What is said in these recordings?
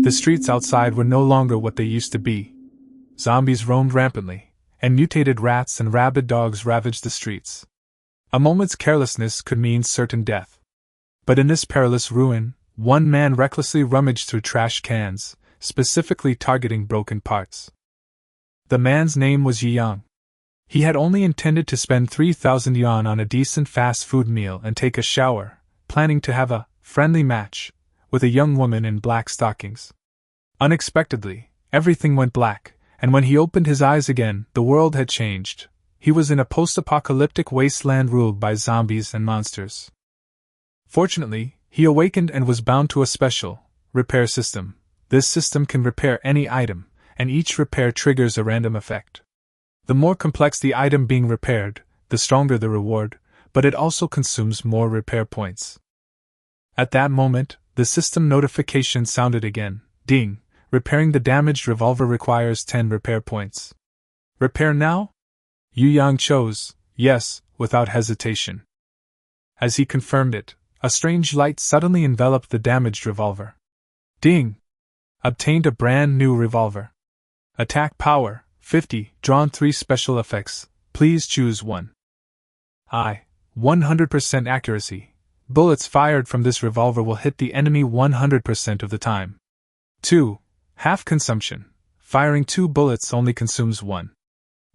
The streets outside were no longer what they used to be. Zombies roamed rampantly, and mutated rats and rabid dogs ravaged the streets. A moment's carelessness could mean certain death. But in this perilous ruin, one man recklessly rummaged through trash cans, specifically targeting broken parts. The man's name was Yi Yang. He had only intended to spend 3,000 yuan on a decent fast food meal and take a shower, planning to have a friendly match with a young woman in black stockings. Unexpectedly, everything went black, and when he opened his eyes again, the world had changed. He was in a post-apocalyptic wasteland ruled by zombies and monsters. Fortunately, he awakened and was bound to a special repair system. This system can repair any item, and each repair triggers a random effect. The more complex the item being repaired, the stronger the reward, but it also consumes more repair points. At that moment, the system notification sounded again. Ding! Repairing the damaged revolver requires 10 repair points. Repair now? Yu Yang chose yes, without hesitation. As he confirmed it, a strange light suddenly enveloped the damaged revolver. Ding! Obtained a brand new revolver. Attack power 50, drawn 3 special effects, please choose one. 100% accuracy. Bullets fired from this revolver will hit the enemy 100% of the time. 2. Half consumption. Firing 2 bullets only consumes 1.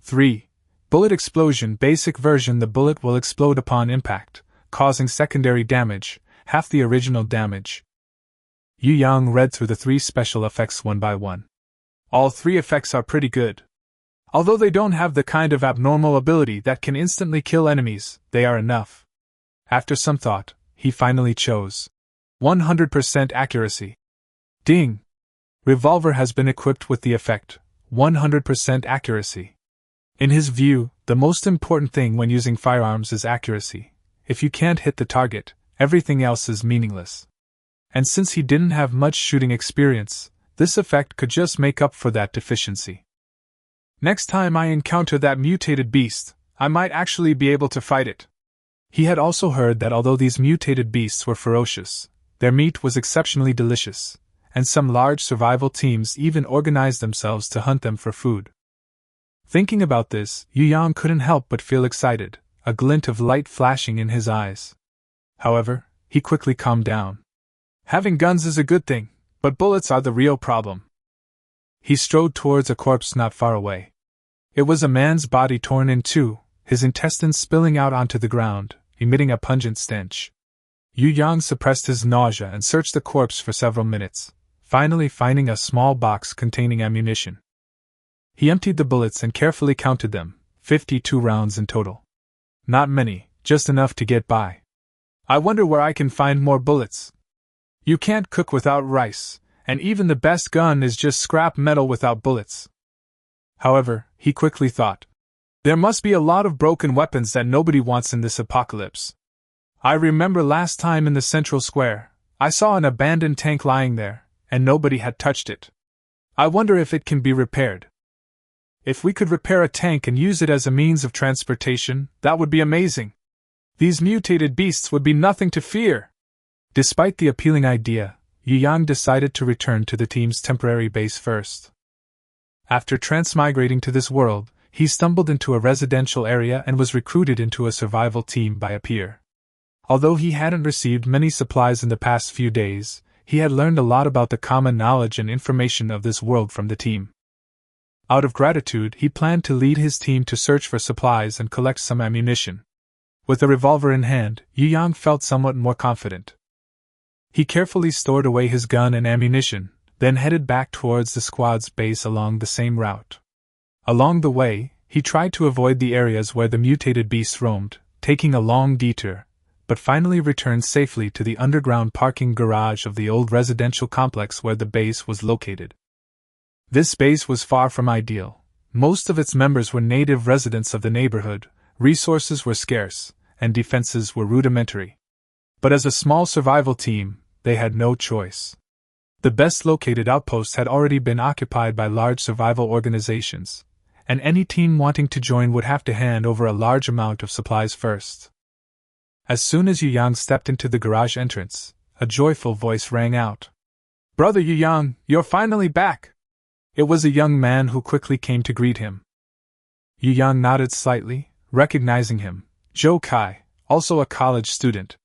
3. Bullet explosion. Basic version. The bullet will explode upon impact, causing secondary damage, half the original damage. Yu Yang read through the 3 special effects one by one. All 3 effects are pretty good. Although they don't have the kind of abnormal ability that can instantly kill enemies, they are enough. After some thought, he finally chose 100% accuracy. Ding! Revolver has been equipped with the effect 100% accuracy. In his view, the most important thing when using firearms is accuracy. If you can't hit the target, everything else is meaningless. And since he didn't have much shooting experience, this effect could just make up for that deficiency. Next time I encounter that mutated beast, I might actually be able to fight it. He had also heard that although these mutated beasts were ferocious, their meat was exceptionally delicious, and some large survival teams even organized themselves to hunt them for food. Thinking about this, Yu Yang couldn't help but feel excited, a glint of light flashing in his eyes. However, he quickly calmed down. Having guns is a good thing, but bullets are the real problem. He strode towards a corpse not far away. It was a man's body torn in two, his intestines spilling out onto the ground, emitting a pungent stench. Yu Yang suppressed his nausea and searched the corpse for several minutes, finally finding a small box containing ammunition. He emptied the bullets and carefully counted them, 52 rounds in total. Not many, just enough to get by. I wonder where I can find more bullets. You can't cook without rice, and even the best gun is just scrap metal without bullets. However, he quickly thought, there must be a lot of broken weapons that nobody wants in this apocalypse. I remember last time in the central square, I saw an abandoned tank lying there, and nobody had touched it. I wonder if it can be repaired. If we could repair a tank and use it as a means of transportation, that would be amazing. These mutated beasts would be nothing to fear. Despite the appealing idea, Yu Yang decided to return to the team's temporary base first. After transmigrating to this world, he stumbled into a residential area and was recruited into a survival team by a peer. Although he hadn't received many supplies in the past few days, he had learned a lot about the common knowledge and information of this world from the team. Out of gratitude, he planned to lead his team to search for supplies and collect some ammunition. With a revolver in hand, Yu Yang felt somewhat more confident. He carefully stored away his gun and ammunition, then headed back towards the squad's base along the same route. Along the way, he tried to avoid the areas where the mutated beasts roamed, taking a long detour, but finally returned safely to the underground parking garage of the old residential complex where the base was located. This base was far from ideal. Most of its members were native residents of the neighborhood, resources were scarce, and defenses were rudimentary. But as a small survival team, they had no choice. The best located outposts had already been occupied by large survival organizations, and any team wanting to join would have to hand over a large amount of supplies first. As soon as Yu Yang stepped into the garage entrance, a joyful voice rang out. Brother Yu Yang, you're finally back! It was a young man who quickly came to greet him. Yu Yang nodded slightly, recognizing him, Zhou Kai, also a college student.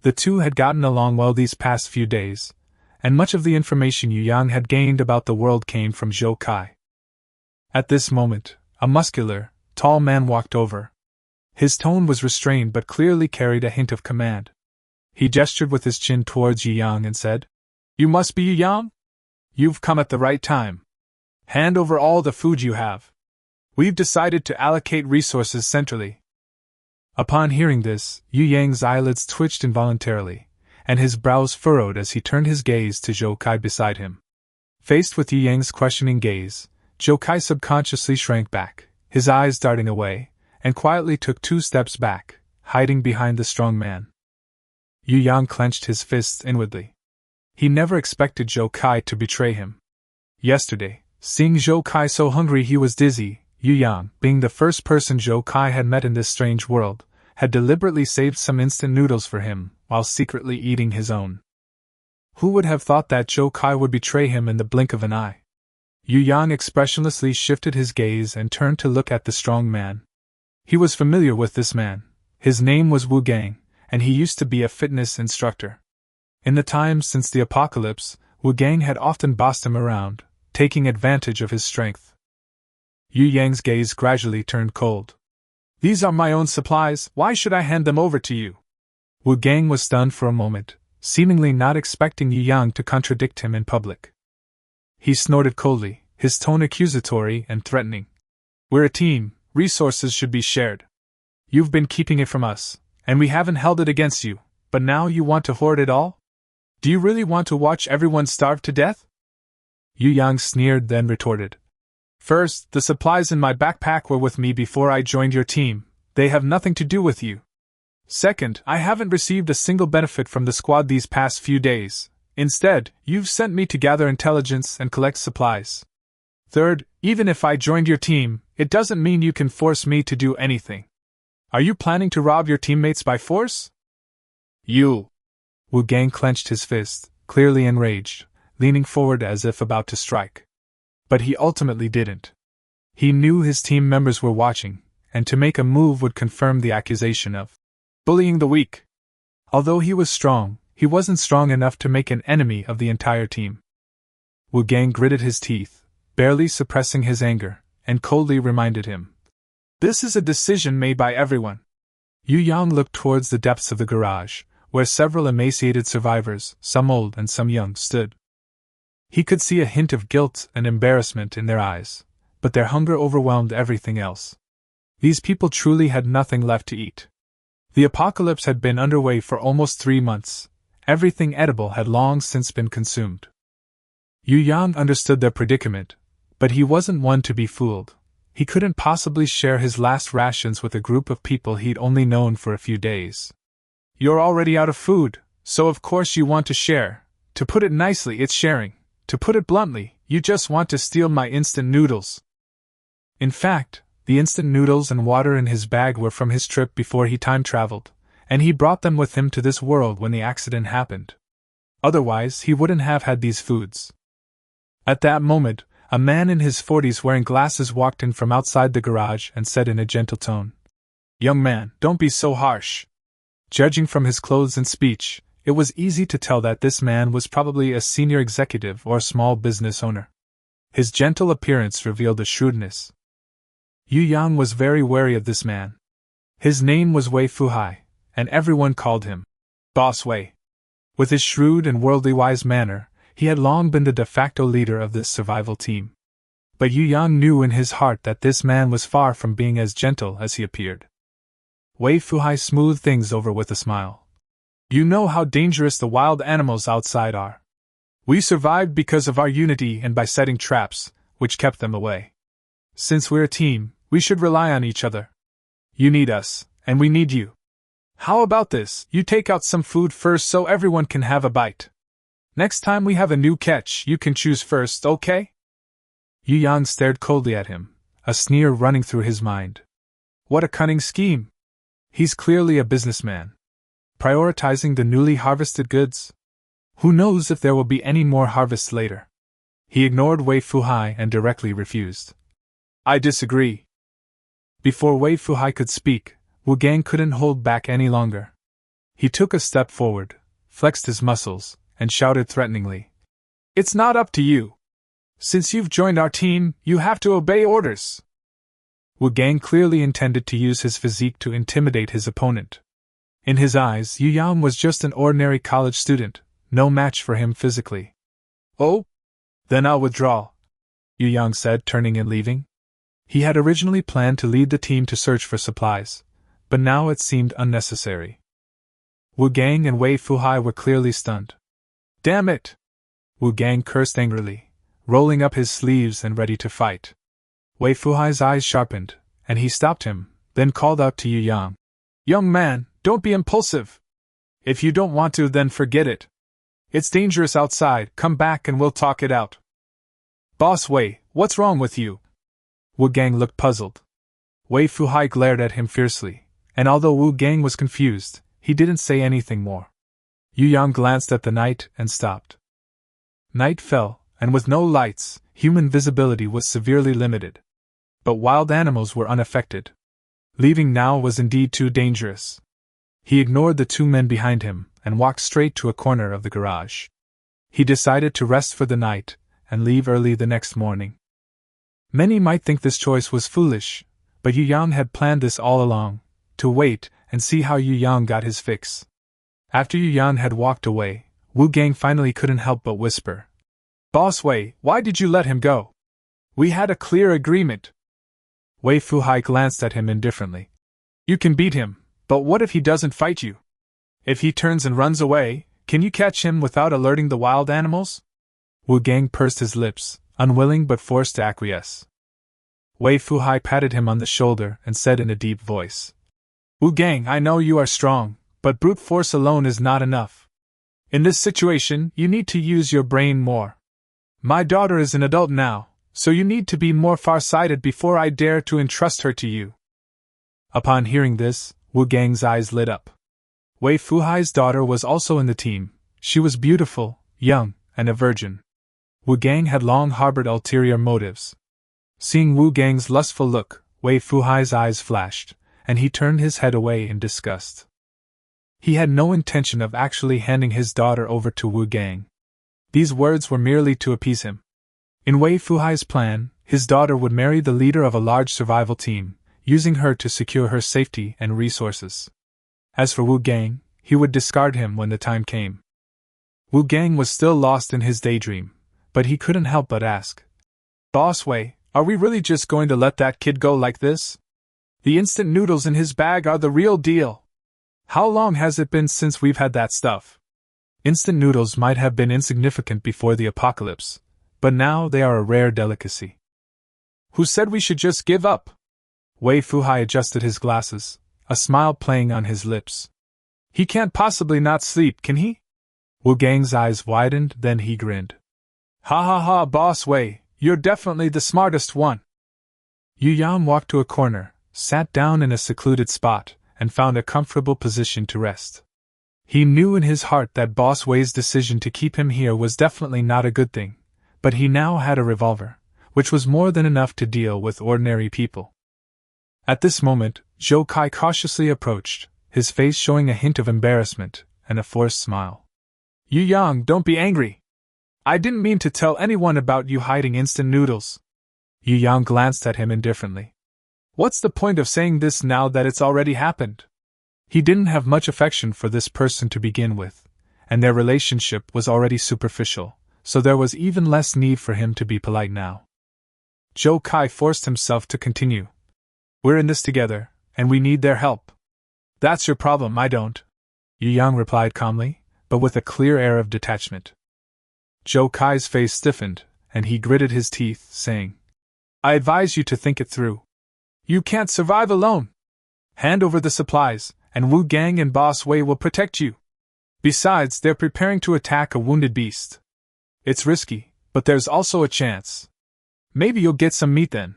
The two had gotten along well these past few days, and much of the information Yu Yang had gained about the world came from Zhou Kai. At this moment, a muscular, tall man walked over. His tone was restrained but clearly carried a hint of command. He gestured with his chin towards Yu Yang and said, "You must be Yu Yang? You've come at the right time. Hand over all the food you have. We've decided to allocate resources centrally." Upon hearing this, Yu Yang's eyelids twitched involuntarily, and his brows furrowed as he turned his gaze to Zhou Kai beside him. Faced with Yu Yang's questioning gaze, Zhou Kai subconsciously shrank back, his eyes darting away, and quietly took 2 steps back, hiding behind the strong man. Yu Yang clenched his fists inwardly. He never expected Zhou Kai to betray him. Yesterday, seeing Zhou Kai so hungry he was dizzy, Yu Yang, being the first person Zhou Kai had met in this strange world, had deliberately saved some instant noodles for him, while secretly eating his own. Who would have thought that Zhou Kai would betray him in the blink of an eye? Yu Yang expressionlessly shifted his gaze and turned to look at the strong man. He was familiar with this man. His name was Wu Gang, and he used to be a fitness instructor. In the times since the apocalypse, Wu Gang had often bossed him around, taking advantage of his strength. Yu Yang's gaze gradually turned cold. "These are my own supplies, why should I hand them over to you?" Wu Gang was stunned for a moment, seemingly not expecting Yu Yang to contradict him in public. He snorted coldly, his tone accusatory and threatening. "We're a team, resources should be shared. You've been keeping it from us, and we haven't held it against you, but now you want to hoard it all? Do you really want to watch everyone starve to death?" Yu Yang sneered, then retorted. "First, the supplies in my backpack were with me before I joined your team, they have nothing to do with you. Second, I haven't received a single benefit from the squad these past few days. Instead, you've sent me to gather intelligence and collect supplies. Third, even if I joined your team, it doesn't mean you can force me to do anything. Are you planning to rob your teammates by force?" "You!" Wu Gang clenched his fist, clearly enraged, leaning forward as if about to strike. But he ultimately didn't. He knew his team members were watching, and to make a move would confirm the accusation of bullying the weak. Although he was strong, he wasn't strong enough to make an enemy of the entire team. Wu Gang gritted his teeth, barely suppressing his anger, and coldly reminded him, "This is a decision made by everyone." Yu Yang looked towards the depths of the garage, where several emaciated survivors, some old and some young, stood. He could see a hint of guilt and embarrassment in their eyes, but their hunger overwhelmed everything else. These people truly had nothing left to eat. The apocalypse had been underway for almost 3 months. Everything edible had long since been consumed. Yu Yang understood their predicament, but he wasn't one to be fooled. He couldn't possibly share his last rations with a group of people he'd only known for a few days. "You're already out of food, so of course you want to share. To put it nicely, it's sharing. To put it bluntly, you just want to steal my instant noodles." In fact, the instant noodles and water in his bag were from his trip before he time-traveled, and he brought them with him to this world when the accident happened. Otherwise, he wouldn't have had these foods. At that moment, a man in his 40s wearing glasses walked in from outside the garage and said in a gentle tone, "Young man, don't be so harsh." Judging from his clothes and speech, it was easy to tell that this man was probably a senior executive or small business owner. His gentle appearance revealed a shrewdness. Yu Yang was very wary of this man. His name was Wei Fuhai, and everyone called him Boss Wei. With his shrewd and worldly wise manner, he had long been the de facto leader of this survival team. But Yu Yang knew in his heart that this man was far from being as gentle as he appeared. Wei Fuhai smoothed things over with a smile. "You know how dangerous the wild animals outside are. We survived because of our unity and by setting traps, which kept them away. Since we're a team, we should rely on each other. You need us, and we need you. How about this, you take out some food first so everyone can have a bite. Next time we have a new catch, you can choose first, okay?" Yu Yang stared coldly at him, a sneer running through his mind. What a cunning scheme! He's clearly a businessman. Prioritizing the newly harvested goods? Who knows if there will be any more harvests later? He ignored Wei Fuhai and directly refused. I disagree. Before Wei Fuhai could speak, Wu Gang couldn't hold back any longer. He took a step forward, flexed his muscles, and shouted threateningly. It's not up to you. Since you've joined our team, you have to obey orders. Wu Gang clearly intended to use his physique to intimidate his opponent. In his eyes, Yu Yang was just an ordinary college student, no match for him physically. Oh? Then I'll withdraw, Yu Yang said, turning and leaving. He had originally planned to lead the team to search for supplies, but now it seemed unnecessary. Wu Gang and Wei Fuhai were clearly stunned. Damn it! Wu Gang cursed angrily, rolling up his sleeves and ready to fight. Wei Fuhai's eyes sharpened, and he stopped him, then called out to Yu Yang. Young man, don't be impulsive. If you don't want to, then forget it. It's dangerous outside, come back and we'll talk it out. Boss Wei, what's wrong with you? Wu Gang looked puzzled. Wei Fuhai glared at him fiercely, and although Wu Gang was confused, he didn't say anything more. Yu Yang glanced at the night and stopped. Night fell, and with no lights, human visibility was severely limited. But wild animals were unaffected. Leaving now was indeed too dangerous. He ignored the two men behind him and walked straight to a corner of the garage. He decided to rest for the night and leave early the next morning. Many might think this choice was foolish, but Yu Yang had planned this all along, to wait and see how Yu Yang got his fix. After Yu Yang had walked away, Wu Gang finally couldn't help but whisper. Boss Wei, why did you let him go? We had a clear agreement. Wei Fuhai glanced at him indifferently. You can beat him, but what if he doesn't fight you? If he turns and runs away, can you catch him without alerting the wild animals? Wu Gang pursed his lips, unwilling but forced to acquiesce. Wei Fuhai patted him on the shoulder and said in a deep voice. Wu Gang, I know you are strong, but brute force alone is not enough. In this situation, you need to use your brain more. My daughter is an adult now, so you need to be more far-sighted before I dare to entrust her to you. Upon hearing this, Wu Gang's eyes lit up. Wei Fuhai's daughter was also in the team. She was beautiful, young, and a virgin. Wu Gang had long harbored ulterior motives. Seeing Wu Gang's lustful look, Wei Fuhai's eyes flashed, and he turned his head away in disgust. He had no intention of actually handing his daughter over to Wu Gang. These words were merely to appease him. In Wei Fuhai's plan, his daughter would marry the leader of a large survival team, using her to secure her safety and resources. As for Wu Gang, he would discard him when the time came. Wu Gang was still lost in his daydream, but he couldn't help but ask. Boss Wei, are we really just going to let that kid go like this? The instant noodles in his bag are the real deal. How long has it been since we've had that stuff? Instant noodles might have been insignificant before the apocalypse, but now they are a rare delicacy. Who said we should just give up? Wei Fuhai adjusted his glasses, a smile playing on his lips. He can't possibly not sleep, can he? Wu Gang's eyes widened, then he grinned. Ha ha ha, Boss Wei, you're definitely the smartest one. Yu Yang walked to a corner, sat down in a secluded spot, and found a comfortable position to rest. He knew in his heart that Boss Wei's decision to keep him here was definitely not a good thing, but he now had a revolver, which was more than enough to deal with ordinary people. At this moment, Zhou Kai cautiously approached, his face showing a hint of embarrassment and a forced smile. Yu Yang, don't be angry. I didn't mean to tell anyone about you hiding instant noodles. Yu Yang glanced at him indifferently. What's the point of saying this now that it's already happened? He didn't have much affection for this person to begin with, and their relationship was already superficial, so there was even less need for him to be polite now. Zhou Kai forced himself to continue. We're in this together, and we need their help. That's your problem, I don't. Yu Yang replied calmly, but with a clear air of detachment. Zhou Kai's face stiffened, and he gritted his teeth, saying, I advise you to think it through. You can't survive alone. Hand over the supplies, and Wu Gang and Boss Wei will protect you. Besides, they're preparing to attack a wounded beast. It's risky, but there's also a chance. Maybe you'll get some meat then.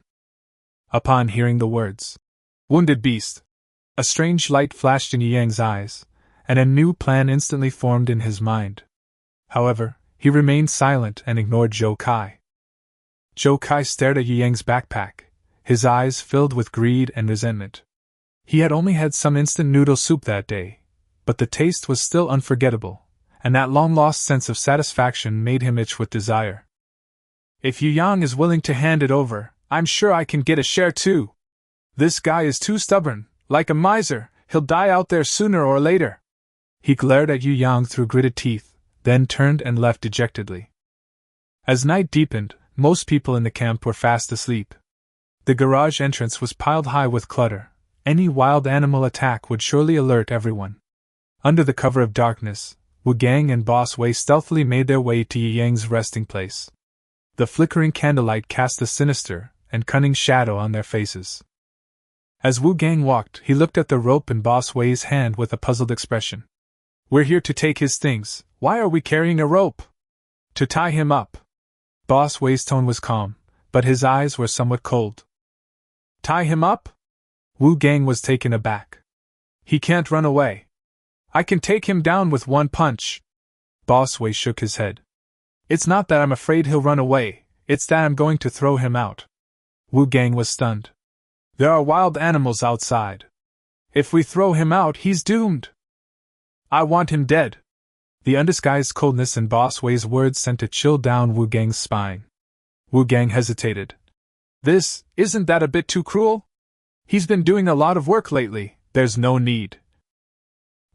Upon hearing the words, wounded beast, a strange light flashed in Yang's eyes, and a new plan instantly formed in his mind. However, he remained silent and ignored Zhou Kai. Zhou Kai stared at Yi Yang's backpack, his eyes filled with greed and resentment. He had only had some instant noodle soup that day, but the taste was still unforgettable, and that long-lost sense of satisfaction made him itch with desire. If Yu Yang is willing to hand it over, I'm sure I can get a share too. This guy is too stubborn, like a miser, he'll die out there sooner or later. He glared at Yu Yang through gritted teeth, then turned and left dejectedly. As night deepened, most people in the camp were fast asleep. The garage entrance was piled high with clutter. Any wild animal attack would surely alert everyone. Under the cover of darkness, Wu Gang and Boss Wei stealthily made their way to Yi Yang's resting place. The flickering candlelight cast a sinister and cunning shadow on their faces. As Wu Gang walked, he looked at the rope in Boss Wei's hand with a puzzled expression. We're here to take his things, why are we carrying a rope? To tie him up. Boss Wei's tone was calm, but his eyes were somewhat cold. Tie him up? Wu Gang was taken aback. He can't run away. I can take him down with one punch. Boss Wei shook his head. It's not that I'm afraid he'll run away, it's that I'm going to throw him out. Wu Gang was stunned. There are wild animals outside. If we throw him out, he's doomed. I want him dead. The undisguised coldness in Boss Wei's words sent a chill down Wu Gang's spine. Wu Gang hesitated. Isn't that a bit too cruel? He's been doing a lot of work lately, there's no need.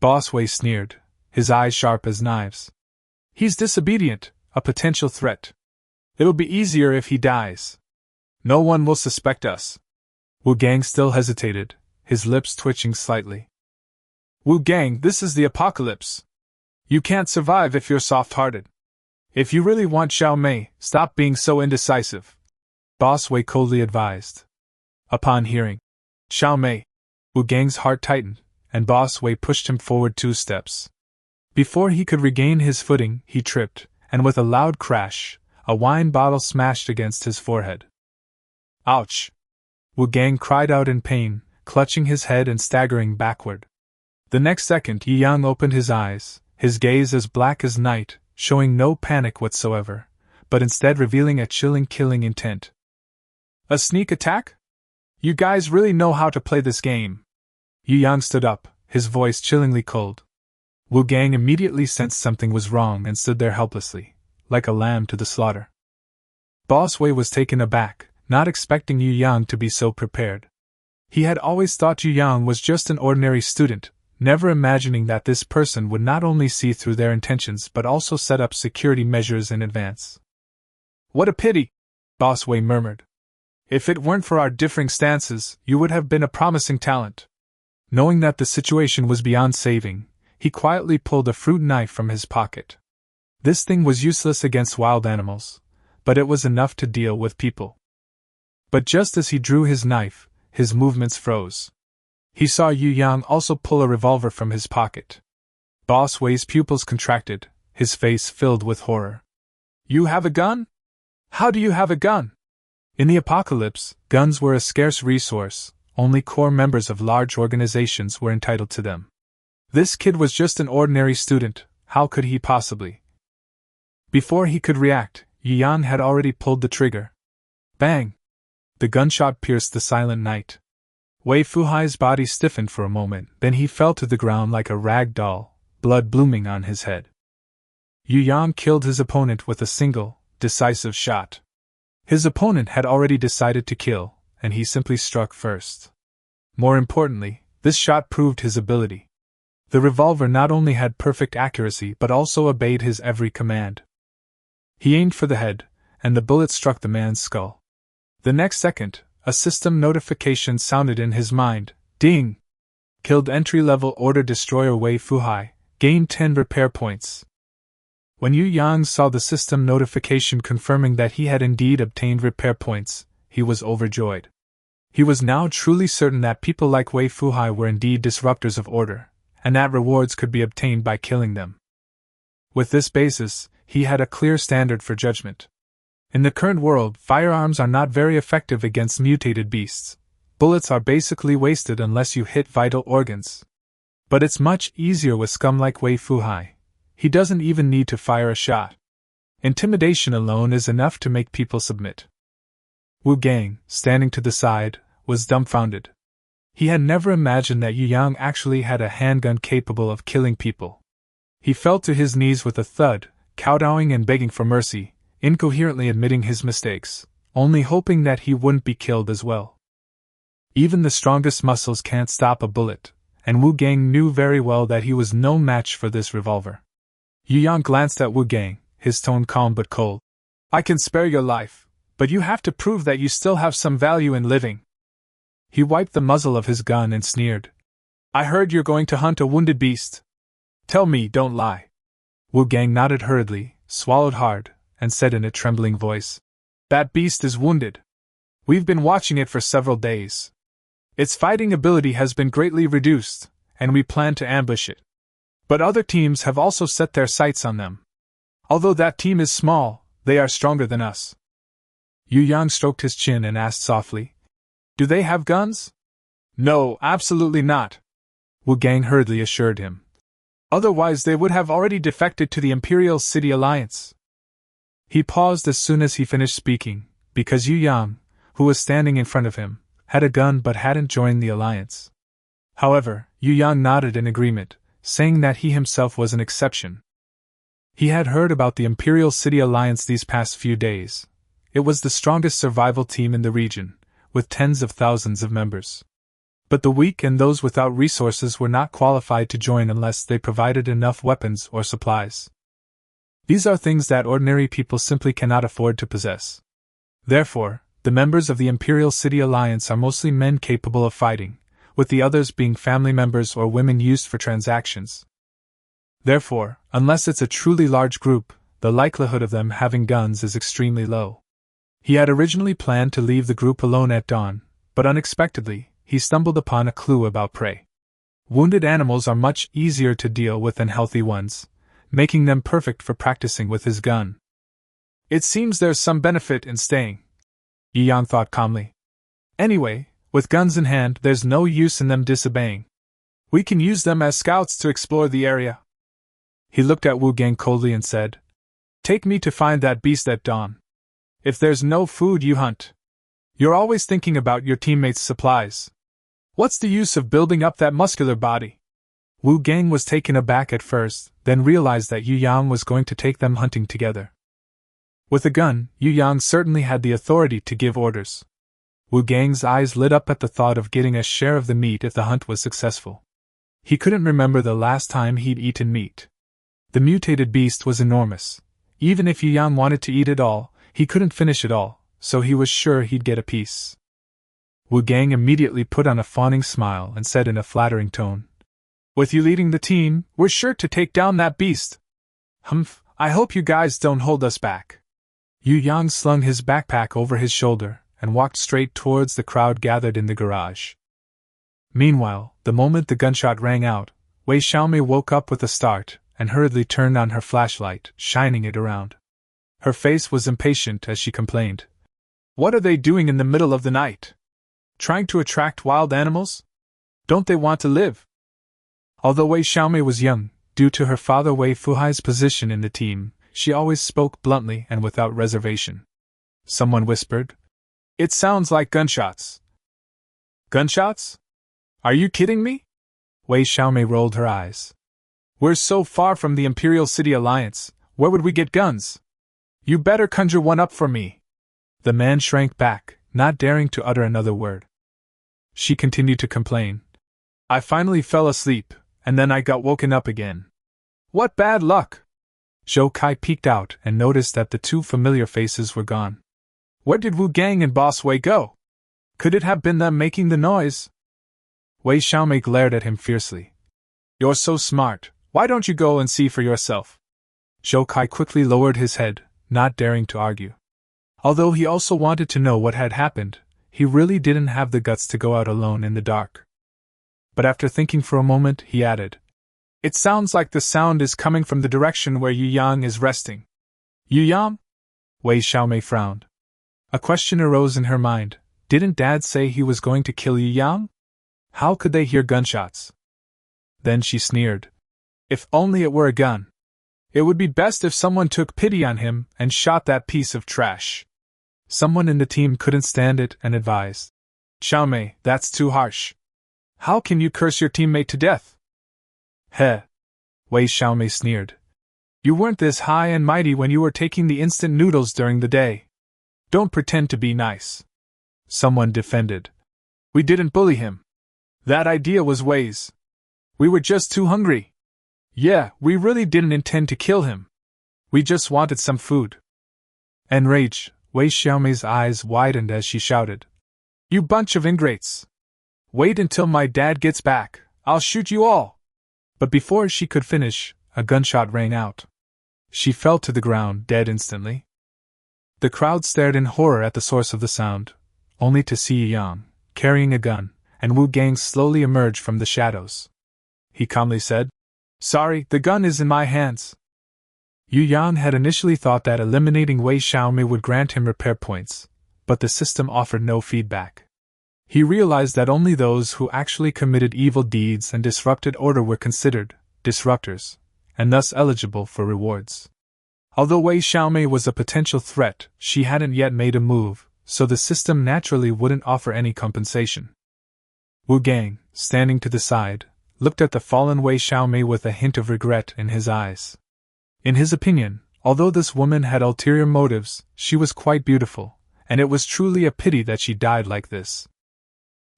Boss Wei sneered, his eyes sharp as knives. He's disobedient, a potential threat. It'll be easier if he dies. No one will suspect us. Wu Gang still hesitated, his lips twitching slightly. Wu Gang, this is the apocalypse. You can't survive if you're soft-hearted. If you really want Xiao Mei, stop being so indecisive. Boss Wei coldly advised. Upon hearing Xiao Mei, Wu Gang's heart tightened, and Boss Wei pushed him forward 2 steps. Before he could regain his footing, he tripped, and with a loud crash, a wine bottle smashed against his forehead. Ouch! Wu Gang cried out in pain, clutching his head and staggering backward. The next second, Yi Yang opened his eyes, his gaze as black as night, showing no panic whatsoever, but instead revealing a chilling killing intent. A sneak attack? You guys really know how to play this game. Yi Yang stood up, his voice chillingly cold. Wu Gang immediately sensed something was wrong and stood there helplessly, like a lamb to the slaughter. Boss Wei was taken aback, not expecting Yu Yang to be so prepared. He had always thought Yu Yang was just an ordinary student, never imagining that this person would not only see through their intentions but also set up security measures in advance. What a pity, Boss Wei murmured. If it weren't for our differing stances, you would have been a promising talent. Knowing that the situation was beyond saving, he quietly pulled a fruit knife from his pocket. This thing was useless against wild animals, but it was enough to deal with people. But just as he drew his knife, his movements froze. He saw Yu Yang also pull a revolver from his pocket. Boss Wei's pupils contracted, his face filled with horror. You have a gun? How do you have a gun? In the apocalypse, guns were a scarce resource, only core members of large organizations were entitled to them. This kid was just an ordinary student, how could he possibly? Before he could react, Yi Yang had already pulled the trigger. Bang! The gunshot pierced the silent night. Wei Fuhai's body stiffened for a moment, then he fell to the ground like a rag doll, blood blooming on his head. Yu Yang killed his opponent with a single, decisive shot. His opponent had already decided to kill, and he simply struck first. More importantly, this shot proved his ability. The revolver not only had perfect accuracy but also obeyed his every command. He aimed for the head, and the bullet struck the man's skull. The next second, a system notification sounded in his mind. Ding! Killed entry-level order destroyer Wei Fuhai, gained 10 repair points. When Yu Yang saw the system notification confirming that he had indeed obtained repair points, he was overjoyed. He was now truly certain that people like Wei Fuhai were indeed disruptors of order, and that rewards could be obtained by killing them. With this basis, he had a clear standard for judgment. In the current world, firearms are not very effective against mutated beasts. Bullets are basically wasted unless you hit vital organs. But it's much easier with scum like Wei Fuhai. He doesn't even need to fire a shot. Intimidation alone is enough to make people submit. Wu Gang, standing to the side, was dumbfounded. He had never imagined that Yu Yang actually had a handgun capable of killing people. He fell to his knees with a thud, kowtowing and begging for mercy, incoherently admitting his mistakes, only hoping that he wouldn't be killed as well. Even the strongest muscles can't stop a bullet, and Wu Gang knew very well that he was no match for this revolver. Yu Yang glanced at Wu Gang, his tone calm but cold. "I can spare your life, but you have to prove that you still have some value in living." He wiped the muzzle of his gun and sneered. "I heard you're going to hunt a wounded beast. Tell me, don't lie." Wu Gang nodded hurriedly, swallowed hard, and said in a trembling voice, "That beast is wounded. We've been watching it for several days. Its fighting ability has been greatly reduced, and we plan to ambush it. But other teams have also set their sights on them. Although that team is small, they are stronger than us." Yu Yang stroked his chin and asked softly, "Do they have guns?" "No, absolutely not," Wu Gang hurriedly assured him. "Otherwise they would have already defected to the Imperial City Alliance." He paused as soon as he finished speaking, because Yu Yang, who was standing in front of him, had a gun but hadn't joined the alliance. However, Yu Yang nodded in agreement, saying that he himself was an exception. He had heard about the Imperial City Alliance these past few days. It was the strongest survival team in the region, with tens of thousands of members. But the weak and those without resources were not qualified to join unless they provided enough weapons or supplies. These are things that ordinary people simply cannot afford to possess. Therefore, the members of the Imperial City Alliance are mostly men capable of fighting, with the others being family members or women used for transactions. Therefore, unless it's a truly large group, the likelihood of them having guns is extremely low. He had originally planned to leave the group alone at dawn, but unexpectedly, he stumbled upon a clue about prey. Wounded animals are much easier to deal with than healthy ones, making them perfect for practicing with his gun. "It seems there's some benefit in staying," Yi Yang thought calmly. "Anyway, with guns in hand, there's no use in them disobeying. We can use them as scouts to explore the area." He looked at Wu Gang coldly and said, "Take me to find that beast at dawn. If there's no food, you hunt. You're always thinking about your teammates' supplies. What's the use of building up that muscular body?" Wu Gang was taken aback at first, then realized that Yu Yang was going to take them hunting together. With a gun, Yu Yang certainly had the authority to give orders. Wu Gang's eyes lit up at the thought of getting a share of the meat if the hunt was successful. He couldn't remember the last time he'd eaten meat. The mutated beast was enormous. Even if Yu Yang wanted to eat it all, he couldn't finish it all, so he was sure he'd get a piece. Wu Gang immediately put on a fawning smile and said in a flattering tone, "With you leading the team, we're sure to take down that beast. Humph, I hope you guys don't hold us back." Yu Yang slung his backpack over his shoulder and walked straight towards the crowd gathered in the garage. Meanwhile, the moment the gunshot rang out, Wei Xiaomei woke up with a start and hurriedly turned on her flashlight, shining it around. Her face was impatient as she complained. "What are they doing in the middle of the night? Trying to attract wild animals? Don't they want to live?" Although Wei Xiaomei was young, due to her father Wei Fuhai's position in the team, she always spoke bluntly and without reservation. Someone whispered, "It sounds like gunshots." "Gunshots? Are you kidding me?" Wei Xiaomei rolled her eyes. "We're so far from the Imperial City Alliance, where would we get guns? You better conjure one up for me." The man shrank back, not daring to utter another word. She continued to complain. "I finally fell asleep, and then I got woken up again." "What bad luck!" Zhou Kai peeked out and noticed that the two familiar faces were gone. "Where did Wu Gang and Boss Wei go? Could it have been them making the noise?" Wei Xiaomei glared at him fiercely. "You're so smart, why don't you go and see for yourself?" Zhou Kai quickly lowered his head, not daring to argue. Although he also wanted to know what had happened, he really didn't have the guts to go out alone in the dark. But after thinking for a moment, he added, "It sounds like the sound is coming from the direction where Yu Yang is resting." "Yu Yang?" Wei Xiaomei frowned. A question arose in her mind. Didn't Dad say he was going to kill Yu Yang? How could they hear gunshots? Then she sneered. "If only it were a gun. It would be best if someone took pity on him and shot that piece of trash. Someone in the team couldn't stand it and advised. Xiaomei, that's too harsh. How can you curse your teammate to death? Heh. Wei Xiaomei sneered. You weren't this high and mighty when you were taking the instant noodles during the day. Don't pretend to be nice. Someone defended. We didn't bully him. That idea was Wei's. We were just too hungry. Yeah, we really didn't intend to kill him. We just wanted some food. Enraged, Wei Xiaomei's eyes widened as she shouted. You bunch of ingrates! Wait until my dad gets back, I'll shoot you all! But before she could finish, a gunshot rang out. She fell to the ground, dead instantly. The crowd stared in horror at the source of the sound, only to see Yang, carrying a gun, and Wu Gang slowly emerge from the shadows. He calmly said, Sorry, the gun is in my hands. Yu Yang had initially thought that eliminating Wei Xiaomei would grant him repair points, but the system offered no feedback. He realized that only those who actually committed evil deeds and disrupted order were considered disruptors, and thus eligible for rewards. Although Wei Xiaomei was a potential threat, she hadn't yet made a move, so the system naturally wouldn't offer any compensation. Wu Gang, standing to the side, looked at the fallen Wei Xiaomei with a hint of regret in his eyes. In his opinion, although this woman had ulterior motives, she was quite beautiful, and it was truly a pity that she died like this.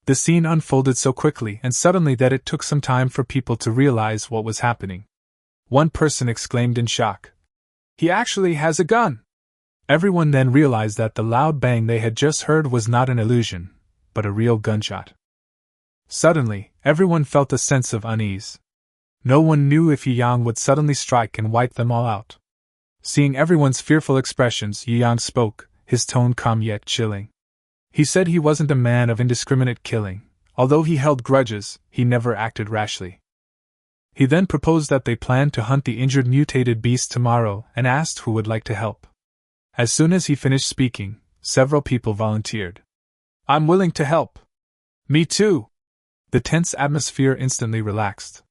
The scene unfolded so quickly and suddenly that it took some time for people to realize what was happening. One person exclaimed in shock, He actually has a gun! Everyone then realized that the loud bang they had just heard was not an illusion, but a real gunshot. Suddenly, everyone felt a sense of unease. No one knew if Yi Yang would suddenly strike and wipe them all out. Seeing everyone's fearful expressions, Yi Yang spoke, his tone calm yet chilling. He said he wasn't a man of indiscriminate killing. Although he held grudges, he never acted rashly. He then proposed that they plan to hunt the injured mutated beast tomorrow and asked who would like to help. As soon as he finished speaking, several people volunteered. I'm willing to help. Me too. The tense atmosphere instantly relaxed.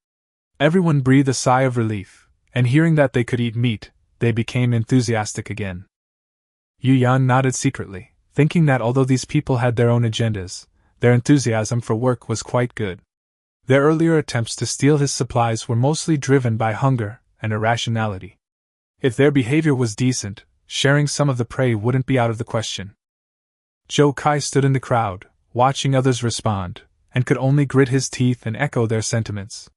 Everyone breathed a sigh of relief, and hearing that they could eat meat, they became enthusiastic again. Yu Yan nodded secretly, thinking that although these people had their own agendas, their enthusiasm for work was quite good. Their earlier attempts to steal his supplies were mostly driven by hunger and irrationality. If their behavior was decent, sharing some of the prey wouldn't be out of the question. Zhou Kai stood in the crowd, watching others respond, and could only grit his teeth and echo their sentiments.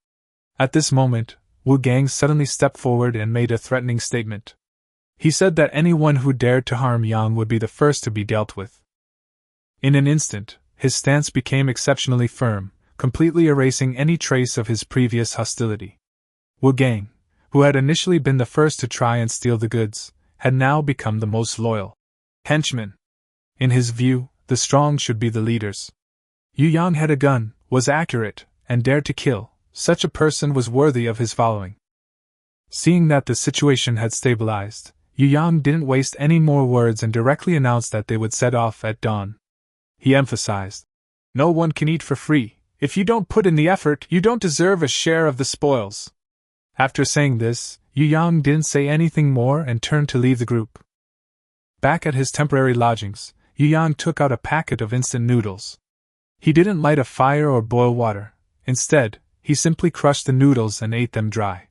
At this moment, Wu Gang suddenly stepped forward and made a threatening statement. He said that anyone who dared to harm Yang would be the first to be dealt with. In an instant, his stance became exceptionally firm, completely erasing any trace of his previous hostility. Wu Gang, who had initially been the first to try and steal the goods, had now become the most loyal henchman. In his view, the strong should be the leaders. Yu Yang had a gun, was accurate, and dared to kill. Such a person was worthy of his following. Seeing that the situation had stabilized, Yu Yang didn't waste any more words and directly announced that they would set off at dawn. He emphasized, No one can eat for free. If you don't put in the effort, you don't deserve a share of the spoils. After saying this, Yu Yang didn't say anything more and turned to leave the group. Back at his temporary lodgings, Yu Yang took out a packet of instant noodles. He didn't light a fire or boil water. Instead, he simply crushed the noodles and ate them dry.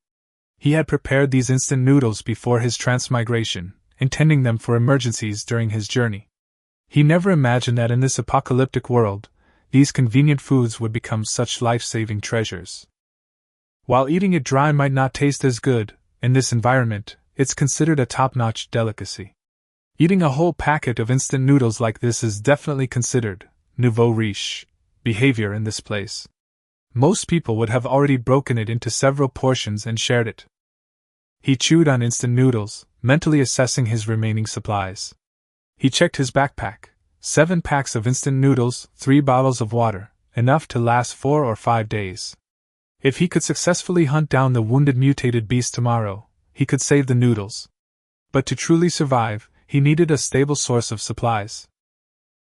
He had prepared these instant noodles before his transmigration, intending them for emergencies during his journey. He never imagined that in this apocalyptic world, these convenient foods would become such life-saving treasures. While eating it dry might not taste as good, in this environment, it's considered a top-notch delicacy. Eating a whole packet of instant noodles like this is definitely considered nouveau riche behavior in this place. Most people would have already broken it into several portions and shared it. He chewed on instant noodles, mentally assessing his remaining supplies. He checked his backpack. 7 packs of instant noodles, 3 bottles of water, enough to last 4 or 5 days. If he could successfully hunt down the wounded mutated beast tomorrow, he could save the noodles. But to truly survive, he needed a stable source of supplies.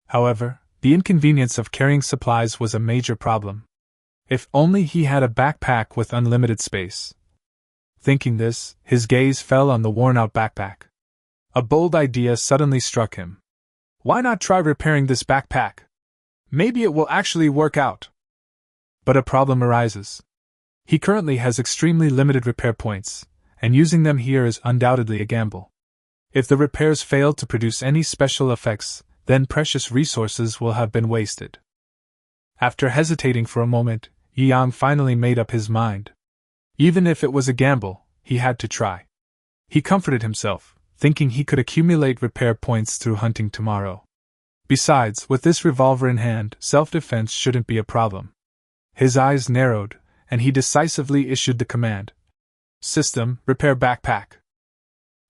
However, the inconvenience of carrying supplies was a major problem. If only he had a backpack with unlimited space. Thinking this, his gaze fell on the worn-out backpack. A bold idea suddenly struck him. Why not try repairing this backpack? Maybe it will actually work out. But a problem arises. He currently has extremely limited repair points, and using them here is undoubtedly a gamble. If the repairs fail to produce any special effects, then precious resources will have been wasted. After hesitating for a moment, Yi Yang finally made up his mind. Even if it was a gamble, he had to try. He comforted himself, thinking he could accumulate repair points through hunting tomorrow. Besides, with this revolver in hand, self-defense shouldn't be a problem. His eyes narrowed, and he decisively issued the command. System, repair backpack.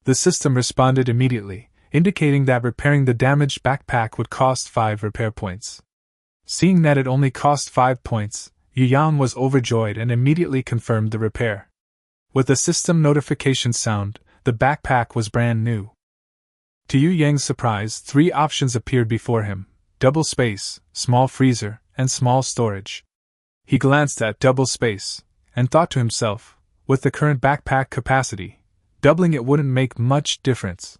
The system responded immediately, indicating that repairing the damaged backpack would cost 5 repair points. Seeing that it only cost 5 points, Yu Yang was overjoyed and immediately confirmed the repair. With the system notification sound, the backpack was brand new. To Yu Yang's surprise, 3 options appeared before him: double space, small freezer, and small storage. He glanced at double space, and thought to himself, with the current backpack capacity, doubling it wouldn't make much difference.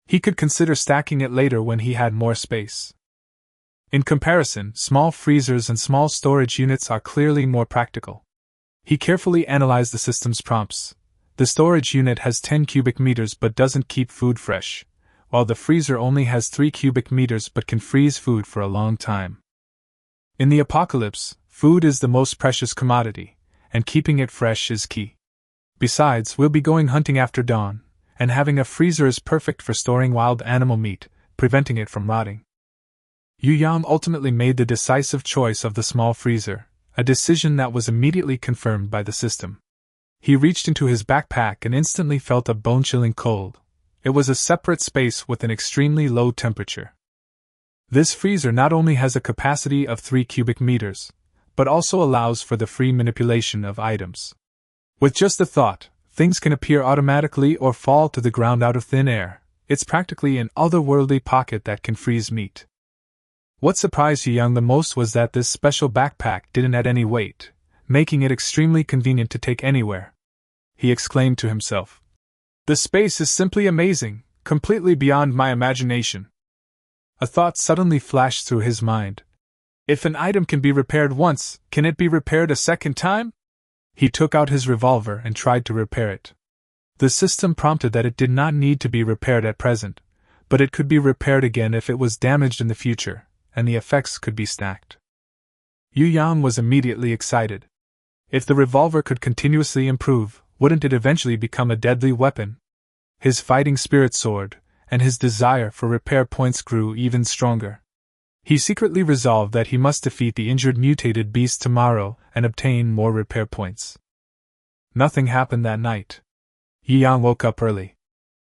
He could consider stacking it later when he had more space. In comparison, small freezers and small storage units are clearly more practical. He carefully analyzed the system's prompts. The storage unit has 10 cubic meters but doesn't keep food fresh, while the freezer only has 3 cubic meters but can freeze food for a long time. In the apocalypse, food is the most precious commodity, and keeping it fresh is key. Besides, we'll be going hunting after dawn, and having a freezer is perfect for storing wild animal meat, preventing it from rotting. Yu Yang ultimately made the decisive choice of the small freezer, a decision that was immediately confirmed by the system. He reached into his backpack and instantly felt a bone-chilling cold. It was a separate space with an extremely low temperature. This freezer not only has a capacity of 3 cubic meters, but also allows for the free manipulation of items. With just a thought, things can appear automatically or fall to the ground out of thin air. It's practically an otherworldly pocket that can freeze meat. What surprised Yu Yang the most was that this special backpack didn't add any weight, making it extremely convenient to take anywhere. He exclaimed to himself, "The space is simply amazing, completely beyond my imagination." A thought suddenly flashed through his mind. If an item can be repaired once, can it be repaired a second time? He took out his revolver and tried to repair it. The system prompted that it did not need to be repaired at present, but it could be repaired again if it was damaged in the future, and the effects could be stacked. Yu Yang was immediately excited. If the revolver could continuously improve, wouldn't it eventually become a deadly weapon? His fighting spirit soared, and his desire for repair points grew even stronger. He secretly resolved that he must defeat the injured mutated beast tomorrow and obtain more repair points. Nothing happened that night. Yi Yang woke up early.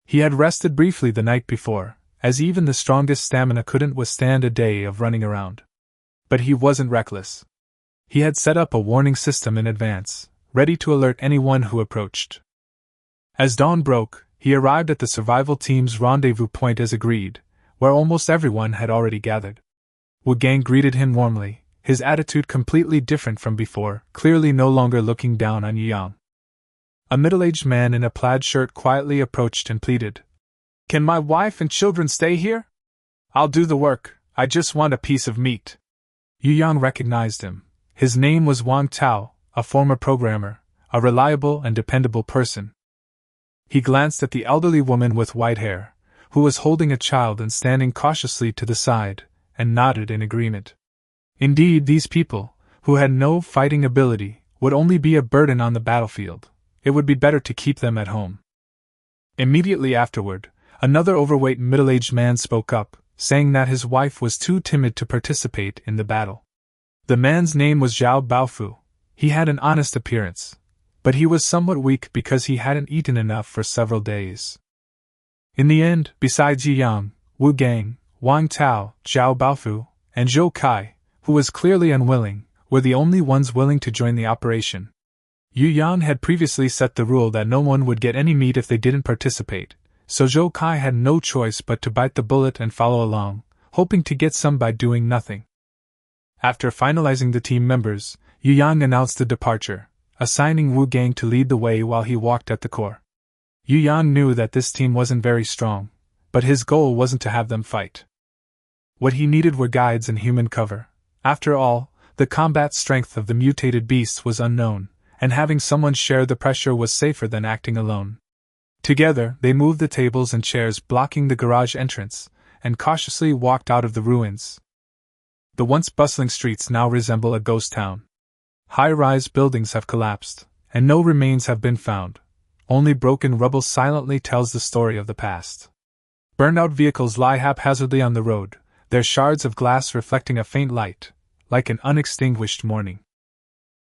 He had rested briefly the night before, as even the strongest stamina couldn't withstand a day of running around. But he wasn't reckless. He had set up a warning system in advance, ready to alert anyone who approached. As dawn broke, he arrived at the survival team's rendezvous point as agreed, where almost everyone had already gathered. Wu Gang greeted him warmly, his attitude completely different from before, clearly no longer looking down on Yu Yang. A middle-aged man in a plaid shirt quietly approached and pleaded, "Can my wife and children stay here? I'll do the work, I just want a piece of meat." Yu Yang recognized him. His name was Wang Tao, a former programmer, a reliable and dependable person. He glanced at the elderly woman with white hair, who was holding a child and standing cautiously to the side, and nodded in agreement. Indeed, these people, who had no fighting ability, would only be a burden on the battlefield. It would be better to keep them at home. Immediately afterward, another overweight middle-aged man spoke up, saying that his wife was too timid to participate in the battle. The man's name was Zhao Baofu. He had an honest appearance, but he was somewhat weak because he hadn't eaten enough for several days. In the end, besides Yi Yang, Wu Gang, Wang Tao, Zhao Baofu, and Zhou Kai, who was clearly unwilling, were the only ones willing to join the operation. Yu Yang had previously set the rule that no one would get any meat if they didn't participate, so Zhou Kai had no choice but to bite the bullet and follow along, hoping to get some by doing nothing. After finalizing the team members, Yu Yang announced the departure, assigning Wu Gang to lead the way while he walked at the core. Yu Yang knew that this team wasn't very strong, but his goal wasn't to have them fight. What he needed were guides and human cover. After all, the combat strength of the mutated beasts was unknown, and having someone share the pressure was safer than acting alone. Together, they moved the tables and chairs blocking the garage entrance, and cautiously walked out of the ruins. The once bustling streets now resemble a ghost town. High-rise buildings have collapsed, and no remains have been found. Only broken rubble silently tells the story of the past. Burned-out vehicles lie haphazardly on the road, their shards of glass reflecting a faint light, like an unextinguished morning.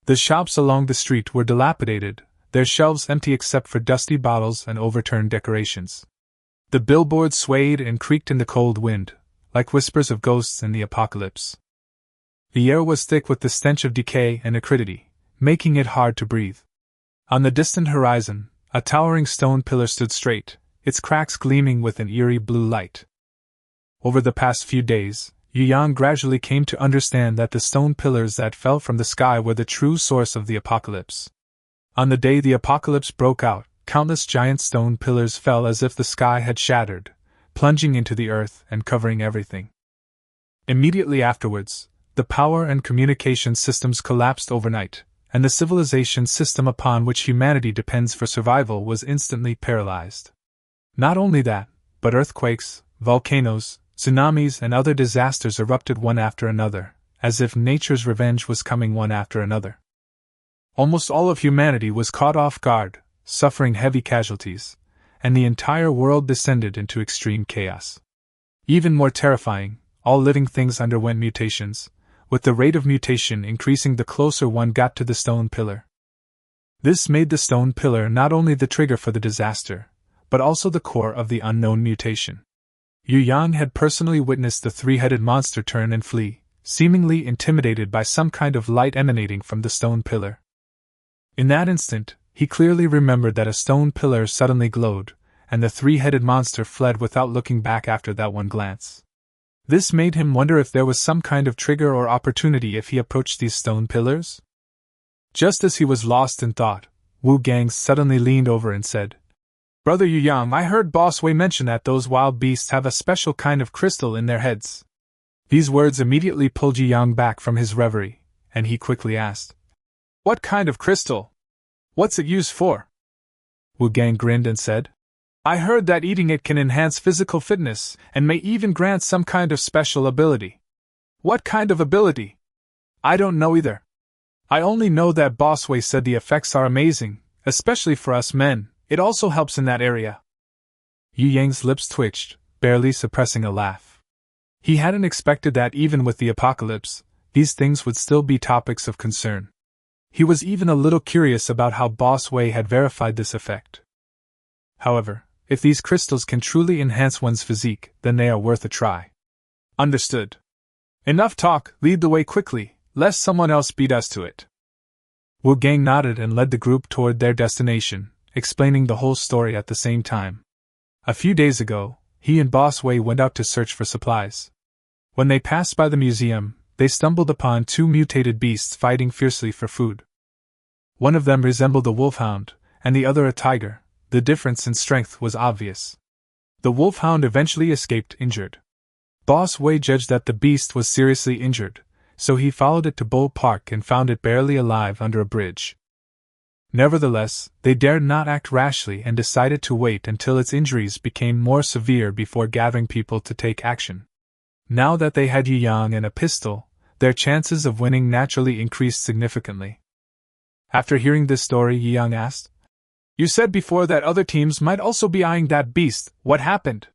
The shops along the street were dilapidated, their shelves empty except for dusty bottles and overturned decorations. The billboards swayed and creaked in the cold wind, like whispers of ghosts in the apocalypse. The air was thick with the stench of decay and acridity, making it hard to breathe. On the distant horizon, a towering stone pillar stood straight, its cracks gleaming with an eerie blue light. Over the past few days, Yu Yang gradually came to understand that the stone pillars that fell from the sky were the true source of the apocalypse. On the day the apocalypse broke out, countless giant stone pillars fell as if the sky had shattered, plunging into the earth and covering everything. Immediately afterwards, the power and communication systems collapsed overnight, and the civilization system upon which humanity depends for survival was instantly paralyzed. Not only that, but earthquakes, volcanoes, tsunamis, and other disasters erupted one after another, as if nature's revenge was coming one after another. Almost all of humanity was caught off guard, suffering heavy casualties, and the entire world descended into extreme chaos. Even more terrifying, all living things underwent mutations, with the rate of mutation increasing the closer one got to the stone pillar. This made the stone pillar not only the trigger for the disaster, but also the core of the unknown mutation. Yu Yang had personally witnessed the three-headed monster turn and flee, seemingly intimidated by some kind of light emanating from the stone pillar. In that instant, he clearly remembered that a stone pillar suddenly glowed, and the three-headed monster fled without looking back after that one glance. This made him wonder if there was some kind of trigger or opportunity if he approached these stone pillars. Just as he was lost in thought, Wu Gang suddenly leaned over and said, "Brother Yu Yang, I heard Boss Wei mention that those wild beasts have a special kind of crystal in their heads." These words immediately pulled Yu Yang back from his reverie, and he quickly asked, "What kind of crystal? What's it used for?" Wu Gang grinned and said, "I heard that eating it can enhance physical fitness, and may even grant some kind of special ability." "What kind of ability?" "I don't know either. I only know that Boss Wei said the effects are amazing, especially for us men. It also helps in that area." Yu Yang's lips twitched, barely suppressing a laugh. He hadn't expected that even with the apocalypse, these things would still be topics of concern. He was even a little curious about how Boss Wei had verified this effect. However, if these crystals can truly enhance one's physique, then they are worth a try. "Understood. Enough talk, lead the way quickly, lest someone else beat us to it." Wu Gang nodded and led the group toward their destination, explaining the whole story at the same time. A few days ago, he and Boss Wei went out to search for supplies. When they passed by the museum, they stumbled upon two mutated beasts fighting fiercely for food. One of them resembled a wolfhound, and the other a tiger. The difference in strength was obvious. The wolfhound eventually escaped injured. Boss Wei judged that the beast was seriously injured, so he followed it to Bull Park and found it barely alive under a bridge. Nevertheless, they dared not act rashly and decided to wait until its injuries became more severe before gathering people to take action. Now that they had Yu Yang and a pistol, their chances of winning naturally increased significantly. After hearing this story, Yu Yang asked, "You said before that other teams might also be eyeing that beast. What happened?"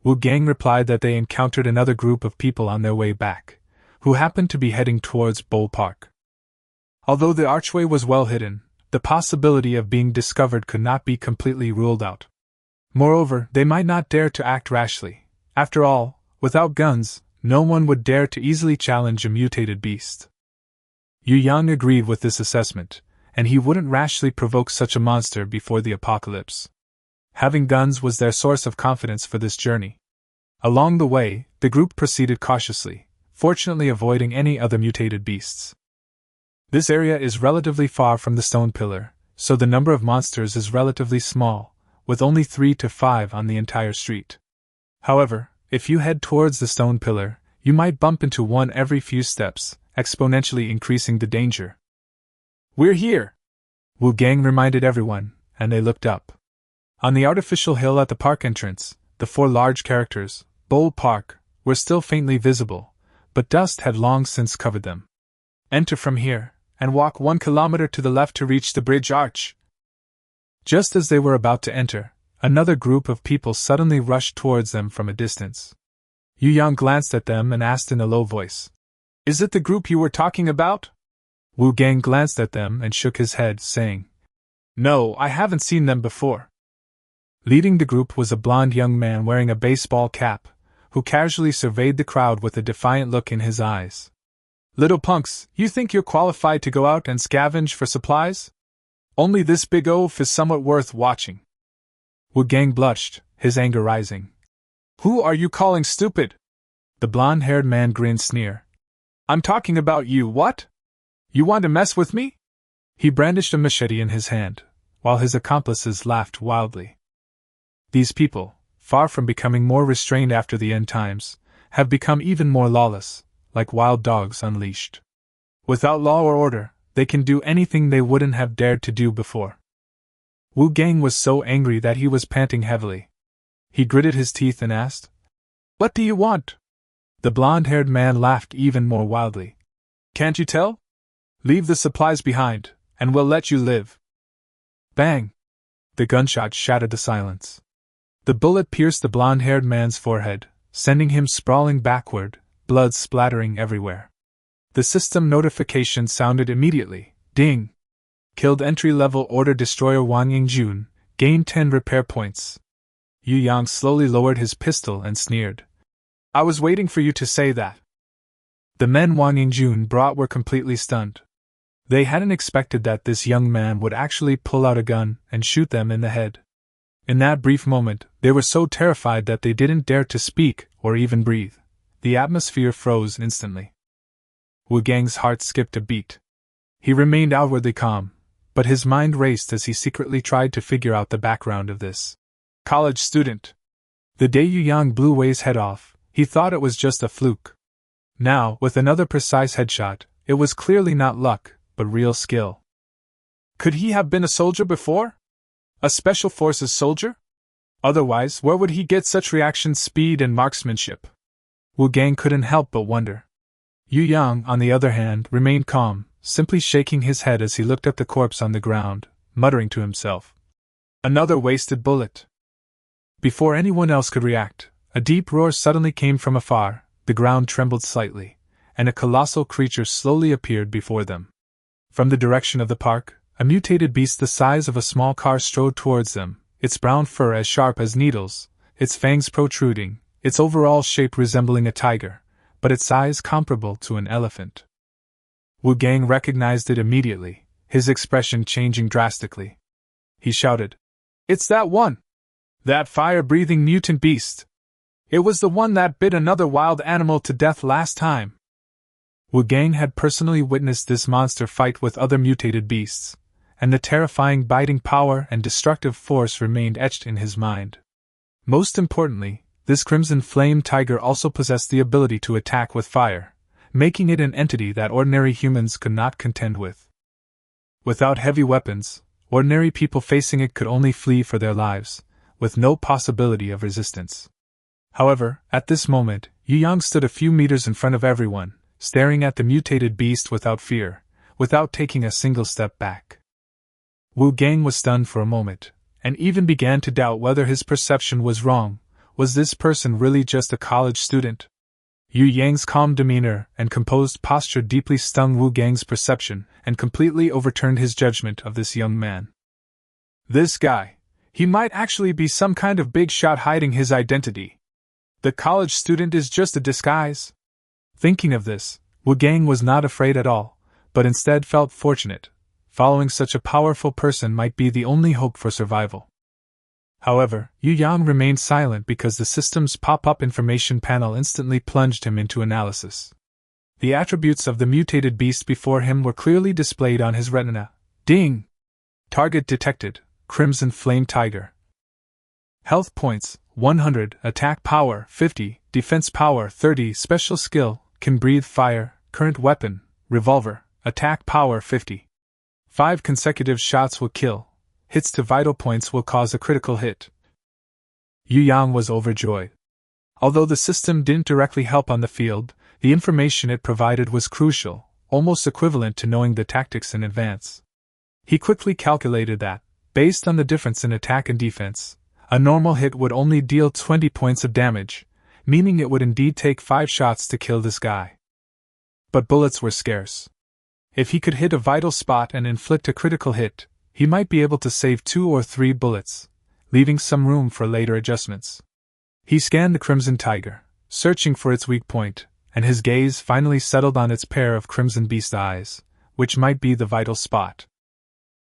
Wu Gang replied that they encountered another group of people on their way back, who happened to be heading towards Bull Park. Although the archway was well hidden, the possibility of being discovered could not be completely ruled out. Moreover, they might not dare to act rashly. After all, without guns, no one would dare to easily challenge a mutated beast. Yu Yang agreed with this assessment, and he wouldn't rashly provoke such a monster before the apocalypse. Having guns was their source of confidence for this journey. Along the way, the group proceeded cautiously, fortunately avoiding any other mutated beasts. This area is relatively far from the stone pillar, so the number of monsters is relatively small, with only 3 to 5 on the entire street. However, if you head towards the stone pillar, you might bump into one every few steps, exponentially increasing the danger. We're here! Wu Gang reminded everyone, and they looked up. On the artificial hill at the park entrance, the 4 large characters, Bold Park, were still faintly visible, but dust had long since covered them. Enter from here, and walk 1 kilometer to the left to reach the bridge arch. Just as they were about to enter, another group of people suddenly rushed towards them from a distance. Yu Yang glanced at them and asked in a low voice, "Is it the group you were talking about?" Wu Gang glanced at them and shook his head, saying, "No, I haven't seen them before." Leading the group was a blond young man wearing a baseball cap, who casually surveyed the crowd with a defiant look in his eyes. "Little punks, you think you're qualified to go out and scavenge for supplies? Only this big oaf is somewhat worth watching." Wu Gang blushed, his anger rising. "Who are you calling stupid?" The blonde-haired man grinned sneer. "I'm talking about you, what? You want to mess with me?" He brandished a machete in his hand, while his accomplices laughed wildly. These people, far from becoming more restrained after the end times, have become even more lawless, like wild dogs unleashed. Without law or order, they can do anything they wouldn't have dared to do before. Wu Gang was so angry that he was panting heavily. He gritted his teeth and asked, "What do you want?" The blonde-haired man laughed even more wildly. "Can't you tell? Leave the supplies behind, and we'll let you live." Bang! The gunshot shattered the silence. The bullet pierced the blonde-haired man's forehead, sending him sprawling backward, blood splattering everywhere. The system notification sounded immediately. Ding! Killed entry-level order destroyer Wang Yingjun, gained 10 repair points. Yu Yang slowly lowered his pistol and sneered. "I was waiting for you to say that." The men Wang Yingjun brought were completely stunned. They hadn't expected that this young man would actually pull out a gun and shoot them in the head. In that brief moment, they were so terrified that they didn't dare to speak or even breathe. The atmosphere froze instantly. Wu Gang's heart skipped a beat. He remained outwardly calm, but his mind raced as he secretly tried to figure out the background of this college student. The day Yu Yang blew Wei's head off, he thought it was just a fluke. Now, with another precise headshot, it was clearly not luck, but real skill. Could he have been a soldier before? A special forces soldier? Otherwise, where would he get such reaction speed and marksmanship? Wu Gang couldn't help but wonder. Yu Yang, on the other hand, remained calm, simply shaking his head as he looked at the corpse on the ground, muttering to himself. Another wasted bullet. Before anyone else could react, a deep roar suddenly came from afar, the ground trembled slightly, and a colossal creature slowly appeared before them. From the direction of the park, a mutated beast the size of a small car strode towards them, its brown fur as sharp as needles, its fangs protruding, its overall shape resembling a tiger, but its size comparable to an elephant. Wu Gang recognized it immediately, his expression changing drastically. He shouted, "It's that one! That fire-breathing mutant beast! It was the one that bit another wild animal to death last time!" Wu Gang had personally witnessed this monster fight with other mutated beasts, and the terrifying biting power and destructive force remained etched in his mind. Most importantly, this crimson flame tiger also possessed the ability to attack with fire, making it an entity that ordinary humans could not contend with. Without heavy weapons, ordinary people facing it could only flee for their lives, with no possibility of resistance. However, at this moment, Yu Yang stood a few meters in front of everyone, staring at the mutated beast without fear, without taking a single step back. Wu Gang was stunned for a moment, and even began to doubt whether his perception was wrong. Was this person really just a college student? Yu Yang's calm demeanor and composed posture deeply stung Wu Gang's perception and completely overturned his judgment of this young man. This guy, he might actually be some kind of big shot hiding his identity. The college student is just a disguise. Thinking of this, Wu Gang was not afraid at all, but instead felt fortunate. Following such a powerful person might be the only hope for survival. However, Yu Yang remained silent because the system's pop-up information panel instantly plunged him into analysis. The attributes of the mutated beast before him were clearly displayed on his retina. Ding! Target detected, Crimson Flame Tiger. Health points, 100, attack power, 50, defense power, 30, special skill, can breathe fire, current weapon, revolver, attack power, 50. 5 consecutive shots will kill, hits to vital points will cause a critical hit. Yu Yang was overjoyed. Although the system didn't directly help on the field, the information it provided was crucial, almost equivalent to knowing the tactics in advance. He quickly calculated that, based on the difference in attack and defense, a normal hit would only deal 20 points of damage, meaning it would indeed take 5 shots to kill this guy. But bullets were scarce. If he could hit a vital spot and inflict a critical hit, he might be able to save 2 or 3 bullets, leaving some room for later adjustments. He scanned the Crimson Tiger, searching for its weak point, and his gaze finally settled on its pair of Crimson Beast eyes, which might be the vital spot.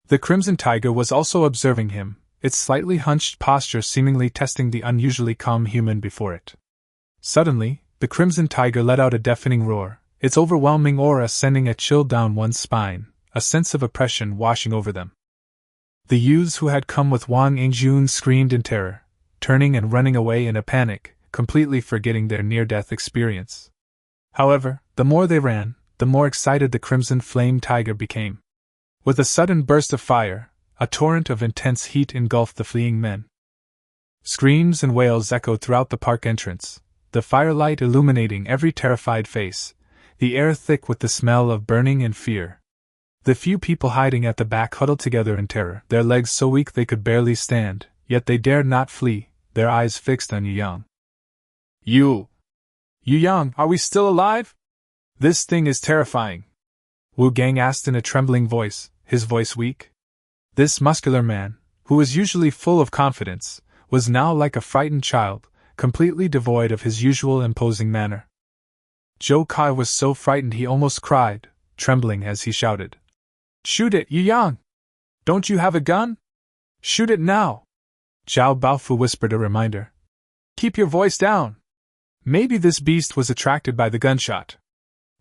The Crimson Tiger was also observing him, its slightly hunched posture seemingly testing the unusually calm human before it. Suddenly, the Crimson Tiger let out a deafening roar, its overwhelming aura sending a chill down one's spine, a sense of oppression washing over them. The youths who had come with Wang Yingjun screamed in terror, turning and running away in a panic, completely forgetting their near-death experience. However, the more they ran, the more excited the Crimson Flame Tiger became. With a sudden burst of fire, a torrent of intense heat engulfed the fleeing men. Screams and wails echoed throughout the park entrance, the firelight illuminating every terrified face, the air thick with the smell of burning and fear. The few people hiding at the back huddled together in terror, their legs so weak they could barely stand, yet they dared not flee, their eyes fixed on Yu Yang. Yu Yang, are we still alive? This thing is terrifying. Wu Gang asked in a trembling voice, his voice weak. This muscular man, who was usually full of confidence, was now like a frightened child, completely devoid of his usual imposing manner. Zhou Kai was so frightened he almost cried, trembling as he shouted. Shoot it, Yu Yang! Don't you have a gun? Shoot it now! Zhao Baofu whispered a reminder. Keep your voice down! Maybe this beast was attracted by the gunshot.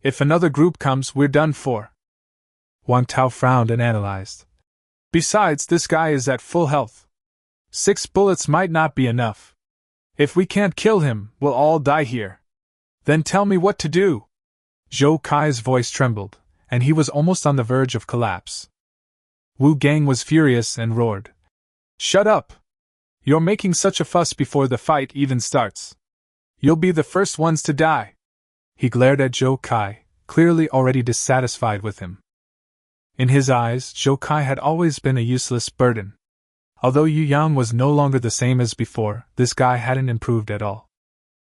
If another group comes, we're done for. Wang Tao frowned and analyzed. Besides, this guy is at full health. 6 bullets might not be enough. If we can't kill him, we'll all die here. Then tell me what to do. Zhou Kai's voice trembled, and he was almost on the verge of collapse. Wu Gang was furious and roared. Shut up! You're making such a fuss before the fight even starts. You'll be the first ones to die. He glared at Zhou Kai, clearly already dissatisfied with him. In his eyes, Zhou Kai had always been a useless burden. Although Yu Yang was no longer the same as before, this guy hadn't improved at all.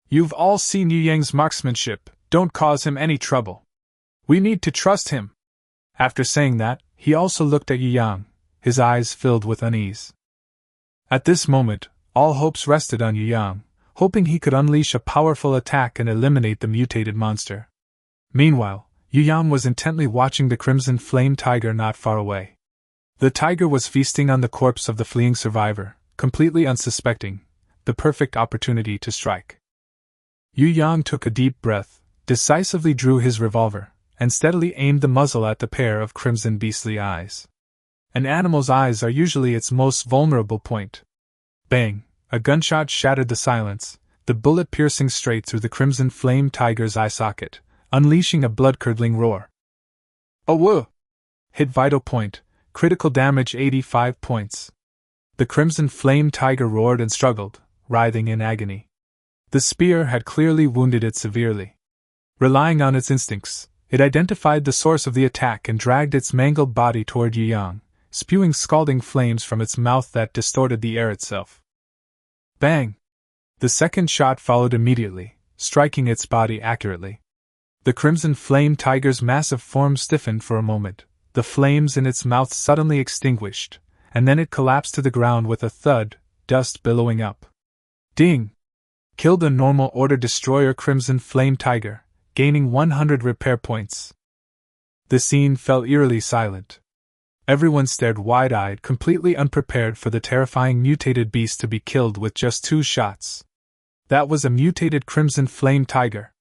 You've all seen Yu Yang's marksmanship, don't cause him any trouble. We need to trust him. After saying that, he also looked at Yu Yang, his eyes filled with unease. At this moment, all hopes rested on Yu Yang, hoping he could unleash a powerful attack and eliminate the mutated monster. Meanwhile, Yu Yang was intently watching the Crimson Flame Tiger not far away. The tiger was feasting on the corpse of the fleeing survivor, completely unsuspecting, the perfect opportunity to strike. Yu Yang took a deep breath, decisively drew his revolver, and steadily aimed the muzzle at the pair of crimson beastly eyes. An animal's eyes are usually its most vulnerable point. Bang! A gunshot shattered the silence, the bullet piercing straight through the Crimson Flame Tiger's eye socket, unleashing a blood-curdling roar. Oh whoa! Hit vital point, critical damage 85 points. The Crimson Flame Tiger roared and struggled, writhing in agony. The spear had clearly wounded it severely. Relying on its instincts, it identified the source of the attack and dragged its mangled body toward Yu Yang, spewing scalding flames from its mouth that distorted the air itself. Bang! The second shot followed immediately, striking its body accurately. The Crimson Flame Tiger's massive form stiffened for a moment, the flames in its mouth suddenly extinguished, and then it collapsed to the ground with a thud, dust billowing up. Ding! Killed a normal order destroyer Crimson Flame Tiger, gaining 100 repair points. The scene fell eerily silent. Everyone stared wide-eyed, completely unprepared for the terrifying mutated beast to be killed with just 2 shots. That was a mutated Crimson Flame Tiger.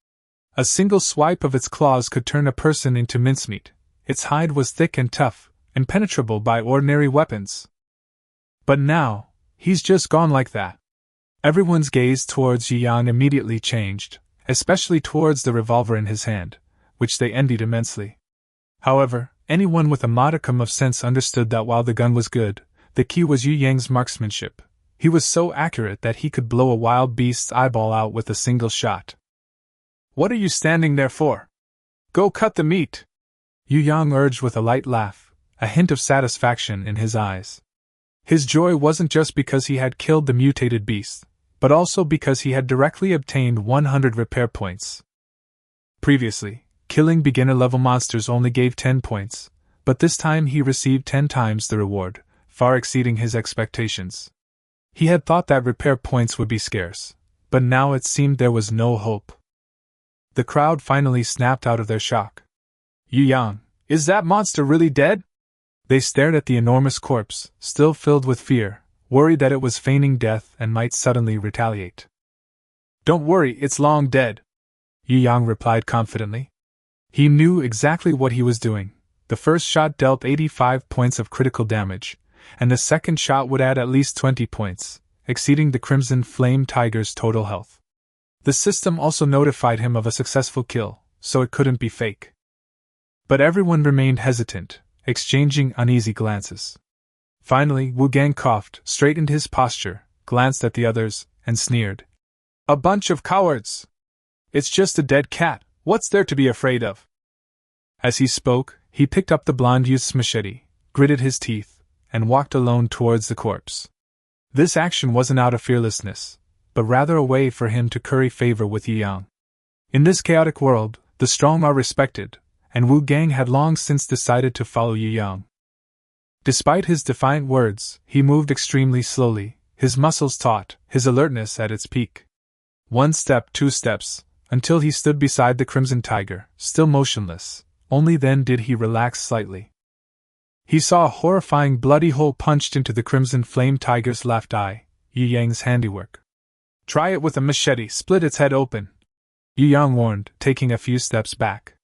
A single swipe of its claws could turn a person into mincemeat. Its hide was thick and tough, impenetrable by ordinary weapons. But now, he's just gone like that. Everyone's gaze towards Yi Yang immediately changed, especially towards the revolver in his hand, which they envied immensely. However, anyone with a modicum of sense understood that while the gun was good, the key was Yu Yang's marksmanship. He was so accurate that he could blow a wild beast's eyeball out with a single shot. "What are you standing there for? Go cut the meat!" Yu Yang urged with a light laugh, a hint of satisfaction in his eyes. His joy wasn't just because he had killed the mutated beast, but also because he had directly obtained 100 repair points. Previously, killing beginner-level monsters only gave 10 points, but this time he received 10 times the reward, far exceeding his expectations. He had thought that repair points would be scarce, but now it seemed there was no hope. The crowd finally snapped out of their shock. "Yu Yang, is that monster really dead?" They stared at the enormous corpse, still filled with fear, worried that it was feigning death and might suddenly retaliate. "Don't worry, it's long dead," Yu Yang replied confidently. He knew exactly what he was doing. The first shot dealt 85 points of critical damage, and the second shot would add at least 20 points, exceeding the Crimson Flame Tiger's total health. The system also notified him of a successful kill, so it couldn't be fake. But everyone remained hesitant, exchanging uneasy glances. Finally, Wu Gang coughed, straightened his posture, glanced at the others, and sneered. "A bunch of cowards! It's just a dead cat, what's there to be afraid of?" As he spoke, he picked up the blonde youth's machete, gritted his teeth, and walked alone towards the corpse. This action wasn't out of fearlessness, but rather a way for him to curry favor with Yi Yang. In this chaotic world, the strong are respected, and Wu Gang had long since decided to follow Yi Yang. Despite his defiant words, he moved extremely slowly, his muscles taut, his alertness at its peak. 1 step, 2 steps, until he stood beside the Crimson Tiger, still motionless. Only then did he relax slightly. He saw a horrifying bloody hole punched into the Crimson Flame Tiger's left eye, Yi Yang's handiwork. "Try it with a machete, split its head open," Yi Yang warned, taking a few steps back.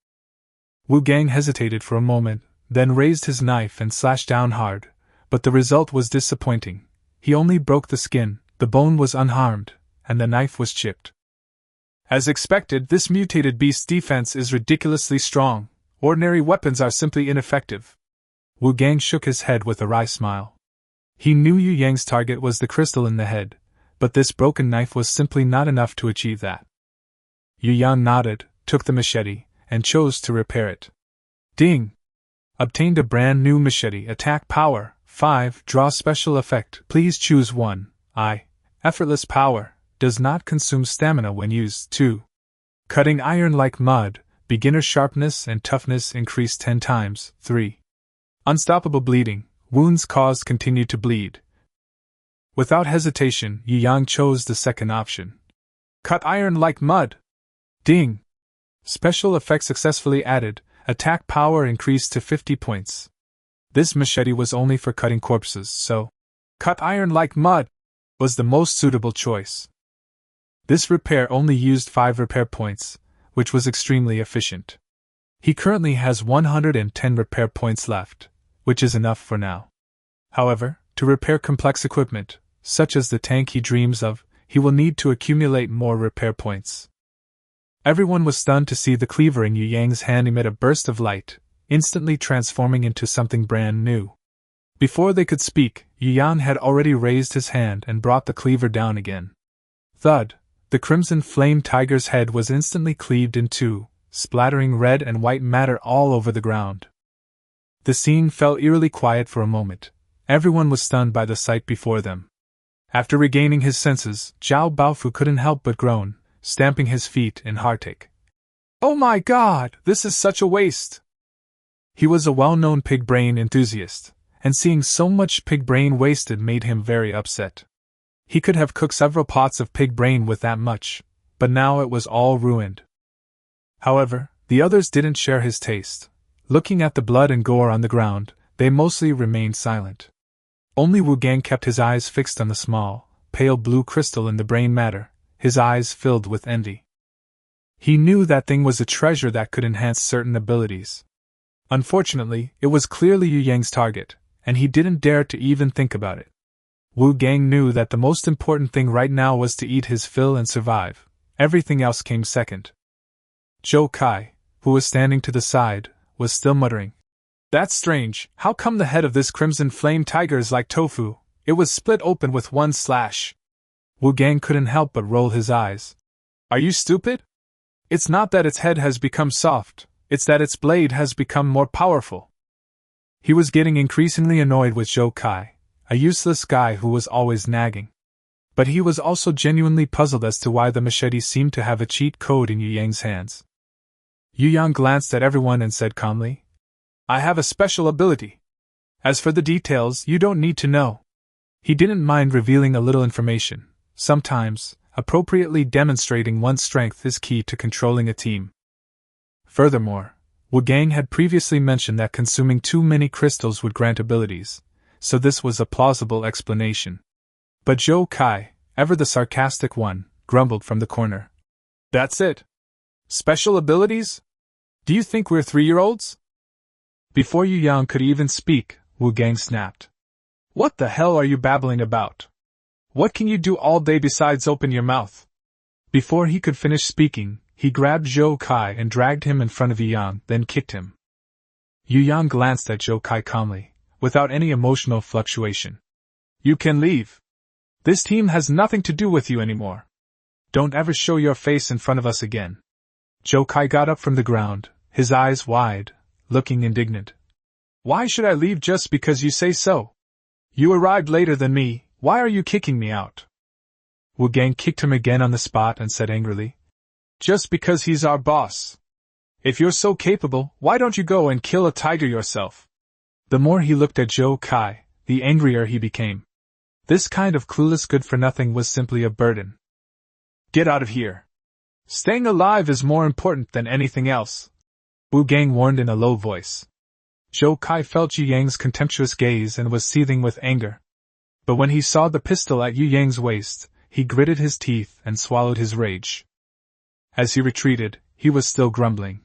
Wu Gang hesitated for a moment, then raised his knife and slashed down hard, but the result was disappointing. He only broke the skin, the bone was unharmed, and the knife was chipped. "As expected, this mutated beast's defense is ridiculously strong. Ordinary weapons are simply ineffective." Wu Gang shook his head with a wry smile. He knew Yu Yang's target was the crystal in the head, but this broken knife was simply not enough to achieve that. Yu Yang nodded, took the machete, and chose to repair it. Ding! Obtained a brand new machete. Attack power 5. Draw special effect. Please choose one. Effortless power. Does not consume stamina when used. 2. Cutting iron like mud. Beginner sharpness and toughness increased 10 times. 3. Unstoppable bleeding. Wounds caused continue to bleed. Without hesitation, Yi Yang chose the second option. Cut iron like mud. Ding! Special effect successfully added. Attack power increased to 50 points. This machete was only for cutting corpses, so cut iron like mud was the most suitable choice. This repair only used 5 repair points, which was extremely efficient. He currently has 110 repair points left, which is enough for now. However, to repair complex equipment, such as the tank he dreams of, he will need to accumulate more repair points. Everyone was stunned to see the cleaver in Yu Yang's hand emit a burst of light, instantly transforming into something brand new. Before they could speak, Yu Yang had already raised his hand and brought the cleaver down again. Thud! The Crimson Flame Tiger's head was instantly cleaved in two, splattering red and white matter all over the ground. The scene fell eerily quiet for a moment. Everyone was stunned by the sight before them. After regaining his senses, Zhao Baofu couldn't help but groan, stamping his feet in heartache. "Oh my God, this is such a waste!" He was a well-known pig brain enthusiast, and seeing so much pig brain wasted made him very upset. He could have cooked several pots of pig brain with that much, but now it was all ruined. However, the others didn't share his taste. Looking at the blood and gore on the ground, they mostly remained silent. Only Wu Gang kept his eyes fixed on the small, pale blue crystal in the brain matter, his eyes filled with envy. He knew that thing was a treasure that could enhance certain abilities. Unfortunately, it was clearly Yu Yang's target, and he didn't dare to even think about it. Wu Gang knew that the most important thing right now was to eat his fill and survive. Everything else came second. Zhou Kai, who was standing to the side, was still muttering. That's strange, how come the head of this crimson flame tiger is like tofu? It was split open with one slash. Wu Gang couldn't help but roll his eyes. Are you stupid? It's not that its head has become soft, it's that its blade has become more powerful. He was getting increasingly annoyed with Zhou Kai, a useless guy who was always nagging. But he was also genuinely puzzled as to why the machete seemed to have a cheat code in Yu Yang's hands. Yu Yang glanced at everyone and said calmly, I have a special ability. As for the details, you don't need to know. He didn't mind revealing a little information. Sometimes, appropriately demonstrating one's strength is key to controlling a team. Furthermore, Wu Gang had previously mentioned that consuming too many crystals would grant abilities, so this was a plausible explanation. But Zhou Kai, ever the sarcastic one, grumbled from the corner. That's it? Special abilities? Do you think we're 3-year-olds? Before Yu Yang could even speak, Wu Gang snapped. What the hell are you babbling about? What can you do all day besides open your mouth? Before he could finish speaking, he grabbed Zhou Kai and dragged him in front of Yu Yang, then kicked him. Yu Yang glanced at Zhou Kai calmly, without any emotional fluctuation. You can leave. This team has nothing to do with you anymore. Don't ever show your face in front of us again. Zhou Kai got up from the ground, his eyes wide, looking indignant. Why should I leave just because you say so? You arrived later than me, why are you kicking me out? Wu Gang kicked him again on the spot and said angrily. Just because he's our boss. If you're so capable, why don't you go and kill a tiger yourself? The more he looked at Zhou Kai, the angrier he became. This kind of clueless good-for-nothing was simply a burden. Get out of here. Staying alive is more important than anything else. Wu Gang warned in a low voice. Zhou Kai felt Yu Yang's contemptuous gaze and was seething with anger. But when he saw the pistol at Yu Yang's waist, he gritted his teeth and swallowed his rage. As he retreated, he was still grumbling.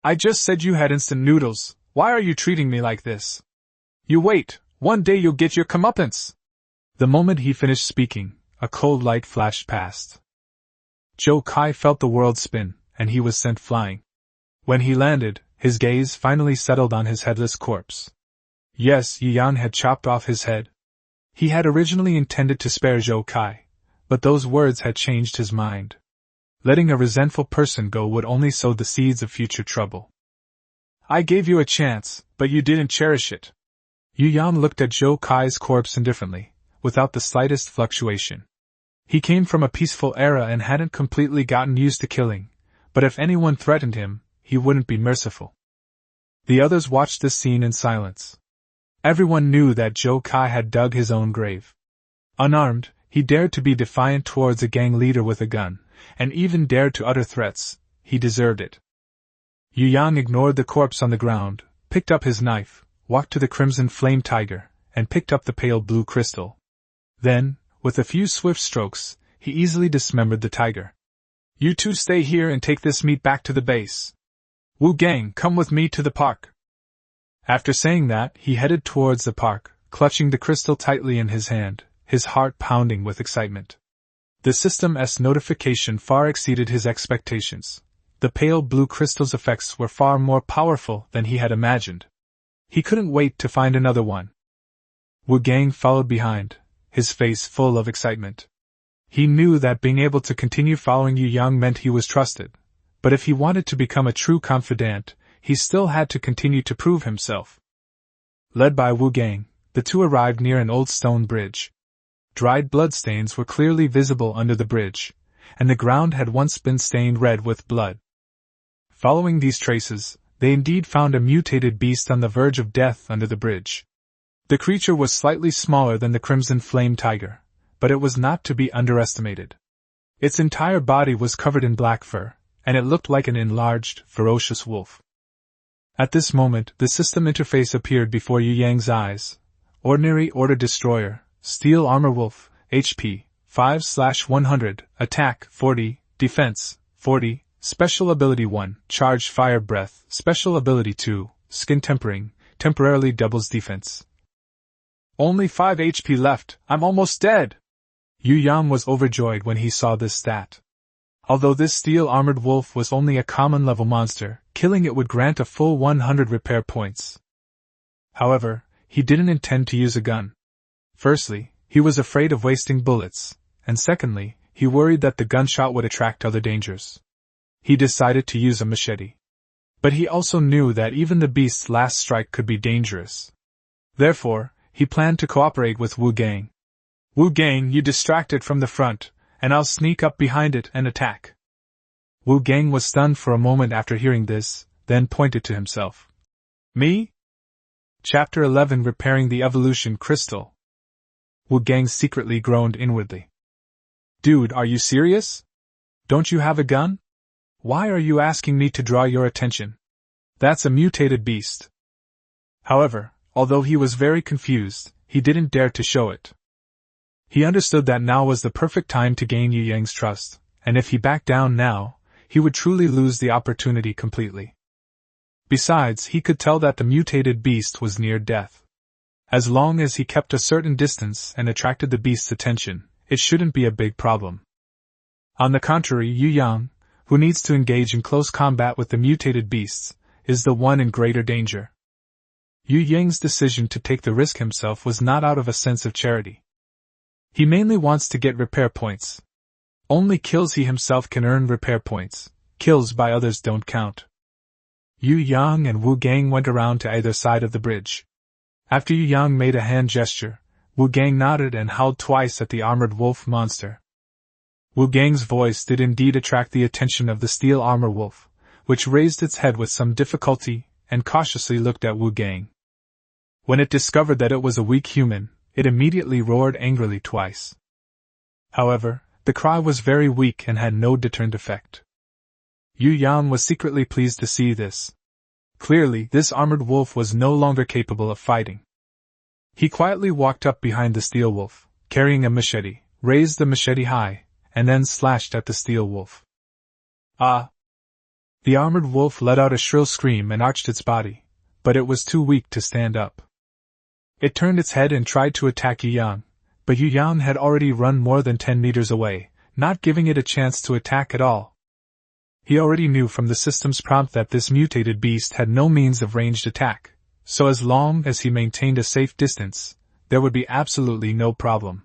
I just said you had instant noodles, why are you treating me like this? You wait, one day you'll get your comeuppance. The moment he finished speaking, a cold light flashed past. Zhou Kai felt the world spin, and he was sent flying. When he landed, his gaze finally settled on his headless corpse. Yes, Yu Yang had chopped off his head. He had originally intended to spare Zhou Kai, but those words had changed his mind. Letting a resentful person go would only sow the seeds of future trouble. I gave you a chance, but you didn't cherish it. Yu Yang looked at Zhou Kai's corpse indifferently, without the slightest fluctuation. He came from a peaceful era and hadn't completely gotten used to killing, but if anyone threatened him, he wouldn't be merciful. The others watched this scene in silence. Everyone knew that Zhou Kai had dug his own grave. Unarmed, he dared to be defiant towards a gang leader with a gun, and even dared to utter threats. He deserved it. Yu Yang ignored the corpse on the ground, picked up his knife, walked to the crimson flame tiger, and picked up the pale blue crystal. Then, with a few swift strokes, he easily dismembered the tiger. You two stay here and take this meat back to the base. Wu Gang, come with me to the park. After saying that, he headed towards the park, clutching the crystal tightly in his hand, his heart pounding with excitement. The System-S notification far exceeded his expectations. The pale blue crystal's effects were far more powerful than he had imagined. He couldn't wait to find another one. Wu Gang followed behind, his face full of excitement. He knew that being able to continue following Yu Yang meant he was trusted, but if he wanted to become a true confidant, he still had to continue to prove himself. Led by Wu Gang, the two arrived near an old stone bridge. Dried bloodstains were clearly visible under the bridge, and the ground had once been stained red with blood. Following these traces, they indeed found a mutated beast on the verge of death under the bridge. The creature was slightly smaller than the crimson flame tiger, but it was not to be underestimated. Its entire body was covered in black fur, and it looked like an enlarged, ferocious wolf. At this moment, the system interface appeared before Yu Yang's eyes. Ordinary Order Destroyer, Steel Armor Wolf, HP, 5/100, Attack, 40, Defense, 40, Special Ability 1, Charged Fire Breath. Special Ability 2, Skin Tempering, temporarily doubles defense. Only 5 HP left, I'm almost dead! Yu Yang was overjoyed when he saw this stat. Although this steel-armored wolf was only a common-level monster, killing it would grant a full 100 repair points. However, he didn't intend to use a gun. Firstly, he was afraid of wasting bullets, and secondly, he worried that the gunshot would attract other dangers. He decided to use a machete. But he also knew that even the beast's last strike could be dangerous. Therefore, he planned to cooperate with Wu Gang. Wu Gang, you distract it from the front, and I'll sneak up behind it and attack. Wu Gang was stunned for a moment after hearing this, then pointed to himself. Me? Chapter 11 Repairing the Evolution Crystal. Wu Gang secretly groaned inwardly. Dude, are you serious? Don't you have a gun? Why are you asking me to draw your attention? That's a mutated beast. However, although he was very confused, he didn't dare to show it. He understood that now was the perfect time to gain Yu Yang's trust, and if he backed down now, he would truly lose the opportunity completely. Besides, he could tell that the mutated beast was near death. As long as he kept a certain distance and attracted the beast's attention, it shouldn't be a big problem. On the contrary, Yu Yang, who needs to engage in close combat with the mutated beasts, is the one in greater danger. Yu Yang's decision to take the risk himself was not out of a sense of charity. He mainly wants to get repair points. Only kills he himself can earn repair points, kills by others don't count. Yu Yang and Wu Gang went around to either side of the bridge. After Yu Yang made a hand gesture, Wu Gang nodded and howled twice at the armored wolf monster. Wu Gang's voice did indeed attract the attention of the steel armor wolf, which raised its head with some difficulty and cautiously looked at Wu Gang. When it discovered that it was a weak human, it immediately roared angrily twice. However, the cry was very weak and had no deterrent effect. Yu Yang was secretly pleased to see this. Clearly, this armored wolf was no longer capable of fighting. He quietly walked up behind the steel wolf, carrying a machete, raised the machete high, and then slashed at the steel wolf. Ah! The armored wolf let out a shrill scream and arched its body, but it was too weak to stand up. It turned its head and tried to attack Yu Yang, but Yu Yang had already run more than 10 meters away, not giving it a chance to attack at all. He already knew from the system's prompt that this mutated beast had no means of ranged attack, so as long as he maintained a safe distance, there would be absolutely no problem.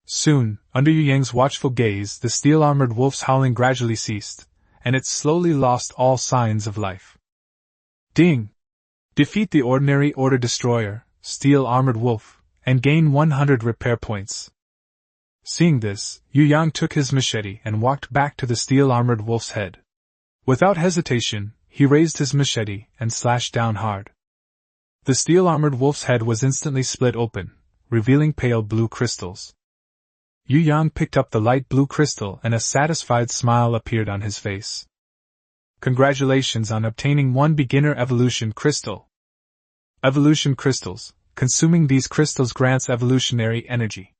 Soon, under Yu Yang's watchful gaze, the steel-armored wolf's howling gradually ceased, and it slowly lost all signs of life. Ding! Defeat the ordinary order destroyer, steel-armored wolf, and gain 100 repair points. Seeing this, Yu Yang took his machete and walked back to the steel-armored wolf's head. Without hesitation, he raised his machete and slashed down hard. The steel-armored wolf's head was instantly split open, revealing pale blue crystals. Yu Yang picked up the light blue crystal and a satisfied smile appeared on his face. Congratulations on obtaining 1 beginner evolution crystal. Evolution crystals. Consuming these crystals grants evolutionary energy.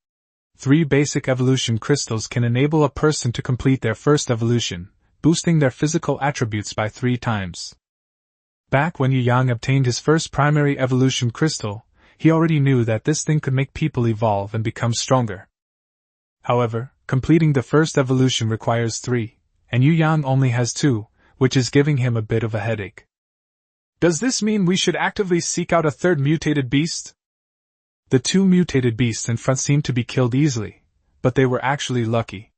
3 basic evolution crystals can enable a person to complete their first evolution, boosting their physical attributes by 3 times. Back when Yu Yang obtained his first primary evolution crystal, he already knew that this thing could make people evolve and become stronger. However, completing the first evolution requires 3, and Yu Yang only has 2, which is giving him a bit of a headache. Does this mean we should actively seek out a third mutated beast? The 2 mutated beasts in front seemed to be killed easily, but they were actually lucky.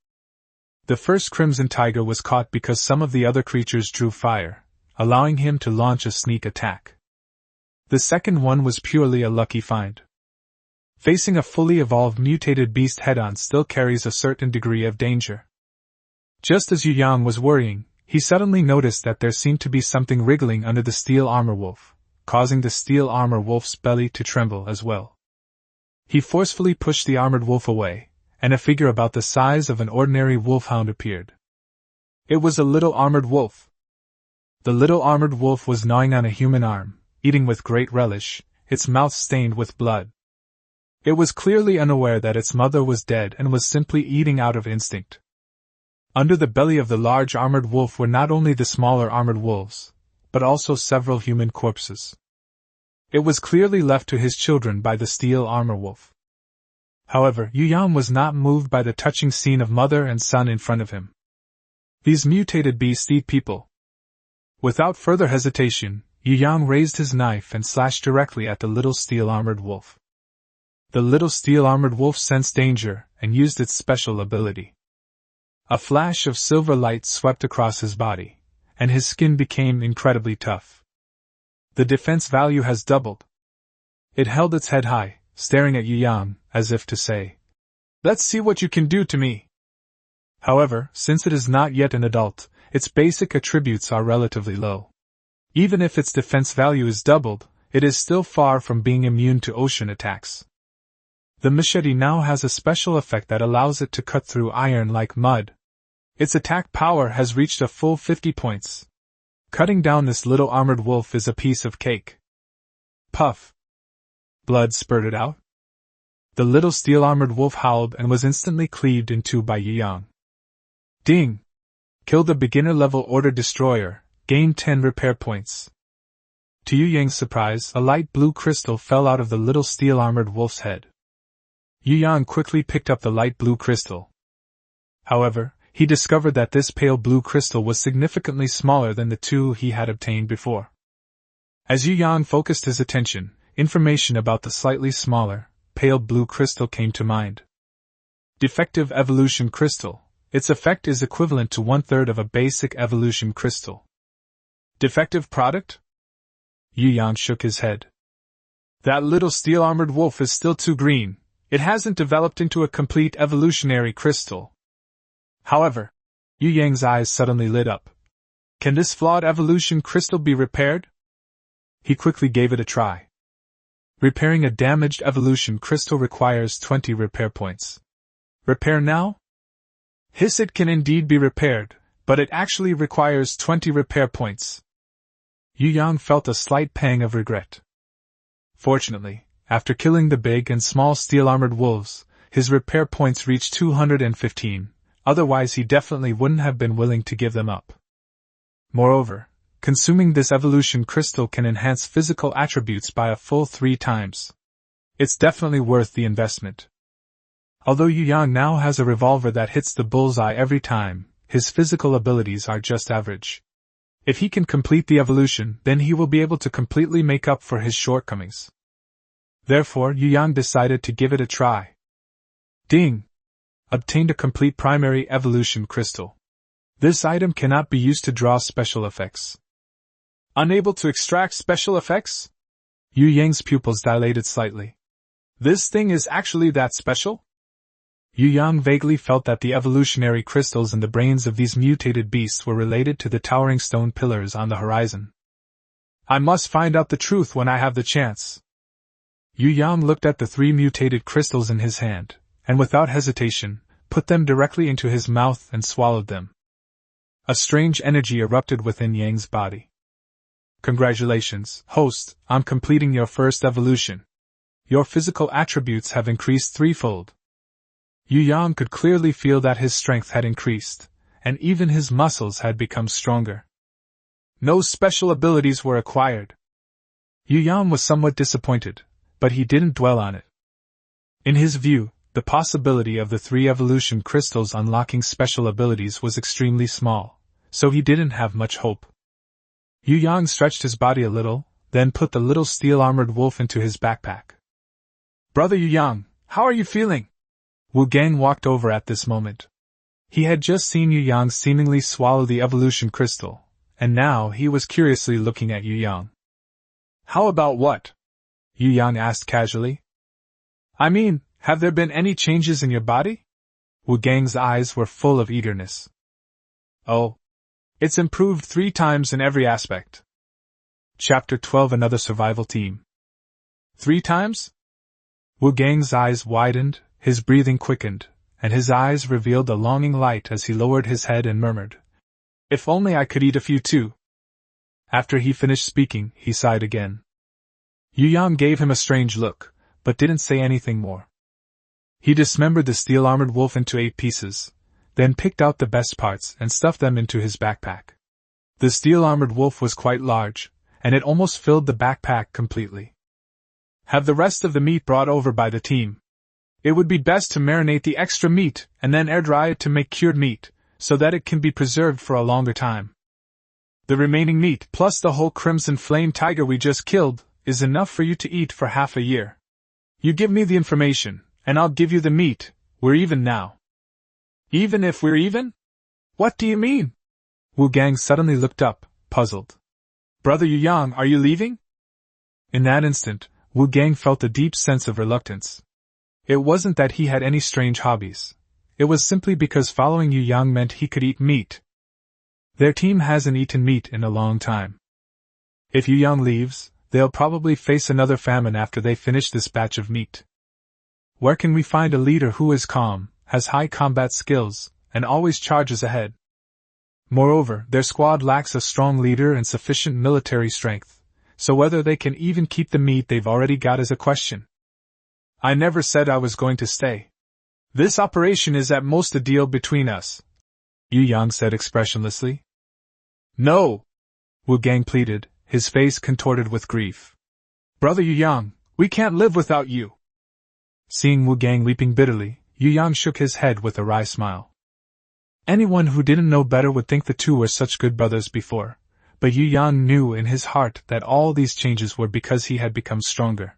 The first Crimson Tiger was caught because some of the other creatures drew fire, allowing him to launch a sneak attack. The second one was purely a lucky find. Facing a fully evolved mutated beast head-on still carries a certain degree of danger. Just as Yu Yang was worrying, he suddenly noticed that there seemed to be something wriggling under the steel armor wolf, causing the steel armor wolf's belly to tremble as well. He forcefully pushed the armored wolf away, and a figure about the size of an ordinary wolfhound appeared. It was a little armored wolf. The little armored wolf was gnawing on a human arm, eating with great relish, its mouth stained with blood. It was clearly unaware that its mother was dead and was simply eating out of instinct. Under the belly of the large armored wolf were not only the smaller armored wolves, but also several human corpses. It was clearly left to his children by the steel armor wolf. However, Yu Yang was not moved by the touching scene of mother and son in front of him. These mutated beasts eat people. Without further hesitation, Yu Yang raised his knife and slashed directly at the little steel-armored wolf. The little steel-armored wolf sensed danger and used its special ability. A flash of silver light swept across his body, and his skin became incredibly tough. The defense value has doubled. It held its head high, staring at Yu Yang, as if to say, "Let's see what you can do to me." However, since it is not yet an adult, its basic attributes are relatively low. Even if its defense value is doubled, it is still far from being immune to ocean attacks. The machete now has a special effect that allows it to cut through iron like mud. Its attack power has reached a full 50 points. Cutting down this little armored wolf is a piece of cake. Puff! Blood spurted out. The little steel-armored wolf howled and was instantly cleaved in two by Yu Yang. Ding! Kill the beginner-level Order Destroyer, gain 10 repair points. To Yu Yang's surprise, a light blue crystal fell out of the little steel-armored wolf's head. Yu Yang quickly picked up the light blue crystal. However, he discovered that this pale blue crystal was significantly smaller than the two he had obtained before. As Yu Yang focused his attention, information about the slightly smaller, pale blue crystal came to mind. Defective evolution crystal. Its effect is equivalent to 1/3 of a basic evolution crystal. Defective product? Yu Yang shook his head. That little steel-armored wolf is still too green. It hasn't developed into a complete evolutionary crystal. However, Yu Yang's eyes suddenly lit up. Can this flawed evolution crystal be repaired? He quickly gave it a try. Repairing a damaged evolution crystal requires 20 repair points. Repair now? It can indeed be repaired, but it actually requires 20 repair points. Yu Yang felt a slight pang of regret. Fortunately, after killing the big and small steel-armored wolves, his repair points reached 215, otherwise he definitely wouldn't have been willing to give them up. Moreover, consuming this evolution crystal can enhance physical attributes by a full 3 times. It's definitely worth the investment. Although Yu Yang now has a revolver that hits the bullseye every time, his physical abilities are just average. If he can complete the evolution, then he will be able to completely make up for his shortcomings. Therefore, Yu Yang decided to give it a try. Ding! Obtained a complete primary evolution crystal. This item cannot be used to draw special effects. Unable to extract special effects? Yu Yang's pupils dilated slightly. This thing is actually that special? Yu Yang vaguely felt that the evolutionary crystals in the brains of these mutated beasts were related to the towering stone pillars on the horizon. I must find out the truth when I have the chance. Yu Yang looked at the 3 mutated crystals in his hand, and without hesitation, put them directly into his mouth and swallowed them. A strange energy erupted within Yang's body. Congratulations, host, on completing your first evolution. Your physical attributes have increased 3-fold. Yu Yang could clearly feel that his strength had increased, and even his muscles had become stronger. No special abilities were acquired. Yu Yang was somewhat disappointed, but he didn't dwell on it. In his view, the possibility of the 3 evolution crystals unlocking special abilities was extremely small, so he didn't have much hope. Yu Yang stretched his body a little, then put the little steel-armored wolf into his backpack. Brother Yu Yang, how are you feeling? Wu Gang walked over at this moment. He had just seen Yu Yang seemingly swallow the evolution crystal, and now he was curiously looking at Yu Yang. How about what? Yu Yang asked casually. I mean, have there been any changes in your body? Wu Gang's eyes were full of eagerness. Oh. It's improved 3 times in every aspect. Chapter 12 Another Survival Team. 3 times? Wu Gang's eyes widened, his breathing quickened, and his eyes revealed a longing light as he lowered his head and murmured, If only I could eat a few too. After he finished speaking, he sighed again. Yu Yang gave him a strange look, but didn't say anything more. He dismembered the steel-armored wolf into 8 pieces, then picked out the best parts and stuffed them into his backpack. The steel-armored wolf was quite large, and it almost filled the backpack completely. Have the rest of the meat brought over by the team. It would be best to marinate the extra meat and then air-dry it to make cured meat, so that it can be preserved for a longer time. The remaining meat, plus the whole crimson flame tiger we just killed, is enough for you to eat for half a year. You give me the information, and I'll give you the meat. We're even now. Even if we're even? What do you mean? Wu Gang suddenly looked up, puzzled. Brother Yu Yang, are you leaving? In that instant, Wu Gang felt a deep sense of reluctance. It wasn't that he had any strange hobbies. It was simply because following Yu Yang meant he could eat meat. Their team hasn't eaten meat in a long time. If Yu Yang leaves, they'll probably face another famine after they finish this batch of meat. Where can we find a leader who is calm, has high combat skills, and always charges ahead? Moreover, their squad lacks a strong leader and sufficient military strength, so whether they can even keep the meat they've already got is a question. I never said I was going to stay. This operation is at most a deal between us, Yu Yang said expressionlessly. No! Wu Gang pleaded, his face contorted with grief. Brother Yu Yang, we can't live without you. Seeing Wu Gang weeping bitterly, Yu Yang shook his head with a wry smile. Anyone who didn't know better would think the two were such good brothers before, but Yu Yang knew in his heart that all these changes were because he had become stronger.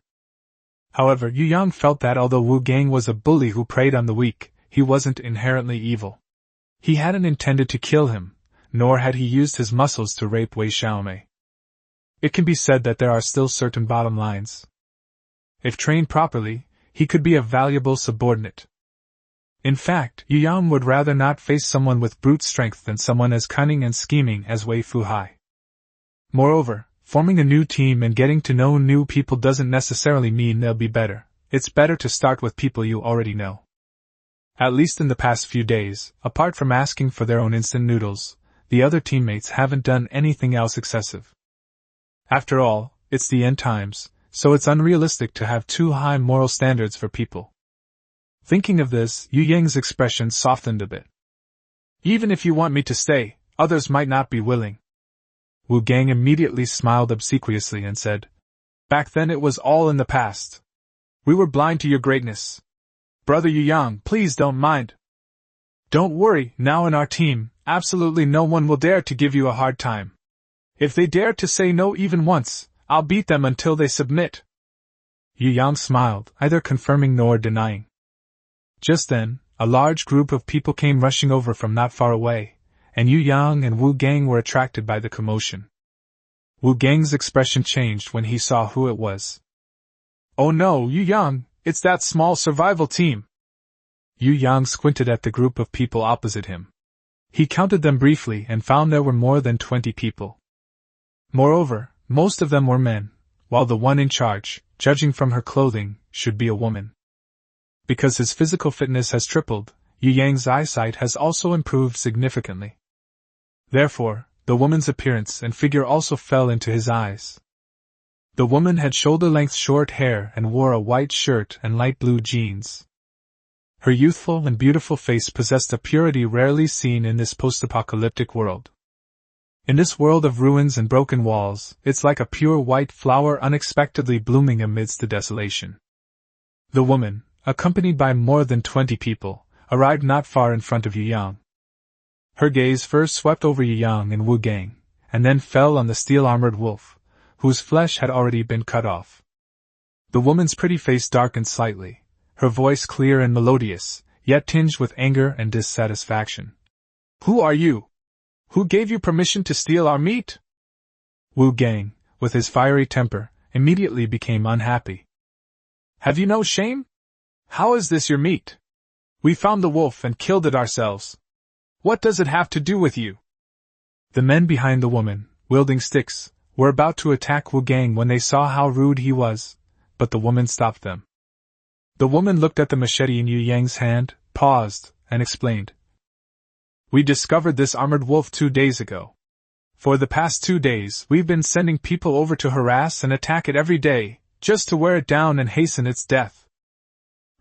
However, Yu Yang felt that although Wu Gang was a bully who preyed on the weak, he wasn't inherently evil. He hadn't intended to kill him, nor had he used his muscles to rape Wei Xiaomei. It can be said that there are still certain bottom lines. If trained properly, he could be a valuable subordinate. In fact, Yu Yang would rather not face someone with brute strength than someone as cunning and scheming as Wei Fuhai. Moreover, forming a new team and getting to know new people doesn't necessarily mean they'll be better. It's better to start with people you already know. At least in the past few days, apart from asking for their own instant noodles, the other teammates haven't done anything else excessive. After all, it's the end times, so it's unrealistic to have too high moral standards for people. Thinking of this, Yu Yang's expression softened a bit. Even if you want me to stay, others might not be willing. Wu Gang immediately smiled obsequiously and said, Back then it was all in the past. We were blind to your greatness. Brother Yu Yang, please don't mind. Don't worry, now in our team, absolutely no one will dare to give you a hard time. If they dare to say no even once, I'll beat them until they submit. Yu Yang smiled, neither confirming nor denying. Just then, a large group of people came rushing over from not far away, and Yu Yang and Wu Gang were attracted by the commotion. Wu Gang's expression changed when he saw who it was. Oh no, Yu Yang, it's that small survival team. Yu Yang squinted at the group of people opposite him. He counted them briefly and found there were more than 20 people. Moreover, most of them were men, while the one in charge, judging from her clothing, should be a woman. Because his physical fitness has tripled, Yu Yang's eyesight has also improved significantly. Therefore, the woman's appearance and figure also fell into his eyes. The woman had shoulder-length short hair and wore a white shirt and light blue jeans. Her youthful and beautiful face possessed a purity rarely seen in this post-apocalyptic world. In this world of ruins and broken walls, it's like a pure white flower unexpectedly blooming amidst the desolation. The woman, accompanied by more than 20 people, arrived not far in front of Yu Yang. Her gaze first swept over Yu Yang and Wu Gang, and then fell on the steel-armored wolf, whose flesh had already been cut off. The woman's pretty face darkened slightly, her voice clear and melodious, yet tinged with anger and dissatisfaction. Who are you? Who gave you permission to steal our meat? Wu Gang, with his fiery temper, immediately became unhappy. Have you no shame? How is this your meat? We found the wolf and killed it ourselves. What does it have to do with you? The men behind the woman, wielding sticks, were about to attack Wu Gang when they saw how rude he was, but the woman stopped them. The woman looked at the machete in Yu Yang's hand, paused, and explained. We discovered this armored wolf 2 days ago. For the past 2 days, we've been sending people over to harass and attack it every day, just to wear it down and hasten its death.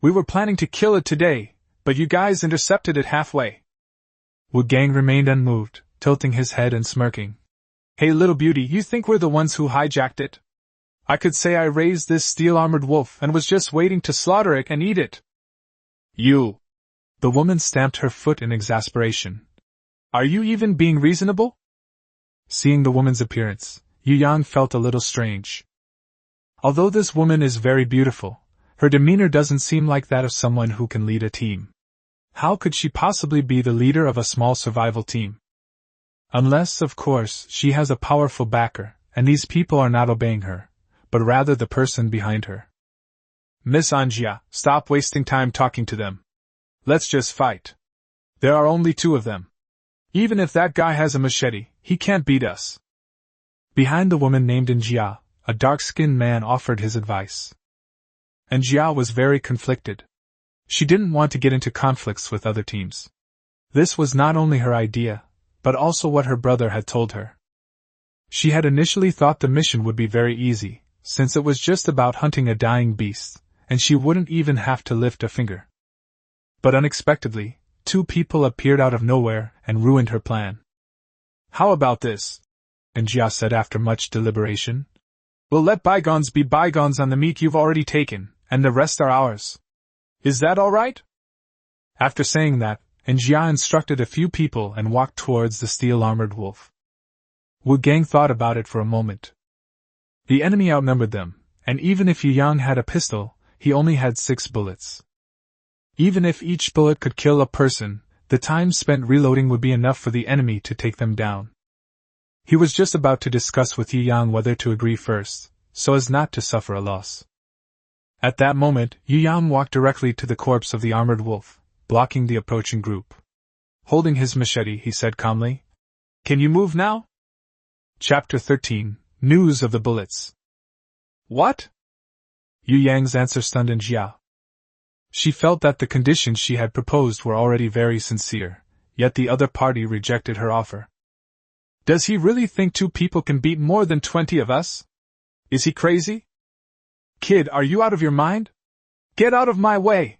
We were planning to kill it today, but you guys intercepted it halfway. Wu Gang remained unmoved, tilting his head and smirking. Hey little beauty, you think we're the ones who hijacked it? I could say I raised this steel-armored wolf and was just waiting to slaughter it and eat it. You! The woman stamped her foot in exasperation. Are you even being reasonable? Seeing the woman's appearance, Yu Yang felt a little strange. Although this woman is very beautiful, her demeanor doesn't seem like that of someone who can lead a team. How could she possibly be the leader of a small survival team? Unless, of course, she has a powerful backer, and these people are not obeying her, but rather the person behind her. Miss Anjia, stop wasting time talking to them. Let's just fight. There are only 2 of them. Even if that guy has a machete, he can't beat us. Behind the woman named Anjia, a dark-skinned man offered his advice. Anjia was very conflicted. She didn't want to get into conflicts with other teams. This was not only her idea, but also what her brother had told her. She had initially thought the mission would be very easy, since it was just about hunting a dying beast, and she wouldn't even have to lift a finger. But unexpectedly, 2 people appeared out of nowhere and ruined her plan. How about this? Anjia said after much deliberation. We'll let bygones be bygones on the meat you've already taken, and the rest are ours. Is that all right? After saying that, Anjia instructed a few people and walked towards the steel-armored wolf. Wu Gang thought about it for a moment. The enemy outnumbered them, and even if Yu Yang had a pistol, he only had 6 bullets. Even if each bullet could kill a person, the time spent reloading would be enough for the enemy to take them down. He was just about to discuss with Yu Yang whether to agree first, so as not to suffer a loss. At that moment, Yu Yang walked directly to the corpse of the armored wolf, blocking the approaching group. Holding his machete, he said calmly, "Can you move now?" Chapter 13, News of the Bullets. What? Yu Yang's answer stunned Anjia. She felt that the conditions she had proposed were already very sincere, yet the other party rejected her offer. Does he really think 2 people can beat more than 20 of us? Is he crazy? Kid, are you out of your mind? Get out of my way!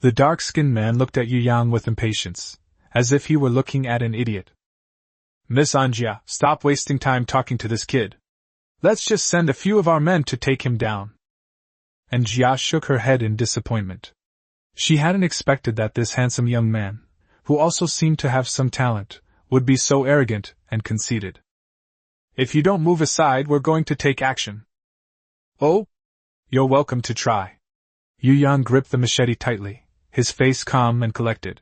The dark-skinned man looked at Yu Yang with impatience, as if he were looking at an idiot. Miss Anjia, stop wasting time talking to this kid. Let's just send a few of our men to take him down. Anjia shook her head in disappointment. She hadn't expected that this handsome young man, who also seemed to have some talent, would be so arrogant and conceited. If you don't move aside, we're going to take action. Oh? You're welcome to try. Yu Yang gripped the machete tightly, his face calm and collected.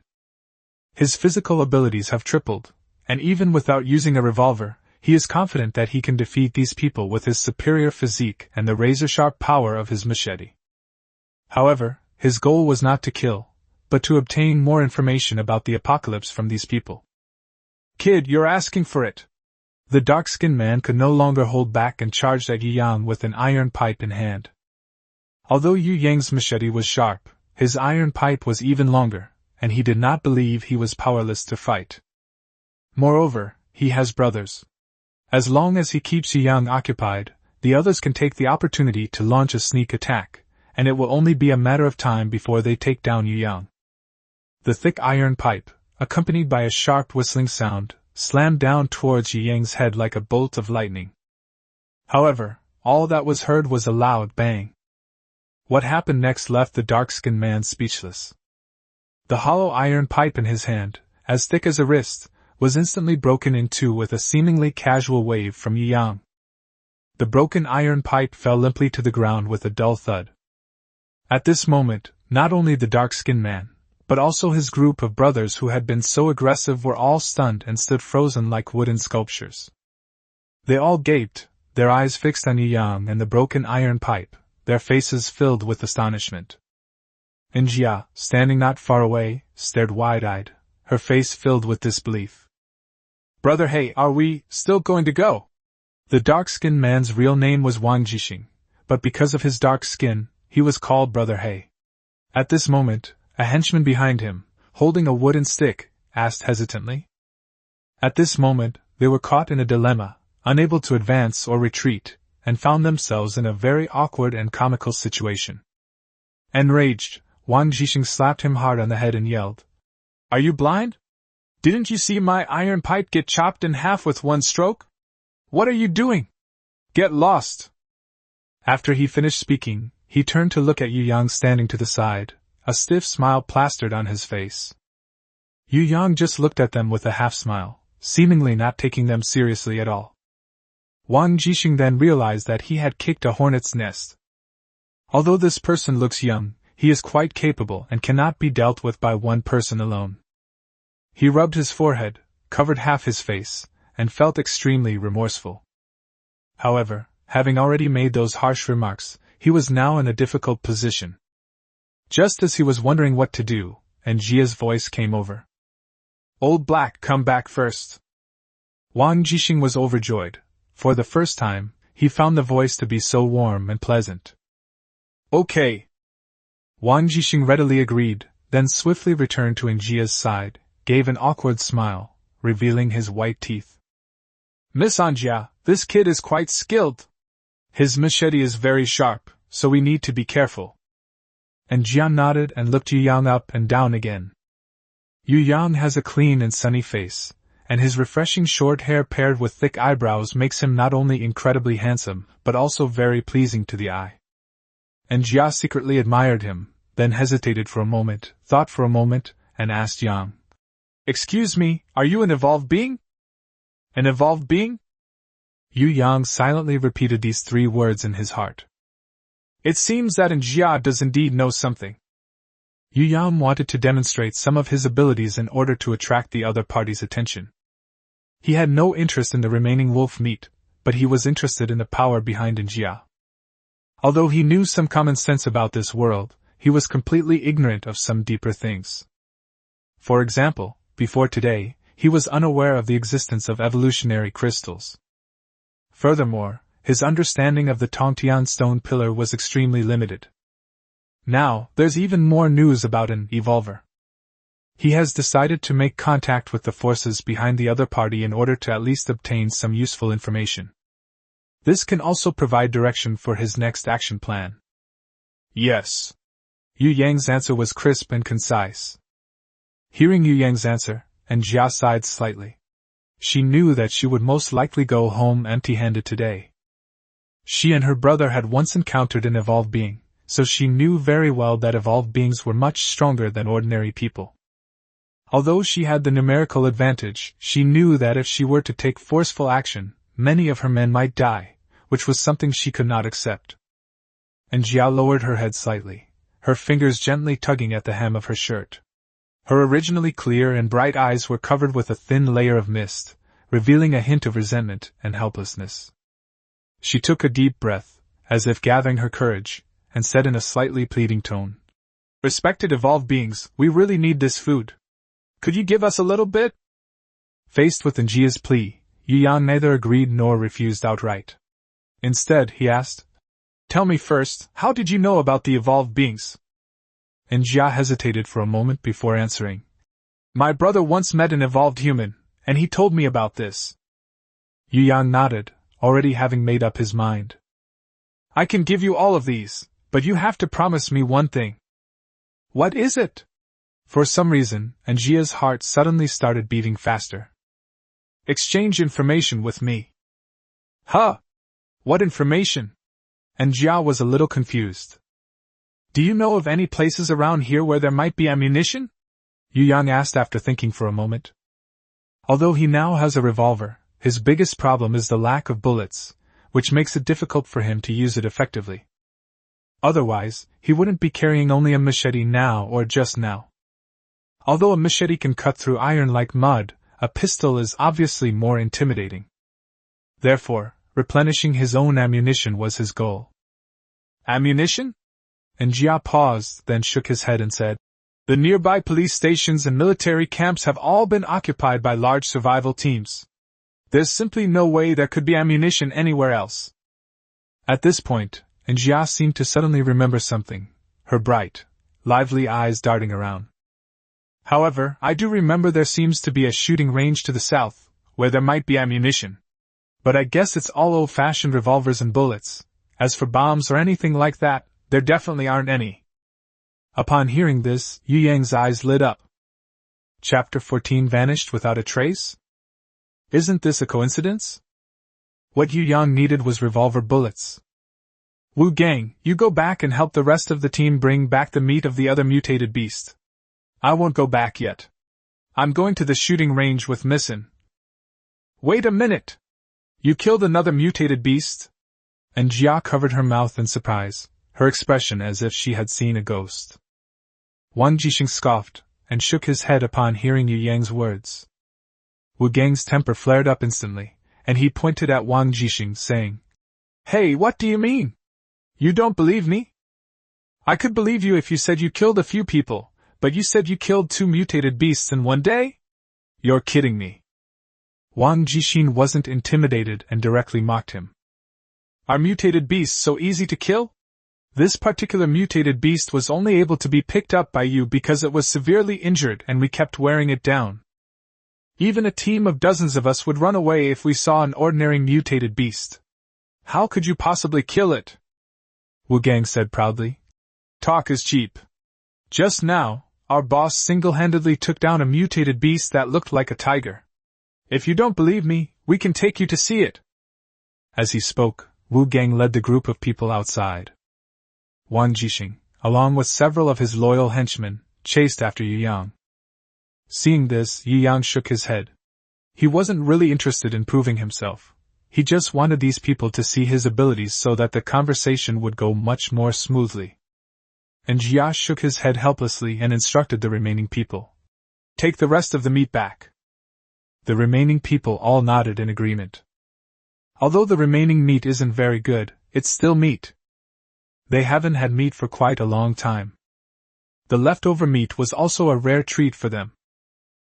His physical abilities have tripled, and even without using a revolver, he is confident that he can defeat these people with his superior physique and the razor-sharp power of his machete. However, his goal was not to kill, but to obtain more information about the apocalypse from these people. Kid, you're asking for it. The dark-skinned man could no longer hold back and charged at Yu Yang with an iron pipe in hand. Although Yu Yang's machete was sharp, his iron pipe was even longer, and he did not believe he was powerless to fight. Moreover, he has brothers. As long as he keeps Yu Yang occupied, the others can take the opportunity to launch a sneak attack, and it will only be a matter of time before they take down Yu Yang. The thick iron pipe, accompanied by a sharp whistling sound, slammed down towards Yu Yang's head like a bolt of lightning. However, all that was heard was a loud bang. What happened next left the dark-skinned man speechless. The hollow iron pipe in his hand, as thick as a wrist, was instantly broken in 2 with a seemingly casual wave from Yu Yang. The broken iron pipe fell limply to the ground with a dull thud. At this moment, not only the dark-skinned man, but also his group of brothers who had been so aggressive were all stunned and stood frozen like wooden sculptures. They all gaped, their eyes fixed on Yu Yang and the broken iron pipe, their faces filled with astonishment. Anjia, standing not far away, stared wide-eyed, her face filled with disbelief. Brother He, are we still going to go? The dark-skinned man's real name was Wang Jixing, but because of his dark skin, he was called Brother He. At this moment, a henchman behind him, holding a wooden stick, asked hesitantly. At this moment, they were caught in a dilemma, unable to advance or retreat, and found themselves in a very awkward and comical situation. Enraged, Wang Jixing slapped him hard on the head and yelled, Are you blind? Didn't you see my iron pipe get chopped in half with one stroke? What are you doing? Get lost! After he finished speaking, he turned to look at Yu Yang standing to the side, a stiff smile plastered on his face. Yu Yang just looked at them with a half-smile, seemingly not taking them seriously at all. Wang Jixing then realized that he had kicked a hornet's nest. Although this person looks young, he is quite capable and cannot be dealt with by one person alone. He rubbed his forehead, covered half his face, and felt extremely remorseful. However, having already made those harsh remarks, he was now in a difficult position. Just as he was wondering what to do, and Jia's voice came over. Old Black, come back first. Wang Jixing was overjoyed. For the first time, he found the voice to be so warm and pleasant. Okay. Wang Jixing readily agreed, then swiftly returned to Jia's side, gave an awkward smile, revealing his white teeth. Miss Anjia, this kid is quite skilled. His machete is very sharp, so we need to be careful. And Jia nodded and looked Yu Yang up and down again. Yu Yang has a clean and sunny face, and his refreshing short hair paired with thick eyebrows makes him not only incredibly handsome, but also very pleasing to the eye. And Jia secretly admired him, then hesitated for a moment, thought for a moment, and asked Yang. Excuse me, are you an evolved being? An evolved being? Yu Yang silently repeated these 3 words in his heart. It seems that Jia does indeed know something. Yu Yang wanted to demonstrate some of his abilities in order to attract the other party's attention. He had no interest in the remaining wolf meat, but he was interested in the power behind Jia. Although he knew some common sense about this world, he was completely ignorant of some deeper things. For example, before today, he was unaware of the existence of evolutionary crystals. Furthermore, his understanding of the Tongtian stone pillar was extremely limited. Now, there's even more news about an evolver. He has decided to make contact with the forces behind the other party in order to at least obtain some useful information. This can also provide direction for his next action plan. Yes. Yu Yang's answer was crisp and concise. Hearing Yu Yang's answer, and Jia sighed slightly. She knew that she would most likely go home empty-handed today. She and her brother had once encountered an evolved being, so she knew very well that evolved beings were much stronger than ordinary people. Although she had the numerical advantage, she knew that if she were to take forceful action, many of her men might die, which was something she could not accept. And Jia lowered her head slightly, her fingers gently tugging at the hem of her shirt. Her originally clear and bright eyes were covered with a thin layer of mist, revealing a hint of resentment and helplessness. She took a deep breath, as if gathering her courage, and said in a slightly pleading tone, Respected evolved beings, we really need this food. Could you give us a little bit? Faced with Jia's plea, Yu Yang neither agreed nor refused outright. Instead, he asked, Tell me first, how did you know about the evolved beings? And Jia hesitated for a moment before answering. My brother once met an evolved human, and he told me about this. Yu Yang nodded, already having made up his mind. I can give you all of these, but you have to promise me one thing. What is it? For some reason, Jia's heart suddenly started beating faster. Exchange information with me. Huh? What information? And Jia was a little confused. Do you know of any places around here where there might be ammunition? Yu Yang asked after thinking for a moment. Although he now has a revolver, his biggest problem is the lack of bullets, which makes it difficult for him to use it effectively. Otherwise, he wouldn't be carrying only a machete now or just now. Although a machete can cut through iron like mud, a pistol is obviously more intimidating. Therefore, replenishing his own ammunition was his goal. Ammunition? And Jia paused, then shook his head and said, The nearby police stations and military camps have all been occupied by large survival teams. There's simply no way there could be ammunition anywhere else. At this point, Jia seemed to suddenly remember something, her bright, lively eyes darting around. However, I do remember there seems to be a shooting range to the south, where there might be ammunition. But I guess it's all old-fashioned revolvers and bullets. As for bombs or anything like that, there definitely aren't any. Upon hearing this, Yu Yang's eyes lit up. Chapter 14 Vanished without a trace? Isn't this a coincidence? What Yu Yang needed was revolver bullets. Wu Gang, you go back and help the rest of the team bring back the meat of the other mutated beast. I won't go back yet. I'm going to the shooting range with Missin. Wait a minute! You killed another mutated beast? And Jia covered her mouth in surprise, her expression as if she had seen a ghost. Wang Jixing scoffed, and shook his head upon hearing Yu Yang's words. Wu Gang's temper flared up instantly, and he pointed at Wang Jixing, saying, Hey, what do you mean? You don't believe me? I could believe you if you said you killed a few people, but you said you killed 2 mutated beasts in one day? You're kidding me. Wang Jixing wasn't intimidated and directly mocked him. Are mutated beasts so easy to kill? This particular mutated beast was only able to be picked up by you because it was severely injured and we kept wearing it down. Even a team of dozens of us would run away if we saw an ordinary mutated beast. How could you possibly kill it? Wu Gang said proudly. Talk is cheap. Just now, our boss single-handedly took down a mutated beast that looked like a tiger. If you don't believe me, we can take you to see it. As he spoke, Wu Gang led the group of people outside. Wang Jixing, along with several of his loyal henchmen, chased after Yu Yang. Seeing this, Yu Yang shook his head. He wasn't really interested in proving himself. He just wanted these people to see his abilities so that the conversation would go much more smoothly. And Jia shook his head helplessly and instructed the remaining people. Take the rest of the meat back. The remaining people all nodded in agreement. Although the remaining meat isn't very good, it's still meat. They haven't had meat for quite a long time. The leftover meat was also a rare treat for them.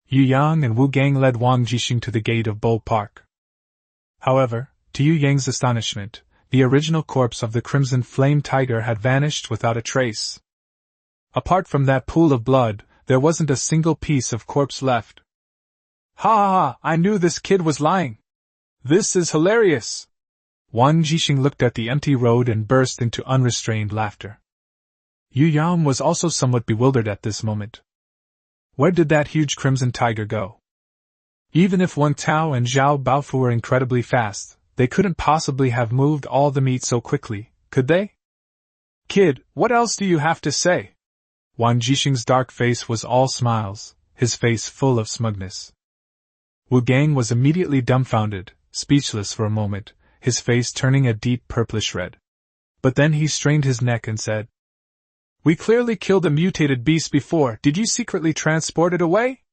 Yu Yang and Wu Gang led Wang Jixing to the gate of Bull Park. However, to Yu Yang's astonishment, the original corpse of the Crimson Flame Tiger had vanished without a trace. Apart from that pool of blood, there wasn't a single piece of corpse left. Ha ha ha, I knew this kid was lying. This is hilarious. Wang Jixing looked at the empty road and burst into unrestrained laughter. Yu Yang was also somewhat bewildered at this moment. Where did that huge crimson tiger go? Even if Wang Tao and Zhao Baofu were incredibly fast, they couldn't possibly have moved all the meat so quickly, could they? Kid, what else do you have to say? Wang Jixing's dark face was all smiles, his face full of smugness. Wu Gang was immediately dumbfounded, speechless for a moment, his face turning a deep purplish red. But then he strained his neck and said, We clearly killed a mutated beast before. Did you secretly transport it away?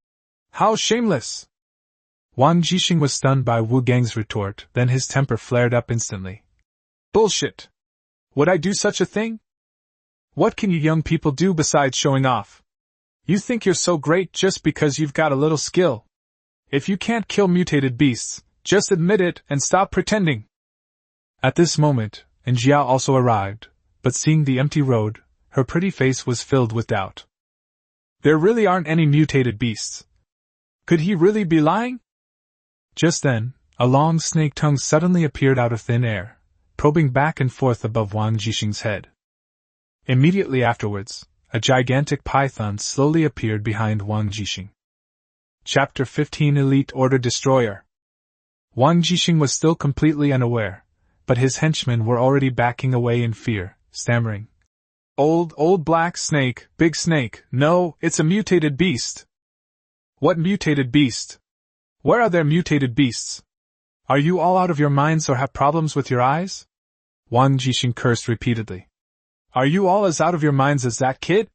How shameless! Wang Jixing was stunned by Wu Gang's retort, then his temper flared up instantly. Bullshit! Would I do such a thing? What can you young people do besides showing off? You think you're so great just because you've got a little skill. If you can't kill mutated beasts, just admit it and stop pretending. At this moment, Jia also arrived, but seeing the empty road, her pretty face was filled with doubt. There really aren't any mutated beasts. Could he really be lying? Just then, a long snake tongue suddenly appeared out of thin air, probing back and forth above Wang Jixing's head. Immediately afterwards, a gigantic python slowly appeared behind Wang Jixing. Chapter 15 Elite Order Destroyer. Wang Jixing was still completely unaware, but his henchmen were already backing away in fear, stammering. Old black snake, big snake, no, it's a mutated beast. What mutated beast? Where are there mutated beasts? Are you all out of your minds or have problems with your eyes? Wang Jixing cursed repeatedly. Are you all as out of your minds as that kid?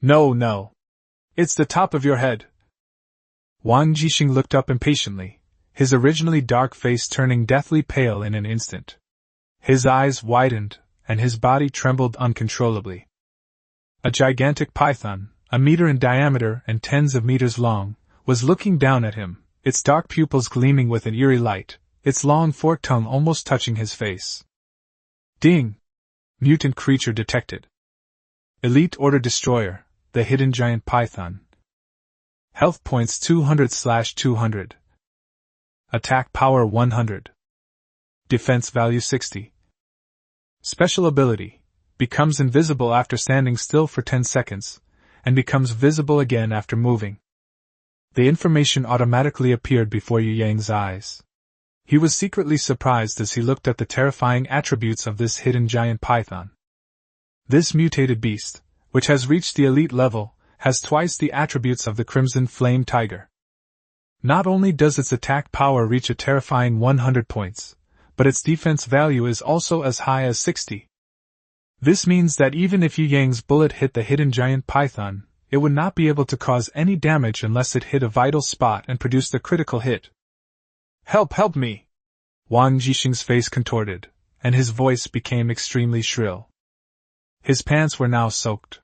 No. It's the top of your head. Wang Jixing looked up impatiently, his originally dark face turning deathly pale in an instant. His eyes widened, and his body trembled uncontrollably. A gigantic python, 1 meter in diameter and tens of meters long, was looking down at him, its dark pupils gleaming with an eerie light, its long forked tongue almost touching his face. Ding! Mutant creature detected. Elite Order Destroyer, the hidden giant python. Health points 200/200. Attack power 100. Defense value 60. Special ability. Becomes invisible after standing still for 10 seconds, and becomes visible again after moving. The information automatically appeared before Yu Yang's eyes. He was secretly surprised as he looked at the terrifying attributes of this hidden giant python. This mutated beast, which has reached the elite level, has twice the attributes of the Crimson Flame Tiger. Not only does its attack power reach a terrifying 100 points, but its defense value is also as high as 60. This means that even if Yu Yang's bullet hit the hidden giant python, it would not be able to cause any damage unless it hit a vital spot and produced a critical hit. Help me! Wang Jixing's face contorted, and his voice became extremely shrill. His pants were now soaked.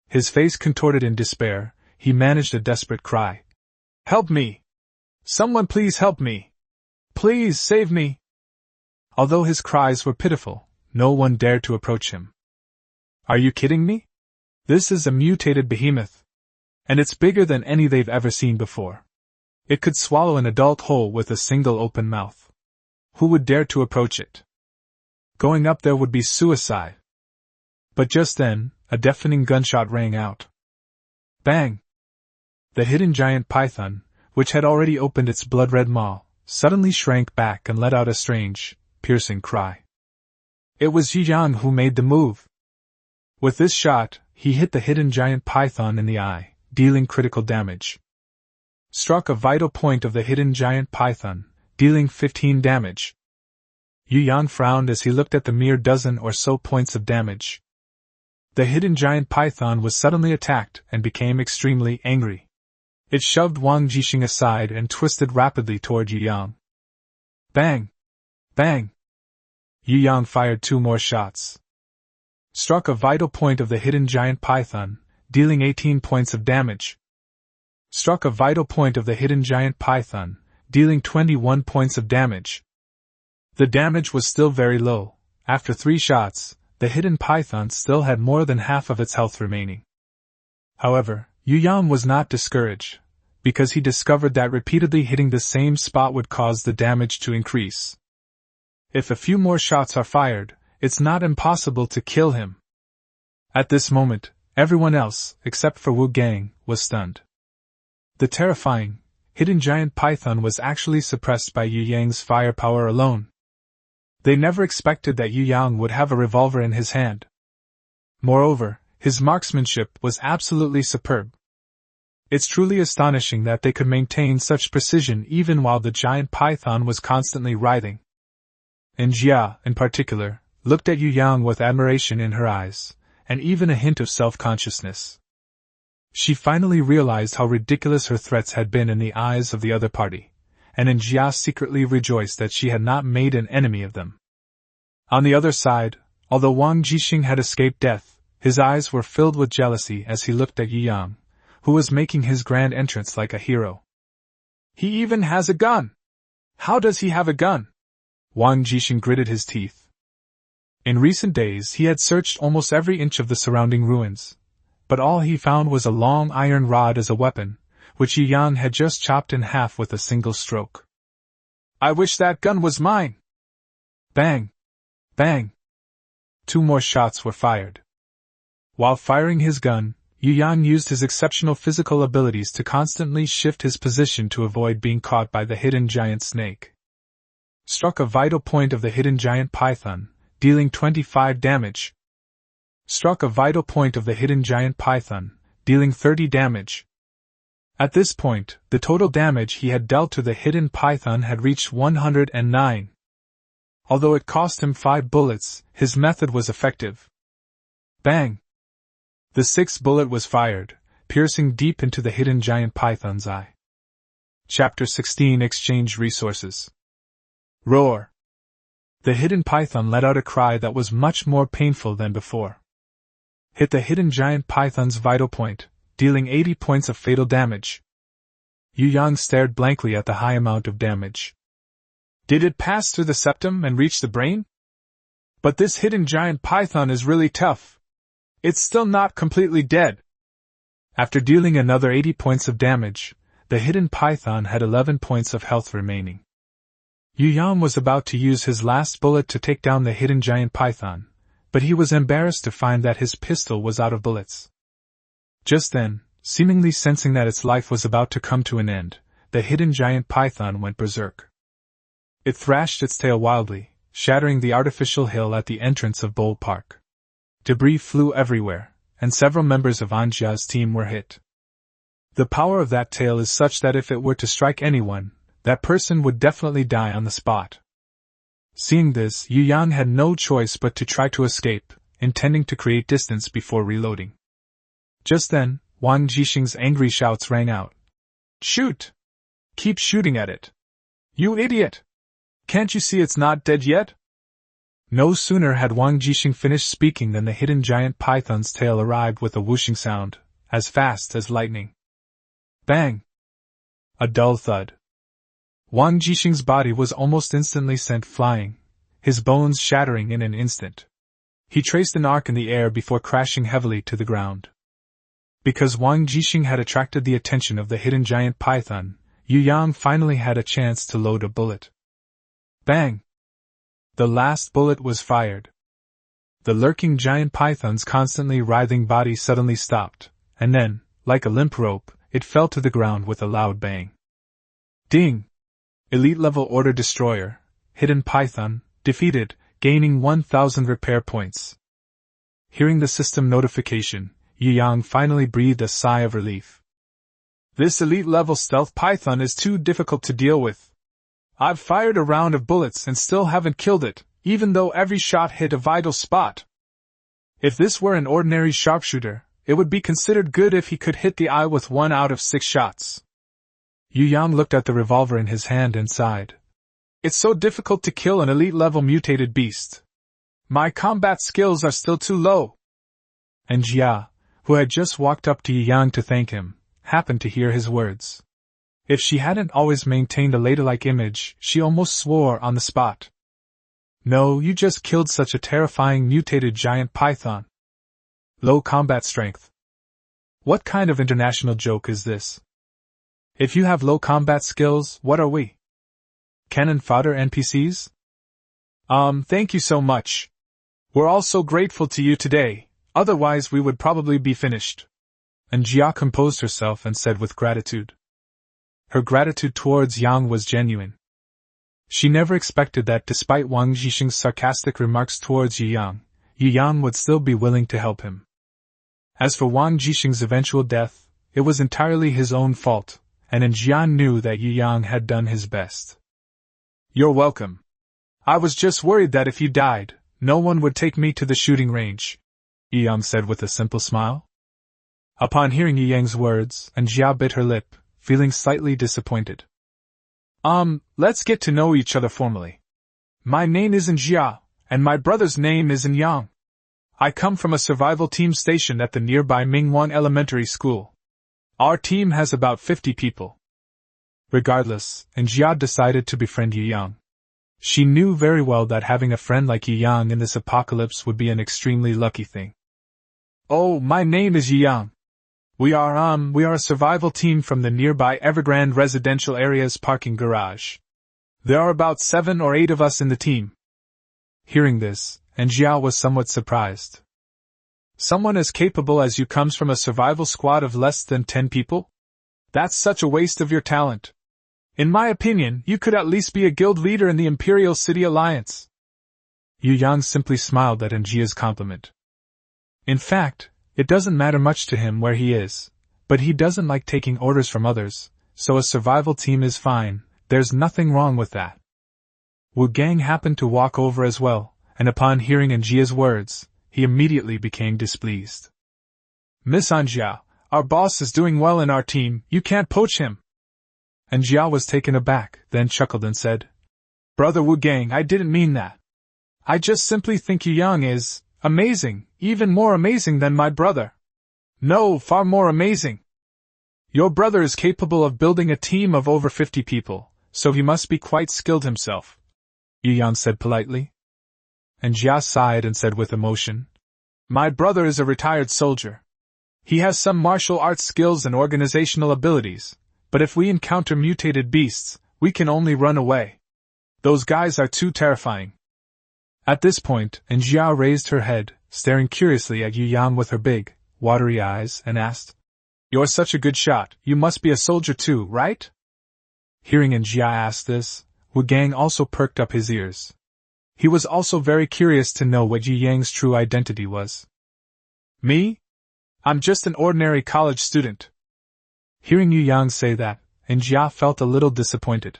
His face contorted in despair, he managed a desperate cry. Help me! Someone please help me! Please save me! Although his cries were pitiful, no one dared to approach him. Are you kidding me? This is a mutated behemoth. And it's bigger than any they've ever seen before. It could swallow an adult whole with a single open mouth. Who would dare to approach it? Going up there would be suicide. But just then, a deafening gunshot rang out. Bang! The hidden giant python, which had already opened its blood-red maw, suddenly shrank back and let out a strange, piercing cry. It was Yu Yang who made the move. With this shot, he hit the hidden giant python in the eye, dealing critical damage. Struck a vital point of the hidden giant python, dealing 15 damage. Yu Yang frowned as he looked at the mere dozen or so points of damage. The hidden giant python was suddenly attacked and became extremely angry. It shoved Wang Jixing aside and twisted rapidly toward Yu Yang. Bang! Bang! Yu Yang fired 2 more shots. Struck a vital point of the hidden giant python, dealing 18 points of damage. Struck a vital point of the hidden giant python, dealing 21 points of damage. The damage was still very low. After 3 shots, the hidden python still had more than half of its health remaining. However, Yu Yang was not discouraged, because he discovered that repeatedly hitting the same spot would cause the damage to increase. If a few more shots are fired, it's not impossible to kill him. At this moment, everyone else, except for Wu Gang, was stunned. The terrifying, hidden giant python was actually suppressed by Yu Yang's firepower alone. They never expected that Yu Yang would have a revolver in his hand. Moreover, his marksmanship was absolutely superb. It's truly astonishing that they could maintain such precision even while the giant python was constantly writhing. And Jia, in particular, looked at Yu Yang with admiration in her eyes, and even a hint of self-consciousness. She finally realized how ridiculous her threats had been in the eyes of the other party, and Jia secretly rejoiced that she had not made an enemy of them. On the other side, although Wang Jixing had escaped death, his eyes were filled with jealousy as he looked at Yu Yang, who was making his grand entrance like a hero. He even has a gun! How does he have a gun? Wang Jixing gritted his teeth. In recent days he had searched almost every inch of the surrounding ruins, but all he found was a long iron rod as a weapon, which Yu Yang had just chopped in half with a single stroke. I wish that gun was mine! Bang! Bang! 2 more shots were fired. While firing his gun, Yu Yang used his exceptional physical abilities to constantly shift his position to avoid being caught by the hidden giant snake. Struck a vital point of the hidden giant python, dealing 25 damage. Struck a vital point of the hidden giant python, dealing 30 damage. At this point, the total damage he had dealt to the hidden python had reached 109. Although it cost him 5 bullets, his method was effective. Bang! The 6th bullet was fired, piercing deep into the hidden giant python's eye. Chapter 16 Exchange Resources. Roar! The hidden python let out a cry that was much more painful than before. Hit the hidden giant python's vital point, dealing 80 points of fatal damage. Yu Yang stared blankly at the high amount of damage. Did it pass through the septum and reach the brain? But this hidden giant python is really tough. It's still not completely dead. After dealing another 80 points of damage, the hidden python had 11 points of health remaining. Yu Yang was about to use his last bullet to take down the hidden giant python, but he was embarrassed to find that his pistol was out of bullets. Just then, Seemingly sensing that its life was about to come to an end, the hidden giant python went berserk. It thrashed its tail wildly, shattering the artificial hill at the entrance of Bull Park. Debris flew everywhere, and several members of Anjia's team were hit. The power of that tail is such that if it were to strike anyone, that person would definitely die on the spot. Seeing this, Yu Yang had no choice but to try to escape, intending to create distance before reloading. Just then, Wang Jixing's angry shouts rang out. "Shoot! Keep shooting at it! You idiot! Can't you see it's not dead yet?" No sooner had Wang Jixing finished speaking than the hidden giant python's tail arrived with a whooshing sound, as fast as lightning. Bang! A dull thud. Wang Jixing's body was almost instantly sent flying, his bones shattering in an instant. He traced an arc in the air before crashing heavily to the ground. Because Wang Jixing had attracted the attention of the hidden giant python, Yu Yang finally had a chance to load a bullet. Bang! The last bullet was fired. The lurking giant python's constantly writhing body suddenly stopped, and then, like a limp rope, it fell to the ground with a loud bang. Ding! Elite level order destroyer, hidden python, defeated, gaining 1000 repair points. Hearing the system notification, Yu Yang finally breathed a sigh of relief. This elite level stealth python is too difficult to deal with. I've fired a round of bullets and still haven't killed it, even though every shot hit a vital spot. If this were an ordinary sharpshooter, it would be considered good if he could hit the eye with 1 out of 6 shots. Yu Yang looked at the revolver in his hand and sighed. It's so difficult to kill an elite-level mutated beast. My combat skills are still too low. And Jia, who had just walked up to Yu Yang to thank him, happened to hear his words. If she hadn't always maintained a ladylike image, she almost swore on the spot. No, you just killed such a terrifying mutated giant python. Low combat strength. What kind of international joke is this? If you have low combat skills, what are we? Cannon fodder NPCs? Thank you so much. We're all so grateful to you today, otherwise we would probably be finished. And Jia composed herself and said with gratitude. Her gratitude towards Yang was genuine. She never expected that despite Wang Jixing's sarcastic remarks towards Yu Yang would still be willing to help him. As for Wang Jixing's eventual death, it was entirely his own fault, and Jia knew that Yu Yang had done his best. You're welcome. I was just worried that if you died, no one would take me to the shooting range, Yu Yang said with a simple smile. Upon hearing Yu Yang's words, Jia bit her lip, feeling slightly disappointed. Let's get to know each other formally. My name is Jia, and my brother's name is Yang. I come from a survival team stationed at the nearby Mingwan Elementary School. Our team has about 50 people. Regardless, Jia decided to befriend Yu Yang. She knew very well that having a friend like Yu Yang in this apocalypse would be an extremely lucky thing. Oh, my name is Yu Yang. We are a survival team from the nearby Evergrande residential area's parking garage. There are about 7 or 8 of us in the team. Hearing this, Jia was somewhat surprised. Someone as capable as you comes from a survival squad of less than 10 people? That's such a waste of your talent. In my opinion, you could at least be a guild leader in the Imperial City Alliance. Yu Yang simply smiled at Jia's compliment. In fact, it doesn't matter much to him where he is, but he doesn't like taking orders from others, so a survival team is fine, there's nothing wrong with that. Wu Gang happened to walk over as well, and upon hearing Jia's words, he immediately became displeased. Miss Anjia, our boss is doing well in our team, you can't poach him. Jia was taken aback, then chuckled and said, Brother Wu Gang, I didn't mean that. I just simply think Yu Yang is amazing, even more amazing than my brother. No, far more amazing. Your brother is capable of building a team of over 50 people, so he must be quite skilled himself, Yu Yang said politely. Jia sighed and said with emotion, My brother is a retired soldier. He has some martial arts skills and organizational abilities, but if we encounter mutated beasts, we can only run away. Those guys are too terrifying. At this point, Jia raised her head, staring curiously at Yu Yang with her big, watery eyes, and asked, You're such a good shot, you must be a soldier too, right? Hearing Jia ask this, Wu Gang also perked up his ears. He was also very curious to know what Yu Yang's true identity was. Me? I'm just an ordinary college student. Hearing Yu Yang say that, Jia felt a little disappointed.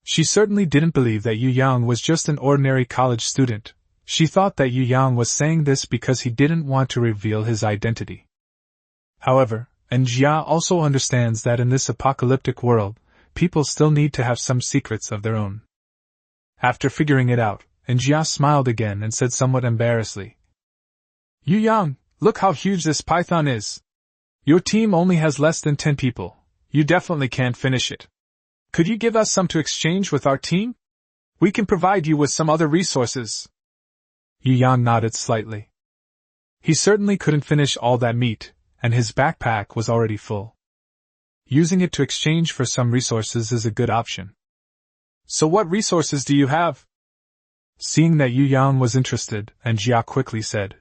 She certainly didn't believe that Yu Yang was just an ordinary college student. She thought that Yu Yang was saying this because he didn't want to reveal his identity. However, Jia also understands that in this apocalyptic world, people still need to have some secrets of their own. After figuring it out, Jia smiled again and said somewhat embarrassedly, Yu Yang, look how huge this python is. Your team only has less than 10 people. You definitely can't finish it. Could you give us some to exchange with our team? We can provide you with some other resources. Yu Yang nodded slightly. He certainly couldn't finish all that meat, and his backpack was already full. Using it to exchange for some resources is a good option. So what resources do you have? Seeing that Yu Yang was interested, Jia quickly said.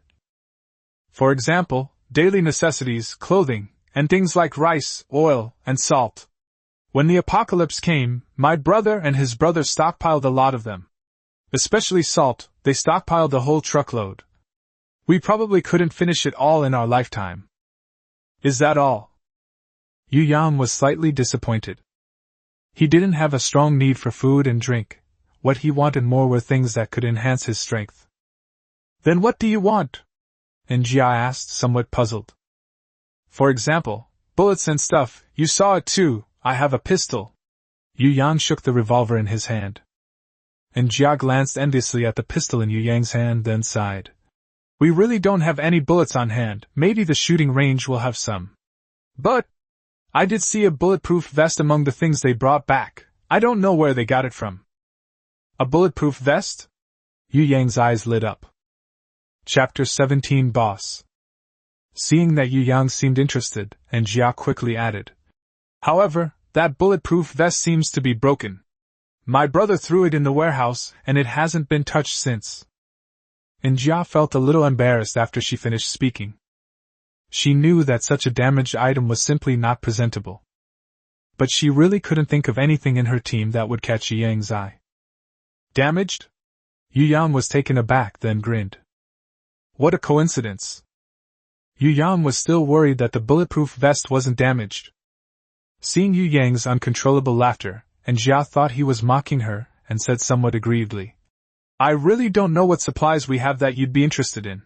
For example, daily necessities, clothing, and things like rice, oil, and salt. When the apocalypse came, my brother and his brother stockpiled a lot of them. Especially salt, they stockpiled a whole truckload. We probably couldn't finish it all in our lifetime. Is that all? Yu Yang was slightly disappointed. He didn't have a strong need for food and drink. What he wanted more were things that could enhance his strength. Then what do you want? Jia asked, somewhat puzzled. For example, bullets and stuff, you saw it too, I have a pistol. Yu Yang shook the revolver in his hand. Jia glanced enviously at the pistol in Yu Yang's hand, then sighed. We really don't have any bullets on hand, maybe the shooting range will have some. But I did see a bulletproof vest among the things they brought back. I don't know where they got it from. A bulletproof vest? Yu Yang's eyes lit up. Chapter 17 Boss. Seeing that Yu Yang seemed interested, Jia quickly added. However, that bulletproof vest seems to be broken. My brother threw it in the warehouse, and it hasn't been touched since. Jia felt a little embarrassed after she finished speaking. She knew that such a damaged item was simply not presentable. But she really couldn't think of anything in her team that would catch Yu Yang's eye. Damaged? Yu Yang was taken aback, then grinned. What a coincidence. Yu Yang was still worried that the bulletproof vest wasn't damaged. Seeing Yu Yang's uncontrollable laughter, Jia thought he was mocking her, and said somewhat aggrievedly, I really don't know what supplies we have that you'd be interested in.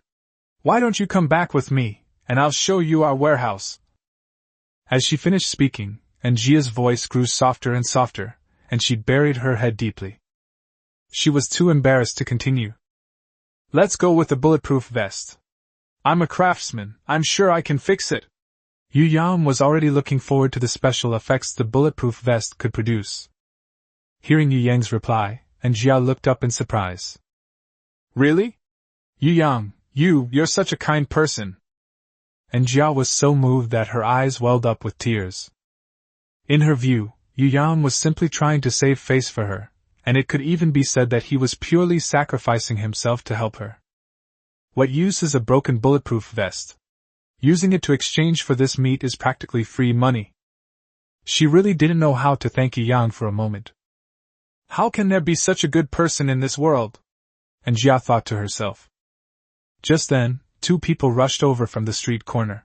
Why don't you come back with me, and I'll show you our warehouse. As she finished speaking, Jia's voice grew softer and softer, and she buried her head deeply. She was too embarrassed to continue. Let's go with the bulletproof vest. I'm a craftsman, I'm sure I can fix it. Yu Yang was already looking forward to the special effects the bulletproof vest could produce. Hearing Yu Yang's reply, Jia looked up in surprise. Really? Yu Yang, you're such a kind person. Jia was so moved that her eyes welled up with tears. In her view, Yu Yang was simply trying to save face for her, and it could even be said that he was purely sacrificing himself to help her. What use is a broken bulletproof vest? Using it to exchange for this meat is practically free money. She really didn't know how to thank Yu Yang for a moment. How can there be such a good person in this world? Jia thought to herself. Just then, two people rushed over from the street corner.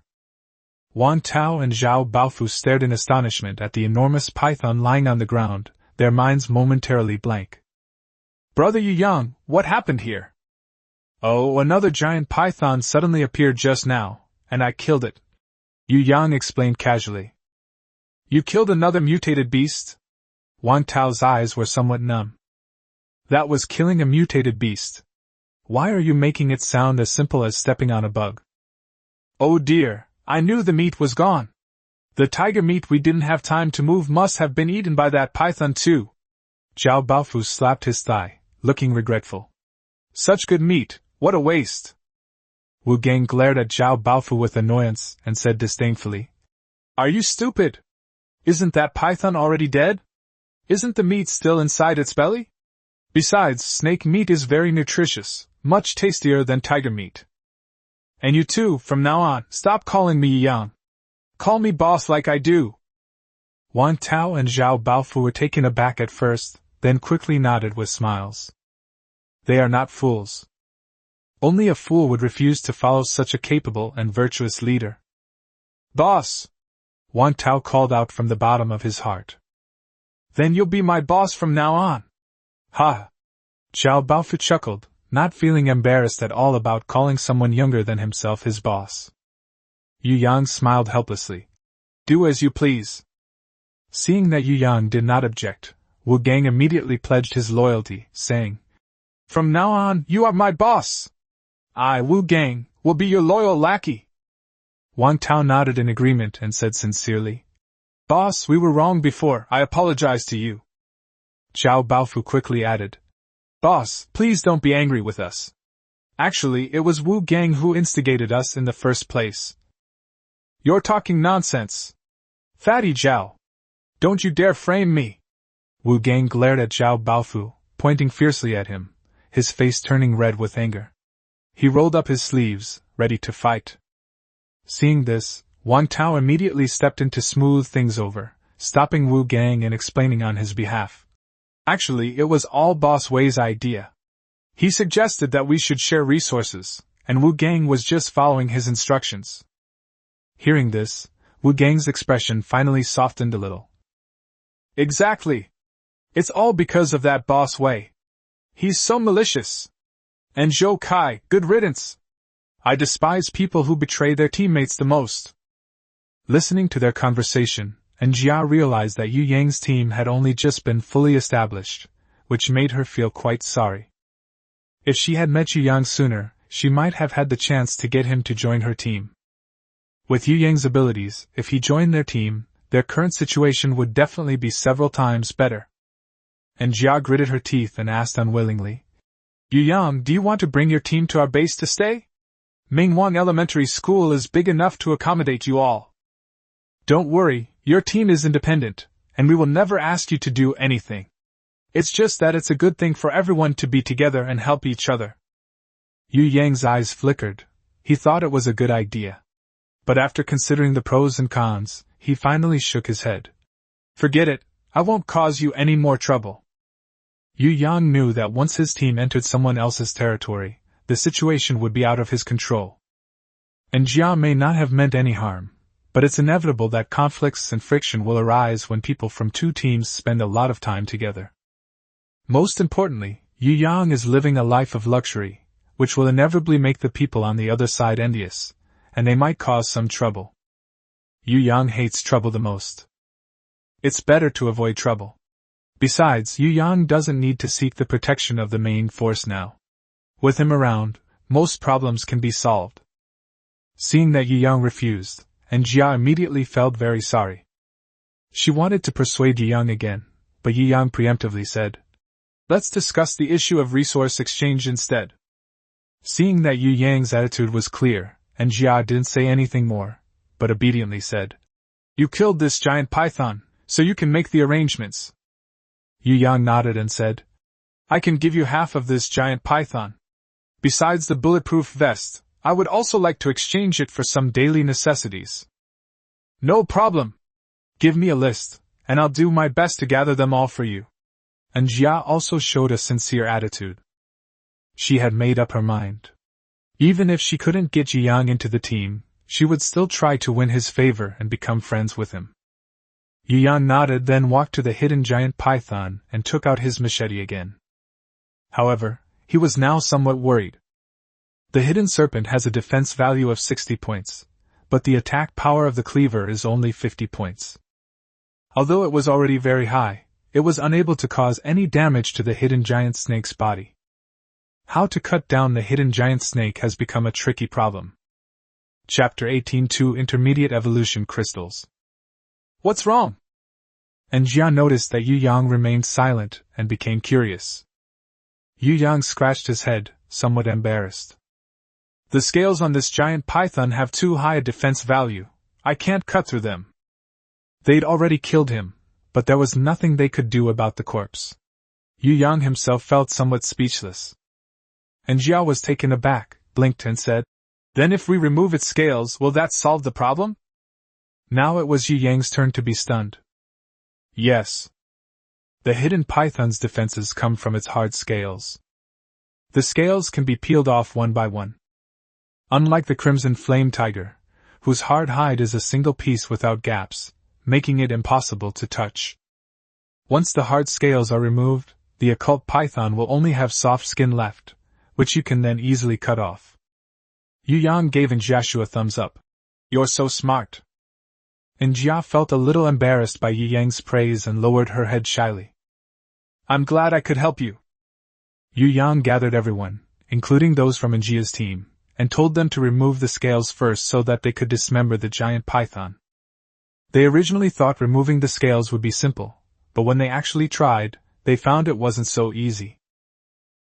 Wang Tao and Zhao Baofu stared in astonishment at the enormous python lying on the ground, their minds momentarily blank. Brother Yu Yang, what happened here? Oh, another giant python suddenly appeared just now, and I killed it. Yu Yang explained casually. You killed another mutated beast? Wang Tao's eyes were somewhat numb. That was killing a mutated beast. Why are you making it sound as simple as stepping on a bug? Oh dear, I knew the meat was gone. The tiger meat we didn't have time to move must have been eaten by that python too. Zhao Baofu slapped his thigh, looking regretful. Such good meat, what a waste. Wu Gang glared at Zhao Baofu with annoyance and said disdainfully. Are you stupid? Isn't that python already dead? Isn't the meat still inside its belly? Besides, snake meat is very nutritious, much tastier than tiger meat. And you too, from now on, stop calling me Yang. Call me boss like I do. Wan Tao and Zhao Baofu were taken aback at first, then quickly nodded with smiles. They are not fools. Only a fool would refuse to follow such a capable and virtuous leader. Boss! Wan Tao called out from the bottom of his heart. Then you'll be my boss from now on. Ha! Zhao Baofu chuckled, not feeling embarrassed at all about calling someone younger than himself his boss. Yu Yang smiled helplessly. Do as you please. Seeing that Yu Yang did not object, Wu Gang immediately pledged his loyalty, saying, From now on, you are my boss. I, Wu Gang, will be your loyal lackey. Wang Tao nodded in agreement and said sincerely, Boss, we were wrong before, I apologize to you. Zhao Baofu quickly added, Boss, please don't be angry with us. Actually, it was Wu Gang who instigated us in the first place. You're talking nonsense. Fatty Zhao. Don't you dare frame me. Wu Gang glared at Zhao Baofu, pointing fiercely at him, his face turning red with anger. He rolled up his sleeves, ready to fight. Seeing this, Wang Tao immediately stepped in to smooth things over, stopping Wu Gang and explaining on his behalf. Actually, it was all Boss Wei's idea. He suggested that we should share resources, and Wu Gang was just following his instructions. Hearing this, Wu Gang's expression finally softened a little. Exactly. It's all because of that Boss Wei. He's so malicious. And Zhou Kai, good riddance. I despise people who betray their teammates the most. Listening to their conversation, and Jia realized that Yu Yang's team had only just been fully established, which made her feel quite sorry. If she had met Yu Yang sooner, she might have had the chance to get him to join her team. With Yu Yang's abilities, if he joined their team, their current situation would definitely be several times better. And Jia gritted her teeth and asked unwillingly, Yu Yang, do you want to bring your team to our base to stay? Mingwang Elementary School is big enough to accommodate you all. Don't worry, your team is independent, and we will never ask you to do anything. It's just that it's a good thing for everyone to be together and help each other. Yu Yang's eyes flickered. He thought it was a good idea. But after considering the pros and cons, he finally shook his head. Forget it, I won't cause you any more trouble. Yu Yang knew that once his team entered someone else's territory, the situation would be out of his control. And Jia may not have meant any harm, but it's inevitable that conflicts and friction will arise when people from two teams spend a lot of time together. Most importantly, Yu Yang is living a life of luxury, which will inevitably make the people on the other side envious, and they might cause some trouble. Yu Yang hates trouble the most. It's better to avoid trouble. Besides, Yu Yang doesn't need to seek the protection of the main force now. With him around, most problems can be solved. Seeing that Yu Yang refused, and Jia immediately felt very sorry. She wanted to persuade Yu Yang again, but Yu Yang preemptively said, Let's discuss the issue of resource exchange instead. Seeing that Yu Yang's attitude was clear, and Jia didn't say anything more, but obediently said, You killed this giant python, so you can make the arrangements. Yu Yang nodded and said, I can give you half of this giant python. Besides the bulletproof vest, I would also like to exchange it for some daily necessities. No problem. Give me a list, and I'll do my best to gather them all for you. And Jia also showed a sincere attitude. She had made up her mind. Even if she couldn't get Yu Yang into the team, she would still try to win his favor and become friends with him. Yu Yang nodded, then walked to the hidden giant python and took out his machete again. However, he was now somewhat worried. The hidden serpent has a defense value of 60 points, but the attack power of the cleaver is only 50 points. Although it was already very high, it was unable to cause any damage to the hidden giant snake's body. How to cut down the hidden giant snake has become a tricky problem. Chapter 18-2 Intermediate Evolution Crystals. What's wrong? And Jia noticed that Yu Yang remained silent and became curious. Yu Yang scratched his head, somewhat embarrassed. The scales on this giant python have too high a defense value. I can't cut through them. They'd already killed him, but there was nothing they could do about the corpse. Yu Yang himself felt somewhat speechless. And Jia was taken aback, blinked and said, Then if we remove its scales, will that solve the problem? Now it was Yu Yang's turn to be stunned. Yes. The hidden python's defenses come from its hard scales. The scales can be peeled off one by one. Unlike the crimson flame tiger, whose hard hide is a single piece without gaps, making it impossible to touch. Once the hard scales are removed, the occult python will only have soft skin left, which you can then easily cut off. Yu Yang gave Njia a thumbs up. You're so smart. Njia felt a little embarrassed by Yu Yang's praise and lowered her head shyly. I'm glad I could help you. Yu Yang gathered everyone, including those from Njia's team, and told them to remove the scales first so that they could dismember the giant python. They originally thought removing the scales would be simple, but when they actually tried, they found it wasn't so easy.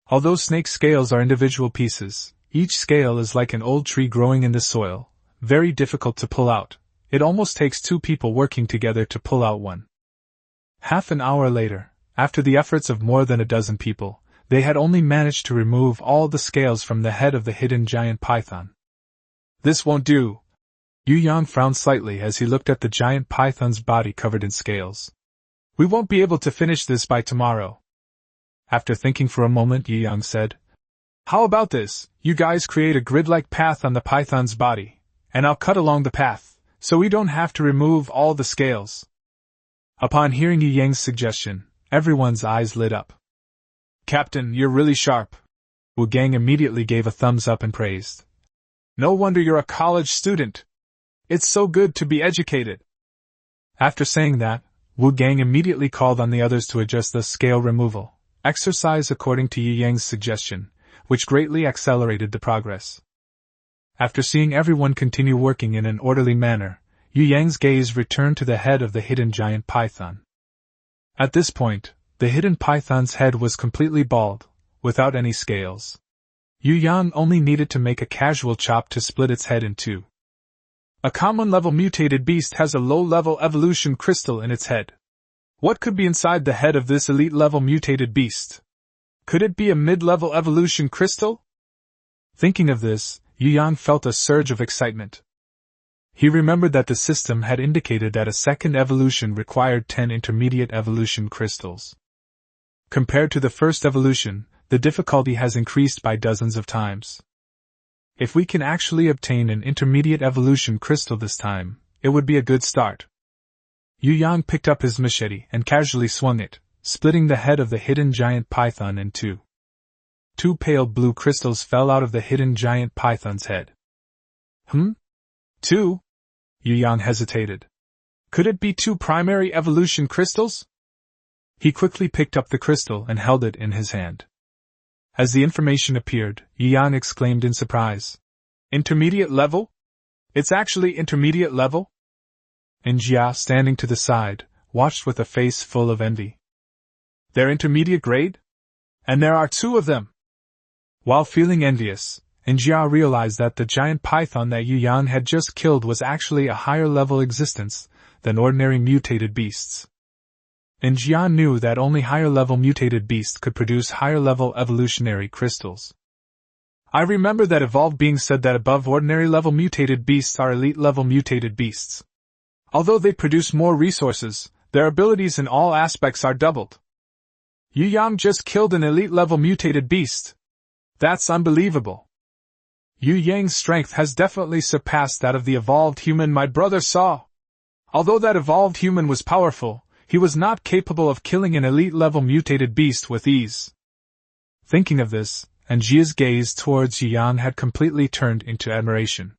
Although snake scales are individual pieces, each scale is like an old tree growing in the soil, very difficult to pull out. It almost takes two people working together to pull out one. Half an hour later, after the efforts of more than a dozen people, they had only managed to remove all the scales from the head of the hidden giant python. This won't do. Yu Yang frowned slightly as he looked at the giant python's body covered in scales. We won't be able to finish this by tomorrow. After thinking for a moment, Yu Yang said, How about this? You guys create a grid-like path on the python's body, and I'll cut along the path, so we don't have to remove all the scales. Upon hearing Yu Yang's suggestion, everyone's eyes lit up. Captain, you're really sharp. Wu Gang immediately gave a thumbs up and praised. No wonder you're a college student. It's so good to be educated. After saying that, Wu Gang immediately called on the others to adjust the scale removal exercise according to Yu Yang's suggestion, which greatly accelerated the progress. After seeing everyone continue working in an orderly manner, Yu Yang's gaze returned to the head of the hidden giant python. At this point, the hidden python's head was completely bald, without any scales. Yu Yang only needed to make a casual chop to split its head in two. A common-level mutated beast has a low-level evolution crystal in its head. What could be inside the head of this elite-level mutated beast? Could it be a mid-level evolution crystal? Thinking of this, Yu Yang felt a surge of excitement. He remembered that the system had indicated that a second evolution required 10 intermediate evolution crystals. Compared to the first evolution, the difficulty has increased by dozens of times. If we can actually obtain an intermediate evolution crystal this time, it would be a good start. Yu Yang picked up his machete and casually swung it, splitting the head of the hidden giant python in two. Two pale blue crystals fell out of the hidden giant python's head. Two? Yu Yang hesitated. Could it be two primary evolution crystals? He quickly picked up the crystal and held it in his hand. As the information appeared, Yu Yang exclaimed in surprise. Intermediate level? It's actually intermediate level? Njia, standing to the side, watched with a face full of envy. They're intermediate grade? And there are two of them! While feeling envious, Njia realized that the giant python that Yu Yang had just killed was actually a higher-level existence than ordinary mutated beasts. Njia knew that only higher-level mutated beasts could produce higher-level evolutionary crystals. I remember that evolved beings said that above-ordinary-level mutated beasts are elite-level mutated beasts. Although they produce more resources, their abilities in all aspects are doubled. Yu Yang just killed an elite-level mutated beast. That's unbelievable. Yu Yang's strength has definitely surpassed that of the evolved human my brother saw. Although that evolved human was powerful, he was not capable of killing an elite-level mutated beast with ease. Thinking of this, Njia's gaze towards Yu Yang had completely turned into admiration.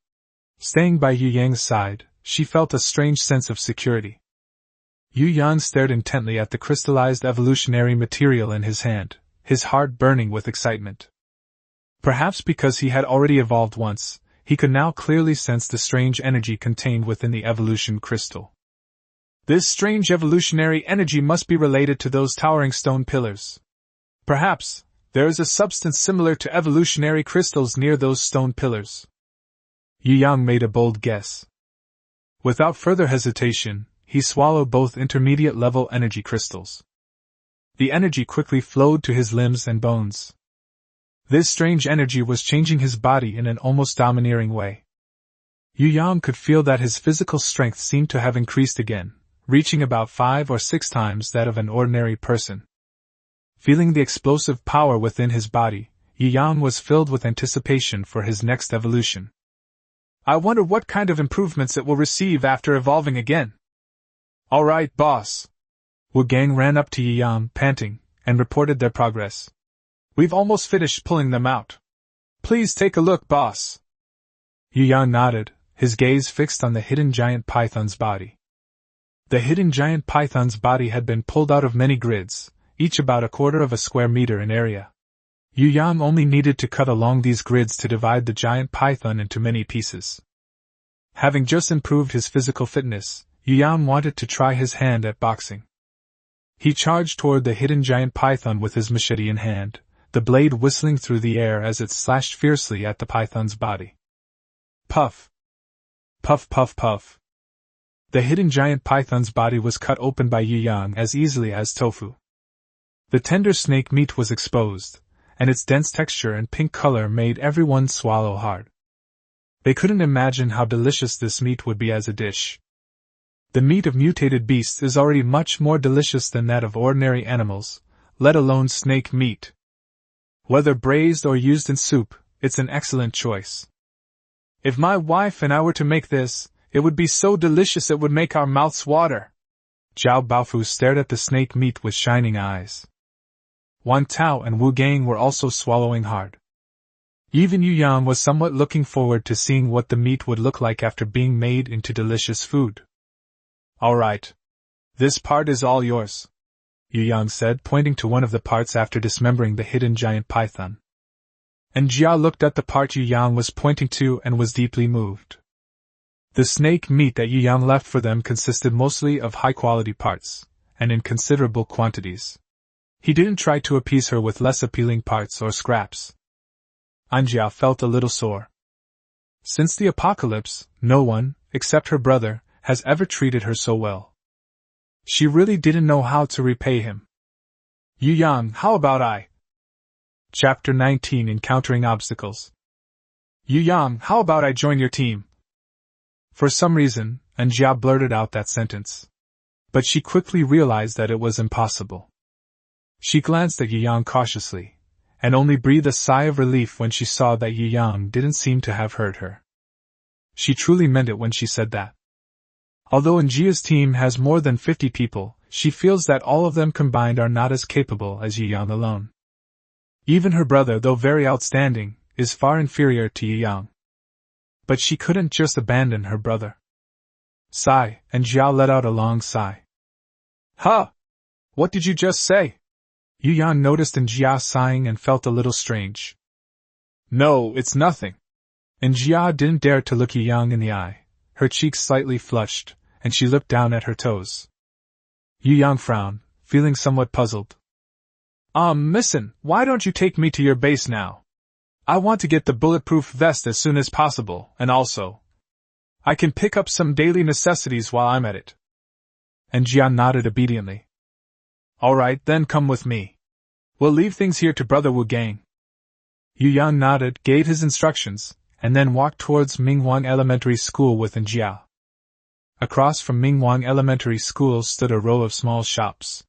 Staying by Yu Yang's side, she felt a strange sense of security. Yu Yang stared intently at the crystallized evolutionary material in his hand, his heart burning with excitement. Perhaps because he had already evolved once, he could now clearly sense the strange energy contained within the evolution crystal. This strange evolutionary energy must be related to those towering stone pillars. Perhaps, there is a substance similar to evolutionary crystals near those stone pillars. Yu Yang made a bold guess. Without further hesitation, he swallowed both intermediate-level energy crystals. The energy quickly flowed to his limbs and bones. This strange energy was changing his body in an almost domineering way. Yu Yang could feel that his physical strength seemed to have increased again, reaching about 5 or 6 times that of an ordinary person. Feeling the explosive power within his body, Yu Yang was filled with anticipation for his next evolution. I wonder what kind of improvements it will receive after evolving again. All right, boss. Wu Gang ran up to Yu Yang, panting, and reported their progress. We've almost finished pulling them out. Please take a look, boss. Yu Yang nodded, his gaze fixed on the hidden giant python's body. The hidden giant python's body had been pulled out of many grids, each about 1/4 of a square meter in area. Yu Yang only needed to cut along these grids to divide the giant python into many pieces. Having just improved his physical fitness, Yu Yang wanted to try his hand at boxing. He charged toward the hidden giant python with his machete in hand, the blade whistling through the air as it slashed fiercely at the python's body. Puff! Puff puff puff! The hidden giant python's body was cut open by Yu Yang as easily as tofu. The tender snake meat was exposed, and its dense texture and pink color made everyone swallow hard. They couldn't imagine how delicious this meat would be as a dish. The meat of mutated beasts is already much more delicious than that of ordinary animals, let alone snake meat. Whether braised or used in soup, it's an excellent choice. If my wife and I were to make this, it would be so delicious it would make our mouths water. Zhao Baofu stared at the snake meat with shining eyes. Wan Tao and Wu Gang were also swallowing hard. Even Yu Yang was somewhat looking forward to seeing what the meat would look like after being made into delicious food. All right. This part is all yours, Yu Yang said, pointing to one of the parts after dismembering the hidden giant python. And Jia looked at the part Yu Yang was pointing to and was deeply moved. The snake meat that Yu Yang left for them consisted mostly of high-quality parts, and in considerable quantities. He didn't try to appease her with less appealing parts or scraps. Anjia felt a little sore. Since the apocalypse, no one, except her brother, has ever treated her so well. She really didn't know how to repay him. Yu Yang, how about I? Chapter 19, Encountering Obstacles. Yu Yang, how about I join your team? For some reason, Anjia blurted out that sentence. But she quickly realized that it was impossible. She glanced at Yu Yang cautiously, and only breathed a sigh of relief when she saw that Yu Yang didn't seem to have heard her. She truly meant it when she said that. Although Anjia's team has more than 50 people, she feels that all of them combined are not as capable as Yu Yang alone. Even her brother, though very outstanding, is far inferior to Yu Yang. But she couldn't just abandon her brother. Sigh, and Jiao let out a long sigh. Huh! What did you just say? Yu Yang noticed Jia sighing and felt a little strange. No, it's nothing. And Jia didn't dare to look Yu Yang in the eye. Her cheeks slightly flushed, and she looked down at her toes. Yu Yang frowned, feeling somewhat puzzled. Missin, why don't you take me to your base now? I want to get the bulletproof vest as soon as possible, and also, I can pick up some daily necessities while I'm at it. And Jia nodded obediently. All right, then come with me. We'll leave things here to Brother Wu Gang. Yu Yang nodded, gave his instructions, and then walked towards Mingwang Elementary School with Anjia. Across from Mingwang Elementary School stood a row of small shops.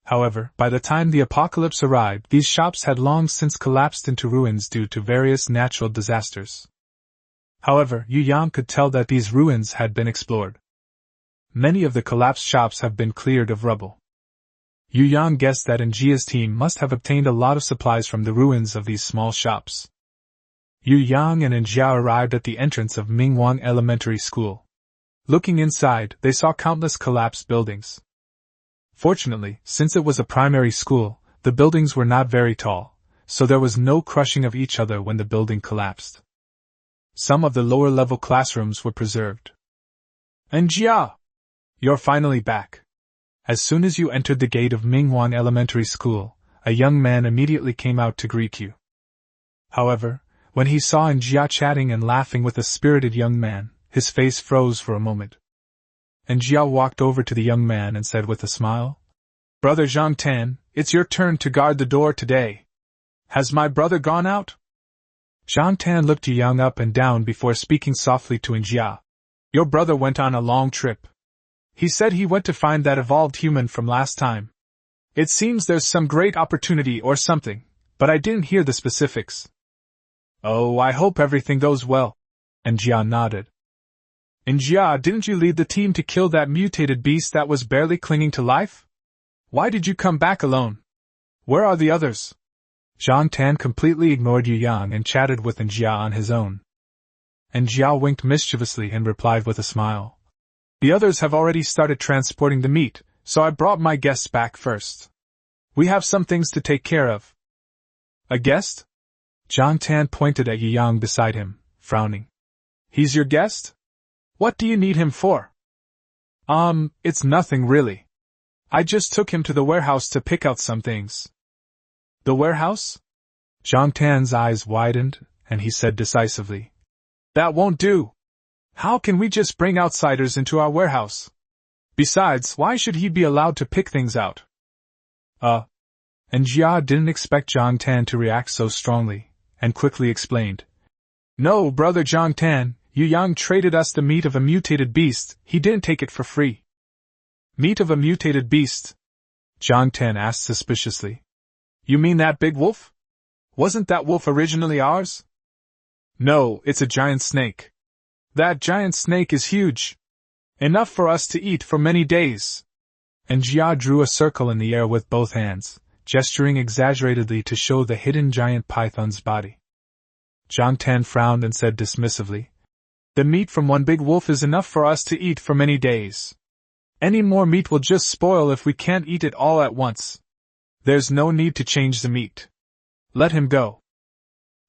However, by the time the apocalypse arrived, these shops had long since collapsed into ruins due to various natural disasters. However, Yu Yang could tell that these ruins had been explored. Many of the collapsed shops have been cleared of rubble. Yu Yang guessed that Anjia's team must have obtained a lot of supplies from the ruins of these small shops. Yu Yang and Anjia arrived at the entrance of Mingwang Elementary School. Looking inside, they saw countless collapsed buildings. Fortunately, since it was a primary school, the buildings were not very tall, so there was no crushing of each other when the building collapsed. Some of the lower-level classrooms were preserved. Anjia! You're finally back. As soon as you entered the gate of Mingwang Elementary School, a young man immediately came out to greet you. However, when he saw Anjia chatting and laughing with a spirited young man, his face froze for a moment. Anjia walked over to the young man and said with a smile, Brother Zhang Tan, it's your turn to guard the door today. Has my brother gone out? Jiang Tan looked Yu Yang up and down before speaking softly to Njia. Your brother went on a long trip. He said he went to find that evolved human from last time. It seems there's some great opportunity or something, but I didn't hear the specifics. Oh, I hope everything goes well. Njia nodded. Njia, didn't you lead the team to kill that mutated beast that was barely clinging to life? Why did you come back alone? Where are the others? Jiang Tan completely ignored Yu Yang and chatted with Njia on his own. Njia winked mischievously and replied with a smile. The others have already started transporting the meat, so I brought my guests back first. We have some things to take care of. A guest? Jiang Tan pointed at Yu Yang beside him, frowning. He's your guest? What do you need him for? It's nothing really. I just took him to the warehouse to pick out some things. The warehouse? Jiang Tan's eyes widened, and he said decisively. That won't do. How can we just bring outsiders into our warehouse? Besides, why should he be allowed to pick things out? And Jia didn't expect Jiang Tan to react so strongly, and quickly explained. No, brother Jiang Tan, Yu Yang traded us the meat of a mutated beast, he didn't take it for free. Meat of a mutated beast? Jiang Tan asked suspiciously. You mean that big wolf? Wasn't that wolf originally ours? No, it's a giant snake. That giant snake is huge. Enough for us to eat for many days. And Jia drew a circle in the air with both hands, gesturing exaggeratedly to show the hidden giant python's body. Jiang Tan frowned and said dismissively, The meat from one big wolf is enough for us to eat for many days. Any more meat will just spoil if we can't eat it all at once. There's no need to change the meat. Let him go.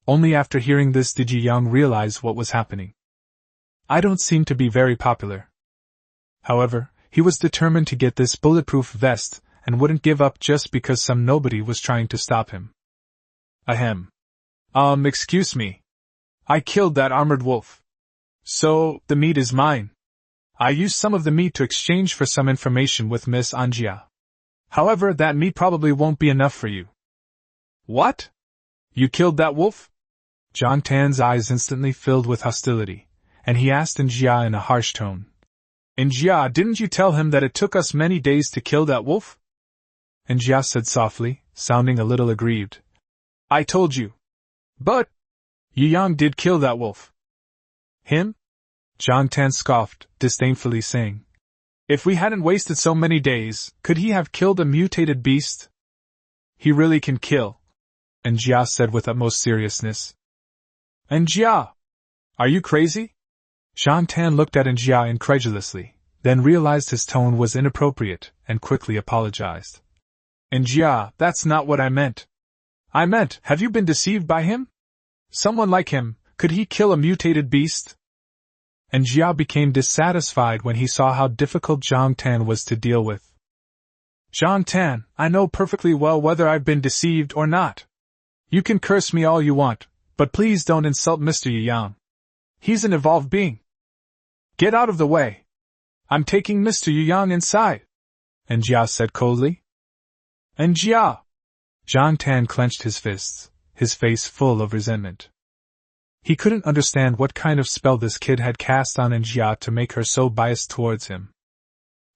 Only after hearing this did Yu Yang realize what was happening. I don't seem to be very popular. However, he was determined to get this bulletproof vest, and wouldn't give up just because some nobody was trying to stop him. Ahem. Excuse me. I killed that armored wolf. So, the meat is mine. I used some of the meat to exchange for some information with Miss Anjia. However, that meat probably won't be enough for you. What? You killed that wolf? Jiang Tan's eyes instantly filled with hostility, and he asked Njia in a harsh tone. Njia, didn't you tell him that it took us many days to kill that wolf? Njia said softly, sounding a little aggrieved. I told you. But Yu Yang did kill that wolf. Him? Jiang Tan scoffed, disdainfully saying. If we hadn't wasted so many days, could he have killed a mutated beast? He really can kill, Njia said with utmost seriousness. Njia! Are you crazy? Jiang Tan looked at Njia incredulously, then realized his tone was inappropriate, and quickly apologized. Njia, that's not what I meant. I meant, have you been deceived by him? Someone like him, could he kill a mutated beast? Njia became dissatisfied when he saw how difficult Jiang Tan was to deal with. Jiang Tan, I know perfectly well whether I've been deceived or not. You can curse me all you want, but please don't insult Mr. Yu Yang. He's an evolved being. Get out of the way. I'm taking Mr. Yu Yang inside, Njia said coldly. Njia! Jiang Tan clenched his fists, his face full of resentment. He couldn't understand what kind of spell this kid had cast on Njia to make her so biased towards him.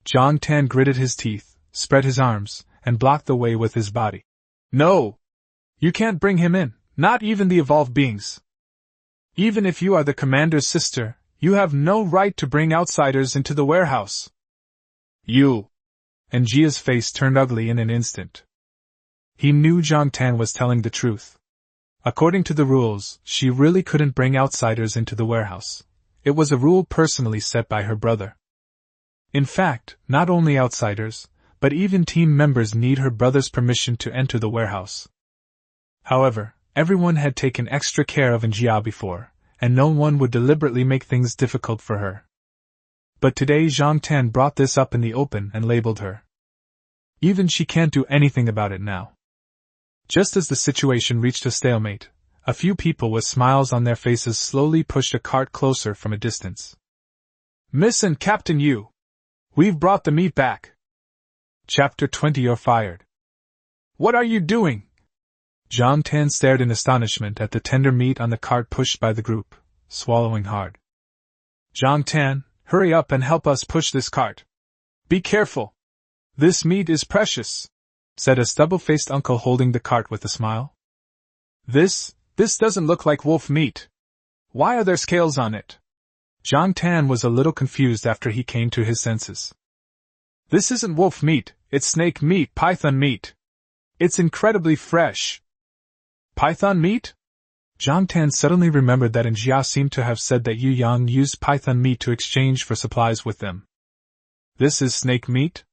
Jiang Tan gritted his teeth, spread his arms, and blocked the way with his body. No! You can't bring him in, not even the evolved beings. Even if you are the commander's sister, you have no right to bring outsiders into the warehouse. You! Njia's face turned ugly in an instant. He knew Jiang Tan was telling the truth. According to the rules, she really couldn't bring outsiders into the warehouse. It was a rule personally set by her brother. In fact, not only outsiders, but even team members need her brother's permission to enter the warehouse. However, everyone had taken extra care of Njia before, and no one would deliberately make things difficult for her. But today Jiang Tan brought this up in the open and labeled her. Even she can't do anything about it now. Just as the situation reached a stalemate, a few people with smiles on their faces slowly pushed a cart closer from a distance. Miss and Captain Yu, we've brought the meat back. Chapter 20. You're fired. What are you doing? Jiang Tan stared in astonishment at the tender meat on the cart pushed by the group, swallowing hard. Jiang Tan, hurry up and help us push this cart. Be careful. This meat is precious, said a stubble-faced uncle holding the cart with a smile. This doesn't look like wolf meat. Why are there scales on it? Jiang Tan was a little confused after he came to his senses. This isn't wolf meat, it's snake meat, python meat. It's incredibly fresh. Python meat? Jiang Tan suddenly remembered that in Jia seemed to have said that Yu Yang used python meat to exchange for supplies with them. This is snake meat?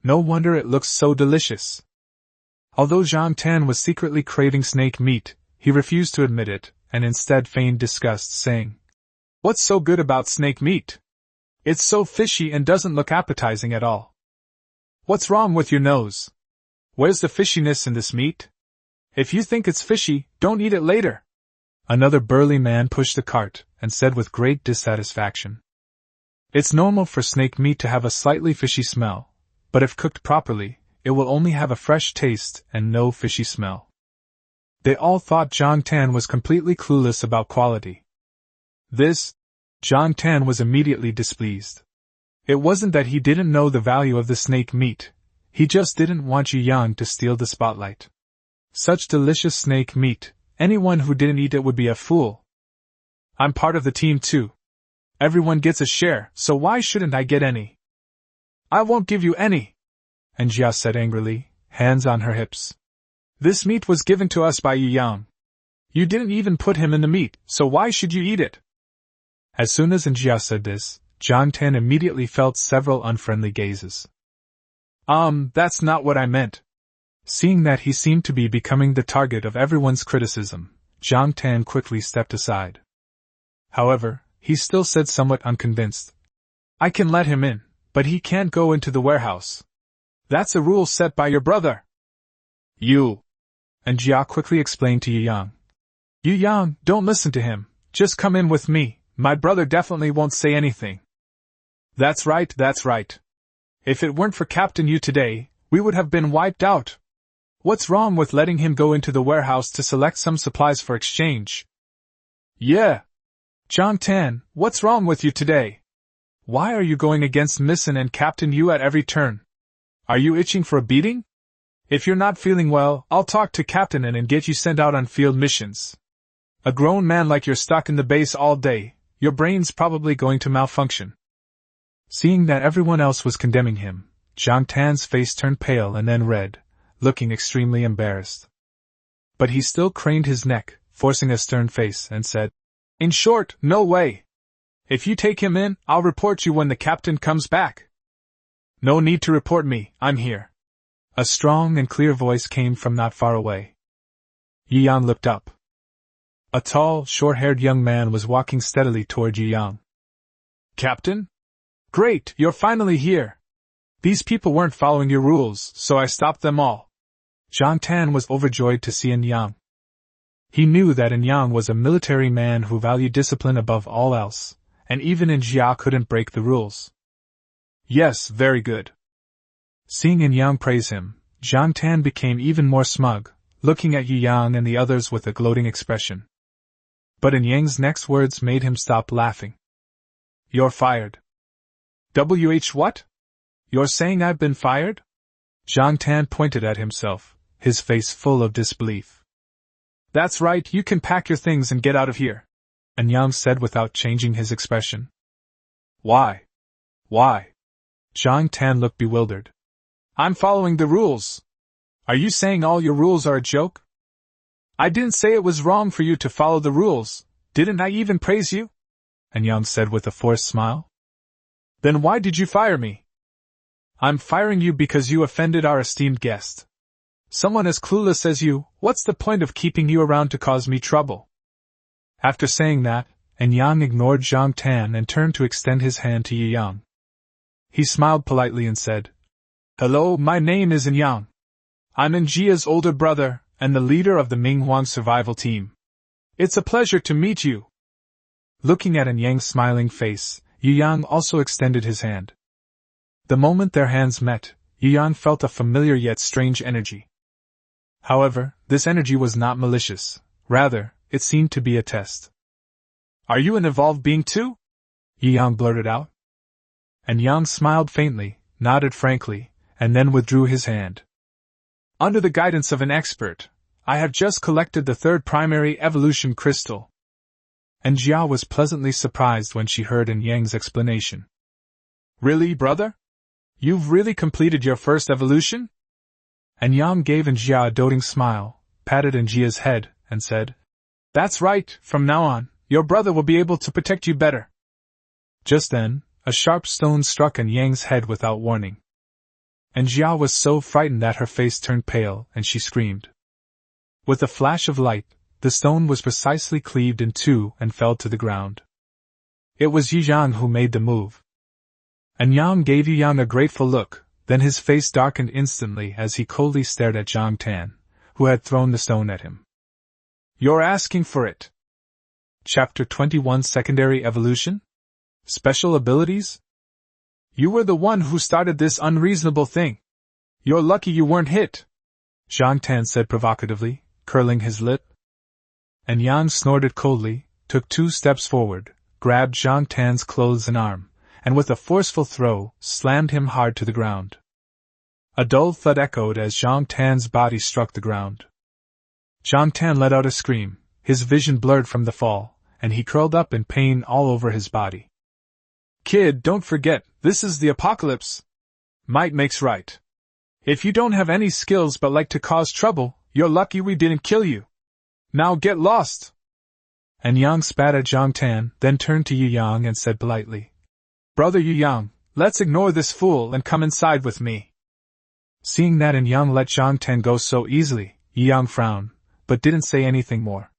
No wonder it looks so delicious. Although Jiang Tan was secretly craving snake meat, he refused to admit it, and instead feigned disgust, saying, What's so good about snake meat? It's so fishy and doesn't look appetizing at all. What's wrong with your nose? Where's the fishiness in this meat? If you think it's fishy, don't eat it later. Another burly man pushed the cart, and said with great dissatisfaction. It's normal for snake meat to have a slightly fishy smell, but if cooked properly, it will only have a fresh taste and no fishy smell. They all thought Jiang Tan was completely clueless about quality. Jiang Tan was immediately displeased. It wasn't that he didn't know the value of the snake meat, he just didn't want Yu Yang to steal the spotlight. Such delicious snake meat, anyone who didn't eat it would be a fool. I'm part of the team too. Everyone gets a share, so why shouldn't I get any? I won't give you any, and Jia said angrily, hands on her hips. This meat was given to us by Yu Yang. You didn't even put him in the meat, so why should you eat it? As soon as Jia said this, Jiang Tan immediately felt several unfriendly gazes. That's not what I meant. Seeing that he seemed to be becoming the target of everyone's criticism, Jiang Tan quickly stepped aside. However, he still said somewhat unconvinced. I can let him in, but he can't go into the warehouse. That's a rule set by your brother. You. And Jia quickly explained to Yu Yang. Yu Yang, don't listen to him, just come in with me, my brother definitely won't say anything. That's right. If it weren't for Captain Yu today, we would have been wiped out. What's wrong with letting him go into the warehouse to select some supplies for exchange? Yeah. Jiang Tan, what's wrong with you today? Why are you going against Missen and Captain Yu at every turn? Are you itching for a beating? If you're not feeling well, I'll talk to Captain N and get you sent out on field missions. A grown man like you're stuck in the base all day, your brain's probably going to malfunction. Seeing that everyone else was condemning him, Jiang Tan's face turned pale and then red, looking extremely embarrassed. But he still craned his neck, forcing a stern face, and said, In short, no way. If you take him in, I'll report you when the captain comes back. No need to report me, I'm here. A strong and clear voice came from not far away. Yu Yang looked up. A tall, short-haired young man was walking steadily toward Yu Yang. Captain? Great, you're finally here. These people weren't following your rules, so I stopped them all. Jiang Tan was overjoyed to see In Yang. He knew that In Yang was a military man who valued discipline above all else, and even In Jia couldn't break the rules. Yes, very good. Seeing In Yang praise him, Jiang Tan became even more smug, looking at Yu Yang and the others with a gloating expression. But In Yang's next words made him stop laughing. You're fired. What? You're saying I've been fired? Jiang Tan pointed at himself, his face full of disbelief. That's right, you can pack your things and get out of here, In Yang said without changing his expression. Why? Jiang Tan looked bewildered. I'm following the rules. Are you saying all your rules are a joke? I didn't say it was wrong for you to follow the rules, didn't I even praise you? In Yang said with a forced smile. Then why did you fire me? I'm firing you because you offended our esteemed guest. Someone as clueless as you, what's the point of keeping you around to cause me trouble? After saying that, In Yang ignored Jiang Tan and turned to extend his hand to Yu Yang. He smiled politely and said, Hello, my name is In Yang. I'm In Jia's older brother, and the leader of the Minghuang survival team. It's a pleasure to meet you. Looking at In Yang's smiling face, Yu Yang also extended his hand. The moment their hands met, Yu Yang felt a familiar yet strange energy. However, this energy was not malicious. Rather, it seemed to be a test. "Are you an evolved being too?" Yi Yang blurted out. And Yang smiled faintly, nodded frankly, and then withdrew his hand. "Under the guidance of an expert, I have just collected the third primary evolution crystal." And Jia was pleasantly surprised when she heard Yang's explanation. "Really, brother? You've really completed your first evolution?" And Yang gave Jia a doting smile, patted Jia's head, and said, "That's right, from now on, your brother will be able to protect you better." Just then, a sharp stone struck Yang's head without warning. And Jia was so frightened that her face turned pale, and she screamed. With a flash of light, the stone was precisely cleaved in two and fell to the ground. It was Yi Yang who made the move. And Yang gave Yi Yang a grateful look, then his face darkened instantly as he coldly stared at Zhang Tan, who had thrown the stone at him. "You're asking for it." Chapter 21 Secondary Evolution? Special Abilities? "You were the one who started this unreasonable thing. You're lucky you weren't hit," Zhang Tan said provocatively, curling his lip. And Yang snorted coldly, took 2 steps forward, grabbed Zhang Tan's clothes and arm, and with a forceful throw, slammed him hard to the ground. A dull thud echoed as Zhang Tan's body struck the ground. Zhang Tan let out a scream, his vision blurred from the fall, and he curled up in pain all over his body. "Kid, don't forget, this is the apocalypse. Might makes right. If you don't have any skills but like to cause trouble, you're lucky we didn't kill you. Now get lost." And Yang spat at Zhang Tan, then turned to Yi Yang and said politely, "Brother Yi Yang, let's ignore this fool and come inside with me." Seeing that Yang let Zhang Tan go so easily, Yi Yang frowned, but didn't say anything more.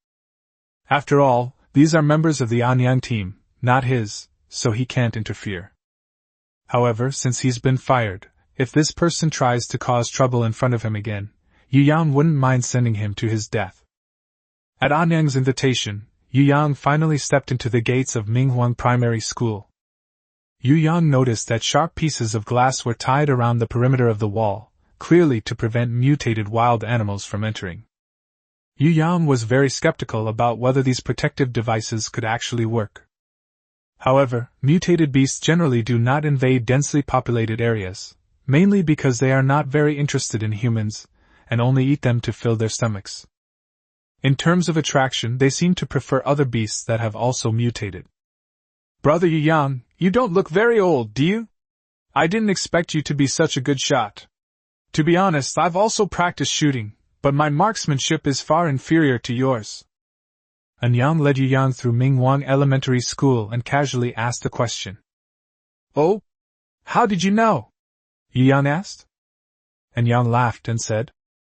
After all, these are members of the Anyang team, not his, so he can't interfere. However, since he's been fired, if this person tries to cause trouble in front of him again, Yi Yang wouldn't mind sending him to his death. At Anyang's invitation, Yi Yang finally stepped into the gates of Minghuang Primary School. Yu Yang noticed that sharp pieces of glass were tied around the perimeter of the wall, clearly to prevent mutated wild animals from entering. Yu Yang was very skeptical about whether these protective devices could actually work. However, mutated beasts generally do not invade densely populated areas, mainly because they are not very interested in humans, and only eat them to fill their stomachs. In terms of attraction, they seem to prefer other beasts that have also mutated. "Brother Yu Yang, you don't look very old, do you? I didn't expect you to be such a good shot. To be honest, I've also practiced shooting, but my marksmanship is far inferior to yours." And Yang led Yu Yang through Minghuang Elementary School and casually asked a question. "Oh? How did you know?" Yu Yang asked. And Yang laughed and said,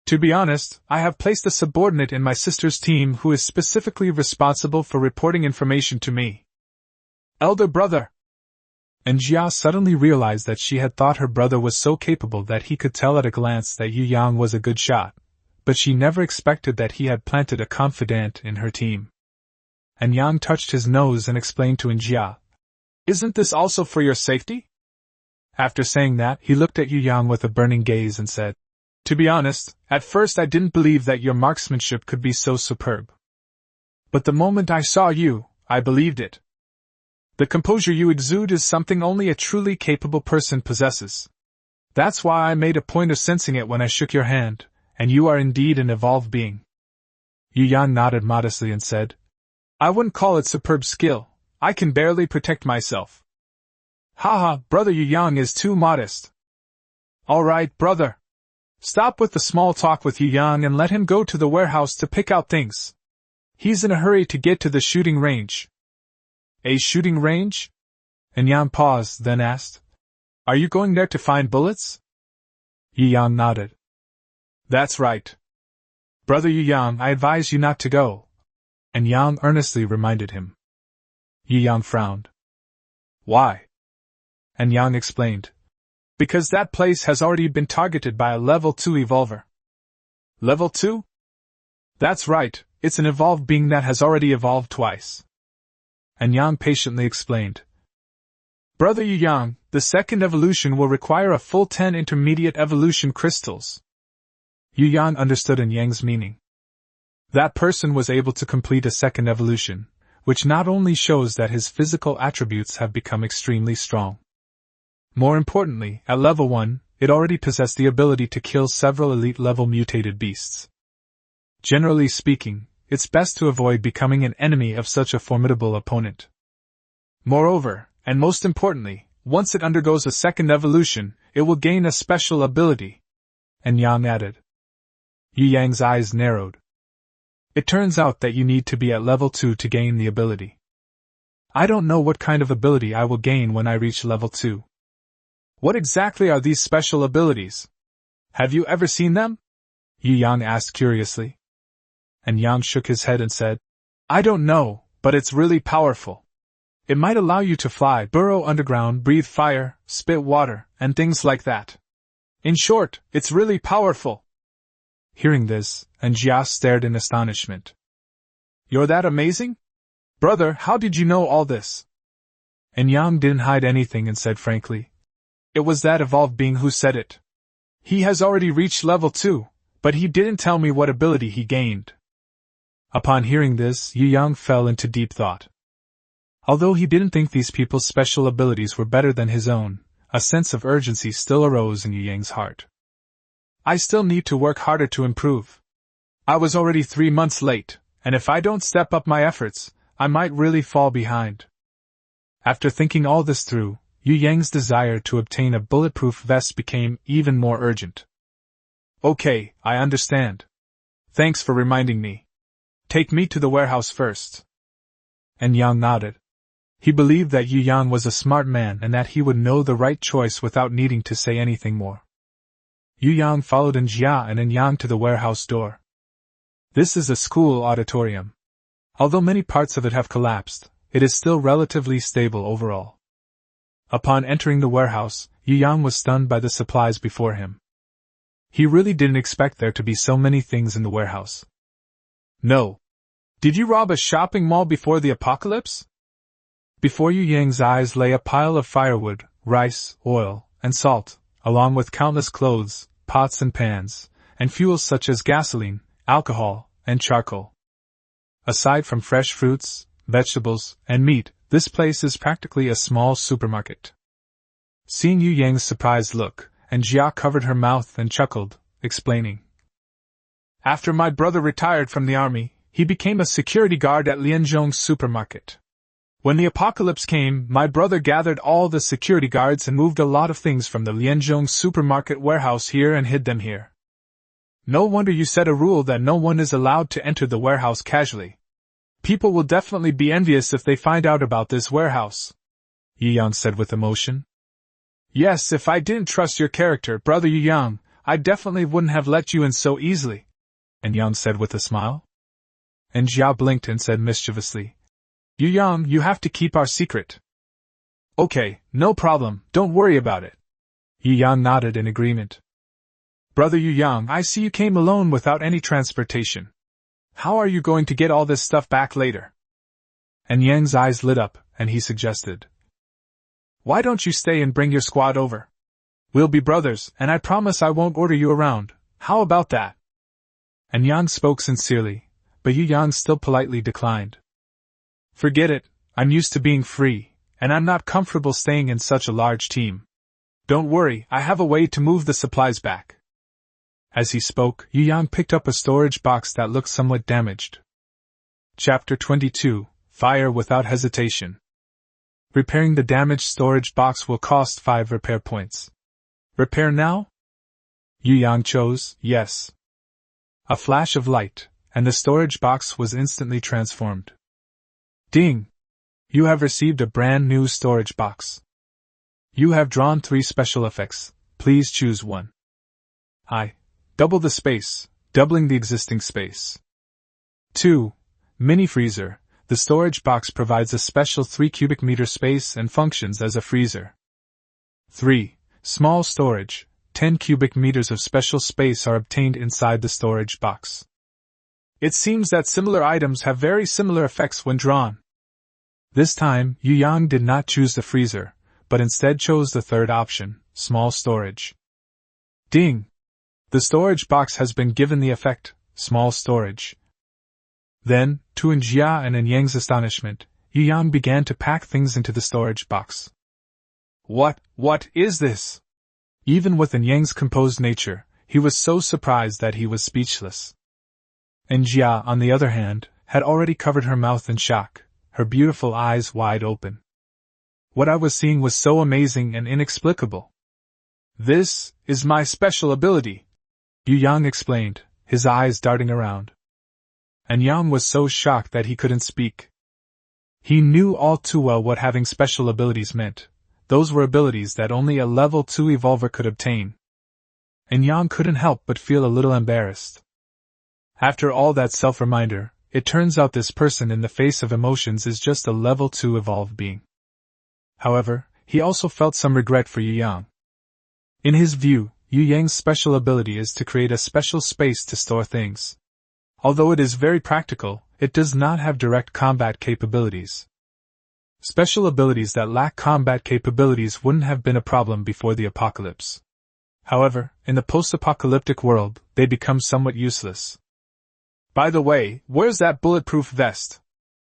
"To be honest, I have placed a subordinate in my sister's team who is specifically responsible for reporting information to me." "Elder brother." And Jia suddenly realized that she had thought her brother was so capable that he could tell at a glance that Yu Yang was a good shot, but she never expected that he had planted a confidant in her team. And Yang touched his nose and explained to Jia, "Isn't this also for your safety?" After saying that, he looked at Yu Yang with a burning gaze and said, "To be honest, at first I didn't believe that your marksmanship could be so superb. But the moment I saw you, I believed it. The composure you exude is something only a truly capable person possesses. That's why I made a point of sensing it when I shook your hand, and you are indeed an evolved being." Yu Yang nodded modestly and said, "I wouldn't call it superb skill, I can barely protect myself." "Haha, brother Yu Yang is too modest." "All right, brother. Stop with the small talk with Yu Yang and let him go to the warehouse to pick out things. He's in a hurry to get to the shooting range." "A shooting range?" And Yang paused, then asked, "Are you going there to find bullets?" Yu Yang nodded. "That's right. Brother Yu Yang, I advise you not to go." And Yang earnestly reminded him. Yu Yang frowned. "Why?" And Yang explained, "Because that place has already been targeted by a level 2 evolver." "Level 2? That's right, it's an evolved being that has already evolved twice." And Yang patiently explained, "Brother Yu Yang, the second evolution will require a full 10 intermediate evolution crystals. Yu Yang understood in Yang's meaning. That person was able to complete a second evolution, which not only shows that his physical attributes have become extremely strong. More importantly, at level 1, it already possessed the ability to kill several elite-level mutated beasts. Generally speaking, it's best to avoid becoming an enemy of such a formidable opponent. Moreover, and most importantly, once it undergoes a second evolution, it will gain a special ability. And Yang added. Yu Yang's eyes narrowed. It turns out that you need to be at level 2 to gain the ability. I don't know what kind of ability I will gain when I reach level 2. What exactly are these special abilities? Have you ever seen them? Yu Yang asked curiously. And Yang shook his head and said, I don't know, but it's really powerful. It might allow you to fly, burrow underground, breathe fire, spit water, and things like that. In short, it's really powerful. Hearing this, Jia stared in astonishment. You're that amazing? Brother, how did you know all this? And Yang didn't hide anything and said frankly. It was that evolved being who said it. He has already reached level 2, but he didn't tell me what ability he gained. Upon hearing this, Yu Yang fell into deep thought. Although he didn't think these people's special abilities were better than his own, a sense of urgency still arose in Yu Yang's heart. I still need to work harder to improve. I was already 3 months late, and if I don't step up my efforts, I might really fall behind. After thinking all this through, Yu Yang's desire to obtain a bulletproof vest became even more urgent. Okay, I understand. Thanks for reminding me. Take me to the warehouse first. And Yang nodded. He believed that Yu Yang was a smart man and that he would know the right choice without needing to say anything more. Yu Yang followed Jia and Yang to the warehouse door. This is a school auditorium. Although many parts of it have collapsed, it is still relatively stable overall. Upon entering the warehouse, Yu Yang was stunned by the supplies before him. He really didn't expect there to be so many things in the warehouse. No. Did you rob a shopping mall before the apocalypse? Before Yu Yang's eyes lay a pile of firewood, rice, oil, and salt, along with countless clothes, pots and pans, and fuels such as gasoline, alcohol, and charcoal. Aside from fresh fruits, vegetables, and meat, this place is practically a small supermarket. Seeing Yu Yang's surprised look, Jia covered her mouth and chuckled, explaining. After my brother retired from the army, he became a security guard at Lianzhong's supermarket. When the apocalypse came, my brother gathered all the security guards and moved a lot of things from the Lianzhong supermarket warehouse here and hid them here. No wonder you set a rule that no one is allowed to enter the warehouse casually. People will definitely be envious if they find out about this warehouse, Yu Yang said with emotion. Yes, if I didn't trust your character, brother Yu Yang, I definitely wouldn't have let you in so easily, and Yang said with a smile. And Jia blinked and said mischievously, Yu Yang, you have to keep our secret. Okay, no problem, don't worry about it. Yu Yang nodded in agreement. Brother Yu Yang, I see you came alone without any transportation. How are you going to get all this stuff back later? And Yang's eyes lit up, and he suggested. Why don't you stay and bring your squad over? We'll be brothers, and I promise I won't order you around. How about that? And Yang spoke sincerely, but Yu Yang still politely declined. Forget it, I'm used to being free, and I'm not comfortable staying in such a large team. Don't worry, I have a way to move the supplies back. As he spoke, Yu Yang picked up a storage box that looked somewhat damaged. Chapter 22, Fire Without Hesitation. Repairing the damaged storage box will cost 5 repair points. Repair now? Yu Yang chose yes. A flash of light, and the storage box was instantly transformed. Ding! You have received a brand new storage box. You have drawn 3 special effects, please choose one. Double the space, doubling the existing space. 2. Mini freezer. The storage box provides a special 3 cubic meter space and functions as a freezer. 3. Small storage. 10 cubic meters of special space are obtained inside the storage box. It seems that similar items have very similar effects when drawn. This time, Yu Yang did not choose the freezer, but instead chose the third option, small storage. Ding! The storage box has been given the effect, small storage. Then, to Njia and Enyang's astonishment, Yu Yang began to pack things into the storage box. What is this? Even with Enyang's composed nature, he was so surprised that he was speechless. Njia, on the other hand, had already covered her mouth in shock, her beautiful eyes wide open. What I was seeing was so amazing and inexplicable. This is my special ability, Yu Yang explained, his eyes darting around. Enyang was so shocked that he couldn't speak. He knew all too well what having special abilities meant. Those were abilities that only a level 2 evolver could obtain. Enyang couldn't help but feel a little embarrassed. After all that self-reminder, it turns out this person in the face of emotions is just a level 2 evolved being. However, he also felt some regret for Yu Yang. In his view, Yu Yang's special ability is to create a special space to store things. Although it is very practical, it does not have direct combat capabilities. Special abilities that lack combat capabilities wouldn't have been a problem before the apocalypse. However, in the post-apocalyptic world, they become somewhat useless. By the way, where's that bulletproof vest?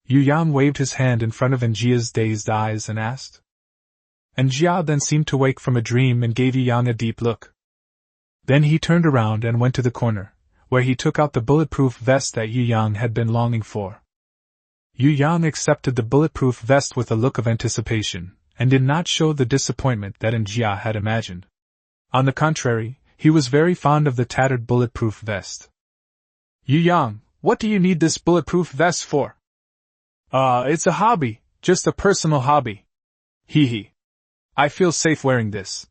Yu Yang waved his hand in front of Njia's dazed eyes and asked. Njia then seemed to wake from a dream and gave Yu Yang a deep look. Then he turned around and went to the corner, where he took out the bulletproof vest that Yu Yang had been longing for. Yu Yang accepted the bulletproof vest with a look of anticipation, and did not show the disappointment that Njia had imagined. On the contrary, he was very fond of the tattered bulletproof vest. Yu Yang, what do you need this bulletproof vest for? It's a hobby, just a personal hobby. Hee. I feel safe wearing this.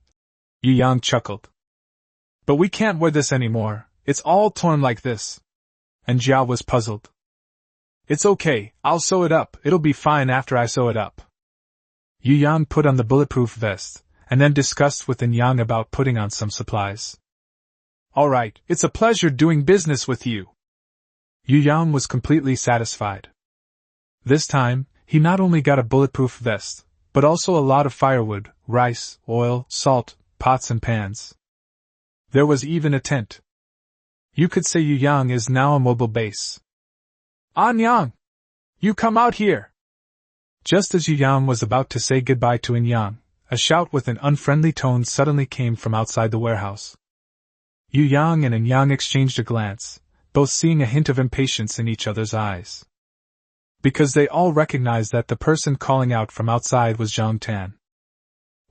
Yu Yang chuckled. But we can't wear this anymore, it's all torn like this. And Jia was puzzled. It's okay, I'll sew it up, it'll be fine after I sew it up. Yu Yang put on the bulletproof vest, and then discussed with Enyang about putting on some supplies. Alright, it's a pleasure doing business with you. Yu Yang was completely satisfied. This time, he not only got a bulletproof vest, but also a lot of firewood, rice, oil, salt, pots and pans. There was even a tent. You could say Yu Yang is now a mobile base. Enyang! You come out here! Just as Yu Yang was about to say goodbye to Enyang, a shout with an unfriendly tone suddenly came from outside the warehouse. Yu Yang and Enyang exchanged a glance, both seeing a hint of impatience in each other's eyes. Because they all recognized that the person calling out from outside was Zhang Tan.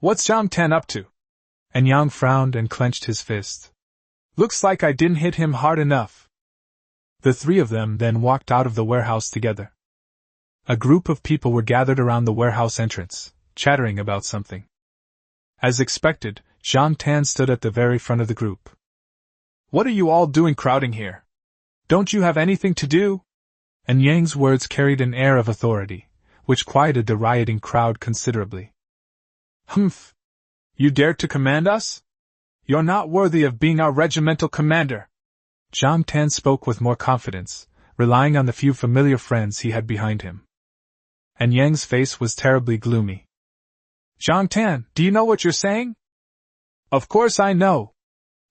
What's Zhang Tan up to? Enyang frowned and clenched his fist. Looks like I didn't hit him hard enough. The three of them then walked out of the warehouse together. A group of people were gathered around the warehouse entrance, chattering about something. As expected, Zhang Tan stood at the very front of the group. What are you all doing crowding here? Don't you have anything to do? Enyang's words carried an air of authority, which quieted the rioting crowd considerably. Humph! You dare to command us? You're not worthy of being our regimental commander. Zhang Tan spoke with more confidence, relying on the few familiar friends he had behind him. Enyang's face was terribly gloomy. Zhang Tan, do you know what you're saying? Of course I know.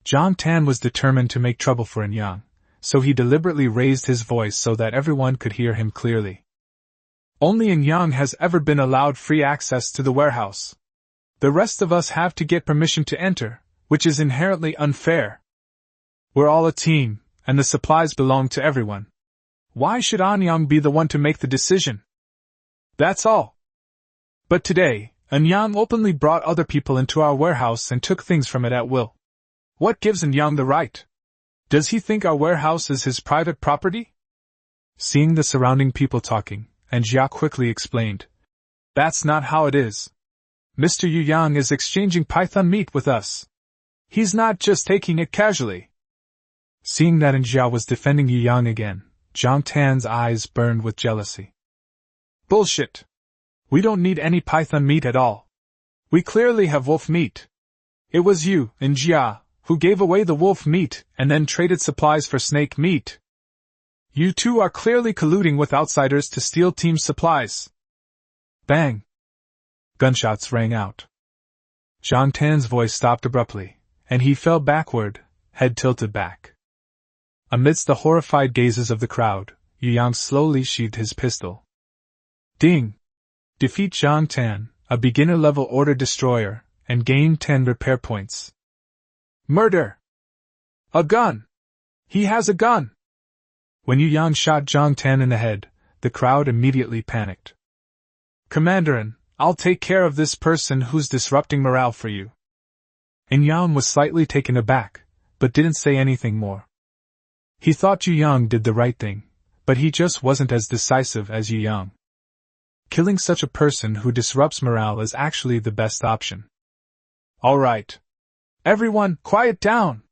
Zhang Tan was determined to make trouble for Enyang, so he deliberately raised his voice so that everyone could hear him clearly. Only Enyang has ever been allowed free access to the warehouse. The rest of us have to get permission to enter, which is inherently unfair. We're all a team, and the supplies belong to everyone. Why should Enyang be the one to make the decision? That's all. But today, Enyang openly brought other people into our warehouse and took things from it at will. What gives Enyang the right? Does he think our warehouse is his private property? Seeing the surrounding people talking, Njia quickly explained. That's not how it is. Mr. Yu Yang is exchanging python meat with us. He's not just taking it casually. Seeing that Njia was defending Yu Yang again, Zhang Tan's eyes burned with jealousy. Bullshit! We don't need any python meat at all. We clearly have wolf meat. It was you, Njia, who gave away the wolf meat and then traded supplies for snake meat. You two are clearly colluding with outsiders to steal team supplies. Bang! Gunshots rang out. Zhang Tan's voice stopped abruptly, and he fell backward, head tilted back. Amidst the horrified gazes of the crowd, Yu Yang slowly sheathed his pistol. Ding! Defeat Zhang Tan, a beginner-level order destroyer, and gain 10 repair points. Murder! A gun! He has a gun! When Yu Yang shot Zhang Tan in the head, the crowd immediately panicked. Commanderin, I'll take care of this person who's disrupting morale for you. And Yang was slightly taken aback, but didn't say anything more. He thought Yu Yang did the right thing, but he just wasn't as decisive as Yu Yang. Killing such a person who disrupts morale is actually the best option. All right. Everyone, quiet down!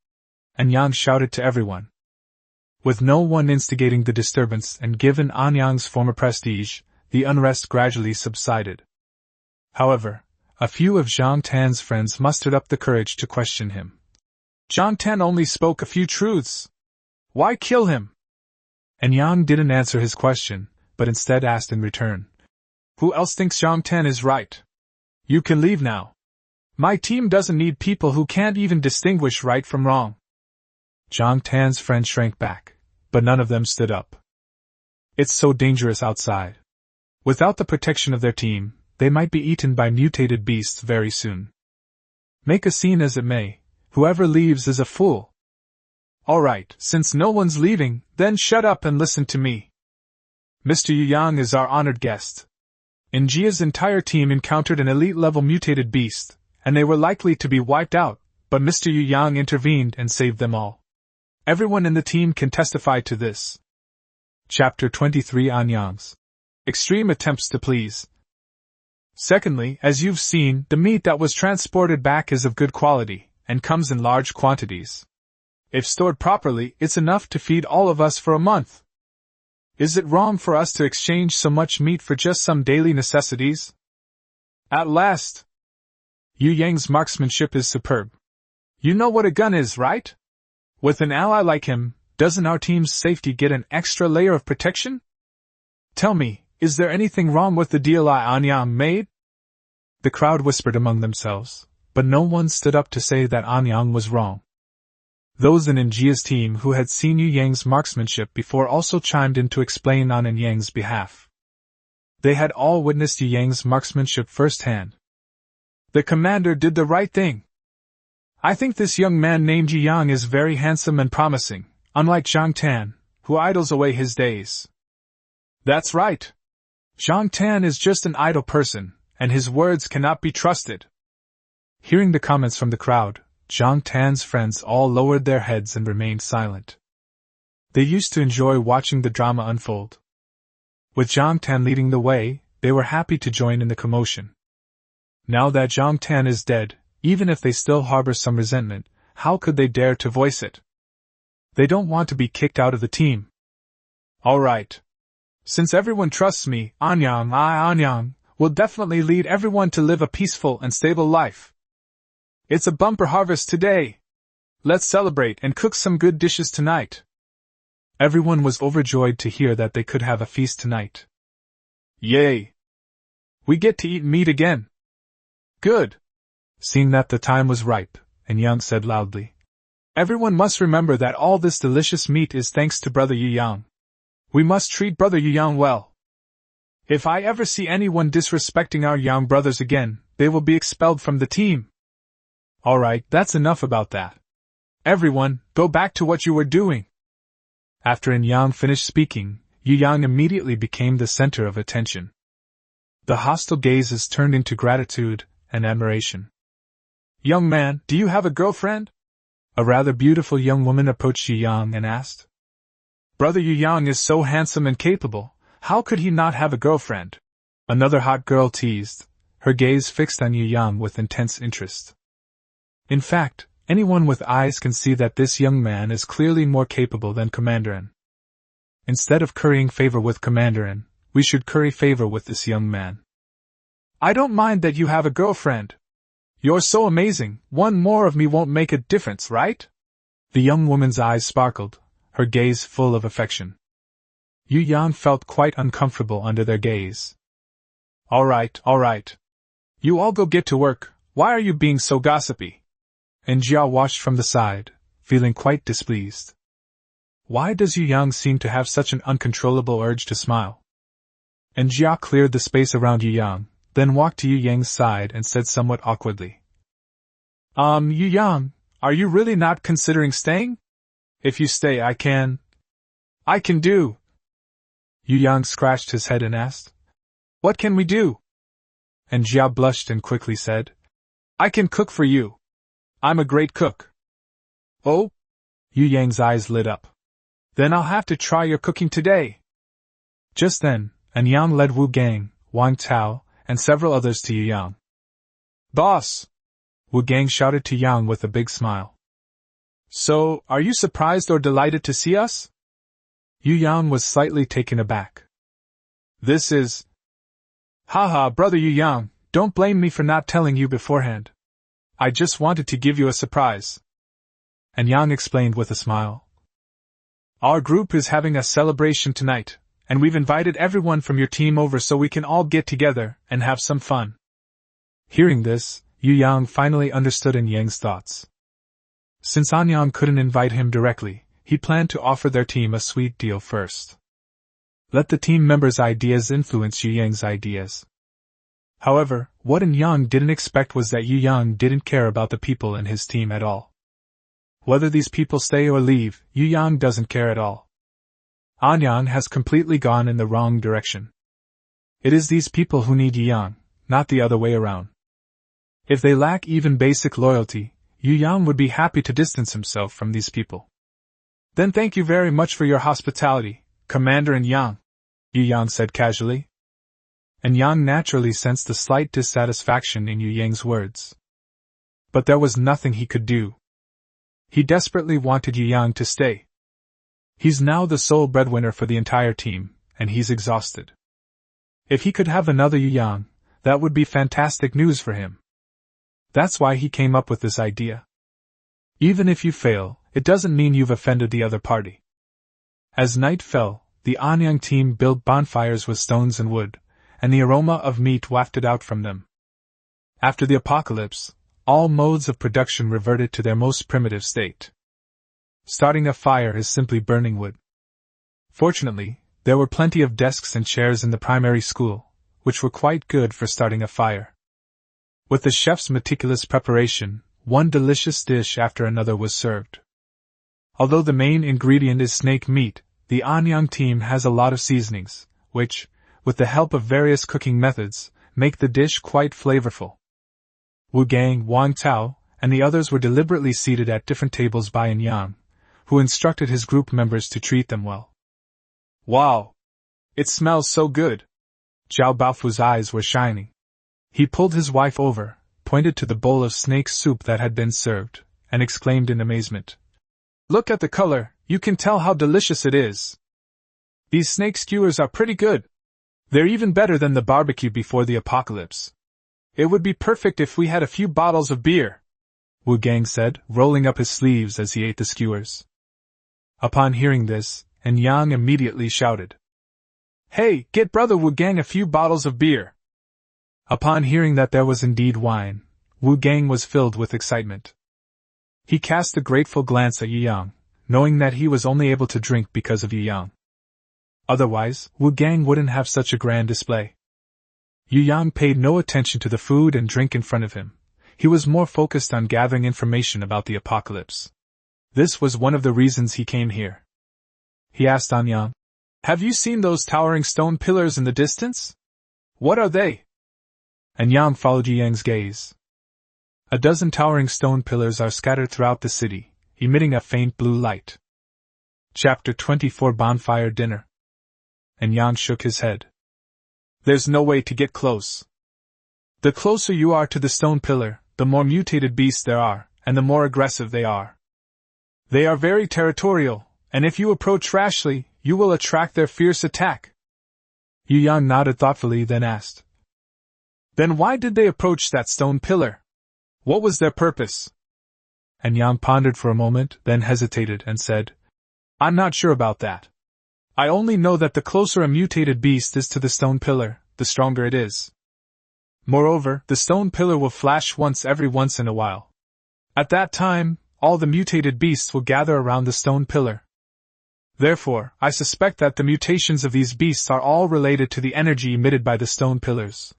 And Yang shouted to everyone. With no one instigating the disturbance and given Anyang's former prestige, the unrest gradually subsided. However, a few of Zhang Tan's friends mustered up the courage to question him. Zhang Tan only spoke a few truths. Why kill him? And Yang didn't answer his question, but instead asked in return. Who else thinks Zhang Tan is right? You can leave now. My team doesn't need people who can't even distinguish right from wrong. Zhang Tan's friends shrank back, but none of them stood up. It's so dangerous outside. Without the protection of their team, they might be eaten by mutated beasts very soon. Make a scene as it may, whoever leaves is a fool. Alright, since no one's leaving, then shut up and listen to me. Mr. Yu Yang is our honored guest. Jia's entire team encountered an elite-level mutated beast, and they were likely to be wiped out, but Mr. Yu Yang intervened and saved them all. Everyone in the team can testify to this. Chapter 23 Anyang's extreme attempts to please. Secondly, as you've seen, the meat that was transported back is of good quality, and comes in large quantities. If stored properly, it's enough to feed all of us for a month. Is it wrong for us to exchange so much meat for just some daily necessities? At last! Yu Yang's marksmanship is superb. You know what a gun is, right? With an ally like him, doesn't our team's safety get an extra layer of protection? Tell me, is there anything wrong with the deal Anyang made? The crowd whispered among themselves, but no one stood up to say that Anyang was wrong. Those in Jia's team who had seen Yu Yang's marksmanship before also chimed in to explain on Yang's behalf. They had all witnessed Yu Yang's marksmanship firsthand. The commander did the right thing. I think this young man named Yu Yang is very handsome and promising, unlike Zhang Tan, who idles away his days. That's right. Zhang Tan is just an idle person, and his words cannot be trusted. Hearing the comments from the crowd, Zhang Tan's friends all lowered their heads and remained silent. They used to enjoy watching the drama unfold. With Zhang Tan leading the way, they were happy to join in the commotion. Now that Zhang Tan is dead, even if they still harbor some resentment, how could they dare to voice it? They don't want to be kicked out of the team. All right. Since everyone trusts me, Anyang will definitely lead everyone to live a peaceful and stable life. It's a bumper harvest today. Let's celebrate and cook some good dishes tonight. Everyone was overjoyed to hear that they could have a feast tonight. Yay! We get to eat meat again. Good. Seeing that the time was ripe, and Yang said loudly, everyone must remember that all this delicious meat is thanks to Brother Yu Yang. We must treat Brother Yu Yang well. If I ever see anyone disrespecting our Yang brothers again, they will be expelled from the team. Alright, that's enough about that. Everyone, go back to what you were doing. After Yang finished speaking, Yu Yang immediately became the center of attention. The hostile gazes turned into gratitude and admiration. Young man, do you have a girlfriend? A rather beautiful young woman approached Yu Yang and asked. Brother Yu Yang is so handsome and capable, how could he not have a girlfriend? Another hot girl teased, her gaze fixed on Yu Yang with intense interest. In fact, anyone with eyes can see that this young man is clearly more capable than Commanderin. Instead of currying favor with Commanderin, we should curry favor with this young man. I don't mind that you have a girlfriend. You're so amazing, one more of me won't make a difference, right? The young woman's eyes sparkled, her gaze full of affection. Yu Yang felt quite uncomfortable under their gaze. All right. You all go get to work, why are you being so gossipy? And Jia watched from the side, feeling quite displeased. Why does Yu Yang seem to have such an uncontrollable urge to smile? And Jia cleared the space around Yu Yang, then walked to Yu Yang's side and said somewhat awkwardly. Yu Yang, are you really not considering staying? If you stay, I can do. Yu Yang scratched his head and asked, What can we do? And Jia blushed and quickly said, I can cook for you. I'm a great cook. Oh? Yu Yang's eyes lit up. Then I'll have to try your cooking today. Just then, An Yang led Wu Gang, Wang Tao, and several others to Yu Yang. Boss! Wu Gang shouted to Yang with a big smile. So, are you surprised or delighted to see us? Yu Yang was slightly taken aback. This is... Haha, brother Yu Yang, don't blame me for not telling you beforehand. I just wanted to give you a surprise. And Yang explained with a smile. Our group is having a celebration tonight, and we've invited everyone from your team over so we can all get together and have some fun. Hearing this, Yu Yang finally understood An Yang's thoughts. Since An Yang couldn't invite him directly, he planned to offer their team a sweet deal first. Let the team members' ideas influence Yu Yang's ideas. However, what An Yang didn't expect was that Yu Yang didn't care about the people in his team at all. Whether these people stay or leave, Yu Yang doesn't care at all. An Yang has completely gone in the wrong direction. It is these people who need Yu Yang, not the other way around. If they lack even basic loyalty, Yu Yang would be happy to distance himself from these people. Then thank you very much for your hospitality, Commander An Yang, Yu Yang said casually. An Yang naturally sensed the slight dissatisfaction in Yu Yang's words. But there was nothing he could do. He desperately wanted Yu Yang to stay. He's now the sole breadwinner for the entire team, and he's exhausted. If he could have another Yu Yang, that would be fantastic news for him. That's why he came up with this idea. Even if you fail, it doesn't mean you've offended the other party. As night fell, the An Yang team built bonfires with stones and wood, and the aroma of meat wafted out from them. After the apocalypse, all modes of production reverted to their most primitive state. Starting a fire is simply burning wood. Fortunately, there were plenty of desks and chairs in the primary school, which were quite good for starting a fire. With the chef's meticulous preparation, one delicious dish after another was served. Although the main ingredient is snake meat, the An Yang team has a lot of seasonings, which, with the help of various cooking methods, make the dish quite flavorful. Wu Gang, Wang Tao, and the others were deliberately seated at different tables by An Yang, who instructed his group members to treat them well. Wow! It smells so good! Zhao Baofu's eyes were shining. He pulled his wife over, pointed to the bowl of snake soup that had been served, and exclaimed in amazement. Look at the color, you can tell how delicious it is. These snake skewers are pretty good. They're even better than the barbecue before the apocalypse. It would be perfect if we had a few bottles of beer, Wu Gang said, rolling up his sleeves as he ate the skewers. Upon hearing this, An Yang immediately shouted, Hey, get brother Wu Gang a few bottles of beer. Upon hearing that there was indeed wine, Wu Gang was filled with excitement. He cast a grateful glance at Yu Yang, knowing that he was only able to drink because of Yu Yang. Otherwise, Wu Gang wouldn't have such a grand display. Yu Yang paid no attention to the food and drink in front of him. He was more focused on gathering information about the apocalypse. This was one of the reasons he came here. He asked An Yang, Have you seen those towering stone pillars in the distance? What are they? An Yang followed Yu Yang's gaze. A dozen towering stone pillars are scattered throughout the city, emitting a faint blue light. Chapter 24 Bonfire Dinner. An Yang shook his head. There's no way to get close. The closer you are to the stone pillar, the more mutated beasts there are, and the more aggressive they are. They are very territorial, and if you approach rashly, you will attract their fierce attack. Yu Yang nodded thoughtfully, then asked, Then why did they approach that stone pillar? What was their purpose? An Yang pondered for a moment, then hesitated and said, I'm not sure about that. I only know that the closer a mutated beast is to the stone pillar, the stronger it is. Moreover, the stone pillar will flash once every once in a while. At that time, all the mutated beasts will gather around the stone pillar. Therefore, I suspect that the mutations of these beasts are all related to the energy emitted by the stone pillars.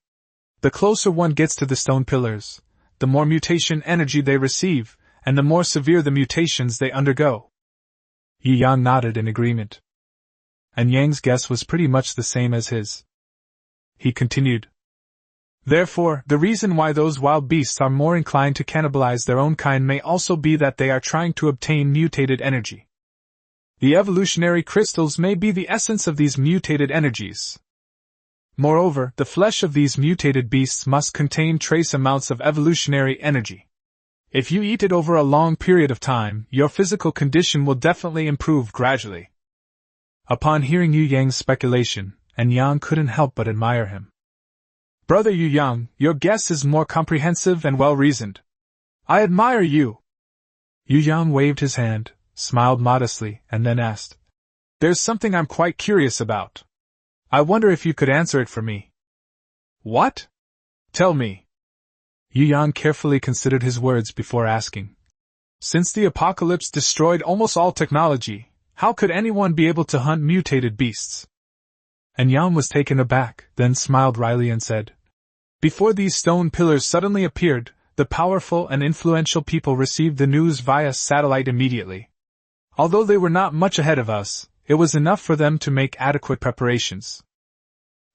The closer one gets to the stone pillars, the more mutation energy they receive, and the more severe the mutations they undergo. Yi Yang nodded in agreement. And Yang's guess was pretty much the same as his. He continued. Therefore, the reason why those wild beasts are more inclined to cannibalize their own kind may also be that they are trying to obtain mutated energy. The evolutionary crystals may be the essence of these mutated energies. Moreover, the flesh of these mutated beasts must contain trace amounts of evolutionary energy. If you eat it over a long period of time, your physical condition will definitely improve gradually. Upon hearing Yu Yang's speculation, and Yang couldn't help but admire him. Brother Yu Yang, your guess is more comprehensive and well-reasoned. I admire you. Yu Yang waved his hand, smiled modestly, and then asked, There's something I'm quite curious about. I wonder if you could answer it for me. What? Tell me. Yu Yang carefully considered his words before asking. Since the apocalypse destroyed almost all technology, how could anyone be able to hunt mutated beasts? And Yang was taken aback, then smiled wryly and said, Before these stone pillars suddenly appeared, the powerful and influential people received the news via satellite immediately. Although they were not much ahead of us, it was enough for them to make adequate preparations.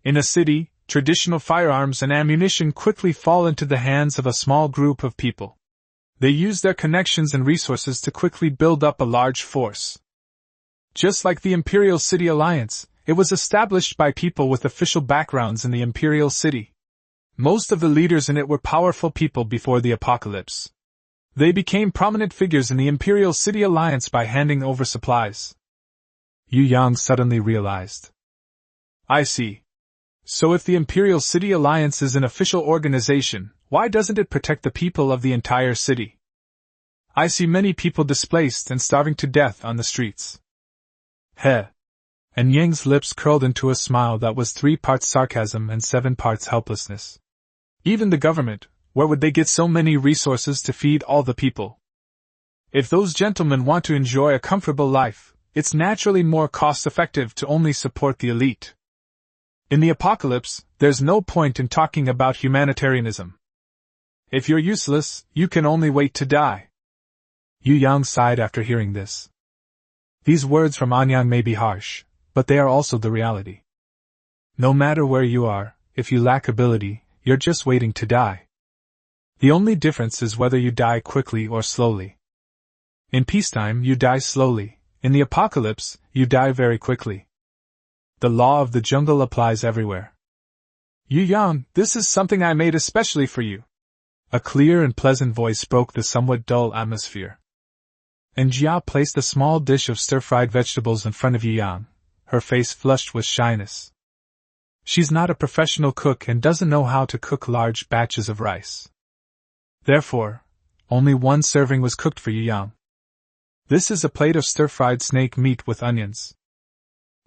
In a city, traditional firearms and ammunition quickly fall into the hands of a small group of people. They use their connections and resources to quickly build up a large force. Just like the Imperial City Alliance, it was established by people with official backgrounds in the Imperial City. Most of the leaders in it were powerful people before the apocalypse. They became prominent figures in the Imperial City Alliance by handing over supplies. Yu Yang suddenly realized. I see. So if the Imperial City Alliance is an official organization, why doesn't it protect the people of the entire city? I see many people displaced and starving to death on the streets. Heh. And Yang's lips curled into a smile that was 3 parts sarcasm and 7 parts helplessness. Even the government, where would they get so many resources to feed all the people? If those gentlemen want to enjoy a comfortable life, it's naturally more cost-effective to only support the elite. In the apocalypse, there's no point in talking about humanitarianism. If you're useless, you can only wait to die. Yu Yang sighed after hearing this. These words from Anyang may be harsh, but they are also the reality. No matter where you are, if you lack ability, you're just waiting to die. The only difference is whether you die quickly or slowly. In peacetime, you die slowly. In the apocalypse, you die very quickly. The law of the jungle applies everywhere. Yu Yang, this is something I made especially for you. A clear and pleasant voice broke the somewhat dull atmosphere. And Jia placed a small dish of stir-fried vegetables in front of Yu Yang, her face flushed with shyness. She's not a professional cook and doesn't know how to cook large batches of rice. Therefore, only 1 serving was cooked for Yu Yang. This is a plate of stir-fried snake meat with onions.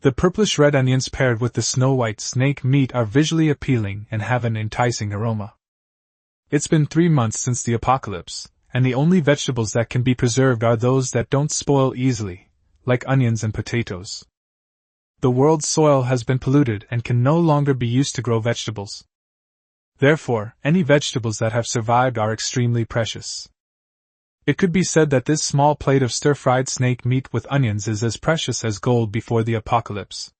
The purplish-red onions paired with the snow-white snake meat are visually appealing and have an enticing aroma. It's been 3 months since the apocalypse, and the only vegetables that can be preserved are those that don't spoil easily, like onions and potatoes. The world's soil has been polluted and can no longer be used to grow vegetables. Therefore, any vegetables that have survived are extremely precious. It could be said that this small plate of stir-fried snake meat with onions is as precious as gold before the apocalypse.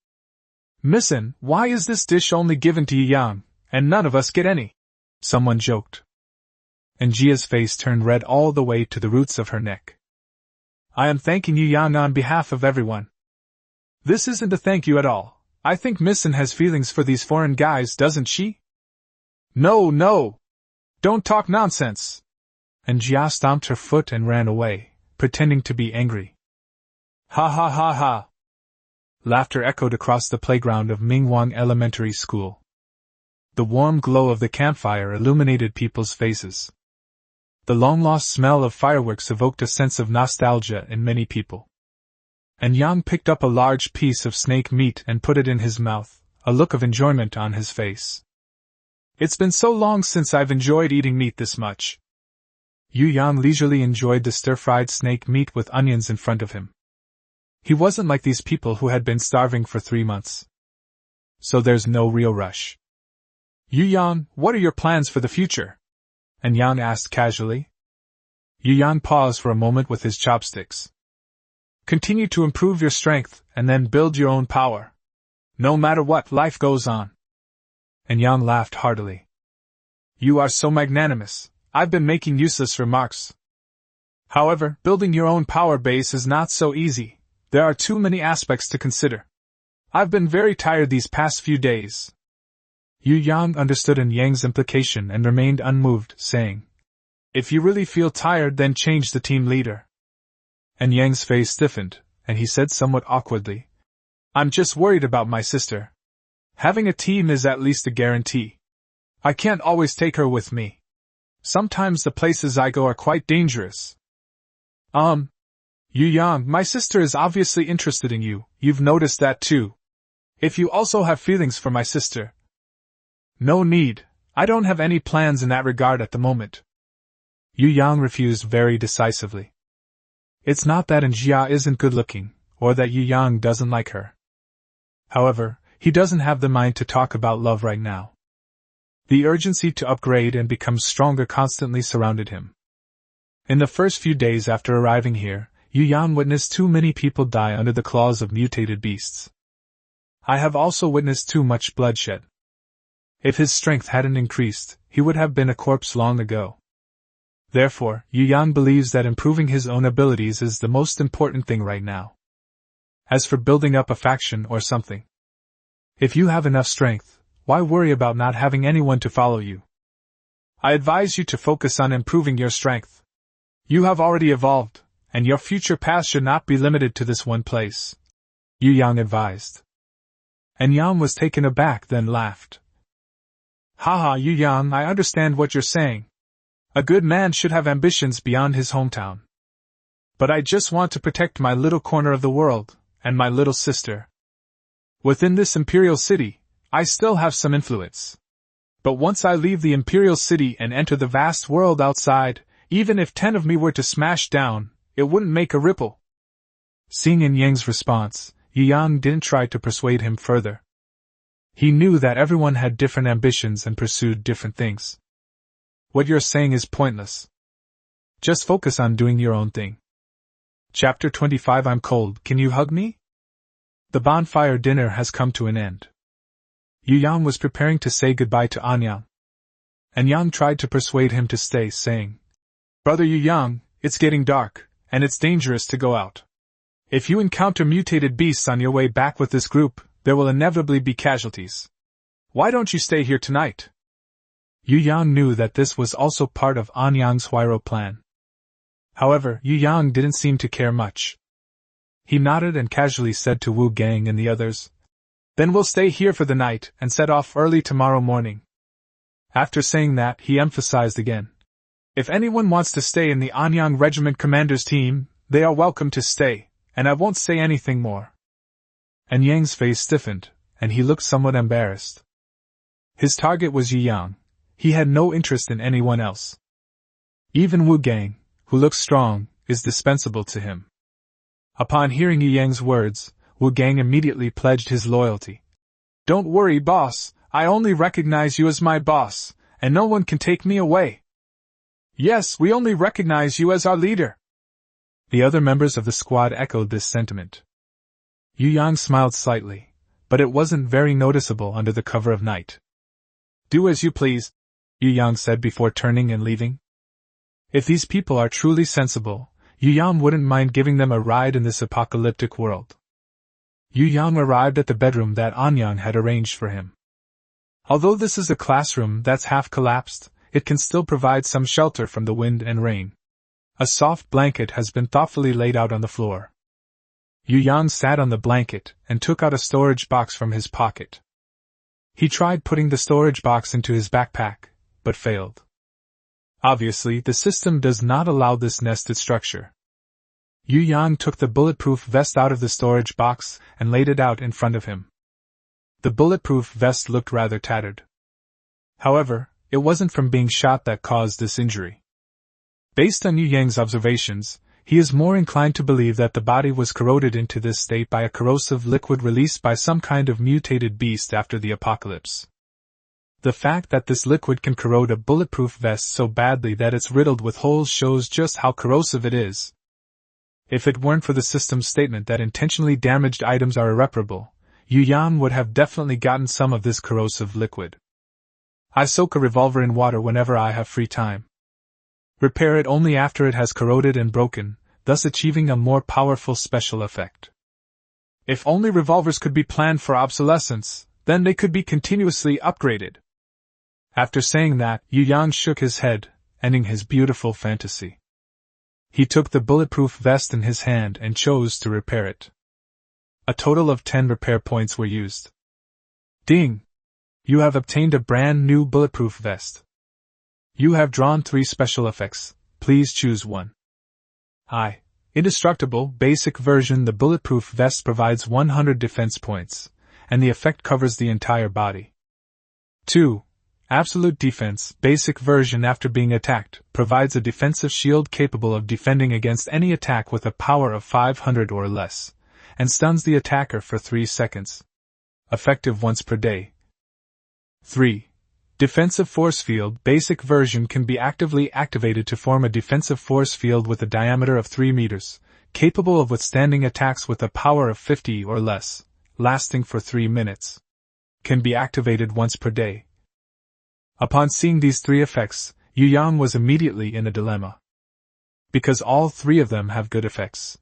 Missin, why is this dish only given to Yu Yang, and none of us get any? Someone joked. And Jia's face turned red all the way to the roots of her neck. I am thanking Yu Yang on behalf of everyone. This isn't a thank you at all. I think Missin has feelings for these foreign guys, doesn't she? No! Don't talk nonsense! And Jia stomped her foot and ran away, pretending to be angry. Ha ha ha ha! Laughter echoed across the playground of Mingwang Elementary School. The warm glow of the campfire illuminated people's faces. The long-lost smell of fireworks evoked a sense of nostalgia in many people. And Yang picked up a large piece of snake meat and put it in his mouth, a look of enjoyment on his face. It's been so long since I've enjoyed eating meat this much. Yu Yang leisurely enjoyed the stir-fried snake meat with onions in front of him. He wasn't like these people who had been starving for 3 months. So there's no real rush. Yu Yang, what are your plans for the future? And Yang asked casually. Yu Yang paused for a moment with his chopsticks. Continue to improve your strength, and then build your own power. No matter what, life goes on. And Yang laughed heartily. You are so magnanimous. I've been making useless remarks. However, building your own power base is not so easy. There are too many aspects to consider. I've been very tired these past few days. Yu Yang understood Yang's implication and remained unmoved, saying, If you really feel tired, then change the team leader. And Yang's face stiffened, and he said somewhat awkwardly, I'm just worried about my sister. Having a team is at least a guarantee. I can't always take her with me. Sometimes the places I go are quite dangerous. Yu Yang, my sister is obviously interested in you, you've noticed that too. If you also have feelings for my sister. No need, I don't have any plans in that regard at the moment. Yu Yang refused very decisively. It's not that Jia isn't good looking, or that Yu Yang doesn't like her. However, he doesn't have the mind to talk about love right now. The urgency to upgrade and become stronger constantly surrounded him. In the first few days after arriving here, Yu Yang witnessed too many people die under the claws of mutated beasts. I have also witnessed too much bloodshed. If his strength hadn't increased, he would have been a corpse long ago. Therefore, Yu Yang believes that improving his own abilities is the most important thing right now. As for building up a faction or something, if you have enough strength, why worry about not having anyone to follow you? I advise you to focus on improving your strength. You have already evolved, and your future path should not be limited to this one place, Yu Yang advised. And Yang was taken aback, then laughed. Haha, Yu Yang, I understand what you're saying. A good man should have ambitions beyond his hometown. But I just want to protect my little corner of the world, and my little sister. Within this imperial city, I still have some influence. But once I leave the imperial city and enter the vast world outside, even if 10 of me were to smash down, it wouldn't make a ripple. Seeing Yang's response, Yu Yang didn't try to persuade him further. He knew that everyone had different ambitions and pursued different things. What you're saying is pointless. Just focus on doing your own thing. Chapter 25 I'm cold, can you hug me? The bonfire dinner has come to an end. Yu Yang was preparing to say goodbye to Anyang. And Yang tried to persuade him to stay, saying, Brother Yu Yang, it's getting dark, and it's dangerous to go out. If you encounter mutated beasts on your way back with this group, there will inevitably be casualties. Why don't you stay here tonight? Yu Yang knew that this was also part of Anyang's Huairo plan. However, Yu Yang didn't seem to care much. He nodded and casually said to Wu Gang and the others, Then we'll stay here for the night and set off early tomorrow morning. After saying that, he emphasized again, If anyone wants to stay in the Anyang Regiment Commander's team, they are welcome to stay, and I won't say anything more. And Yang's face stiffened, and he looked somewhat embarrassed. His target was Yu Yang. He had no interest in anyone else. Even Wu Gang, who looked strong, is dispensable to him. Upon hearing Yu Yang's words, Wu Gang immediately pledged his loyalty. Don't worry, boss, I only recognize you as my boss, and no one can take me away. Yes, we only recognize you as our leader. The other members of the squad echoed this sentiment. Yu Yang smiled slightly, but it wasn't very noticeable under the cover of night. Do as you please, Yu Yang said before turning and leaving. If these people are truly sensible, Yu Yang wouldn't mind giving them a ride in this apocalyptic world. Yu Yang arrived at the bedroom that Anyang had arranged for him. Although this is a classroom that's half collapsed, it can still provide some shelter from the wind and rain. A soft blanket has been thoughtfully laid out on the floor. Yu Yang sat on the blanket and took out a storage box from his pocket. He tried putting the storage box into his backpack, but failed. Obviously, the system does not allow this nested structure. Yu Yang took the bulletproof vest out of the storage box and laid it out in front of him. The bulletproof vest looked rather tattered. However, it wasn't from being shot that caused this injury. Based on Yu Yang's observations, he is more inclined to believe that the body was corroded into this state by a corrosive liquid released by some kind of mutated beast after the apocalypse. The fact that this liquid can corrode a bulletproof vest so badly that it's riddled with holes shows just how corrosive it is. If it weren't for the system's statement that intentionally damaged items are irreparable, Yu Yang would have definitely gotten some of this corrosive liquid. I soak a revolver in water whenever I have free time. Repair it only after it has corroded and broken, thus achieving a more powerful special effect. If only revolvers could be planned for obsolescence, then they could be continuously upgraded. After saying that, Yu Yang shook his head, ending his beautiful fantasy. He took the bulletproof vest in his hand and chose to repair it. A total of 10 repair points were used. Ding! You have obtained a brand new bulletproof vest. You have drawn 3 special effects, please choose one. Indestructible, basic version. The bulletproof vest provides 100 defense points, and the effect covers the entire body. 2. Absolute defense, basic version. After being attacked, provides a defensive shield capable of defending against any attack with a power of 500 or less, and stuns the attacker for 3 seconds. Effective once per day. 3. Defensive force field, basic version, can be actively activated to form a defensive force field with a diameter of 3 meters, capable of withstanding attacks with a power of 50 or less, lasting for 3 minutes. Can be activated once per day. Upon seeing these 3 effects, Yu Yang was immediately in a dilemma. Because all 3 of them have good effects.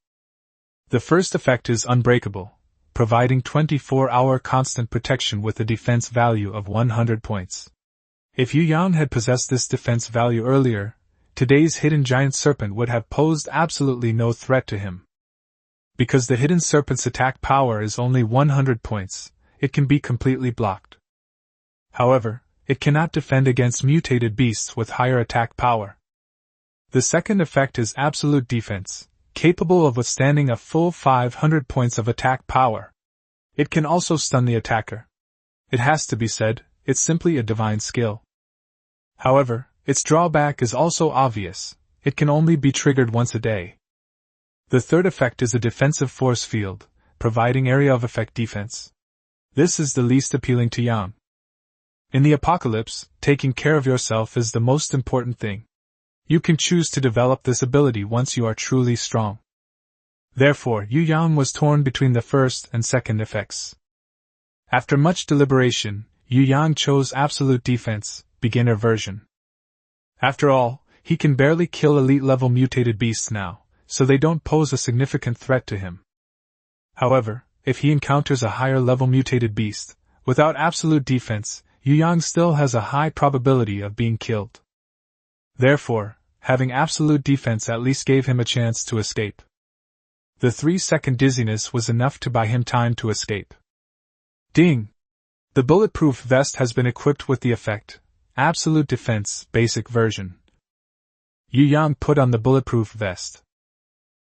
The first effect is unbreakable, providing 24-hour constant protection with a defense value of 100 points. If Yu Yang had possessed this defense value earlier, today's hidden giant serpent would have posed absolutely no threat to him. Because the hidden serpent's attack power is only 100 points, it can be completely blocked. However, it cannot defend against mutated beasts with higher attack power. The second effect is absolute defense, capable of withstanding a full 500 points of attack power. It can also stun the attacker. It has to be said, it's simply a divine skill. However, its drawback is also obvious, it can only be triggered once a day. The third effect is a defensive force field, providing area of effect defense. This is the least appealing to Yang. In the apocalypse, taking care of yourself is the most important thing. You can choose to develop this ability once you are truly strong. Therefore, Yu Yang was torn between the first and second effects. After much deliberation, Yu Yang chose absolute defense, beginner version. After all, he can barely kill elite-level mutated beasts now, so they don't pose a significant threat to him. However, if he encounters a higher-level mutated beast, without absolute defense, Yu Yang still has a high probability of being killed. Therefore, having absolute defense at least gave him a chance to escape. The 3-second dizziness was enough to buy him time to escape. Ding! The bulletproof vest has been equipped with the effect, Absolute Defense, basic version. Yu Yang put on the bulletproof vest.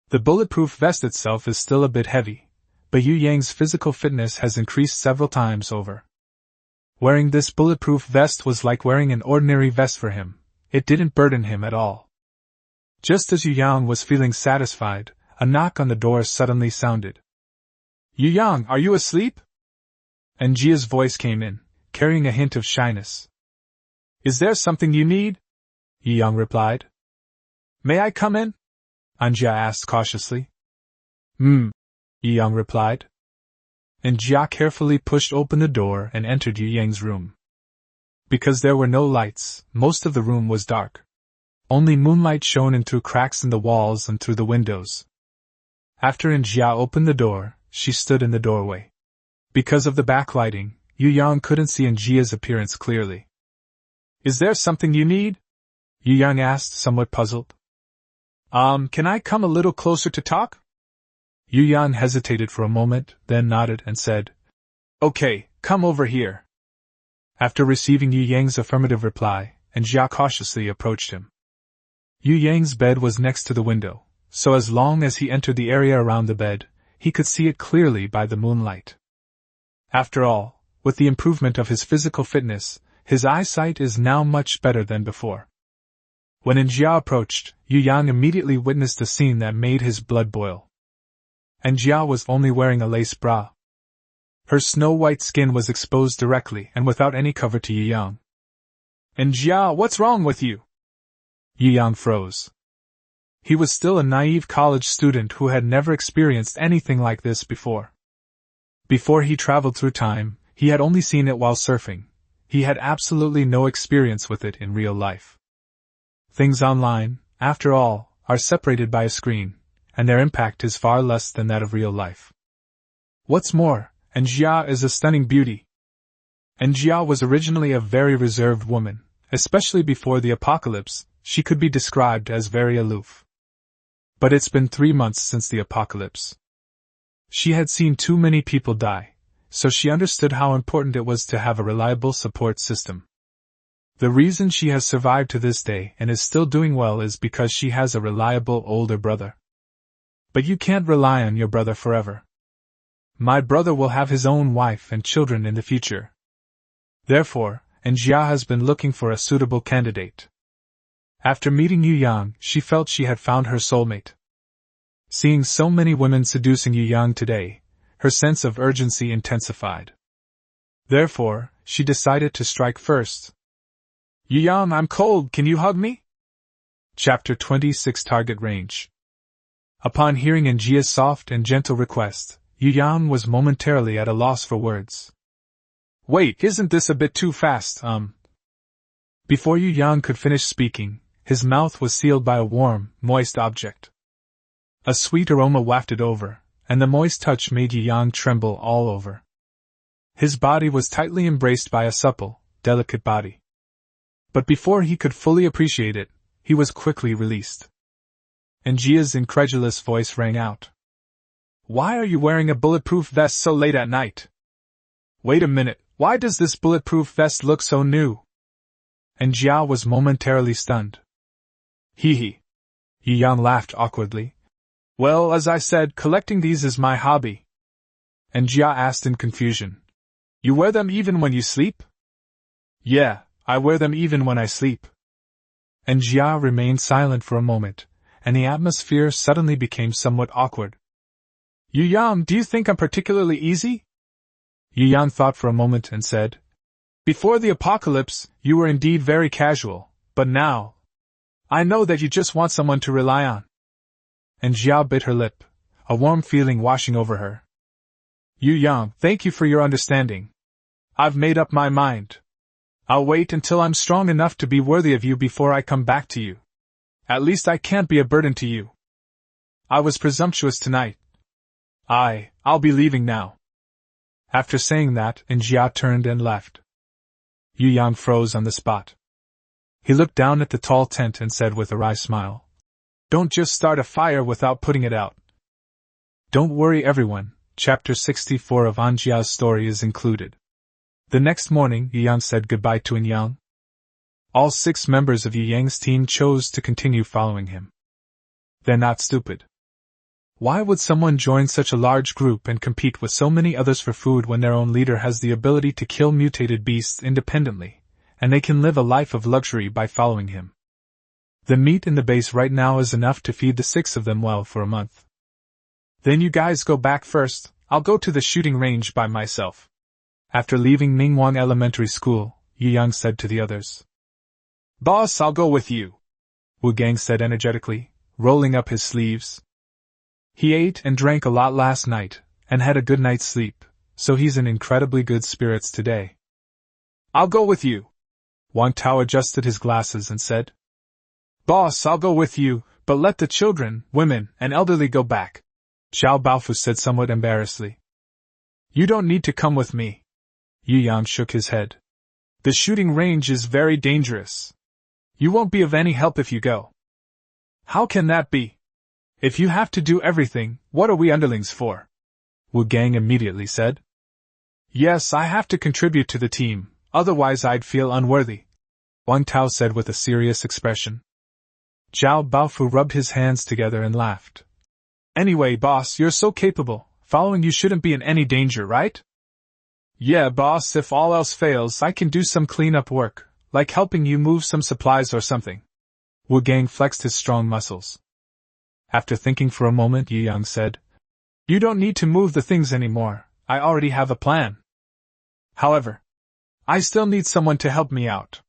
The bulletproof vest itself is still a bit heavy, but Yu Yang's physical fitness has increased several times over. Wearing this bulletproof vest was like wearing an ordinary vest for him, it didn't burden him at all. Just as Yu Yang was feeling satisfied, a knock on the door suddenly sounded. Yu Yang, are you asleep? Anjia's voice came in, carrying a hint of shyness. Is there something you need? Yu Yang replied. May I come in? Anjia asked cautiously. Yu Yang replied. Anjia carefully pushed open the door and entered Yu Yang's room. Because there were no lights, most of the room was dark. Only moonlight shone in through cracks in the walls and through the windows. After Anjia opened the door, she stood in the doorway. Because of the backlighting, Yu Yang couldn't see Anjia's appearance clearly. Is there something you need? Yu Yang asked, somewhat puzzled. Can I come a little closer to talk? Yu Yang hesitated for a moment, then nodded and said, Okay, come over here. After receiving Yu Yang's affirmative reply, Anjia cautiously approached him. Yu Yang's bed was next to the window, so as long as he entered the area around the bed, he could see it clearly by the moonlight. After all, with the improvement of his physical fitness, his eyesight is now much better than before. When Njia approached, Yu Yang immediately witnessed a scene that made his blood boil. Njia was only wearing a lace bra. Her snow-white skin was exposed directly and without any cover to Yu Yang. Njia, what's wrong with you? Yu Yang froze. He was still a naive college student who had never experienced anything like this before. Before he traveled through time, he had only seen it while surfing. He had absolutely no experience with it in real life. Things online, after all, are separated by a screen, and their impact is far less than that of real life. What's more, Njia is a stunning beauty. Njia was originally a very reserved woman, especially before the apocalypse. She could be described as very aloof. But it's been 3 months since the apocalypse. She had seen too many people die, so she understood how important it was to have a reliable support system. The reason she has survived to this day and is still doing well is because she has a reliable older brother. But you can't rely on your brother forever. My brother will have his own wife and children in the future. Therefore, Njia has been looking for a suitable candidate. After meeting Yu Yang, she felt she had found her soulmate. Seeing so many women seducing Yu Yang today, her sense of urgency intensified. Therefore, she decided to strike first. Yu Yang, I'm cold, can you hug me? Chapter 26 Target Range. Upon hearing Njia's soft and gentle request, Yu Yang was momentarily at a loss for words. Wait, isn't this a bit too fast, Before Yu Yang could finish speaking, his mouth was sealed by a warm, moist object. A sweet aroma wafted over, and the moist touch made Yu Yang tremble all over. His body was tightly embraced by a supple, delicate body. But before he could fully appreciate it, he was quickly released. Njia's incredulous voice rang out. Why are you wearing a bulletproof vest so late at night? Wait a minute, why does this bulletproof vest look so new? Njia was momentarily stunned. Hee. Yu Yang laughed awkwardly. Well, as I said, collecting these is my hobby. Njia asked in confusion. You wear them even when you sleep? Yeah, I wear them even when I sleep. Njia remained silent for a moment, and the atmosphere suddenly became somewhat awkward. Yu Yang, do you think I'm particularly easy? Yu Yang thought for a moment and said, Before the apocalypse, you were indeed very casual, but now, I know that you just want someone to rely on. Njia bit her lip, a warm feeling washing over her. Yu Yang, thank you for your understanding. I've made up my mind. I'll wait until I'm strong enough to be worthy of you before I come back to you. At least I can't be a burden to you. I was presumptuous tonight. I'll be leaving now. After saying that, Njia turned and left. Yu Yang froze on the spot. He looked down at the tall tent and said with a wry smile, Don't just start a fire without putting it out. Don't worry everyone, Chapter 64 of Njia's story is included. The next morning, Yu Yang said goodbye to Yang. All 6 members of Yu Yang's team chose to continue following him. They're not stupid. Why would someone join such a large group and compete with so many others for food when their own leader has the ability to kill mutated beasts independently, and they can live a life of luxury by following him? The meat in the base right now is enough to feed the 6 of them well for a month. Then you guys go back first, I'll go to the shooting range by myself. After leaving Ningguang Elementary School, Yu Yang said to the others. Boss, I'll go with you, Wu Gang said energetically, rolling up his sleeves. He ate and drank a lot last night, and had a good night's sleep, so he's in incredibly good spirits today. I'll go with you. Wang Tao adjusted his glasses and said. Boss, I'll go with you, but let the children, women, and elderly go back, Xiao Baofu said somewhat embarrassedly. You don't need to come with me. Yu Yang shook his head. The shooting range is very dangerous. You won't be of any help if you go. How can that be? If you have to do everything, what are we underlings for? Wu Gang immediately said. Yes, I have to contribute to the team, otherwise I'd feel unworthy, Wang Tao said with a serious expression. Zhao Baofu rubbed his hands together and laughed. Anyway, boss, you're so capable, following you shouldn't be in any danger, right? Yeah, boss, if all else fails, I can do some cleanup work, like helping you move some supplies or something, Wu Gang flexed his strong muscles. After thinking for a moment, Yu Yang said, "You don't need to move the things anymore, I already have a plan. However, I still need someone to help me out.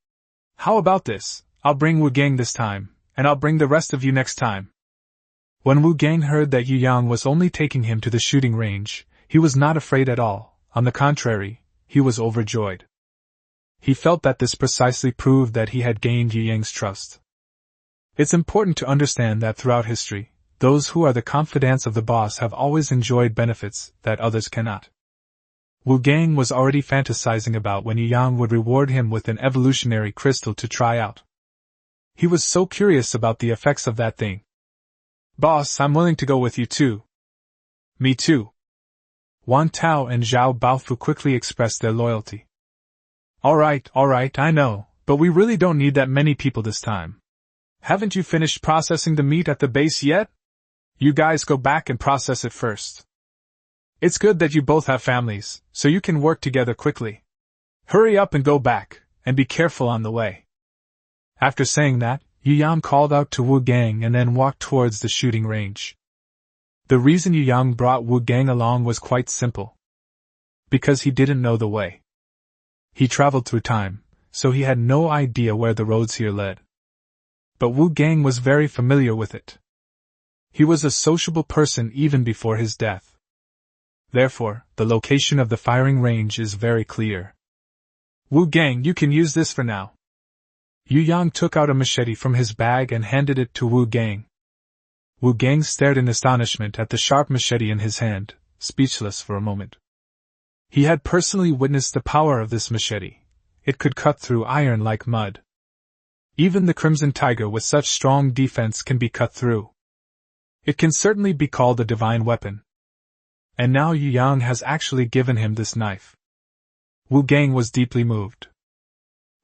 How about this? I'll bring Wu Gang this time, and I'll bring the rest of you next time." When Wu Gang heard that Yu Yang was only taking him to the shooting range, he was not afraid at all. On the contrary, he was overjoyed. He felt that this precisely proved that he had gained Yu Yang's trust. It's important to understand that throughout history, those who are the confidants of the boss have always enjoyed benefits that others cannot. Wu Gang was already fantasizing about when Yu Yang would reward him with an evolutionary crystal to try out. He was so curious about the effects of that thing. "Boss, I'm willing to go with you too." "Me too." Wan Tao and Zhao Baofu quickly expressed their loyalty. All right, I know, but we really don't need that many people this time. Haven't you finished processing the meat at the base yet? You guys go back and process it first. It's good that you both have families, so you can work together quickly. Hurry up and go back, and be careful on the way." After saying that, Yu Yang called out to Wu Gang and then walked towards the shooting range. The reason Yu Yang brought Wu Gang along was quite simple. Because he didn't know the way. He traveled through time, so he had no idea where the roads here led. But Wu Gang was very familiar with it. He was a sociable person even before his death. Therefore, the location of the firing range is very clear. "Wu Gang, you can use this for now." Yu Yang took out a machete from his bag and handed it to Wu Gang. Wu Gang stared in astonishment at the sharp machete in his hand, speechless for a moment. He had personally witnessed the power of this machete. It could cut through iron like mud. Even the Crimson Tiger with such strong defense can be cut through. It can certainly be called a divine weapon. And now Yu Yang has actually given him this knife. Wu Gang was deeply moved.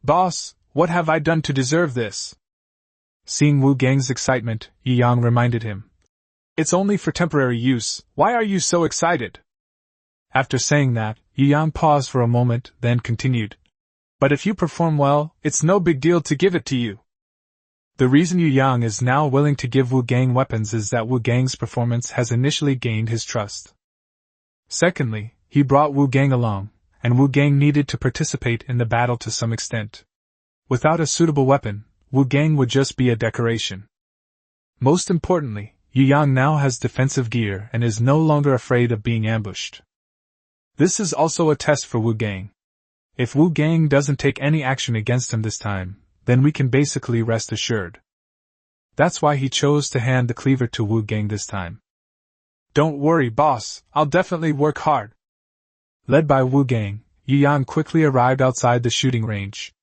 "Boss, what have I done to deserve this?" Seeing Wu Gang's excitement, Yu Yang reminded him. "It's only for temporary use, why are you so excited?" After saying that, Yu Yang paused for a moment, then continued. "But if you perform well, it's no big deal to give it to you." The reason Yu Yang is now willing to give Wu Gang weapons is that Wu Gang's performance has initially gained his trust. Secondly, he brought Wu Gang along, and Wu Gang needed to participate in the battle to some extent. Without a suitable weapon, Wu Gang would just be a decoration. Most importantly, Yu Yang now has defensive gear and is no longer afraid of being ambushed. This is also a test for Wu Gang. If Wu Gang doesn't take any action against him this time, then we can basically rest assured. That's why he chose to hand the cleaver to Wu Gang this time. "Don't worry, boss, I'll definitely work hard." Led by Wu Gang, Yu Yang quickly arrived outside the shooting range.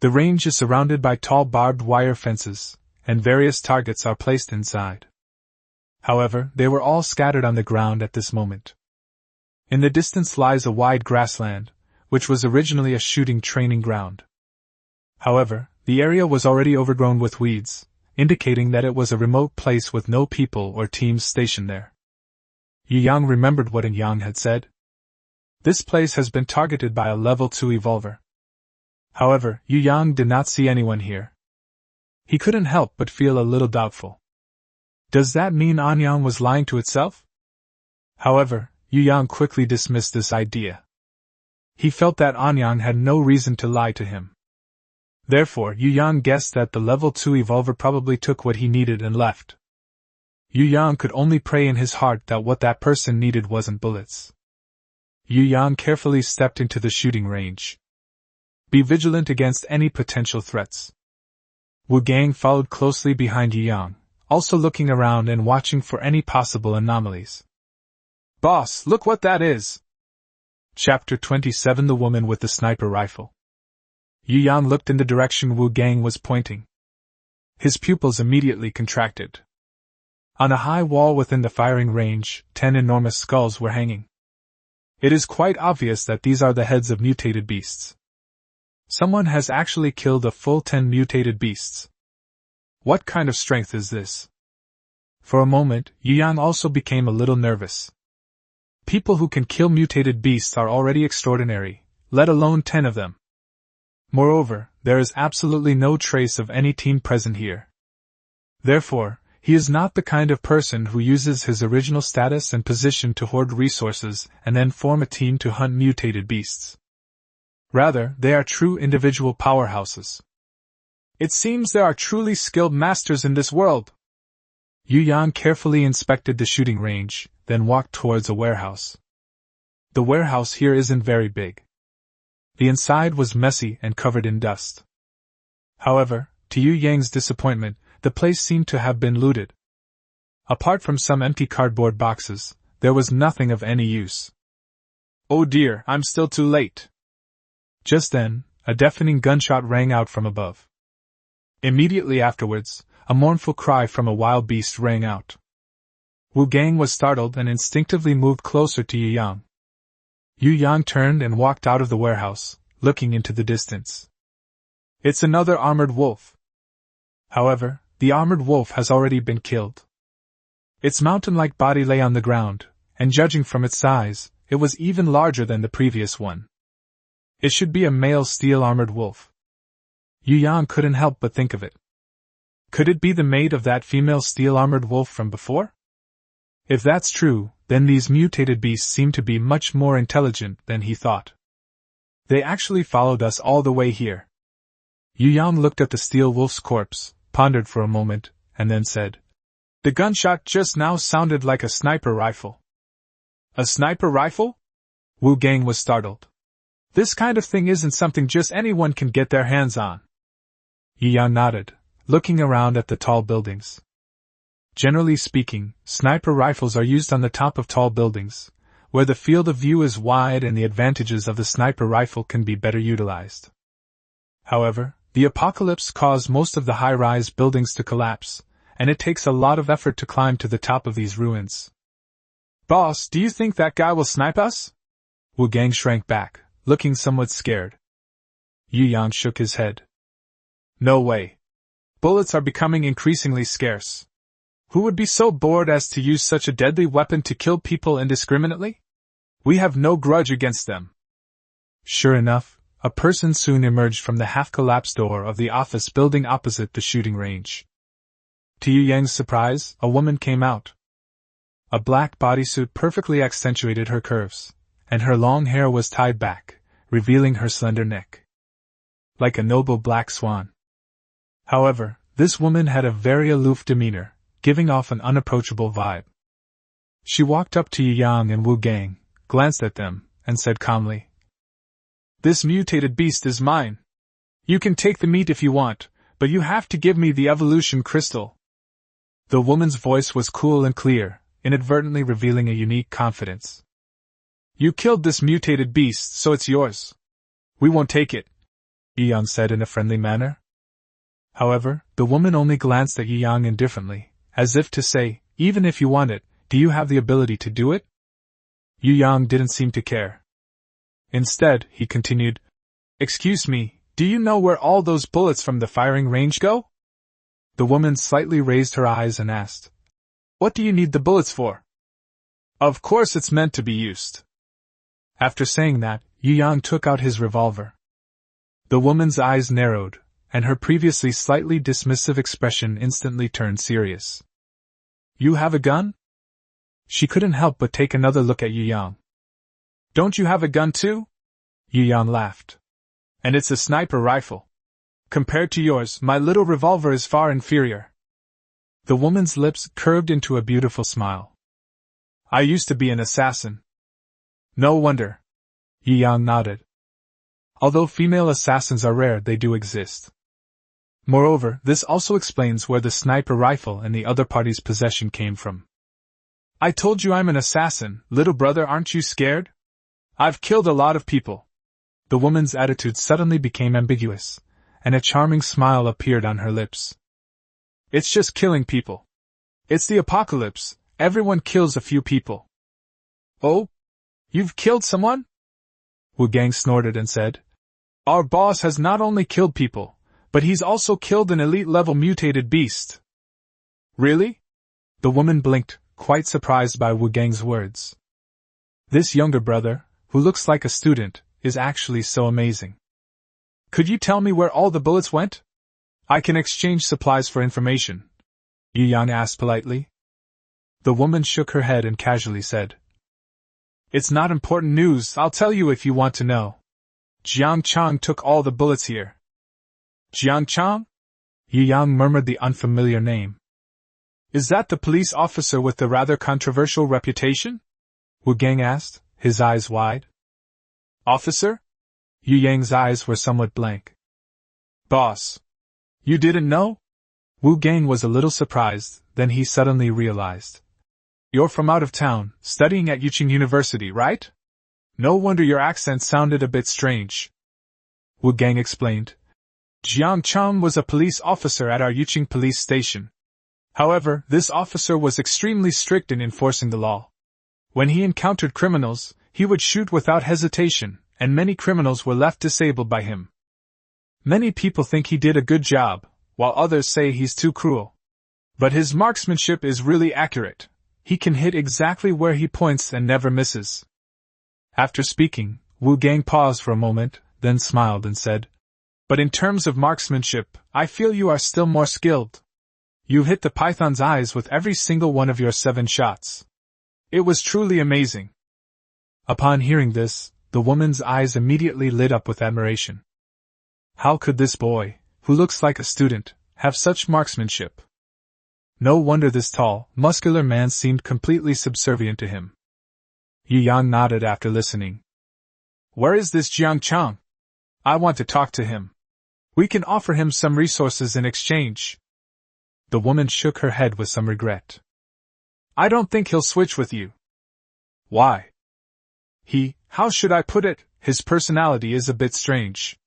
The range is surrounded by tall barbed wire fences, and various targets are placed inside. However, they were all scattered on the ground at this moment. In the distance lies a wide grassland, which was originally a shooting training ground. However, the area was already overgrown with weeds, indicating that it was a remote place with no people or teams stationed there. Yu Yang remembered what Yin Yang had said. This place has been targeted by a level 2 evolver. However, Yu Yang did not see anyone here. He couldn't help but feel a little doubtful. Does that mean Anyang was lying to itself? However, Yu Yang quickly dismissed this idea. He felt that Anyang had no reason to lie to him. Therefore, Yu Yang guessed that the level 2 evolver probably took what he needed and left. Yu Yang could only pray in his heart that what that person needed wasn't bullets. Yu Yang carefully stepped into the shooting range. Be vigilant against any potential threats. Wu Gang followed closely behind Yu Yang, also looking around and watching for any possible anomalies. "Boss, look what that is!" Chapter 27: The Woman with the Sniper Rifle. Yu Yang looked in the direction Wu Gang was pointing. His pupils immediately contracted. On a high wall within the firing range, 10 enormous skulls were hanging. It is quite obvious that these are the heads of mutated beasts. Someone has actually killed a full 10 mutated beasts. What kind of strength is this? For a moment, Yu Yang also became a little nervous. People who can kill mutated beasts are already extraordinary, let alone 10 of them. Moreover, there is absolutely no trace of any team present here. Therefore, he is not the kind of person who uses his original status and position to hoard resources and then form a team to hunt mutated beasts. Rather, they are true individual powerhouses. It seems there are truly skilled masters in this world. Yu Yang carefully inspected the shooting range, then walked towards a warehouse. The warehouse here isn't very big. The inside was messy and covered in dust. However, to Yu Yang's disappointment, the place seemed to have been looted. Apart from some empty cardboard boxes, there was nothing of any use. Oh dear, I'm still too late. Just then, a deafening gunshot rang out from above. Immediately afterwards, a mournful cry from a wild beast rang out. Wu Gang was startled and instinctively moved closer to Yu Yang. Yu Yang turned and walked out of the warehouse, looking into the distance. It's another armored wolf. However, the armored wolf has already been killed. Its mountain-like body lay on the ground, and judging from its size, it was even larger than the previous one. It should be a male steel-armored wolf. Yu Yang couldn't help but think of it. Could it be the mate of that female steel-armored wolf from before? If that's true, then these mutated beasts seem to be much more intelligent than he thought. They actually followed us all the way here. Yu Yang looked at the steel wolf's corpse, pondered for a moment, and then said, "The gunshot just now sounded like a sniper rifle." A sniper rifle? Wu Gang was startled. This kind of thing isn't something just anyone can get their hands on. Yu Yang nodded, looking around at the tall buildings. Generally speaking, sniper rifles are used on the top of tall buildings, where the field of view is wide and the advantages of the sniper rifle can be better utilized. However, the apocalypse caused most of the high-rise buildings to collapse, and it takes a lot of effort to climb to the top of these ruins. "Boss, do you think that guy will snipe us?" Wu Gang shrank back, looking somewhat scared. Yu Yang shook his head. "No way. Bullets are becoming increasingly scarce. Who would be so bored as to use such a deadly weapon to kill people indiscriminately? We have no grudge against them." Sure enough, a person soon emerged from the half-collapsed door of the office building opposite the shooting range. To Yu Yang's surprise, a woman came out. A black bodysuit perfectly accentuated her curves, and her long hair was tied back, revealing her slender neck. Like a noble black swan. However, this woman had a very aloof demeanor, giving off an unapproachable vibe. She walked up to Yu Yang and Wu Gang, glanced at them, and said calmly, "This mutated beast is mine. You can take the meat if you want, but you have to give me the evolution crystal." The woman's voice was cool and clear, inadvertently revealing a unique confidence. "You killed this mutated beast, so it's yours. We won't take it," Yu Yang said in a friendly manner. However, the woman only glanced at Yu Yang indifferently, as if to say, "Even if you want it, do you have the ability to do it?" Yu Yang didn't seem to care. Instead, he continued, "Excuse me, do you know where all those bullets from the firing range go?" The woman slightly raised her eyes and asked, "What do you need the bullets for?" "Of course it's meant to be used." After saying that, Yu Yang took out his revolver. The woman's eyes narrowed, and her previously slightly dismissive expression instantly turned serious. "You have a gun?" She couldn't help but take another look at Yu Yang. "Don't you have a gun too?" Yu Yang laughed. "And it's a sniper rifle. Compared to yours, my little revolver is far inferior." The woman's lips curved into a beautiful smile. "I used to be an assassin." "No wonder." Yu Yang nodded. Although female assassins are rare, they do exist. Moreover, this also explains where the sniper rifle and the other party's possession came from. "I told you I'm an assassin, little brother, aren't you scared? I've killed a lot of people." The woman's attitude suddenly became ambiguous, and a charming smile appeared on her lips. "It's just killing people. It's the apocalypse, everyone kills a few people." "Oh? You've killed someone?" Wu Gang snorted and said, "Our boss has not only killed people, but he's also killed an elite-level mutated beast." "Really?" The woman blinked, quite surprised by Wu Gang's words. This younger brother, who looks like a student, is actually so amazing. Could you tell me where all the bullets went? I can exchange supplies for information, Yu Yang asked politely. The woman shook her head and casually said, It's not important news, I'll tell you if you want to know. Jiang Chang took all the bullets here. Jiang Chang? Yu Yang murmured the unfamiliar name. Is that the police officer with the rather controversial reputation? Wu Gang asked, his eyes wide. Officer? Yu Yang's eyes were somewhat blank. Boss. You didn't know? Wu Gang was a little surprised, then he suddenly realized. You're from out of town, studying at Yuqing University, right? No wonder your accent sounded a bit strange. Wu Gang explained. Jiang Chang was a police officer at our Yuqing police station. However, this officer was extremely strict in enforcing the law. When he encountered criminals, he would shoot without hesitation, and many criminals were left disabled by him. Many people think he did a good job, while others say he's too cruel. But his marksmanship is really accurate. He can hit exactly where he points and never misses. After speaking, Wu Gang paused for a moment, then smiled and said, But in terms of marksmanship, I feel you are still more skilled. You hit the python's eyes with every single one of your 7 shots. It was truly amazing. Upon hearing this, the woman's eyes immediately lit up with admiration. How could this boy, who looks like a student, have such marksmanship? No wonder this tall, muscular man seemed completely subservient to him. Yu Yang nodded after listening. Where is this Jiang Chang? I want to talk to him. We can offer him some resources in exchange. The woman shook her head with some regret. I don't think he'll switch with you. Why? How should I put it, his personality is a bit strange.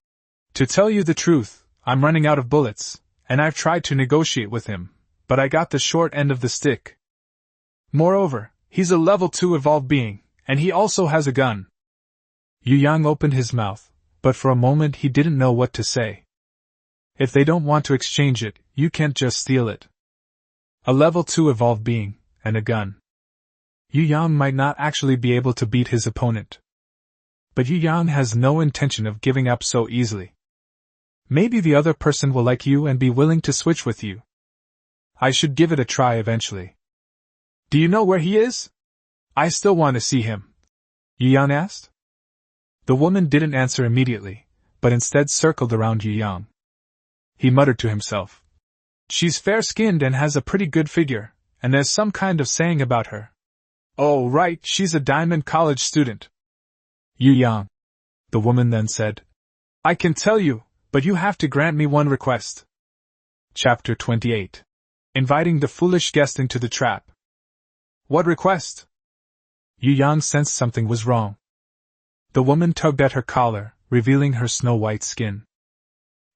To tell you the truth, I'm running out of bullets, and I've tried to negotiate with him, but I got the short end of the stick. Moreover, he's a level 2 evolved being, and he also has a gun. Yu Yang opened his mouth, but for a moment he didn't know what to say. If they don't want to exchange it, you can't just steal it. A level 2 evolved being, and a gun. Yu Yang might not actually be able to beat his opponent. But Yu Yang has no intention of giving up so easily. Maybe the other person will like you and be willing to switch with you. I should give it a try eventually. Do you know where he is? I still want to see him. Yu Yang asked. The woman didn't answer immediately, but instead circled around Yu Yang. He muttered to himself. She's fair-skinned and has a pretty good figure, and there's some kind of saying about her. Oh right, she's a Diamond College student. Yu Yang. The woman then said. I can tell you, but you have to grant me one request. Chapter 28. Inviting the foolish guest into the trap. What request? Yu Yang sensed something was wrong. The woman tugged at her collar, revealing her snow-white skin.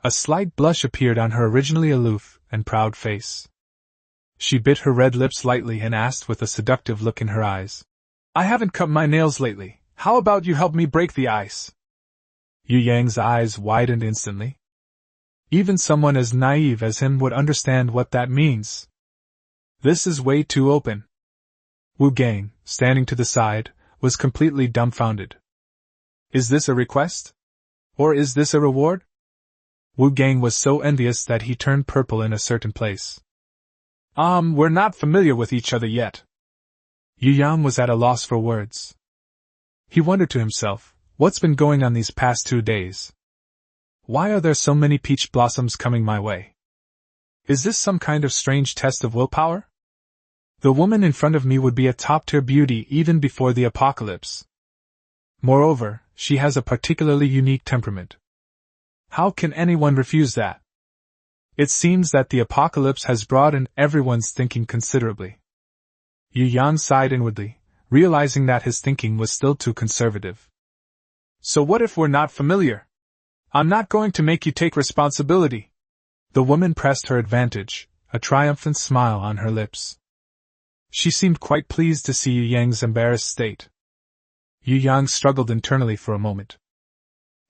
A slight blush appeared on her originally aloof and proud face. She bit her red lips lightly and asked with a seductive look in her eyes. I haven't cut my nails lately, how about you help me break the ice? Yu Yang's eyes widened instantly. Even someone as naive as him would understand what that means. This is way too open. Wu Gang, standing to the side, was completely dumbfounded. Is this a request? Or is this a reward? Wu Gang was so envious that he turned purple in a certain place. We're not familiar with each other yet. Yu Yang was at a loss for words. He wondered to himself, what's been going on these past 2 days? Why are there so many peach blossoms coming my way? Is this some kind of strange test of willpower? The woman in front of me would be a top-tier beauty even before the apocalypse. Moreover, she has a particularly unique temperament. How can anyone refuse that? It seems that the apocalypse has broadened everyone's thinking considerably. Yu Yang sighed inwardly, realizing that his thinking was still too conservative. So what if we're not familiar? I'm not going to make you take responsibility. The woman pressed her advantage, a triumphant smile on her lips. She seemed quite pleased to see Yu Yang's embarrassed state. Yu Yang struggled internally for a moment.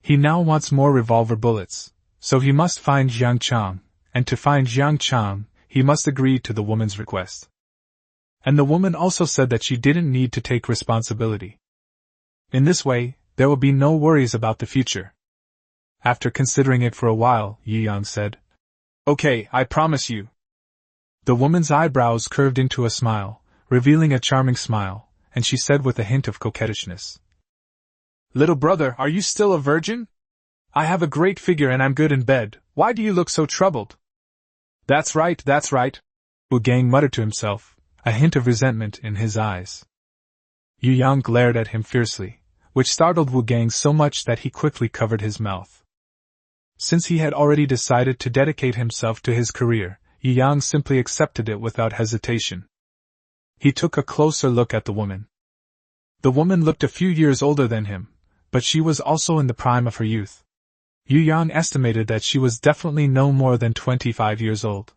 He now wants more revolver bullets, so he must find Jiang Chang, and to find Jiang Chang, he must agree to the woman's request. And the woman also said that she didn't need to take responsibility. In this way, there will be no worries about the future. After considering it for a while, Yu Yang said, "Okay, I promise you." The woman's eyebrows curved into a smile, revealing a charming smile, and she said with a hint of coquettishness, "Little brother, are you still a virgin? I have a great figure and I'm good in bed, why do you look so troubled?" That's right, Wu Gang muttered to himself, a hint of resentment in his eyes. Yu Yang glared at him fiercely, which startled Wu Gang so much that he quickly covered his mouth. Since he had already decided to dedicate himself to his career, Yu Yang simply accepted it without hesitation. He took a closer look at the woman. The woman looked a few years older than him, but she was also in the prime of her youth. Yu Yang estimated that she was definitely no more than 25 years old.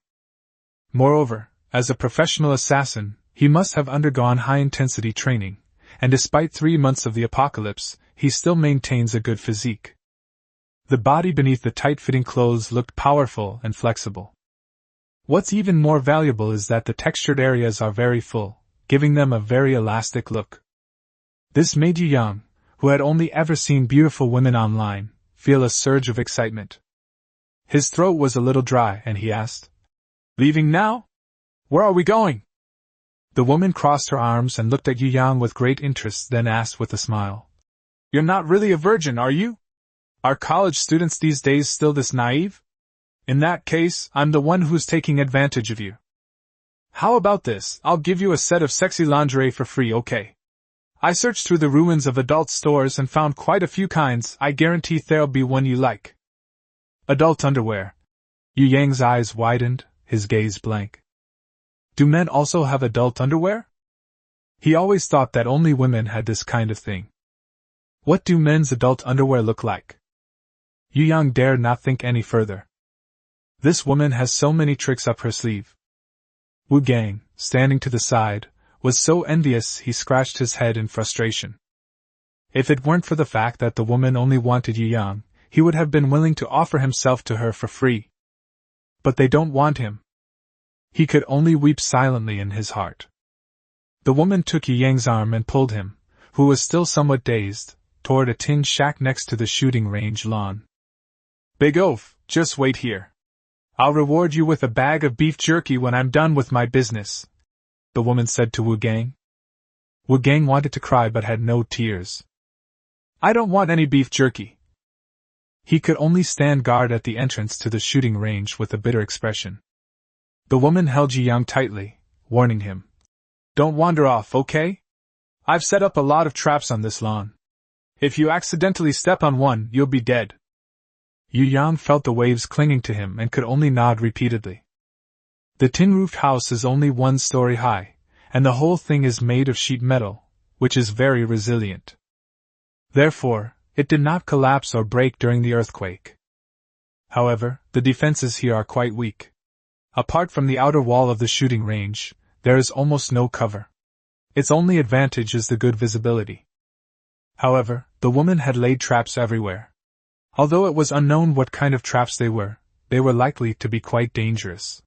Moreover, as a professional assassin, he must have undergone high-intensity training, and despite 3 months of the apocalypse, he still maintains a good physique. The body beneath the tight-fitting clothes looked powerful and flexible. What's even more valuable is that the textured areas are very full, giving them a very elastic look. This made Yu Yang, who had only ever seen beautiful women online, feel a surge of excitement. His throat was a little dry and he asked, "Leaving now? Where are we going?" The woman crossed her arms and looked at Yu Yang with great interest, then asked with a smile, "You're not really a virgin, are you? Are college students these days still this naive? In that case, I'm the one who's taking advantage of you. How about this, I'll give you a set of sexy lingerie for free, okay? I searched through the ruins of adult stores and found quite a few kinds, I guarantee there'll be one you like." Adult underwear. Yu Yang's eyes widened, his gaze blank. Do men also have adult underwear? He always thought that only women had this kind of thing. What do men's adult underwear look like? Yu Yang dared not think any further. This woman has so many tricks up her sleeve. Wu Gang, standing to the side, was so envious he scratched his head in frustration. If it weren't for the fact that the woman only wanted Yu Yang, he would have been willing to offer himself to her for free. But they don't want him. He could only weep silently in his heart. The woman took Yu Yang's arm and pulled him, who was still somewhat dazed, toward a tin shack next to the shooting range lawn. "Big Oaf, just wait here. I'll reward you with a bag of beef jerky when I'm done with my business," the woman said to Wu Gang. Wu Gang wanted to cry but had no tears. "I don't want any beef jerky." He could only stand guard at the entrance to the shooting range with a bitter expression. The woman held Yu Yang tightly, warning him, "Don't wander off, okay? I've set up a lot of traps on this lawn. If you accidentally step on one, you'll be dead." Yu Yang felt the waves clinging to him and could only nod repeatedly. The tin-roofed house is only 1 story high, and the whole thing is made of sheet metal, which is very resilient. Therefore, it did not collapse or break during the earthquake. However, the defenses here are quite weak. Apart from the outer wall of the shooting range, there is almost no cover. Its only advantage is the good visibility. However, the woman had laid traps everywhere. Although it was unknown what kind of traps they were likely to be quite dangerous.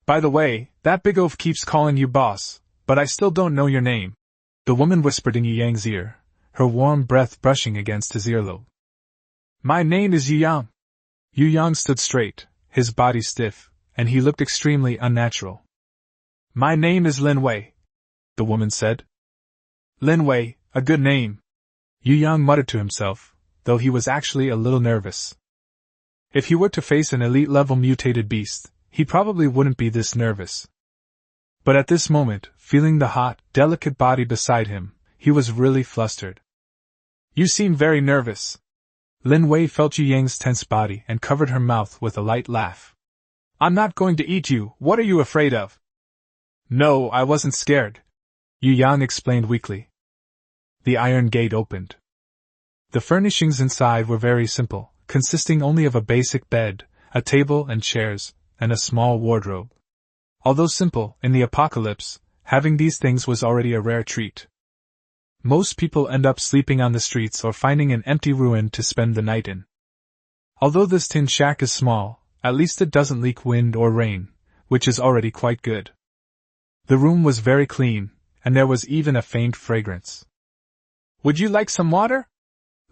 "By the way, that big oaf keeps calling you boss, but I still don't know your name," the woman whispered in Yu Yang's ear, her warm breath brushing against his earlobe. "My name is Yu Yang." Yu Yang stood straight, his body stiff, and he looked extremely unnatural. "My name is Lin Wei," the woman said. "Lin Wei, a good name," Yu Yang muttered to himself, though he was actually a little nervous. If he were to face an elite-level mutated beast, he probably wouldn't be this nervous. But at this moment, feeling the hot, delicate body beside him, he was really flustered. "You seem very nervous." Lin Wei felt Yu Yang's tense body and covered her mouth with a light laugh. "I'm not going to eat you, what are you afraid of?" "No, I wasn't scared," Yu Yang explained weakly. The iron gate opened. The furnishings inside were very simple, consisting only of a basic bed, a table and chairs, and a small wardrobe. Although simple, in the apocalypse, having these things was already a rare treat. Most people end up sleeping on the streets or finding an empty ruin to spend the night in. Although this tin shack is small, at least it doesn't leak wind or rain, which is already quite good. The room was very clean, and there was even a faint fragrance. "Would you like some water?"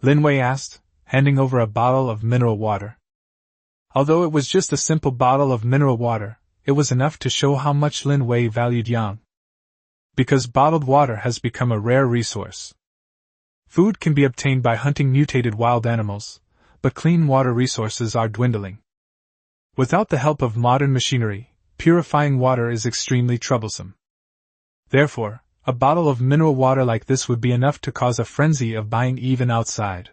Lin Wei asked, handing over a bottle of mineral water. Although it was just a simple bottle of mineral water, it was enough to show how much Lin Wei valued Yang. Because bottled water has become a rare resource. Food can be obtained by hunting mutated wild animals, but clean water resources are dwindling. Without the help of modern machinery, purifying water is extremely troublesome. Therefore, a bottle of mineral water like this would be enough to cause a frenzy of buying even outside.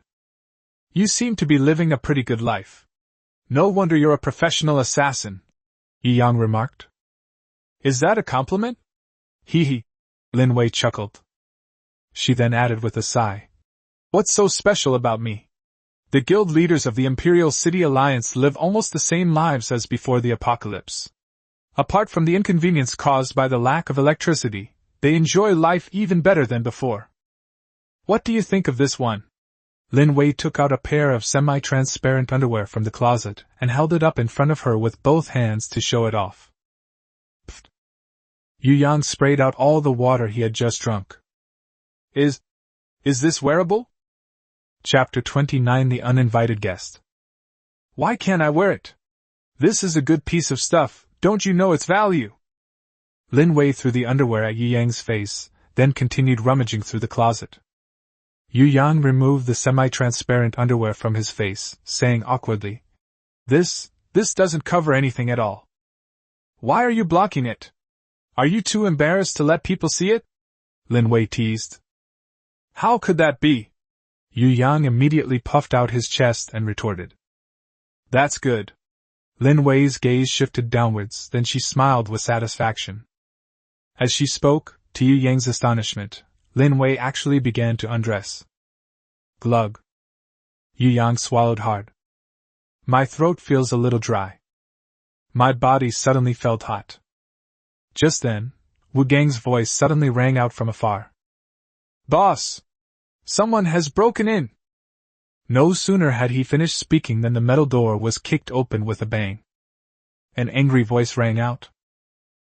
You seem to be living a pretty good life. No wonder you're a professional assassin, Yi Yang remarked. Is that a compliment? Hee hee, Lin Wei chuckled. She then added with a sigh. What's so special about me? The guild leaders of the Imperial City Alliance live almost the same lives as before the apocalypse. Apart from the inconvenience caused by the lack of electricity, they enjoy life even better than before. What do you think of this one? Lin Wei took out a pair of semi-transparent underwear from the closet and held it up in front of her with both hands to show it off. Pfft. Yu Yang sprayed out all the water he had just drunk. Is this wearable? Chapter 29 The Uninvited Guest. Why can't I wear it? This is a good piece of stuff, don't you know its value? Lin Wei threw the underwear at Yu Yang's face, then continued rummaging through the closet. Yu Yang removed the semi-transparent underwear from his face, saying awkwardly, This doesn't cover anything at all. Why are you blocking it? Are you too embarrassed to let people see it? Lin Wei teased. How could that be? Yu Yang immediately puffed out his chest and retorted. That's good. Lin Wei's gaze shifted downwards, then she smiled with satisfaction. As she spoke, to Yu Yang's astonishment, Lin Wei actually began to undress. Glug. Yu Yang swallowed hard. My throat feels a little dry. My body suddenly felt hot. Just then, Wu Gang's voice suddenly rang out from afar. Boss! Someone has broken in! No sooner had he finished speaking than the metal door was kicked open with a bang. An angry voice rang out.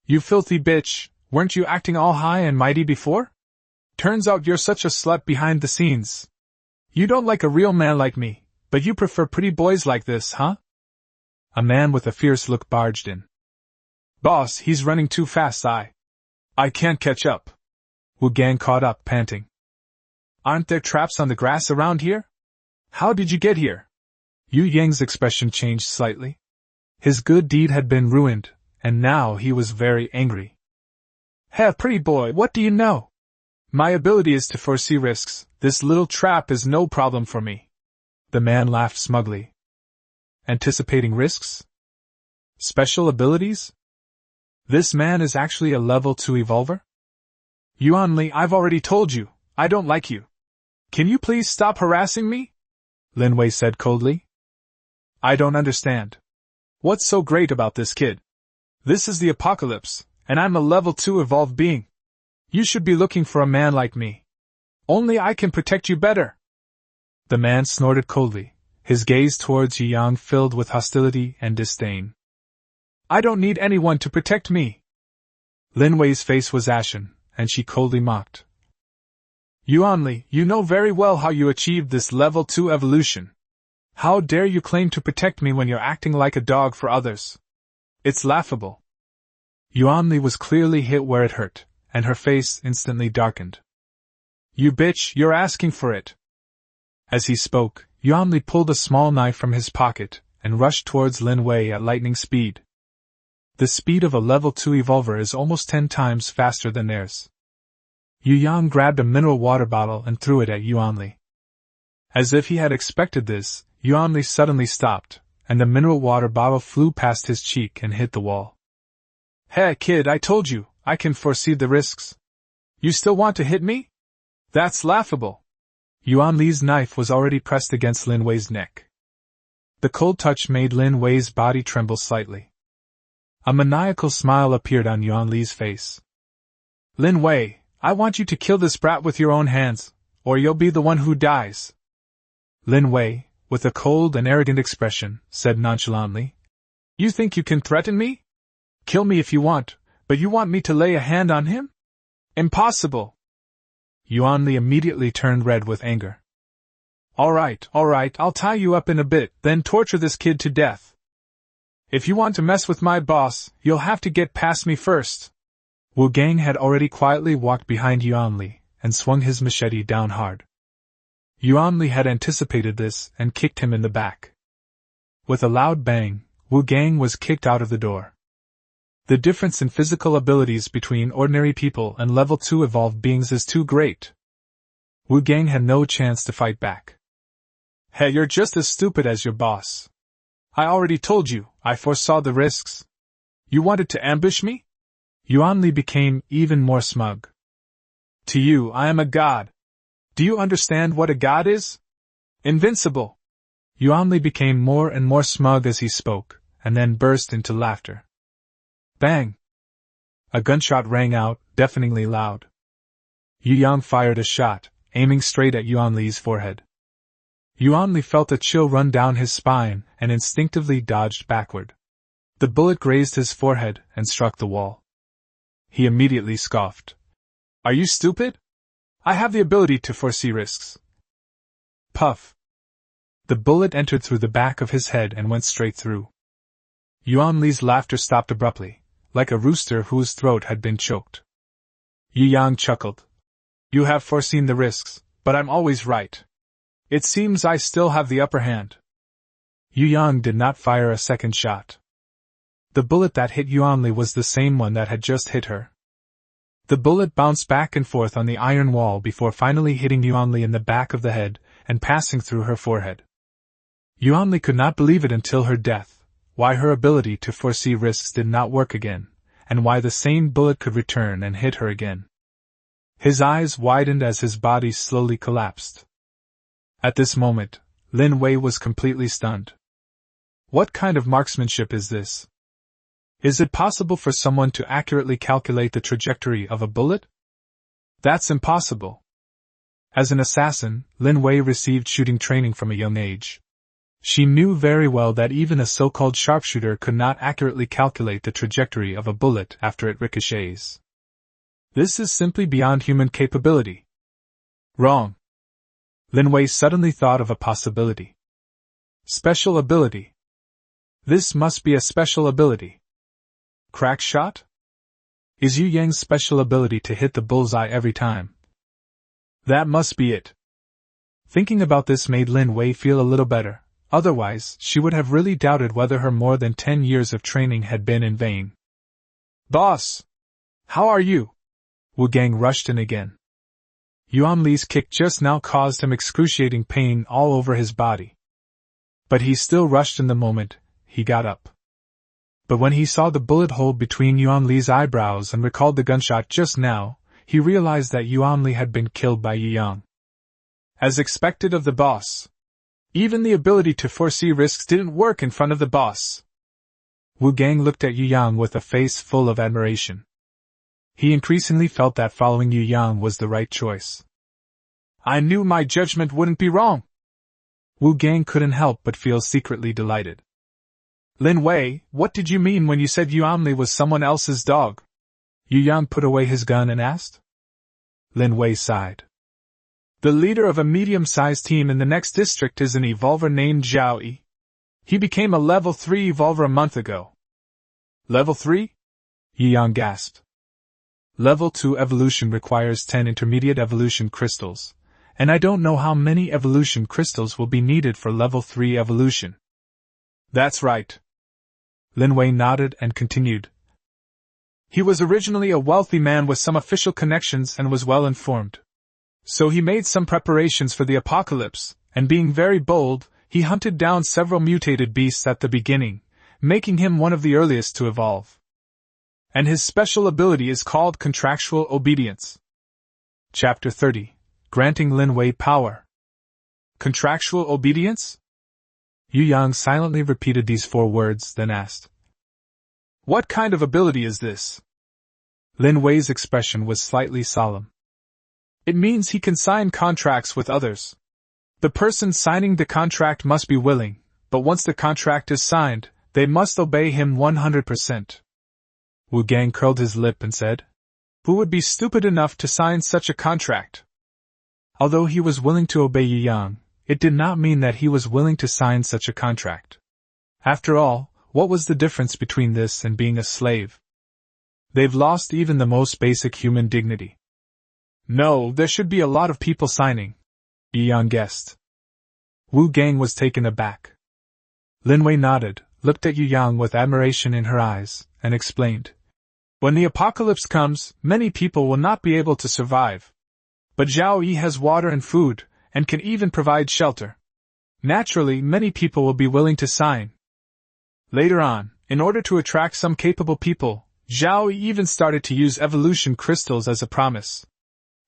You filthy bitch, weren't you acting all high and mighty before? Turns out you're such a slut behind the scenes. You don't like a real man like me, but you prefer pretty boys like this, huh? A man with a fierce look barged in. Boss, he's running too fast, I can't catch up. Wu Gang caught up, panting. Aren't there traps on the grass around here? How did you get here? Yu Yang's expression changed slightly. His good deed had been ruined, and now he was very angry. Hey, pretty boy, what do you know? My ability is to foresee risks. This little trap is no problem for me. The man laughed smugly. Anticipating risks? Special abilities? This man is actually a level 2 evolver? Yuan Li, I've already told you, I don't like you. Can you please stop harassing me? Lin Wei said coldly. I don't understand. What's so great about this kid? This is the apocalypse, and I'm a level 2 evolved being. You should be looking for a man like me. Only I can protect you better. The man snorted coldly, his gaze towards Yu Yang filled with hostility and disdain. I don't need anyone to protect me. Lin Wei's face was ashen, and she coldly mocked. Yuan Li, you know very well how you achieved this level 2 evolution. How dare you claim to protect me when you're acting like a dog for others? It's laughable. Yuan Li was clearly hit where it hurt, and her face instantly darkened. You bitch, you're asking for it. As he spoke, Yuan Li pulled a small knife from his pocket and rushed towards Lin Wei at lightning speed. The speed of a level 2 evolver is almost 10 times faster than theirs. Yu Yang grabbed a mineral water bottle and threw it at Yuan Li. As if he had expected this, Yuan Li suddenly stopped, and the mineral water bottle flew past his cheek and hit the wall. Hey kid, I told you, I can foresee the risks. You still want to hit me? That's laughable. Yuan Li's knife was already pressed against Lin Wei's neck. The cold touch made Lin Wei's body tremble slightly. A maniacal smile appeared on Yuan Li's face. Lin Wei, I want you to kill this brat with your own hands, or you'll be the one who dies. Lin Wei, with a cold and arrogant expression, said nonchalantly. You think you can threaten me? Kill me if you want, but you want me to lay a hand on him? Impossible! Yuan Li immediately turned red with anger. Alright, I'll tie you up in a bit, then torture this kid to death. If you want to mess with my boss, you'll have to get past me first. Wu Gang had already quietly walked behind Yuan Li and swung his machete down hard. Yuan Li had anticipated this and kicked him in the back. With a loud bang, Wu Gang was kicked out of the door. The difference in physical abilities between ordinary people and level 2 evolved beings is too great. Wu Gang had no chance to fight back. Hey, you're just as stupid as your boss. I already told you, I foresaw the risks. You wanted to ambush me? Yuan Li became even more smug. To you, I am a god. Do you understand what a god is? Invincible. Yuan Li became more and more smug as he spoke, and then burst into laughter. Bang! A gunshot rang out, deafeningly loud. Yu Yang fired a shot, aiming straight at Yuan Li's forehead. Yuan Li felt a chill run down his spine and instinctively dodged backward. The bullet grazed his forehead and struck the wall. He immediately scoffed. Are you stupid? I have the ability to foresee risks. Puff. The bullet entered through the back of his head and went straight through. Yuan Li's laughter stopped abruptly, like a rooster whose throat had been choked. Yu Yang chuckled. You have foreseen the risks, but I'm always right. It seems I still have the upper hand. Yu Yang did not fire a second shot. The bullet that hit Yuan Li was the same one that had just hit her. The bullet bounced back and forth on the iron wall before finally hitting Yuan Li in the back of the head and passing through her forehead. Yuan Li could not believe it until her death, why her ability to foresee risks did not work again, and why the same bullet could return and hit her again. His eyes widened as his body slowly collapsed. At this moment, Lin Wei was completely stunned. What kind of marksmanship is this? Is it possible for someone to accurately calculate the trajectory of a bullet? That's impossible. As an assassin, Lin Wei received shooting training from a young age. She knew very well that even a so-called sharpshooter could not accurately calculate the trajectory of a bullet after it ricochets. This is simply beyond human capability. Wrong. Lin Wei suddenly thought of a possibility. Special ability. This must be a special ability. Crack shot? Is Yu Yang's special ability to hit the bullseye every time? That must be it. Thinking about this made Lin Wei feel a little better, otherwise she would have really doubted whether her more than 10 years of training had been in vain. Boss! How are you? Wu Gang rushed in again. Yuan Li's kick just now caused him excruciating pain all over his body. But he still rushed in the moment he got up. But when he saw the bullet hole between Yuan Li's eyebrows and recalled the gunshot just now, he realized that Yuan Li had been killed by Yu Yang. As expected of the boss. Even the ability to foresee risks didn't work in front of the boss. Wu Gang looked at Yu Yang with a face full of admiration. He increasingly felt that following Yu Yang was the right choice. I knew my judgment wouldn't be wrong. Wu Gang couldn't help but feel secretly delighted. Lin Wei, what did you mean when you said Yuan Li was someone else's dog? Yu Yang put away his gun and asked. Lin Wei sighed. The leader of a medium-sized team in the next district is an evolver named Zhao Yi. He became a level 3 evolver a month ago. Level 3? Yu Yang gasped. Level 2 evolution requires 10 intermediate evolution crystals, and I don't know how many evolution crystals will be needed for level 3 evolution. That's right. Lin Wei nodded and continued. He was originally a wealthy man with some official connections and was well informed. So he made some preparations for the apocalypse, and being very bold, he hunted down several mutated beasts at the beginning, making him one of the earliest to evolve. And his special ability is called Contractual Obedience. Chapter 30. Granting Lin Wei Power. Contractual Obedience? Yu Yang silently repeated these 4 words, then asked. What kind of ability is this? Lin Wei's expression was slightly solemn. It means he can sign contracts with others. The person signing the contract must be willing, but once the contract is signed, they must obey him 100%. Wu Gang curled his lip and said, Who would be stupid enough to sign such a contract? Although he was willing to obey Yu Yang, it did not mean that he was willing to sign such a contract. After all, what was the difference between this and being a slave? They've lost even the most basic human dignity. No, there should be a lot of people signing, Yi Yang guessed. Wu Gang was taken aback. Lin Wei nodded, looked at Yu Yang with admiration in her eyes, and explained. When the apocalypse comes, many people will not be able to survive. But Zhao Yi has water and food, and can even provide shelter. Naturally, many people will be willing to sign. Later on, in order to attract some capable people, Zhao Yi even started to use evolution crystals as a promise.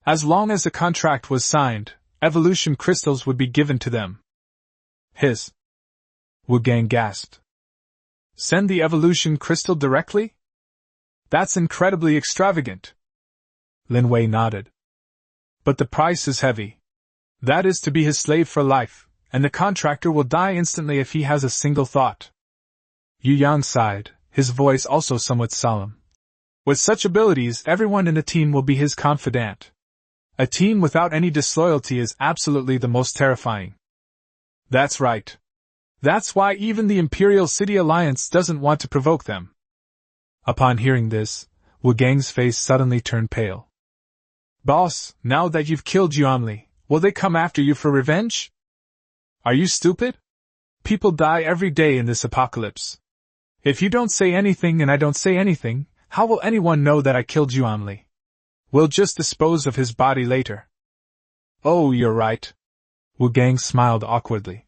As long as the contract was signed, evolution crystals would be given to them. Wu Gang gasped. Send the evolution crystal directly? That's incredibly extravagant. Lin Wei nodded. But the price is heavy. That is to be his slave for life, and the contractor will die instantly if he has a single thought. Yu Yang sighed, his voice also somewhat solemn. With such abilities, everyone in a team will be his confidant. A team without any disloyalty is absolutely the most terrifying. That's right. That's why even the Imperial City Alliance doesn't want to provoke them. Upon hearing this, Wu Gang's face suddenly turned pale. Boss, now that you've killed Yuanli, will they come after you for revenge? Are you stupid? People die every day in this apocalypse. If you don't say anything and I don't say anything, how will anyone know that I killed Yuanli? We'll just dispose of his body later. Oh, you're right. Wu Gang smiled awkwardly.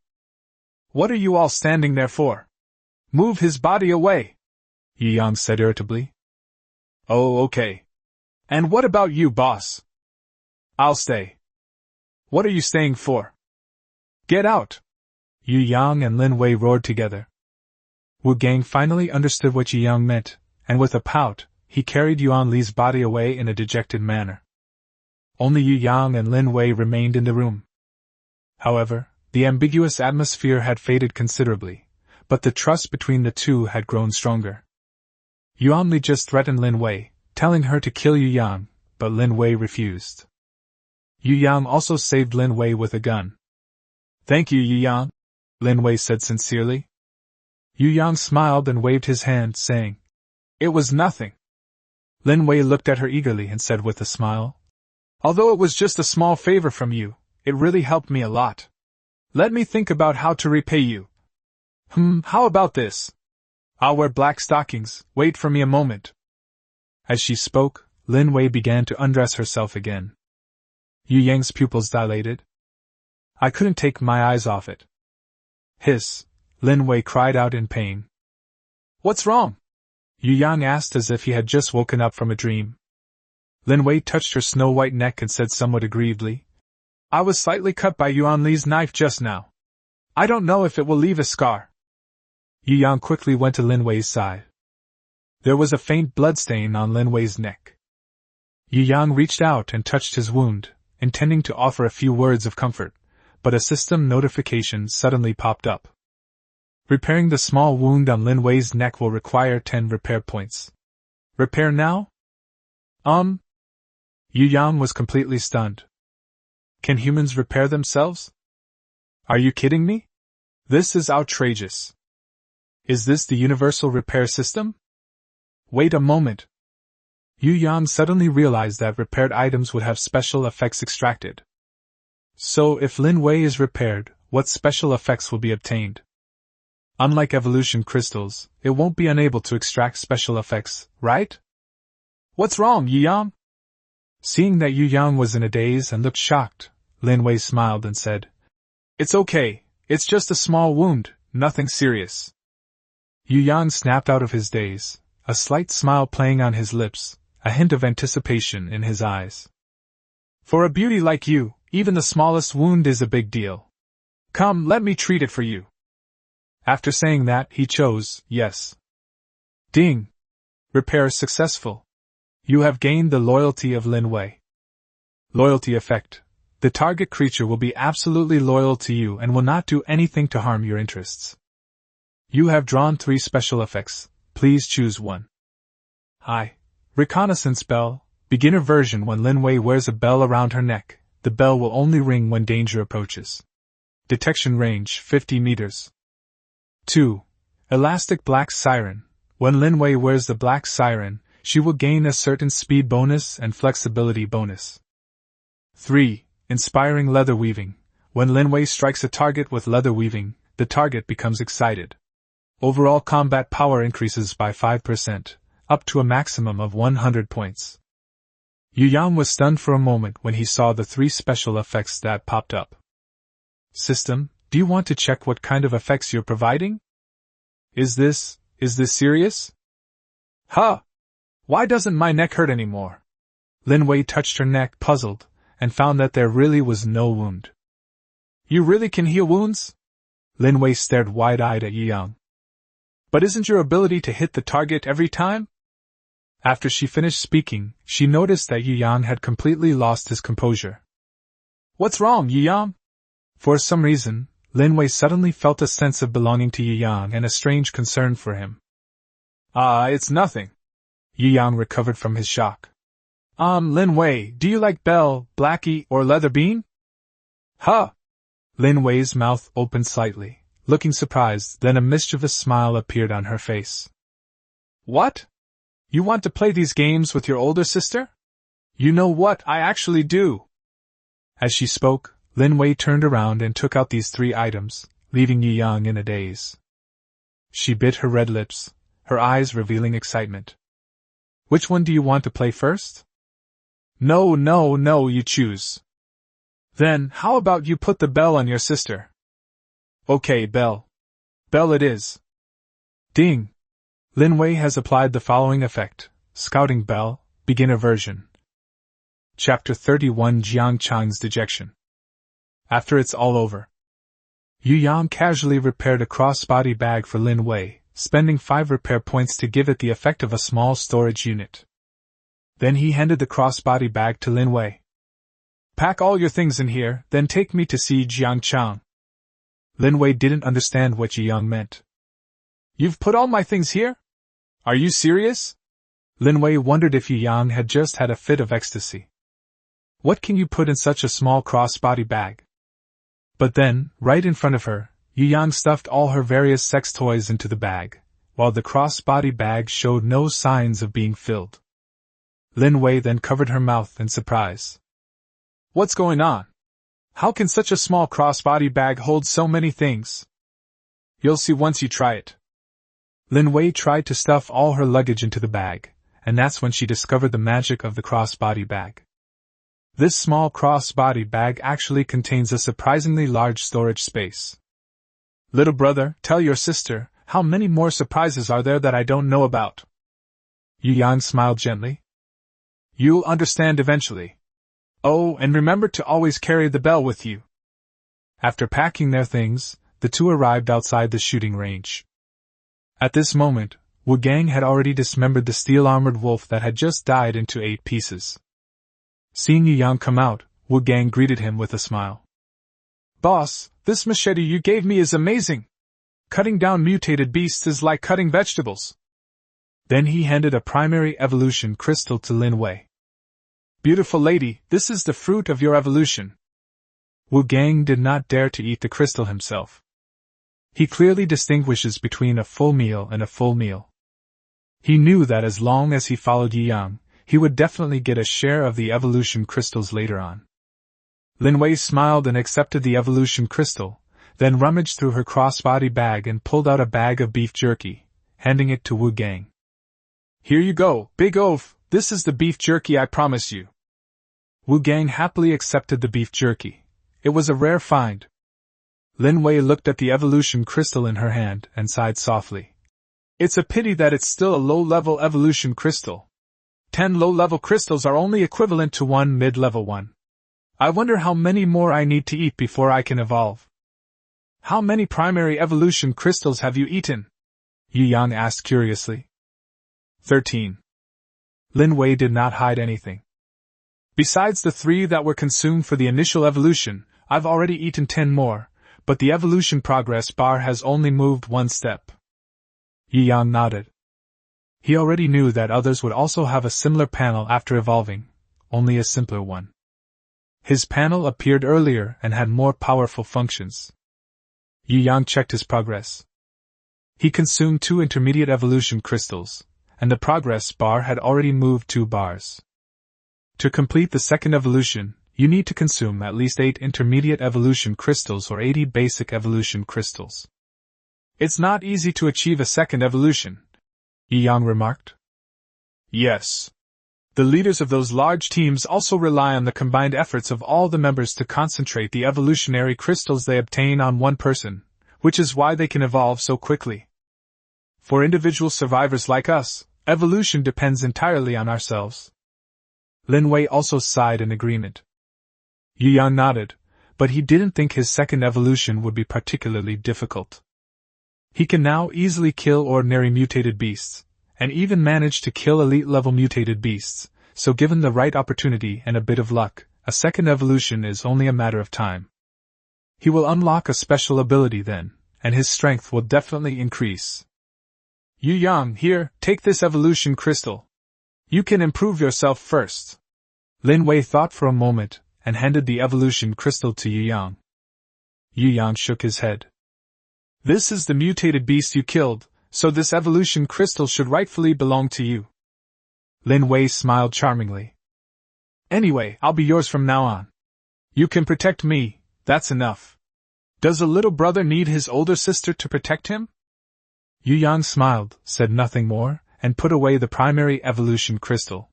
What are you all standing there for? Move his body away, Yi Yang said irritably. Oh, okay. And what about you, boss? I'll stay. What are you staying for? Get out! Yu Yang and Lin Wei roared together. Wu Gang finally understood what Yi Yang meant, and with a pout, he carried Yuan Li's body away in a dejected manner. Only Yu Yang and Lin Wei remained in the room. However, the ambiguous atmosphere had faded considerably, but the trust between the two had grown stronger. Yuan Li just threatened Lin Wei, telling her to kill Yu Yang, but Lin Wei refused. Yu Yang also saved Lin Wei with a gun. Thank you, Yu Yang, Lin Wei said sincerely. Yu Yang smiled and waved his hand, saying, It was nothing. Lin Wei looked at her eagerly and said with a smile, Although it was just a small favor from you, it really helped me a lot. Let me think about how to repay you. How about this? I'll wear black stockings, wait for me a moment. As she spoke, Lin Wei began to undress herself again. Yu Yang's pupils dilated. I couldn't take my eyes off it. Lin Wei cried out in pain. What's wrong? Yu Yang asked as if he had just woken up from a dream. Lin Wei touched her snow-white neck and said somewhat aggrievedly, I was slightly cut by Yuan Li's knife just now. I don't know if it will leave a scar. Yu Yang quickly went to Lin Wei's side. There was a faint bloodstain on Lin Wei's neck. Yu Yang reached out and touched his wound, intending to offer a few words of comfort, but a system notification suddenly popped up. Repairing the small wound on Lin Wei's neck will require 10 repair points. Repair now? Yu Yang was completely stunned. Can humans repair themselves? Are you kidding me? This is outrageous. Is this the universal repair system? Wait a moment. Yu Yang suddenly realized that repaired items would have special effects extracted. So if Lin Wei is repaired, what special effects will be obtained? Unlike evolution crystals, it won't be unable to extract special effects, right? What's wrong, Yu Yang? Seeing that Yu Yang was in a daze and looked shocked, Lin Wei smiled and said, It's okay, it's just a small wound, nothing serious. Yu Yang snapped out of his daze, a slight smile playing on his lips, a hint of anticipation in his eyes. For a beauty like you, even the smallest wound is a big deal. Come, let me treat it for you. After saying that, he chose, yes. Ding! Repair successful. You have gained the loyalty of Lin Wei. Loyalty effect. The target creature will be absolutely loyal to you and will not do anything to harm your interests. You have drawn 3 special effects, please choose one. Hi. Reconnaissance bell, beginner version. When Lin Wei wears a bell around her neck, the bell will only ring when danger approaches. Detection range 50 meters. 2. Elastic Black Siren. When Lin Wei wears the Black Siren, she will gain a certain speed bonus and flexibility bonus. 3. Inspiring Leather Weaving. When Lin Wei strikes a target with leather weaving, the target becomes excited. Overall combat power increases by 5%, up to a maximum of 100 points. Yu Yang was stunned for a moment when he saw the 3 special effects that popped up. System, do you want to check what kind of effects you're providing? Is this serious? Huh! Why doesn't my neck hurt anymore? Lin Wei touched her neck, puzzled, and found that there really was no wound. You really can heal wounds? Lin Wei stared wide-eyed at Yu Yang. But isn't your ability to hit the target every time? After she finished speaking, she noticed that Yu Yang had completely lost his composure. What's wrong, Yu Yang? For some reason, Lin Wei suddenly felt a sense of belonging to Yu Yang and a strange concern for him. It's nothing. Yu Yang recovered from his shock. Lin Wei, do you like Belle, Blackie, or Leather Bean? Huh? Lin Wei's mouth opened slightly, looking surprised, then a mischievous smile appeared on her face. What? You want to play these games with your older sister? You know what, I actually do. As she spoke, Lin Wei turned around and took out these 3 items, leaving Yu Yang in a daze. She bit her red lips, her eyes revealing excitement. Which one do you want to play first? No, you choose. Then, how about you put the bell on your sister? Okay, bell. Bell it is. Ding! Lin Wei has applied the following effect: Scouting Bell, Beginner Version. Chapter 31 Jiang Chang's Dejection. After it's all over, Yu Yang casually repaired a crossbody bag for Lin Wei, spending 5 repair points to give it the effect of a small storage unit. Then he handed the crossbody bag to Lin Wei. Pack all your things in here, then take me to see Jiang Chang. Lin Wei didn't understand what Yu Yang meant. You've put all my things here? Are you serious? Lin Wei wondered if Yu Yang had just had a fit of ecstasy. What can you put in such a small crossbody bag? But then, right in front of her, Yu Yang stuffed all her various sex toys into the bag, while the crossbody bag showed no signs of being filled. Lin Wei then covered her mouth in surprise. What's going on? How can such a small crossbody bag hold so many things? You'll see once you try it. Lin Wei tried to stuff all her luggage into the bag, and that's when she discovered the magic of the crossbody bag. This small crossbody bag actually contains a surprisingly large storage space. Little brother, tell your sister, how many more surprises are there that I don't know about? Yu Yang smiled gently. You'll understand eventually. Oh, and remember to always carry the bell with you. After packing their things, the 2 arrived outside the shooting range. At this moment, Wu Gang had already dismembered the steel-armored wolf that had just died into 8 pieces. Seeing Yu Yang come out, Wu Gang greeted him with a smile. Boss, this machete you gave me is amazing. Cutting down mutated beasts is like cutting vegetables. Then he handed a primary evolution crystal to Lin Wei. Beautiful lady, this is the fruit of your evolution. Wu Gang did not dare to eat the crystal himself. He clearly distinguishes between a full meal and a full meal. He knew that as long as he followed Yu Yang, he would definitely get a share of the evolution crystals later on. Lin Wei smiled and accepted the evolution crystal, then rummaged through her crossbody bag and pulled out a bag of beef jerky, handing it to Wu Gang. Here you go, big oaf, this is the beef jerky I promise you. Wu Gang happily accepted the beef jerky. It was a rare find. Lin Wei looked at the evolution crystal in her hand and sighed softly. It's a pity that it's still a low-level evolution crystal. 10 low-level crystals are only equivalent to 1 mid-level one. I wonder how many more I need to eat before I can evolve. How many primary evolution crystals have you eaten? Yu Yang asked curiously. 13. Lin Wei did not hide anything. Besides the 3 that were consumed for the initial evolution, I've already eaten 10 more, but the evolution progress bar has only moved 1 step. Yu Yang nodded. He already knew that others would also have a similar panel after evolving, only a simpler one. His panel appeared earlier and had more powerful functions. Yu Yang checked his progress. He consumed 2 intermediate evolution crystals, and the progress bar had already moved 2 bars. To complete the second evolution, you need to consume at least 8 intermediate evolution crystals or 80 basic evolution crystals. It's not easy to achieve a second evolution, Yu Yang remarked. Yes. The leaders of those large teams also rely on the combined efforts of all the members to concentrate the evolutionary crystals they obtain on one person, which is why they can evolve so quickly. For individual survivors like us, evolution depends entirely on ourselves. Lin Wei also sighed in agreement. Yu Yang nodded, but he didn't think his second evolution would be particularly difficult. He can now easily kill ordinary mutated beasts, and even manage to kill elite-level mutated beasts, so given the right opportunity and a bit of luck, a second evolution is only a matter of time. He will unlock a special ability then, and his strength will definitely increase. Yu Yang, here, take this evolution crystal. You can improve yourself first. Lin Wei thought for a moment, and handed the evolution crystal to Yu Yang. Yu Yang shook his head. This is the mutated beast you killed, so this evolution crystal should rightfully belong to you. Lin Wei smiled charmingly. Anyway, I'll be yours from now on. You can protect me, that's enough. Does a little brother need his older sister to protect him? Yu Yang smiled, said nothing more, and put away the primary evolution crystal.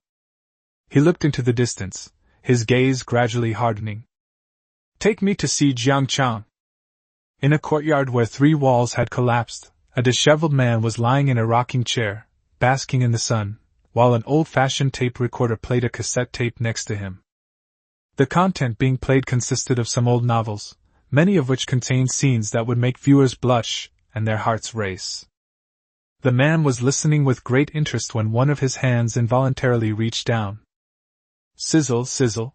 He looked into the distance, his gaze gradually hardening. Take me to see Jiang Chang. In a courtyard where 3 walls had collapsed, a disheveled man was lying in a rocking chair, basking in the sun, while an old-fashioned tape recorder played a cassette tape next to him. The content being played consisted of some old novels, many of which contained scenes that would make viewers blush and their hearts race. The man was listening with great interest when one of his hands involuntarily reached down. Sizzle, sizzle.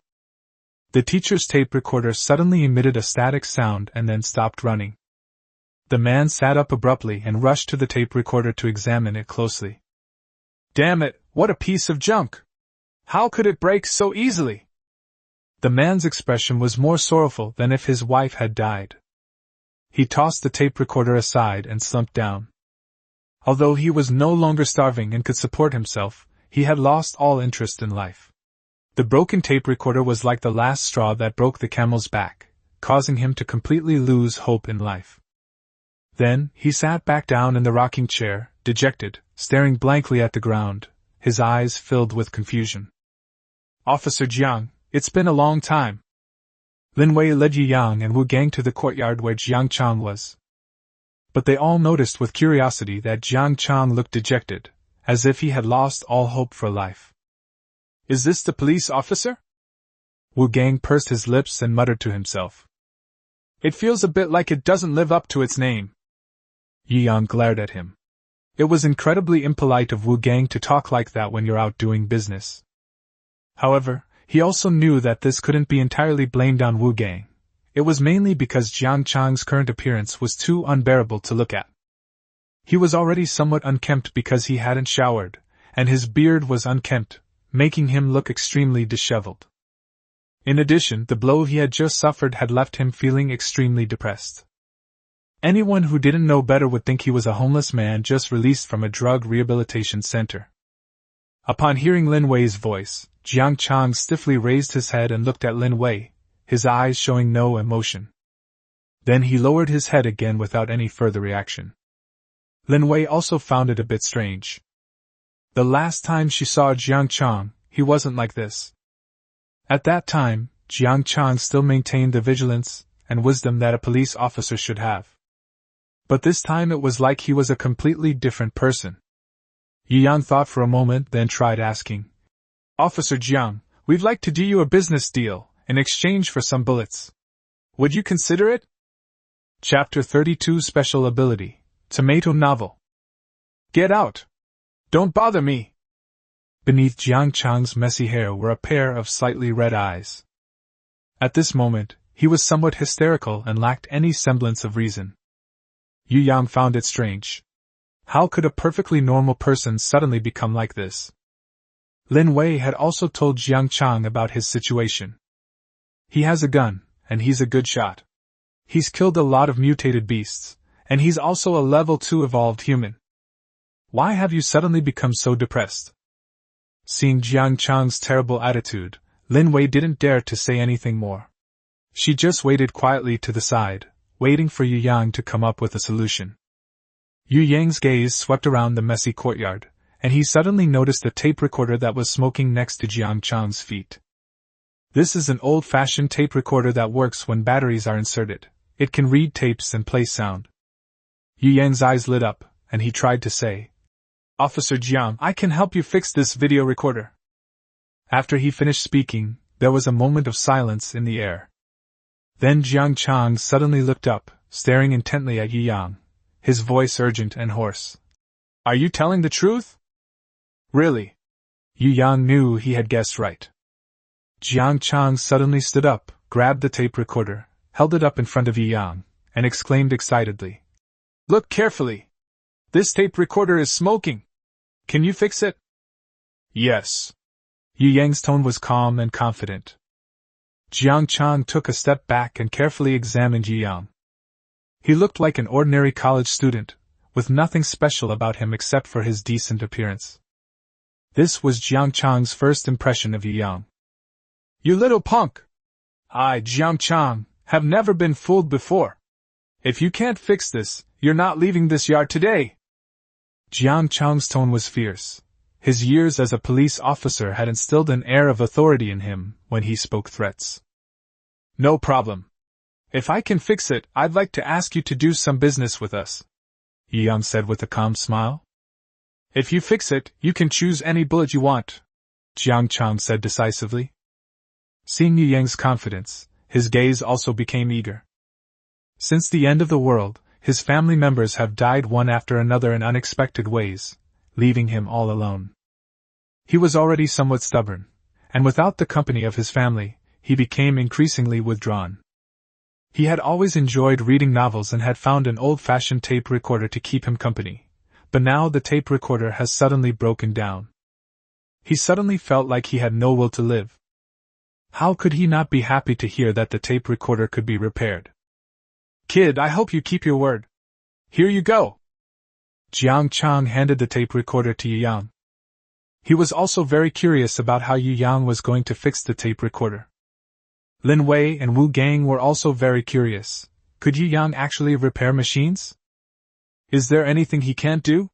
The teacher's tape recorder suddenly emitted a static sound and then stopped running. The man sat up abruptly and rushed to the tape recorder to examine it closely. Damn it, what a piece of junk! How could it break so easily? The man's expression was more sorrowful than if his wife had died. He tossed the tape recorder aside and slumped down. Although he was no longer starving and could support himself, he had lost all interest in life. The broken tape recorder was like the last straw that broke the camel's back, causing him to completely lose hope in life. Then, he sat back down in the rocking chair, dejected, staring blankly at the ground, his eyes filled with confusion. Officer Jiang, it's been a long time. Lin Wei led Yu Yang and Wu Gang to the courtyard where Jiang Chang was. But they all noticed with curiosity that Jiang Chang looked dejected, as if he had lost all hope for life. Is this the police officer? Wu Gang pursed his lips and muttered to himself. It feels a bit like it doesn't live up to its name. Yu Yang glared at him. It was incredibly impolite of Wu Gang to talk like that when you're out doing business. However, he also knew that this couldn't be entirely blamed on Wu Gang. It was mainly because Jiang Chang's current appearance was too unbearable to look at. He was already somewhat unkempt because he hadn't showered, and his beard was unkempt, making him look extremely disheveled. In addition, the blow he had just suffered had left him feeling extremely depressed. Anyone who didn't know better would think he was a homeless man just released from a drug rehabilitation center. Upon hearing Lin Wei's voice, Jiang Chang stiffly raised his head and looked at Lin Wei, his eyes showing no emotion. Then he lowered his head again without any further reaction. Lin Wei also found it a bit strange. The last time she saw Jiang Chang, he wasn't like this. At that time, Jiang Chang still maintained the vigilance and wisdom that a police officer should have. But this time it was like he was a completely different person. Yu Yang thought for a moment, then tried asking, Officer Jiang, we'd like to do you a business deal, in exchange for some bullets. Would you consider it? Chapter 32 Special Ability, Tomato Novel. Get out! Don't bother me! Beneath Jiang Chang's messy hair were a pair of slightly red eyes. At this moment, he was somewhat hysterical and lacked any semblance of reason. Yu Yang found it strange. How could a perfectly normal person suddenly become like this? Lin Wei had also told Jiang Chang about his situation. He has a gun, and he's a good shot. He's killed a lot of mutated beasts, and he's also a level 2 evolved human. Why have you suddenly become so depressed? Seeing Jiang Chang's terrible attitude, Lin Wei didn't dare to say anything more. She just waited quietly to the side, waiting for Yu Yang to come up with a solution. Yu Yang's gaze swept around the messy courtyard, and he suddenly noticed the tape recorder that was smoking next to Jiang Chang's feet. This is an old-fashioned tape recorder that works when batteries are inserted. It can read tapes and play sound. Yu Yang's eyes lit up, and he tried to say, "Officer Jiang, I can help you fix this video recorder." After he finished speaking, there was a moment of silence in the air. Then Jiang Chang suddenly looked up, staring intently at Yu Yang, his voice urgent and hoarse. "Are you telling the truth?" "Really?" Yu Yang knew he had guessed right. Jiang Chang suddenly stood up, grabbed the tape recorder, held it up in front of Yu Yang, and exclaimed excitedly, "Look carefully! This tape recorder is smoking! Can you fix it?" "Yes." Yu Yang's tone was calm and confident. Jiang Chang took a step back and carefully examined Yu Yang. He looked like an ordinary college student, with nothing special about him except for his decent appearance. This was Jiang Chang's first impression of Yu Yang. "You little punk! I, Jiang Chang, have never been fooled before. If you can't fix this, you're not leaving this yard today." Jiang Chang's tone was fierce. His years as a police officer had instilled an air of authority in him when he spoke threats. "No problem. If I can fix it, I'd like to ask you to do some business with us," Yu Yang said with a calm smile. "If you fix it, you can choose any bullet you want," Jiang Chang said decisively. Seeing Yu Yang's confidence, his gaze also became eager. Since the end of the world, his family members have died one after another in unexpected ways, leaving him all alone. He was already somewhat stubborn, and without the company of his family, he became increasingly withdrawn. He had always enjoyed reading novels and had found an old-fashioned tape recorder to keep him company, but now the tape recorder has suddenly broken down. He suddenly felt like he had no will to live. How could he not be happy to hear that the tape recorder could be repaired? "Kid, I hope you keep your word. Here you go." Jiang Chang handed the tape recorder to Yu Yang. He was also very curious about how Yu Yang was going to fix the tape recorder. Lin Wei and Wu Gang were also very curious. Could Yu Yang actually repair machines? Is there anything he can't do?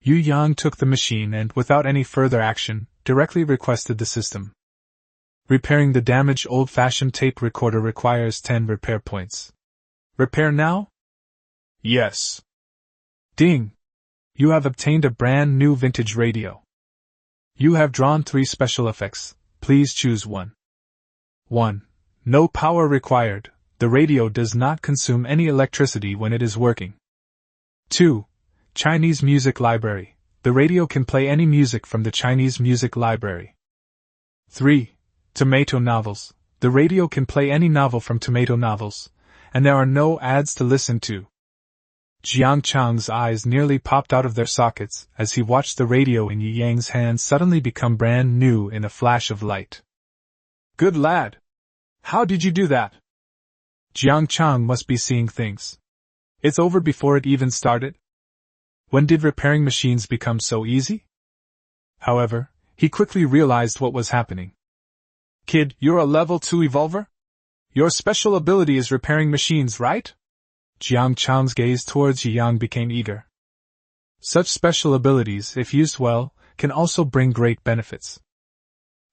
Yu Yang took the machine and, without any further action, directly requested the system. Repairing the damaged old-fashioned tape recorder requires 10 repair points. Repair now? Yes. Ding! You have obtained a brand new vintage radio. You have drawn 3 special effects. Please choose one. 1. No power required. The radio does not consume any electricity when it is working. 2. Chinese music library. The radio can play any music from the Chinese music library. 3. Tomato novels. The radio can play any novel from Tomato novels, and there are no ads to listen to. Jiang Chang's eyes nearly popped out of their sockets as he watched the radio in Yu Yang's hand suddenly become brand new in a flash of light. "Good lad! How did you do that?" Jiang Chang must be seeing things. It's over before it even started? When did repairing machines become so easy? However, he quickly realized what was happening. "Kid, you're a level 2 evolver? Your special ability is repairing machines, right?" Jiang Chang's gaze towards Yu Yang became eager. Such special abilities, if used well, can also bring great benefits.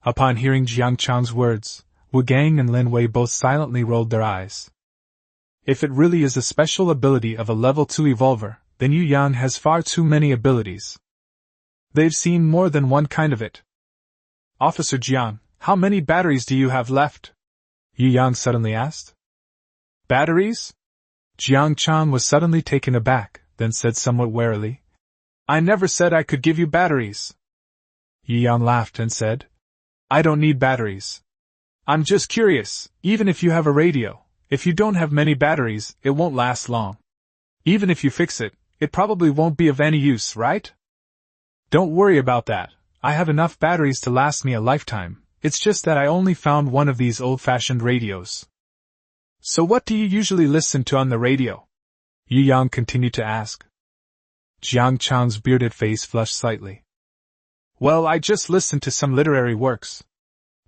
Upon hearing Jiang Chang's words, Wu Gang and Lin Wei both silently rolled their eyes. If it really is a special ability of a level 2 evolver, then Yu Yang has far too many abilities. They've seen more than one kind of it. "Officer Jiang, how many batteries do you have left?" Yu Yang suddenly asked. "Batteries?" Jiang Chang was suddenly taken aback, then said somewhat warily, "I never said I could give you batteries." Yu Yang laughed and said, "I don't need batteries. I'm just curious, even if you have a radio, if you don't have many batteries, it won't last long. Even if you fix it, it probably won't be of any use, right? Don't worry about that. I have enough batteries to last me a lifetime. It's just that I only found one of these old-fashioned radios. So what do you usually listen to on the radio? Yu Yang continued to ask. Jiang Chang's bearded face flushed slightly. Well, I just listen to some literary works.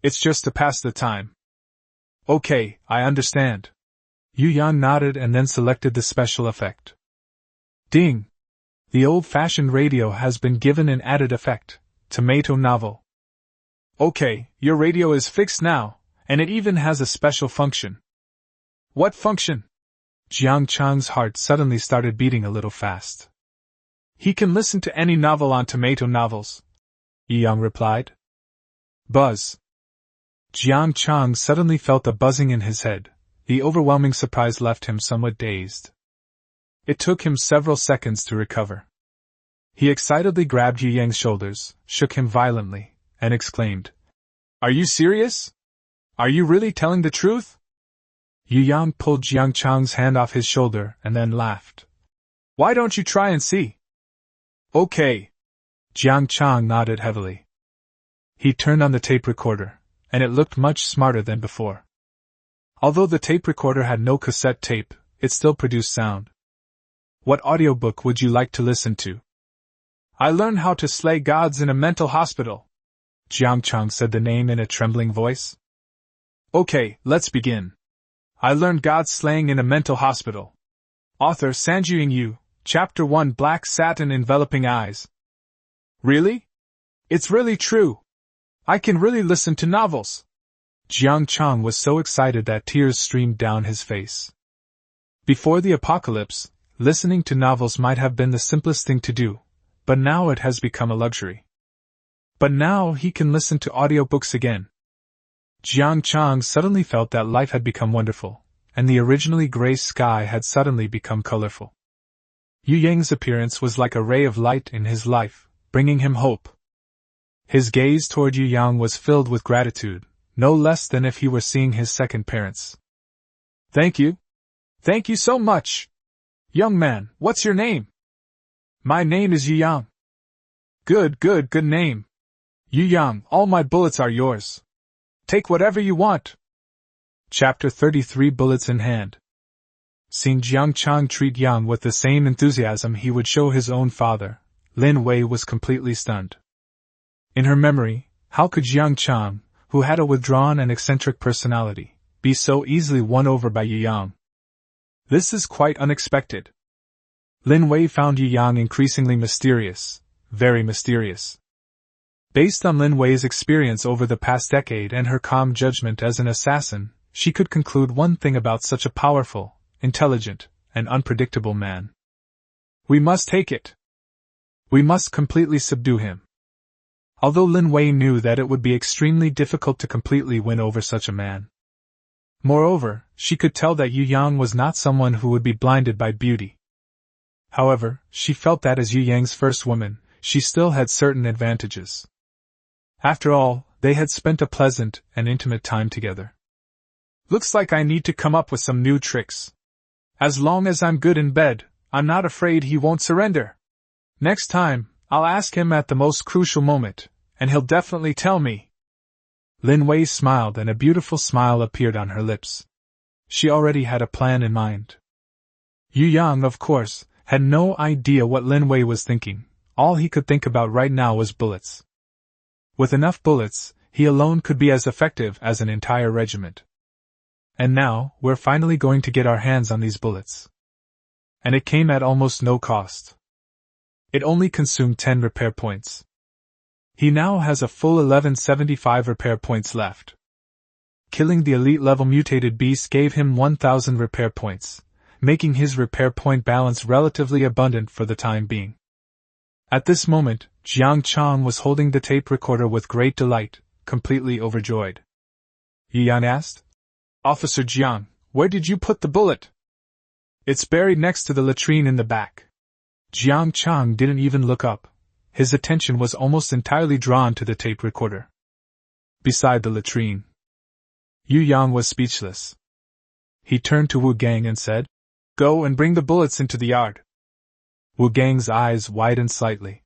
It's just to pass the time. Okay, I understand. Yu Yang nodded and then selected the special effect. Ding! The old-fashioned radio has been given an added effect. Tomato novel. Okay, your radio is fixed now, and it even has a special function. What function? Jiang Chang's heart suddenly started beating a little fast. He can listen to any novel on Tomato Novels, Yu Yang replied. Buzz. Jiang Chang suddenly felt a buzzing in his head. The overwhelming surprise left him somewhat dazed. It took him several seconds to recover. He excitedly grabbed Yu Yang's shoulders, shook him violently, and exclaimed, Are you serious? Are you really telling the truth? Yu Yang pulled Jiang Chang's hand off his shoulder and then laughed. Why don't you try and see? Okay. Jiang Chang nodded heavily. He turned on the tape recorder, and it looked much smarter than before. Although the tape recorder had no cassette tape, it still produced sound. What audiobook would you like to listen to? I learned how to slay gods in a mental hospital. Jiang Chang said the name in a trembling voice. Okay, let's begin. I learned god slaying in a mental hospital. Author Sanjuying Yu, Chapter 1 Black Satin Enveloping Eyes. Really? It's really true. I can really listen to novels. Jiang Chang was so excited that tears streamed down his face. Before the apocalypse, listening to novels might have been the simplest thing to do, but now it has become a luxury. But now he can listen to audiobooks again. Jiang Chang suddenly felt that life had become wonderful, and the originally gray sky had suddenly become colorful. Yu Yang's appearance was like a ray of light in his life, bringing him hope. His gaze toward Yu Yang was filled with gratitude, no less than if he were seeing his second parents. Thank you. Thank you so much. Young man, what's your name? My name is Yu Yang. Good name. Yu Yang, all my bullets are yours. Take whatever you want. Chapter 33 Bullets in Hand. Seeing Jiang Chang treat Yang with the same enthusiasm he would show his own father, Lin Wei was completely stunned. In her memory, how could Jiang Chang, who had a withdrawn and eccentric personality, be so easily won over by Yu Yang? This is quite unexpected. Lin Wei found Yu Yang increasingly mysterious, very mysterious. Based on Lin Wei's experience over the past decade and her calm judgment as an assassin, she could conclude one thing about such a powerful, intelligent, and unpredictable man. We must take it. We must completely subdue him. Although Lin Wei knew that it would be extremely difficult to completely win over such a man. Moreover, she could tell that Yu Yang was not someone who would be blinded by beauty. However, she felt that as Yu Yang's first woman, she still had certain advantages. After all, they had spent a pleasant and intimate time together. Looks like I need to come up with some new tricks. As long as I'm good in bed, I'm not afraid he won't surrender. Next time, I'll ask him at the most crucial moment, and he'll definitely tell me. Lin Wei smiled and a beautiful smile appeared on her lips. She already had a plan in mind. Yu Yang, of course, had no idea what Lin Wei was thinking. All he could think about right now was bullets. With enough bullets, he alone could be as effective as an entire regiment. And now, we're finally going to get our hands on these bullets. And it came at almost no cost. It only consumed 10 repair points. He now has a full 1175 repair points left. Killing the elite-level mutated beast gave him 1000 repair points, making his repair point balance relatively abundant for the time being. At this moment, Jiang Chang was holding the tape recorder with great delight, completely overjoyed. Yu Yang asked, Officer Jiang, where did you put the bullet? It's buried next to the latrine in the back. Jiang Chang didn't even look up. His attention was almost entirely drawn to the tape recorder. Beside the latrine. Yu Yang was speechless. He turned to Wu Gang and said, Go and bring the bullets into the yard. Wu Gang's eyes widened slightly.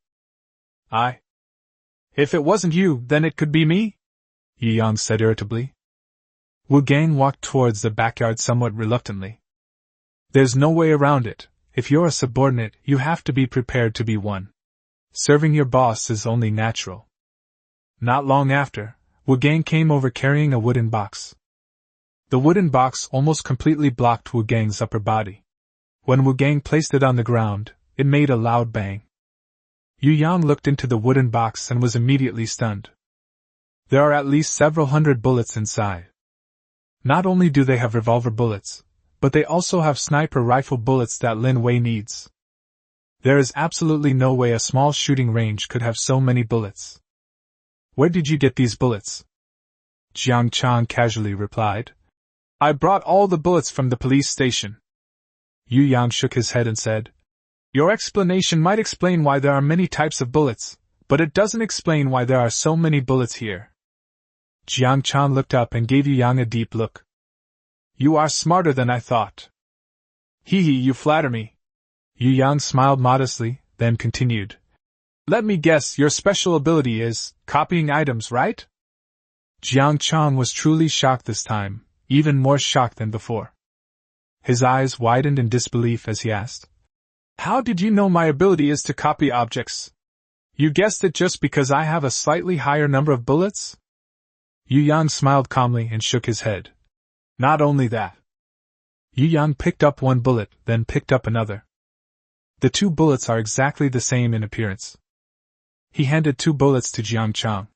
If it wasn't you, then it could be me? Yi Yang said irritably. Wu Gang walked towards the backyard somewhat reluctantly. There's no way around it. If you're a subordinate, you have to be prepared to be one. Serving your boss is only natural. Not long after, Wu Gang came over carrying a wooden box. The wooden box almost completely blocked Wu Gang's upper body. When Wu Gang placed it on the ground, it made a loud bang. Yu Yang looked into the wooden box and was immediately stunned. There are at least several hundred bullets inside. Not only do they have revolver bullets, but they also have sniper rifle bullets that Lin Wei needs. There is absolutely no way a small shooting range could have so many bullets. Where did you get these bullets? Jiang Chang casually replied. I brought all the bullets from the police station. Yu Yang shook his head and said, Your explanation might explain why there are many types of bullets, but it doesn't explain why there are so many bullets here. Jiang Chang looked up and gave Yu Yang a deep look. You are smarter than I thought. Hee hee, you flatter me. Yu Yang smiled modestly, then continued. Let me guess, your special ability is copying items, right? Jiang Chang was truly shocked this time, even more shocked than before. His eyes widened in disbelief as he asked, How did you know my ability is to copy objects? You guessed it just because I have a slightly higher number of bullets? Yu Yang smiled calmly and shook his head. Not only that. Yu Yang picked up one bullet, then picked up another. The two bullets are exactly the same in appearance. He handed 2 bullets to Jiang Chang.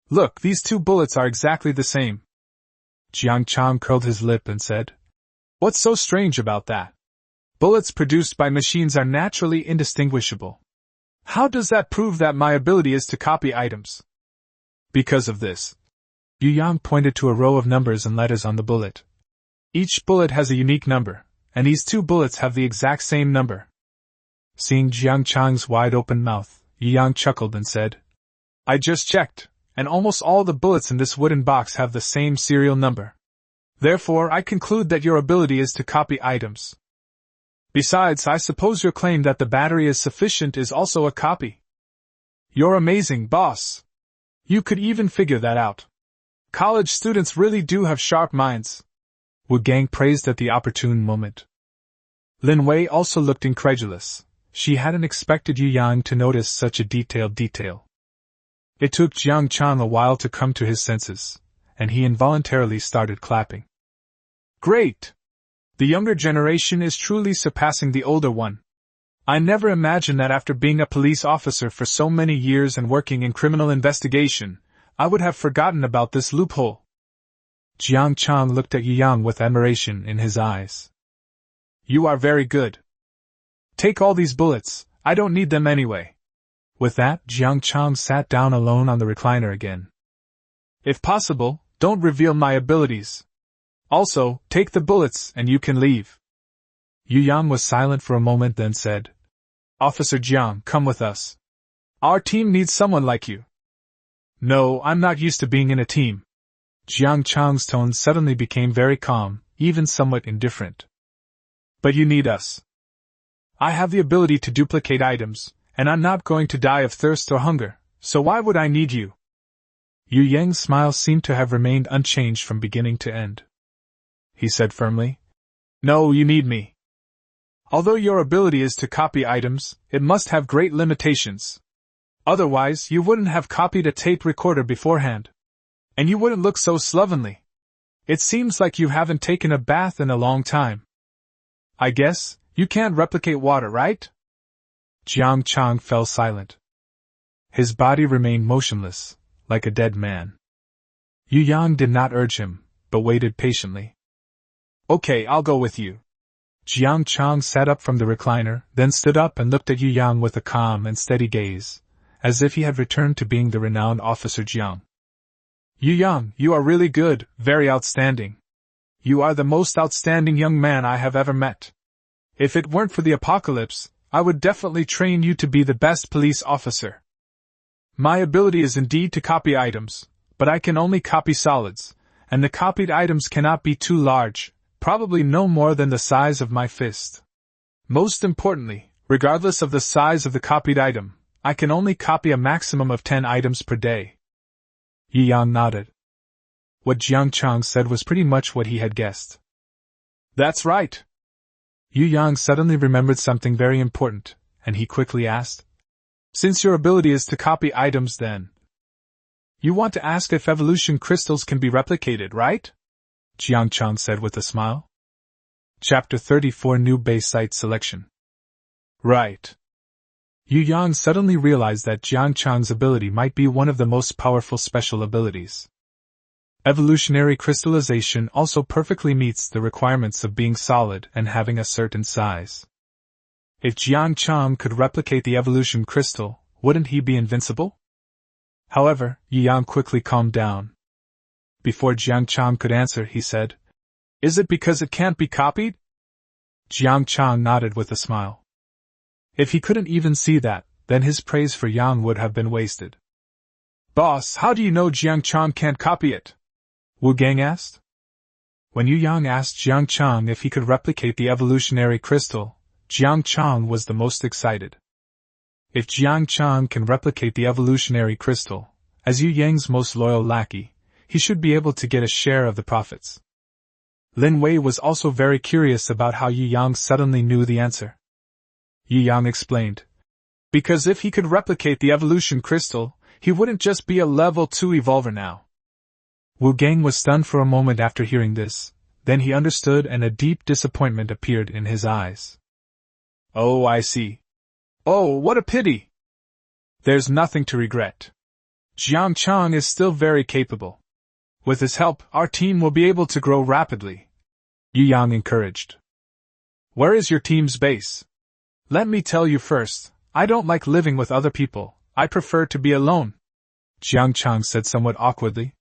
Look, these 2 bullets are exactly the same. Jiang Chang curled his lip and said, What's so strange about that? Bullets produced by machines are naturally indistinguishable. How does that prove that my ability is to copy items? Because of this. Yu Yang pointed to a row of numbers and letters on the bullet. Each bullet has a unique number, and these 2 bullets have the exact same number. Seeing Jiang Chang's wide-open mouth, Yu Yang chuckled and said, I just checked, and almost all the bullets in this wooden box have the same serial number. Therefore, I conclude that your ability is to copy items. Besides, I suppose your claim that the battery is sufficient is also a copy. You're amazing, boss. You could even figure that out. College students really do have sharp minds. Wu Gang praised at the opportune moment. Lin Wei also looked incredulous. She hadn't expected Yu Yang to notice such a detailed detail. It took Jiang Chang a while to come to his senses, and he involuntarily started clapping. Great! The younger generation is truly surpassing the older one. I never imagined that after being a police officer for so many years and working in criminal investigation, I would have forgotten about this loophole. Jiang Chang looked at Yu Yang with admiration in his eyes. You are very good. Take all these bullets, I don't need them anyway. With that, Jiang Chang sat down alone on the recliner again. If possible, don't reveal my abilities. Also, take the bullets and you can leave. Yu Yang was silent for a moment, then said, Officer Jiang, come with us. Our team needs someone like you. No, I'm not used to being in a team. Jiang Chang's tone suddenly became very calm, even somewhat indifferent. But you need us. I have the ability to duplicate items, and I'm not going to die of thirst or hunger, so why would I need you? Yu Yang's smile seemed to have remained unchanged from beginning to end. He said firmly, No, you need me. Although your ability is to copy items, it must have great limitations. Otherwise, you wouldn't have copied a tape recorder beforehand. And you wouldn't look so slovenly. It seems like you haven't taken a bath in a long time. I guess, you can't replicate water, right? Jiang Chang fell silent. His body remained motionless, like a dead man. Yu Yang did not urge him, but waited patiently. Okay, I'll go with you. Jiang Chang sat up from the recliner, then stood up and looked at Yu Yang with a calm and steady gaze, as if he had returned to being the renowned Officer Jiang. Yu Yang, you are really good, very outstanding. You are the most outstanding young man I have ever met. If it weren't for the apocalypse, I would definitely train you to be the best police officer. My ability is indeed to copy items, but I can only copy solids, and the copied items cannot be too large, probably no more than the size of my fist. Most importantly, regardless of the size of the copied item, I can only copy a maximum of 10 items per day. Yi Yang nodded. What Jiang Chang said was pretty much what he had guessed. That's right. Yu Yang suddenly remembered something very important, and he quickly asked, since your ability is to copy items then, you want to ask if evolution crystals can be replicated, right? Jiang Chang said with a smile. Chapter 34 New Base Site Selection. Right. Yu Yang suddenly realized that Jiang Chang's ability might be one of the most powerful special abilities. Evolutionary crystallization also perfectly meets the requirements of being solid and having a certain size. If Jiang Chang could replicate the evolution crystal, wouldn't he be invincible? However, Yu Yang quickly calmed down. Before Jiang Chang could answer, he said, is it because it can't be copied? Jiang Chang nodded with a smile. If he couldn't even see that, then his praise for Yang would have been wasted. Boss, how do you know Jiang Chang can't copy it? Wu Gang asked. When Yu Yang asked Jiang Chang if he could replicate the evolutionary crystal, Jiang Chang was the most excited. If Jiang Chang can replicate the evolutionary crystal, as Yu Yang's most loyal lackey, he should be able to get a share of the profits. Lin Wei was also very curious about how Yu Yang suddenly knew the answer. Yu Yang explained, because if he could replicate the evolution crystal, he wouldn't just be a level 2 evolver now. Wu Gang was stunned for a moment after hearing this, then he understood and a deep disappointment appeared in his eyes. Oh, I see. Oh, what a pity! There's nothing to regret. Jiang Chang is still very capable. With his help, our team will be able to grow rapidly. Yu Yang encouraged. Where is your team's base? Let me tell you first, I don't like living with other people, I prefer to be alone. Jiang Chang said somewhat awkwardly.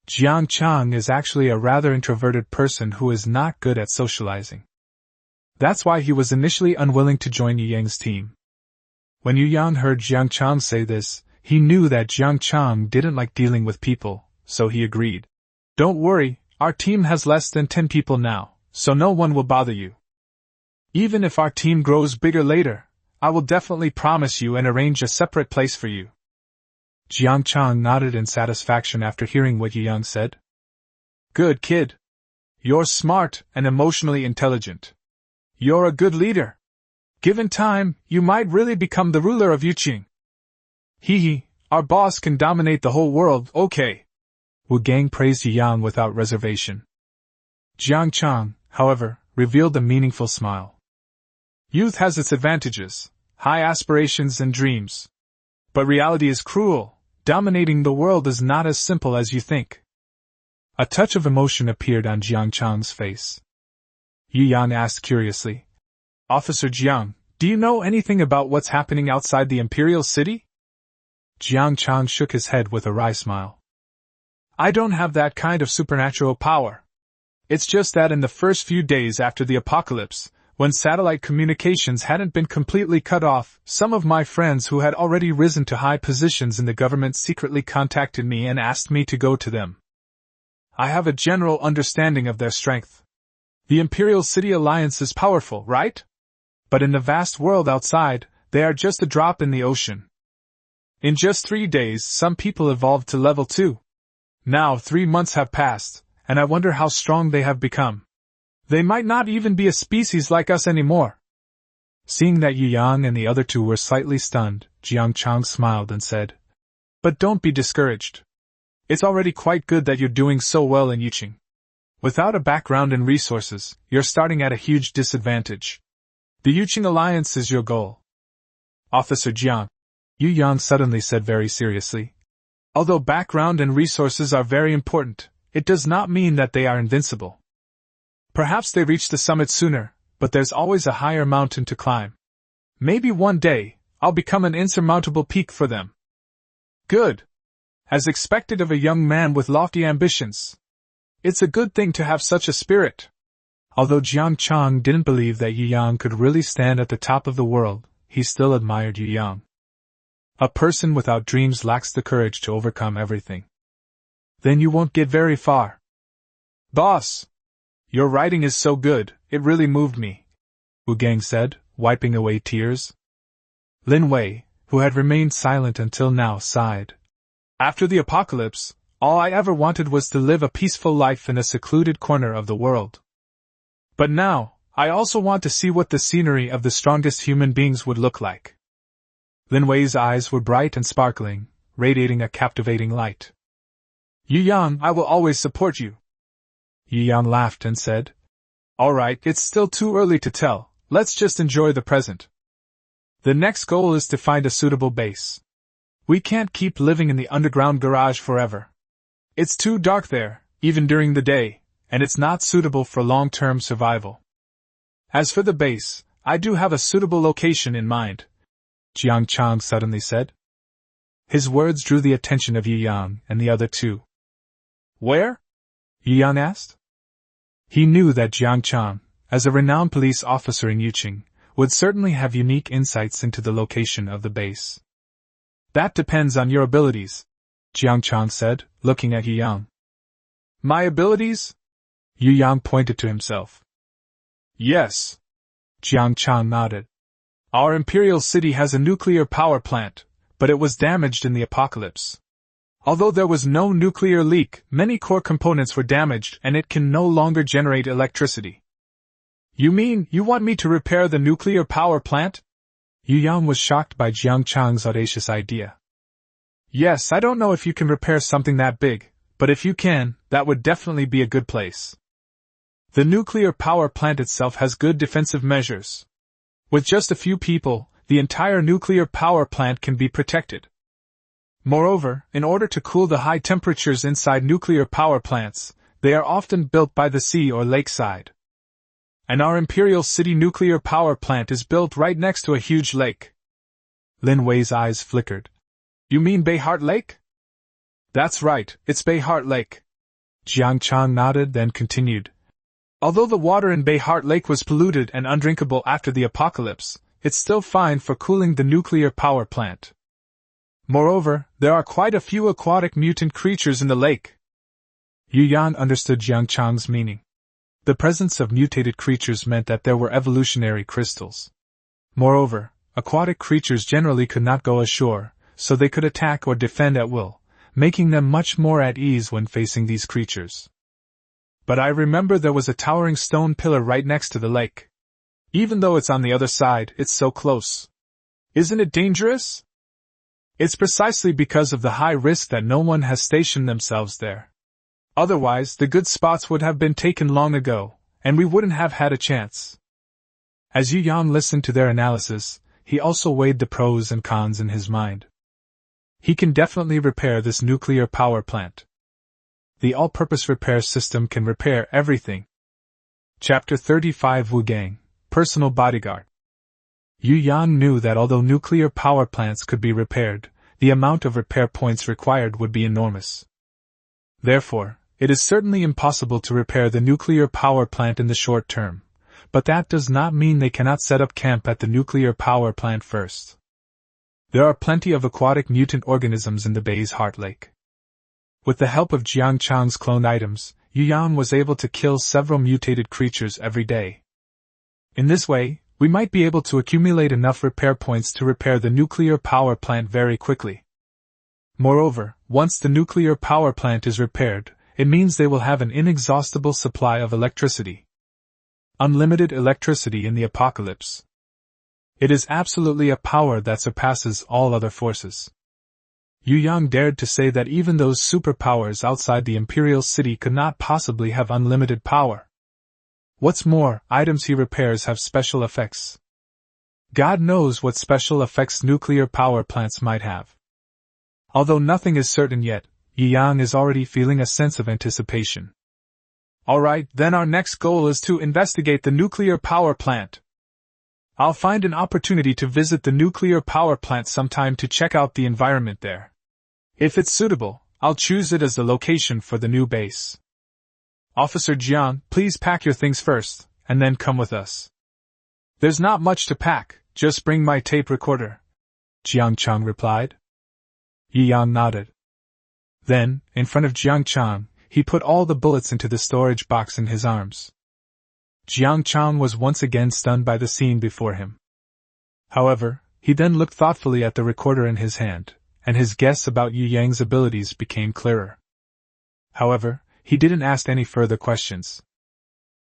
Jiang Chang is actually a rather introverted person who is not good at socializing. That's why he was initially unwilling to join Yu Yang's team. When Yu Yang heard Jiang Chang say this, he knew that Jiang Chang didn't like dealing with people, so he agreed. Don't worry, our team has less than 10 people now, so no one will bother you. Even if our team grows bigger later, I will definitely promise you and arrange a separate place for you. Jiang Chang nodded in satisfaction after hearing what Yu Yang said. Good kid. You're smart and emotionally intelligent. You're a good leader. Given time, you might really become the ruler of Yuqing. Hee, our boss can dominate the whole world, okay. Wu Gang praised Yu Yang without reservation. Jiang Chang, however, revealed a meaningful smile. Youth has its advantages, high aspirations and dreams. But reality is cruel. Dominating the world is not as simple as you think. A touch of emotion appeared on Jiang Chang's face. Yu Yang asked curiously, Officer Jiang, do you know anything about what's happening outside the Imperial City? Jiang Chang shook his head with a wry smile. I don't have that kind of supernatural power. It's just that in the first few days after the apocalypse, when satellite communications hadn't been completely cut off, some of my friends who had already risen to high positions in the government secretly contacted me and asked me to go to them. I have a general understanding of their strength. The Imperial City Alliance is powerful, right? But in the vast world outside, they are just a drop in the ocean. In just 3 days, some people evolved to level 2. Now 3 months have passed, and I wonder how strong they have become. They might not even be a species like us anymore. Seeing that Yu Yang and the other two were slightly stunned, Jiang Chang smiled and said, But don't be discouraged. It's already quite good that you're doing so well in Yuqing. Without a background and resources, you're starting at a huge disadvantage. The Yuqing Alliance is your goal. Officer Jiang, Yu Yang suddenly said very seriously. Although background and resources are very important, it does not mean that they are invincible. Perhaps they reach the summit sooner, but there's always a higher mountain to climb. Maybe one day, I'll become an insurmountable peak for them. Good. As expected of a young man with lofty ambitions. It's a good thing to have such a spirit. Although Jiang Chang didn't believe that Yu Yang could really stand at the top of the world, he still admired Yu Yang. A person without dreams lacks the courage to overcome everything. Then you won't get very far. Boss! Your writing is so good, it really moved me, Wu Gang said, wiping away tears. Lin Wei, who had remained silent until now, sighed. After the apocalypse, All I ever wanted was to live a peaceful life in a secluded corner of the world. But now, I also want to see what the scenery of the strongest human beings would look like. Lin Wei's eyes were bright and sparkling, radiating a captivating light. Yu Yang, I will always support you. Yu Yang laughed and said, All right, it's still too early to tell, let's just enjoy the present. The next goal is to find a suitable base. We can't keep living in the underground garage forever. It's too dark there, even during the day, and it's not suitable for long-term survival. As for the base, I do have a suitable location in mind, Jiang Chang suddenly said. His words drew the attention of Yu Yang and the other two. Where? Yu Yang asked. He knew that Jiang Chang, as a renowned police officer in Yuqing, would certainly have unique insights into the location of the base. That depends on your abilities, Jiang Chang said, looking at Yu Yang. My abilities? Yu Yang pointed to himself. Yes. Jiang Chang nodded. Our imperial city has a nuclear power plant, but it was damaged in the apocalypse. Although there was no nuclear leak, many core components were damaged and it can no longer generate electricity. You mean you want me to repair the nuclear power plant? Yu Yang was shocked by Jiang Chang's audacious idea. Yes, I don't know if you can repair something that big, but if you can, that would definitely be a good place. The nuclear power plant itself has good defensive measures. With just a few people, the entire nuclear power plant can be protected. Moreover, in order to cool the high temperatures inside nuclear power plants, they are often built by the sea or lakeside. And our Imperial City nuclear power plant is built right next to a huge lake. Lin Wei's eyes flickered. You mean Bayheart Lake? That's right, it's Bayheart Lake. Jiang Chang nodded, then continued. Although the water in Bayheart Lake was polluted and undrinkable after the apocalypse, it's still fine for cooling the nuclear power plant. Moreover, there are quite a few aquatic mutant creatures in the lake. Yu Yang understood Jiang Chang's meaning. The presence of mutated creatures meant that there were evolutionary crystals. Moreover, aquatic creatures generally could not go ashore, so they could attack or defend at will, making them much more at ease when facing these creatures. But I remember there was a towering stone pillar right next to the lake. Even though it's on the other side, it's so close. Isn't it dangerous? It's precisely because of the high risk that no one has stationed themselves there. Otherwise, the good spots would have been taken long ago, and we wouldn't have had a chance. As Yu Yang listened to their analysis, he also weighed the pros and cons in his mind. He can definitely repair this nuclear power plant. The all-purpose repair system can repair everything. Chapter 35 Wu Gang, Personal Bodyguard. Yu Yang knew that although nuclear power plants could be repaired, the amount of repair points required would be enormous. Therefore, it is certainly impossible to repair the nuclear power plant in the short term, but that does not mean they cannot set up camp at the nuclear power plant first. There are plenty of aquatic mutant organisms in the Bayheart Lake. With the help of Jiang Chang's cloned items, Yu Yang was able to kill several mutated creatures every day. In this way, we might be able to accumulate enough repair points to repair the nuclear power plant very quickly. Moreover, once the nuclear power plant is repaired, it means they will have an inexhaustible supply of electricity. Unlimited electricity in the apocalypse. It is absolutely a power that surpasses all other forces. Yu Yang dared to say that even those superpowers outside the Imperial City could not possibly have unlimited power. What's more, items he repairs have special effects. God knows what special effects nuclear power plants might have. Although nothing is certain yet, Yu Yang is already feeling a sense of anticipation. Alright, then our next goal is to investigate the nuclear power plant. I'll find an opportunity to visit the nuclear power plant sometime to check out the environment there. If it's suitable, I'll choose it as the location for the new base. Officer Jiang, please pack your things first, and then come with us. There's not much to pack, just bring my tape recorder, Jiang Chang replied. Yu Yang nodded. Then, in front of Jiang Chang, he put all the bullets into the storage box in his arms. Jiang Chang was once again stunned by the scene before him. However, he then looked thoughtfully at the recorder in his hand, and his guess about Yu Yang's abilities became clearer. However, he didn't ask any further questions.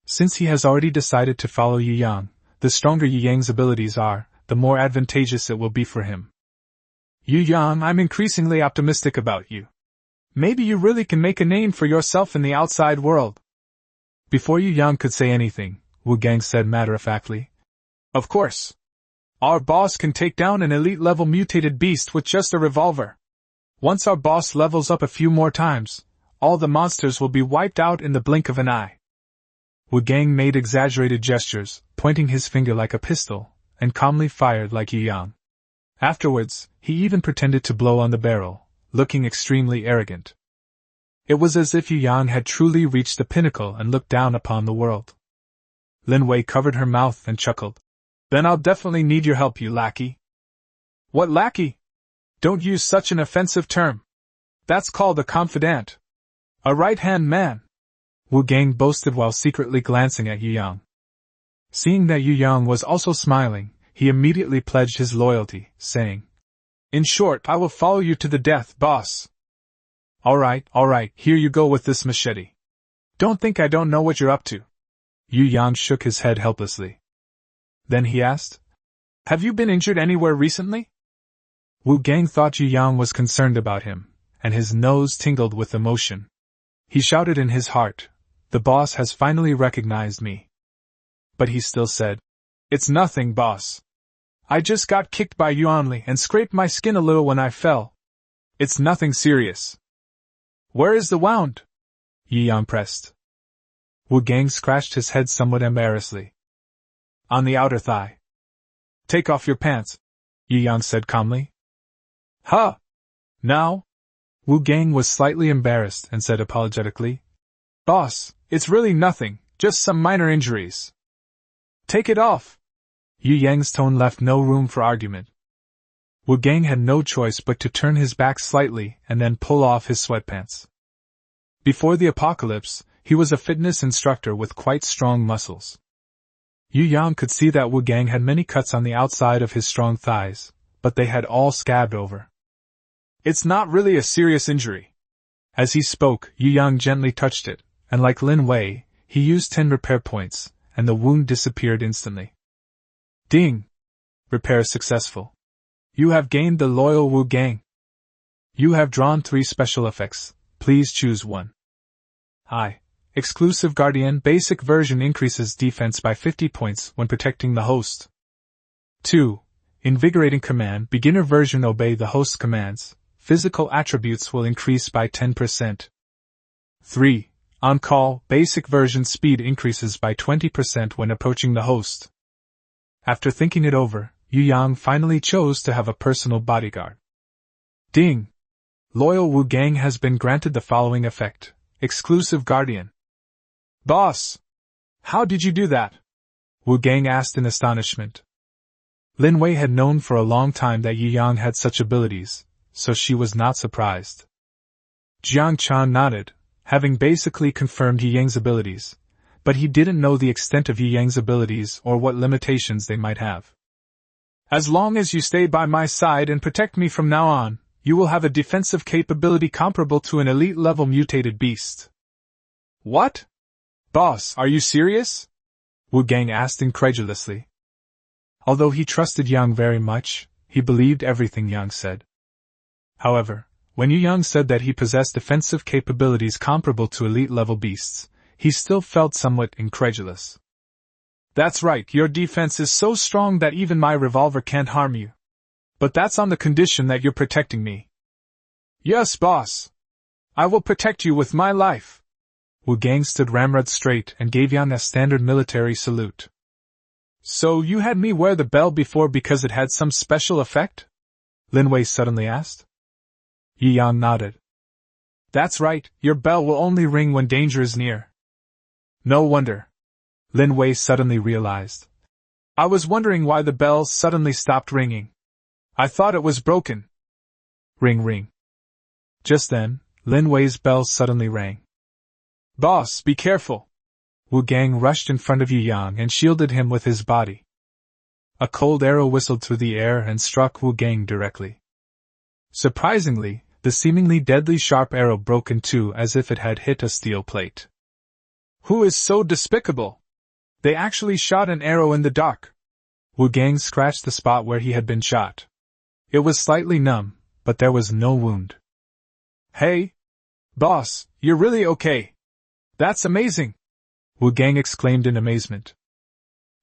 Since he has already decided to follow Yu Yang, the stronger Yu Yang's abilities are, the more advantageous it will be for him. Yu Yang, I'm increasingly optimistic about you. Maybe you really can make a name for yourself in the outside world. Before Yu Yang could say anything, Wu Gang said matter-of-factly, Of course. Our boss can take down an elite-level mutated beast with just a revolver. Once our boss levels up a few more times, all the monsters will be wiped out in the blink of an eye. Wu Gang made exaggerated gestures, pointing his finger like a pistol, and calmly fired like Yu Yang. Afterwards, he even pretended to blow on the barrel, looking extremely arrogant. It was as if Yu Yang had truly reached the pinnacle and looked down upon the world. Lin Wei covered her mouth and chuckled. Then I'll definitely need your help, you lackey. What lackey? Don't use such an offensive term. That's called a confidant. A right-hand man. Wu Gang boasted while secretly glancing at Yu Yang. Seeing that Yu Yang was also smiling, he immediately pledged his loyalty, saying, In short, I will follow you to the death, boss. All right, here you go with this machete. Don't think I don't know what you're up to. Yu Yang shook his head helplessly. Then he asked, Have you been injured anywhere recently? Wu Gang thought Yu Yang was concerned about him, and his nose tingled with emotion. He shouted in his heart, The boss has finally recognized me. But he still said, It's nothing, boss. I just got kicked by Yuanli and scraped my skin a little when I fell. It's nothing serious. Where is the wound? Yu Yang pressed. Wu Gang scratched his head somewhat embarrassedly. On the outer thigh. Take off your pants, Yu Yang said calmly. Huh? Now? Wu Gang was slightly embarrassed and said apologetically, Boss, it's really nothing, just some minor injuries. Take it off. Yu Yang's tone left no room for argument. Wu Gang had no choice but to turn his back slightly and then pull off his sweatpants. Before the apocalypse, he was a fitness instructor with quite strong muscles. Yu Yang could see that Wu Gang had many cuts on the outside of his strong thighs, but they had all scabbed over. It's not really a serious injury. As he spoke, Yu Yang gently touched it, and like Lin Wei, he used 10 repair points, and the wound disappeared instantly. Ding! Repair successful. You have gained the loyal Wu Gang. You have drawn 3 special effects, please choose one. Exclusive Guardian Basic version increases defense by 50 points when protecting the host. 2. Invigorating Command Beginner version Obey the host's commands, physical attributes will increase by 10%. 3. On Call Basic version Speed increases by 20% when approaching the host. After thinking it over, Yu Yang finally chose to have a personal bodyguard. Ding! Loyal Wu Gang has been granted the following effect, Exclusive Guardian. Boss! How did you do that? Wu Gang asked in astonishment. Lin Wei had known for a long time that Yu Yang had such abilities, so she was not surprised. Jiang Chan nodded, having basically confirmed Yu Yang's abilities, but he didn't know the extent of Yu Yang's abilities or what limitations they might have. As long as you stay by my side and protect me from now on, you will have a defensive capability comparable to an elite-level mutated beast. What? Boss, are you serious? Wu Gang asked incredulously. Although he trusted Yang very much, he believed everything Yang said. However, when Yu Yang said that he possessed defensive capabilities comparable to elite-level beasts, he still felt somewhat incredulous. That's right, your defense is so strong that even my revolver can't harm you. But that's on the condition that you're protecting me. Yes, boss. I will protect you with my life. Wu Gang stood ramrod straight and gave Yang a standard military salute. So you had me wear the bell before because it had some special effect? Lin Wei suddenly asked. Yu Yang nodded. That's right, your bell will only ring when danger is near. No wonder. Lin Wei suddenly realized. I was wondering why the bell suddenly stopped ringing. I thought it was broken. Ring ring. Just then, Lin Wei's bell suddenly rang. Boss, be careful! Wu Gang rushed in front of Yu Yang and shielded him with his body. A cold arrow whistled through the air and struck Wu Gang directly. Surprisingly, The seemingly deadly sharp arrow broke in two as if it had hit a steel plate. Who is so despicable? They actually shot an arrow in the dark. Wu Gang scratched the spot where he had been shot. It was slightly numb, but there was no wound. Hey! Boss, you're really okay. That's amazing! Wu Gang exclaimed in amazement.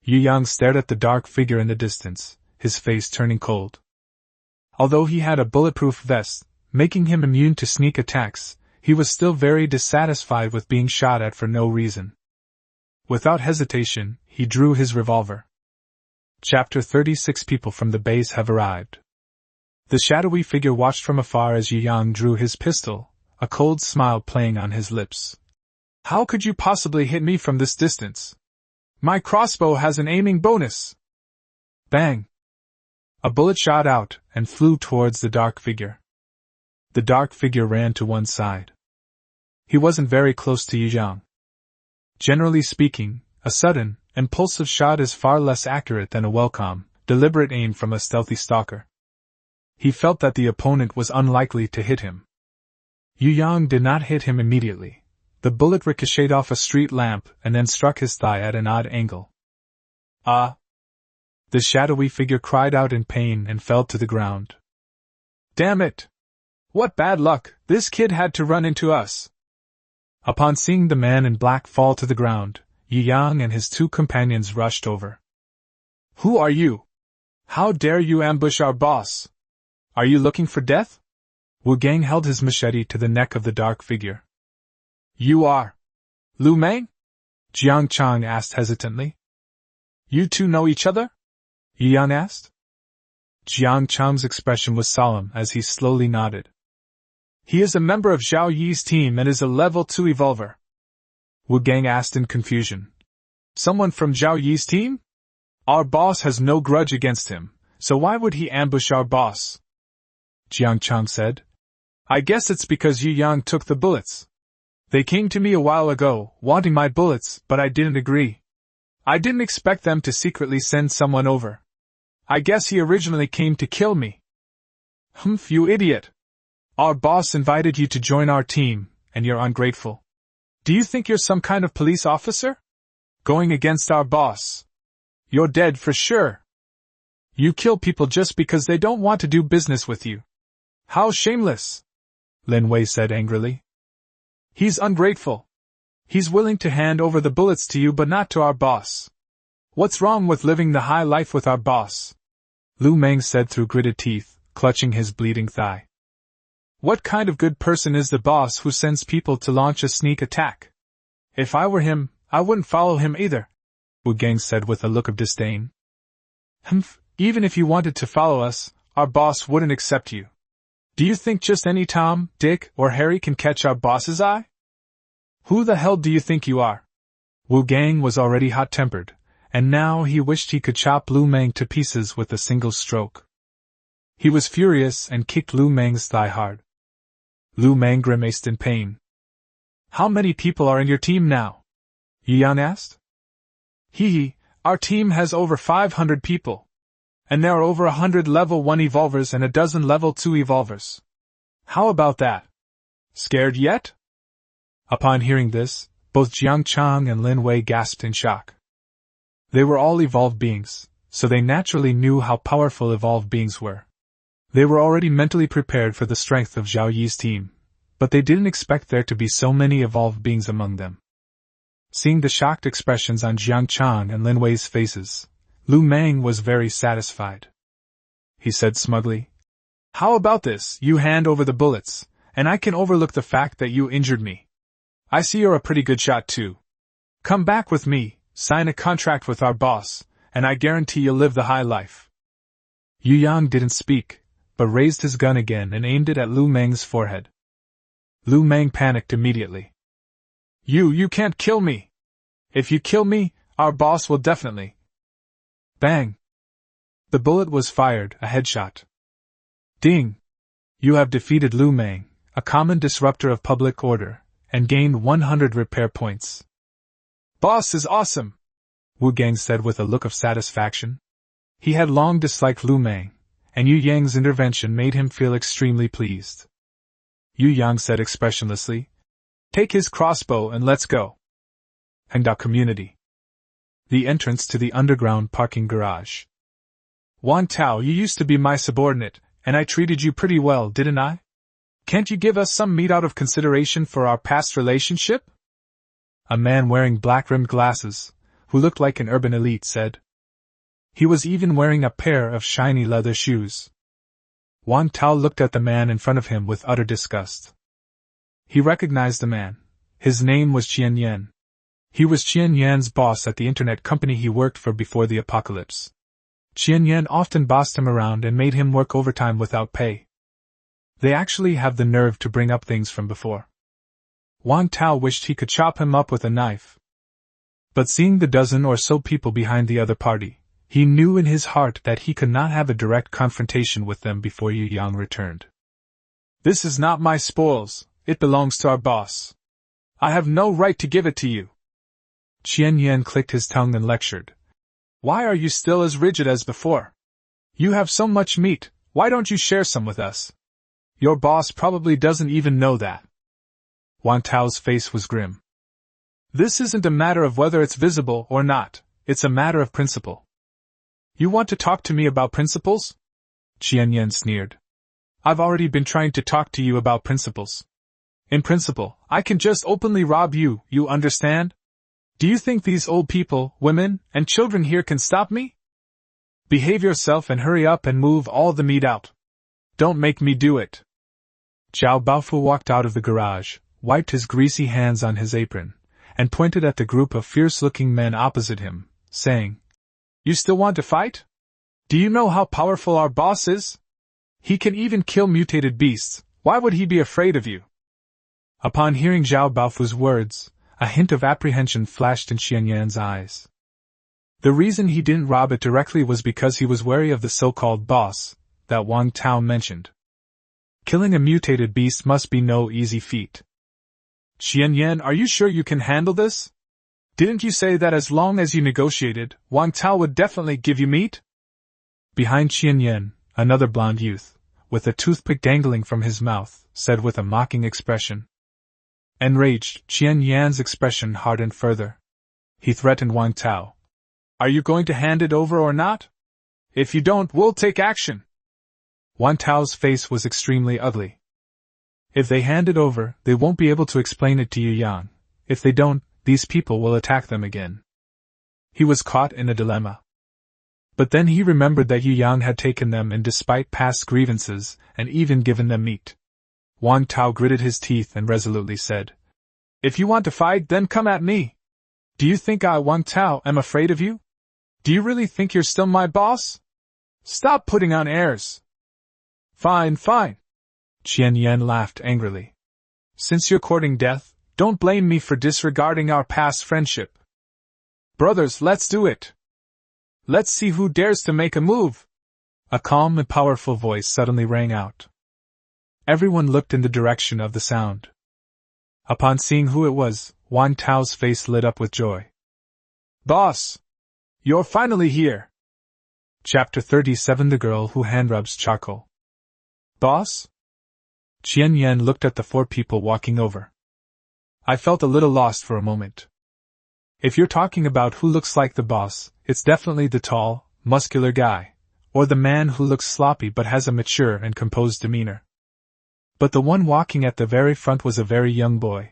Yu Yang stared at the dark figure in the distance, his face turning cold. Although he had a bulletproof vest, making him immune to sneak attacks, he was still very dissatisfied with being shot at for no reason. Without hesitation, he drew his revolver. Chapter 36. People from the base have arrived. The shadowy figure watched from afar as Yu Yang drew his pistol, a cold smile playing on his lips. How could you possibly hit me from this distance? My crossbow has an aiming bonus! Bang! A bullet shot out and flew towards the dark figure. The dark figure ran to one side. He wasn't very close to Yu Yang. Generally speaking, a sudden, impulsive shot is far less accurate than a well-calm, deliberate aim from a stealthy stalker. He felt that the opponent was unlikely to hit him. Yu Yang did not hit him immediately. The bullet ricocheted off a street lamp and then struck his thigh at an odd angle. Ah! The shadowy figure cried out in pain and fell to the ground. Damn it! What bad luck, this kid had to run into us! Upon seeing the man in black fall to the ground, Yu Yang and his two companions rushed over. Who are you? How dare you ambush our boss? Are you looking for death? Wu Gang held his machete to the neck of the dark figure. You are Lu Meng? Jiang Chang asked hesitantly. You two know each other? Yu Yang asked. Jiang Chang's expression was solemn as he slowly nodded. He is a member of Zhao Yi's team and is a level 2 evolver. Wu Gang asked in confusion. Someone from Zhao Yi's team? Our boss has no grudge against him, so why would he ambush our boss? Jiang Chang said. I guess it's because Yu Yang took the bullets. They came to me a while ago, wanting my bullets, but I didn't agree. I didn't expect them to secretly send someone over. I guess he originally came to kill me. Humph, you idiot. Our boss invited you to join our team, and you're ungrateful. Do you think you're some kind of police officer? Going against our boss. You're dead for sure. You kill people just because they don't want to do business with you. How shameless! Lin Wei said angrily. He's ungrateful. He's willing to hand over the bullets to you but not to our boss. What's wrong with living the high life with our boss? Lu Meng said through gritted teeth, clutching his bleeding thigh. What kind of good person is the boss who sends people to launch a sneak attack? If I were him, I wouldn't follow him either, Wu Gang said with a look of disdain. Humph, even if you wanted to follow us, our boss wouldn't accept you. Do you think just any Tom, Dick, or Harry can catch our boss's eye? Who the hell do you think you are? Wu Gang was already hot-tempered, and now he wished he could chop Lu Meng to pieces with a single stroke. He was furious and kicked Lu Meng's thigh hard. Lu Meng grimaced in pain. How many people are in your team now? Yu Yang asked. Hee, our team has over 500 people. And there are over 100 level 1 evolvers and a dozen level 2 evolvers. How about that? Scared yet? Upon hearing this, both Jiang Chang and Lin Wei gasped in shock. They were all evolved beings, so they naturally knew how powerful evolved beings were. They were already mentally prepared for the strength of Zhao Yi's team, but they didn't expect there to be so many evolved beings among them. Seeing the shocked expressions on Jiang Chang and Lin Wei's faces, Lu Meng was very satisfied. He said smugly, How about this, you hand over the bullets, and I can overlook the fact that you injured me. I see you're a pretty good shot too. Come back with me, sign a contract with our boss, and I guarantee you'll live the high life. Yu Yang didn't speak, but raised his gun again and aimed it at Lu Meng's forehead. Lu Meng panicked immediately. You can't kill me! If you kill me, our boss will definitely... Bang! The bullet was fired, a headshot. Ding! You have defeated Lu Meng, a common disruptor of public order, and gained 100 repair points. Boss is awesome! Wu Gang said with a look of satisfaction. He had long disliked Lu Meng, and Yu Yang's intervention made him feel extremely pleased. Yu Yang said expressionlessly. Take his crossbow and let's go. Hangdao Community. The entrance to the underground parking garage. Wan Tao, you used to be my subordinate, and I treated you pretty well, didn't I? Can't you give us some meat out of consideration for our past relationship? A man wearing black-rimmed glasses, who looked like an urban elite, said. He was even wearing a pair of shiny leather shoes. Wan Tao looked at the man in front of him with utter disgust. He recognized the man. His name was Qian Yan. He was Qian Yan's boss at the internet company he worked for before the apocalypse. Qian Yan often bossed him around and made him work overtime without pay. They actually have the nerve to bring up things from before. Wan Tao wished he could chop him up with a knife. But seeing the dozen or so people behind the other party, he knew in his heart that he could not have a direct confrontation with them before Yu Yang returned. This is not my spoils, it belongs to our boss. I have no right to give it to you. Qian Yan clicked his tongue and lectured. Why are you still as rigid as before? You have so much meat, why don't you share some with us? Your boss probably doesn't even know that. Wan Tao's face was grim. This isn't a matter of whether it's visible or not, it's a matter of principle. You want to talk to me about principles? Qian Yan sneered. I've already been trying to talk to you about principles. In principle, I can just openly rob you, you understand? Do you think these old people, women, and children here can stop me? Behave yourself and hurry up and move all the meat out. Don't make me do it. Zhao Baofu walked out of the garage, wiped his greasy hands on his apron, and pointed at the group of fierce-looking men opposite him, saying, You still want to fight? Do you know how powerful our boss is? He can even kill mutated beasts, why would he be afraid of you? Upon hearing Zhao Baofu's words, a hint of apprehension flashed in Qian Yan's eyes. The reason he didn't rob it directly was because he was wary of the so-called boss that Wan Tao mentioned. Killing a mutated beast must be no easy feat. Qian Yan, are you sure you can handle this? Didn't you say that as long as you negotiated, Wan Tao would definitely give you meat? Behind Qian Yan, another blond youth, with a toothpick dangling from his mouth, said with a mocking expression. Enraged, Qian Yan's expression hardened further. He threatened Wan Tao. Are you going to hand it over or not? If you don't, we'll take action. Wan Tao's face was extremely ugly. If they hand it over, they won't be able to explain it to Yu Yang. If they don't, these people will attack them again. He was caught in a dilemma. But then he remembered that Yu Yang had taken them in despite past grievances, and even given them meat. Wan Tao gritted his teeth and resolutely said, If you want to fight, then come at me. Do you think I, Wan Tao, am afraid of you? Do you really think you're still my boss? Stop putting on airs. Fine, fine. Qian Yan laughed angrily. Since you're courting death, don't blame me for disregarding our past friendship. Brothers, let's do it. Let's see who dares to make a move. A calm and powerful voice suddenly rang out. Everyone looked in the direction of the sound. Upon seeing who it was, Wan Tao's face lit up with joy. Boss! You're finally here! Chapter 37 The Girl Who Handrubs Charcoal. Boss? Qian Yan looked at the four people walking over. I felt a little lost for a moment. If you're talking about who looks like the boss, it's definitely the tall, muscular guy, or the man who looks sloppy but has a mature and composed demeanor. But the one walking at the very front was a very young boy.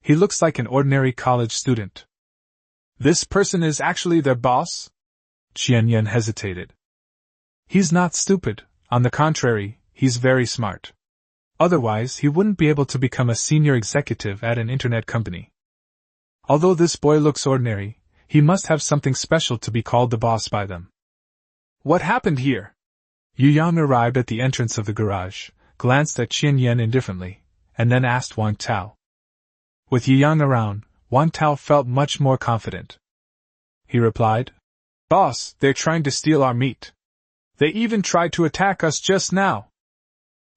He looks like an ordinary college student. This person is actually their boss? Qian Yan hesitated. He's not stupid, on the contrary, he's very smart. Otherwise, he wouldn't be able to become a senior executive at an internet company. Although this boy looks ordinary, he must have something special to be called the boss by them. What happened here? Yu Yang arrived at the entrance of the garage, glanced at Qian Yan indifferently, and then asked Wan Tao. With Yu Yang around, Wan Tao felt much more confident. He replied, Boss, they're trying to steal our meat. They even tried to attack us just now.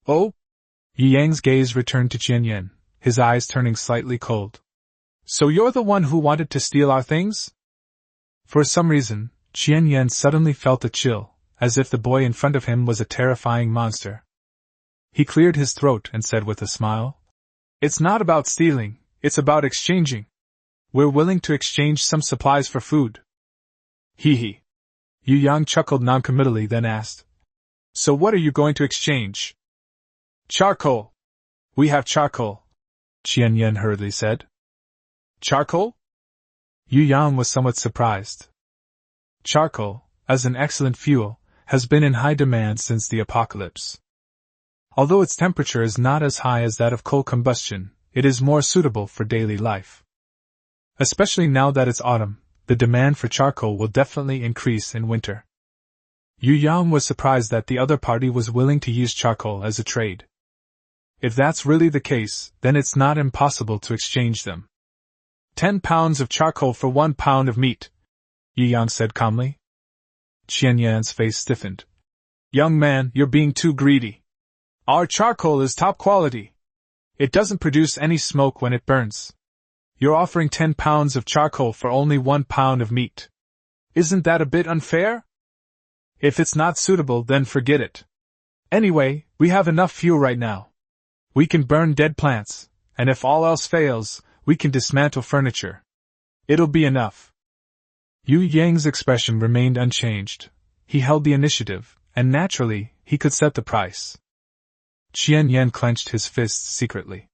Oh? Yu Yang's gaze returned to Qian Yan, his eyes turning slightly cold. So you're the one who wanted to steal our things? For some reason, Qian Yan suddenly felt a chill, as if the boy in front of him was a terrifying monster. He cleared his throat and said with a smile, "It's not about stealing, it's about exchanging. We're willing to exchange some supplies for food." Hee hee. Yu Yang chuckled noncommittally, then asked, "So what are you going to exchange?" "Charcoal. We have charcoal," Qian Yan hurriedly said. "Charcoal?" Yu Yang was somewhat surprised. Charcoal, as an excellent fuel, has been in high demand since the apocalypse. Although its temperature is not as high as that of coal combustion, it is more suitable for daily life. Especially now that it's autumn, the demand for charcoal will definitely increase in winter. Yu Yang was surprised that the other party was willing to use charcoal as a trade. If that's really the case, then it's not impossible to exchange them. 10 pounds of charcoal for 1 pound of meat, Yu Yang said calmly. Qian Yan's face stiffened. "Young man, you're being too greedy. Our charcoal is top quality. It doesn't produce any smoke when it burns. You're offering 10 pounds of charcoal for only 1 pound of meat. Isn't that a bit unfair? If it's not suitable, then forget it. Anyway, we have enough fuel right now. We can burn dead plants, and if all else fails, we can dismantle furniture. It'll be enough." Yu Yang's expression remained unchanged. He held the initiative, and naturally, he could set the price. Qian Yan clenched his fists secretly.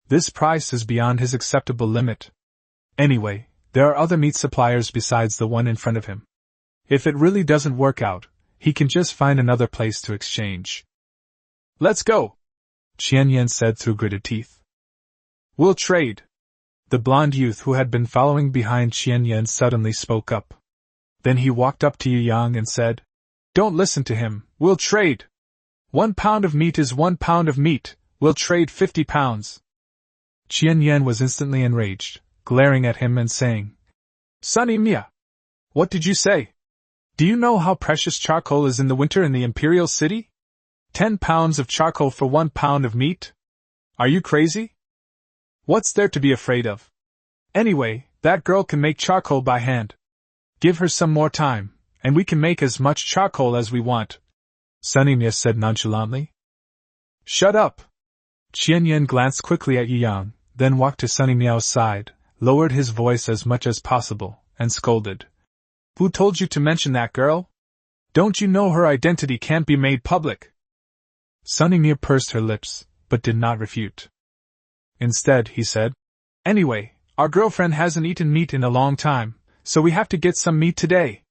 This price is beyond his acceptable limit. Anyway, there are other meat suppliers besides the one in front of him. If it really doesn't work out, he can just find another place to exchange. "Let's go," Qian Yan said through gritted teeth. "We'll trade." The blond youth who had been following behind Qian Yan suddenly spoke up. Then he walked up to Yu Yang and said, "Don't listen to him, we'll trade. 1 pound of meat is 1 pound of meat, we'll trade 50 pounds. Qian Yan was instantly enraged, glaring at him and saying, "Sunny Mia, what did you say? Do you know how precious charcoal is in the winter in the Imperial City? 10 pounds of charcoal for 1 pound of meat? Are you crazy? What's there to be afraid of? Anyway, that girl can make charcoal by hand. Give her some more time, and we can make as much charcoal as we want," Sunny Mia said nonchalantly. "Shut up!" Qian Yan glanced quickly at Yu Yang, then walked to Sunny Miao's side, lowered his voice as much as possible, and scolded. "Who told you to mention that girl? Don't you know her identity can't be made public?" Sunny Mia pursed her lips, but did not refute. Instead, he said, "Anyway, our girlfriend hasn't eaten meat in a long time, so we have to get some meat today."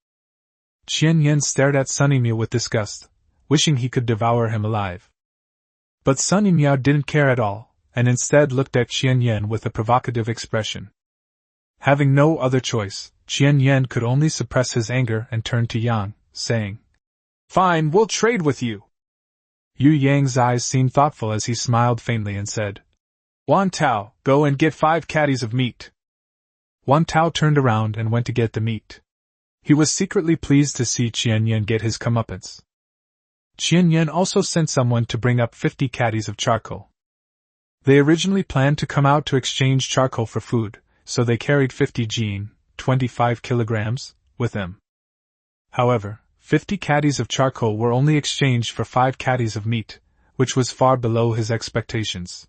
Qian Yan stared at Sunny Mia with disgust, wishing he could devour him alive. But Sunny Mia didn't care at all, and instead looked at Qian Yan with a provocative expression. Having no other choice, Qian Yan could only suppress his anger and turn to Yang, saying, "Fine, we'll trade with you." Yu Yang's eyes seemed thoughtful as he smiled faintly and said, "Wan Tao, go and get 5 caddies of meat." Wan Tao turned around and went to get the meat. He was secretly pleased to see Qian Yan get his comeuppance. Qian Yan also sent someone to bring up 50 caddies of charcoal. They originally planned to come out to exchange charcoal for food, so they carried 50 jin, 25 kilograms, with them. However, 50 caddies of charcoal were only exchanged for 5 caddies of meat, which was far below his expectations.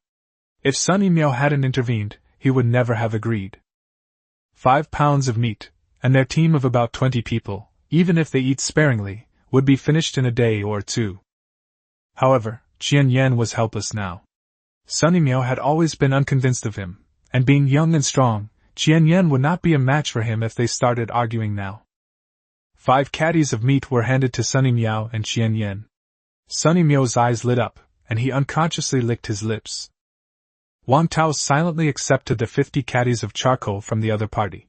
If Sunny Miao hadn't intervened, he would never have agreed. 5 pounds of meat, and their team of about 20 people, even if they eat sparingly, would be finished in a day or 2. However, Qian Yan was helpless now. Sunny Miao had always been unconvinced of him, and being young and strong, Qian Yan would not be a match for him if they started arguing now. 5 caddies of meat were handed to Sunny Miao and Qian Yan. Sunny Miao's eyes lit up, and he unconsciously licked his lips. Wan Tao silently accepted the 50 caddies of charcoal from the other party.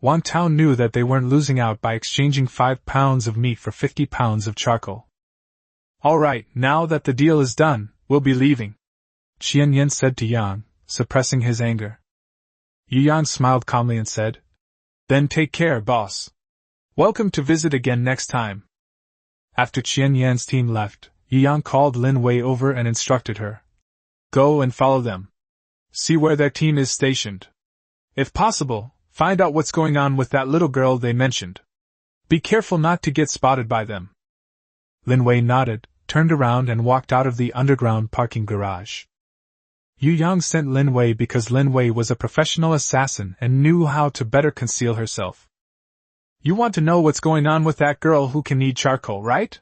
Wan Tao knew that they weren't losing out by exchanging 5 pounds of meat for 50 pounds of charcoal. "All right, now that the deal is done, we'll be leaving," Qian Yan said to Yang, suppressing his anger. Yu Yang smiled calmly and said, "Then take care, boss. Welcome to visit again next time." After Qian Yan's team left, Yu Yang called Lin Wei over and instructed her. "Go and follow them. See where their team is stationed. If possible, find out what's going on with that little girl they mentioned. Be careful not to get spotted by them." Lin Wei nodded, turned around and walked out of the underground parking garage. Yu Yang sent Lin Wei because Lin Wei was a professional assassin and knew how to better conceal herself. You want to know what's going on with that girl who can knead charcoal, right?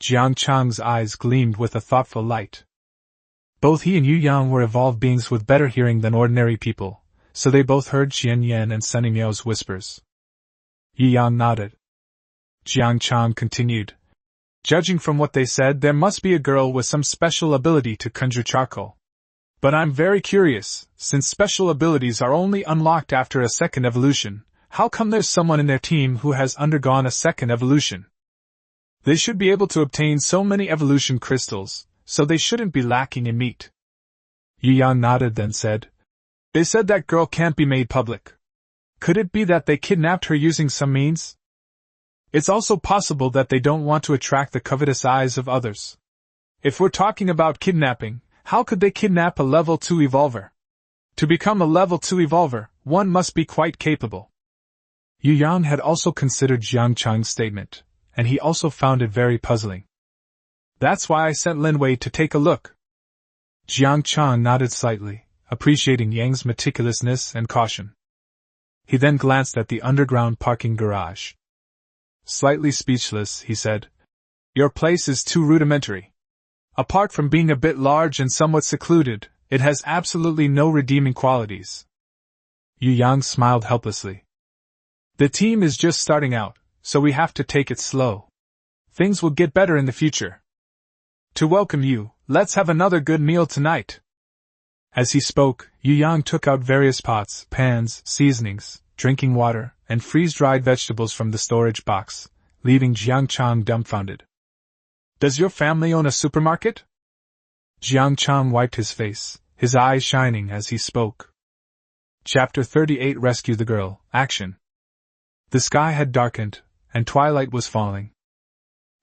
Jiang Chang's eyes gleamed with a thoughtful light. Both he and Yu Yang were evolved beings with better hearing than ordinary people, so they both heard Xian Yan and Sunny Miao's whispers. Yu Yang nodded. Jiang Chang continued. Judging from what they said, there must be a girl with some special ability to conjure charcoal. But I'm very curious, since special abilities are only unlocked after a second evolution, how come there's someone in their team who has undergone a second evolution? They should be able to obtain so many evolution crystals, so they shouldn't be lacking in meat. Yu Yang nodded, then said, They said that girl can't be made public. Could it be that they kidnapped her using some means? It's also possible that they don't want to attract the covetous eyes of others. If we're talking about kidnapping, how could they kidnap a level 2 evolver? To become a level 2 evolver, one must be quite capable. Yu Yang had also considered Jiang Chang's statement, and he also found it very puzzling. That's why I sent Lin Wei to take a look. Jiang Chang nodded slightly, appreciating Yang's meticulousness and caution. He then glanced at the underground parking garage. Slightly speechless, he said, Your place is too rudimentary. Apart from being a bit large and somewhat secluded, it has absolutely no redeeming qualities. Yu Yang smiled helplessly. The team is just starting out, so we have to take it slow. Things will get better in the future. To welcome you, let's have another good meal tonight. As he spoke, Yu Yang took out various pots, pans, seasonings, drinking water, and freeze-dried vegetables from the storage box, leaving Jiang Chang dumbfounded. Does your family own a supermarket? Jiang Chang wiped his face, his eyes shining as he spoke. Chapter 38 Rescue the Girl, Action. The sky had darkened, and twilight was falling.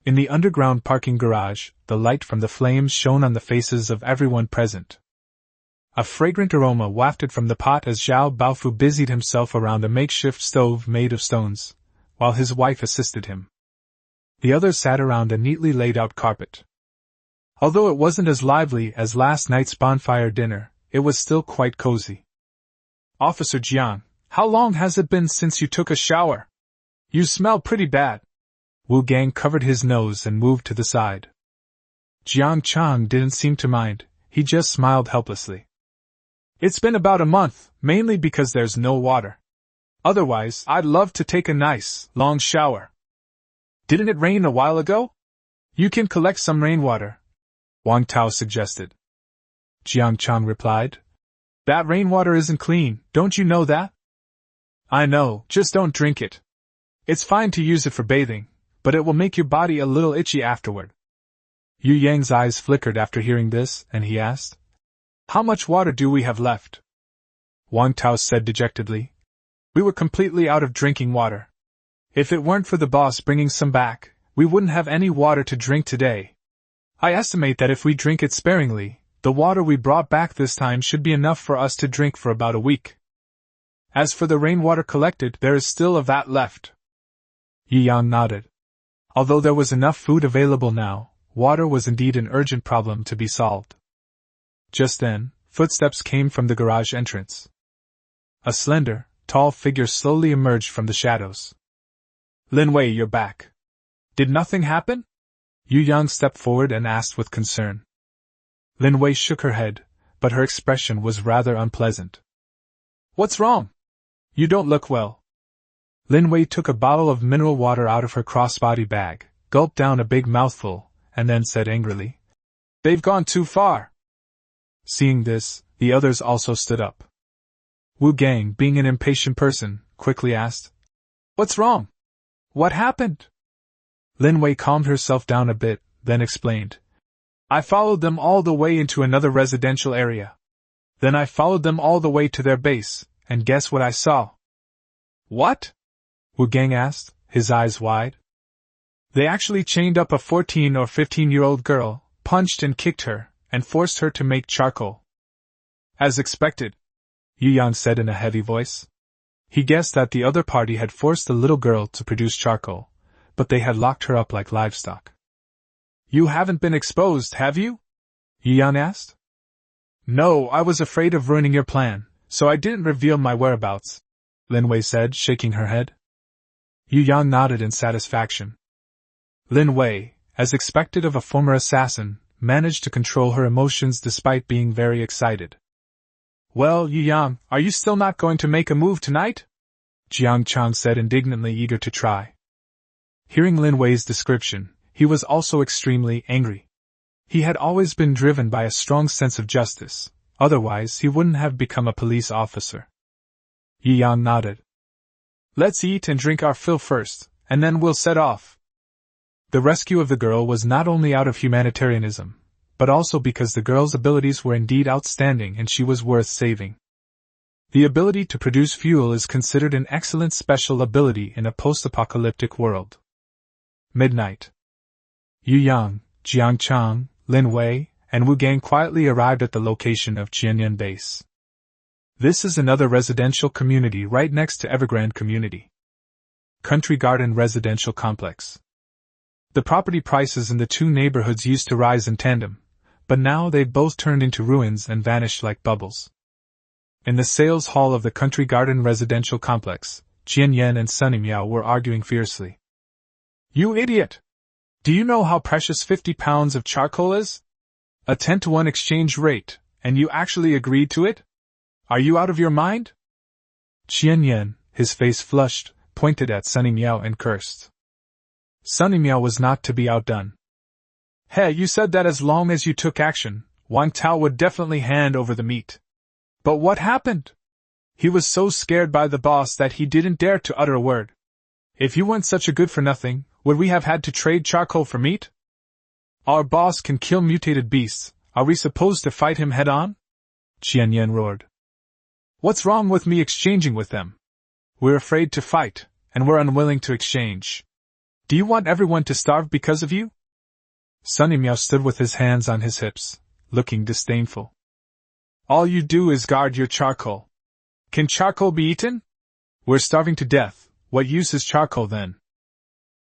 In the underground parking garage, the light from the flames shone on the faces of everyone present. A fragrant aroma wafted from the pot as Zhao Baofu busied himself around a makeshift stove made of stones, while his wife assisted him. The others sat around a neatly laid-out carpet. Although it wasn't as lively as last night's bonfire dinner, it was still quite cozy. Officer Jiang, how long has it been since you took a shower? You smell pretty bad. Wu Gang covered his nose and moved to the side. Jiang Chang didn't seem to mind, he just smiled helplessly. It's been about a month, mainly because there's no water. Otherwise, I'd love to take a nice, long shower. Didn't it rain a while ago? You can collect some rainwater, Wang Tao suggested. Jiang Chang replied. That rainwater isn't clean, don't you know that? I know, just don't drink it. It's fine to use it for bathing, but it will make your body a little itchy afterward. Yu Yang's eyes flickered after hearing this, and he asked, How much water do we have left? Wang Tao said dejectedly. We were completely out of drinking water. If it weren't for the boss bringing some back, we wouldn't have any water to drink today. I estimate that if we drink it sparingly, the water we brought back this time should be enough for us to drink for about a week. As for the rainwater collected, there is still a vat left. Yu Yang nodded. Although there was enough food available now, water was indeed an urgent problem to be solved. Just then, footsteps came from the garage entrance. A slender, tall figure slowly emerged from the shadows. Lin Wei, you're back. Did nothing happen? Yu Yang stepped forward and asked with concern. Lin Wei shook her head, but her expression was rather unpleasant. What's wrong? You don't look well. Lin Wei took a bottle of mineral water out of her crossbody bag, gulped down a big mouthful, and then said angrily, They've gone too far. Seeing this, the others also stood up. Wu Gang, being an impatient person, quickly asked, What's wrong? What happened? Lin Wei calmed herself down a bit, then explained. I followed them all the way into another residential area. Then I followed them all the way to their base, and guess what I saw? What? Wu Gang asked, his eyes wide. They actually chained up a 14 or 15-year-old girl, punched and kicked her, and forced her to make charcoal. As expected, Yu Yang said in a heavy voice. He guessed that the other party had forced the little girl to produce charcoal, but they had locked her up like livestock. You haven't been exposed, have you? Yu Yang asked. No, I was afraid of ruining your plan, so I didn't reveal my whereabouts, Lin Wei said, shaking her head. Yu Yang nodded in satisfaction. Lin Wei, as expected of a former assassin, managed to control her emotions despite being very excited. Well, Yu Yang, are you still not going to make a move tonight? Jiang Chang said, indignantly eager to try. Hearing Lin Wei's description, he was also extremely angry. He had always been driven by a strong sense of justice, otherwise he wouldn't have become a police officer. Yu Yang nodded. Let's eat and drink our fill first, and then we'll set off. The rescue of the girl was not only out of humanitarianism, but also because the girl's abilities were indeed outstanding and she was worth saving. The ability to produce fuel is considered an excellent special ability in a post-apocalyptic world. Midnight. Yu Yang, Jiang Chang, Lin Wei, and Wu Gang quietly arrived at the location of Qianyan Base. This is another residential community right next to Evergrande Community Country Garden Residential Complex. The property prices in the two neighborhoods used to rise in tandem, but now they've both turned into ruins and vanished like bubbles. In the sales hall of the Country Garden Residential Complex, Qian Yan and Sunny Miao were arguing fiercely. You idiot! Do you know how precious 50 pounds of charcoal is? A 10-to-1 exchange rate, and you actually agreed to it? Are you out of your mind? Qian Yan, his face flushed, pointed at Sunny Miao and cursed. Sunny Miao was not to be outdone. Hey, you said that as long as you took action, Wang Tao would definitely hand over the meat. But what happened? He was so scared by the boss that he didn't dare to utter a word. If you weren't such a good-for-nothing, would we have had to trade charcoal for meat? Our boss can kill mutated beasts, are we supposed to fight him head-on? Qian Yan roared. What's wrong with me exchanging with them? We're afraid to fight, and we're unwilling to exchange. Do you want everyone to starve because of you? Sunny Miao stood with his hands on his hips, looking disdainful. All you do is guard your charcoal. Can charcoal be eaten? We're starving to death, what use is charcoal then?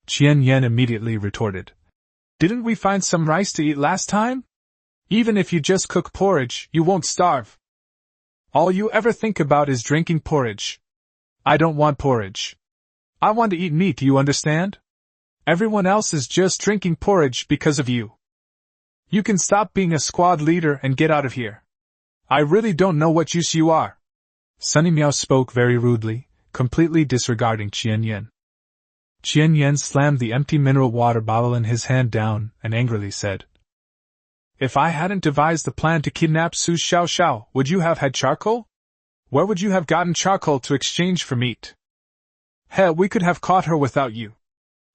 Qian Yan immediately retorted. Didn't we find some rice to eat last time? Even if you just cook porridge, you won't starve. All you ever think about is drinking porridge. I don't want porridge. I want to eat meat, you understand? Everyone else is just drinking porridge because of you. You can stop being a squad leader and get out of here. I really don't know what use you are. Sunny Miao spoke very rudely, completely disregarding Qian Yan. Qian Yan slammed the empty mineral water bottle in his hand down and angrily said, If I hadn't devised the plan to kidnap Su Xiaoxiao, would you have had charcoal? Where would you have gotten charcoal to exchange for meat? Hell, we could have caught her without you.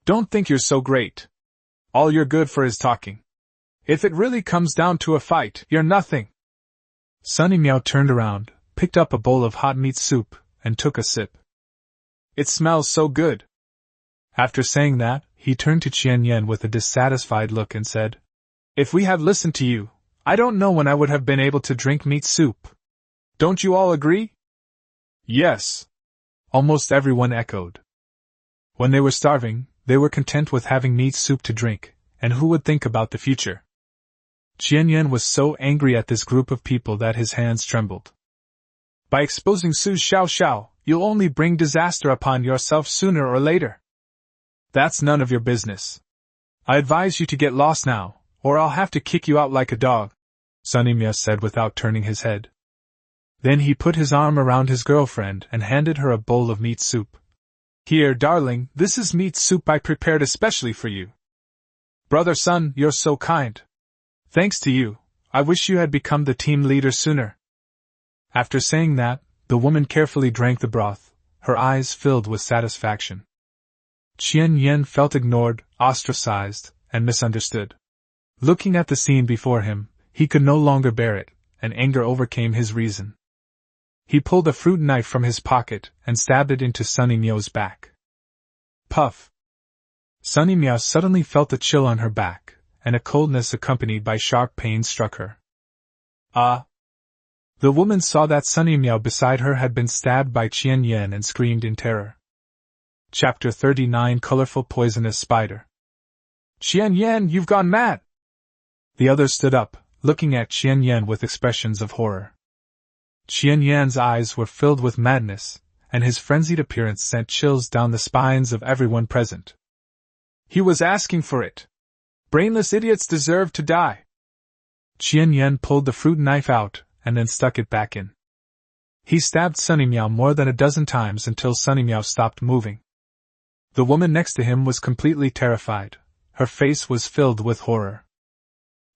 Don't think you're so great. All you're good for is talking. If it really comes down to a fight, you're nothing. Sunny Miao turned around, picked up a bowl of hot meat soup, and took a sip. It smells so good. After saying that, he turned to Qian Yan with a dissatisfied look and said, If we had listened to you, I don't know when I would have been able to drink meat soup. Don't you all agree? Yes. Almost everyone echoed. When they were starving, they were content with having meat soup to drink, and who would think about the future? Qian Yan was so angry at this group of people that his hands trembled. By exposing Su Xiaoxiao, you'll only bring disaster upon yourself sooner or later. That's none of your business. I advise you to get lost now, or I'll have to kick you out like a dog, Sunny Miao said without turning his head. Then he put his arm around his girlfriend and handed her a bowl of meat soup. Here, darling, this is meat soup I prepared especially for you. Brother Sun, you're so kind. Thanks to you, I wish you had become the team leader sooner. After saying that, the woman carefully drank the broth, her eyes filled with satisfaction. Qian Yan felt ignored, ostracized, and misunderstood. Looking at the scene before him, he could no longer bear it, and anger overcame his reason. He pulled a fruit knife from his pocket and stabbed it into Sunny Miao's back. Puff! Sunny Miao suddenly felt a chill on her back, and a coldness accompanied by sharp pain struck her. Ah! The woman saw that Sunny Miao beside her had been stabbed by Qian Yan and screamed in terror. Chapter 39 Colorful Poisonous Spider. Qian Yan, you've gone mad! The others stood up, looking at Qian Yan with expressions of horror. Qian Yan's eyes were filled with madness, and his frenzied appearance sent chills down the spines of everyone present. He was asking for it. Brainless idiots deserve to die. Qian Yan pulled the fruit knife out, and then stuck it back in. He stabbed Sunny Miao more than a dozen times until Sunny Miao stopped moving. The woman next to him was completely terrified. Her face was filled with horror.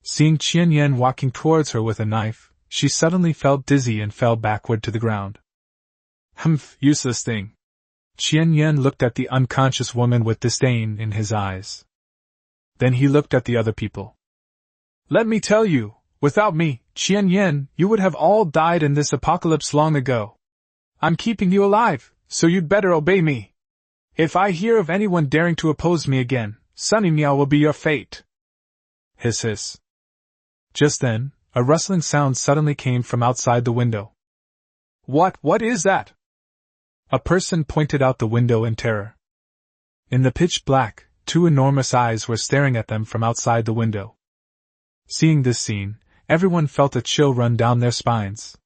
Seeing Qian Yan walking towards her with a knife, she suddenly felt dizzy and fell backward to the ground. Humph, useless thing. Qian Yan looked at the unconscious woman with disdain in his eyes. Then he looked at the other people. Let me tell you, without me, Qian Yan, you would have all died in this apocalypse long ago. I'm keeping you alive, so you'd better obey me. If I hear of anyone daring to oppose me again, Sunny Miao will be your fate. Hiss hiss. Just then, a rustling sound suddenly came from outside the window. What is that? A person pointed out the window in terror. In the pitch black, two enormous eyes were staring at them from outside the window. Seeing this scene, everyone felt a chill run down their spines.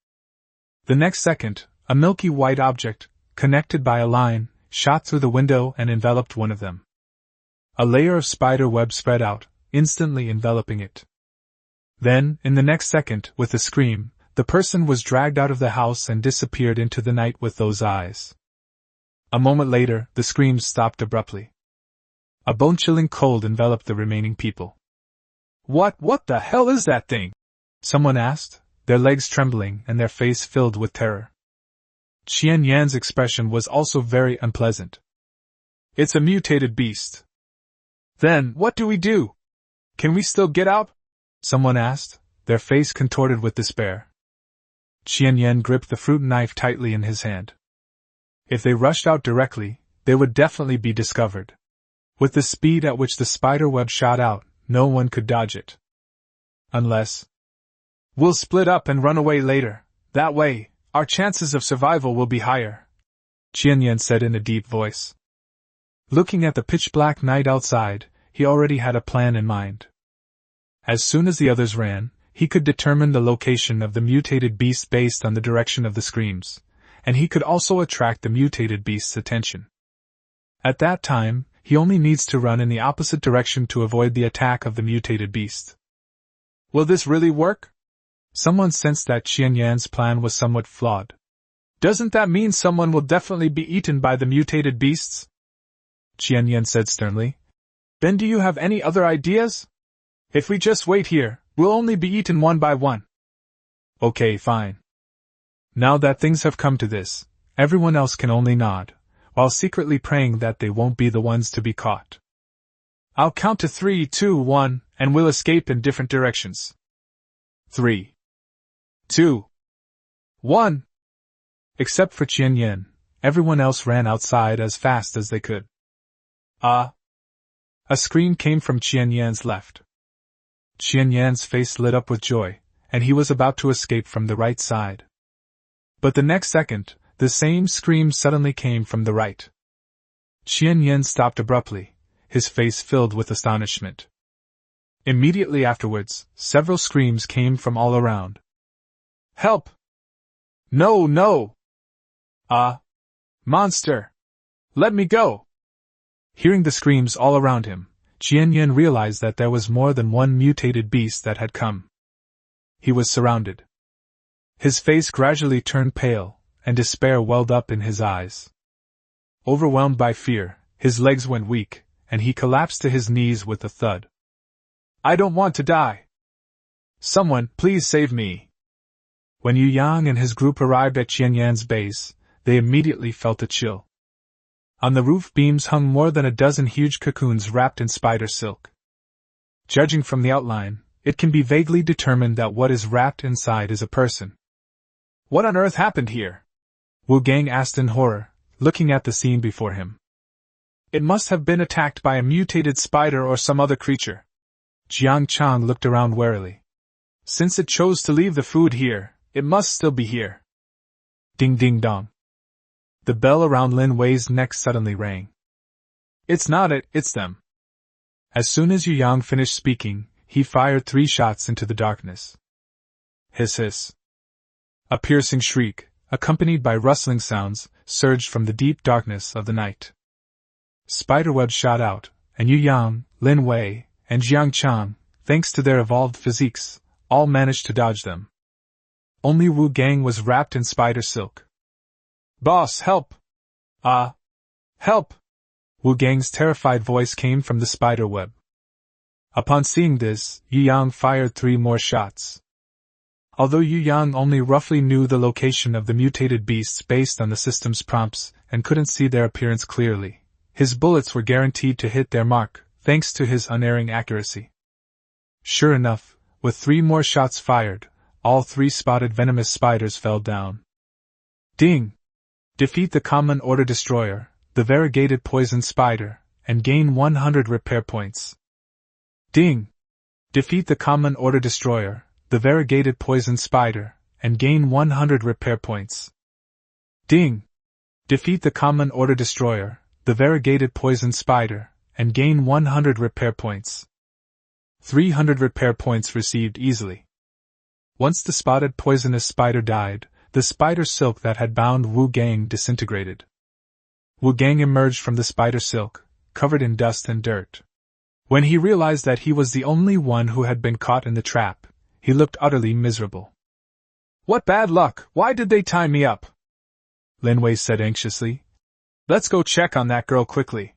The next second, a milky white object, connected by a line, shot through the window and enveloped one of them. A layer of spider web spread out, instantly enveloping it. Then, in the next second, with a scream, the person was dragged out of the house and disappeared into the night with those eyes. A moment later, the screams stopped abruptly. A bone-chilling cold enveloped the remaining people. What the hell is that thing? Someone asked, their legs trembling and their face filled with terror. Qian Yan's expression was also very unpleasant. It's a mutated beast. Then, what do we do? Can we still get out? Someone asked, their face contorted with despair. Qian Yan gripped the fruit knife tightly in his hand. If they rushed out directly, they would definitely be discovered. With the speed at which the spider web shot out, no one could dodge it. Unless... We'll split up and run away later. That way, our chances of survival will be higher, Qian Yan said in a deep voice. Looking at the pitch-black night outside, he already had a plan in mind. As soon as the others ran, he could determine the location of the mutated beast based on the direction of the screams, and he could also attract the mutated beast's attention. At that time, he only needs to run in the opposite direction to avoid the attack of the mutated beast. Will this really work? Someone sensed that Qian Yan's plan was somewhat flawed. Doesn't that mean someone will definitely be eaten by the mutated beasts? Qian Yan said sternly. Then do you have any other ideas? If we just wait here, we'll only be eaten one by one. Okay, fine. Now that things have come to this, everyone else can only nod, while secretly praying that they won't be the ones to be caught. I'll count to 3, 2, 1, and we'll escape in different directions. 3, 2, 1. Except for Qian Yan, everyone else ran outside as fast as they could. A scream came from Qian Yan's left. Qian Yan's face lit up with joy, and he was about to escape from the right side. But the next second, the same scream suddenly came from the right. Qian Yan stopped abruptly, his face filled with astonishment. Immediately afterwards, several screams came from all around. Help! No! Monster! Let me go! Hearing the screams all around him, Qian Yan realized that there was more than one mutated beast that had come. He was surrounded. His face gradually turned pale, and despair welled up in his eyes. Overwhelmed by fear, his legs went weak, and he collapsed to his knees with a thud. I don't want to die. Someone, please save me. When Yu Yang and his group arrived at Qian Yan's base, they immediately felt a chill. On the roof beams hung more than a dozen huge cocoons wrapped in spider silk. Judging from the outline, it can be vaguely determined that what is wrapped inside is a person. What on earth happened here? Wu Gang asked in horror, looking at the scene before him. It must have been attacked by a mutated spider or some other creature. Jiang Chang looked around warily. Since it chose to leave the food here, it must still be here. Ding ding dong. The bell around Lin Wei's neck suddenly rang. It's not it, it's them. As soon as Yu Yang finished speaking, he fired 3 shots into the darkness. Hiss hiss. A piercing shriek, accompanied by rustling sounds, surged from the deep darkness of the night. Spiderwebs shot out, and Yu Yang, Lin Wei, and Jiang Chang, thanks to their evolved physiques, all managed to dodge them. Only Wu Gang was wrapped in spider silk. "Boss, help! Help!" Wu Gang's terrified voice came from the spider web. Upon seeing this, Yu Yang fired 3 more shots. Although Yu Yang only roughly knew the location of the mutated beasts based on the system's prompts and couldn't see their appearance clearly, his bullets were guaranteed to hit their mark, thanks to his unerring accuracy. Sure enough, with 3 more shots fired, all 3 spotted venomous spiders fell down. Ding! Defeat the Common Order Destroyer, the variegated poison spider, and gain 100 repair points. Ding! Defeat the Common Order Destroyer, the variegated poison spider, and gain 100 repair points. Ding! Defeat the Common Order Destroyer, the variegated poison spider, and gain 100 repair points. 300 repair points received easily. Once the spotted poisonous spider died, the spider silk that had bound Wu Gang disintegrated. Wu Gang emerged from the spider silk, covered in dust and dirt. When he realized that he was the only one who had been caught in the trap, he looked utterly miserable. "What bad luck! Why did they tie me up?" Lin Wei said anxiously. "Let's go check on that girl quickly.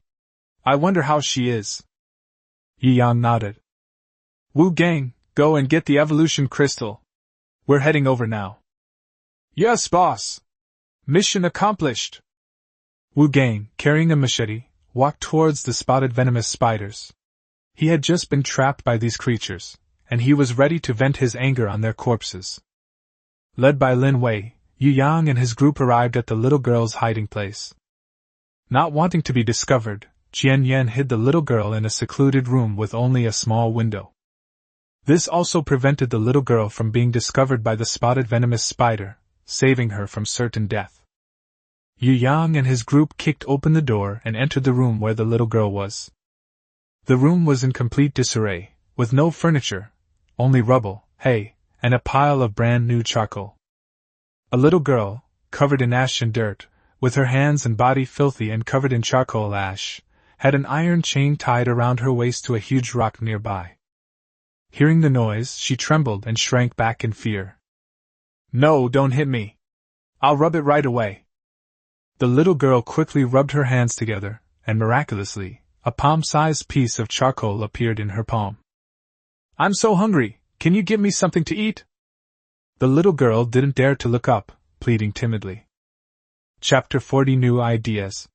I wonder how she is." Yi Yang nodded. "Wu Gang, go and get the evolution crystal. We're heading over now." "Yes, boss." Mission accomplished. Wu Gang, carrying a machete, walked towards the spotted venomous spiders. He had just been trapped by these creatures, and he was ready to vent his anger on their corpses. Led by Lin Wei, Yu Yang and his group arrived at the little girl's hiding place. Not wanting to be discovered, Qian Yan hid the little girl in a secluded room with only a small window. This also prevented the little girl from being discovered by the spotted venomous spider, saving her from certain death. Yu Yang and his group kicked open the door and entered the room where the little girl was. The room was in complete disarray, with no furniture, only rubble, hay, and a pile of brand new charcoal. A little girl, covered in ash and dirt, with her hands and body filthy and covered in charcoal ash, had an iron chain tied around her waist to a huge rock nearby. Hearing the noise, she trembled and shrank back in fear. "No, don't hit me. I'll rub it right away." The little girl quickly rubbed her hands together, and miraculously, a palm-sized piece of charcoal appeared in her palm. "I'm so hungry, can you give me something to eat?" The little girl didn't dare to look up, pleading timidly. Chapter 40 New Ideas.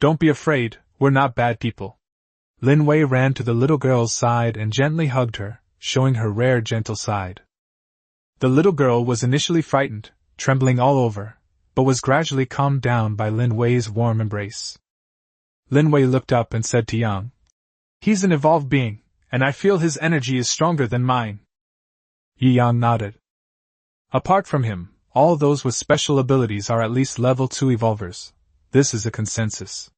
"Don't be afraid, we're not bad people." Lin Wei ran to the little girl's side and gently hugged her, showing her rare gentle side. The little girl was initially frightened, trembling all over, but was gradually calmed down by Lin Wei's warm embrace. Lin Wei looked up and said to Yang, "He's an evolved being, and I feel his energy is stronger than mine." Yi Yang nodded. "Apart from him, all those with special abilities are at least level 2 evolvers. This is a consensus."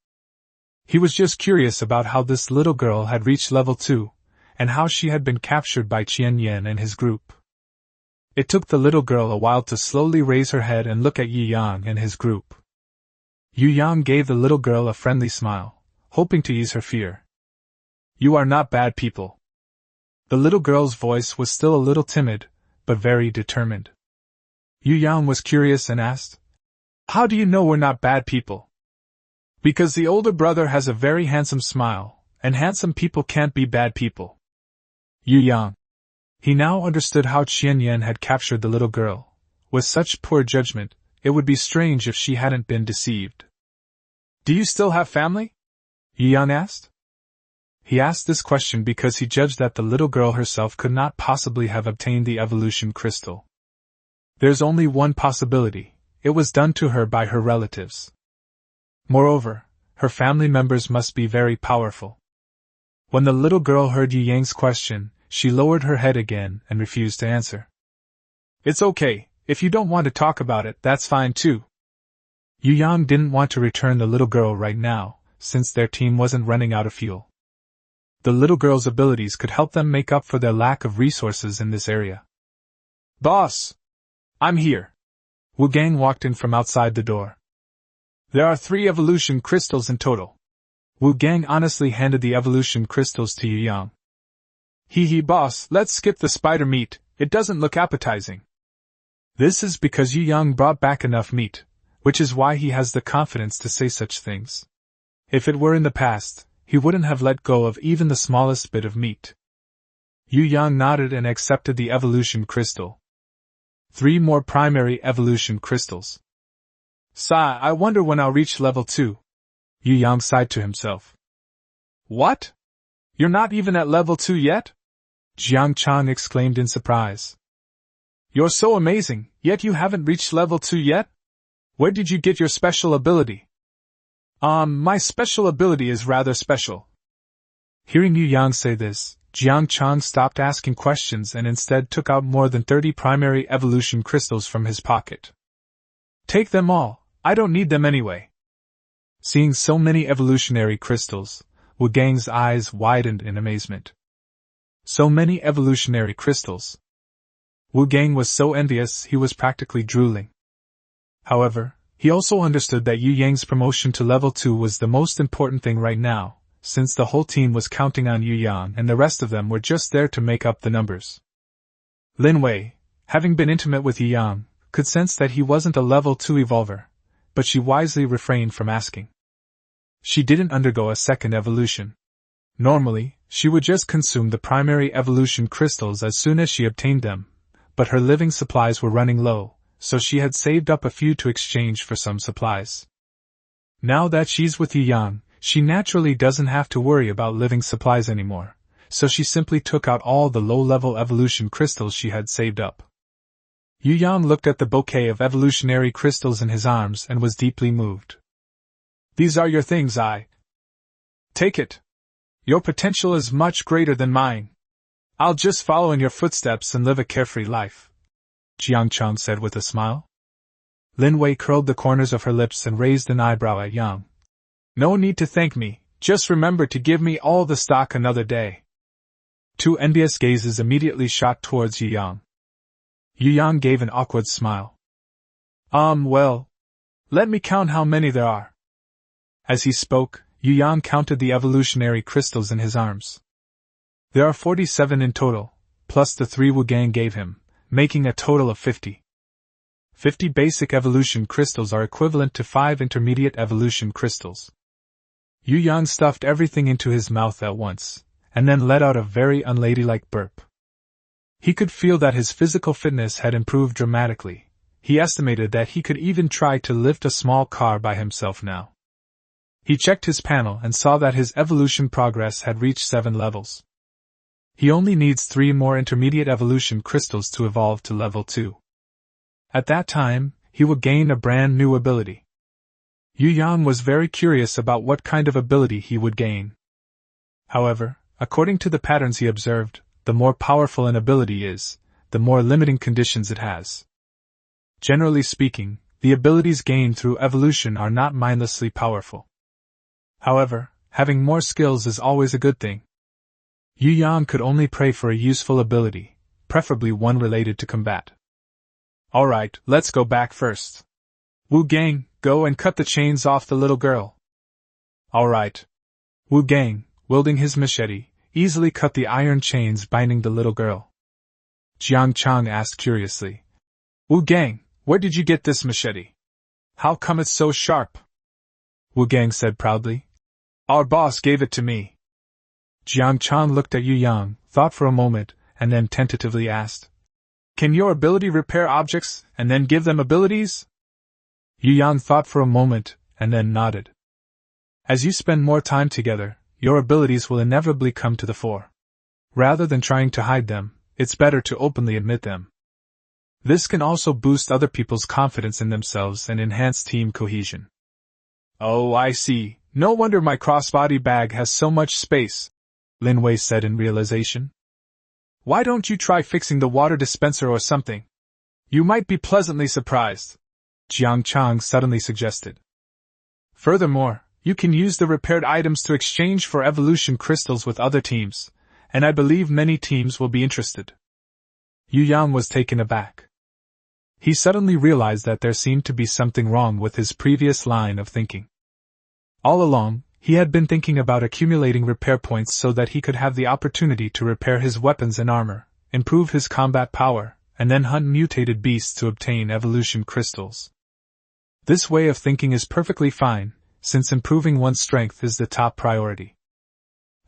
He was just curious about how this little girl had reached level 2, and how she had been captured by Qian Yan and his group. It took the little girl a while to slowly raise her head and look at Yi Yang and his group. Yu Yang gave the little girl a friendly smile, hoping to ease her fear. "You are not bad people." The little girl's voice was still a little timid, but very determined. Yu Yang was curious and asked, "How do you know we're not bad people?" "Because the older brother has a very handsome smile, and handsome people can't be bad people." Yu Yang. He now understood how Qian Yan had captured the little girl. With such poor judgment, it would be strange if she hadn't been deceived. "Do you still have family?" Yu Yang asked. He asked this question because he judged that the little girl herself could not possibly have obtained the evolution crystal. There's only one possibility: it was done to her by her relatives. Moreover, her family members must be very powerful. When the little girl heard Yu Yang's question, she lowered her head again and refused to answer. "It's okay, if you don't want to talk about it, that's fine too." Yu Yang didn't want to return the little girl right now, since their team wasn't running out of fuel. The little girl's abilities could help them make up for their lack of resources in this area. Boss! I'm here. Wu Gang walked in from outside the door. There are 3 evolution crystals in total. Wu Gang honestly handed the evolution crystals to Yu Yang. Hee boss, let's skip the spider meat, it doesn't look appetizing. This is because Yu Yang brought back enough meat, which is why he has the confidence to say such things. If it were in the past, he wouldn't have let go of even the smallest bit of meat. Yu Yang nodded and accepted the evolution crystal. 3 more primary evolution crystals. Sigh, I wonder when I'll reach level 2. Yu Yang sighed to himself. What? You're not even at level 2 yet? Jiang Chang exclaimed in surprise. You're so amazing, yet you haven't reached level 2 yet? Where did you get your special ability? My special ability is rather special. Hearing Yu Yang say this, Jiang Chang stopped asking questions and instead took out more than 30 primary evolution crystals from his pocket. Take them all, I don't need them anyway. Seeing so many evolutionary crystals, Wu Gang's eyes widened in amazement. So many evolutionary crystals. Wu Gang was so envious he was practically drooling. However, he also understood that Yu Yang's promotion to level 2 was the most important thing right now, since the whole team was counting on Yu Yang and the rest of them were just there to make up the numbers. Lin Wei, having been intimate with Yu Yang, could sense that he wasn't a level 2 evolver, but she wisely refrained from asking. She didn't undergo a second evolution. Normally, she would just consume the primary evolution crystals as soon as she obtained them, but her living supplies were running low, so she had saved up a few to exchange for some supplies. Now that she's with Yu Yang, she naturally doesn't have to worry about living supplies anymore, so she simply took out all the low-level evolution crystals she had saved up. Yu Yang looked at the bouquet of evolutionary crystals in his arms and was deeply moved. These are your things, Take it. Your potential is much greater than mine. I'll just follow in your footsteps and live a carefree life, Jiang Chang said with a smile. Lin Wei curled the corners of her lips and raised an eyebrow at Yang. No need to thank me, just remember to give me all the stock another day. 2 envious gazes immediately shot towards Yu Yang. Yu Yang gave an awkward smile. Well, let me count how many there are. As he spoke, Yu Yang counted the evolutionary crystals in his arms. There are 47 in total, plus the 3 Wu Gang gave him, making a total of 50. 50 basic evolution crystals are equivalent to 5 intermediate evolution crystals. Yu Yang stuffed everything into his mouth at once, and then let out a very unladylike burp. He could feel that his physical fitness had improved dramatically. He estimated that he could even try to lift a small car by himself now. He checked his panel and saw that his evolution progress had reached 7 levels. He only needs 3 more intermediate evolution crystals to evolve to level 2. At that time, he would gain a brand new ability. Yu Yang was very curious about what kind of ability he would gain. However, according to the patterns he observed, the more powerful an ability is, the more limiting conditions it has. Generally speaking, the abilities gained through evolution are not mindlessly powerful. However, having more skills is always a good thing. Yu Yang could only pray for a useful ability, preferably one related to combat. Alright, let's go back first. Wu Gang, go and cut the chains off the little girl. Alright. Wu Gang, wielding his machete, easily cut the iron chains binding the little girl. Jiang Chang asked curiously. Wu Gang, where did you get this machete? How come it's so sharp? Wu Gang said proudly. Our boss gave it to me. Jiang Chang looked at Yu Yang, thought for a moment, and then tentatively asked. Can your ability repair objects, and then give them abilities? Yu Yang thought for a moment, and then nodded. As you spend more time together, your abilities will inevitably come to the fore. Rather than trying to hide them, it's better to openly admit them. This can also boost other people's confidence in themselves and enhance team cohesion. Oh, I see. No wonder my crossbody bag has so much space, Lin Wei said in realization. Why don't you try fixing the water dispenser or something? You might be pleasantly surprised, Jiang Chang suddenly suggested. Furthermore, you can use the repaired items to exchange for evolution crystals with other teams, and I believe many teams will be interested. Yu Yang was taken aback. He suddenly realized that there seemed to be something wrong with his previous line of thinking. All along, he had been thinking about accumulating repair points so that he could have the opportunity to repair his weapons and armor, improve his combat power, and then hunt mutated beasts to obtain evolution crystals. This way of thinking is perfectly fine, since improving one's strength is the top priority.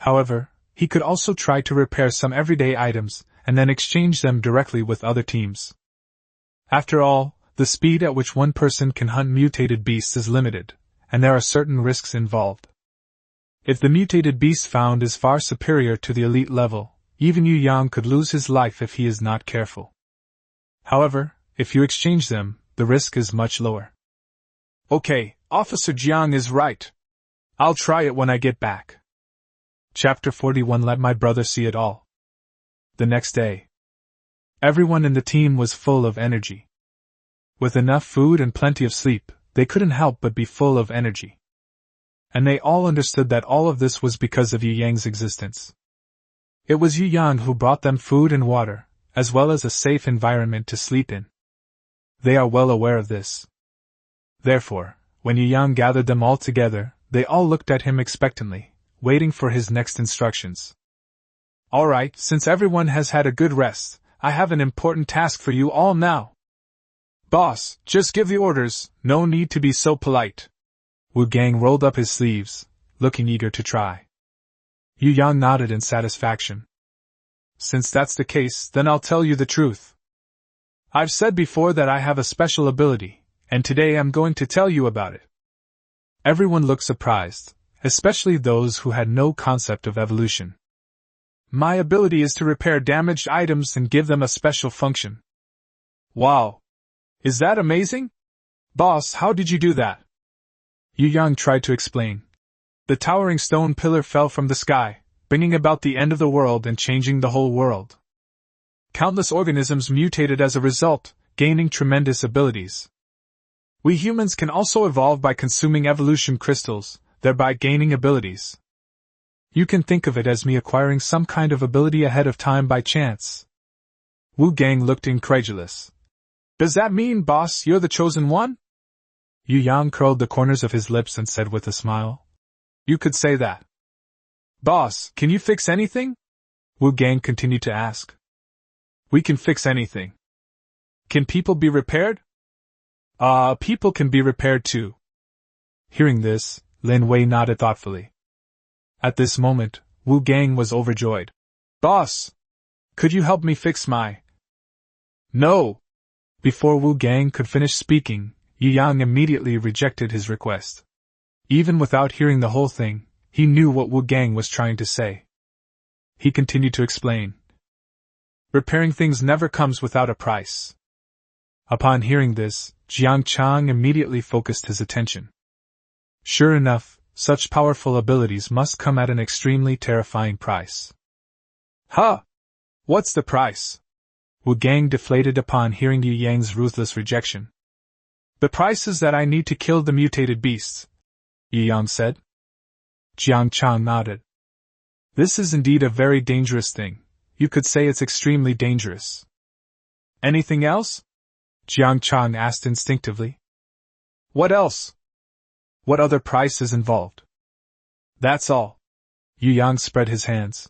However, he could also try to repair some everyday items, and then exchange them directly with other teams. After all, the speed at which one person can hunt mutated beasts is limited, and there are certain risks involved. If the mutated beast found is far superior to the elite level, even Yu Yang could lose his life if he is not careful. However, if you exchange them, the risk is much lower. Okay, Officer Jiang is right. I'll try it when I get back. Chapter 41. Let my brother see it all. The next day, everyone in the team was full of energy. With enough food and plenty of sleep, they couldn't help but be full of energy. And they all understood that all of this was because of Yu Yang's existence. It was Yu Yang who brought them food and water, as well as a safe environment to sleep in. They are well aware of this. Therefore, when Yu Yang gathered them all together, they all looked at him expectantly, waiting for his next instructions. All right, since everyone has had a good rest, I have an important task for you all now. Boss, just give the orders, no need to be so polite. Wu Gang rolled up his sleeves, looking eager to try. Yu Yang nodded in satisfaction. Since that's the case, then I'll tell you the truth. I've said before that I have a special ability, and today I'm going to tell you about it. Everyone looked surprised, especially those who had no concept of evolution. My ability is to repair damaged items and give them a special function. Wow! Is that amazing? Boss, how did you do that? Yu Yang tried to explain. The towering stone pillar fell from the sky, bringing about the end of the world and changing the whole world. Countless organisms mutated as a result, gaining tremendous abilities. We humans can also evolve by consuming evolution crystals, thereby gaining abilities. You can think of it as me acquiring some kind of ability ahead of time by chance. Wu Gang looked incredulous. Does that mean, boss, you're the chosen one? Yu Yang curled the corners of his lips and said with a smile. You could say that. Boss, can you fix anything? Wu Gang continued to ask. We can fix anything. Can people be repaired? People can be repaired too. Hearing this, Lin Wei nodded thoughtfully. At this moment, Wu Gang was overjoyed. Boss! Could you help me fix my... No! Before Wu Gang could finish speaking, Yu Yang immediately rejected his request. Even without hearing the whole thing, he knew what Wu Gang was trying to say. He continued to explain. Repairing things never comes without a price. Upon hearing this, Jiang Chang immediately focused his attention. Sure enough, such powerful abilities must come at an extremely terrifying price. Huh! What's the price? Wu Gang deflated upon hearing Yu Yang's ruthless rejection. The price is that I need to kill the mutated beasts, Yu Yang said. Jiang Chang nodded. This is indeed a very dangerous thing. You could say it's extremely dangerous. Anything else? Jiang Chang asked instinctively. What else? What other price is involved? That's all. Yu Yang spread his hands.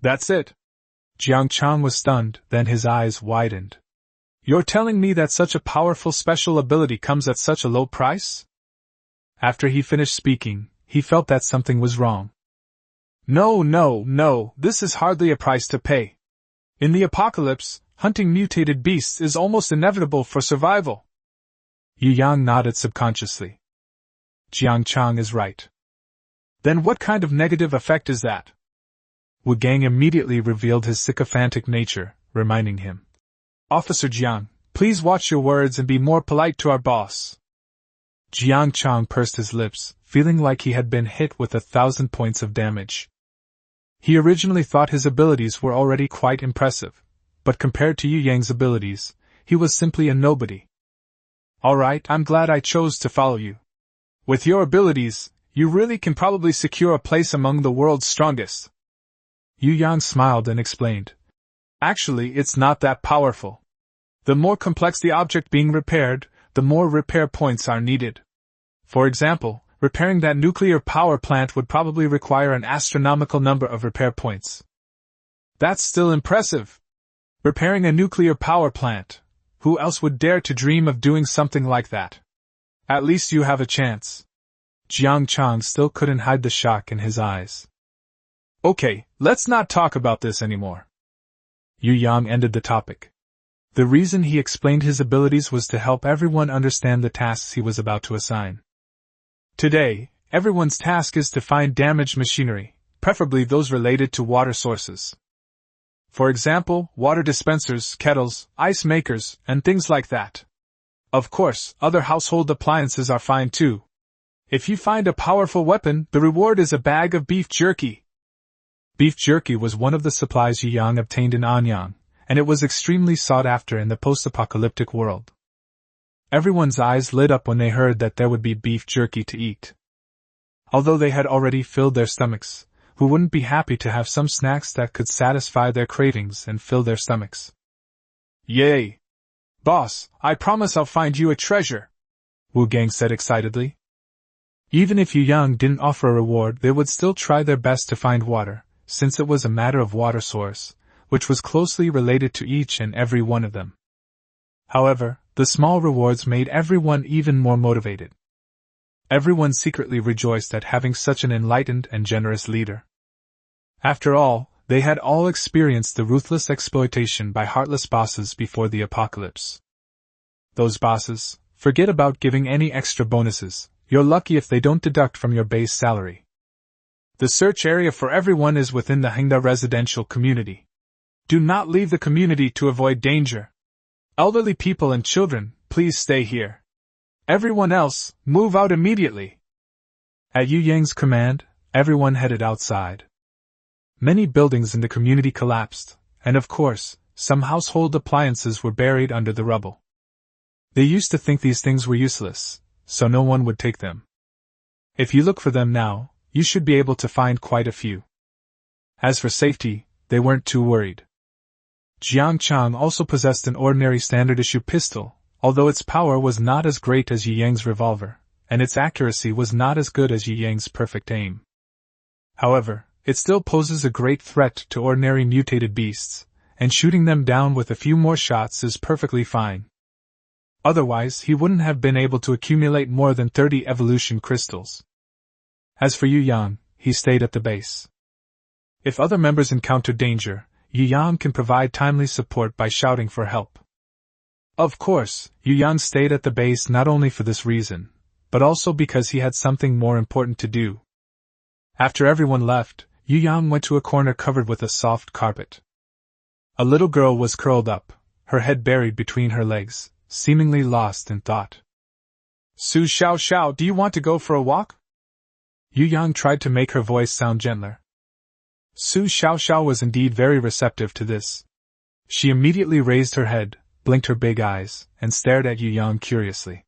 That's it. Jiang Chang was stunned, then his eyes widened. You're telling me that such a powerful special ability comes at such a low price? After he finished speaking, he felt that something was wrong. No, this is hardly a price to pay. In the apocalypse, hunting mutated beasts is almost inevitable for survival. Yu Yang nodded subconsciously. Jiang Chang is right. Then what kind of negative effect is that? Wu Gang immediately revealed his sycophantic nature, reminding him. Officer Jiang, please watch your words and be more polite to our boss. Jiang Chang pursed his lips, feeling like he had been hit with 1,000 points of damage. He originally thought his abilities were already quite impressive, but compared to Yu Yang's abilities, he was simply a nobody. Alright, I'm glad I chose to follow you. With your abilities, You really can probably secure a place among the world's strongest. Yu Yang smiled and explained. Actually, it's not that powerful. The more complex the object being repaired, the more repair points are needed. For example, repairing that nuclear power plant would probably require an astronomical number of repair points. That's still impressive. Repairing a nuclear power plant. Who else would dare to dream of doing something like that? At least you have a chance. Jiang Chang still couldn't hide the shock in his eyes. Okay, let's not talk about this anymore. Yu Yang ended the topic. The reason he explained his abilities was to help everyone understand the tasks he was about to assign. Today, everyone's task is to find damaged machinery, preferably those related to water sources. For example, water dispensers, kettles, ice makers, and things like that. Of course, other household appliances are fine too. If you find a powerful weapon, the reward is a bag of beef jerky. Beef jerky was one of the supplies Yu Yang obtained in Anyang, and it was extremely sought after in the post-apocalyptic world. Everyone's eyes lit up when they heard that there would be beef jerky to eat. Although they had already filled their stomachs, who wouldn't be happy to have some snacks that could satisfy their cravings and fill their stomachs? Yay! Boss, I promise I'll find you a treasure, Wu Gang said excitedly. Even if Yu Yang didn't offer a reward, they would still try their best to find water, since it was a matter of water source, which was closely related to each and every one of them. However, the small rewards made everyone even more motivated. Everyone secretly rejoiced at having such an enlightened and generous leader. After all, they had all experienced the ruthless exploitation by heartless bosses before the apocalypse. Those bosses, forget about giving any extra bonuses, you're lucky if they don't deduct from your base salary. The search area for everyone is within the Hengda residential community. Do not leave the community to avoid danger. Elderly people and children, please stay here. Everyone else, move out immediately. At Yu Yang's command, everyone headed outside. Many buildings in the community collapsed, and of course, some household appliances were buried under the rubble. They used to think these things were useless, so no one would take them. If you look for them now, you should be able to find quite a few. As for safety, they weren't too worried. Jiang Chang also possessed an ordinary standard-issue pistol, although its power was not as great as Yu Yang's revolver, and its accuracy was not as good as Yu Yang's perfect aim. However, it still poses a great threat to ordinary mutated beasts, and shooting them down with a few more shots is perfectly fine. Otherwise, he wouldn't have been able to accumulate more than 30 evolution crystals. As for Yu Yang, he stayed at the base. If other members encounter danger, Yu Yang can provide timely support by shouting for help. Of course, Yu Yang stayed at the base not only for this reason, but also because he had something more important to do. After everyone left, Yu Yang went to a corner covered with a soft carpet. A little girl was curled up, her head buried between her legs, seemingly lost in thought. Su Xiao, do you want to go for a walk? Yu Yang tried to make her voice sound gentler. Su Xiao was indeed very receptive to this. She immediately raised her head, blinked her big eyes, and stared at Yu Yang curiously.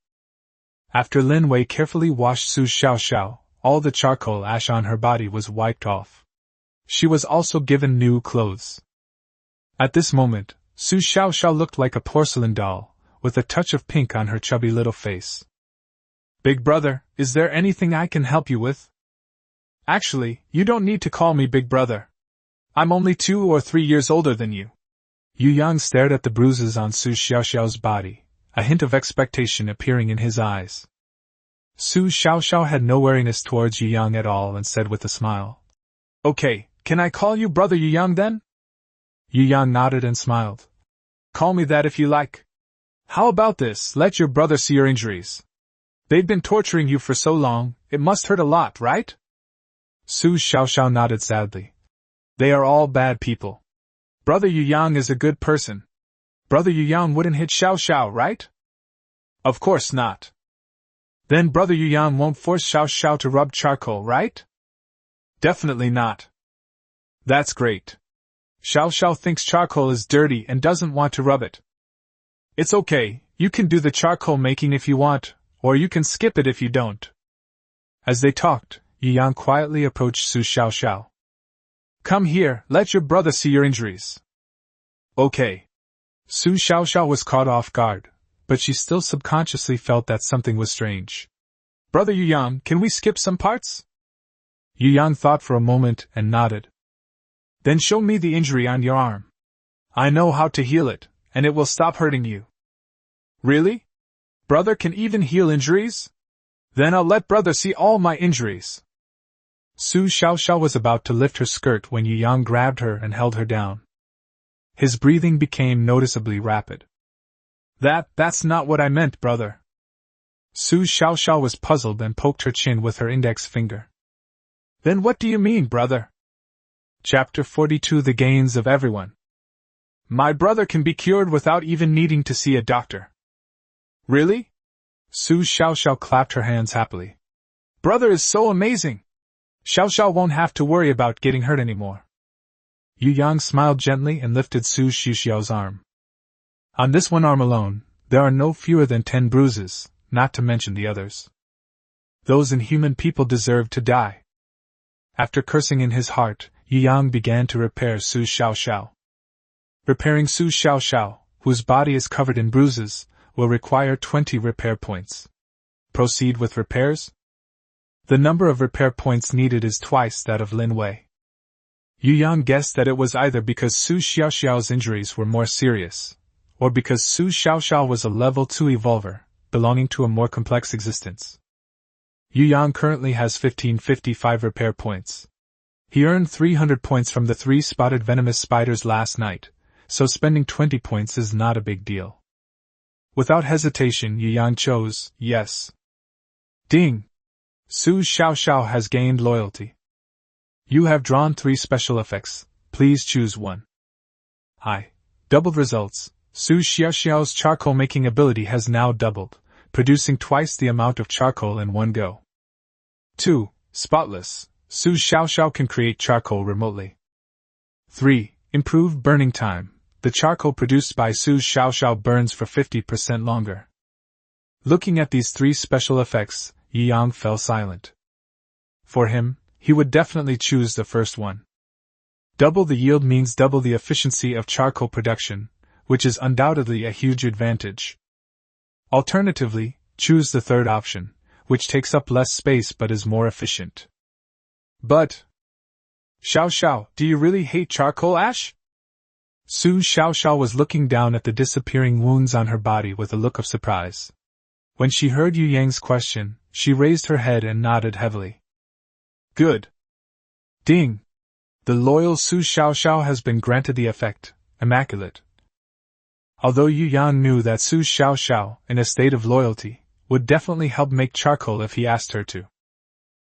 After Lin Wei carefully washed Su Xiao, all the charcoal ash on her body was wiped off. She was also given new clothes. At this moment, Su Xiao looked like a porcelain doll, with a touch of pink on her chubby little face. Big brother, is there anything I can help you with? Actually, you don't need to call me Big Brother. I'm only 2 or 3 years older than you. Yu Yang stared at the bruises on Su Xiao's body, a hint of expectation appearing in his eyes. Su Xiao had no wariness towards Yu Yang at all and said with a smile, Okay, can I call you Brother Yu Yang then? Yu Yang nodded and smiled. Call me that if you like. How about this, let your brother see your injuries. They've been torturing you for so long, it must hurt a lot, right? Su Xiao nodded sadly. They are all bad people. Brother Yu Yang is a good person. Brother Yu Yang wouldn't hit Xiao, right? Of course not. Then Brother Yu Yang won't force Xiao to rub charcoal, right? Definitely not. That's great. Xiao thinks charcoal is dirty and doesn't want to rub it. It's okay, you can do the charcoal making if you want, or you can skip it if you don't. As they talked, Yu Yang quietly approached Su Xiaoxiao. Come here, let your brother see your injuries. Okay. Su Xiaoxiao was caught off guard, but she still subconsciously felt that something was strange. Brother Yu Yang, can we skip some parts? Yu Yang thought for a moment and nodded. Then show me the injury on your arm. I know how to heal it, and it will stop hurting you. Really? Brother can even heal injuries? Then I'll let brother see all my injuries. Su Xiaoxiao was about to lift her skirt when Yu Yang grabbed her and held her down. His breathing became noticeably rapid. That's not what I meant, brother. Su Xiaoxiao was puzzled and poked her chin with her index finger. Then what do you mean, brother? Chapter 42 The Gains of Everyone. My brother can be cured without even needing to see a doctor. Really? Su Xiaoxiao clapped her hands happily. Brother is so amazing! Xiaoxiao won't have to worry about getting hurt anymore. Yu Yang smiled gently and lifted Su Xiaoxiao's arm. On this one arm alone, there are no fewer than 10 bruises, not to mention the others. Those inhuman people deserve to die. After cursing in his heart, Yu Yang began to repair Su Xiaoxiao. Repairing Su Xiaoxiao, whose body is covered in bruises, will require 20 repair points. Proceed with repairs? The number of repair points needed is twice that of Lin Wei. Yu Yang guessed that it was either because Su Xiaoxiao's injuries were more serious, or because Su Xiaoxiao was a level 2 evolver, belonging to a more complex existence. Yu Yang currently has 1555 repair points. He earned 300 points from the 3 spotted venomous spiders last night, so spending 20 points is not a big deal. Without hesitation, Yu Yang chose yes. Ding! Su Xiaoxiao has gained loyalty. You have drawn 3 special effects, please choose one. Doubled results. Su Xiaoxiao's charcoal making ability has now doubled, producing twice the amount of charcoal in one go. 2. Spotless. Su Xiaoxiao can create charcoal remotely. 3. Improved burning time. The charcoal produced by Su Xiaoxiao burns for 50% longer. Looking at these 3 special effects, Yu Yang fell silent. For him, he would definitely choose the first one. Double the yield means double the efficiency of charcoal production, which is undoubtedly a huge advantage. Alternatively, choose the third option, which takes up less space but is more efficient. But, Xiaoxiao, do you really hate charcoal ash? Su Xiaoxiao was looking down at the disappearing wounds on her body with a look of surprise. When she heard Yu Yang's question, she raised her head and nodded heavily. Good. Ding! The loyal Su Xiaoxiao has been granted the effect, Immaculate. Although Yu Yang knew that Su Xiaoxiao, in a state of loyalty, would definitely help make charcoal if he asked her to.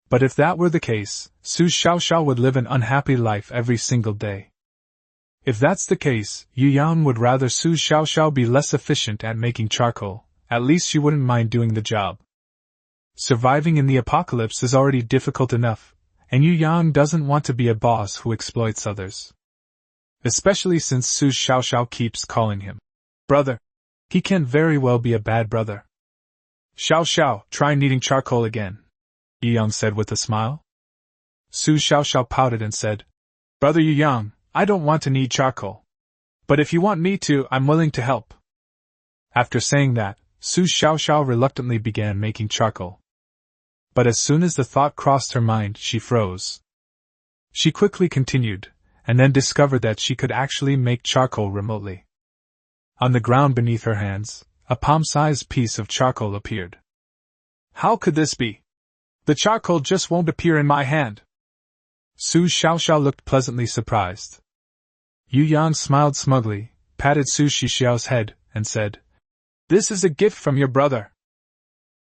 But if that were the case, Su Xiaoxiao would live an unhappy life every single day. If that's the case, Yu Yang would rather Su Xiaoxiao be less efficient at making charcoal, at least she wouldn't mind doing the job. Surviving in the apocalypse is already difficult enough, and Yu Yang doesn't want to be a boss who exploits others. Especially since Su Xiaoxiao keeps calling him brother. He can very well be a bad brother. Xiaoxiao, try kneading charcoal again, Yu Yang said with a smile. Su Xiaoxiao pouted and said, Brother Yu Yang, I don't want to knead charcoal. But if you want me to, I'm willing to help. After saying that, Su Xiaoxiao reluctantly began making charcoal. But as soon as the thought crossed her mind, she froze. She quickly continued, and then discovered that she could actually make charcoal remotely. On the ground beneath her hands, a palm-sized piece of charcoal appeared. How could this be? The charcoal just won't appear in my hand. Su Xiaoxiao looked pleasantly surprised. Yu Yang smiled smugly, patted Su Xiaoxiao's head, and said, This is a gift from your brother.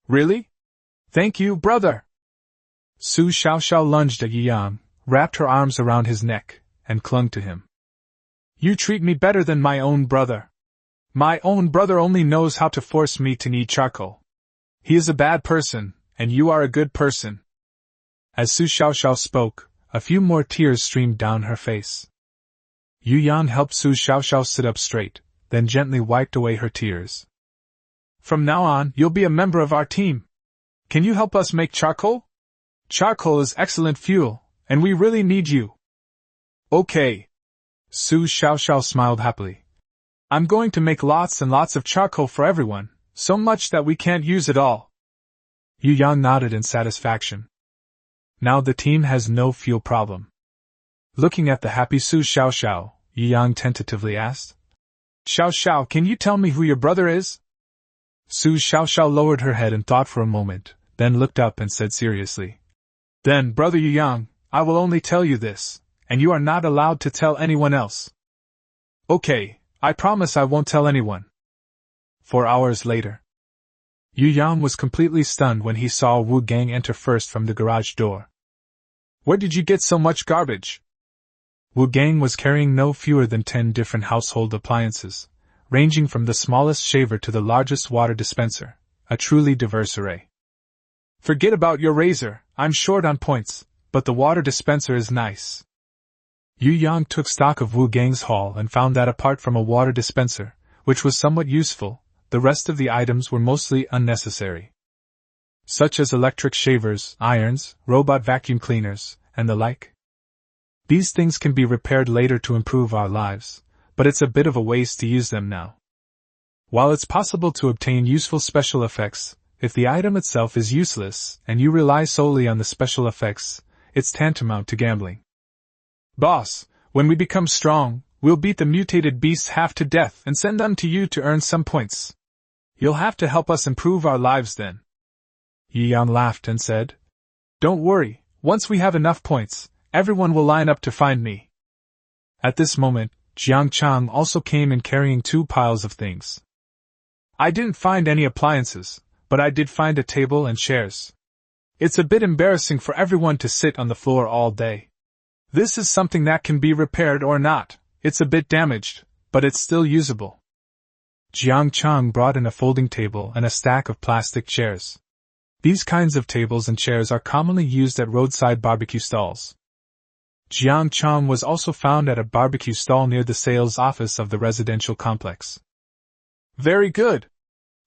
Really? Thank you, brother. Su Xiaoxiao lunged at Yu Yang, wrapped her arms around his neck, and clung to him. You treat me better than my own brother. My own brother only knows how to force me to knead charcoal. He is a bad person, and you are a good person. As Su Xiaoxiao spoke, a few more tears streamed down her face. Yu Yang helped Su Xiaoxiao sit up straight, then gently wiped away her tears. From now on, you'll be a member of our team. Can you help us make charcoal? Charcoal is excellent fuel, and we really need you. Okay. Su Xiaoxiao smiled happily. I'm going to make lots and lots of charcoal for everyone, so much that we can't use it all. Yu Yang nodded in satisfaction. Now the team has no fuel problem. Looking at the happy Su Xiaoxiao, Yu Yang tentatively asked, Xiaoxiao, can you tell me who your brother is? Su Xiaoxiao lowered her head and thought for a moment, then looked up and said seriously, Then, Brother Yu Yang, I will only tell you this, and you are not allowed to tell anyone else. Okay, I promise I won't tell anyone. 4 hours later. Yu Yang was completely stunned when he saw Wu Gang enter first from the garage door. Where did you get so much garbage? Wu Gang was carrying no fewer than 10 different household appliances, ranging from the smallest shaver to the largest water dispenser, a truly diverse array. Forget about your razor, I'm short on points, but the water dispenser is nice. Yu Yang took stock of Wu Gang's haul and found that apart from a water dispenser, which was somewhat useful, the rest of the items were mostly unnecessary. Such as electric shavers, irons, robot vacuum cleaners, and the like. These things can be repaired later to improve our lives, but it's a bit of a waste to use them now. While it's possible to obtain useful special effects, if the item itself is useless and you rely solely on the special effects, it's tantamount to gambling. Boss, when we become strong, we'll beat the mutated beasts half to death and send them to you to earn some points. You'll have to help us improve our lives then. Yu Yang laughed and said, Don't worry, once we have enough points, everyone will line up to find me. At this moment, Jiang Chang also came in carrying 2 piles of things. I didn't find any appliances, but I did find a table and chairs. It's a bit embarrassing for everyone to sit on the floor all day. This is something that can be repaired or not. It's a bit damaged, but it's still usable. Jiang Chang brought in a folding table and a stack of plastic chairs. These kinds of tables and chairs are commonly used at roadside barbecue stalls. Jiang Chang was also found at a barbecue stall near the sales office of the residential complex. Very good.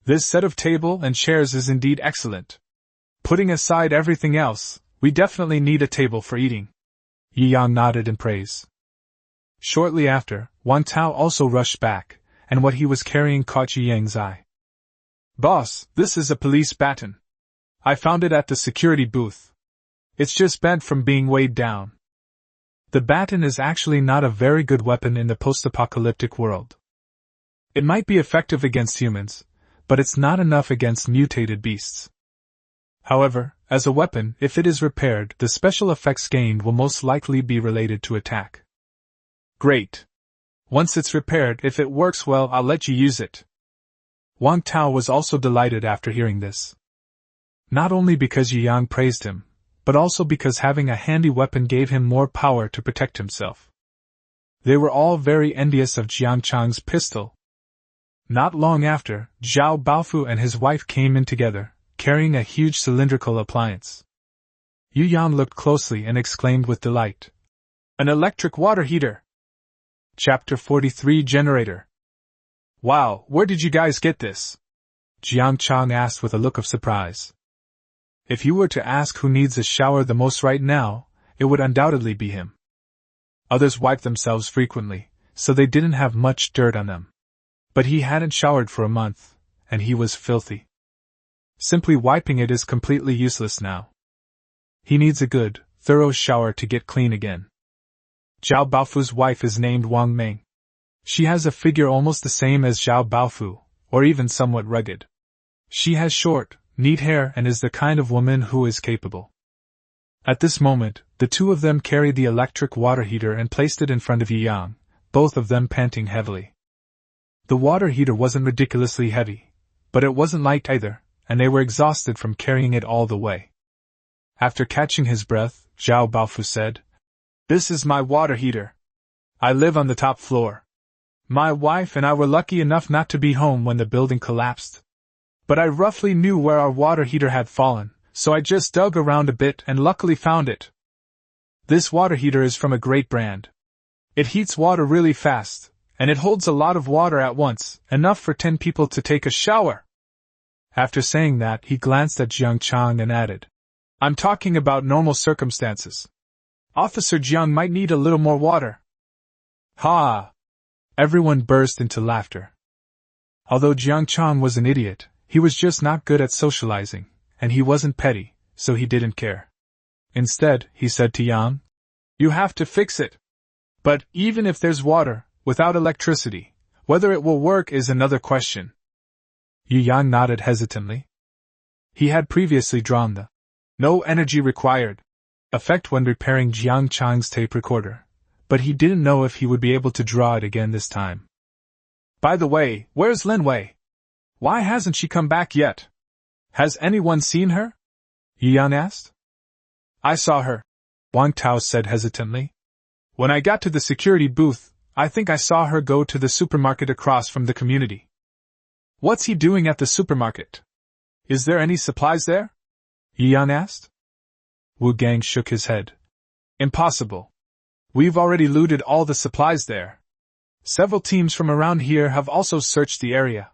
This set of table and chairs is indeed excellent. Putting aside everything else, we definitely need a table for eating. Yu Yang nodded in praise. Shortly after, Wang Tao also rushed back, and what he was carrying caught Yu Yang's eye. Boss, this is a police baton. I found it at the security booth. It's just bent from being weighed down. The baton is actually not a very good weapon in the post-apocalyptic world. It might be effective against humans, but it's not enough against mutated beasts. However, as a weapon, if it is repaired, the special effects gained will most likely be related to attack. Great. Once it's repaired, if it works well, I'll let you use it. Wang Tao was also delighted after hearing this. Not only because Yu Yang praised him, but also because having a handy weapon gave him more power to protect himself. They were all very envious of Jiang Chang's pistol. Not long after, Zhao Baofu and his wife came in together, carrying a huge cylindrical appliance. Yu Yang looked closely and exclaimed with delight. An electric water heater! Chapter 43 Generator. Wow, where did you guys get this? Jiang Chang asked with a look of surprise. If you were to ask who needs a shower the most right now, it would undoubtedly be him. Others wipe themselves frequently, so they didn't have much dirt on them. But he hadn't showered for a month, and he was filthy. Simply wiping it is completely useless now. He needs a good, thorough shower to get clean again. Zhao Baofu's wife is named Wang Meng. She has a figure almost the same as Zhao Baofu, or even somewhat rugged. She has short, neat hair and is the kind of woman who is capable. At this moment, the two of them carried the electric water heater and placed it in front of Yu Yang, both of them panting heavily. The water heater wasn't ridiculously heavy, but it wasn't light either, and they were exhausted from carrying it all the way. After catching his breath, Zhao Baofu said, "This is my water heater. I live on the top floor. My wife and I were lucky enough not to be home when the building collapsed. But I roughly knew where our water heater had fallen, so I just dug around a bit and luckily found it. This water heater is from a great brand. It heats water really fast, and it holds a lot of water at once, enough for 10 people to take a shower." After saying that, he glanced at Jiang Chang and added, I'm talking about normal circumstances. Officer Jiang might need a little more water. Ha! Everyone burst into laughter. Although Jiang Chang was an idiot, he was just not good at socializing, and he wasn't petty, so he didn't care. Instead, he said to Yang, "You have to fix it. But even if there's water, without electricity, whether it will work is another question." Yu Yang nodded hesitantly. He had previously drawn the "no energy required" effect when repairing Jiang Chang's tape recorder, but he didn't know if he would be able to draw it again this time. "By the way, where's Lin Wei? Why hasn't she come back yet? Has anyone seen her?" Yu Yang asked. "I saw her," Wang Tao said hesitantly. "When I got to the security booth, I think I saw her go to the supermarket across from the community." "What's he doing at the supermarket? Is there any supplies there?" Yu Yang asked. Wu Gang shook his head. "Impossible. We've already looted all the supplies there. Several teams from around here have also searched the area.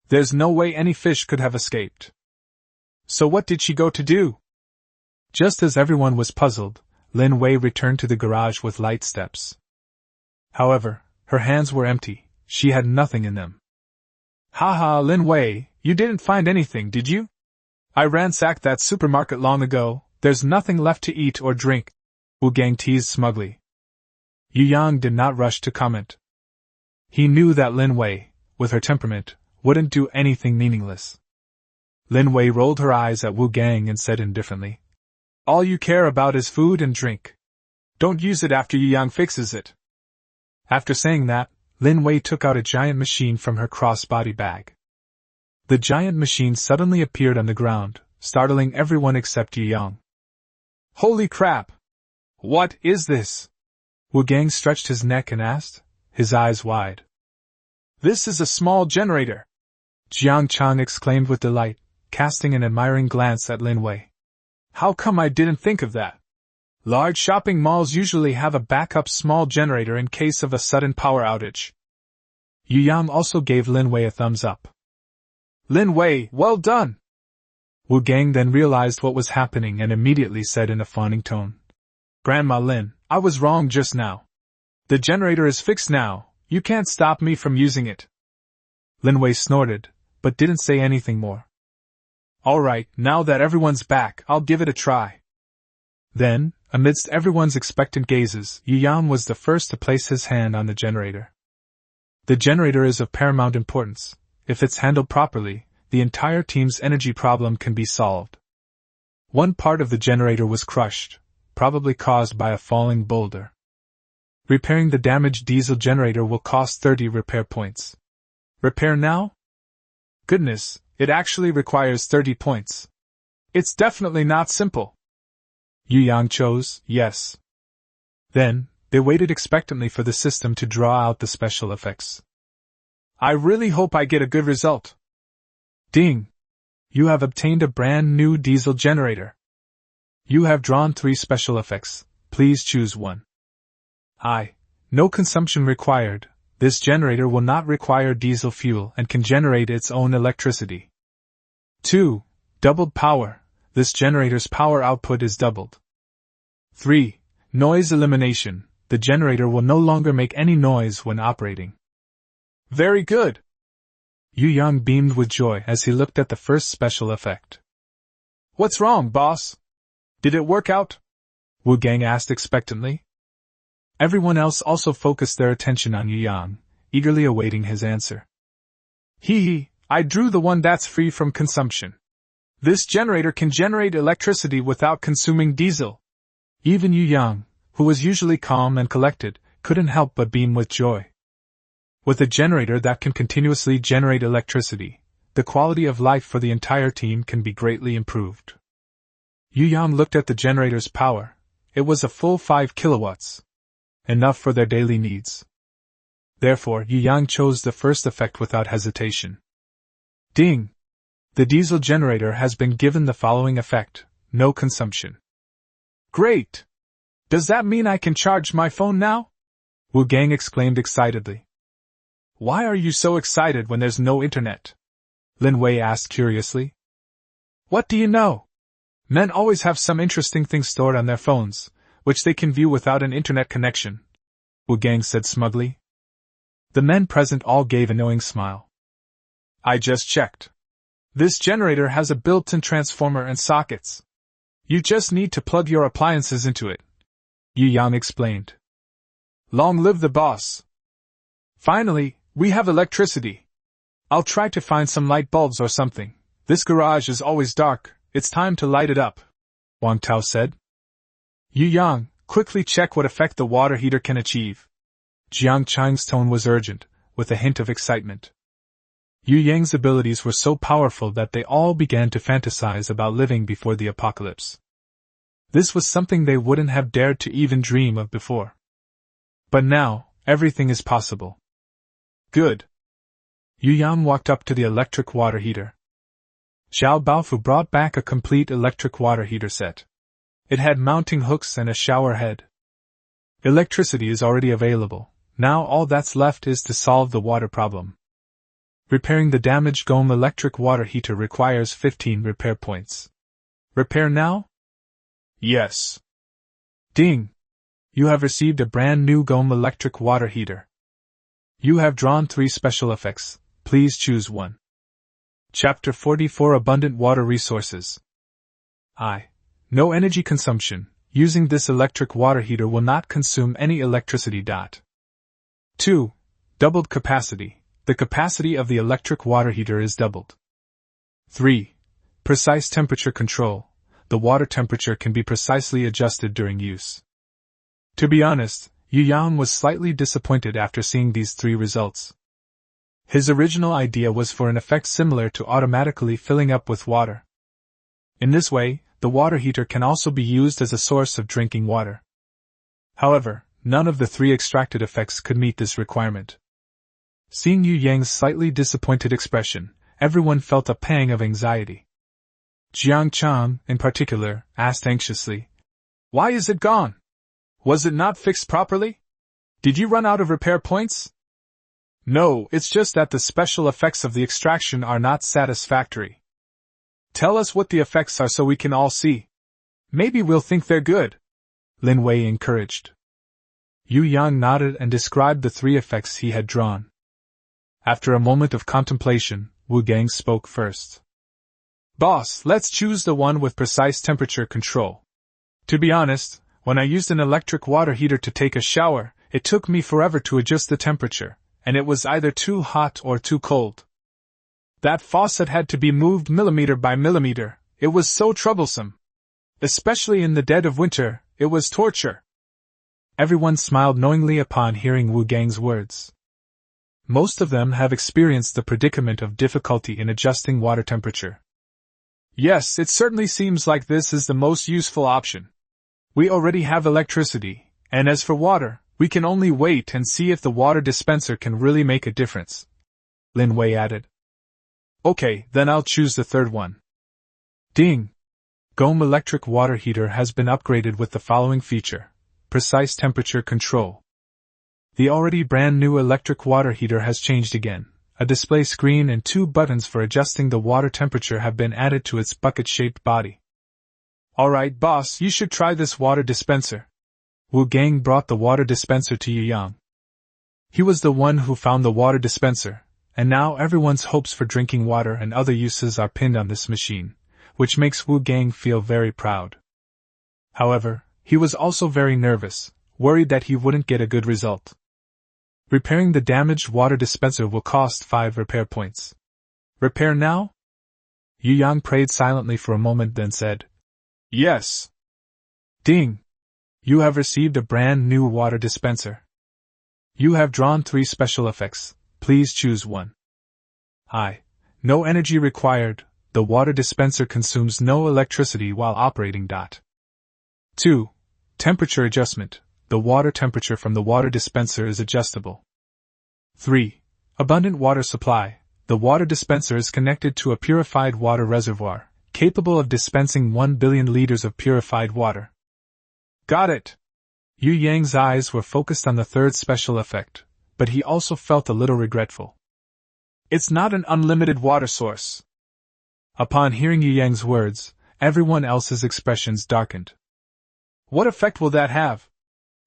There's no way any fish could have escaped." "So what did she go to do?" Just as everyone was puzzled, Lin Wei returned to the garage with light steps. However, her hands were empty, she had nothing in them. "Haha, Lin Wei, you didn't find anything, did you? I ransacked that supermarket long ago, there's nothing left to eat or drink," Wu Gang teased smugly. Yu Yang did not rush to comment. He knew that Lin Wei, with her temperament, wouldn't do anything meaningless. Lin Wei rolled her eyes at Wu Gang and said indifferently, "All you care about is food and drink. Don't use it after Yu Yang fixes it." After saying that, Lin Wei took out a giant machine from her crossbody bag. The giant machine suddenly appeared on the ground, startling everyone except Yu Yang. "Holy crap! What is this?" Wu Gang stretched his neck and asked, his eyes wide. "This is a small generator!" Jiang Chang exclaimed with delight, casting an admiring glance at Lin Wei. "How come I didn't think of that? Large shopping malls usually have a backup small generator in case of a sudden power outage." Yu Yang also gave Lin Wei a thumbs up. "Lin Wei, well done!" Wu Gang then realized what was happening and immediately said in a fawning tone, "Grandma Lin, I was wrong just now. The generator is fixed now, you can't stop me from using it." Lin Wei snorted, but didn't say anything more. "Alright, now that everyone's back, I'll give it a try." Then, amidst everyone's expectant gazes, Yu Yang was the first to place his hand on the generator. The generator is of paramount importance. If it's handled properly, the entire team's energy problem can be solved. One part of the generator was crushed, probably caused by a falling boulder. Repairing the damaged diesel generator will cost 30 repair points. Repair now? Goodness, it actually requires 30 points. It's definitely not simple. Yu Yang chose yes. Then, they waited expectantly for the system to draw out the special effects. "I really hope I get a good result." Ding! You have obtained a brand new diesel generator. You have drawn 3 special effects, please choose one. No consumption required. This generator will not require diesel fuel and can generate its own electricity. 2. Doubled power. This generator's power output is doubled. 3. Noise elimination. The generator will no longer make any noise when operating. Very good! Yu Yang beamed with joy as he looked at the first special effect. "What's wrong, boss? Did it work out?" Wu Gang asked expectantly. Everyone else also focused their attention on Yu Yang, eagerly awaiting his answer. I drew the one that's free from consumption. This generator can generate electricity without consuming diesel." Even Yu Yang, who was usually calm and collected, couldn't help but beam with joy. With a generator that can continuously generate electricity, the quality of life for the entire team can be greatly improved. Yu Yang looked at the generator's power. It was a full 5 kilowatts. Enough for their daily needs. Therefore, Yu Yang chose the first effect without hesitation. Ding! The diesel generator has been given the following effect: no consumption. Great! Does that mean I can charge my phone now? Wu Gang exclaimed excitedly. Why are you so excited when there's no internet? Lin Wei asked curiously. What do you know? Men always have some interesting things stored on their phones, which they can view without an internet connection, Wu Gang said smugly. The men present all gave a knowing smile. I just checked. This generator has a built-in transformer and sockets. You just need to plug your appliances into it, Yu Yang explained. Long live the boss. Finally, we have electricity. I'll try to find some light bulbs or something. This garage is always dark, it's time to light it up, Wang Tao said. Yu Yang, quickly check what effect the water heater can achieve. Jiang Chang's tone was urgent, with a hint of excitement. Yu Yang's abilities were so powerful that they all began to fantasize about living before the apocalypse. This was something they wouldn't have dared to even dream of before. But now, everything is possible. Good. Yu Yang walked up to the electric water heater. Xiao Baofu brought back a complete electric water heater set. It had mounting hooks and a shower head. Electricity is already available. Now all that's left is to solve the water problem. Repairing the damaged Gome electric water heater requires 15 repair points. Repair now? Yes. Ding! You have received a brand new Gome electric water heater. You have drawn 3 special effects. Please choose one. Chapter 44 Abundant Water Resources. No energy consumption. Using this electric water heater will not consume any electricity. 2. Doubled capacity. The capacity of the electric water heater is doubled. 3. Precise temperature control. The water temperature can be precisely adjusted during use. To be honest, Yu Yang was slightly disappointed after seeing these 3 results. His original idea was for an effect similar to automatically filling up with water. In this way, the water heater can also be used as a source of drinking water. However, none of the 3 extracted effects could meet this requirement. Seeing Yu Yang's slightly disappointed expression, everyone felt a pang of anxiety. Jiang Chang, in particular, asked anxiously, "Why is it gone? Was it not fixed properly? Did you run out of repair points?" "No, it's just that the special effects of the extraction are not satisfactory." "Tell us what the effects are so we can all see. Maybe we'll think they're good," Lin Wei encouraged. Yu Yang nodded and described the 3 effects he had drawn. After a moment of contemplation, Wu Gang spoke first. "Boss, let's choose the one with precise temperature control. To be honest, when I used an electric water heater to take a shower, it took me forever to adjust the temperature, and it was either too hot or too cold. That faucet had to be moved millimeter by millimeter. It was so troublesome. Especially in the dead of winter, it was torture." Everyone smiled knowingly upon hearing Wu Gang's words. Most of them have experienced the predicament of difficulty in adjusting water temperature. "Yes, it certainly seems like this is the most useful option. We already have electricity, and as for water, we can only wait and see if the water dispenser can really make a difference," Lin Wei added. "Okay, then I'll choose the 3rd one." Ding! Gome electric water heater has been upgraded with the following feature: precise temperature control. The already brand new electric water heater has changed again. A display screen and 2 buttons for adjusting the water temperature have been added to its bucket-shaped body. "Alright, boss, you should try this water dispenser." Wu Gang brought the water dispenser to Yu Yang. He was the one who found the water dispenser, and now everyone's hopes for drinking water and other uses are pinned on this machine, which makes Wu Gang feel very proud. However, he was also very nervous, worried that he wouldn't get a good result. Repairing the damaged water dispenser will cost 5 repair points. Repair now? Yu Yang prayed silently for a moment, then said, "Yes." Ding! You have received a brand new water dispenser. You have drawn 3 special effects. Please choose one. No energy required. The water dispenser consumes no electricity while operating. 2. Temperature adjustment. The water temperature from the water dispenser is adjustable. 3. Abundant water supply. The water dispenser is connected to a purified water reservoir, capable of dispensing 1 billion liters of purified water. Got it! Yu Yang's eyes were focused on the 3rd special effect, but he also felt a little regretful. It's not an unlimited water source. Upon hearing Yu Yang's words, Everyone else's expressions darkened. What effect will that have?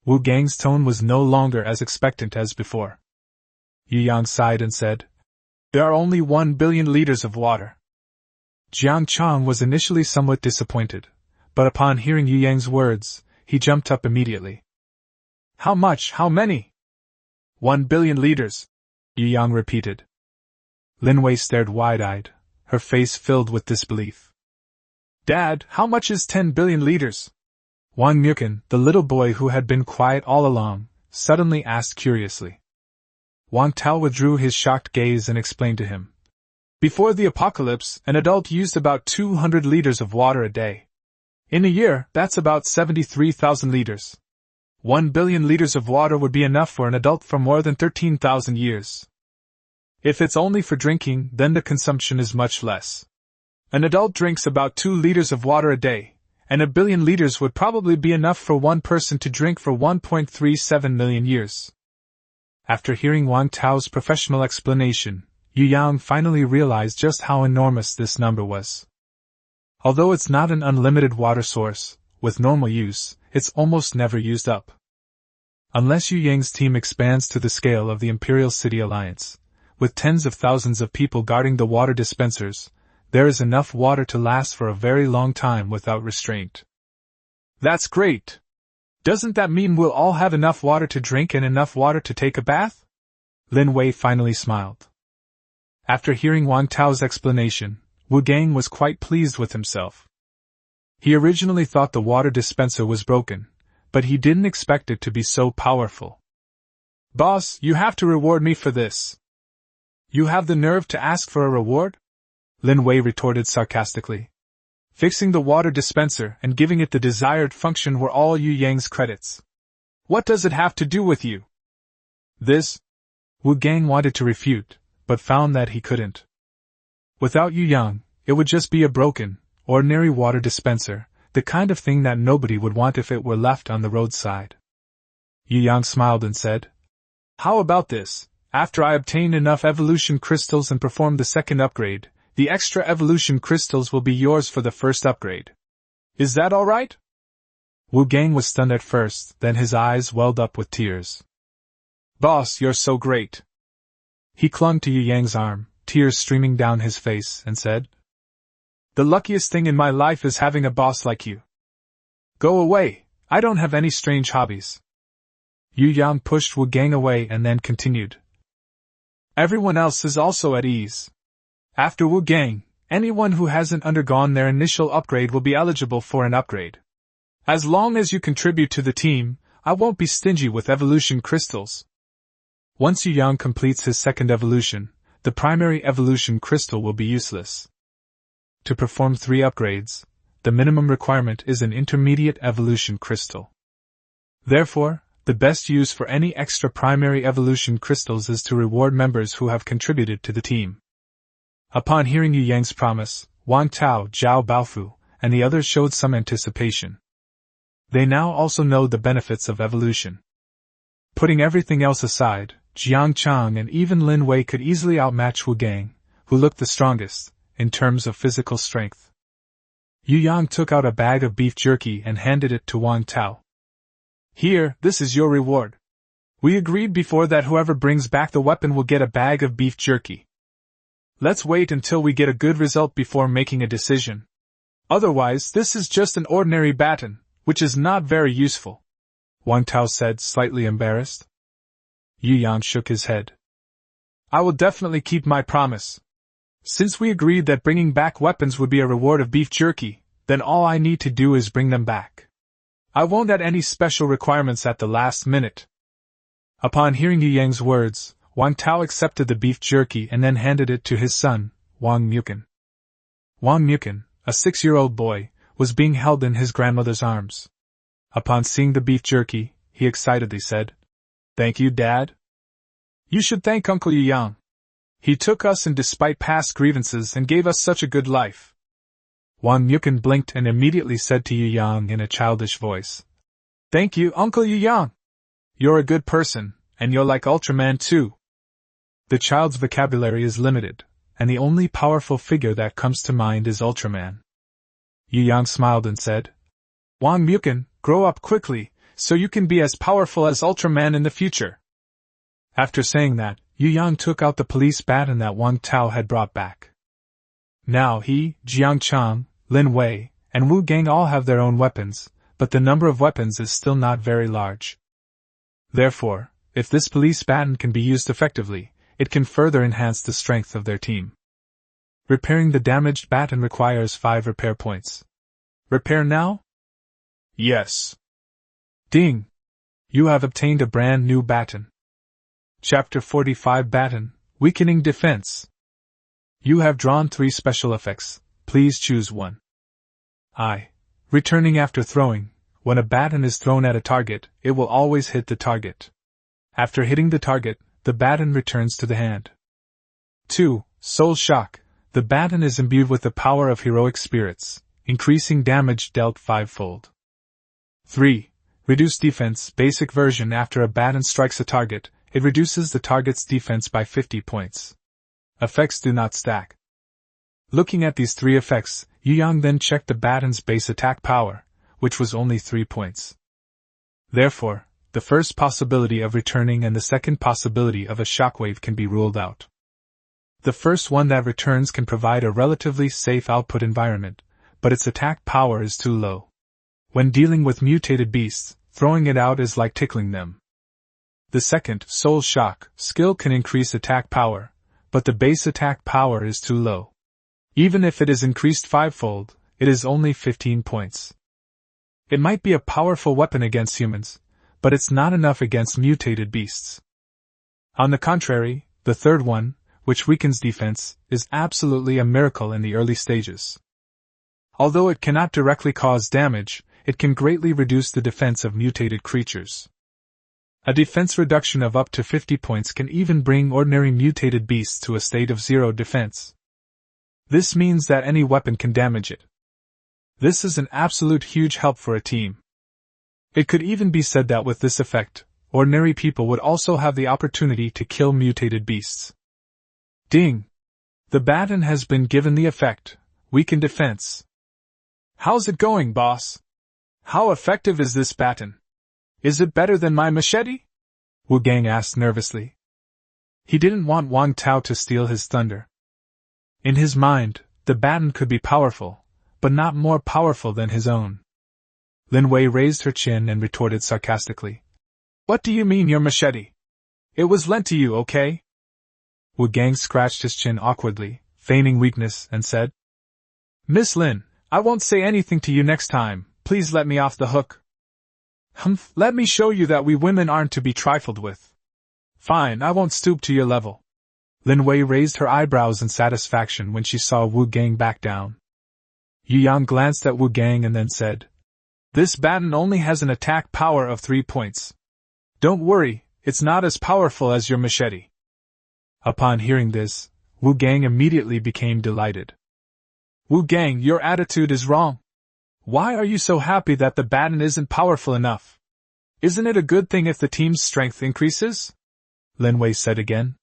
Wu Gang's tone was no longer as expectant as before. Yu Yang sighed and said, There are only 1 billion liters of water. Jiang Chang was initially somewhat disappointed, but upon hearing Yu Yang's words, he jumped up immediately. How much? How many? 1 billion liters, Yu Yang repeated. Lin Wei stared wide-eyed, her face filled with disbelief. Dad, how much is 10 billion liters? Wang Mukin, the little boy who had been quiet all along, suddenly asked curiously. Wang Tao withdrew his shocked gaze and explained to him. Before the apocalypse, an adult used about 200 liters of water a day. In a year, that's about 73,000 liters. 1 billion liters of water would be enough for an adult for more than 13,000 years. If it's only for drinking, then the consumption is much less. An adult drinks about 2 liters of water a day, and 1 billion liters would probably be enough for one person to drink for 1.37 million years. After hearing Wang Tao's professional explanation, Yu Yang finally realized just how enormous this number was. Although it's not an unlimited water source, with normal use, it's almost never used up. Unless Yu Yang's team expands to the scale of the Imperial City Alliance, with tens of thousands of people guarding the water dispensers, there is enough water to last for a very long time without restraint. That's great! Doesn't that mean we'll all have enough water to drink and enough water to take a bath? Lin Wei finally smiled. After hearing Wang Tao's explanation, Wu Gang was quite pleased with himself. He originally thought the water dispenser was broken, but he didn't expect it to be so powerful. Boss, you have to reward me for this. You have the nerve to ask for a reward? Lin Wei retorted sarcastically. Fixing the water dispenser and giving it the desired function were all Yu Yang's credits. What does it have to do with you? This? Wu Gang wanted to refute, but found that he couldn't. Without Yu Yang, it would just be a broken, ordinary water dispenser, the kind of thing that nobody would want if it were left on the roadside. Yu Yang smiled and said, How about this? After I obtain enough evolution crystals and perform the second upgrade, the extra evolution crystals will be yours for the first upgrade. Is that all right? Wu Gang was stunned at first, then his eyes welled up with tears. Boss, you're so great. He clung to Yu Yang's arm, tears streaming down his face, and said, The luckiest thing in my life is having a boss like you. Go away, I don't have any strange hobbies. Yu Yang pushed Wu Gang away and then continued. Everyone else is also at ease. After Wu Gang, anyone who hasn't undergone their initial upgrade will be eligible for an upgrade. As long as you contribute to the team, I won't be stingy with evolution crystals. Once Yu Yang completes his second evolution, the primary evolution crystal will be useless. To perform 3 upgrades, the minimum requirement is an intermediate evolution crystal. Therefore, the best use for any extra primary evolution crystals is to reward members who have contributed to the team. Upon hearing Yu Yang's promise, Wang Tao, Zhao Baofu, and the others showed some anticipation. They now also know the benefits of evolution. Putting everything else aside, Jiang Chang and even Lin Wei could easily outmatch Wu Gang, who looked the strongest, in terms of physical strength. Yu Yang took out a bag of beef jerky and handed it to Wang Tao. Here, this is your reward. We agreed before that whoever brings back the weapon will get a bag of beef jerky. Let's wait until we get a good result before making a decision. Otherwise, this is just an ordinary baton, which is not very useful. Wang Tao said, slightly embarrassed. Yu Yang shook his head. I will definitely keep my promise. Since we agreed that bringing back weapons would be a reward of beef jerky, then all I need to do is bring them back. I won't add any special requirements at the last minute. Upon hearing Yu Yang's words, Wang Tao accepted the beef jerky and then handed it to his son, Wang Mukin. Wang Mukin, a 6-year-old boy, was being held in his grandmother's arms. Upon seeing the beef jerky, he excitedly said, Thank you, Dad. You should thank Uncle Yu Yang. He took us in despite past grievances and gave us such a good life. Wang Mukin blinked and immediately said to Yu Yang in a childish voice, Thank you, Uncle Yu Yang. You're a good person, and you're like Ultraman too. The child's vocabulary is limited, and the only powerful figure that comes to mind is Ultraman. Yu Yang smiled and said, Wang Mukin, grow up quickly, so you can be as powerful as Ultraman in the future. After saying that, Yu Yang took out the police baton that Wang Tao had brought back. Now he, Jiang Chang, Lin Wei, and Wu Gang all have their own weapons, but the number of weapons is still not very large. Therefore, if this police baton can be used effectively, it can further enhance the strength of their team. Repairing the damaged baton requires 5 repair points. Repair now? Yes. Ding! You have obtained a brand new baton. Chapter 45 Baton, Weakening Defense. You have drawn 3 special effects, please choose one. Returning after throwing. When a baton is thrown at a target, it will always hit the target. After hitting the target, the baton returns to the hand. 2. Soul Shock. The baton is imbued with the power of heroic spirits, increasing damage dealt 5-fold. 3. Reduced Defense. Basic version. After a baton strikes a target, it reduces the target's defense by 50 points. Effects do not stack. Looking at these 3 effects, Yu Yang then checked the baton's base attack power, which was only 3 points. Therefore, the first possibility of returning and the second possibility of a shockwave can be ruled out. The first one that returns can provide a relatively safe output environment, but its attack power is too low. When dealing with mutated beasts, throwing it out is like tickling them. The second, Soul Shock, skill can increase attack power, but the base attack power is too low. Even if it is increased 5-fold, it is only 15 points. It might be a powerful weapon against humans, but it's not enough against mutated beasts. On the contrary, the third one, which weakens defense, is absolutely a miracle in the early stages. Although it cannot directly cause damage, it can greatly reduce the defense of mutated creatures. A defense reduction of up to 50 points can even bring ordinary mutated beasts to a state of 0 defense. This means that any weapon can damage it. This is an absolute huge help for a team. It could even be said that with this effect, ordinary people would also have the opportunity to kill mutated beasts. Ding! The baton has been given the effect, Weaken Defense. How's it going, boss? How effective is this baton? Is it better than my machete? Wu Gang asked nervously. He didn't want Wang Tao to steal his thunder. In his mind, the baton could be powerful, but not more powerful than his own. Lin Wei raised her chin and retorted sarcastically. What do you mean your machete? It was lent to you, okay? Wu Gang scratched his chin awkwardly, feigning weakness, and said, Miss Lin, I won't say anything to you next time, please let me off the hook. Humph, let me show you that we women aren't to be trifled with. Fine, I won't stoop to your level. Lin Wei raised her eyebrows in satisfaction when she saw Wu Gang back down. Yu Yang glanced at Wu Gang and then said, This baton only has an attack power of 3 points. Don't worry, it's not as powerful as your machete. Upon hearing this, Wu Gang immediately became delighted. Wu Gang, your attitude is wrong. Why are you so happy that the baton isn't powerful enough? Isn't it a good thing if the team's strength increases? Lin Wei said again.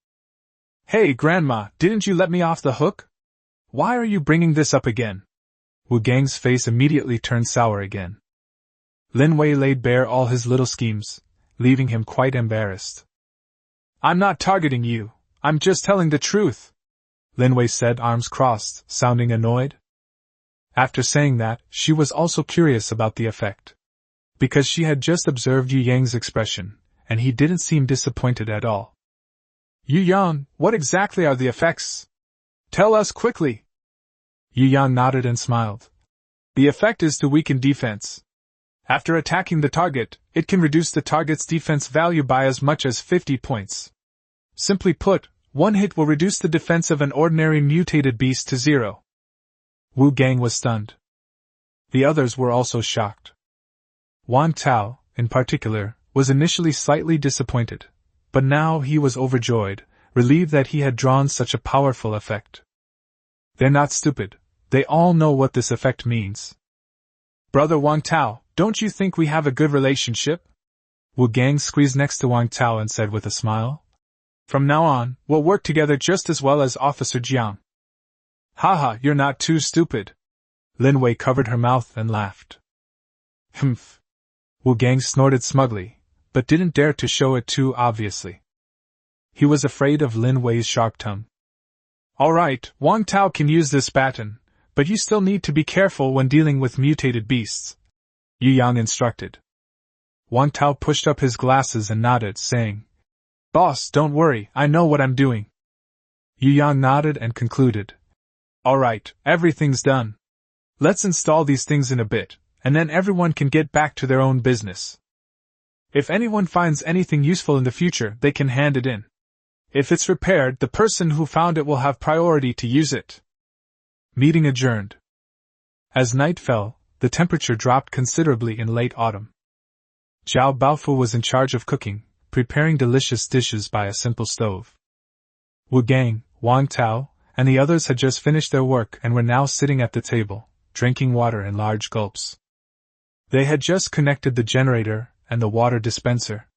Hey, Grandma, didn't you let me off the hook? Why are you bringing this up again? Wu Gang's face immediately turned sour again. Lin Wei laid bare all his little schemes, leaving him quite embarrassed. I'm not targeting you, I'm just telling the truth, Lin Wei said, arms crossed, sounding annoyed. After saying that, she was also curious about the effect. Because she had just observed Yu Yang's expression, and he didn't seem disappointed at all. Yu Yang, what exactly are the effects? Tell us quickly. Yu Yang nodded and smiled. The effect is to weaken defense. After attacking the target, it can reduce the target's defense value by as much as 50 points. Simply put, one hit will reduce the defense of an ordinary mutated beast to 0. Wu Gang was stunned. The others were also shocked. Wang Tao, in particular, was initially slightly disappointed, but now he was overjoyed, relieved that he had drawn such a powerful effect. They're not stupid, they all know what this effect means. Brother Wang Tao, don't you think we have a good relationship? Wu Gang squeezed next to Wang Tao and said with a smile. From now on, we'll work together just as well as Officer Jiang. Haha, you're not too stupid. Lin Wei covered her mouth and laughed. Humph. Wu Gang snorted smugly, but didn't dare to show it too obviously. He was afraid of Lin Wei's sharp tongue. All right, Wang Tao can use this baton, but you still need to be careful when dealing with mutated beasts, Yu Yang instructed. Wang Tao pushed up his glasses and nodded, saying, Boss, don't worry, I know what I'm doing. Yu Yang nodded and concluded. All right, everything's done. Let's install these things in a bit, and then everyone can get back to their own business. If anyone finds anything useful in the future, they can hand it in. If it's repaired, the person who found it will have priority to use it. Meeting adjourned. As night fell, the temperature dropped considerably in late autumn. Zhao Baofu was in charge of cooking, preparing delicious dishes by a simple stove. Wu Gang, Wang Tao, and the others had just finished their work and were now sitting at the table, drinking water in large gulps. They had just connected the generator and the water dispenser.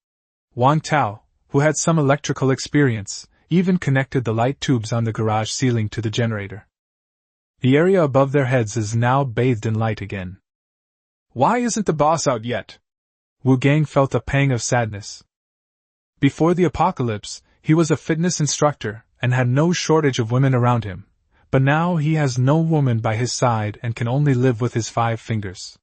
Wang Tao, who had some electrical experience, even connected the light tubes on the garage ceiling to the generator. The area above their heads is now bathed in light again. Why isn't the boss out yet? Wu Gang felt a pang of sadness. Before the apocalypse, he was a fitness instructor and had no shortage of women around him, but now he has no woman by his side and can only live with his 5 fingers.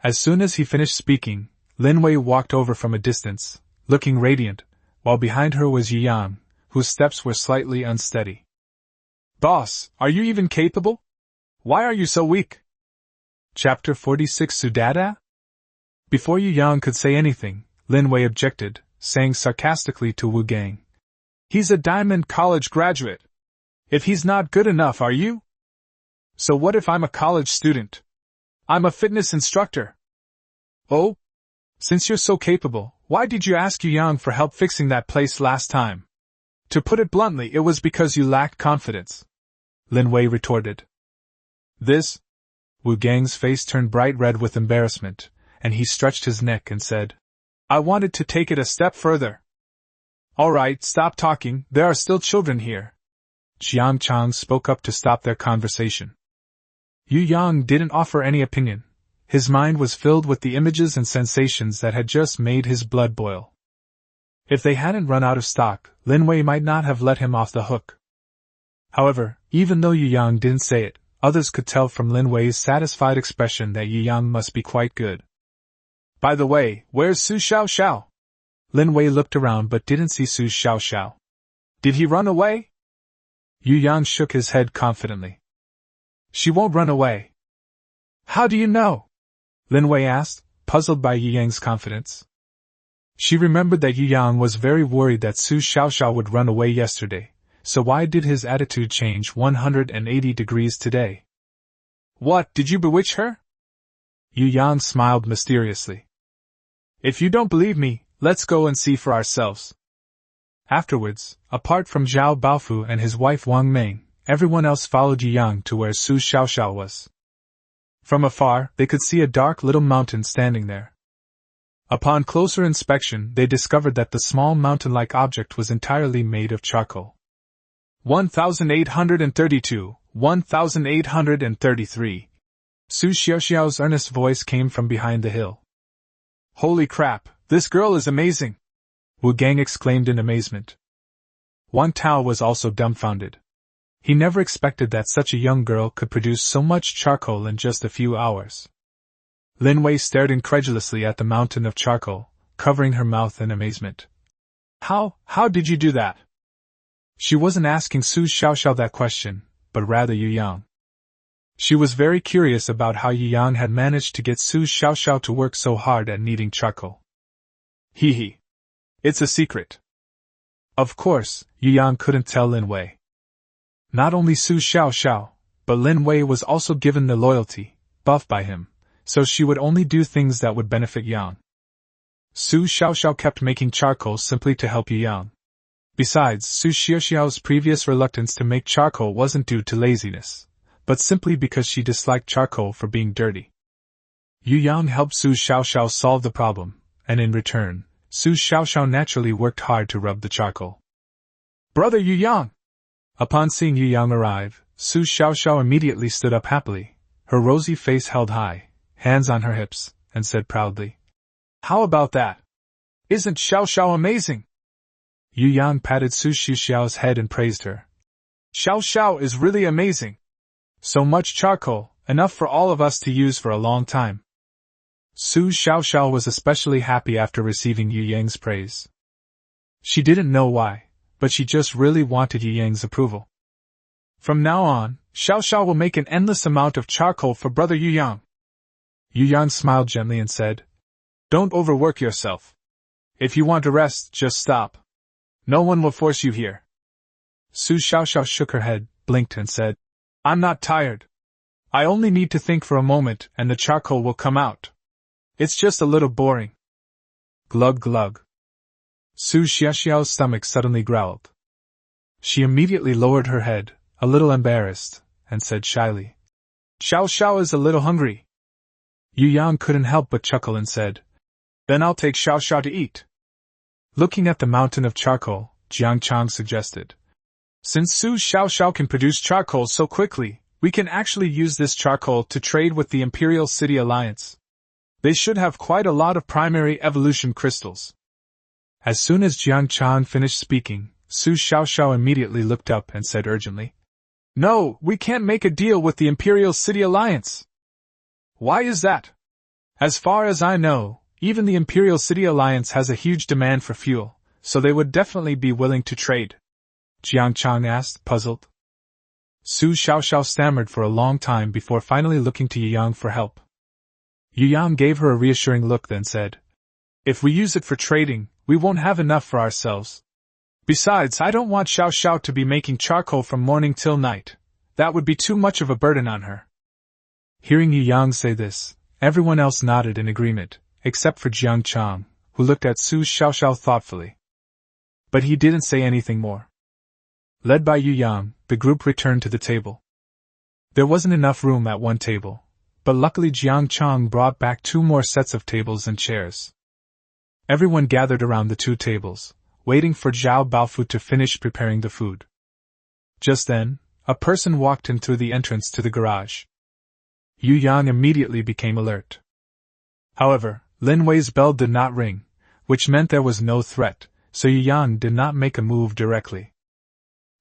As soon as he finished speaking, Lin Wei walked over from a distance, looking radiant, while behind her was Yu Yang, whose steps were slightly unsteady. Boss, are you even capable? Why are you so weak? Chapter 46 Sudada? Before Yu Yang could say anything, Lin Wei objected, saying sarcastically to Wu Gang. He's a Diamond College graduate. If he's not good enough, are you? So what if I'm a college student? I'm a fitness instructor. Oh? Since you're so capable, why did you ask Yu Yang for help fixing that place last time? To put it bluntly, it was because you lacked confidence. Lin Wei retorted. This? Wu Gang's face turned bright red with embarrassment, and he stretched his neck and said, I wanted to take it a step further. All right, stop talking, there are still children here. Jiang Chang spoke up to stop their conversation. Yu Yang didn't offer any opinion. His mind was filled with the images and sensations that had just made his blood boil. If they hadn't run out of stock, Lin Wei might not have let him off the hook. However, even though Yu Yang didn't say it, others could tell from Lin Wei's satisfied expression that Yu Yang must be quite good. By the way, where's Su Xiaoxiao? Lin Wei looked around but didn't see Su Xiaoxiao. Did he run away? Yu Yang shook his head confidently. She won't run away. How do you know? Lin Wei asked, puzzled by Yu Yang's confidence. She remembered that Yu Yang was very worried that Su Xiaoxiao would run away yesterday, so why did his attitude change 180 degrees today? What, did you bewitch her? Yu Yang smiled mysteriously. If you don't believe me, let's go and see for ourselves. Afterwards, apart from Zhao Baofu and his wife Wang Meng, everyone else followed Yu Yang to where Su Xiaoxiao was. From afar, they could see a dark little mountain standing there. Upon closer inspection, they discovered that the small mountain-like object was entirely made of charcoal. 1832, 1833. Su Xiaoxiao's earnest voice came from behind the hill. Holy crap, this girl is amazing! Wu Gang exclaimed in amazement. Wang Tao was also dumbfounded. He never expected that such a young girl could produce so much charcoal in just a few hours. Lin Wei stared incredulously at the mountain of charcoal, covering her mouth in amazement. How did you do that? She wasn't asking Su Xiaoxiao that question, but rather Yu Yang. She was very curious about how Yu Yang had managed to get Su Xiaoxiao to work so hard at kneading charcoal. Hee. It's a secret. Of course, Yu Yang couldn't tell Lin Wei. Not only Su Xiaoxiao, but Lin Wei was also given the loyalty, buffed by him, so she would only do things that would benefit Yang. Su Xiaoxiao kept making charcoal simply to help Yu Yang. Besides, Su Xiaoxiao's previous reluctance to make charcoal wasn't due to laziness, but simply because she disliked charcoal for being dirty. Yu Yang helped Su Xiaoxiao solve the problem, and in return, Su Xiaoxiao naturally worked hard to rub the charcoal. Brother Yu Yang! Upon seeing Yu Yang arrive, Su Xiaoxiao immediately stood up happily, her rosy face held high, hands on her hips, and said proudly, "How about that? Isn't Xiao Xiao amazing?" Yu Yang patted Su Xiao's head and praised her. "Xiao Xiao is really amazing. So much charcoal, enough for all of us to use for a long time." Su Xiao was especially happy after receiving Yu Yang's praise. She didn't know why, but she just really wanted Yu Yang's approval. "From now on, Xiao will make an endless amount of charcoal for brother Yu Yang." Yu Yang smiled gently and said, "Don't overwork yourself. If you want to rest, just stop. No one will force you here." Su Xiao shook her head, blinked and said, "I'm not tired. I only need to think for a moment and the charcoal will come out. It's just a little boring." Glug glug. Su Xiao's stomach suddenly growled. She immediately lowered her head, a little embarrassed, and said shyly, Xiao is a little hungry." Yu Yang couldn't help but chuckle and said, "Then I'll take Xiao to eat." Looking at the mountain of charcoal, Jiang Chang suggested, "Since Su Xiao can produce charcoal so quickly, we can actually use this charcoal to trade with the Imperial City Alliance. They should have quite a lot of primary evolution crystals." As soon as Jiang Chang finished speaking, Su Xiao immediately looked up and said urgently, "No, we can't make a deal with the Imperial City Alliance." "Why is that?" "As far as I know, even the Imperial City Alliance has a huge demand for fuel, so they would definitely be willing to trade." Jiang Chang asked, puzzled. Su Xiao stammered for a long time before finally looking to Yu Yang for help. Yu Yang gave her a reassuring look, then said, "If we use it for trading, we won't have enough for ourselves. Besides, I don't want Xiao to be making charcoal from morning till night. That would be too much of a burden on her." Hearing Yu Yang say this, everyone else nodded in agreement, except for Jiang Chang, who looked at Su Xiao thoughtfully. But he didn't say anything more. Led by Yu Yang, the group returned to the table. There wasn't enough room at one table, but luckily Jiang Chang brought back 2 more sets of tables and chairs. Everyone gathered around the 2 tables, waiting for Zhao Baofu to finish preparing the food. Just then, a person walked in through the entrance to the garage. Yu Yang immediately became alert. However, Lin Wei's bell did not ring, which meant there was no threat, so Yu Yang did not make a move directly.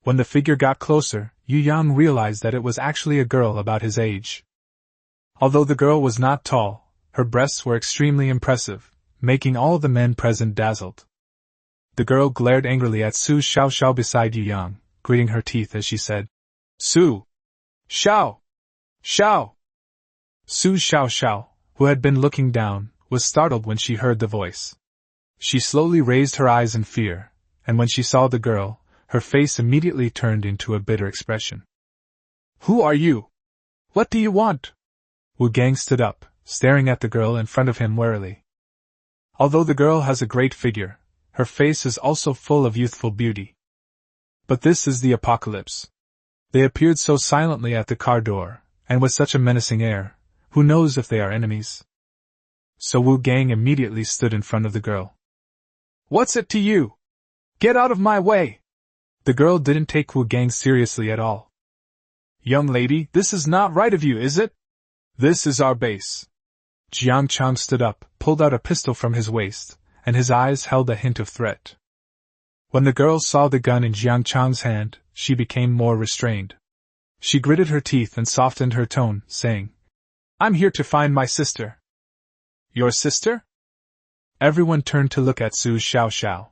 When the figure got closer, Yu Yang realized that it was actually a girl about his age. Although the girl was not tall, her breasts were extremely impressive, making all the men present dazzled. The girl glared angrily at Su Xiao beside Yu Yang, gritting her teeth as she said, "Su Xiao! Xiao!" Su Xiao, who had been looking down, was startled when she heard the voice. She slowly raised her eyes in fear, and when she saw the girl, her face immediately turned into a bitter expression. "Who are you? What do you want?" Wu Gang stood up, staring at the girl in front of him warily. Although the girl has a great figure, her face is also full of youthful beauty. But this is the apocalypse. They appeared so silently at the car door, and with such a menacing air, who knows if they are enemies? So Wu Gang immediately stood in front of the girl. "What's it to you? Get out of my way!" The girl didn't take Wu Gang seriously at all. "Young lady, this is not right of you, is it? This is our base." Jiang Chang stood up, pulled out a pistol from his waist, and his eyes held a hint of threat. When the girl saw the gun in Jiang Chang's hand, she became more restrained. She gritted her teeth and softened her tone, saying, "I'm here to find my sister." "Your sister?" Everyone turned to look at Su Xiao.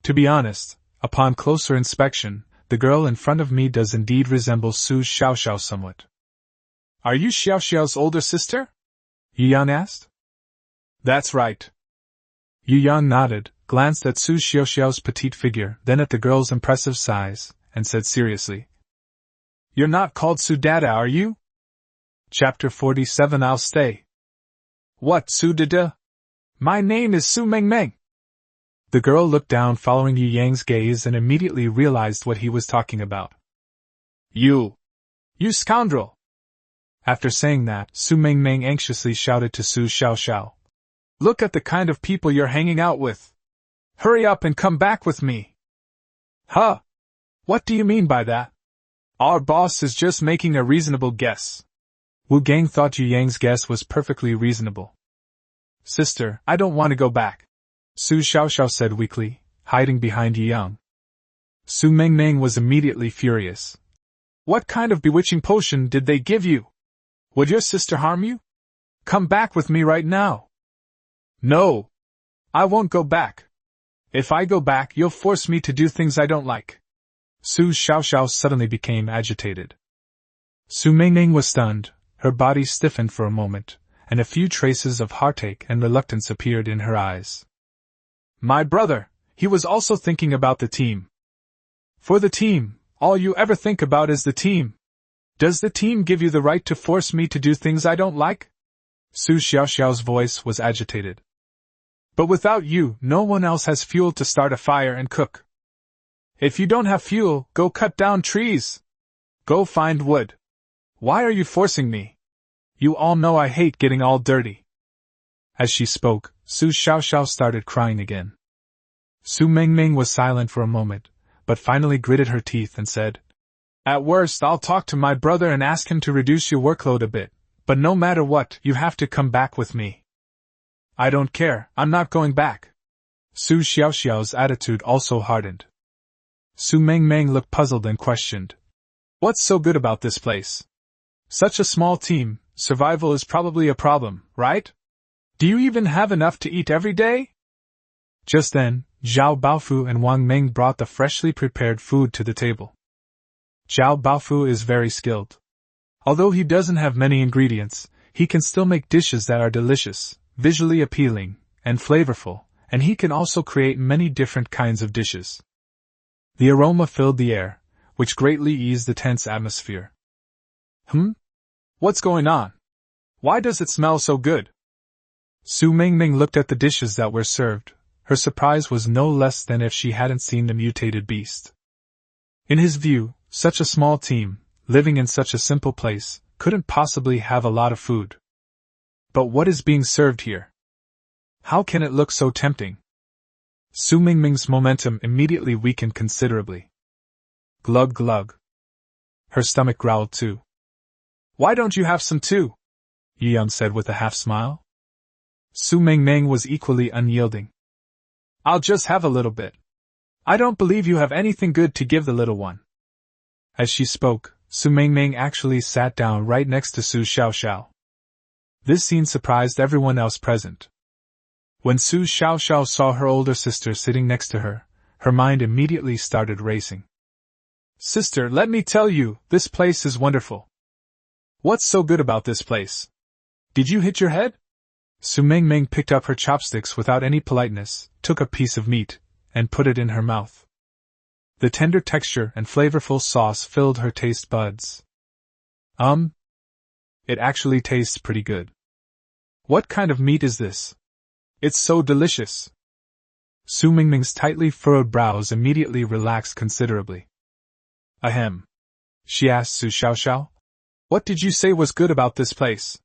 To be honest, upon closer inspection, the girl in front of me does indeed resemble Su Xiao somewhat. "Are you Xiao's older sister?" Yu Yang asked. "That's right." Yu Yang nodded, glanced at Su Xiao's petite figure, then at the girl's impressive size, and said seriously, "You're not called Su Dada, are you?" Chapter 47. I'll stay. "What, Su Dada? My name is Su Meng." The girl looked down following Yu Yang's gaze and immediately realized what he was talking about. You scoundrel!" After saying that, Su Meng anxiously shouted to Su Xiao, "Look at the kind of people you're hanging out with. Hurry up and come back with me." "Huh? What do you mean by that?" "Our boss is just making a reasonable guess. Wu Gang thought Yu Yang's guess was perfectly reasonable. Sister, I don't want to go back, Su Xiaoxiao said weakly, hiding behind Yi Yang. Su Mengmeng was immediately furious. What kind of bewitching potion did they give you? Would your sister harm you? Come back with me right now. No. I won't go back. If I go back, you'll force me to do things I don't like. Su Xiaoxiao suddenly became agitated. Su Mengmeng was stunned, her body stiffened for a moment, and a few traces of heartache and reluctance appeared in her eyes. My brother, he was also thinking about the team. For the team, all you ever think about is the team. Does the team give you the right to force me to do things I don't like? Su Xiaoxiao's voice was agitated. But without you, no one else has fuel to start a fire and cook. If you don't have fuel, go cut down trees. Go find wood. Why are you forcing me? You all know I hate getting all dirty. As she spoke, Su Xiaoxiao started crying again. Su Mengmeng was silent for a moment, but finally gritted her teeth and said, At worst, I'll talk to my brother and ask him to reduce your workload a bit, but no matter what, you have to come back with me. I don't care, I'm not going back. Su Xiaoxiao's attitude also hardened. Su Mengmeng looked puzzled and questioned. What's so good about this place? Such a small team, survival is probably a problem, right? Do you even have enough to eat every day? Just then, Zhao Baofu and Wang Meng brought the freshly prepared food to the table. Zhao Baofu is very skilled. Although he doesn't have many ingredients, he can still make dishes that are delicious, visually appealing, and flavorful, and he can also create many different kinds of dishes. The aroma filled the air, which greatly eased the tense atmosphere. What's going on? Why does it smell so good? Su Mengmeng looked at the dishes that were served. Her surprise was no less than if she hadn't seen the mutated beast. In his view, such a small team, living in such a simple place, couldn't possibly have a lot of food. But what is being served here? How can it look so tempting? Su Mengmeng's momentum immediately weakened considerably. Glug glug. Her stomach growled too. Why don't you have some too? Yi Yang said with a half-smile. Su Mengmeng was equally unyielding. I'll just have a little bit. I don't believe you have anything good to give the little one. As she spoke, Su Mengmeng actually sat down right next to Su Xiaoxiao. This scene surprised everyone else present. When Su Xiaoxiao saw her older sister sitting next to her, her mind immediately started racing. Sister, let me tell you, this place is wonderful. What's so good about this place? Did you hit your head? Su Mengmeng picked up her chopsticks without any politeness, took a piece of meat, and put it in her mouth. The tender texture and flavorful sauce filled her taste buds. It actually tastes pretty good. What kind of meat is this? It's so delicious. Su Mengmeng's tightly furrowed brows immediately relaxed considerably. Ahem. She asked Su Xiaoxiao. What did you say was good about this place?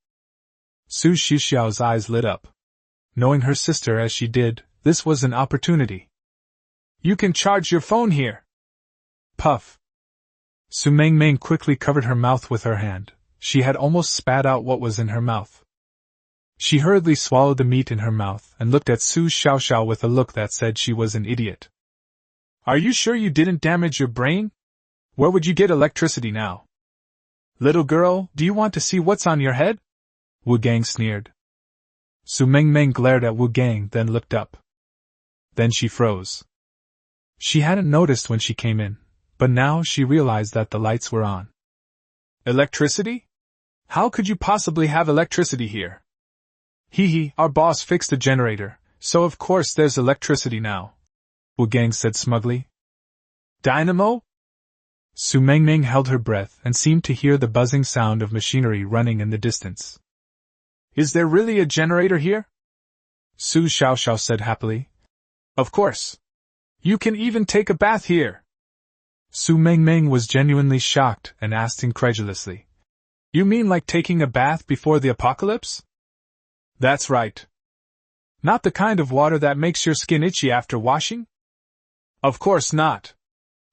Su Xiaoxiao's eyes lit up. Knowing her sister as she did, this was an opportunity. You can charge your phone here. Puff. Su Mengmeng quickly covered her mouth with her hand. She had almost spat out what was in her mouth. She hurriedly swallowed the meat in her mouth and looked at Su Xiaoxiao with a look that said she was an idiot. Are you sure you didn't damage your brain? Where would you get electricity now? Little girl, do you want to see what's on your head? Wu Gang sneered. Su Mengmeng glared at Wu Gang, then looked up. Then she froze. She hadn't noticed when she came in, but now she realized that the lights were on. Electricity? How could you possibly have electricity here? Our boss fixed a generator, so of course there's electricity now, Wu Gang said smugly. Dynamo? Su Mengmeng held her breath and seemed to hear the buzzing sound of machinery running in the distance. Is there really a generator here? Su Xiaoxiao said happily. Of course. You can even take a bath here. Su Mengmeng was genuinely shocked and asked incredulously. You mean like taking a bath before the apocalypse? That's right. Not the kind of water that makes your skin itchy after washing? Of course not.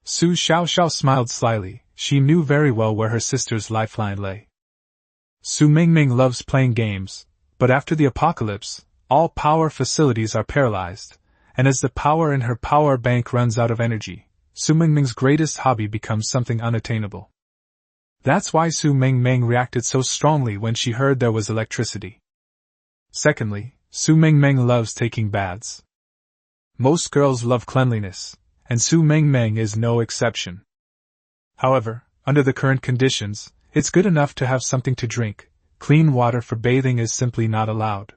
Su Xiaoxiao smiled slyly. She knew very well where her sister's lifeline lay. Su Mingming loves playing games, but after the apocalypse, all power facilities are paralyzed, and as the power in her power bank runs out of energy, Su Mingming's greatest hobby becomes something unattainable. That's why Su Mingming reacted so strongly when she heard there was electricity. Secondly, Su Mingming loves taking baths. Most girls love cleanliness, and Su Mingming is no exception. However, under the current conditions, it's good enough to have something to drink. Clean water for bathing is simply not allowed.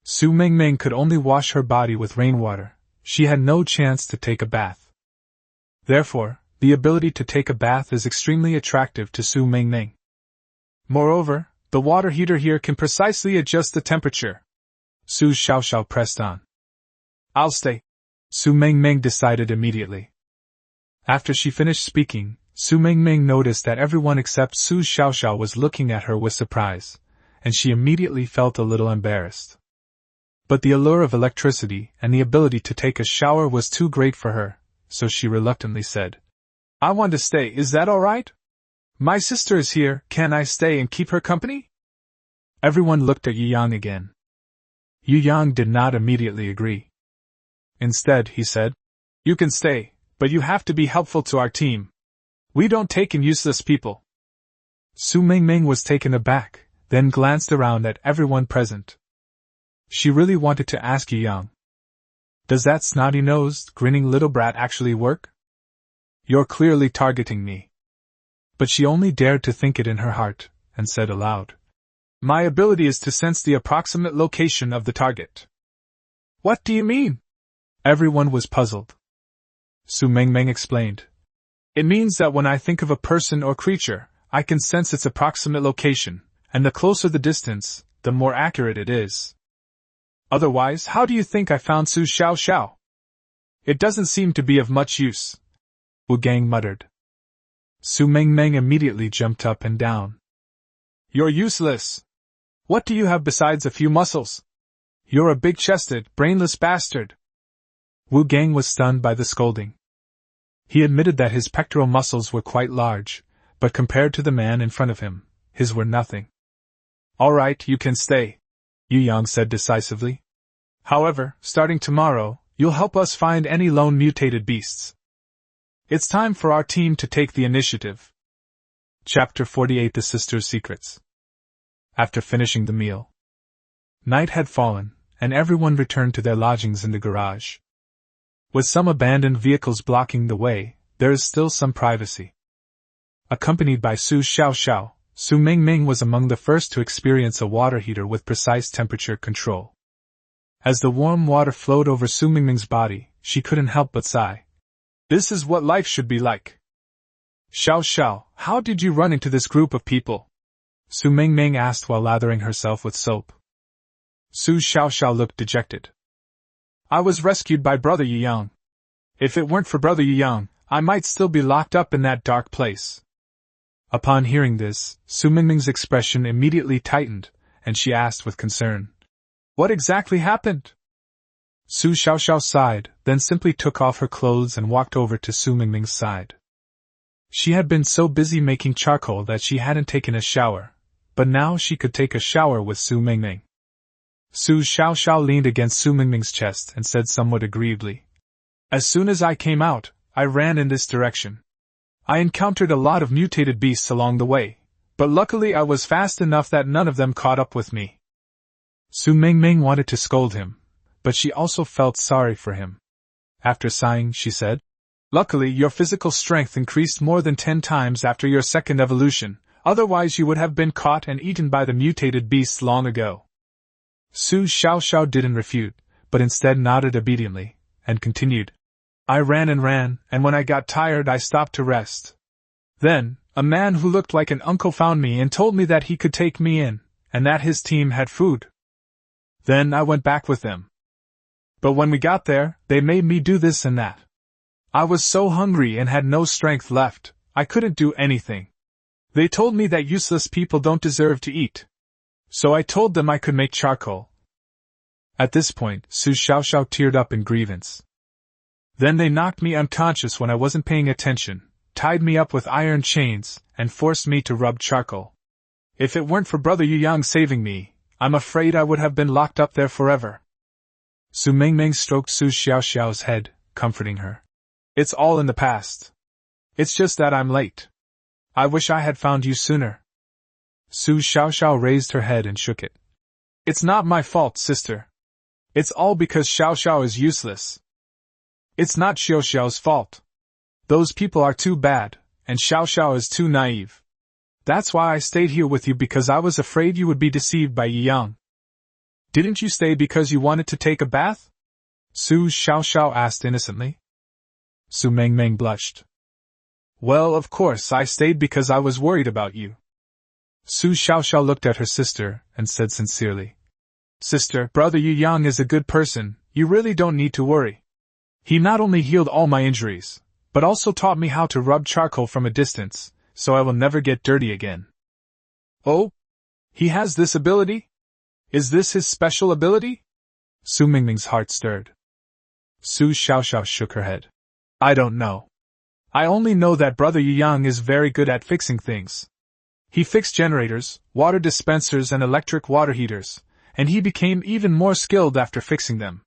Su Mingming could only wash her body with rainwater. She had no chance to take a bath. Therefore, the ability to take a bath is extremely attractive to Su Mingming. Moreover, the water heater here can precisely adjust the temperature. Su Xiaoxiao pressed on. I'll stay, Su Mingming decided immediately. After she finished speaking, Su Mingming noticed that everyone except Su Xiaoxiao was looking at her with surprise, and she immediately felt a little embarrassed. But the allure of electricity and the ability to take a shower was too great for her, so she reluctantly said, I want to stay, is that all right? My sister is here, can I stay and keep her company? Everyone looked at Yu Yang again. Yu Yang did not immediately agree. Instead, he said, You can stay, but you have to be helpful to our team. We don't take in useless people. Su Mingming was taken aback, then glanced around at everyone present. She really wanted to ask Yu Yang. Does that snotty-nosed, grinning little brat actually work? You're clearly targeting me. But she only dared to think it in her heart, and said aloud. My ability is to sense the approximate location of the target. What do you mean? Everyone was puzzled. Su Mingming explained. It means that when I think of a person or creature, I can sense its approximate location, and the closer the distance, the more accurate it is. Otherwise, how do you think I found Su Xiaoxiao? It doesn't seem to be of much use. Wu Gang muttered. Su Mingming immediately jumped up and down. You're useless. What do you have besides a few muscles? You're a big-chested, brainless bastard. Wu Gang was stunned by the scolding. He admitted that his pectoral muscles were quite large, but compared to the man in front of him, his were nothing. All right, you can stay, Yu Yang said decisively. However, starting tomorrow, you'll help us find any lone mutated beasts. It's time for our team to take the initiative. Chapter 48 The Sisters' Secrets. After finishing the meal, night had fallen, and everyone returned to their lodgings in the garage. With some abandoned vehicles blocking the way, there is still some privacy. Accompanied by Su Xiaoxiao, Su Mingming was among the first to experience a water heater with precise temperature control. As the warm water flowed over Su Mingming's body, she couldn't help but sigh. This is what life should be like. Xiaoxiao, how did you run into this group of people? Su Mingming asked while lathering herself with soap. Su Xiaoxiao looked dejected. I was rescued by Brother Yu Yang. If it weren't for Brother Yu Yang, I might still be locked up in that dark place. Upon hearing this, Su Mingming's expression immediately tightened, and she asked with concern, What exactly happened? Su Xiaoxiao sighed, then simply took off her clothes and walked over to Su Mingming's side. She had been so busy making charcoal that she hadn't taken a shower, but now she could take a shower with Su Mingming. Su Xiaoxiao leaned against Su Mingming's chest and said somewhat aggrievedly, As soon as I came out, I ran in this direction. I encountered a lot of mutated beasts along the way, but luckily I was fast enough that none of them caught up with me. Su Mingming wanted to scold him, but she also felt sorry for him. After sighing, she said, Luckily your physical strength increased more than 10 times after your second evolution, otherwise you would have been caught and eaten by the mutated beasts long ago. Su Xiaoxiao didn't refute, but instead nodded obediently, and continued. I ran, and when I got tired I stopped to rest. Then, a man who looked like an uncle found me and told me that he could take me in, and that his team had food. Then I went back with them. But when we got there, they made me do this and that. I was so hungry and had no strength left, I couldn't do anything. They told me that useless people don't deserve to eat. So I told them I could make charcoal. At this point, Su Xiaoxiao teared up in grievance. Then they knocked me unconscious when I wasn't paying attention, tied me up with iron chains, and forced me to rub charcoal. If it weren't for Brother Yu Yang saving me, I'm afraid I would have been locked up there forever. Su Mingming stroked Su Xiaoxiao's head, comforting her. It's all in the past. It's just that I'm late. I wish I had found you sooner. Su Xiaoxiao raised her head and shook it. It's not my fault, sister. It's all because Xiaoxiao is useless. It's not Xiaoxiao's fault. Those people are too bad, and Xiaoxiao is too naive. That's why I stayed here with you, because I was afraid you would be deceived by Yi Yang. Didn't you stay because you wanted to take a bath? Su Xiaoxiao asked innocently. Su Mingming blushed. Well, of course I stayed because I was worried about you. Su Xiaoxiao looked at her sister and said sincerely. Sister, Brother Yu Yang is a good person, you really don't need to worry. He not only healed all my injuries, but also taught me how to rub charcoal from a distance, so I will never get dirty again. Oh? He has this ability? Is this his special ability? Su Mingming's heart stirred. Su Xiaoxiao shook her head. I don't know. I only know that Brother Yu Yang is very good at fixing things. He fixed generators, water dispensers and electric water heaters, and he became even more skilled after fixing them.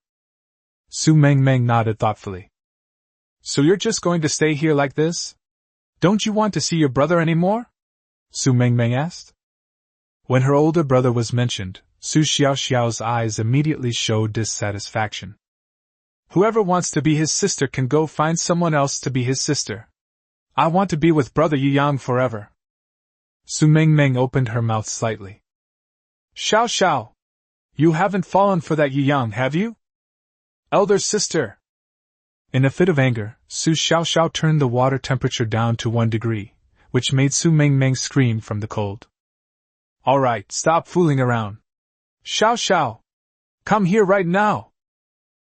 Su Mingming nodded thoughtfully. So you're just going to stay here like this? Don't you want to see your brother anymore? Su Mingming asked. When her older brother was mentioned, Su Xiaoxiao's eyes immediately showed dissatisfaction. Whoever wants to be his sister can go find someone else to be his sister. I want to be with Brother Yu Yang forever. Su Mingming opened her mouth slightly. Xiaoxiao! You haven't fallen for that Yu Yang, have you? Elder sister! In a fit of anger, Su Xiaoxiao turned the water temperature down to 1 degree, which made Su Mingming scream from the cold. All right, stop fooling around. Xiaoxiao! Come here right now!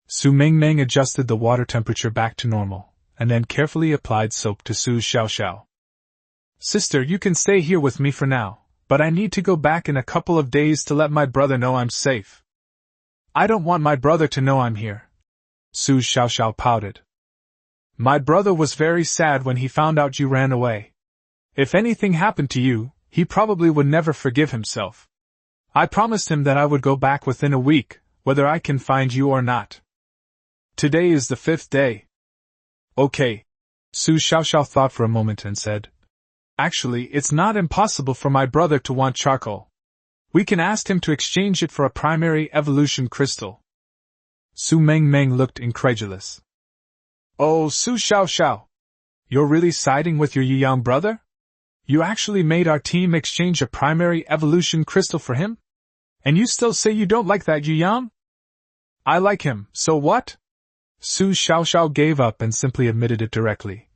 Su Mingming adjusted the water temperature back to normal, and then carefully applied soap to Su Xiaoxiao. Sister, you can stay here with me for now, but I need to go back in a couple of days to let my brother know I'm safe. I don't want my brother to know I'm here. Su Xiaoxiao pouted. My brother was very sad when he found out you ran away. If anything happened to you, he probably would never forgive himself. I promised him that I would go back within a week, whether I can find you or not. Today is the 5th day. Okay. Su Xiaoxiao thought for a moment and said, Actually, it's not impossible for my brother to want charcoal. We can ask him to exchange it for a primary evolution crystal. Su Mingming looked incredulous. Oh, Su Xiaoxiao! You're really siding with your Yu Yang brother? You actually made our team exchange a primary evolution crystal for him? And you still say you don't like that Yu Yang? I like him, so what? Su Xiaoxiao gave up and simply admitted it directly.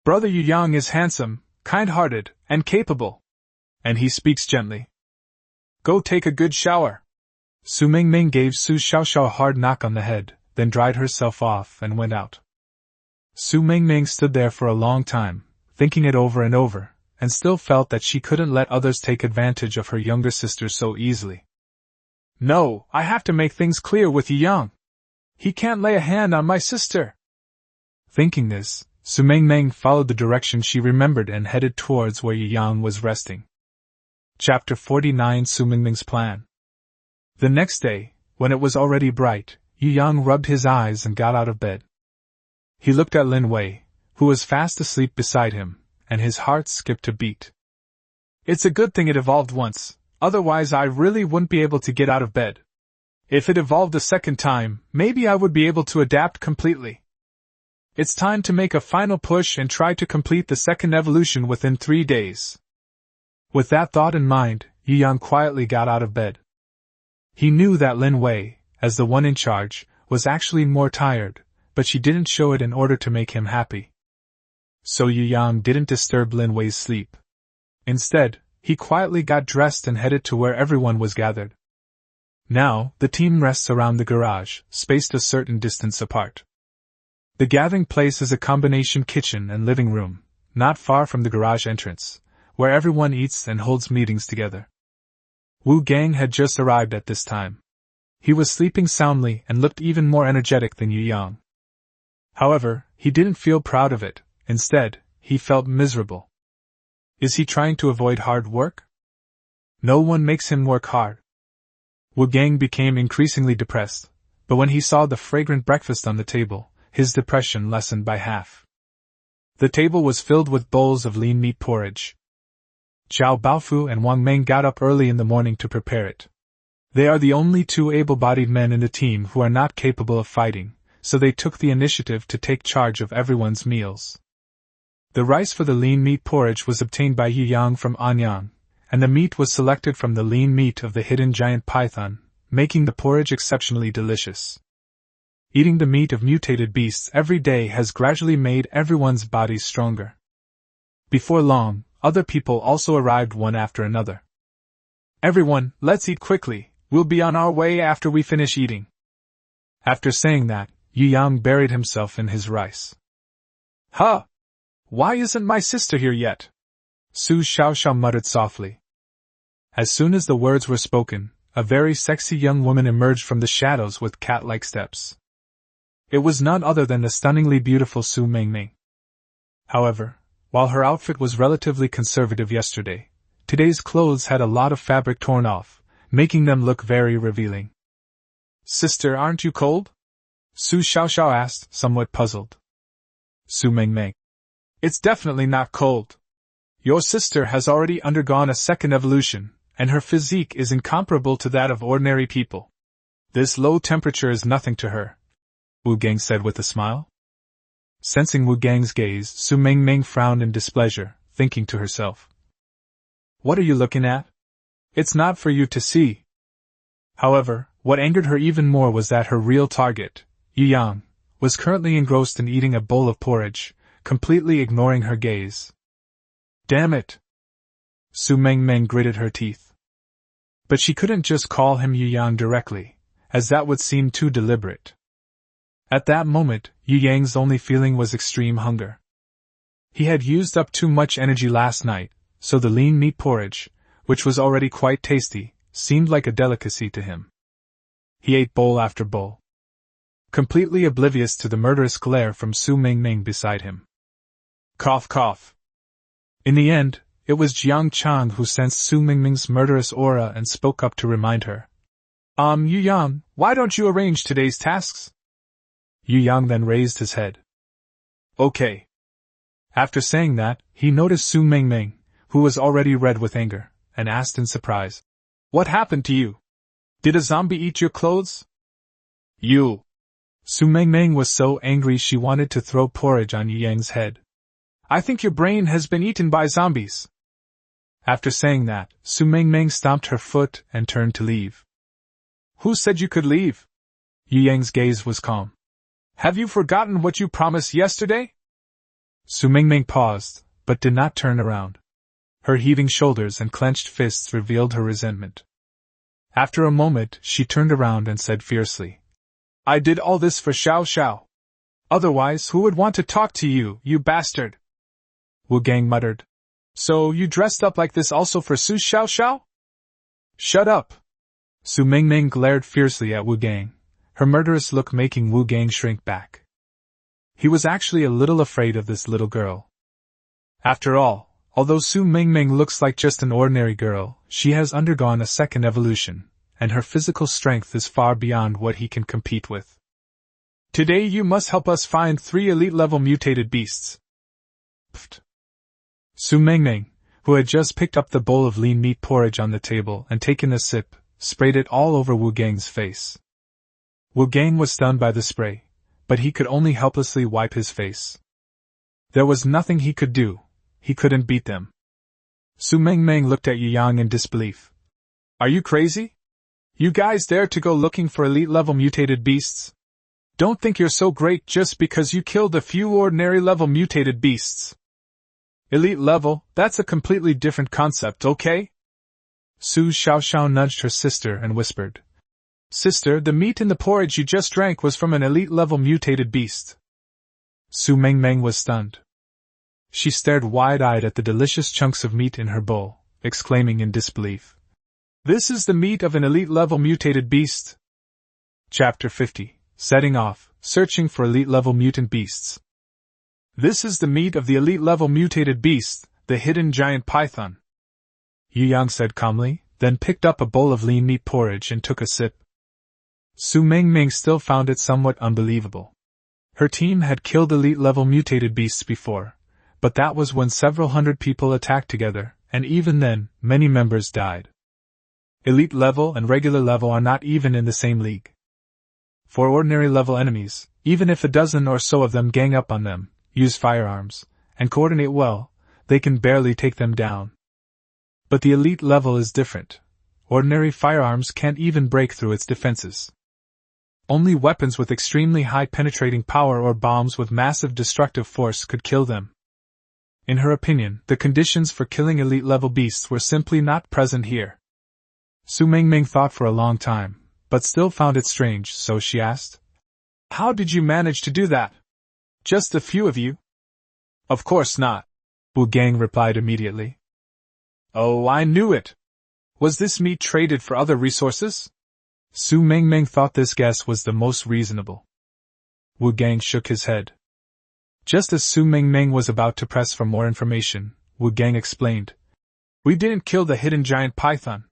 Brother Yu Yang is handsome, kind-hearted, and capable. And he speaks gently. Go take a good shower. Su Mingming gave Su Xiaoxiao a hard knock on the head, then dried herself off and went out. Su Mingming stood there for a long time, thinking it over and over, and still felt that she couldn't let others take advantage of her younger sister so easily. No, I have to make things clear with Yu Yang. He can't lay a hand on my sister. Thinking this, Su Mingming followed the direction she remembered and headed towards where Yu Yang was resting. Chapter 49 Su Mingming's Plan. The next day, when it was already bright, Yu Yang rubbed his eyes and got out of bed. He looked at Lin Wei, who was fast asleep beside him, and his heart skipped a beat. It's a good thing it evolved once, otherwise I really wouldn't be able to get out of bed. If it evolved a second time, maybe I would be able to adapt completely. It's time to make a final push and try to complete the second evolution within 3 days. With that thought in mind, Yu Yang quietly got out of bed. He knew that Lin Wei, as the one in charge, was actually more tired, but she didn't show it in order to make him happy. So Yu Yang didn't disturb Lin Wei's sleep. Instead, he quietly got dressed and headed to where everyone was gathered. Now, the team rests around the garage, spaced a certain distance apart. The gathering place is a combination kitchen and living room, not far from the garage entrance, where everyone eats and holds meetings together. Wu Gang had just arrived at this time. He was sleeping soundly and looked even more energetic than Yu Yang. However, he didn't feel proud of it, instead, he felt miserable. Is he trying to avoid hard work? No one makes him work hard. Wu Gang became increasingly depressed, but when he saw the fragrant breakfast on the table, his depression lessened by half. The table was filled with bowls of lean meat porridge. Zhao Baofu and Wang Meng got up early in the morning to prepare it. They are the only two able-bodied men in the team who are not capable of fighting, so they took the initiative to take charge of everyone's meals. The rice for the lean meat porridge was obtained by Yu Yang from Anyang, and the meat was selected from the lean meat of the hidden giant python, making the porridge exceptionally delicious. Eating the meat of mutated beasts every day has gradually made everyone's bodies stronger. Before long, other people also arrived one after another. Everyone, let's eat quickly, we'll be on our way after we finish eating. After saying that, Yu Yang buried himself in his rice. Huh! Why isn't my sister here yet? Su Xiaoxiao muttered softly. As soon as the words were spoken, a very sexy young woman emerged from the shadows with cat-like steps. It was none other than the stunningly beautiful Su Mingming. However, while her outfit was relatively conservative yesterday, today's clothes had a lot of fabric torn off, making them look very revealing. Sister, aren't you cold? Su Xiaoxiao asked, somewhat puzzled. Su Mingming. It's definitely not cold. Your sister has already undergone a second evolution, and her physique is incomparable to that of ordinary people. This low temperature is nothing to her, Wu Gang said with a smile. Sensing Wu Gang's gaze, Su Mingming frowned in displeasure, thinking to herself. What are you looking at? It's not for you to see. However, what angered her even more was that her real target, Yu Yang, was currently engrossed in eating a bowl of porridge, completely ignoring her gaze. Damn it! Su Mingming gritted her teeth. But she couldn't just call him Yu Yang directly, as that would seem too deliberate. At that moment, Yu Yang's only feeling was extreme hunger. He had used up too much energy last night, so the lean meat porridge, which was already quite tasty, seemed like a delicacy to him. He ate bowl after bowl, completely oblivious to the murderous glare from Su Mingming beside him. Cough cough. In the end, it was Jiang Chang who sensed Su Mingming's murderous aura and spoke up to remind her. Yu Yang, why don't you arrange today's tasks? Yu Yang then raised his head. Okay. After saying that, he noticed Su Mingming, who was already red with anger, and asked in surprise. What happened to you? Did a zombie eat your clothes? You! Su Mingming was so angry she wanted to throw porridge on Yu Yang's head. I think your brain has been eaten by zombies. After saying that, Su Mingming stomped her foot and turned to leave. Who said you could leave? Yu Yang's gaze was calm. Have you forgotten what you promised yesterday? Su Mingming paused, but did not turn around. Her heaving shoulders and clenched fists revealed her resentment. After a moment, she turned around and said fiercely. I did all this for Xiao Xiao. Otherwise, who would want to talk to you, you bastard? Wu Gang muttered. So you dressed up like this also for Su Xiaoxiao? Shut up! Su Mingming glared fiercely at Wu Gang, her murderous look making Wu Gang shrink back. He was actually a little afraid of this little girl. After all, although Su Mingming looks like just an ordinary girl, she has undergone a second evolution, and her physical strength is far beyond what he can compete with. Today you must help us find 3 elite-level mutated beasts. Pfft. Su Mingming, who had just picked up the bowl of lean meat porridge on the table and taken a sip, sprayed it all over Wu Gang's face. Wu Gang was stunned by the spray, but he could only helplessly wipe his face. There was nothing he could do. He couldn't beat them. Su Mingming looked at Yu Yang in disbelief. Are you crazy? You guys dare to go looking for elite-level mutated beasts? Don't think you're so great just because you killed a few ordinary-level mutated beasts. Elite level, that's a completely different concept, okay? Su Xiaoxiao nudged her sister and whispered. Sister, the meat in the porridge you just drank was from an elite-level mutated beast. Su Mingming was stunned. She stared wide-eyed at the delicious chunks of meat in her bowl, exclaiming in disbelief. This is the meat of an elite-level mutated beast. Chapter 50. Setting off, searching for elite-level mutant beasts. This is the meat of the elite-level mutated beast, the hidden giant python. Yu Yang said calmly, then picked up a bowl of lean meat porridge and took a sip. Su Mingming still found it somewhat unbelievable. Her team had killed elite-level mutated beasts before, but that was when several hundred people attacked together, and even then, many members died. Elite level and regular level are not even in the same league. For ordinary level enemies, even if a dozen or so of them gang up on them, use firearms, and coordinate well, they can barely take them down. But the elite level is different. Ordinary firearms can't even break through its defenses. Only weapons with extremely high penetrating power or bombs with massive destructive force could kill them. In her opinion, the conditions for killing elite-level beasts were simply not present here. Su Mingming thought for a long time, but still found it strange, so she asked, "How did you manage to do that? Just a few of you?" "Of course not," Wu Gang replied immediately. "Oh, I knew it! Was this meat traded for other resources?" Su Mingming thought this guess was the most reasonable. Wu Gang shook his head. Just as Su Mingming was about to press for more information, Wu Gang explained, "We didn't kill the hidden giant python.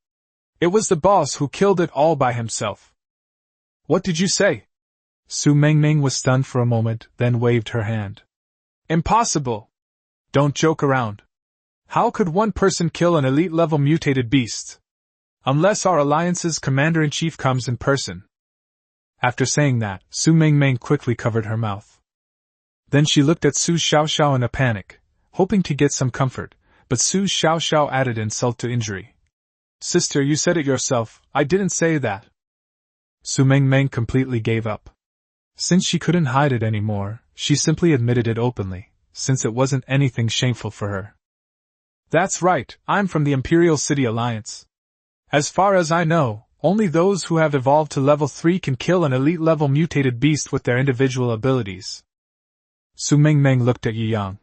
It was the boss who killed it all by himself." "What did you say?" Su Mingming was stunned for a moment, then waved her hand. "Impossible! Don't joke around. How could one person kill an elite-level mutated beast? Unless our alliance's commander-in-chief comes in person." After saying that, Su Mingming quickly covered her mouth. Then she looked at Su Xiaoxiao in a panic, hoping to get some comfort, but Su Xiaoxiao added insult to injury. "Sister, you said it yourself, I didn't say that." Su Mingming completely gave up. Since she couldn't hide it anymore, she simply admitted it openly, since it wasn't anything shameful for her. "That's right, I'm from the Imperial City Alliance. As far as I know, only those who have evolved to level 3 can kill an elite-level mutated beast with their individual abilities." Su Mingming looked at Yu Yang.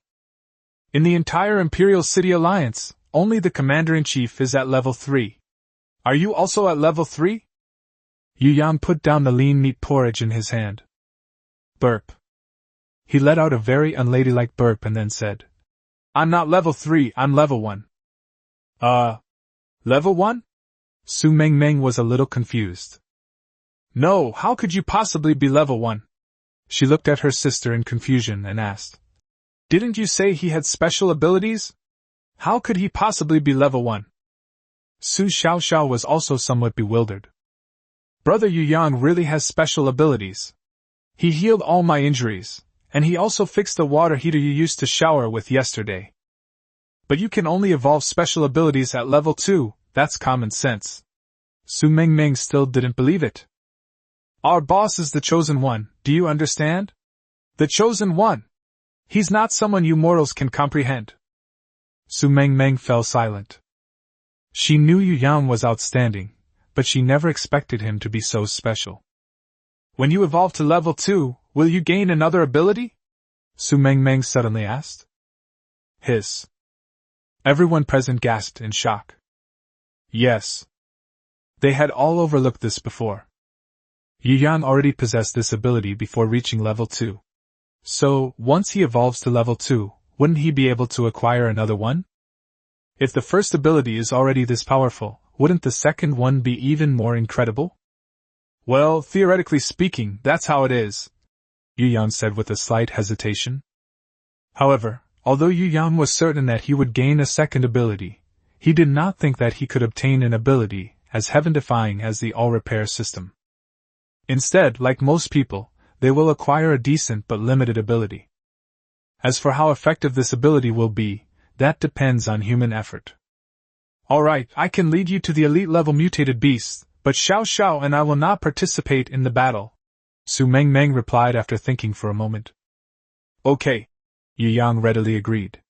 "In the entire Imperial City Alliance, only the Commander-in-Chief is at level 3. Are you also at level 3? Yu Yang put down the lean meat porridge in his hand. Burp. He let out a very unladylike burp and then said, "I'm not level 3, I'm level 1. Level 1? Su Mingming was a little confused. "No, how could you possibly be level 1? She looked at her sister in confusion and asked, "Didn't you say he had special abilities? How could he possibly be level 1? Su Xiaoxiao was also somewhat bewildered. "Brother Yu Yang really has special abilities. He healed all my injuries, and he also fixed the water heater you used to shower with yesterday. But you can only evolve special abilities at level 2, that's common sense." Su Mingming still didn't believe it. "Our boss is the Chosen One, do you understand? The Chosen One! He's not someone you mortals can comprehend." Su Mingming fell silent. She knew Yu Yang was outstanding, but she never expected him to be so special. "When you evolve to level 2, will you gain another ability?" Su Mingming suddenly asked. Hiss. Everyone present gasped in shock. Yes. They had all overlooked this before. Yu Yang already possessed this ability before reaching level 2. So, once he evolves to level 2, wouldn't he be able to acquire another one? If the first ability is already this powerful, wouldn't the second one be even more incredible? "Well, theoretically speaking, that's how it is," Yu Yang said with a slight hesitation. However, although Yu Yang was certain that he would gain a second ability, he did not think that he could obtain an ability as heaven-defying as the All-Repair system. Instead, like most people, they will acquire a decent but limited ability. As for how effective this ability will be, that depends on human effort. "Alright, I can lead you to the elite-level mutated beasts, but Xiao and I will not participate in the battle," Su Mingming replied after thinking for a moment. "Okay," Yu Yang readily agreed.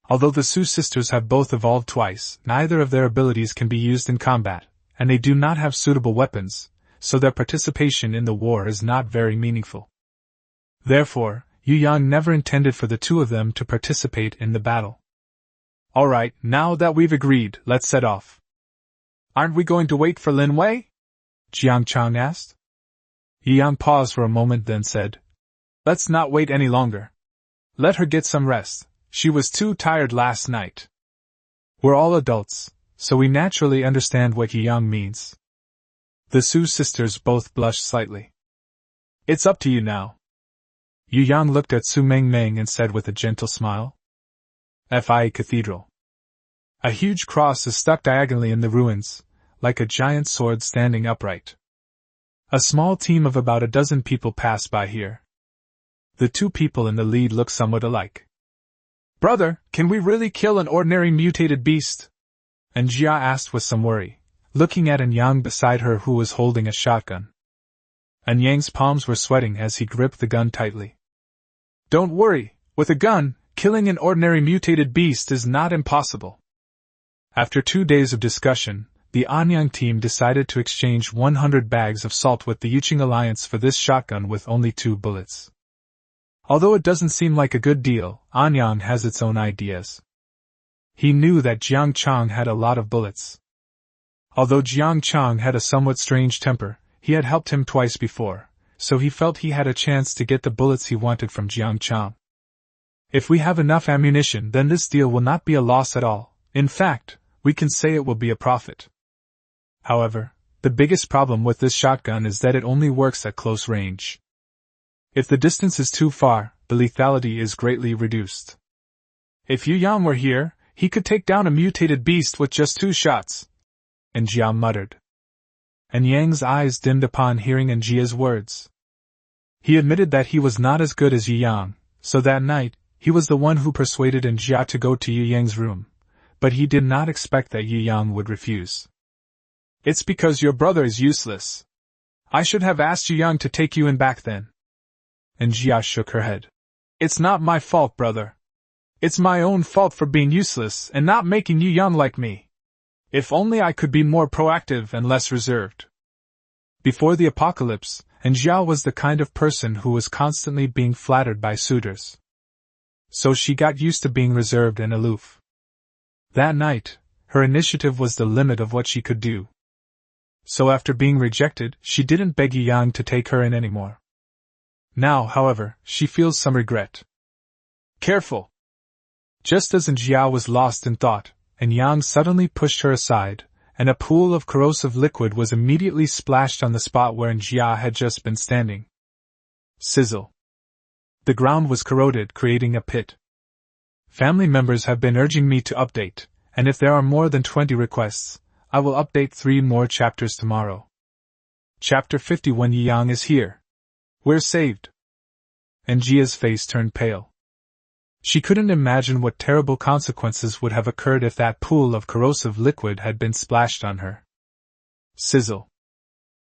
Although the Su sisters have both evolved twice, neither of their abilities can be used in combat, and they do not have suitable weapons, so their participation in the war is not very meaningful. Therefore, Yu Yang never intended for the two of them to participate in the battle. "Alright, now that we've agreed, let's set off." "Aren't we going to wait for Lin Wei?" Jiang Chang asked. Yu Yang paused for a moment then said, "Let's not wait any longer. Let her get some rest, she was too tired last night. We're all adults, so we naturally understand what Yu Yang means. The Su sisters both blushed slightly. It's up to you now. Yu Yang looked at Su Mengmeng and said with a gentle smile. Fi Cathedral. A huge cross is stuck diagonally in the ruins, like a giant sword standing upright. A small team of about a dozen people pass by here. The two people in the lead look somewhat alike. Brother, can we really kill an ordinary mutated beast? And Jia asked with some worry, looking at An Yang beside her who was holding a shotgun. An Yang's palms were sweating as he gripped the gun tightly. Don't worry, with a gun, killing an ordinary mutated beast is not impossible. After 2 days of discussion, the Anyang team decided to exchange 100 bags of salt with the Yuqing Alliance for this shotgun with only 2 bullets. Although it doesn't seem like a good deal, Anyang has its own ideas. He knew that Jiang Chang had a lot of bullets. Although Jiang Chang had a somewhat strange temper, he had helped him twice before, so he felt he had a chance to get the bullets he wanted from Jiang Chang. If we have enough ammunition, then this deal will not be a loss at all. In fact, we can say it will be a profit. However, the biggest problem with this shotgun is that it only works at close range. If the distance is too far, the lethality is greatly reduced. If Yu Yang were here, he could take down a mutated beast with just 2 shots. And Jia muttered. And Yang's eyes dimmed upon hearing Jia's words. He admitted that he was not as good as Yu Yang, so that night, he was the one who persuaded Jia to go to Yu Yang's room, but he did not expect that Yu Yang would refuse. It's because your brother is useless. I should have asked Yu Yang to take you in back then. And Jia shook her head. It's not my fault, brother. It's my own fault for being useless and not making Yu Yang like me. If only I could be more proactive and less reserved. Before the apocalypse, Jia was the kind of person who was constantly being flattered by suitors. So she got used to being reserved and aloof. That night, her initiative was the limit of what she could do. So after being rejected, she didn't beg Yu Yang to take her in anymore. Now, however, she feels some regret. Careful! Just as Jia was lost in thought, Yang suddenly pushed her aside, and a pool of corrosive liquid was immediately splashed on the spot where Jia had just been standing. Sizzle. The ground was corroded, creating a pit. Family members have been urging me to update, and if there are more than 20 requests, I will update 3 more chapters tomorrow. Chapter 50. When Yu Yang is here. We're saved. And Jia's face turned pale. She couldn't imagine what terrible consequences would have occurred if that pool of corrosive liquid had been splashed on her. Sizzle.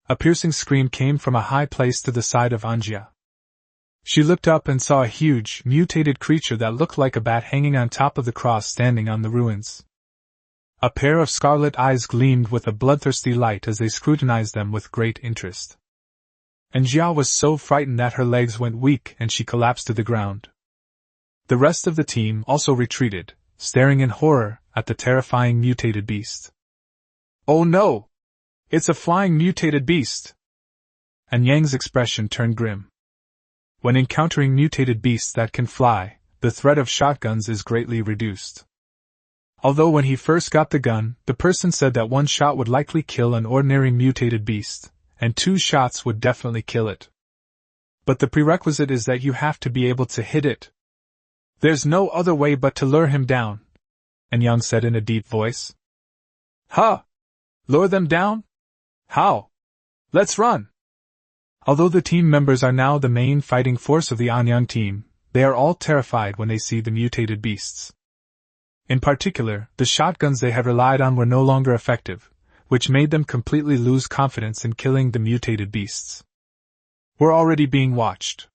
A piercing scream came from a high place to the side of Anjia. She looked up and saw a huge, mutated creature that looked like a bat hanging on top of the cross standing on the ruins. A pair of scarlet eyes gleamed with a bloodthirsty light as they scrutinized them with great interest. And Jia was so frightened that her legs went weak and she collapsed to the ground. The rest of the team also retreated, staring in horror at the terrifying mutated beast. Oh no! It's a flying mutated beast! And Yang's expression turned grim. When encountering mutated beasts that can fly, the threat of shotguns is greatly reduced. Although when he first got the gun, the person said that 1 shot would likely kill an ordinary mutated beast, and 2 shots would definitely kill it. But the prerequisite is that you have to be able to hit it. There's no other way but to lure him down, and Yang said in a deep voice. Huh? Lure them down? How? Let's run! Although the team members are now the main fighting force of the Anyang team, they are all terrified when they see the mutated beasts. In particular, the shotguns they had relied on were no longer effective, which made them completely lose confidence in killing the mutated beasts. We're already being watched.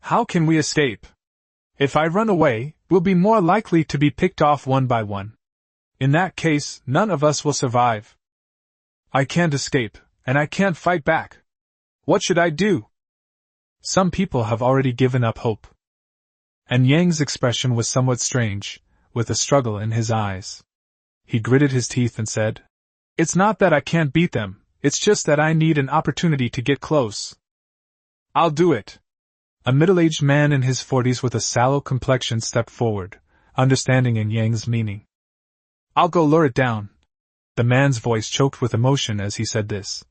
How can we escape? If I run away, we'll be more likely to be picked off one by one. In that case, none of us will survive. I can't escape, and I can't fight back. What should I do? Some people have already given up hope. And Yang's expression was somewhat strange, with a struggle in his eyes. He gritted his teeth and said, It's not that I can't beat them, it's just that I need an opportunity to get close. I'll do it. A middle-aged man in his 40s with a sallow complexion stepped forward, understanding Yang's meaning. I'll go lure it down. The man's voice choked with emotion as he said this.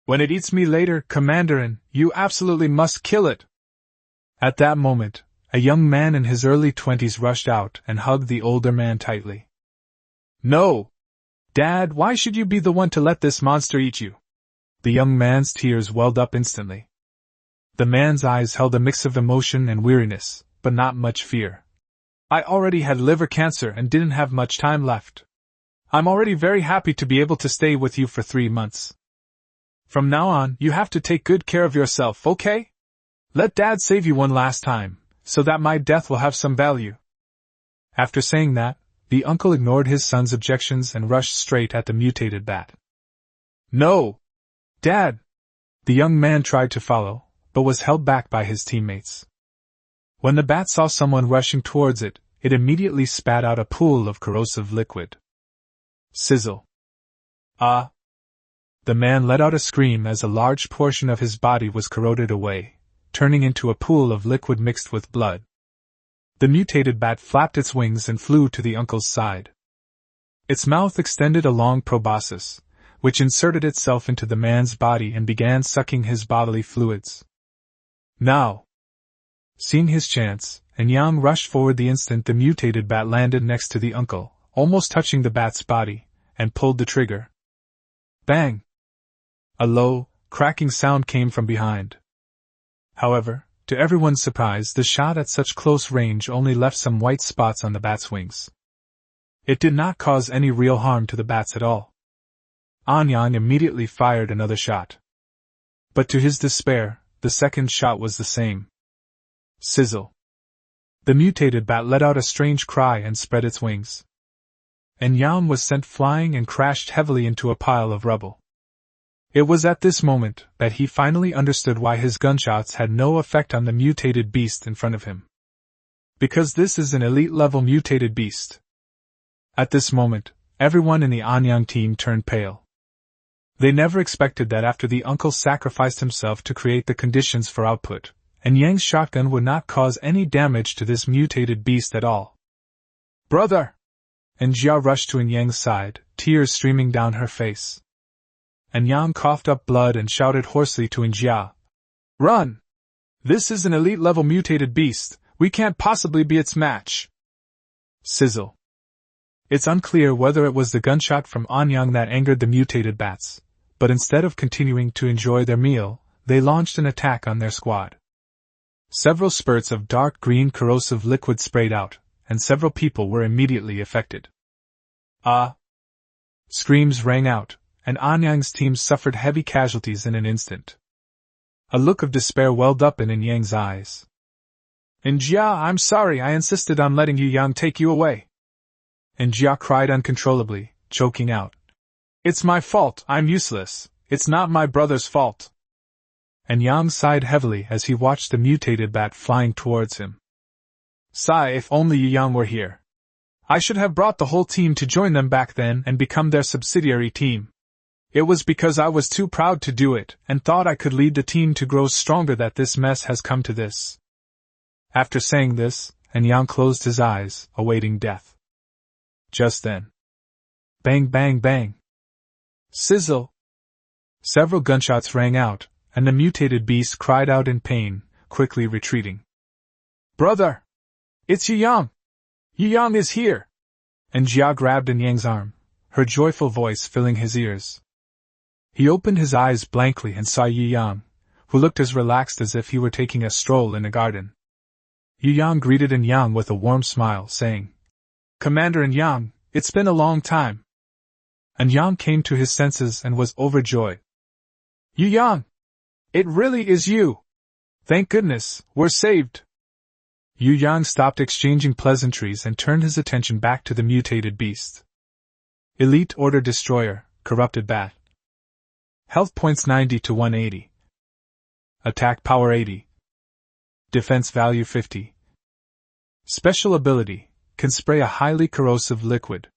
When it eats me later, Commanderin, you absolutely must kill it. At that moment, a young man in his early 20s rushed out and hugged the older man tightly. No! Dad, why should you be the one to let this monster eat you? The young man's tears welled up instantly. The man's eyes held a mix of emotion and weariness, but not much fear. I already had liver cancer and didn't have much time left. I'm already very happy to be able to stay with you for 3 months. From now on, you have to take good care of yourself, okay? Let Dad save you one last time, so that my death will have some value. After saying that, the uncle ignored his son's objections and rushed straight at the mutated bat. No! Dad! The young man tried to follow, but was held back by his teammates. When the bat saw someone rushing towards it, it immediately spat out a pool of corrosive liquid. Sizzle. Ah! The man let out a scream as a large portion of his body was corroded away, turning into a pool of liquid mixed with blood. The mutated bat flapped its wings and flew to the uncle's side. Its mouth extended a long proboscis, which inserted itself into the man's body and began sucking his bodily fluids. Now! Seeing his chance, Anyang rushed forward the instant the mutated bat landed next to the uncle, almost touching the bat's body, and pulled the trigger. Bang! A low, cracking sound came from behind. However, to everyone's surprise, the shot at such close range only left some white spots on the bat's wings. It did not cause any real harm to the bats at all. Anyang immediately fired another shot. But to his despair, the second shot was the same. Sizzle. The mutated bat let out a strange cry and spread its wings. Anyang was sent flying and crashed heavily into a pile of rubble. It was at this moment that he finally understood why his gunshots had no effect on the mutated beast in front of him. Because this is an elite-level mutated beast. At this moment, everyone in the Anyang team turned pale. They never expected that after the uncle sacrificed himself to create the conditions for output, Anyang's shotgun would not cause any damage to this mutated beast at all. Brother! And Jia rushed to Anyang's side, tears streaming down her face. Anyang coughed up blood and shouted hoarsely to Jia. Run! This is an elite-level mutated beast, we can't possibly be its match. Sizzle. It's unclear whether it was the gunshot from Anyang that angered the mutated bats, but instead of continuing to enjoy their meal, they launched an attack on their squad. Several spurts of dark green corrosive liquid sprayed out, and several people were immediately affected. Ah! Screams rang out, and Anyang's team suffered heavy casualties in an instant. A look of despair welled up in Anyang's eyes. Jia, I'm sorry I insisted on letting Yu Yang take you away. Jia cried uncontrollably, choking out. It's my fault, I'm useless, it's not my brother's fault. Yang sighed heavily as he watched the mutated bat flying towards him. Sigh, if only Yu Yang were here. I should have brought the whole team to join them back then and become their subsidiary team. It was because I was too proud to do it and thought I could lead the team to grow stronger that this mess has come to this. After saying this, Anyang closed his eyes, awaiting death. Just then. Bang, bang, bang. Sizzle. Several gunshots rang out, and the mutated beast cried out in pain, quickly retreating. Brother! It's Yu Yang! Yu Yang is here! And Jia grabbed Anyang's arm, her joyful voice filling his ears. He opened his eyes blankly and saw Yu Yang, who looked as relaxed as if he were taking a stroll in a garden. Yu Yang greeted Anyang with a warm smile, saying, Commander Anyang, it's been a long time. Anyang came to his senses and was overjoyed. Yu Yang! It really is you! Thank goodness, we're saved! Yu Yang stopped exchanging pleasantries and turned his attention back to the mutated beast. Elite Order Destroyer, Corrupted Bat. Health points 90 to 180. Attack power 80. Defense value 50. Special ability, can spray a highly corrosive liquid.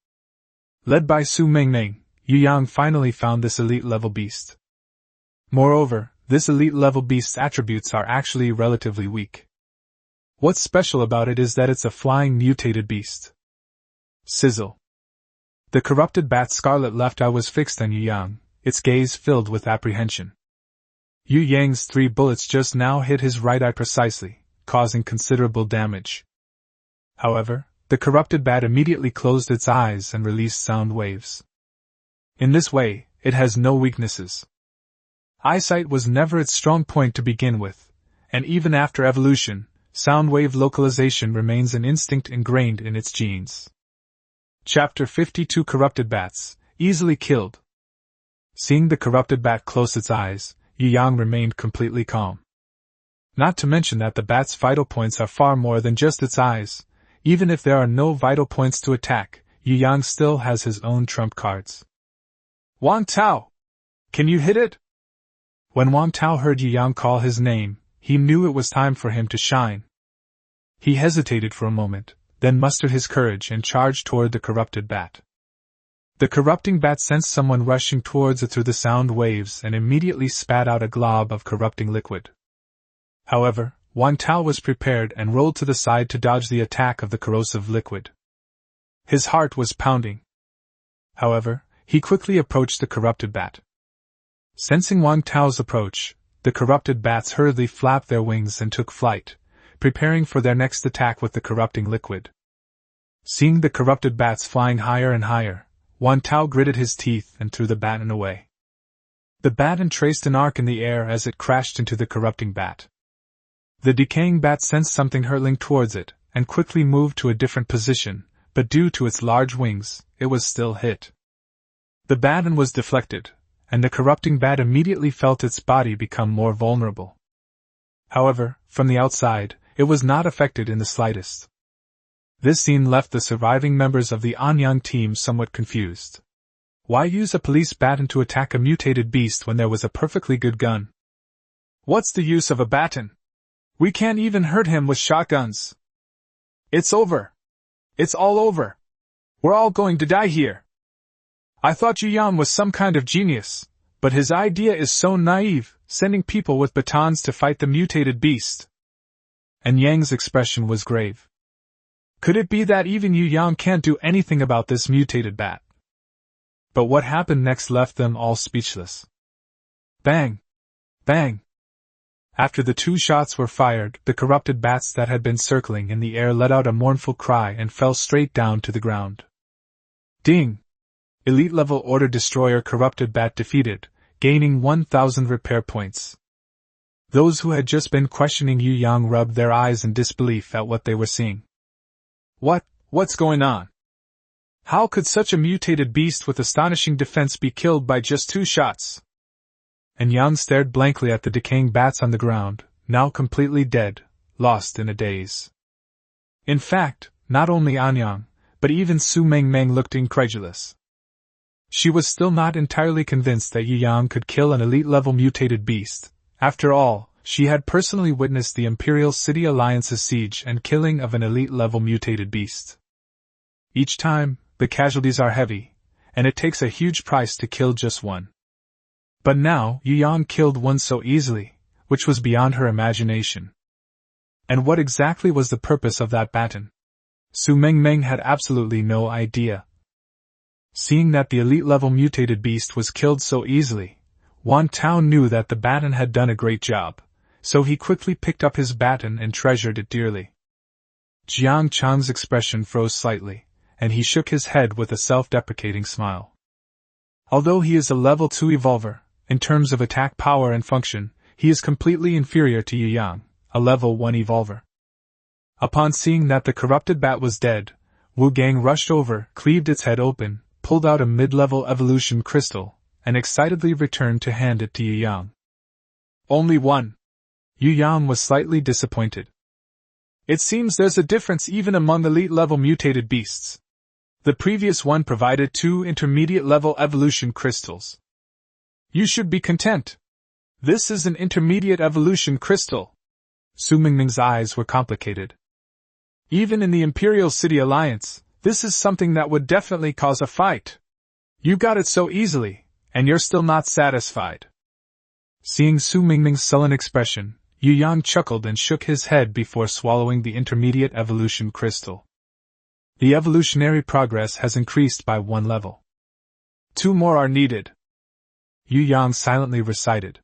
Led by Su Mengmeng, Yu Yang finally found this elite-level beast. Moreover, this elite-level beast's attributes are actually relatively weak. What's special about it is that it's a flying mutated beast. Sizzle. The corrupted bat's scarlet left eye was fixed on Yu Yang, its gaze filled with apprehension. Yu Yang's 3 bullets just now hit his right eye precisely, causing considerable damage. However, the corrupted bat immediately closed its eyes and released sound waves. In this way, it has no weaknesses. Eyesight was never its strong point to begin with, and even after evolution, sound wave localization remains an instinct ingrained in its genes. Chapter 52 Corrupted Bats, Easily Killed. Seeing the corrupted bat close its eyes, Yu Yang remained completely calm. Not to mention that the bat's vital points are far more than just its eyes. Even if there are no vital points to attack, Yu Yang still has his own trump cards. Wang Tao! Can you hit it? When Wang Tao heard Yu Yang call his name, he knew it was time for him to shine. He hesitated for a moment, then mustered his courage and charged toward the corrupted bat. The corrupting bat sensed someone rushing towards it through the sound waves and immediately spat out a glob of corrupting liquid. However, Wang Tao was prepared and rolled to the side to dodge the attack of the corrosive liquid. His heart was pounding. However, he quickly approached the corrupted bat. Sensing Wang Tao's approach, the corrupted bats hurriedly flapped their wings and took flight, preparing for their next attack with the corrupting liquid. Seeing the corrupted bats flying higher and higher, Wang Tao gritted his teeth and threw the baton away. The baton traced an arc in the air as it crashed into the corrupting bat. The decaying bat sensed something hurtling towards it, and quickly moved to a different position, but due to its large wings, it was still hit. The baton was deflected, and the corrupting bat immediately felt its body become more vulnerable. However, from the outside, it was not affected in the slightest. This scene left the surviving members of the Anyang team somewhat confused. Why use a police baton to attack a mutated beast when there was a perfectly good gun? What's the use of a baton? We can't even hurt him with shotguns. It's over. It's all over. We're all going to die here. I thought Yu Yang was some kind of genius, but his idea is so naive, sending people with batons to fight the mutated beast. And Yang's expression was grave. Could it be that even Yu Yang can't do anything about this mutated bat? But what happened next left them all speechless. Bang! Bang! After the 2 shots were fired, the corrupted bats that had been circling in the air let out a mournful cry and fell straight down to the ground. Ding! Elite level Order Destroyer corrupted bat defeated, gaining 1,000 repair points. Those who had just been questioning Yu Yang rubbed their eyes in disbelief at what they were seeing. What's going on? How could such a mutated beast with astonishing defense be killed by just 2 shots? And Yang stared blankly at the decaying bats on the ground, now completely dead, lost in a daze. In fact, not only Anyang, but even Su Mengmeng looked incredulous. She was still not entirely convinced that Yu Yang could kill an elite-level mutated beast. After all, she had personally witnessed the Imperial City Alliance's siege and killing of an elite-level mutated beast. Each time, the casualties are heavy, and it takes a huge price to kill just one. But now, Yu Yang killed one so easily, which was beyond her imagination. And what exactly was the purpose of that baton? Su Mengmeng had absolutely no idea. Seeing that the elite-level mutated beast was killed so easily, Wang Tao knew that the baton had done a great job, so he quickly picked up his baton and treasured it dearly. Jiang Chang's expression froze slightly, and he shook his head with a self-deprecating smile. Although he is a level 2 evolver, in terms of attack power and function, he is completely inferior to Yu Yang, a level 1 evolver. Upon seeing that the corrupted bat was dead, Wu Gang rushed over, cleaved its head open, pulled out a mid-level evolution crystal, and excitedly returned to hand it to Yu Yang. Only one. Yu Yang was slightly disappointed. It seems there's a difference even among elite-level mutated beasts. The previous one provided 2 intermediate-level evolution crystals. You should be content. This is an intermediate evolution crystal. Su Mengmeng's eyes were complicated. Even in the Imperial City Alliance, this is something that would definitely cause a fight. You got it so easily, and you're still not satisfied. Seeing Su Mengmeng's sullen expression, Yu Yang chuckled and shook his head before swallowing the intermediate evolution crystal. The evolutionary progress has increased by 1 level. 2 more are needed. Yu Yang silently recited.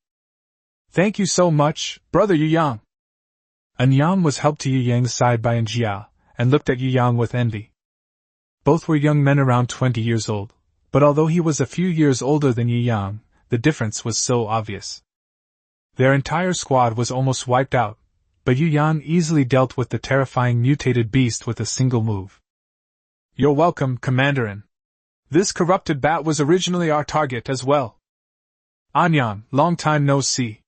Thank you so much, brother Yu Yang. An Yang was helped to Yu Yang's side by An Jia, and looked at Yu Yang with envy. Both were young men around 20 years old, but although he was a few years older than Yu Yang, the difference was so obvious. Their entire squad was almost wiped out, but Yu Yang easily dealt with the terrifying mutated beast with a single move. You're welcome, Commanderin. This corrupted bat was originally our target as well. Anyang, long time no see.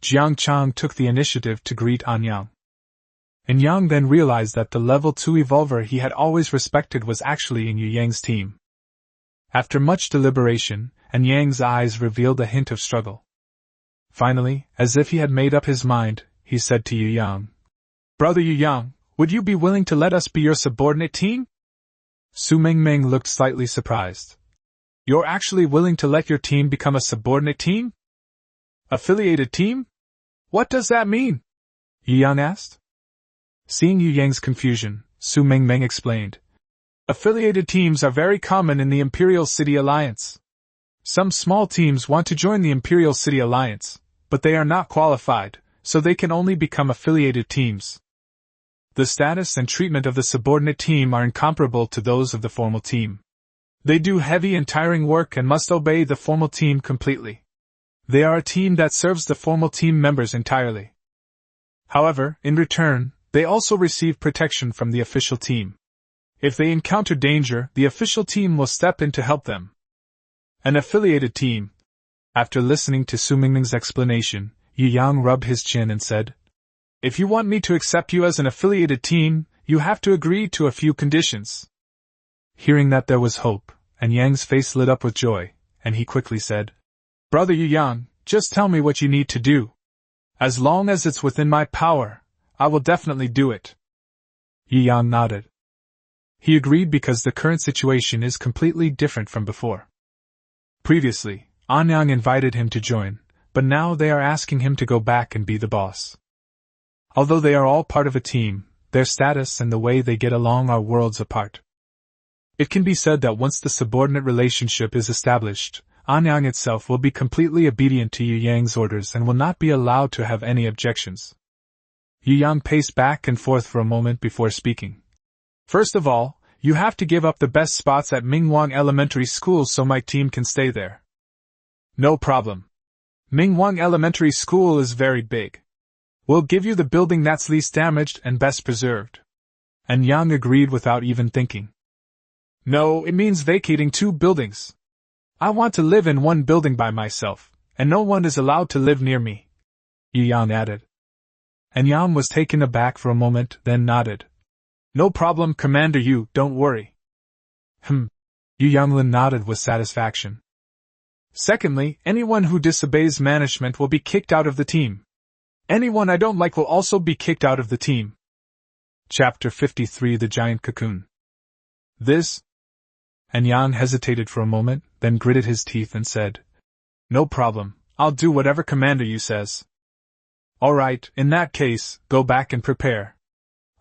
Jiang Chang took the initiative to greet Anyang. And Yang then realized that the level 2 evolver he had always respected was actually in Yu Yang's team. After much deliberation, An Yang's eyes revealed a hint of struggle. Finally, as if he had made up his mind, he said to Yu Yang, Brother Yu Yang, would you be willing to let us be your subordinate team? Su Mingming looked slightly surprised. You're actually willing to let your team become a subordinate team? Affiliated team? What does that mean? Yu Yang asked. Seeing Yu Yang's confusion, Su Mingming explained. Affiliated teams are very common in the Imperial City Alliance. Some small teams want to join the Imperial City Alliance, but they are not qualified, so they can only become affiliated teams. The status and treatment of the subordinate team are incomparable to those of the formal team. They do heavy and tiring work and must obey the formal team completely. They are a team that serves the formal team members entirely. However, in return, they also receive protection from the official team. If they encounter danger, the official team will step in to help them. An affiliated team. After listening to Su Mingming's explanation, Yu Yang rubbed his chin and said, If you want me to accept you as an affiliated team, you have to agree to a few conditions. Hearing that there was hope, An Yang's face lit up with joy, and he quickly said, Brother Yu Yang, just tell me what you need to do. As long as it's within my power, I will definitely do it. Yu Yang nodded. He agreed because the current situation is completely different from before. Previously, Anyang invited him to join, but now they are asking him to go back and be the boss. Although they are all part of a team, their status and the way they get along are worlds apart. It can be said that once the subordinate relationship is established, Anyang itself will be completely obedient to Yu Yang's orders and will not be allowed to have any objections. Yu Yang paced back and forth for a moment before speaking. First of all, you have to give up the best spots at Mingwang Elementary School so my team can stay there. No problem. Mingwang Elementary School is very big. We'll give you the building that's least damaged and best preserved. And Yang agreed without even thinking. No, it means vacating 2 buildings. I want to live in 1 building by myself, and no one is allowed to live near me. Yu Yang added. And Yang was taken aback for a moment, then nodded. No problem, Commander Yu, don't worry. Yu Yanglin nodded with satisfaction. Secondly, anyone who disobeys management will be kicked out of the team. Anyone I don't like will also be kicked out of the team. Chapter 53 The Giant Cocoon. This? And Yang hesitated for a moment, then gritted his teeth and said, No problem, I'll do whatever Commander Yu says. Alright, in that case, go back and prepare.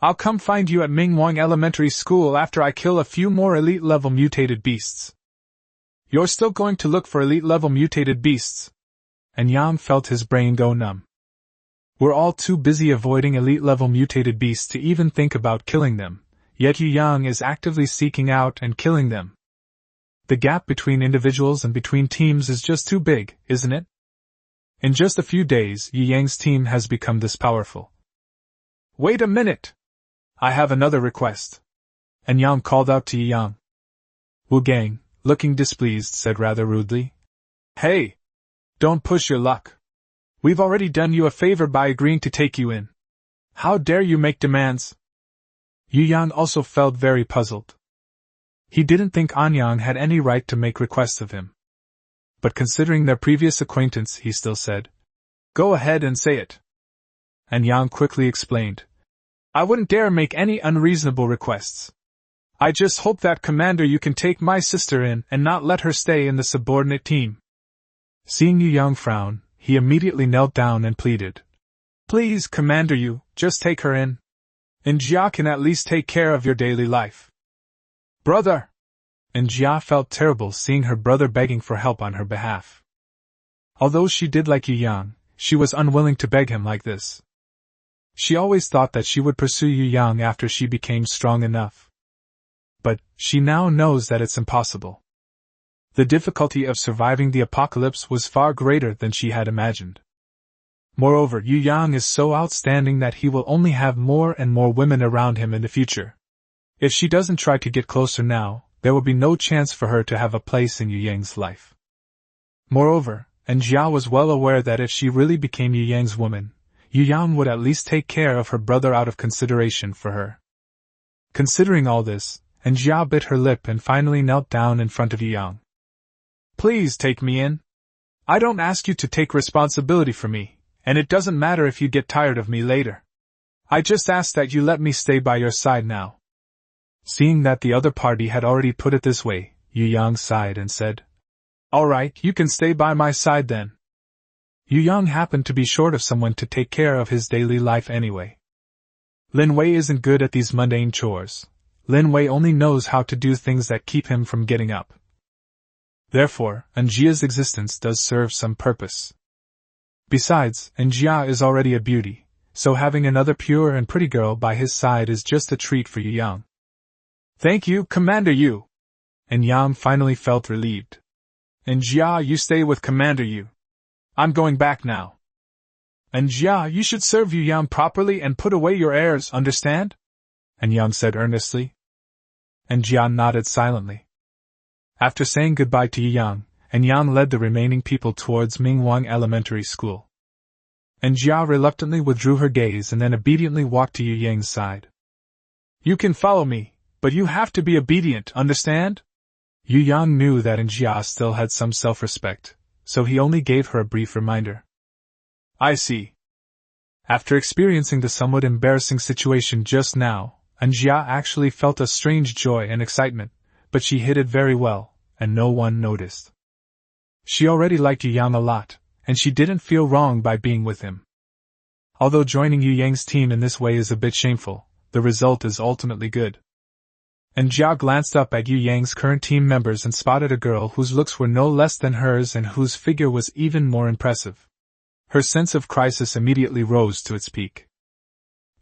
I'll come find you at Mingwang Elementary School after I kill a few more elite-level mutated beasts. You're still going to look for elite-level mutated beasts? And Yang felt his brain go numb. We're all too busy avoiding elite-level mutated beasts to even think about killing them, yet Yu Yang is actively seeking out and killing them. The gap between individuals and between teams is just too big, isn't it? In just a few days, Yu Yang's team has become this powerful. Wait a minute! I have another request. And Yang called out to Yu Yang. Wu Gang, looking displeased, said rather rudely. Hey! Don't push your luck. We've already done you a favor by agreeing to take you in. How dare you make demands? Yu Yang also felt very puzzled. He didn't think Anyang had any right to make requests of him. But considering their previous acquaintance, he still said, Go ahead and say it. And Yang quickly explained, I wouldn't dare make any unreasonable requests. I just hope that Commander you can take my sister in and not let her stay in the subordinate team. Seeing Yu Yang frown, he immediately knelt down and pleaded. Please, Commander Yu, just take her in. And Jia can at least take care of your daily life. Brother! And Jia felt terrible seeing her brother begging for help on her behalf. Although she did like Yu Yang, she was unwilling to beg him like this. She always thought that she would pursue Yu Yang after she became strong enough. But she now knows that it's impossible. The difficulty of surviving the apocalypse was far greater than she had imagined. Moreover, Yu Yang is so outstanding that he will only have more and more women around him in the future. If she doesn't try to get closer now, there will be no chance for her to have a place in Yu Yang's life. Moreover, and Jia was well aware that if she really became Yu Yang's woman, Yu Yang would at least take care of her brother out of consideration for her. Considering all this, and Jia bit her lip and finally knelt down in front of Yu Yang. Please take me in. I don't ask you to take responsibility for me, and it doesn't matter if you get tired of me later. I just ask that you let me stay by your side now. Seeing that the other party had already put it this way, Yu Yang sighed and said, All right, you can stay by my side then. Yu Yang happened to be short of someone to take care of his daily life anyway. Lin Wei isn't good at these mundane chores. Lin Wei only knows how to do things that keep him from getting up. Therefore, Anjia's existence does serve some purpose. Besides, Anjia is already a beauty, so having another pure and pretty girl by his side is just a treat for Yu Yang. Thank you, Commander Yu. And Yang finally felt relieved. And Jia, you stay with Commander Yu. I'm going back now. And Jia, you should serve Yu Yang properly and put away your airs, understand? And Yang said earnestly. And Jia nodded silently. After saying goodbye to Yu Yang, and Yang led the remaining people towards Mingwang Elementary School. And Jia reluctantly withdrew her gaze and then obediently walked to Yu Yang's side. You can follow me, but you have to be obedient, understand? Yu Yang knew that Jia still had some self-respect, so he only gave her a brief reminder. I see. After experiencing the somewhat embarrassing situation just now, Jia actually felt a strange joy and excitement, but she hid it very well, and no one noticed. She already liked Yu Yang a lot, and she didn't feel wrong by being with him. Although joining Yu Yang's team in this way is a bit shameful, the result is ultimately good. And Jia glanced up at Yu Yang's current team members and spotted a girl whose looks were no less than hers and whose figure was even more impressive. Her sense of crisis immediately rose to its peak.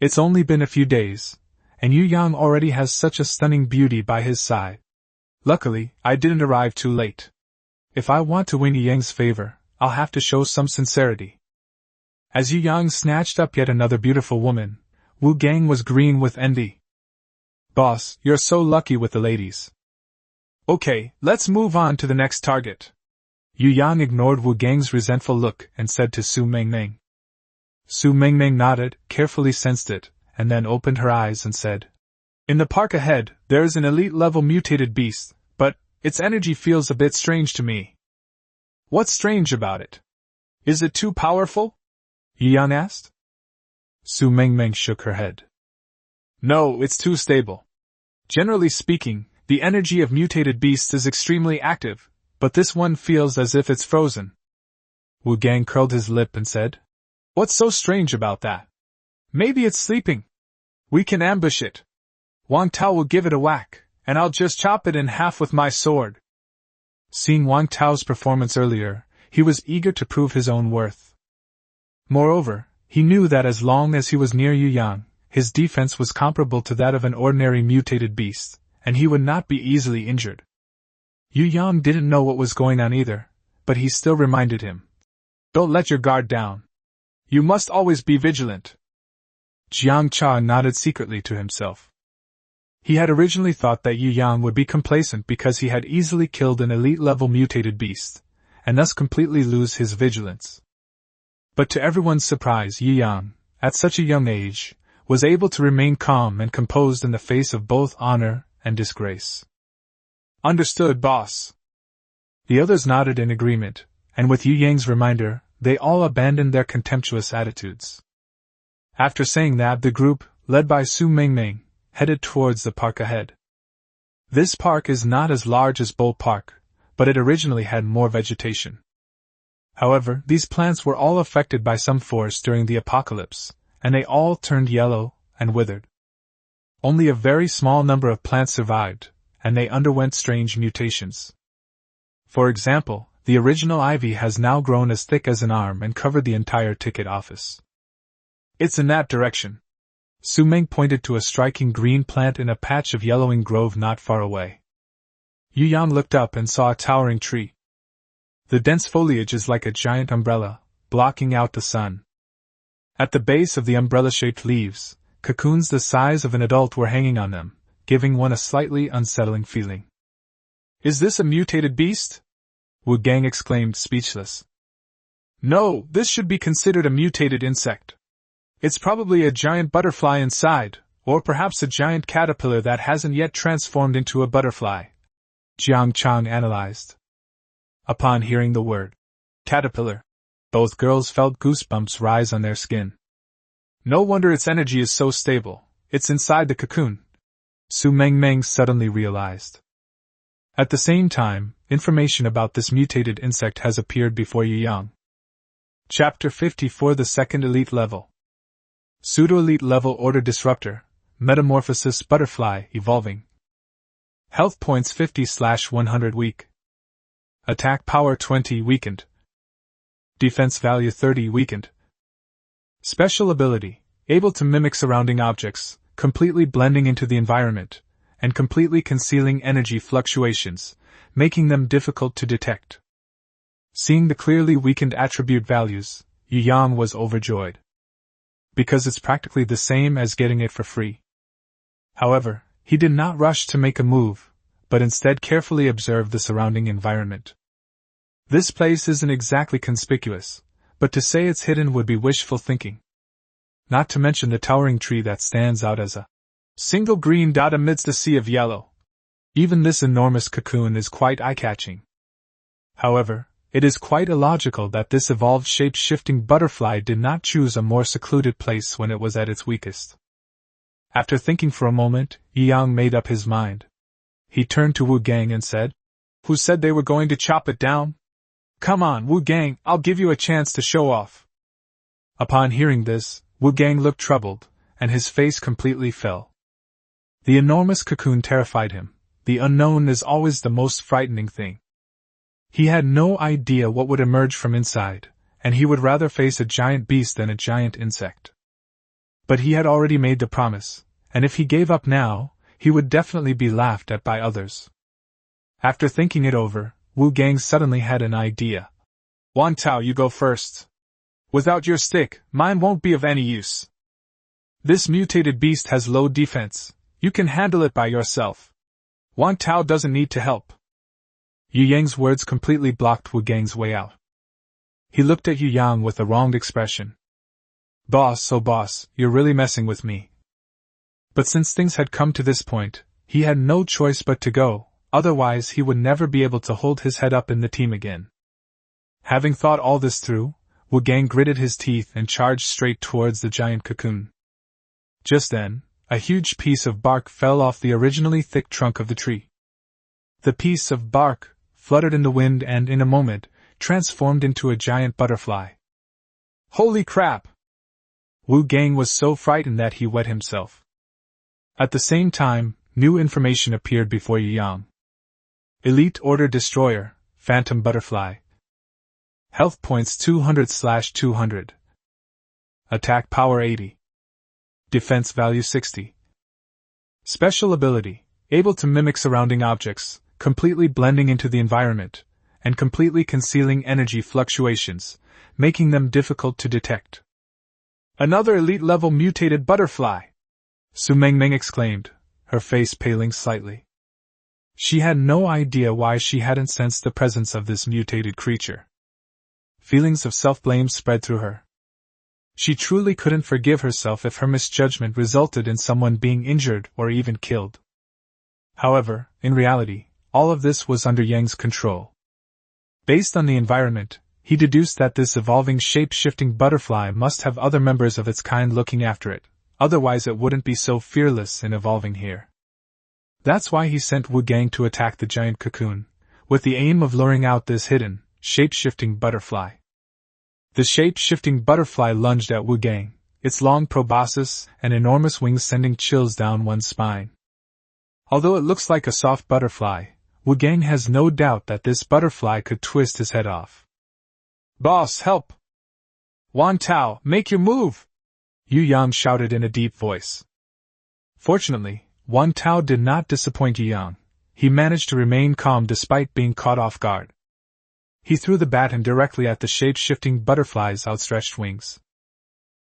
It's only been a few days, and Yu Yang already has such a stunning beauty by his side. Luckily, I didn't arrive too late. If I want to win Yu Yang's favor, I'll have to show some sincerity. As Yu Yang snatched up yet another beautiful woman, Wu Gang was green with envy. Boss, you're so lucky with the ladies. Okay, let's move on to the next target. Yu Yang ignored Wu Gang's resentful look and said to Su Mengmeng. Su Mengmeng nodded, carefully sensed it, and then opened her eyes and said, In the park ahead, there is an elite-level mutated beast, but its energy feels a bit strange to me. What's strange about it? Is it too powerful? Yu Yang asked. Su Mengmeng shook her head. No, it's too stable. Generally speaking, the energy of mutated beasts is extremely active, but this one feels as if it's frozen. Wu Gang curled his lip and said, What's so strange about that? Maybe it's sleeping. We can ambush it. Wang Tao will give it a whack, and I'll just chop it in half with my sword. Seeing Wang Tao's performance earlier, he was eager to prove his own worth. Moreover, he knew that as long as he was near Yu Yang, his defense was comparable to that of an ordinary mutated beast, and he would not be easily injured. Yu Yang didn't know what was going on either, but he still reminded him. Don't let your guard down. You must always be vigilant. Jiang Cha nodded secretly to himself. He had originally thought that Yu Yang would be complacent because he had easily killed an elite-level mutated beast, and thus completely lose his vigilance. But to everyone's surprise, Yu Yang, at such a young age, was able to remain calm and composed in the face of both honor and disgrace. Understood, boss. The others nodded in agreement, and with Yu Yang's reminder, they all abandoned their contemptuous attitudes. After saying that, the group, led by Su Mengmeng, headed towards the park ahead. This park is not as large as Bull Park, but it originally had more vegetation. However, these plants were all affected by some force during the apocalypse, and they all turned yellow and withered. Only a very small number of plants survived, and they underwent strange mutations. For example, the original ivy has now grown as thick as an arm and covered the entire ticket office. It's in that direction. Su Meng pointed to a striking green plant in a patch of yellowing grove not far away. Yu Yang looked up and saw a towering tree. The dense foliage is like a giant umbrella, blocking out the sun. At the base of the umbrella-shaped leaves, cocoons the size of an adult were hanging on them, giving one a slightly unsettling feeling. Is this a mutated beast? Wu Gang exclaimed, speechless. No, this should be considered a mutated insect. It's probably a giant butterfly inside, or perhaps a giant caterpillar that hasn't yet transformed into a butterfly, Jiang Chang analyzed. Upon hearing the word caterpillar, both girls felt goosebumps rise on their skin. No wonder its energy is so stable, it's inside the cocoon, Su Meng suddenly realized. At the same time, information about this mutated insect has appeared before Yu Yang. Chapter 54, the second elite level. Pseudo-elite level order disruptor, metamorphosis butterfly evolving. Health points 50/100 weak. Attack power 20 weakened. Defense value 30 weakened. Special ability, able to mimic surrounding objects, completely blending into the environment, and completely concealing energy fluctuations, making them difficult to detect. Seeing the clearly weakened attribute values, Yu Yang was overjoyed. Because it's practically the same as getting it for free. However, he did not rush to make a move, but instead carefully observed the surrounding environment. This place isn't exactly conspicuous, but to say it's hidden would be wishful thinking. Not to mention the towering tree that stands out as a single green dot amidst a sea of yellow. Even this enormous cocoon is quite eye-catching. However, it is quite illogical that this evolved shape-shifting butterfly did not choose a more secluded place when it was at its weakest. After thinking for a moment, Yu Yang made up his mind. He turned to Wu Gang and said, "Who said they were going to chop it down? Come on, Wu Gang, I'll give you a chance to show off." Upon hearing this, Wu Gang looked troubled, and his face completely fell. The enormous cocoon terrified him. The unknown is always the most frightening thing. He had no idea what would emerge from inside, and he would rather face a giant beast than a giant insect. But he had already made the promise, and if he gave up now, he would definitely be laughed at by others. After thinking it over, Wu Gang suddenly had an idea. "Wang Tao, you go first. Without your stick, mine won't be of any use. This mutated beast has low defense, you can handle it by yourself. Wang Tao doesn't need to help." Yu Yang's words completely blocked Wu Gang's way out. He looked at Yu Yang with a wronged expression. "Boss, oh boss, you're really messing with me." But since things had come to this point, he had no choice but to go, otherwise he would never be able to hold his head up in the team again. Having thought all this through, Wu Gang gritted his teeth and charged straight towards the giant cocoon. Just then, a huge piece of bark fell off the originally thick trunk of the tree. The piece of bark fluttered in the wind and, in a moment, transformed into a giant butterfly. Holy crap! Wu Gang was so frightened that he wet himself. At the same time, new information appeared before Yu Yang. Elite Order Destroyer, Phantom Butterfly. Health points 200/200. Attack power 80. Defense value 60. Special ability, able to mimic surrounding objects, completely blending into the environment, and completely concealing energy fluctuations, making them difficult to detect. Another elite-level mutated butterfly! Su Meng exclaimed, her face paling slightly. She had no idea why she hadn't sensed the presence of this mutated creature. Feelings of self-blame spread through her. She truly couldn't forgive herself if her misjudgment resulted in someone being injured or even killed. However, in reality, all of this was under Yang's control. Based on the environment, he deduced that this evolving shape-shifting butterfly must have other members of its kind looking after it, otherwise it wouldn't be so fearless in evolving here. That's why he sent Wu Gang to attack the giant cocoon, with the aim of luring out this hidden, shape-shifting butterfly. The shape-shifting butterfly lunged at Wu Gang, its long proboscis and enormous wings sending chills down one's spine. Although it looks like a soft butterfly, Wu Gang has no doubt that this butterfly could twist his head off. Boss, help! Wan Tao, make your move! Yu Yang shouted in a deep voice. Fortunately, Wan Tao did not disappoint Yu Yang. He managed to remain calm despite being caught off guard. He threw the baton directly at the shape-shifting butterfly's outstretched wings.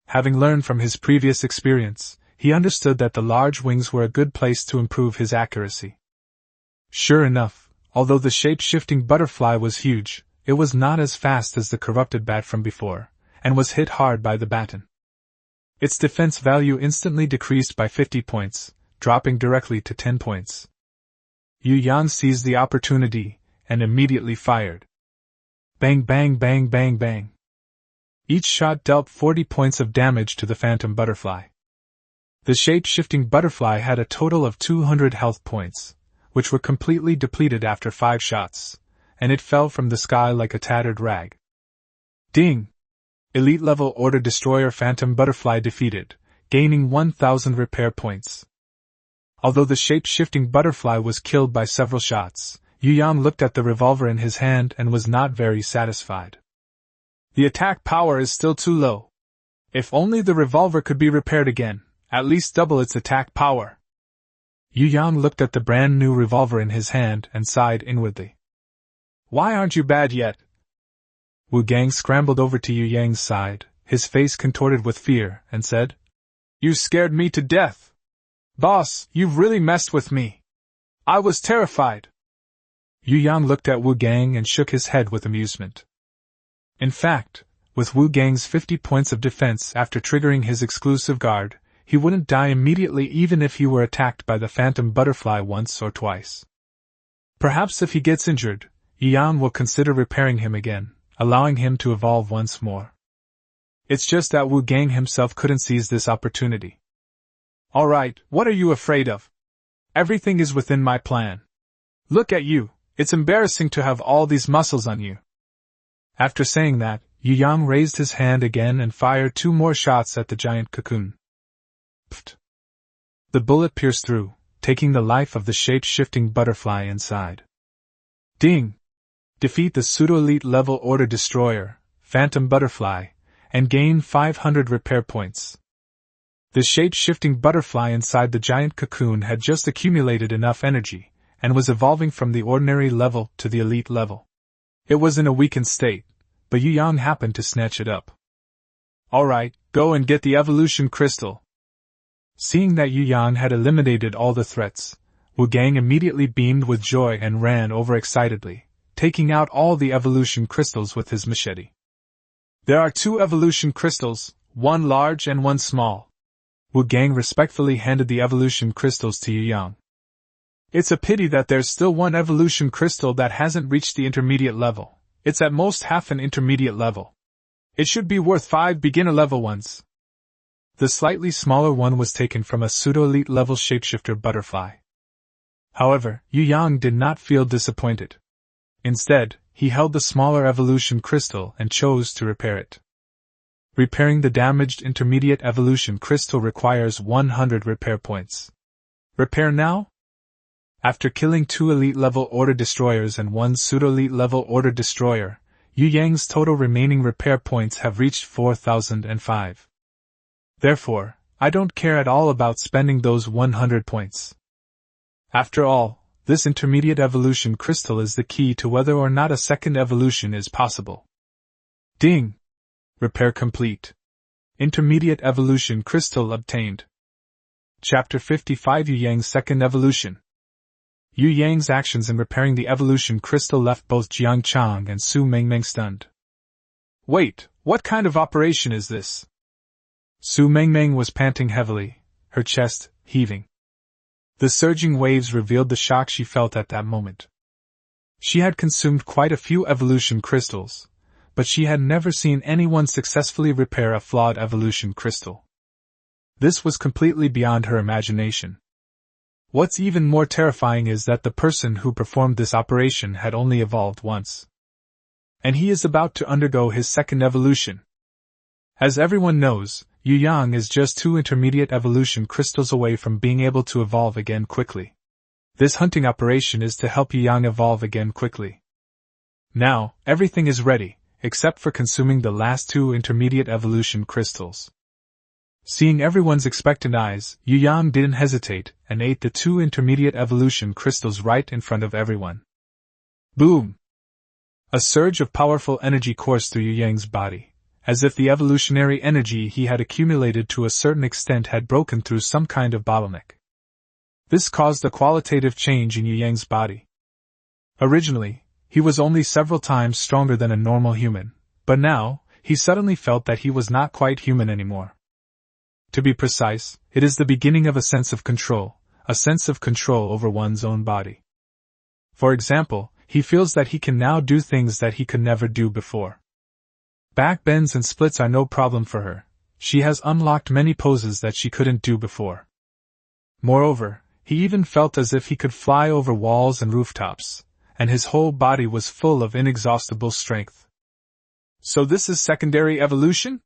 Having learned from his previous experience, he understood that the large wings were a good place to improve his accuracy. Sure enough, although the shape-shifting butterfly was huge, it was not as fast as the corrupted bat from before, and was hit hard by the baton. Its defense value instantly decreased by 50 points, dropping directly to 10 points. Yu Yang seized the opportunity, and immediately fired. Bang bang bang bang bang. Each shot dealt 40 points of damage to the phantom butterfly. The shape-shifting butterfly had a total of 200 health points, which were completely depleted after 5 shots, and it fell from the sky like a tattered rag. Ding! Elite level Order Destroyer Phantom Butterfly defeated, gaining 1000 repair points. Although the shape-shifting butterfly was killed by several shots, Yu Yang looked at the revolver in his hand and was not very satisfied. The attack power is still too low. If only the revolver could be repaired again, at least double its attack power. Yu Yang looked at the brand new revolver in his hand and sighed inwardly. Why aren't you bad yet? Wu Gang scrambled over to Yu Yang's side, his face contorted with fear, and said, You scared me to death. Boss, you've really messed with me. I was terrified. Yu Yang looked at Wu Gang and shook his head with amusement. In fact, with Wu Gang's 50 points of defense after triggering his exclusive guard, he wouldn't die immediately even if he were attacked by the phantom butterfly once or twice. Perhaps if he gets injured, Yu Yang will consider repairing him again, allowing him to evolve once more. It's just that Wu Gang himself couldn't seize this opportunity. Alright, what are you afraid of? Everything is within my plan. Look at you, it's embarrassing to have all these muscles on you. After saying that, Yu Yang raised his hand again and fired 2 more shots at the giant cocoon. Pfft! The bullet pierced through, taking the life of the shape-shifting butterfly inside. Ding! Defeat the pseudo-elite level Order Destroyer, Phantom Butterfly, and gain 500 repair points. The shape-shifting butterfly inside the giant cocoon had just accumulated enough energy, and was evolving from the ordinary level to the elite level. It was in a weakened state, but Yu Yang happened to snatch it up. Alright, go and get the evolution crystal. Seeing that Yu Yang had eliminated all the threats, Wu Gang immediately beamed with joy and ran over excitedly, taking out all the evolution crystals with his machete. There are 2 evolution crystals, one large and one small. Wu Gang respectfully handed the evolution crystals to Yu Yang. It's a pity that there's still one evolution crystal that hasn't reached the intermediate level. It's at most half an intermediate level. It should be worth 5 beginner level ones. The slightly smaller one was taken from a pseudo-elite level shapeshifter butterfly. However, Yu Yang did not feel disappointed. Instead, he held the smaller evolution crystal and chose to repair it. Repairing the damaged intermediate evolution crystal requires 100 repair points. Repair now? After killing 2 elite-level Order Destroyers and 1 pseudo-elite-level Order Destroyer, Yu Yang's total remaining repair points have reached 4,005. Therefore, I don't care at all about spending those 100 points. After all, this intermediate evolution crystal is the key to whether or not a second evolution is possible. Ding! Repair complete. Intermediate evolution crystal obtained. Chapter 55 Yu Yang's second evolution. Yu Yang's actions in repairing the evolution crystal left both Jiang Chang and Su Mengmeng stunned. Wait, what kind of operation is this? Su Mengmeng was panting heavily, her chest heaving. The surging waves revealed the shock she felt at that moment. She had consumed quite a few evolution crystals, but she had never seen anyone successfully repair a flawed evolution crystal. This was completely beyond her imagination. What's even more terrifying is that the person who performed this operation had only evolved once. And he is about to undergo his second evolution. As everyone knows, Yu Yang is just 2 intermediate evolution crystals away from being able to evolve again quickly. This hunting operation is to help Yu Yang evolve again quickly. Now, everything is ready, except for consuming the last 2 intermediate evolution crystals. Seeing everyone's expectant eyes, Yu Yang didn't hesitate and ate the 2 intermediate evolution crystals right in front of everyone. Boom! A surge of powerful energy coursed through Yu Yang's body, as if the evolutionary energy he had accumulated to a certain extent had broken through some kind of bottleneck. This caused a qualitative change in Yu Yang's body. Originally, he was only several times stronger than a normal human, but now, he suddenly felt that he was not quite human anymore. To be precise, it is the beginning of a sense of control over one's own body. For example, he feels that he can now do things that he could never do before. Back bends and splits are no problem for her. She has unlocked many poses that she couldn't do before. Moreover, he even felt as if he could fly over walls and rooftops, and his whole body was full of inexhaustible strength. So this is secondary evolution?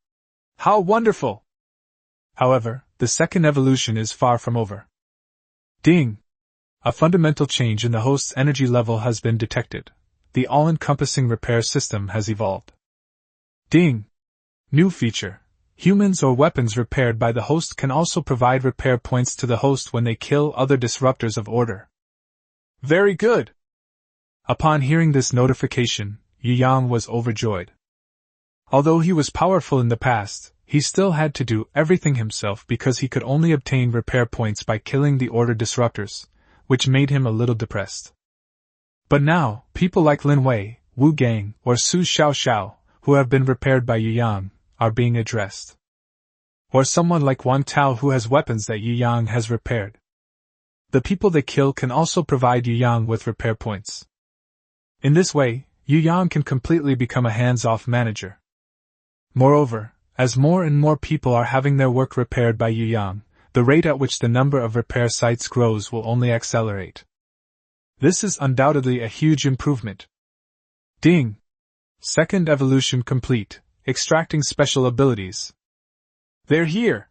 How wonderful! However, the second evolution is far from over. Ding! A fundamental change in the host's energy level has been detected. The all-encompassing repair system has evolved. Ding! New feature. Humans or weapons repaired by the host can also provide repair points to the host when they kill other disruptors of order. Very good! Upon hearing this notification, Yu Yang was overjoyed. Although he was powerful in the past, he still had to do everything himself because he could only obtain repair points by killing the order disruptors, which made him a little depressed. But now, people like Lin Wei, Wu Gang, or Su Xiaoxiao, who have been repaired by Yu Yang, are being addressed. Or someone like Wang Tao who has weapons that Yu Yang has repaired. The people they kill can also provide Yu Yang with repair points. In this way, Yu Yang can completely become a hands-off manager. Moreover, as more and more people are having their work repaired by Yu Yang, the rate at which the number of repair sites grows will only accelerate. This is undoubtedly a huge improvement. Ding! Second evolution complete, extracting special abilities. They're here!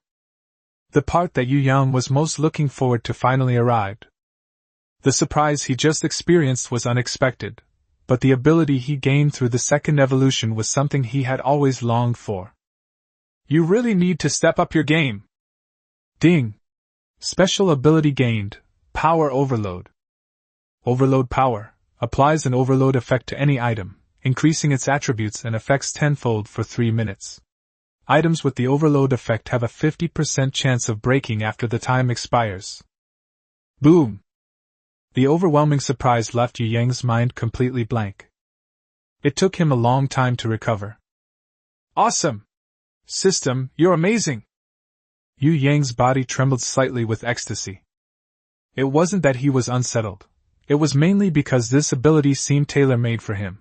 The part that Yu Yang was most looking forward to finally arrived. The surprise he just experienced was unexpected, but the ability he gained through the second evolution was something he had always longed for. You really need to step up your game. Ding! Special ability gained, Power Overload. Overload power applies an overload effect to any item, increasing its attributes and effects tenfold for 3 minutes. Items with the overload effect have a 50% chance of breaking after the time expires. Boom! The overwhelming surprise left Yu Yang's mind completely blank. It took him a long time to recover. Awesome! System, you're amazing! Yu Yang's body trembled slightly with ecstasy. It wasn't that he was unsettled. It was mainly because this ability seemed tailor-made for him.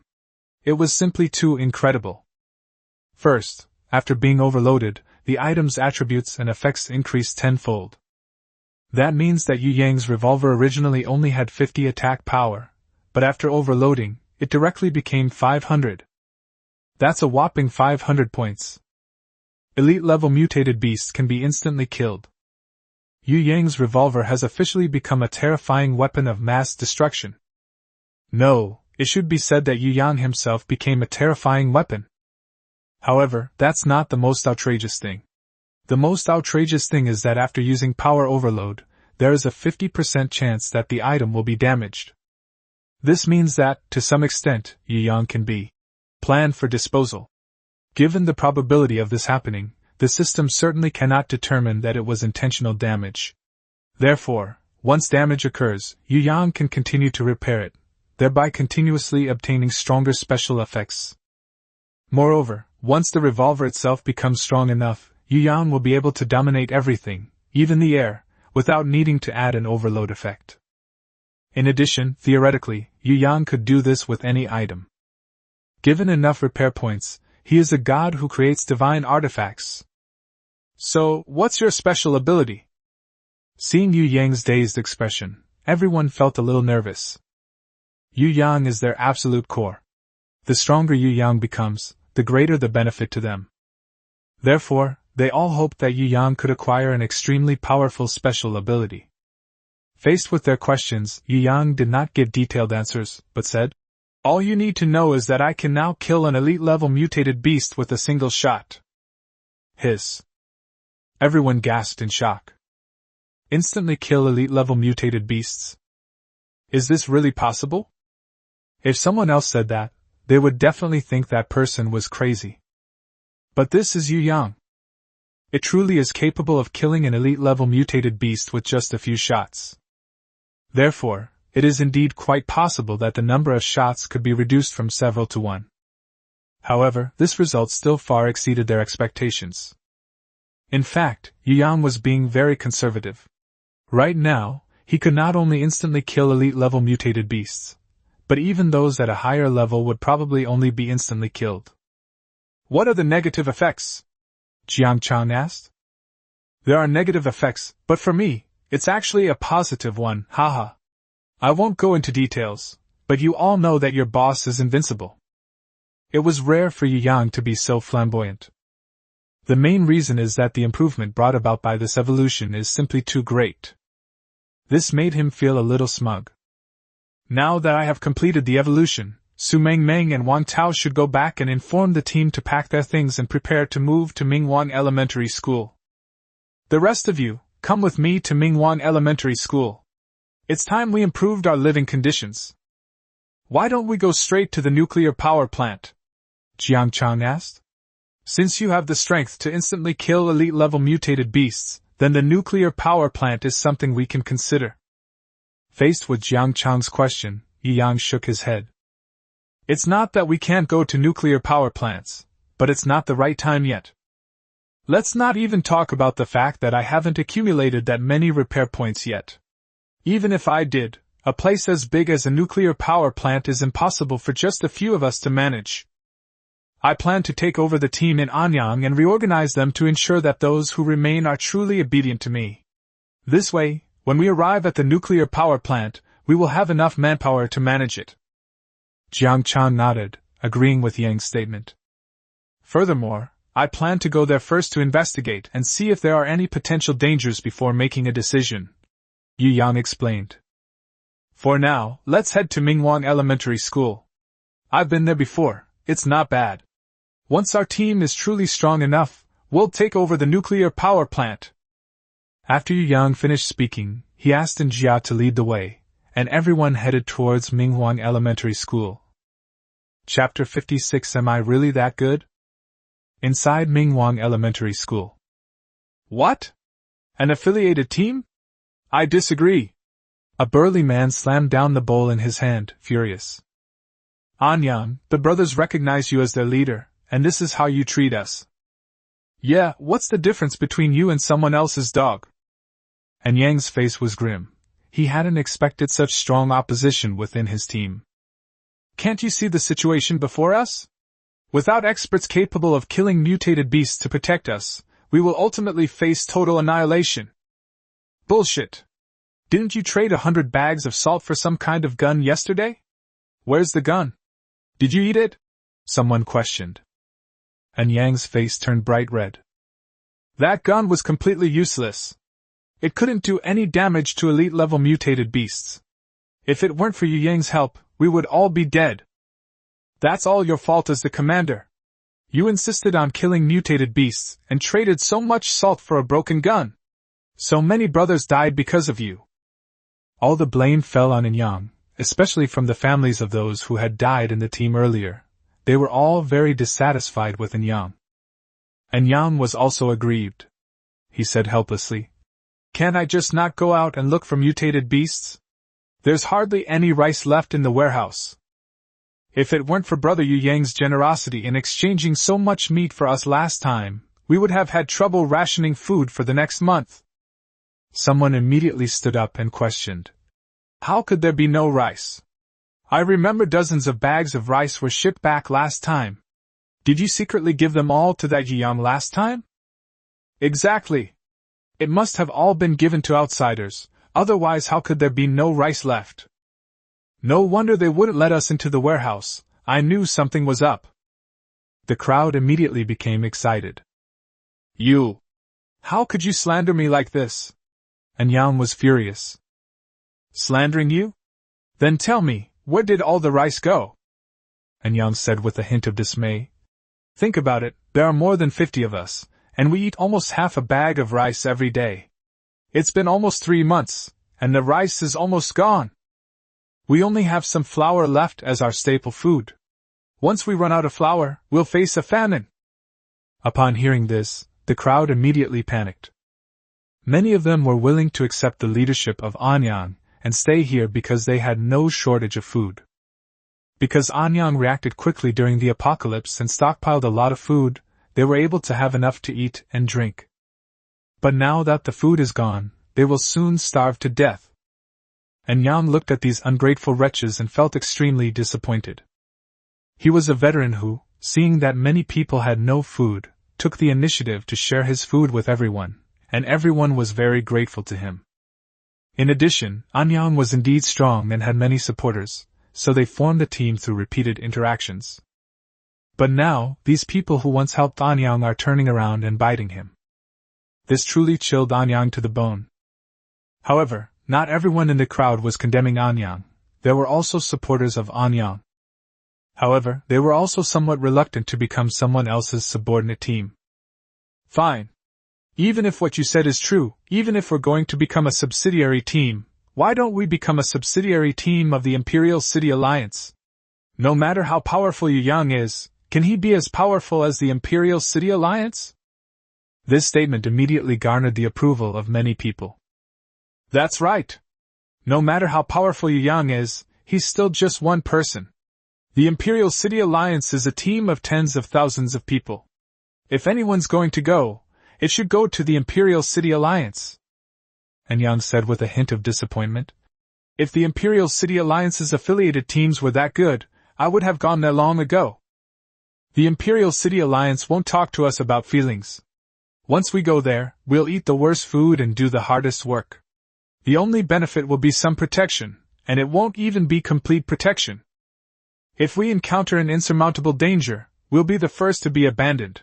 It was simply too incredible. First, after being overloaded, the item's attributes and effects increased tenfold. That means that Yu Yang's revolver originally only had 50 attack power, but after overloading, it directly became 500. That's a whopping 500 points. Elite-level mutated beasts can be instantly killed. Yu Yang's revolver has officially become a terrifying weapon of mass destruction. No, it should be said that Yu Yang himself became a terrifying weapon. However, that's not the most outrageous thing. The most outrageous thing is that after using power overload, there is a 50% chance that the item will be damaged. This means that, to some extent, Yu Yang can be planned for disposal. Given the probability of this happening, the system certainly cannot determine that it was intentional damage. Therefore, once damage occurs, Yu Yang can continue to repair it, thereby continuously obtaining stronger special effects. Moreover, once the revolver itself becomes strong enough, Yu Yang will be able to dominate everything, even the air, without needing to add an overload effect. In addition, theoretically, Yu Yang could do this with any item. Given enough repair points, he is a god who creates divine artifacts. So, what's your special ability? Seeing Yu Yang's dazed expression, everyone felt a little nervous. Yu Yang is their absolute core. The stronger Yu Yang becomes, the greater the benefit to them. Therefore, they all hoped that Yu Yang could acquire an extremely powerful special ability. Faced with their questions, Yu Yang did not give detailed answers, but said, "All you need to know is that I can now kill an elite-level mutated beast with a single shot." Hiss. Everyone gasped in shock. Instantly kill elite-level mutated beasts? Is this really possible? If someone else said that, they would definitely think that person was crazy. But this is Yu Yang. It truly is capable of killing an elite-level mutated beast with just a few shots. Therefore, it is indeed quite possible that the number of shots could be reduced from several to one. However, this result still far exceeded their expectations. In fact, Yu Yang was being very conservative. Right now, he could not only instantly kill elite-level mutated beasts, but even those at a higher level would probably only be instantly killed. What are the negative effects? Jiang Chang asked. There are negative effects, but for me, it's actually a positive one, haha. I won't go into details, but you all know that your boss is invincible. It was rare for Yu Yang to be so flamboyant. The main reason is that the improvement brought about by this evolution is simply too great. This made him feel a little smug. Now that I have completed the evolution, Su Mengmeng and Wang Tao should go back and inform the team to pack their things and prepare to move to Mingwan Elementary School. The rest of you, come with me to Mingwan Elementary School. It's time we improved our living conditions. Why don't we go straight to the nuclear power plant? Jiang Chang asked. Since you have the strength to instantly kill elite-level mutated beasts, then the nuclear power plant is something we can consider. Faced with Jiang Chang's question, Yu Yang shook his head. It's not that we can't go to nuclear power plants, but it's not the right time yet. Let's not even talk about the fact that I haven't accumulated that many repair points yet. Even if I did, a place as big as a nuclear power plant is impossible for just a few of us to manage. I plan to take over the team in Anyang and reorganize them to ensure that those who remain are truly obedient to me. This way, when we arrive at the nuclear power plant, we will have enough manpower to manage it. Jiang Chang nodded, agreeing with Yang's statement. Furthermore, I plan to go there first to investigate and see if there are any potential dangers before making a decision, Yu Yang explained. For now, let's head to Mingwan Elementary School. I've been there before, it's not bad. Once our team is truly strong enough, we'll take over the nuclear power plant. After Yu Yang finished speaking, he asked Jia to lead the way, and everyone headed towards Mingwan Elementary School. Chapter 56. Am I really that good? Inside Mingwan Elementary School. What? An affiliated team? I disagree. A burly man slammed down the bowl in his hand, furious. Anyang, the brothers recognize you as their leader, and this is how you treat us. Yeah, what's the difference between you and someone else's dog? And Yang's face was grim. He hadn't expected such strong opposition within his team. Can't you see the situation before us? Without experts capable of killing mutated beasts to protect us, we will ultimately face total annihilation. Bullshit. Didn't you trade 100 bags of salt for some kind of gun yesterday? Where's the gun? Did you eat it? Someone questioned. And Yang's face turned bright red. That gun was completely useless. It couldn't do any damage to elite-level mutated beasts. If it weren't for Yu Yang's help, we would all be dead. That's all your fault as the commander. You insisted on killing mutated beasts and traded so much salt for a broken gun. So many brothers died because of you. All the blame fell on Yang, especially from the families of those who had died in the team earlier. They were all very dissatisfied with Yang. And Yang was also aggrieved. He said helplessly, "Can't I just not go out and look for mutated beasts? There's hardly any rice left in the warehouse. If it weren't for Brother Yu Yang's generosity in exchanging so much meat for us last time, we would have had trouble rationing food for the next month." Someone immediately stood up and questioned, "How could there be no rice? I remember dozens of bags of rice were shipped back last time. Did you secretly give them all to that Yu Yang last time?" "Exactly. It must have all been given to outsiders, otherwise how could there be no rice left? No wonder they wouldn't let us into the warehouse. I knew something was up." The crowd immediately became excited. "You! How could you slander me like this?" And Yang was furious. Slandering you? Then tell me, where did all the rice go? And Yang said with a hint of dismay. Think about it, there are more than 50 of us, and we eat almost half a bag of rice every day. It's been almost 3 months, and the rice is almost gone. We only have some flour left as our staple food. Once we run out of flour, we'll face a famine. Upon hearing this, the crowd immediately panicked. Many of them were willing to accept the leadership of Anyang and stay here because they had no shortage of food. Because Anyang reacted quickly during the apocalypse and stockpiled a lot of food, they were able to have enough to eat and drink. But now that the food is gone, they will soon starve to death. And Yang looked at these ungrateful wretches and felt extremely disappointed. He was a veteran who, seeing that many people had no food, took the initiative to share his food with everyone, and everyone was very grateful to him. In addition, Anyang was indeed strong and had many supporters, so they formed a team through repeated interactions. But now, these people who once helped Anyang are turning around and biting him. This truly chilled Anyang to the bone. However, not everyone in the crowd was condemning Anyang. There were also supporters of Anyang. However, they were also somewhat reluctant to become someone else's subordinate team. Fine. Even if what you said is true, even if we're going to become a subsidiary team, why don't we become a subsidiary team of the Imperial City Alliance? No matter how powerful Yu Yang is, can he be as powerful as the Imperial City Alliance? This statement immediately garnered the approval of many people. That's right. No matter how powerful Yu Yang is, he's still just one person. The Imperial City Alliance is a team of tens of thousands of people. If anyone's going to go, it should go to the Imperial City Alliance. And Yang said with a hint of disappointment. If the Imperial City Alliance's affiliated teams were that good, I would have gone there long ago. The Imperial City Alliance won't talk to us about feelings. Once we go there, we'll eat the worst food and do the hardest work. The only benefit will be some protection, and it won't even be complete protection. If we encounter an insurmountable danger, we'll be the first to be abandoned.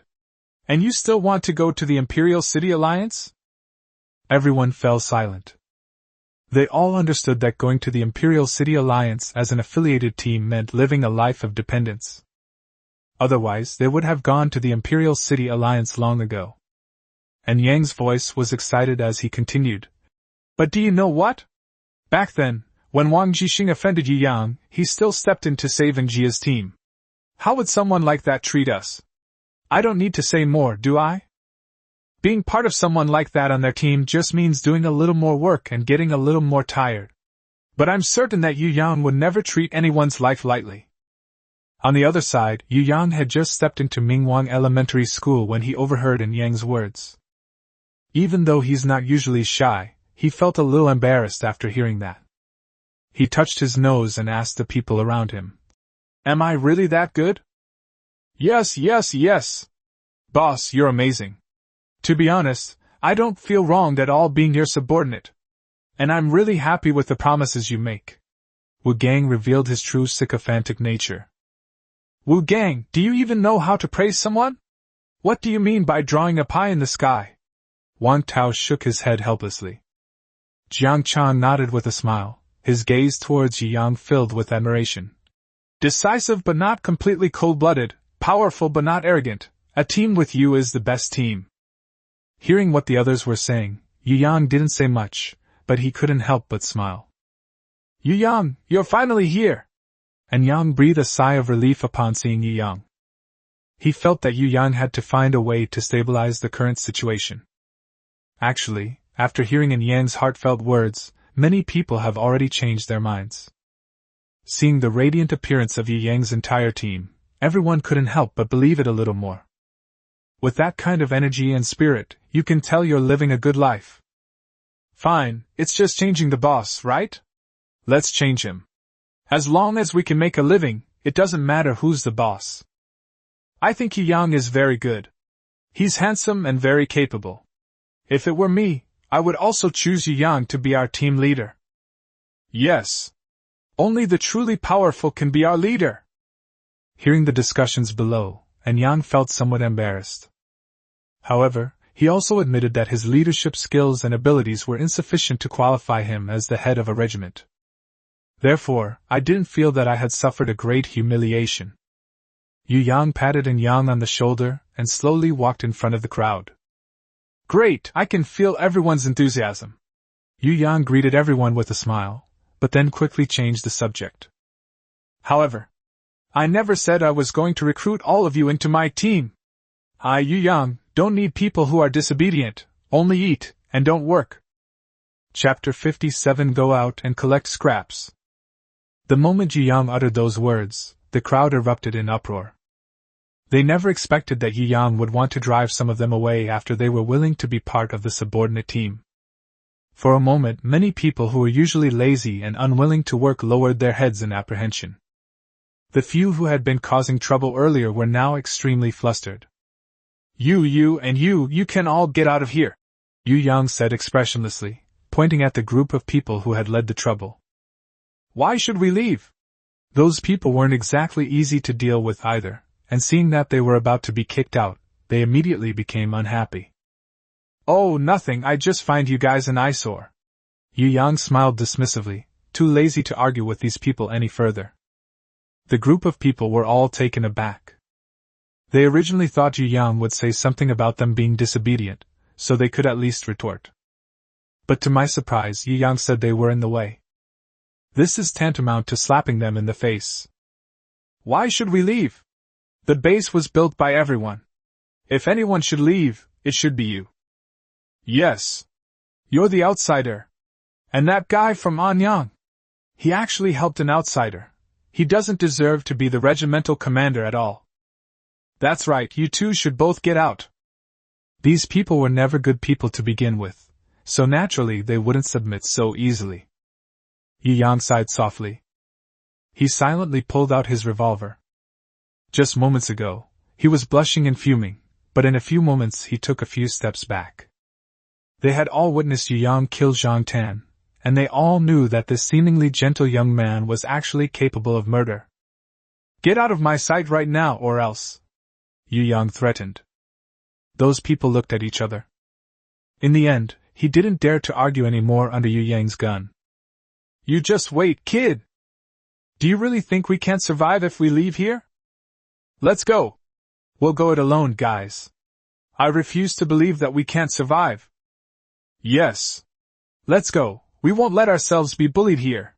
And you still want to go to the Imperial City Alliance? Everyone fell silent. They all understood that going to the Imperial City Alliance as an affiliated team meant living a life of dependence. Otherwise, they would have gone to the Imperial City Alliance long ago. And Yang's voice was excited as he continued. But do you know what? Back then, when Wang Jixing offended Yu Yang, he still stepped in to save Jia's team. How would someone like that treat us? I don't need to say more, do I? Being part of someone like that on their team just means doing a little more work and getting a little more tired. But I'm certain that Yu Yang would never treat anyone's life lightly. On the other side, Yu Yang had just stepped into Mingwang Elementary School when he overheard Yang's words. Even though he's not usually shy, he felt a little embarrassed after hearing that. He touched his nose and asked the people around him. Am I really that good? Yes. Boss, you're amazing. To be honest, I don't feel wronged at all being your subordinate. And I'm really happy with the promises you make. Wu Gang revealed his true sycophantic nature. Wu Gang, do you even know how to praise someone? What do you mean by drawing a pie in the sky? Wang Tao shook his head helplessly. Jiang Chang nodded with a smile, his gaze towards Yu Yang filled with admiration. Decisive but not completely cold-blooded, powerful but not arrogant, a team with you is the best team. Hearing what the others were saying, Yu Yang didn't say much, but he couldn't help but smile. Yu Yang, you're finally here! And Yang breathed a sigh of relief upon seeing Yu Yang. He felt that Yu Yang had to find a way to stabilize the current situation. Actually, after hearing Yang's heartfelt words, many people have already changed their minds. Seeing the radiant appearance of Yang's entire team, everyone couldn't help but believe it a little more. With that kind of energy and spirit, you can tell you're living a good life. Fine, it's just changing the boss, right? Let's change him. As long as we can make a living, it doesn't matter who's the boss. I think Yu Yang is very good. He's handsome and very capable. If it were me, I would also choose Yu Yang to be our team leader. Yes. Only the truly powerful can be our leader. Hearing the discussions below, Yang felt somewhat embarrassed. However, He also admitted that his leadership skills and abilities were insufficient to qualify him as the head of a regiment. Therefore, I didn't feel that I had suffered a great humiliation. Yu Yang patted Yang on the shoulder and slowly walked in front of the crowd. Great, I can feel everyone's enthusiasm. Yu Yang greeted everyone with a smile, but then quickly changed the subject. However, I never said I was going to recruit all of you into my team. I, Yu Yang, don't need people who are disobedient, only eat, and don't work. Chapter 57 Go out and collect scraps. The moment Yu Yang uttered those words, the crowd erupted in uproar. They never expected that Yu Yang would want to drive some of them away after they were willing to be part of the subordinate team. For a moment, many people who were usually lazy and unwilling to work lowered their heads in apprehension. The few who had been causing trouble earlier were now extremely flustered. You can all get out of here, Yu Yang said expressionlessly, pointing at the group of people who had led the trouble. Why should we leave? Those people weren't exactly easy to deal with either, and seeing that they were about to be kicked out, they immediately became unhappy. Oh, nothing, I just find you guys an eyesore. Yu Yang smiled dismissively, too lazy to argue with these people any further. The group of people were all taken aback. They originally thought Yu Yang would say something about them being disobedient, so they could at least retort. But to my surprise, Yu Yang said they were in the way. This is tantamount to slapping them in the face. Why should we leave? The base was built by everyone. If anyone should leave, it should be you. Yes. You're the outsider. And that guy from Anyang. He actually helped an outsider. He doesn't deserve to be the regimental commander at all. That's right, you two should both get out. These people were never good people to begin with, so naturally they wouldn't submit so easily. Yu Yang sighed softly. He silently pulled out his revolver. Just moments ago, he was blushing and fuming, but in a few moments he took a few steps back. They had all witnessed Yu Yang kill Zhang Tan, and they all knew that this seemingly gentle young man was actually capable of murder. Get out of my sight right now or else, Yu Yang threatened. Those people looked at each other. In the end, he didn't dare to argue any more under Yu Yang's gun. You just wait, kid! Do you really think we can't survive if we leave here? Let's go! We'll go it alone, guys. I refuse to believe that we can't survive. Yes. Let's go, we won't let ourselves be bullied here.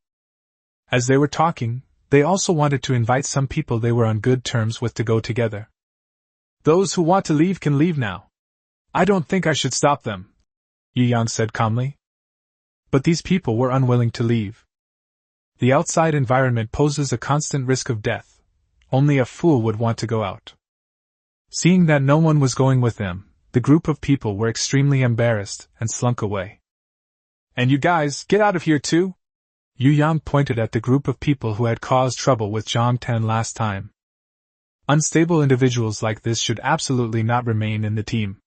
As they were talking, they also wanted to invite some people they were on good terms with to go together. Those who want to leave can leave now. I don't think I should stop them, Yu Yang said calmly. But these people were unwilling to leave. The outside environment poses a constant risk of death. Only a fool would want to go out. Seeing that no one was going with them, the group of people were extremely embarrassed and slunk away. And you guys, get out of here too? Yu Yang pointed at the group of people who had caused trouble with Zhang Tan last time. Unstable individuals like this should absolutely not remain in the team.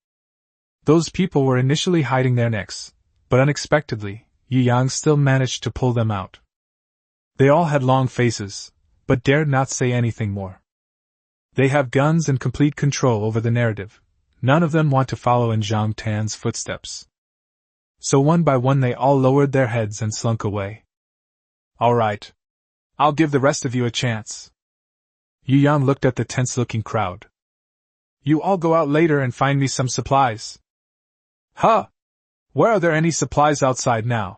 Those people were initially hiding their necks, but unexpectedly, Yu Yang still managed to pull them out. They all had long faces, but dared not say anything more. They have guns and complete control over the narrative. None of them want to follow in Zhang Tan's footsteps. So one by one they all lowered their heads and slunk away. All right. I'll give the rest of you a chance. Yu Yang looked at the tense-looking crowd. You all go out later and find me some supplies. Huh? Where are there any supplies outside now?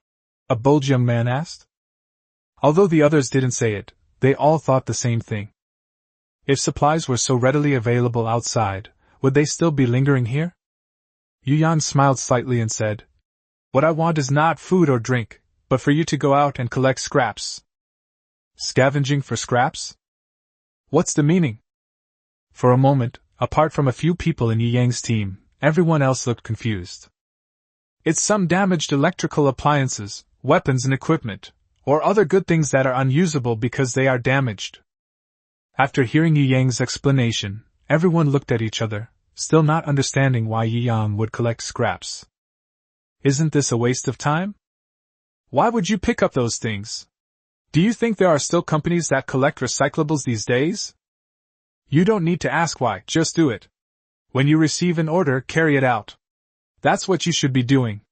A bold young man asked. Although the others didn't say it, they all thought the same thing. If supplies were so readily available outside, would they still be lingering here? Yu Yang smiled slightly and said, What I want is not food or drink, but for you to go out and collect scraps. Scavenging for scraps? What's the meaning? For a moment, apart from a few people in Yu Yang's team, everyone else looked confused. It's some damaged electrical appliances, weapons and equipment, or other good things that are unusable because they are damaged. After hearing Yu Yang's explanation, everyone looked at each other, still not understanding why Yu Yang would collect scraps. Isn't this a waste of time? Why would you pick up those things? Do you think there are still companies that collect recyclables these days? You don't need to ask why, just do it. When you receive an order, carry it out. That's what you should be doing.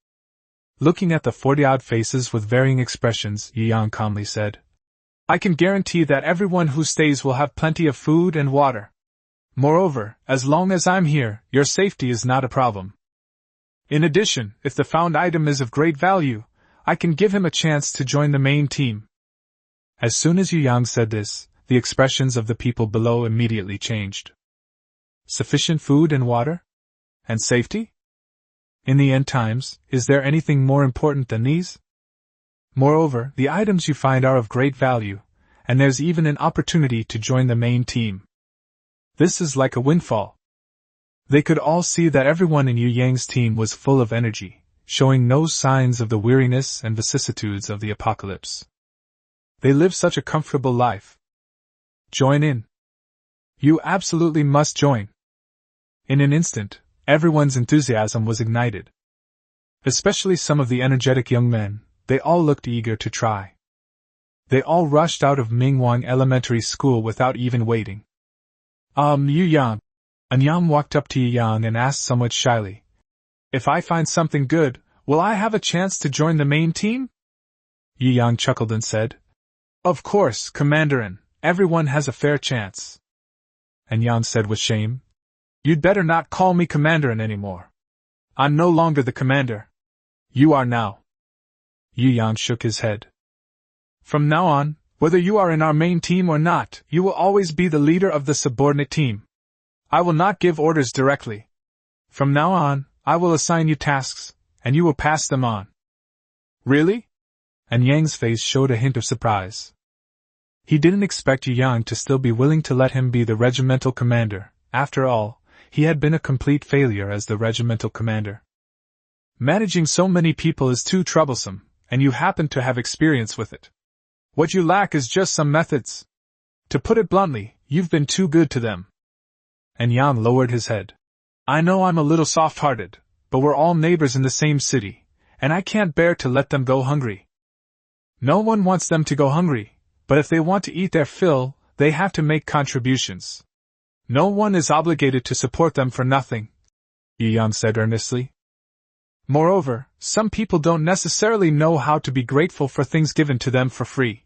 Looking at the 40-odd faces with varying expressions, Yi Yang calmly said, I can guarantee that everyone who stays will have plenty of food and water. Moreover, as long as I'm here, your safety is not a problem. In addition, if the found item is of great value, I can give him a chance to join the main team. As soon as Yu Yang said this, the expressions of the people below immediately changed. Sufficient food and water? And safety? In the end times, is there anything more important than these? Moreover, the items you find are of great value, and there's even an opportunity to join the main team. This is like a windfall. They could all see that everyone in Yu Yang's team was full of energy, showing no signs of the weariness and vicissitudes of the apocalypse. They live such a comfortable life. Join in. You absolutely must join. In an instant, everyone's enthusiasm was ignited. Especially some of the energetic young men, they all looked eager to try. They all rushed out of Mingwang Elementary School without even waiting. Yu Yang. Anyang walked up to Yu Yang and asked somewhat shyly, If I find something good, will I have a chance to join the main team? Yu Yang chuckled and said, Of course, Commanderin, everyone has a fair chance. Anyang said with shame, You'd better not call me Commanderin anymore. I'm no longer the commander. You are now. Yu Yang shook his head. From now on, whether you are in our main team or not, you will always be the leader of the subordinate team. I will not give orders directly. From now on, I will assign you tasks, and you will pass them on. Really? And Yang's face showed a hint of surprise. He didn't expect Yu Yang to still be willing to let him be the regimental commander. After all, he had been a complete failure as the regimental commander. Managing so many people is too troublesome, and you happen to have experience with it. What you lack is just some methods. To put it bluntly, you've been too good to them. And Yang lowered his head. I know I'm a little soft-hearted, but we're all neighbors in the same city, and I can't bear to let them go hungry. No one wants them to go hungry, but if they want to eat their fill, they have to make contributions. No one is obligated to support them for nothing, Yu Yang said earnestly. Moreover, some people don't necessarily know how to be grateful for things given to them for free.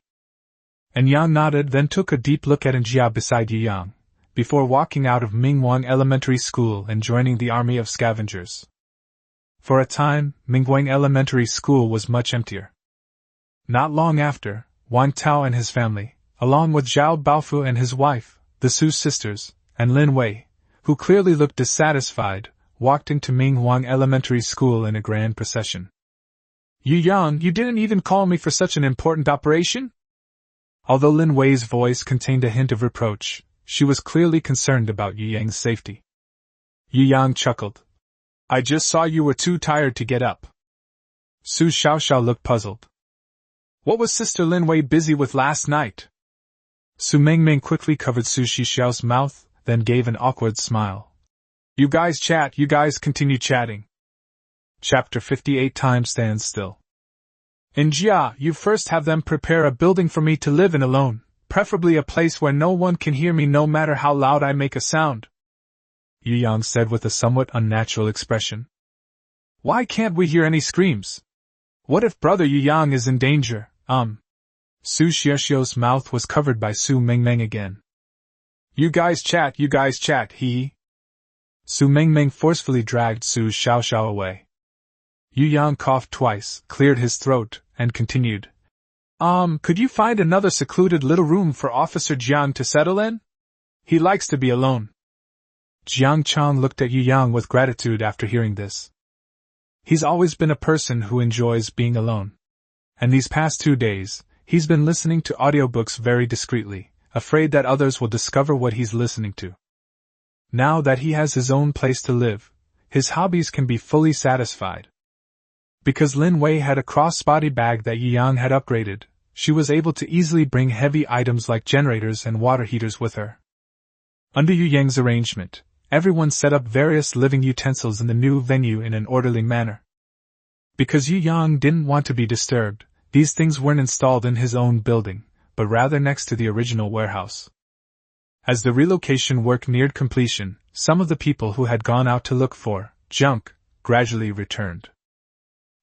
And Yang nodded, then took a deep look at Njia beside Yu Yang, before walking out of Mingwang Elementary School and joining the army of scavengers. For a time, Mingwang Elementary School was much emptier. Not long after, Wang Tao and his family, along with Zhao Baofu and his wife, the Su sisters, and Lin Wei, who clearly looked dissatisfied, walked into Mingwang Elementary School in a grand procession. Yu Yang, you didn't even call me for such an important operation? Although Lin Wei's voice contained a hint of reproach, she was clearly concerned about Yu Yang's safety. Yu Yang chuckled. I just saw you were too tired to get up. Su Xiaoxiao looked puzzled. What was Sister Lin Wei busy with last night? Su Mengmeng quickly covered Su Xiaoxiao's mouth, then gave an awkward smile. You guys chat, you guys continue chatting. Chapter 58 Time stands still. In Jia, you first have them prepare a building for me to live in alone, preferably a place where no one can hear me no matter how loud I make a sound. Yu Yang said with a somewhat unnatural expression. Why can't we hear any screams? What if Brother Yu Yang is in danger? Su Xiaoxiao's mouth was covered by Su Mengmeng again. You guys chat, he. Su Mengmeng forcefully dragged Su Xiaoxiao away. Yu Yang coughed twice, cleared his throat, and continued. Could you find another secluded little room for Officer Jiang to settle in? He likes to be alone. Jiang Chang looked at Yu Yang with gratitude after hearing this. He's always been a person who enjoys being alone. And these past 2 days, he's been listening to audiobooks very discreetly, afraid that others will discover what he's listening to. Now that he has his own place to live, his hobbies can be fully satisfied. Because Lin Wei had a crossbody bag that Yu Yang had upgraded, she was able to easily bring heavy items like generators and water heaters with her. Under Yu Yang's arrangement, everyone set up various living utensils in the new venue in an orderly manner. Because Yu Yang didn't want to be disturbed, these things weren't installed in his own building, but rather next to the original warehouse. As the relocation work neared completion, some of the people who had gone out to look for junk gradually returned.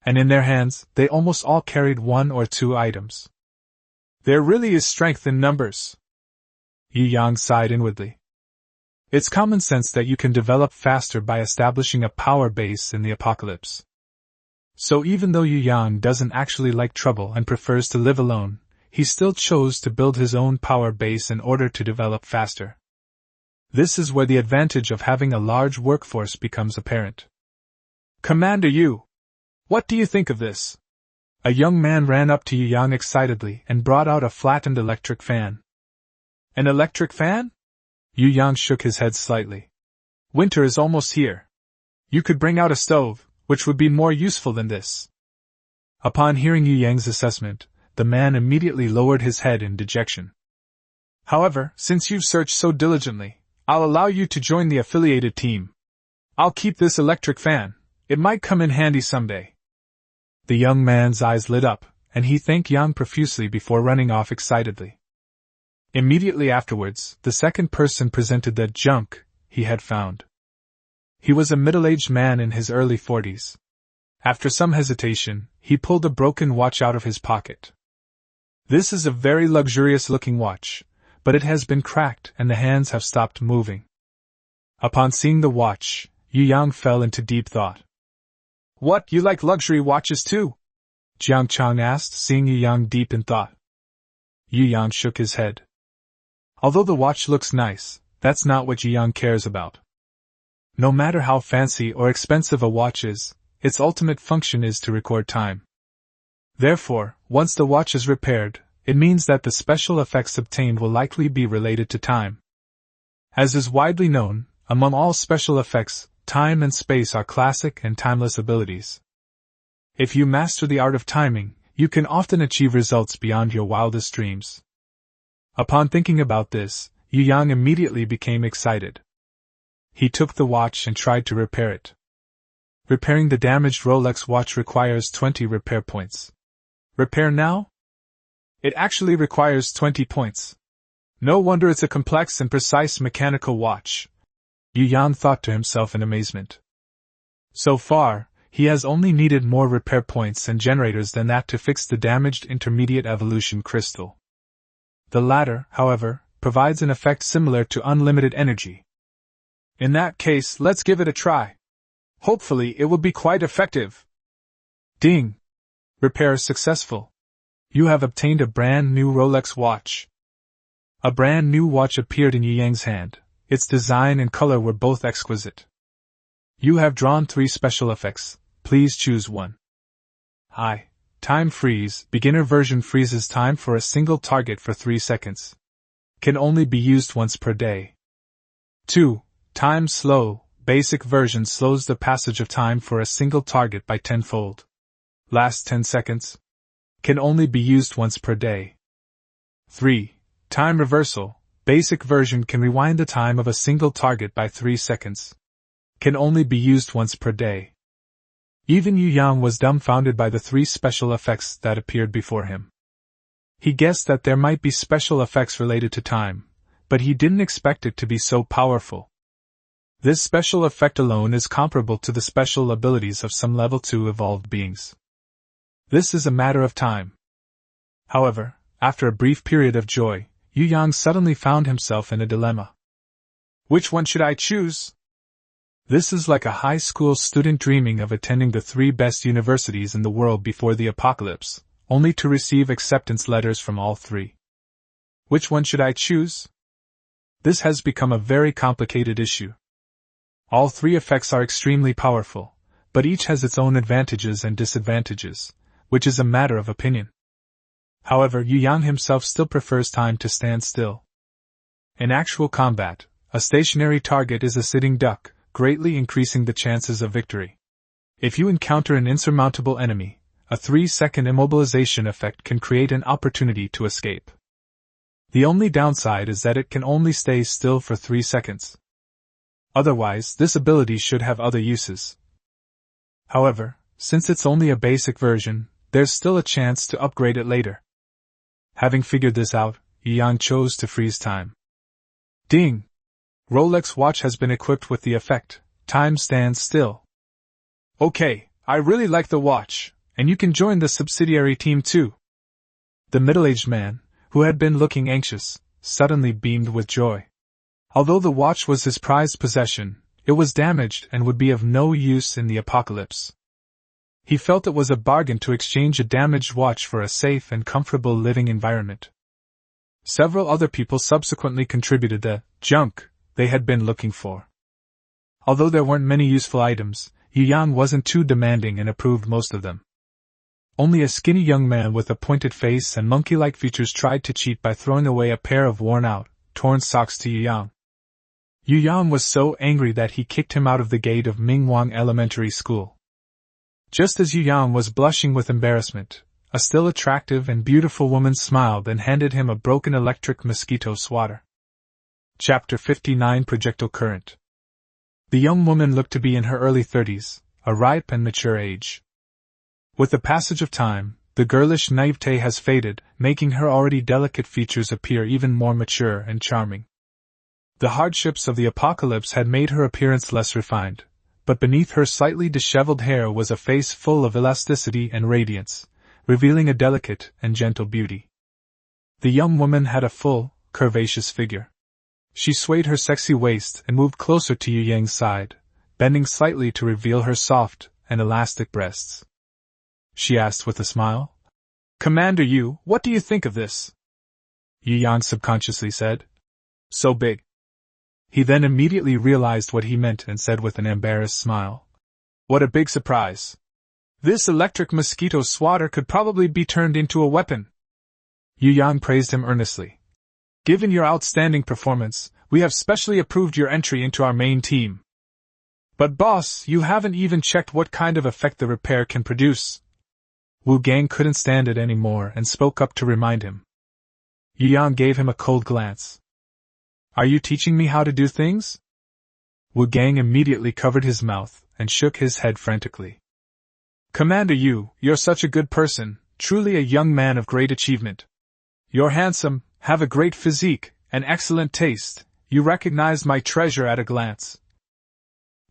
And in their hands, they almost all carried 1 or 2 items. There really is strength in numbers. Yu Yang sighed inwardly. It's common sense that you can develop faster by establishing a power base in the apocalypse. So even though Yu Yang doesn't actually like trouble and prefers to live alone, he still chose to build his own power base in order to develop faster. This is where the advantage of having a large workforce becomes apparent. Commander Yu, what do you think of this? A young man ran up to Yu Yang excitedly and brought out a flattened electric fan. An electric fan? Yu Yang shook his head slightly. Winter is almost here. You could bring out a stove, which would be more useful than this. Upon hearing Yu Yang's assessment, the man immediately lowered his head in dejection. However, since you've searched so diligently, I'll allow you to join the affiliated team. I'll keep this electric fan. It might come in handy someday. The young man's eyes lit up, and he thanked Yang profusely before running off excitedly. Immediately afterwards, the second person presented the junk he had found. He was a middle-aged man in his early 40s. After some hesitation, he pulled a broken watch out of his pocket. This is a very luxurious-looking watch, but it has been cracked and the hands have stopped moving. Upon seeing the watch, Yu Yang fell into deep thought. What, you like luxury watches too? Jiang Chang asked, seeing Yu Yang deep in thought. Yu Yang shook his head. Although the watch looks nice, that's not what Yu Yang cares about. No matter how fancy or expensive a watch is, its ultimate function is to record time. Therefore, once the watch is repaired, it means that the special effects obtained will likely be related to time. As is widely known, among all special effects, time and space are classic and timeless abilities. If you master the art of timing, you can often achieve results beyond your wildest dreams. Upon thinking about this, Yu Yang immediately became excited. He took the watch and tried to repair it. Repairing the damaged Rolex watch requires 20 repair points. Repair now? It actually requires 20 points. No wonder it's a complex and precise mechanical watch. Yu Yang thought to himself in amazement. So far, he has only needed more repair points and generators than that to fix the damaged intermediate evolution crystal. The latter, however, provides an effect similar to unlimited energy. In that case, let's give it a try. Hopefully it will be quite effective. Ding! Repair successful. You have obtained a brand new Rolex watch. A brand new watch appeared in Yu Yang's hand. Its design and color were both exquisite. You have drawn 3 special effects. Please choose one. I. Time freeze. Beginner version freezes time for a single target for 3 seconds. Can only be used once per day. 2. Time slow. Basic version slows the passage of time for a single target by 10-fold. Last 10 seconds. Can only be used once per day. 3. Time reversal. Basic version can rewind the time of a single target by 3 seconds. Can only be used once per day. Even Yu Yang was dumbfounded by the 3 special effects that appeared before him. He guessed that there might be special effects related to time, but he didn't expect it to be so powerful. This special effect alone is comparable to the special abilities of some level 2 evolved beings. This is a matter of time. However, after a brief period of joy, Yu Yang suddenly found himself in a dilemma. Which one should I choose? This is like a high school student dreaming of attending the 3 best universities in the world before the apocalypse, only to receive acceptance letters from all 3. Which one should I choose? This has become a very complicated issue. All 3 effects are extremely powerful, but each has its own advantages and disadvantages, which is a matter of opinion. However, Yu Yang himself still prefers time to stand still. In actual combat, a stationary target is a sitting duck, greatly increasing the chances of victory. If you encounter an insurmountable enemy, a 3-second immobilization effect can create an opportunity to escape. The only downside is that it can only stay still for 3 seconds. Otherwise, this ability should have other uses. However, since it's only a basic version, there's still a chance to upgrade it later. Having figured this out, Yu Yang chose to freeze time. Ding! Rolex watch has been equipped with the effect, time stands still. Okay, I really like the watch, and you can join the subsidiary team too. The middle-aged man, who had been looking anxious, suddenly beamed with joy. Although the watch was his prized possession, it was damaged and would be of no use in the apocalypse. He felt it was a bargain to exchange a damaged watch for a safe and comfortable living environment. Several other people subsequently contributed the junk they had been looking for. Although there weren't many useful items, Yu Yang wasn't too demanding and approved most of them. Only a skinny young man with a pointed face and monkey-like features tried to cheat by throwing away a pair of worn-out, torn socks to Yu Yang. Yu Yang was so angry that he kicked him out of the gate of Mingwang Elementary School. Just as Yu Yang was blushing with embarrassment, a still attractive and beautiful woman smiled and handed him a broken electric mosquito swatter. Chapter 59 Projectile Current. The young woman looked to be in her early 30s, a ripe and mature age. With the passage of time, the girlish naivete has faded, making her already delicate features appear even more mature and charming. The hardships of the apocalypse had made her appearance less refined, but beneath her slightly disheveled hair was a face full of elasticity and radiance, revealing a delicate and gentle beauty. The young woman had a full, curvaceous figure. She swayed her sexy waist and moved closer to Yu Yang's side, bending slightly to reveal her soft and elastic breasts. She asked with a smile. "Commander Yu, what do you think of this?" Yu Yang subconsciously said. "So big." He then immediately realized what he meant and said with an embarrassed smile. "What a big surprise. This electric mosquito swatter could probably be turned into a weapon." Yu Yang praised him earnestly. "Given your outstanding performance, we have specially approved your entry into our main team. But boss, you haven't even checked what kind of effect the repair can produce." Wu Gang couldn't stand it anymore and spoke up to remind him. Yu Yang gave him a cold glance. "Are you teaching me how to do things?" Wu Gang immediately covered his mouth and shook his head frantically. "Commander Yu, you're such a good person, truly a young man of great achievement. You're handsome, have a great physique, and excellent taste. You recognized my treasure at a glance."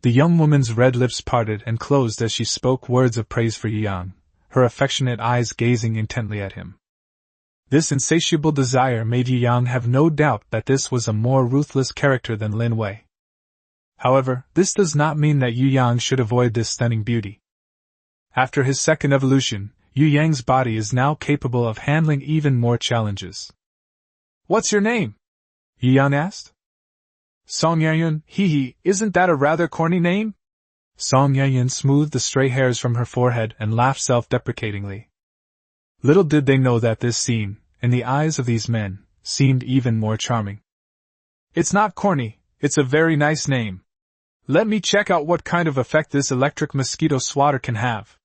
The young woman's red lips parted and closed as she spoke words of praise for Yu Yang, her affectionate eyes gazing intently at him. This insatiable desire made Yu Yang have no doubt that this was a more ruthless character than Lin Wei. However, this does not mean that Yu Yang should avoid this stunning beauty. After his second evolution, Yu Yang's body is now capable of handling even more challenges. "What's your name?" Yu Yang asked. "Song Yaoyun, hee, isn't that a rather corny name?" Song Yaoyun smoothed the stray hairs from her forehead and laughed self-deprecatingly. Little did they know that this scene, in the eyes of these men, seemed even more charming. "It's not corny, it's a very nice name. Let me check out what kind of effect this electric mosquito swatter can have."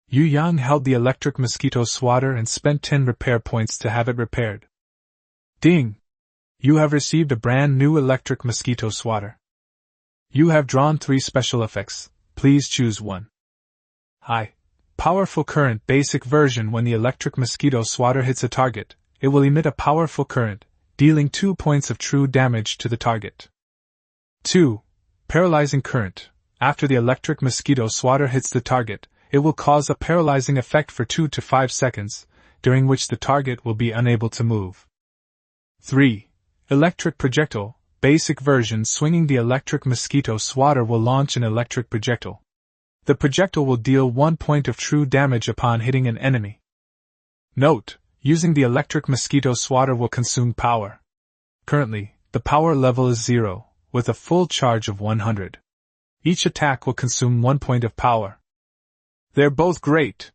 Yu Yang held the electric mosquito swatter and spent 10 repair points to have it repaired. Ding! You have received a brand new electric mosquito swatter. You have drawn 3 special effects, please choose one. High powerful current basic version. When the electric mosquito swatter hits a target, it will emit a powerful current, dealing 2 points of true damage to the target. 2. Paralyzing current. After the electric mosquito swatter hits the target, it will cause a paralyzing effect for 2 to 5 seconds, during which the target will be unable to move. 3. Electric projectile. Basic version. Swinging the electric mosquito swatter will launch an electric projectile. The projectile will deal 1 point of true damage upon hitting an enemy. Note: using the electric mosquito swatter will consume power. Currently, the power level is 0, with a full charge of 100. Each attack will consume 1 point of power. They're both great.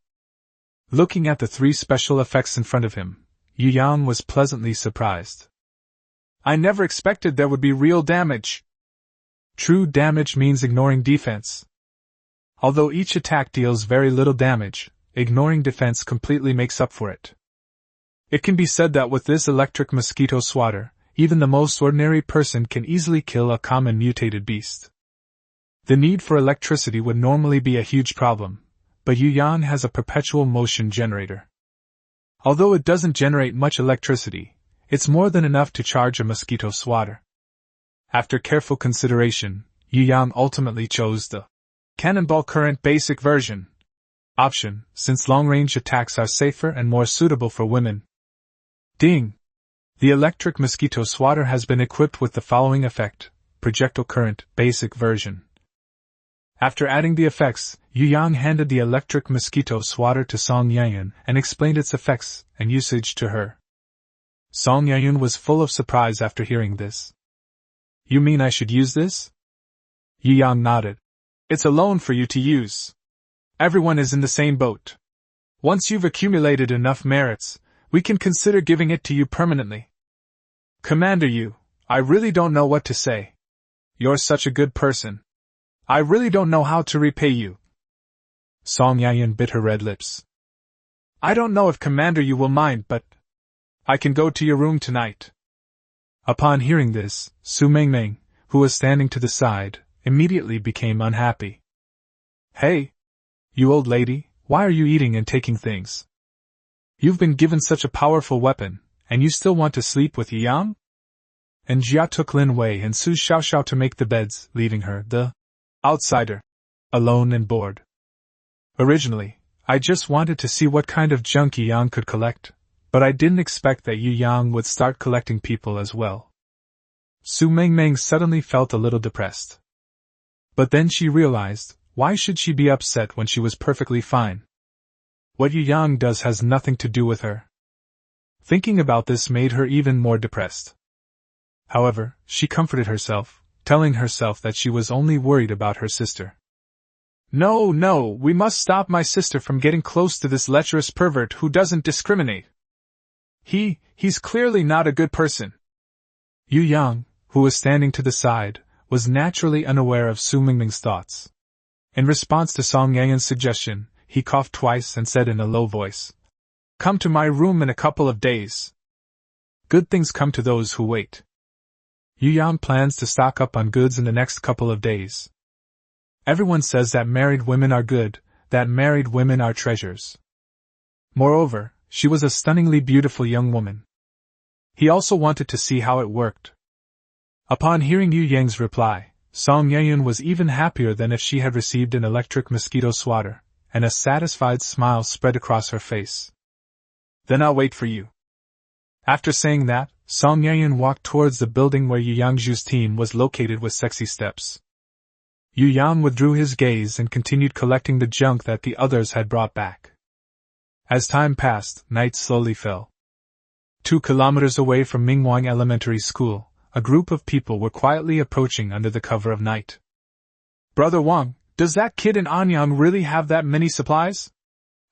Looking at the 3 special effects in front of him, Yu Yang was pleasantly surprised. I never expected there would be real damage. True damage means ignoring defense. Although each attack deals very little damage, ignoring defense completely makes up for it. It can be said that with this electric mosquito swatter, even the most ordinary person can easily kill a common mutated beast. The need for electricity would normally be a huge problem, but Yu Yang has a perpetual motion generator. Although it doesn't generate much electricity, it's more than enough to charge a mosquito swatter. After careful consideration, Yu Yang ultimately chose the Cannonball Current Basic Version. Option, since long-range attacks are safer and more suitable for women. Ding! The electric mosquito swatter has been equipped with the following effect: Projectile Current Basic Version. After adding the effects, Yu Yang handed the electric mosquito swatter to Song Yayan and explained its effects and usage to her. Song Yayan was full of surprise after hearing this. You mean I should use this? Yu Yang nodded. It's a loan for you to use. Everyone is in the same boat. Once you've accumulated enough merits, we can consider giving it to you permanently. Commander Yu, I really don't know what to say. You're such a good person. I really don't know how to repay you. Song Yayan bit her red lips. I don't know if Commander Yu will mind, but I can go to your room tonight. Upon hearing this, Su Mengmeng, who was standing to the side, immediately became unhappy. Hey! You old lady, why are you eating and taking things? You've been given such a powerful weapon, and you still want to sleep with Yang? And Jia took Lin Wei and Su Xiaoxiao to make the beds, leaving her, the outsider, alone and bored. Originally, I just wanted to see what kind of junk Yang could collect, but I didn't expect that Yu Yang would start collecting people as well. Su Mengmeng suddenly felt a little depressed. But then she realized, why should she be upset when she was perfectly fine? What Yu Yang does has nothing to do with her. Thinking about this made her even more depressed. However, she comforted herself, telling herself that she was only worried about her sister. No, we must stop my sister from getting close to this lecherous pervert who doesn't discriminate. He's clearly not a good person. Yu Yang, who was standing to the side, was naturally unaware of Su Mengmeng's thoughts. In response to Song Yayan's suggestion, he coughed twice and said in a low voice, Come to my room in a couple of days. Good things come to those who wait. Yu Yang plans to stock up on goods in the next couple of days. Everyone says that married women are good, that married women are treasures. Moreover, she was a stunningly beautiful young woman. He also wanted to see how it worked. Upon hearing Yu Yang's reply, Song Yayan was even happier than if she had received an electric mosquito swatter, and a satisfied smile spread across her face. Then I'll wait for you. After saying that, Song Yayan walked towards the building where Yu Yangzhu's team was located with sexy steps. Yu Yang withdrew his gaze and continued collecting the junk that the others had brought back. As time passed, night slowly fell. 2 kilometers away from Mingwang Elementary School, a group of people were quietly approaching under the cover of night. Brother Wang, does that kid in Anyang really have that many supplies?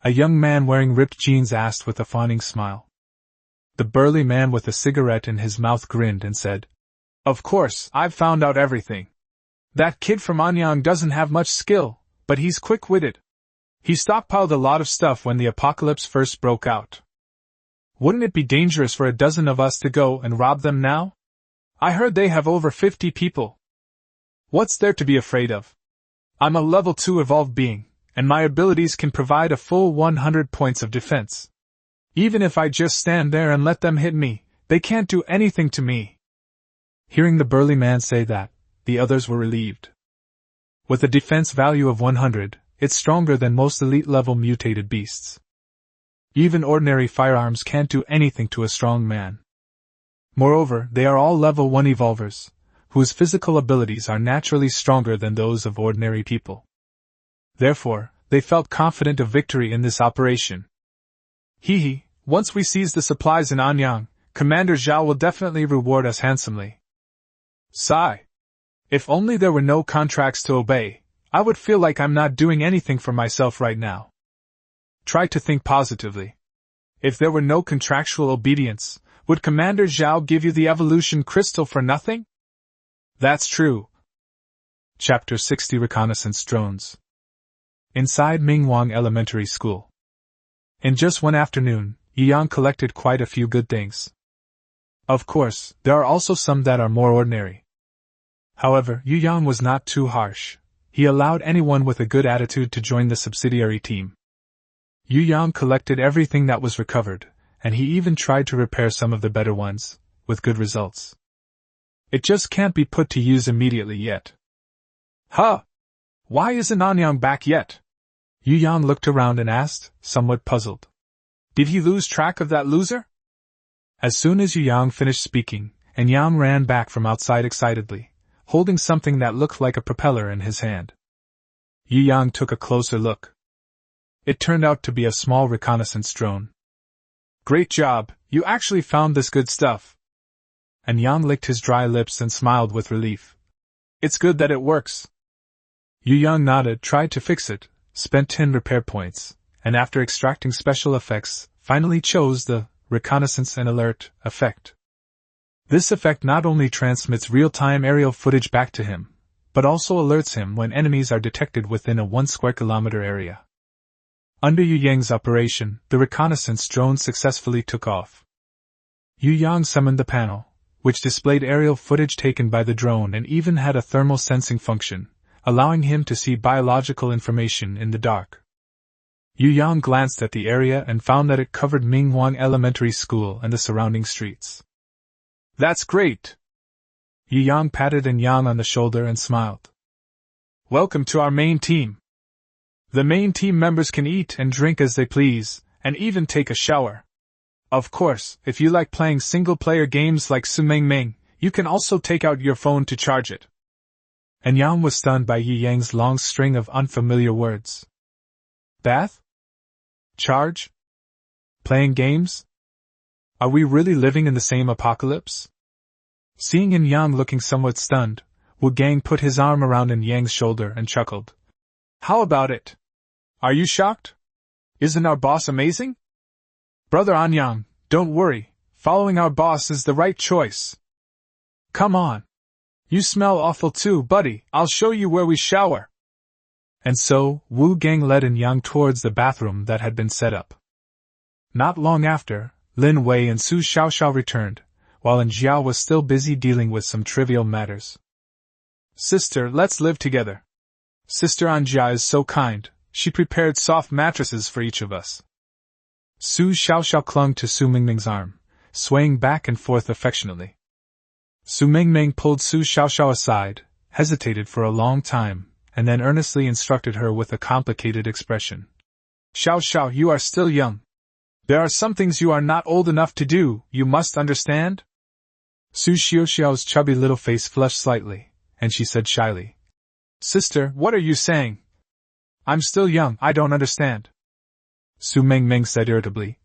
A young man wearing ripped jeans asked with a fawning smile. The burly man with a cigarette in his mouth grinned and said, Of course, I've found out everything. That kid from Anyang doesn't have much skill, but he's quick-witted. He stockpiled a lot of stuff when the apocalypse first broke out. Wouldn't it be dangerous for a dozen of us to go and rob them now? I heard they have over 50 people. What's there to be afraid of? I'm a level 2 evolved being, and my abilities can provide a full 100 points of defense. Even if I just stand there and let them hit me, they can't do anything to me. Hearing the burly man say that, the others were relieved. With a defense value of 100, it's stronger than most elite-level mutated beasts. Even ordinary firearms can't do anything to a strong man. Moreover, they are all level 1 evolvers, whose physical abilities are naturally stronger than those of ordinary people. Therefore, they felt confident of victory in this operation. Once we seize the supplies in Anyang, Commander Zhao will definitely reward us handsomely. Sigh. If only there were no contracts to obey, I would feel like I'm not doing anything for myself right now. Try to think positively. If there were no contractual obedience, would Commander Zhao give you the evolution crystal for nothing? That's true. Chapter 60 Reconnaissance Drones. Inside Mingwang Elementary School. In just one afternoon, Yu Yang collected quite a few good things. Of course, there are also some that are more ordinary. However, Yu Yang was not too harsh. He allowed anyone with a good attitude to join the subsidiary team. Yu Yang collected everything that was recovered, and he even tried to repair some of the better ones, with good results. It just can't be put to use immediately yet. Huh! Why isn't Anyang back yet? Yu Yang looked around and asked, somewhat puzzled. Did he lose track of that loser? As soon as Yu Yang finished speaking, Anyang ran back from outside excitedly, holding something that looked like a propeller in his hand. Yu Yang took a closer look. It turned out to be a small reconnaissance drone. Great job, you actually found this good stuff. Anyang licked his dry lips and smiled with relief. It's good that it works. Yu Yang nodded, tried to fix it, spent 10 repair points, and after extracting special effects, finally chose the reconnaissance and alert effect. This effect not only transmits real-time aerial footage back to him, but also alerts him when enemies are detected within a 1 square kilometer area. Under Yu Yang's operation, the reconnaissance drone successfully took off. Yu Yang summoned the panel, which displayed aerial footage taken by the drone and even had a thermal sensing function, allowing him to see biological information in the dark. Yu Yang glanced at the area and found that it covered Minghuang Elementary School and the surrounding streets. That's great! Yu Yang patted Anyang on the shoulder and smiled. Welcome to our main team. The main team members can eat and drink as they please, and even take a shower. Of course, if you like playing single-player games like Sumengmeng, you can also take out your phone to charge it. Anyang was stunned by Yu Yang's long string of unfamiliar words. Bath? Charge? Playing games? Are we really living in the same apocalypse? Seeing Anyang looking somewhat stunned, Wu Gang put his arm around Anyang's shoulder and chuckled. How about it? Are you shocked? Isn't our boss amazing? Brother Anyang, don't worry, following our boss is the right choice. Come on. You smell awful too, buddy, I'll show you where we shower. And so, Wu Gang led Anyang towards the bathroom that had been set up. Not long after, Lin Wei and Su Xiaoxiao returned, while Anjiao was still busy dealing with some trivial matters. Sister, let's live together. Sister Anjia is so kind, she prepared soft mattresses for each of us. Su Xiaoxiao clung to Su Mingming's arm, swaying back and forth affectionately. Su Mingming pulled Su Xiaoxiao aside, hesitated for a long time, and then earnestly instructed her with a complicated expression. Xiaoxiao, you are still young. There are some things you are not old enough to do, you must understand? Su Xiaoxiao's chubby little face flushed slightly, and she said shyly. Sister, what are you saying? I'm still young, I don't understand. Su Mingming said irritably.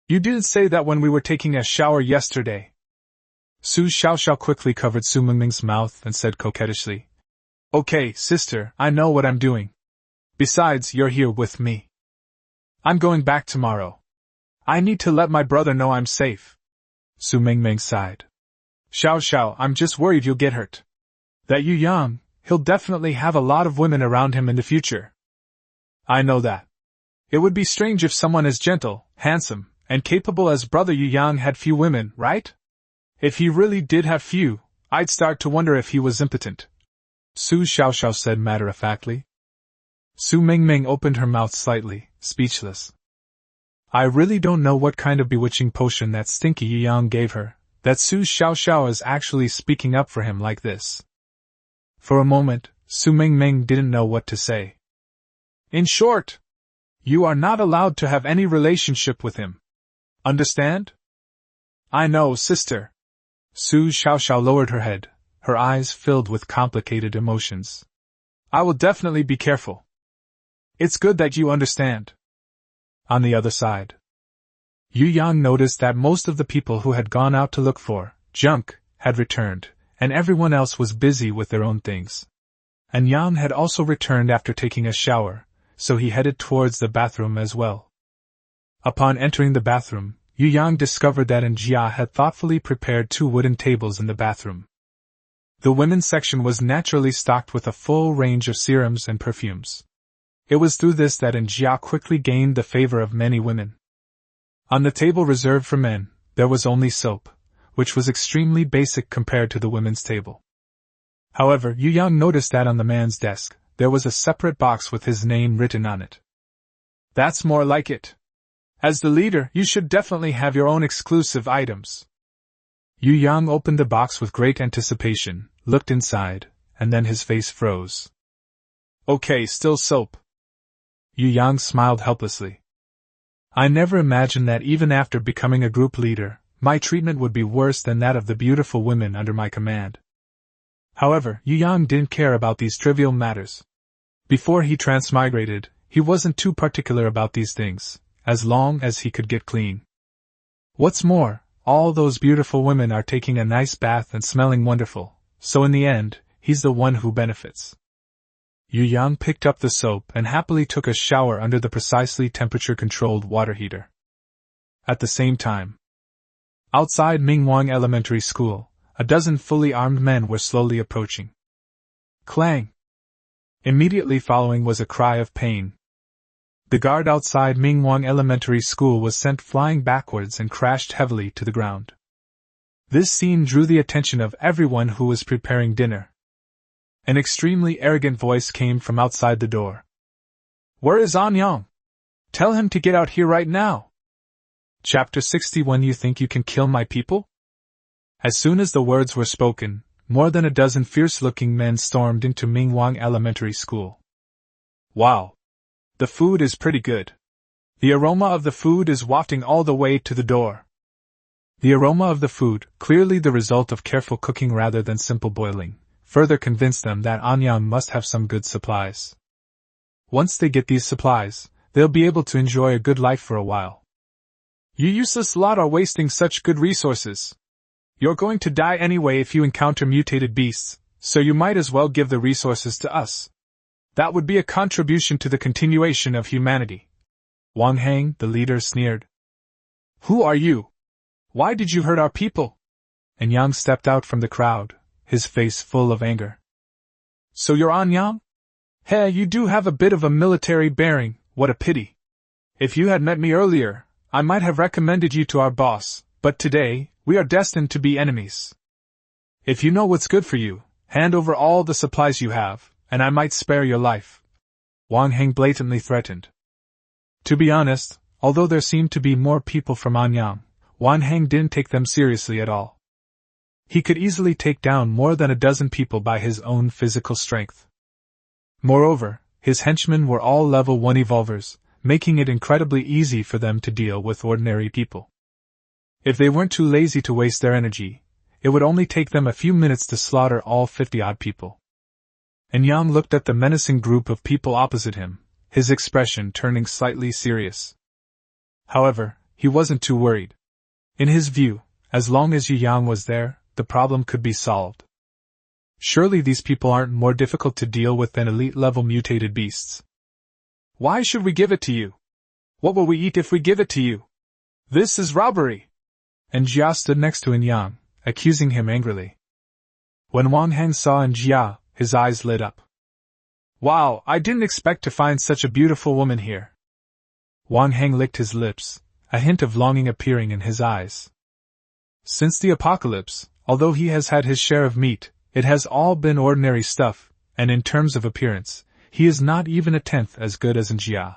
You didn't say that when we were taking a shower yesterday. Su Xiaoxiao quickly covered Su Mingming's mouth and said coquettishly. Okay, sister, I know what I'm doing. Besides, you're here with me. I'm going back tomorrow. I need to let my brother know I'm safe. Su Mingming sighed. Xiaoxiao, I'm just worried you'll get hurt. That Yu Yang, he'll definitely have a lot of women around him in the future. I know that. It would be strange if someone as gentle, handsome, and capable as brother Yu Yang had few women, right? If he really did have few, I'd start to wonder if he was impotent. Su Xiaoxiao said matter-of-factly. Su Mingming opened her mouth slightly, speechless. I really don't know what kind of bewitching potion that stinky Yu Yang gave her, that Su Xiaoxiao is actually speaking up for him like this. For a moment, Su Mingming didn't know what to say. In short, you are not allowed to have any relationship with him. Understand? I know, sister. Su Xiaoxiao lowered her head, her eyes filled with complicated emotions. I will definitely be careful. It's good that you understand. On the other side, Yu Yang noticed that most of the people who had gone out to look for junk had returned, and everyone else was busy with their own things. And Yang had also returned after taking a shower, so he headed towards the bathroom as well. Upon entering the bathroom, Yu Yang discovered that Anjia had thoughtfully prepared 2 wooden tables in the bathroom. The women's section was naturally stocked with a full range of serums and perfumes. It was through this that Anjia quickly gained the favor of many women. On the table reserved for men, there was only soap, which was extremely basic compared to the women's table. However, Yu Yang noticed that on the man's desk, there was a separate box with his name written on it. That's more like it. As the leader, you should definitely have your own exclusive items. Yu Yang opened the box with great anticipation, looked inside, and then his face froze. Okay, still soap. Yu Yang smiled helplessly. I never imagined that even after becoming a group leader, my treatment would be worse than that of the beautiful women under my command. However, Yu Yang didn't care about these trivial matters. Before he transmigrated, he wasn't too particular about these things, as long as he could get clean. What's more, all those beautiful women are taking a nice bath and smelling wonderful, so in the end, he's the one who benefits. Yu Yang picked up the soap and happily took a shower under the precisely temperature-controlled water heater. At the same time, outside Mingwang Elementary School, a dozen fully armed men were slowly approaching. Clang! Immediately following was a cry of pain. The guard outside Mingwang Elementary School was sent flying backwards and crashed heavily to the ground. This scene drew the attention of everyone who was preparing dinner. An extremely arrogant voice came from outside the door. Where is Anyang? Tell him to get out here right now. Chapter 61. You think you can kill my people? As soon as the words were spoken, more than a dozen fierce-looking men stormed into Mingwang Elementary School. Wow! The food is pretty good. The aroma of the food is wafting all the way to the door. The aroma of the food, clearly the result of careful cooking rather than simple boiling, further convinced them that Anyang must have some good supplies. Once they get these supplies, they'll be able to enjoy a good life for a while. You useless lot are wasting such good resources. You're going to die anyway if you encounter mutated beasts, so you might as well give the resources to us. That would be a contribution to the continuation of humanity. Wang Heng, the leader, sneered. Who are you? Why did you hurt our people? And Yang stepped out from the crowd, his face full of anger. So you're Anyang? Hey, you do have a bit of a military bearing, what a pity. If you had met me earlier, I might have recommended you to our boss, but today, we are destined to be enemies. If you know what's good for you, hand over all the supplies you have, and I might spare your life. Wang Heng blatantly threatened. To be honest, although there seemed to be more people from Anyang, Wang Heng didn't take them seriously at all. He could easily take down more than a dozen people by his own physical strength. Moreover, his henchmen were all level 1 evolvers, making it incredibly easy for them to deal with ordinary people. If they weren't too lazy to waste their energy, it would only take them a few minutes to slaughter all 50-odd people. And Yang looked at the menacing group of people opposite him, his expression turning slightly serious. However, he wasn't too worried. In his view, as long as Yu Yang was there, the problem could be solved. Surely these people aren't more difficult to deal with than elite-level mutated beasts. Why should we give it to you? What will we eat if we give it to you? This is robbery! And Jia stood next to Yang, accusing him angrily. When Wang Heng saw Jia, his eyes lit up. Wow, I didn't expect to find such a beautiful woman here. Wang Heng licked his lips, a hint of longing appearing in his eyes. Since the apocalypse, although he has had his share of meat, it has all been ordinary stuff, and in terms of appearance, he is not even a tenth as good as Jia.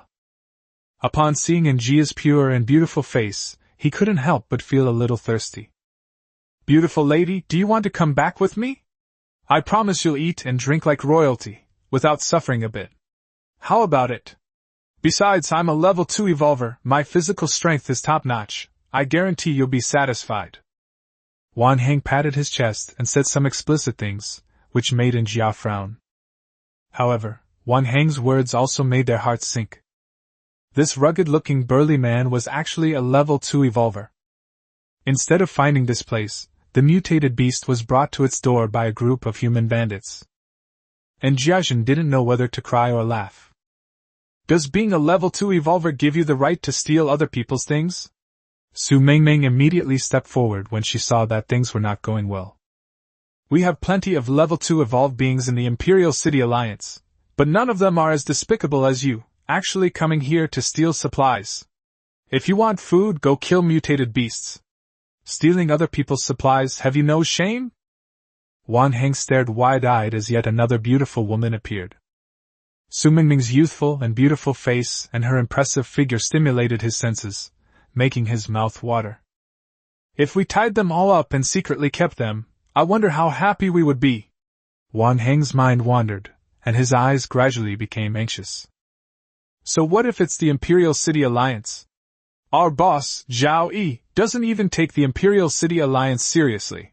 Upon seeing Jia's pure and beautiful face, he couldn't help but feel a little thirsty. Beautiful lady, do you want to come back with me? I promise you'll eat and drink like royalty, without suffering a bit. How about it? Besides, I'm a level 2 evolver, my physical strength is top-notch, I guarantee you'll be satisfied. Wang Heng patted his chest and said some explicit things, which made Jia frown. However, Wang Heng's words also made their hearts sink. This rugged-looking burly man was actually a level 2 evolver. Instead of finding this place, the mutated beast was brought to its door by a group of human bandits. And Jiazhen didn't know whether to cry or laugh. Does being a level 2 evolver give you the right to steal other people's things? Su Mengmeng immediately stepped forward when she saw that things were not going well. We have plenty of level 2 evolved beings in the Imperial City Alliance, but none of them are as despicable as you, actually coming here to steal supplies. If you want food, go kill mutated beasts. Stealing other people's supplies, have you no shame? Wang Heng stared wide-eyed as yet another beautiful woman appeared. Su Mingming's youthful and beautiful face and her impressive figure stimulated his senses, making his mouth water. If we tied them all up and secretly kept them, I wonder how happy we would be. Wang Heng's mind wandered, and his eyes gradually became anxious. So what if it's the Imperial City Alliance? Our boss, Zhao Yi, doesn't even take the Imperial City Alliance seriously.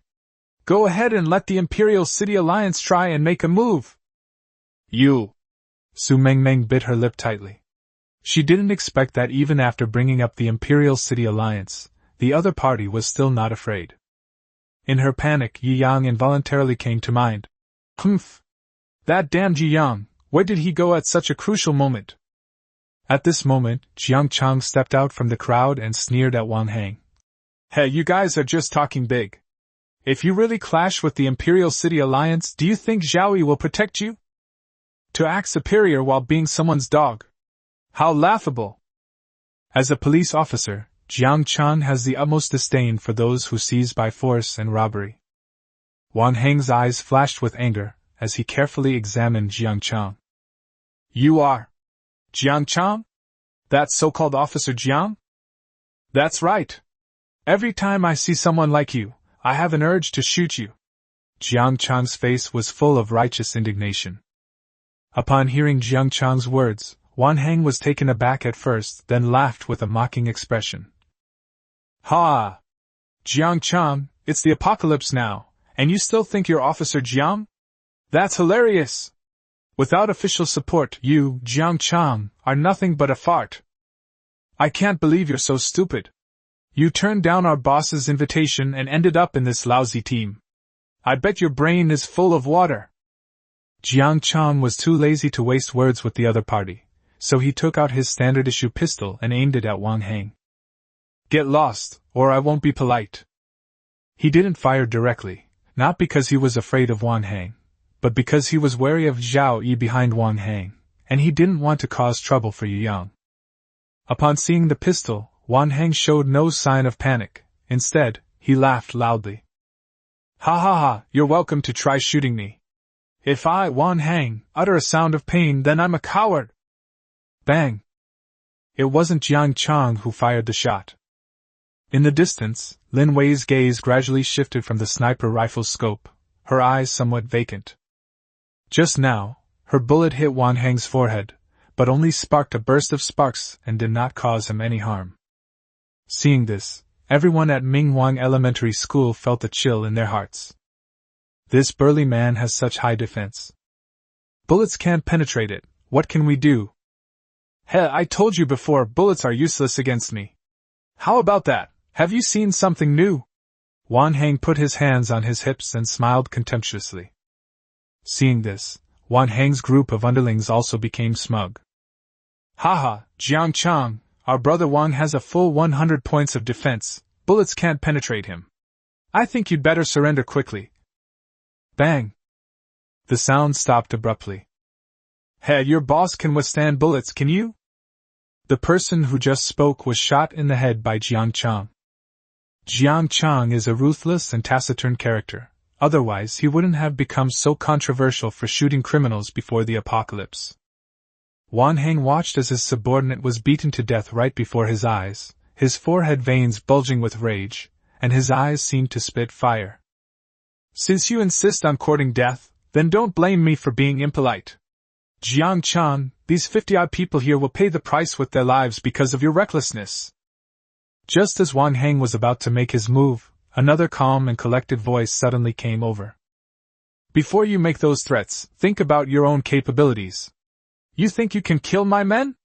Go ahead and let the Imperial City Alliance try and make a move. You. Su Mengmeng bit her lip tightly. She didn't expect that even after bringing up the Imperial City Alliance, the other party was still not afraid. In her panic, Yi Yang involuntarily came to mind. Humph! That damned Yi Yang, where did he go at such a crucial moment? At this moment, Jiang Chang stepped out from the crowd and sneered at Wang Hang. Hey, you guys are just talking big. If you really clash with the Imperial City Alliance, do you think Zhao Yi will protect you? To act superior while being someone's dog. How laughable! As a police officer, Jiang Chang has the utmost disdain for those who seize by force and robbery. Wang Hang's eyes flashed with anger as he carefully examined Jiang Chang. You are Jiang Chang? That so-called Officer Jiang? That's right. Every time I see someone like you, I have an urge to shoot you. Jiang Chang's face was full of righteous indignation. Upon hearing Jiang Chang's words, Wang Hang was taken aback at first, then laughed with a mocking expression. Ha! Jiang Chang, it's the apocalypse now, and you still think you're Officer Jiang? That's hilarious! Without official support, you, Jiang Chang, are nothing but a fart. I can't believe you're so stupid. You turned down our boss's invitation and ended up in this lousy team. I bet your brain is full of water. Jiang Chang was too lazy to waste words with the other party, so he took out his standard-issue pistol and aimed it at Wang Hang. Get lost, or I won't be polite. He didn't fire directly, not because he was afraid of Wang Hang, but because he was wary of Zhao Yi behind Wang Hang, and he didn't want to cause trouble for Yi Yang. Upon seeing the pistol, Wang Hang showed no sign of panic. Instead, he laughed loudly. Ha ha ha, you're welcome to try shooting me. If I, Wang Hang, utter a sound of pain, then I'm a coward. Bang! It wasn't Jiang Chang who fired the shot. In the distance, Lin Wei's gaze gradually shifted from the sniper rifle's scope, her eyes somewhat vacant. Just now, her bullet hit Wang Hang's forehead, but only sparked a burst of sparks and did not cause him any harm. Seeing this, everyone at Mingwang Elementary School felt a chill in their hearts. This burly man has such high defense. Bullets can't penetrate it, what can we do? Heh, I told you before, bullets are useless against me. How about that? Have you seen something new? Wang Hang put his hands on his hips and smiled contemptuously. Seeing this, Wang Hang's group of underlings also became smug. Haha, Jiang Chang, our brother Wang has a full 100 points of defense, bullets can't penetrate him. I think you'd better surrender quickly. Bang! The sound stopped abruptly. Hey, your boss can withstand bullets, can you? The person who just spoke was shot in the head by Jiang Chang. Jiang Chang is a ruthless and taciturn character, otherwise he wouldn't have become so controversial for shooting criminals before the apocalypse. Wang Hang watched as his subordinate was beaten to death right before his eyes, his forehead veins bulging with rage, and his eyes seemed to spit fire. Since you insist on courting death, then don't blame me for being impolite. Jiang Chang, these 50-odd people here will pay the price with their lives because of your recklessness. Just as Wang Hang was about to make his move, another calm and collected voice suddenly came over. Before you make those threats, think about your own capabilities. You think you can kill my men?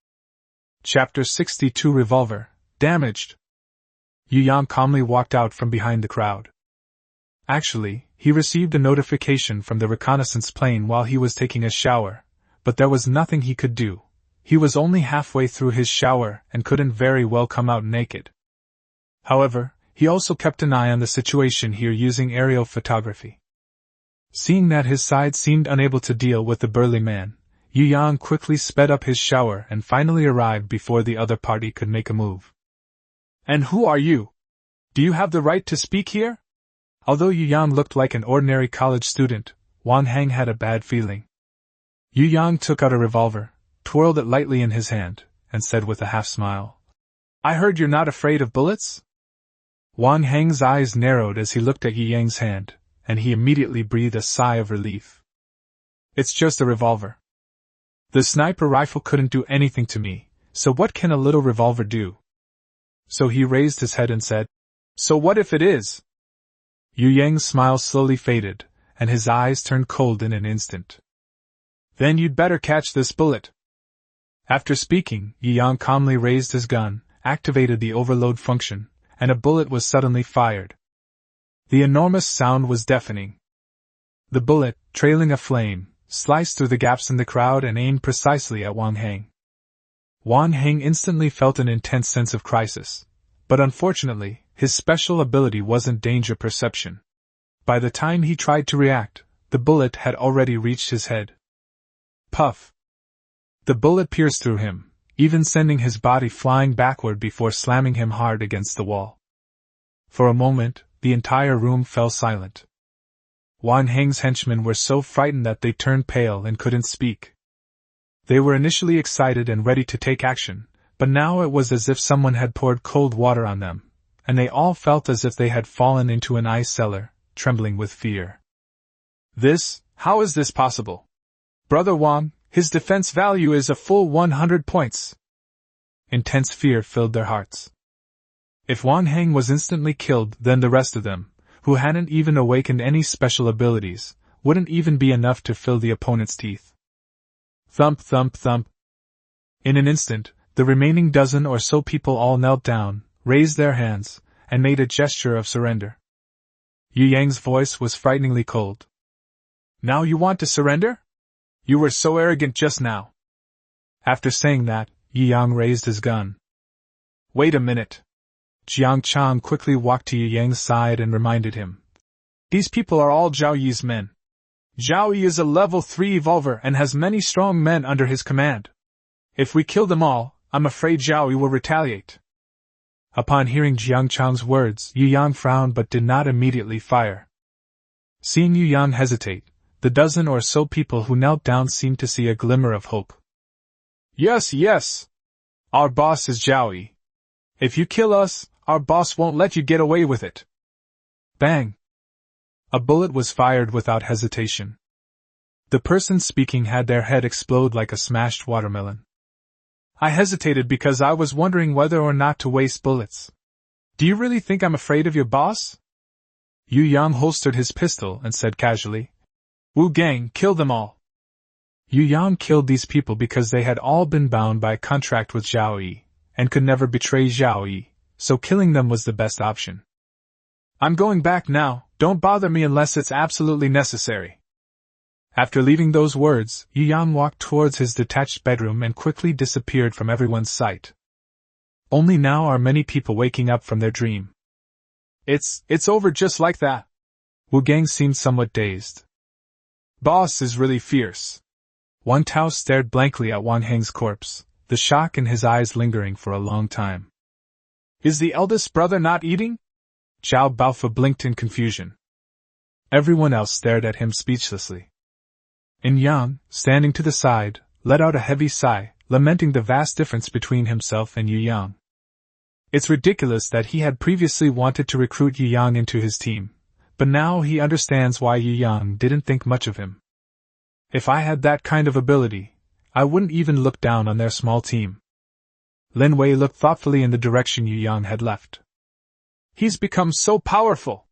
Chapter 62 Revolver, Damaged. Yu Yang calmly walked out from behind the crowd. Actually, he received a notification from the reconnaissance plane while he was taking a shower, but there was nothing he could do. He was only halfway through his shower and couldn't very well come out naked. However, he also kept an eye on the situation here using aerial photography. Seeing that his side seemed unable to deal with the burly man, Yu Yang quickly sped up his shower and finally arrived before the other party could make a move. And who are you? Do you have the right to speak here? Although Yu Yang looked like an ordinary college student, Wang Hang had a bad feeling. Yu Yang took out a revolver, twirled it lightly in his hand, and said with a half-smile, I heard you're not afraid of bullets? Wang Hang's eyes narrowed as he looked at Yu Yang's hand, and he immediately breathed a sigh of relief. It's just a revolver. The sniper rifle couldn't do anything to me, so what can a little revolver do? So he raised his head and said, So what if it is? Yu Yang's smile slowly faded, and his eyes turned cold in an instant. Then you'd better catch this bullet. After speaking, Yu Yang calmly raised his gun, activated the overload function, and a bullet was suddenly fired. The enormous sound was deafening. The bullet, trailing a flame, sliced through the gaps in the crowd and aimed precisely at Wang Heng. Wang Heng instantly felt an intense sense of crisis, but unfortunately, his special ability wasn't danger perception. By the time he tried to react, the bullet had already reached his head. Puff! The bullet pierced through him, even sending his body flying backward before slamming him hard against the wall. For a moment, the entire room fell silent. Wang Heng's henchmen were so frightened that they turned pale and couldn't speak. They were initially excited and ready to take action, but now it was as if someone had poured cold water on them, and they all felt as if they had fallen into an ice cellar, trembling with fear. How is this possible? Brother Wang, his defense value is a full 100 points. Intense fear filled their hearts. If Wang Heng was instantly killed, then the rest of them, who hadn't even awakened any special abilities, wouldn't even be enough to fill the opponent's teeth. Thump, thump, thump. In an instant, the remaining dozen or so people all knelt down, raised their hands, and made a gesture of surrender. Yu Yang's voice was frighteningly cold. Now you want to surrender? You were so arrogant just now. After saying that, Yu Yang raised his gun. Wait a minute. Jiang Chang quickly walked to Yu Yang's side and reminded him. These people are all Zhao Yi's men. Zhao Yi is a level 3 evolver and has many strong men under his command. If we kill them all, I'm afraid Zhao Yi will retaliate. Upon hearing Jiang Chang's words, Yu Yang frowned but did not immediately fire. Seeing Yu Yang hesitate, the dozen or so people who knelt down seemed to see a glimmer of hope. Yes. Our boss is Zhao Yi. If you kill us, our boss won't let you get away with it. Bang! A bullet was fired without hesitation. The person speaking had their head explode like a smashed watermelon. I hesitated because I was wondering whether or not to waste bullets. Do you really think I'm afraid of your boss? Yu Yang holstered his pistol and said casually, Wu Gang, kill them all. Yu Yang killed these people because they had all been bound by a contract with Zhao Yi, and could never betray Zhao Yi, so killing them was the best option. I'm going back now, don't bother me unless it's absolutely necessary. After leaving those words, Yu Yang walked towards his detached bedroom and quickly disappeared from everyone's sight. Only now are many people waking up from their dream. It's over just like that. Wu Gang seemed somewhat dazed. Boss is really fierce. Wang Tao stared blankly at Wang Heng's corpse, the shock in his eyes lingering for a long time. Is the eldest brother not eating? Zhao Baofu blinked in confusion. Everyone else stared at him speechlessly. In Yang, standing to the side, let out a heavy sigh, lamenting the vast difference between himself and Yu Yang. It's ridiculous that he had previously wanted to recruit Yu Yang into his team, but now he understands why Yu Yang didn't think much of him. If I had that kind of ability, I wouldn't even look down on their small team. Lin Wei looked thoughtfully in the direction Yu Yang had left. He's become so powerful.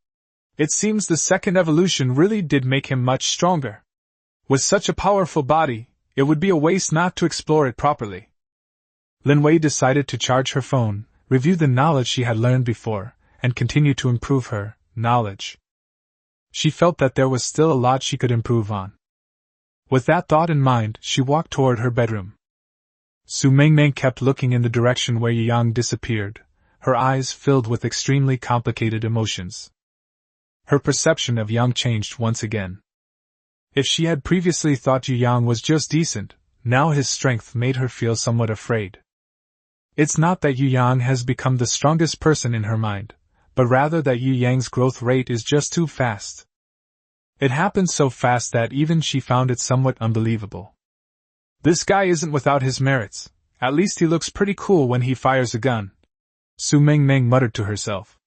It seems the second evolution really did make him much stronger. With such a powerful body, it would be a waste not to explore it properly. Lin Wei decided to charge her phone, review the knowledge she had learned before, and continue to improve her knowledge. She felt that there was still a lot she could improve on. With that thought in mind, she walked toward her bedroom. Su Mengmeng kept looking in the direction where Yu Yang disappeared, her eyes filled with extremely complicated emotions. Her perception of Yang changed once again. If she had previously thought Yu Yang was just decent, now his strength made her feel somewhat afraid. It's not that Yu Yang has become the strongest person in her mind, but rather that Yu Yang's growth rate is just too fast. It happened so fast that even she found it somewhat unbelievable. This guy isn't without his merits, at least he looks pretty cool when he fires a gun, Su Mengmeng muttered to herself.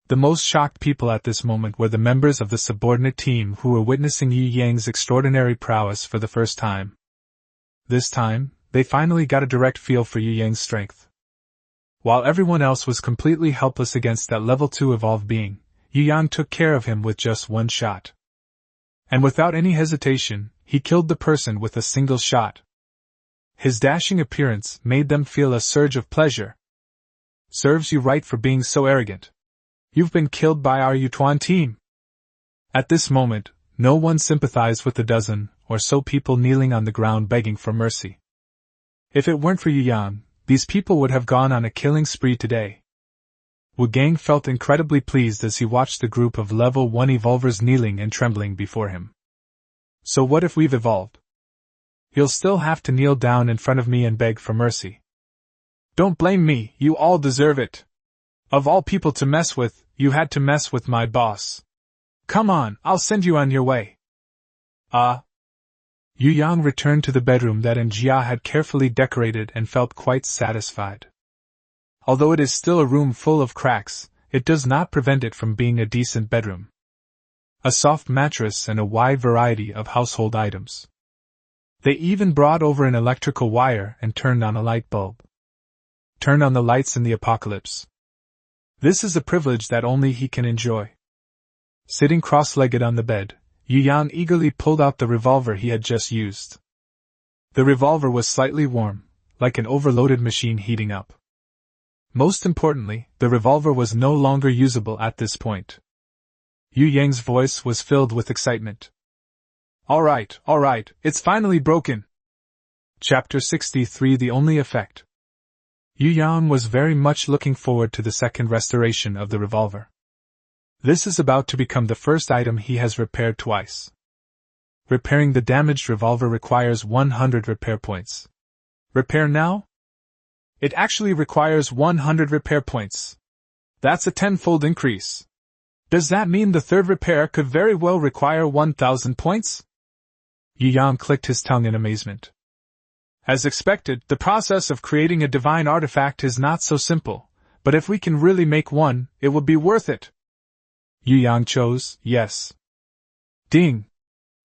The most shocked people at this moment were the members of the subordinate team who were witnessing Yu Yang's extraordinary prowess for the first time. This time, they finally got a direct feel for Yu Yang's strength. While everyone else was completely helpless against that level 2 evolved being, Yu Yang took care of him with just one shot. And without any hesitation, he killed the person with a single shot. His dashing appearance made them feel a surge of pleasure. Serves you right for being so arrogant. You've been killed by our Yutuan team. At this moment, no one sympathized with the dozen or so people kneeling on the ground begging for mercy. If it weren't for Yu Yang, these people would have gone on a killing spree today. Wu Gang felt incredibly pleased as he watched the group of level 1 evolvers kneeling and trembling before him. So what if we've evolved? You'll still have to kneel down in front of me and beg for mercy. Don't blame me, you all deserve it. Of all people to mess with, you had to mess with my boss. Come on, I'll send you on your way. Yu Yang returned to the bedroom that Jia had carefully decorated and felt quite satisfied. Although it is still a room full of cracks, it does not prevent it from being a decent bedroom. A soft mattress and a wide variety of household items. They even brought over an electrical wire and turned on a light bulb. Turn on the lights in the apocalypse. This is a privilege that only he can enjoy. Sitting cross-legged on the bed, Yu Yang eagerly pulled out the revolver he had just used. The revolver was slightly warm, like an overloaded machine heating up. Most importantly, the revolver was no longer usable at this point. Yu Yang's voice was filled with excitement. All right, it's finally broken. Chapter 63 The Only Effect. Yu Yang was very much looking forward to the second restoration of the revolver. This is about to become the first item he has repaired twice. Repairing the damaged revolver requires 100 repair points. Repair now? It actually requires 100 repair points. That's a 10-fold increase. Does that mean the third repair could very well require 1,000 points? Yu Yang clicked his tongue in amazement. As expected, the process of creating a divine artifact is not so simple, but if we can really make one, it will be worth it. Yu Yang chose yes. Ding!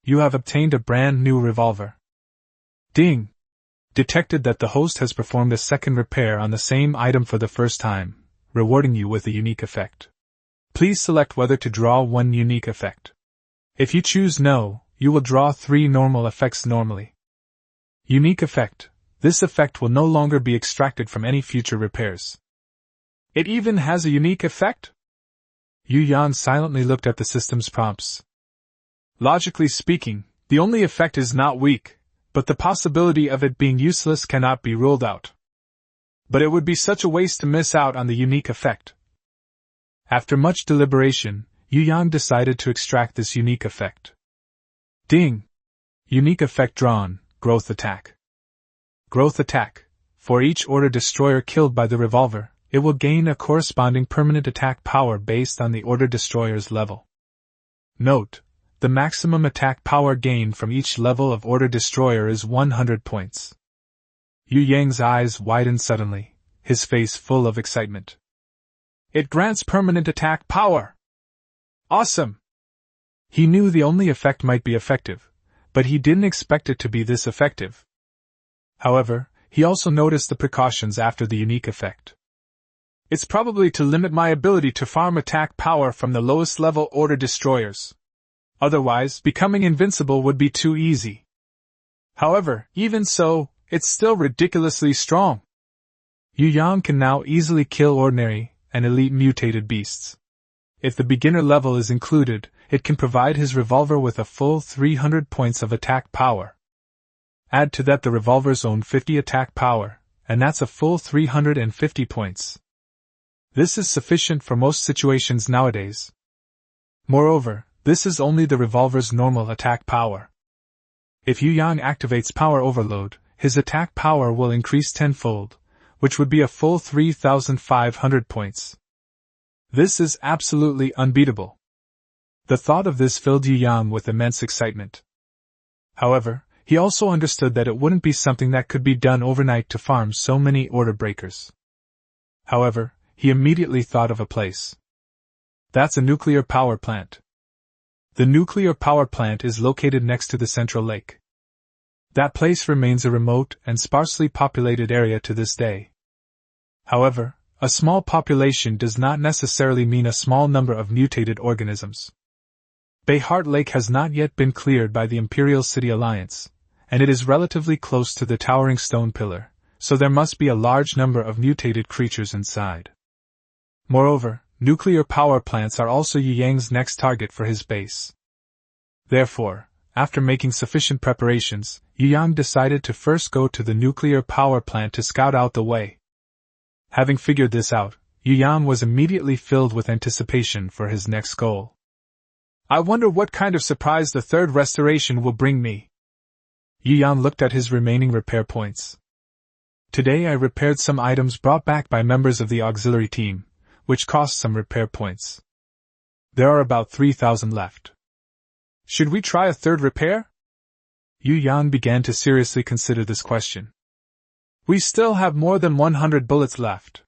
You have obtained a brand new revolver. Ding! Detected that the host has performed a second repair on the same item for the first time, rewarding you with a unique effect. Please select whether to draw one unique effect. If you choose no, you will draw 3 normal effects normally. Unique effect. This effect will no longer be extracted from any future repairs. It even has a unique effect? Yu Yang silently looked at the system's prompts. Logically speaking, the only effect is not weak, but the possibility of it being useless cannot be ruled out. But it would be such a waste to miss out on the unique effect. After much deliberation, Yu Yang decided to extract this unique effect. Ding! Unique effect drawn, Growth Attack. Growth Attack. For each Order Destroyer killed by the revolver, it will gain a corresponding permanent attack power based on the Order Destroyer's level. Note: the maximum attack power gained from each level of Order Destroyer is 100 points. Yu Yang's eyes widened suddenly, his face full of excitement. It grants permanent attack power! Awesome! He knew the only effect might be effective, but he didn't expect it to be this effective. However, he also noticed the precautions after the unique effect. It's probably to limit my ability to farm attack power from the lowest level Order Destroyers. Otherwise, becoming invincible would be too easy. However, even so, it's still ridiculously strong. Yu Yang can now easily kill ordinary and elite mutated beasts. If the beginner level is included, it can provide his revolver with a full 300 points of attack power. Add to that the revolver's own 50 attack power, and that's a full 350 points. This is sufficient for most situations nowadays. Moreover, this is only the revolver's normal attack power. If Yu Yang activates Power Overload, his attack power will increase tenfold, which would be a full 3,500 points. This is absolutely unbeatable. The thought of this filled Yu Yang with immense excitement. However, he also understood that it wouldn't be something that could be done overnight to farm so many order breakers. However, he immediately thought of a place. That's a nuclear power plant. The nuclear power plant is located next to the central lake. That place remains a remote and sparsely populated area to this day. However, a small population does not necessarily mean a small number of mutated organisms. Bayheart Lake has not yet been cleared by the Imperial City Alliance, and it is relatively close to the towering stone pillar, so there must be a large number of mutated creatures inside. Moreover, nuclear power plants are also Yu Yang's next target for his base. Therefore, after making sufficient preparations, Yu Yang decided to first go to the nuclear power plant to scout out the way. Having figured this out, Yu Yang was immediately filled with anticipation for his next goal. I wonder what kind of surprise the third restoration will bring me. Yu Yang looked at his remaining repair points. Today I repaired some items brought back by members of the auxiliary team, which cost some repair points. There are about 3,000 left. Should we try a third repair? Yu Yang began to seriously consider this question. We still have more than 100 bullets left.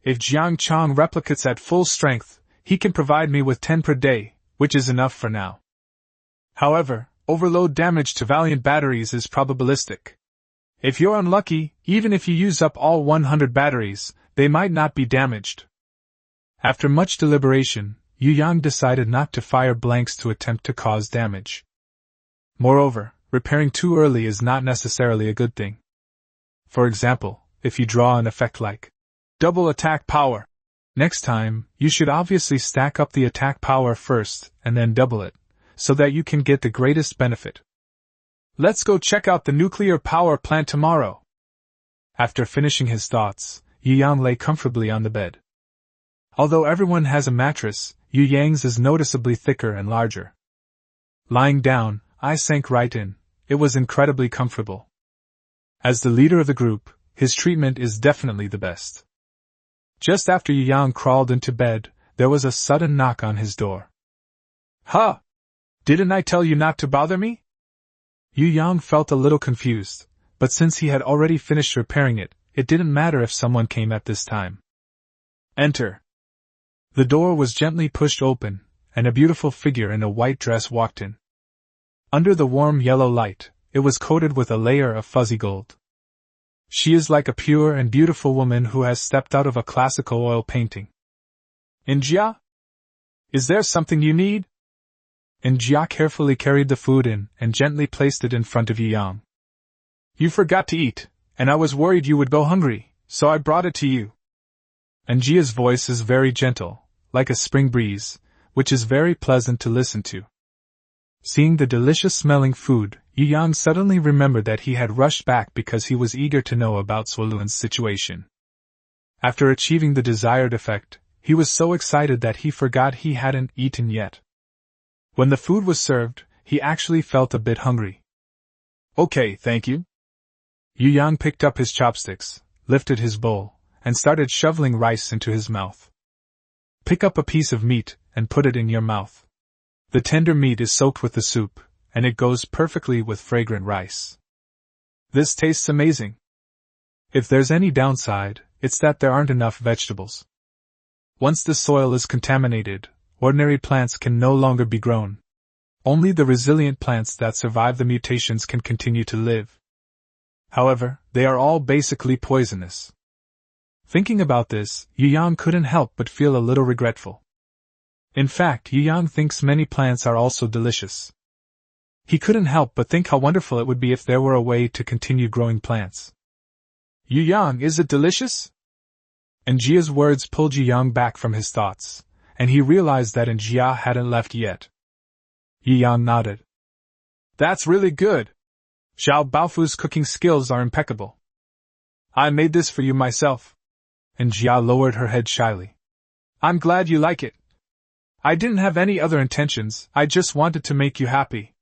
If Jiang Chang replicates at full strength, he can provide me with 10 per day, which is enough for now. However, overload damage to Valiant batteries is probabilistic. If you're unlucky, even if you use up all 100 batteries, they might not be damaged. After much deliberation, Yu Yang decided not to fire blanks to attempt to cause damage. Moreover, repairing too early is not necessarily a good thing. For example, if you draw an effect like double attack power, next time, you should obviously stack up the attack power first and then double it, so that you can get the greatest benefit. Let's go check out the nuclear power plant tomorrow. After finishing his thoughts, Yu Yang lay comfortably on the bed. Although everyone has a mattress, Yu Yang's is noticeably thicker and larger. Lying down, I sank right in. It was incredibly comfortable. As the leader of the group, his treatment is definitely the best. Just after Yu Yang crawled into bed, there was a sudden knock on his door. Huh! Didn't I tell you not to bother me? Yu Yang felt a little confused, but since he had already finished repairing it, it didn't matter if someone came at this time. Enter. The door was gently pushed open, and a beautiful figure in a white dress walked in. Under the warm yellow light, it was coated with a layer of fuzzy gold. She is like a pure and beautiful woman who has stepped out of a classical oil painting. Injia? Is there something you need? Injia carefully carried the food in and gently placed it in front of Yu Yang. You forgot to eat, and I was worried you would go hungry, so I brought it to you. Injia's voice is very gentle, like a spring breeze, which is very pleasant to listen to. Seeing the delicious-smelling food, Yu Yang suddenly remembered that he had rushed back because he was eager to know about Suoluan's situation. After achieving the desired effect, he was so excited that he forgot he hadn't eaten yet. When the food was served, he actually felt a bit hungry. Okay, thank you. Yu Yang picked up his chopsticks, lifted his bowl, and started shoveling rice into his mouth. Pick up a piece of meat and put it in your mouth. The tender meat is soaked with the soup, and it goes perfectly with fragrant rice. This tastes amazing. If there's any downside, it's that there aren't enough vegetables. Once the soil is contaminated, ordinary plants can no longer be grown. Only the resilient plants that survive the mutations can continue to live. However, they are all basically poisonous. Thinking about this, Yu Yang couldn't help but feel a little regretful. In fact, Yu Yang thinks many plants are also delicious. He couldn't help but think how wonderful it would be if there were a way to continue growing plants. Yu Yang, is it delicious? Injia's words pulled Yu Yang back from his thoughts, and he realized that Injia hadn't left yet. Yu Yang nodded. That's really good. Xiao Baofu's cooking skills are impeccable. I made this for you myself. Injia lowered her head shyly. I'm glad you like it. I didn't have any other intentions, I just wanted to make you happy.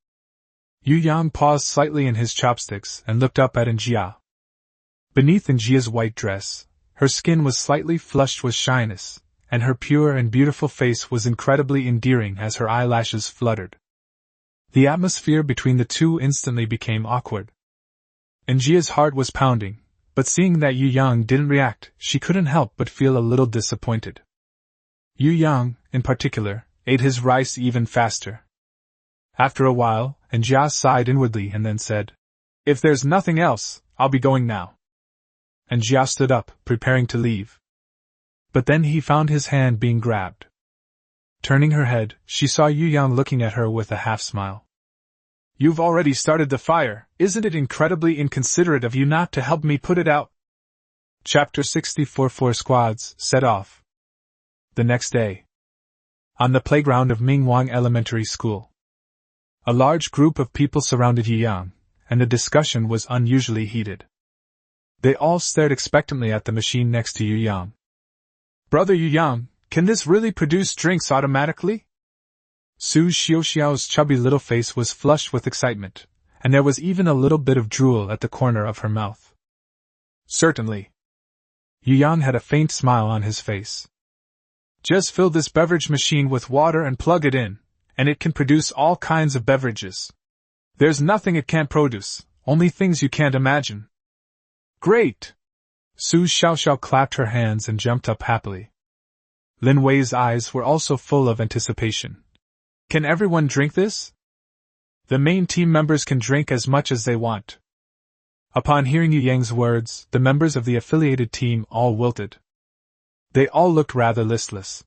Yu Yang paused slightly in his chopsticks and looked up at Injia. Beneath Injia's white dress, her skin was slightly flushed with shyness, and her pure and beautiful face was incredibly endearing as her eyelashes fluttered. The atmosphere between the two instantly became awkward. Injia's heart was pounding, but seeing that Yu Yang didn't react, she couldn't help but feel a little disappointed. Yu Yang, in particular, ate his rice even faster. After a while, Njia sighed inwardly and then said, "If there's nothing else, I'll be going now." Njia stood up, preparing to leave. But then he found his hand being grabbed. Turning her head, she saw Yu Yang looking at her with a half-smile. "You've already started the fire, isn't it incredibly inconsiderate of you not to help me put it out?" Chapter 64. 4 squads set off. The next day. On the playground of Mingwang Elementary School. A large group of people surrounded Yu Yang, and the discussion was unusually heated. They all stared expectantly at the machine next to Yu Yang. "Brother Yu Yang, can this really produce drinks automatically?" Su Xiaoxiao's chubby little face was flushed with excitement, and there was even a little bit of drool at the corner of her mouth. "Certainly." Yu Yang had a faint smile on his face. "Just fill this beverage machine with water and plug it in, and it can produce all kinds of beverages. There's nothing it can't produce, only things you can't imagine." "Great!" Su Xiaoxiao clapped her hands and jumped up happily. Lin Wei's eyes were also full of anticipation. "Can everyone drink this?" "The main team members can drink as much as they want." Upon hearing Yu Yang's words, the members of the affiliated team all wilted. They all looked rather listless.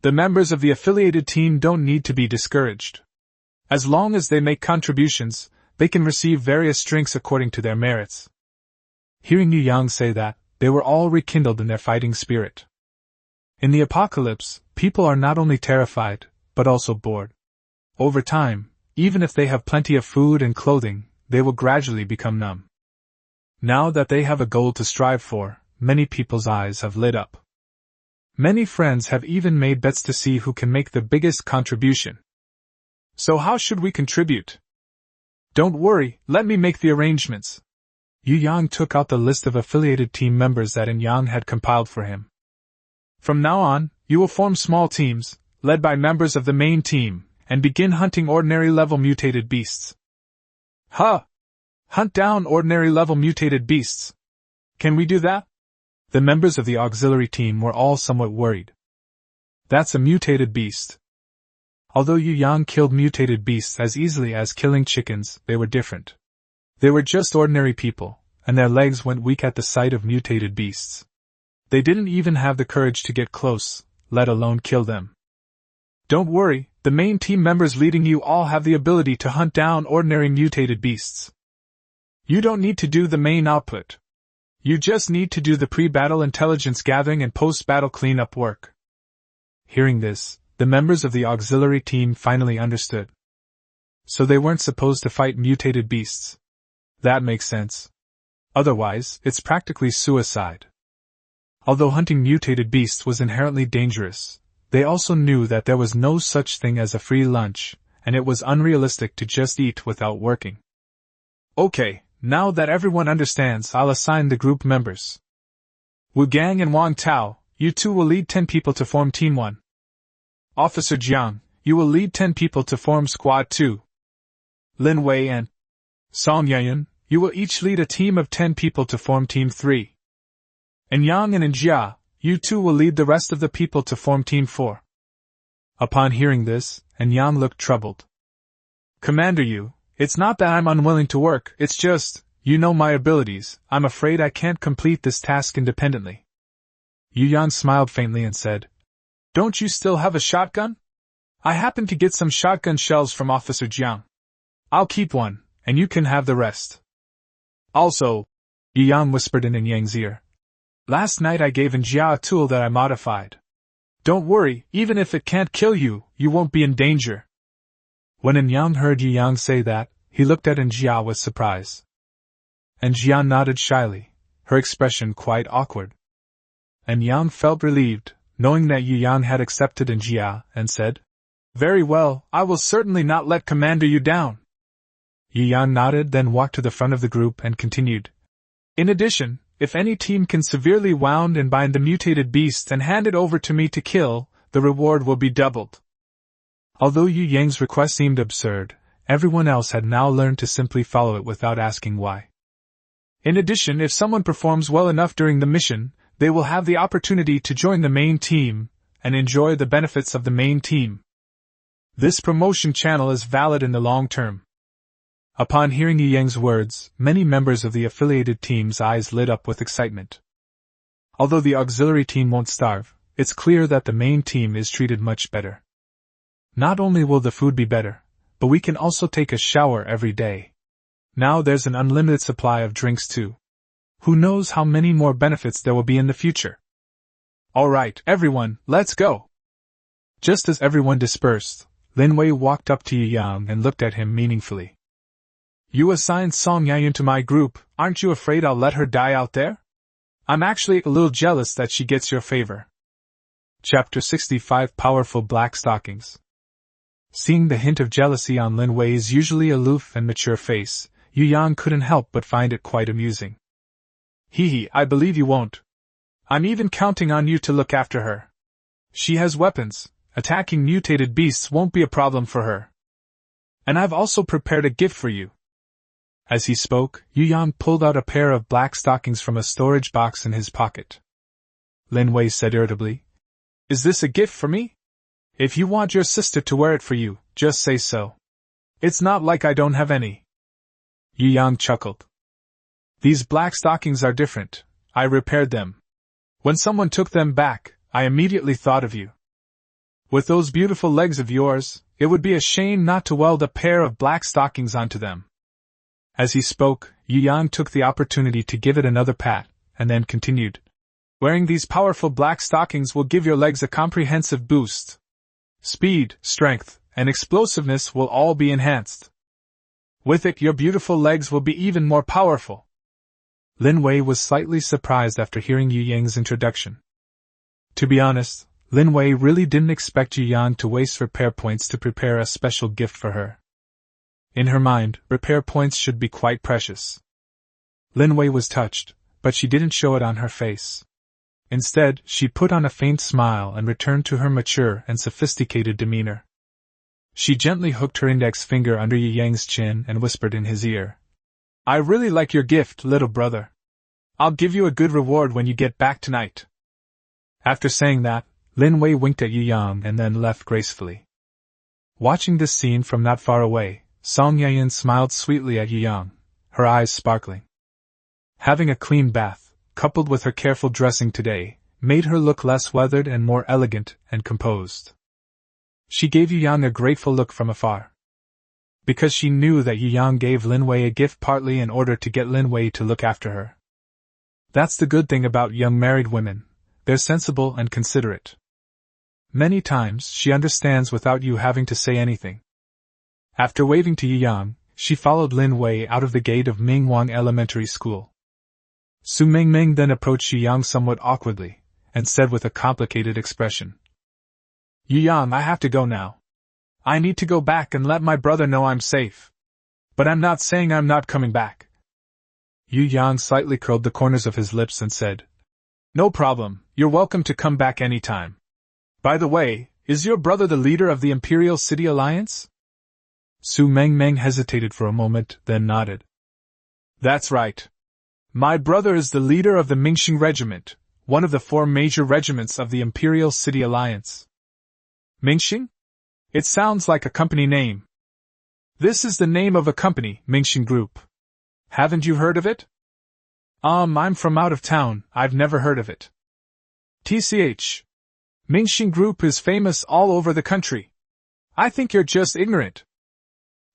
The members of the affiliated team don't need to be discouraged. As long as they make contributions, they can receive various drinks according to their merits. Hearing Yu Yang say that, they were all rekindled in their fighting spirit. In the apocalypse, people are not only terrified, but also bored. Over time, even if they have plenty of food and clothing, they will gradually become numb. Now that they have a goal to strive for, many people's eyes have lit up. Many friends have even made bets to see who can make the biggest contribution. "So how should we contribute?" "Don't worry, let me make the arrangements." Yu Yang took out the list of affiliated team members that Yang had compiled for him. "From now on, you will form small teams, led by members of the main team, and begin hunting ordinary-level mutated beasts." "Huh! Hunt down ordinary-level mutated beasts? Can we do that?" The members of the auxiliary team were all somewhat worried. "That's a mutated beast." Although Yu Yang killed mutated beasts as easily as killing chickens, they were different. They were just ordinary people, and their legs went weak at the sight of mutated beasts. They didn't even have the courage to get close, let alone kill them. "Don't worry, the main team members leading you all have the ability to hunt down ordinary mutated beasts. You don't need to do the main output. You just need to do the pre-battle intelligence gathering and post-battle cleanup work." Hearing this, the members of the auxiliary team finally understood. So they weren't supposed to fight mutated beasts. That makes sense. Otherwise, it's practically suicide. Although hunting mutated beasts was inherently dangerous, they also knew that there was no such thing as a free lunch, and it was unrealistic to just eat without working. "Okay, now that everyone understands, I'll assign the group members. Wu Gang and Wang Tao, you two will lead 10 people to form Team 1. Officer Jiang, you will lead 10 people to form Squad 2. Lin Wei and Song Yayan, you will each lead a team of 10 people to form Team 3. And Yang and Njia, you two will lead the rest of the people to form Team 4. Upon hearing this, Yang looked troubled. "Commander Yu, it's not that I'm unwilling to work, it's just, you know my abilities, I'm afraid I can't complete this task independently." Yu Yang smiled faintly and said, "Don't you still have a shotgun? I happened to get some shotgun shells from Officer Jiang. I'll keep one, and you can have the rest. Also," Yu Yang whispered in Yang's ear, "last night I gave Njia a tool that I modified. Don't worry, even if it can't kill you, you won't be in danger." When Yang heard Yu Yang say that, he looked at Njia with surprise. Njia nodded shyly, her expression quite awkward. Yang felt relieved, knowing that Yu Yang had accepted Njia, and said, "Very well, I will certainly not let Commander Yu down." Yu Yang nodded, then walked to the front of the group and continued. "In addition, if any team can severely wound and bind the mutated beast and hand it over to me to kill, the reward will be doubled." Although Yu Yang's request seemed absurd, everyone else had now learned to simply follow it without asking why. In addition, if someone performs well enough during the mission, they will have the opportunity to join the main team, and enjoy the benefits of the main team. This promotion channel is valid in the long term. Upon hearing Yi Yang's words, many members of the affiliated team's eyes lit up with excitement. Although the auxiliary team won't starve, it's clear that the main team is treated much better. Not only will the food be better, but we can also take a shower every day. Now there's an unlimited supply of drinks too. Who knows how many more benefits there will be in the future? Alright, everyone, let's go! Just as everyone dispersed, Lin Wei walked up to Yi Yang and looked at him meaningfully. You assigned Song Yayan to my group, aren't you afraid I'll let her die out there? I'm actually a little jealous that she gets your favor. Chapter 65 Powerful Black Stockings. Seeing the hint of jealousy on Lin Wei's usually aloof and mature face, Yu Yang couldn't help but find it quite amusing. Hee, I believe you won't. I'm even counting on you to look after her. She has weapons, attacking mutated beasts won't be a problem for her. And I've also prepared a gift for you. As he spoke, Yu Yang pulled out a pair of black stockings from a storage box in his pocket. Lin Wei said irritably, Is this a gift for me? If you want your sister to wear it for you, just say so. It's not like I don't have any. Yu Yang chuckled. These black stockings are different. I repaired them. When someone took them back, I immediately thought of you. With those beautiful legs of yours, it would be a shame not to weld a pair of black stockings onto them. As he spoke, Yu Yang took the opportunity to give it another pat, and then continued. Wearing these powerful black stockings will give your legs a comprehensive boost. Speed, strength, and explosiveness will all be enhanced. With it, your beautiful legs will be even more powerful. Lin Wei was slightly surprised after hearing Yu Yang's introduction. To be honest, Lin Wei really didn't expect Yu Yang to waste repair points to prepare a special gift for her. In her mind, repair points should be quite precious. Lin Wei was touched, but she didn't show it on her face. Instead, she put on a faint smile and returned to her mature and sophisticated demeanor. She gently hooked her index finger under Yi Yang's chin and whispered in his ear. I really like your gift, little brother. I'll give you a good reward when you get back tonight. After saying that, Lin Wei winked at Yi Yang and then left gracefully. Watching this scene from not far away, Song Yayan smiled sweetly at Yi Yang, her eyes sparkling. Having a clean bath, coupled with her careful dressing today, made her look less weathered and more elegant and composed. She gave Yu Yang a grateful look from afar. Because she knew that Yu Yang gave Lin Wei a gift partly in order to get Lin Wei to look after her. That's the good thing about young married women, they're sensible and considerate. Many times she understands without you having to say anything. After waving to Yu Yang, she followed Lin Wei out of the gate of Mingwang Elementary School. Su Mingming then approached Yu Yang somewhat awkwardly, and said with a complicated expression. Yu Yang, I have to go now. I need to go back and let my brother know I'm safe. But I'm not saying I'm not coming back. Yu Yang slightly curled the corners of his lips and said, No problem, you're welcome to come back any time. By the way, is your brother the leader of the Imperial City Alliance? Su Mengmeng hesitated for a moment, then nodded. That's right. My brother is the leader of the Mingxing Regiment, one of the 4 major regiments of the Imperial City Alliance. Mingxing? It sounds like a company name. This is the name of a company, Mingxing Group. Haven't you heard of it? I'm from out of town, I've never heard of it. TCH. Mingxing Group is famous all over the country. I think you're just ignorant.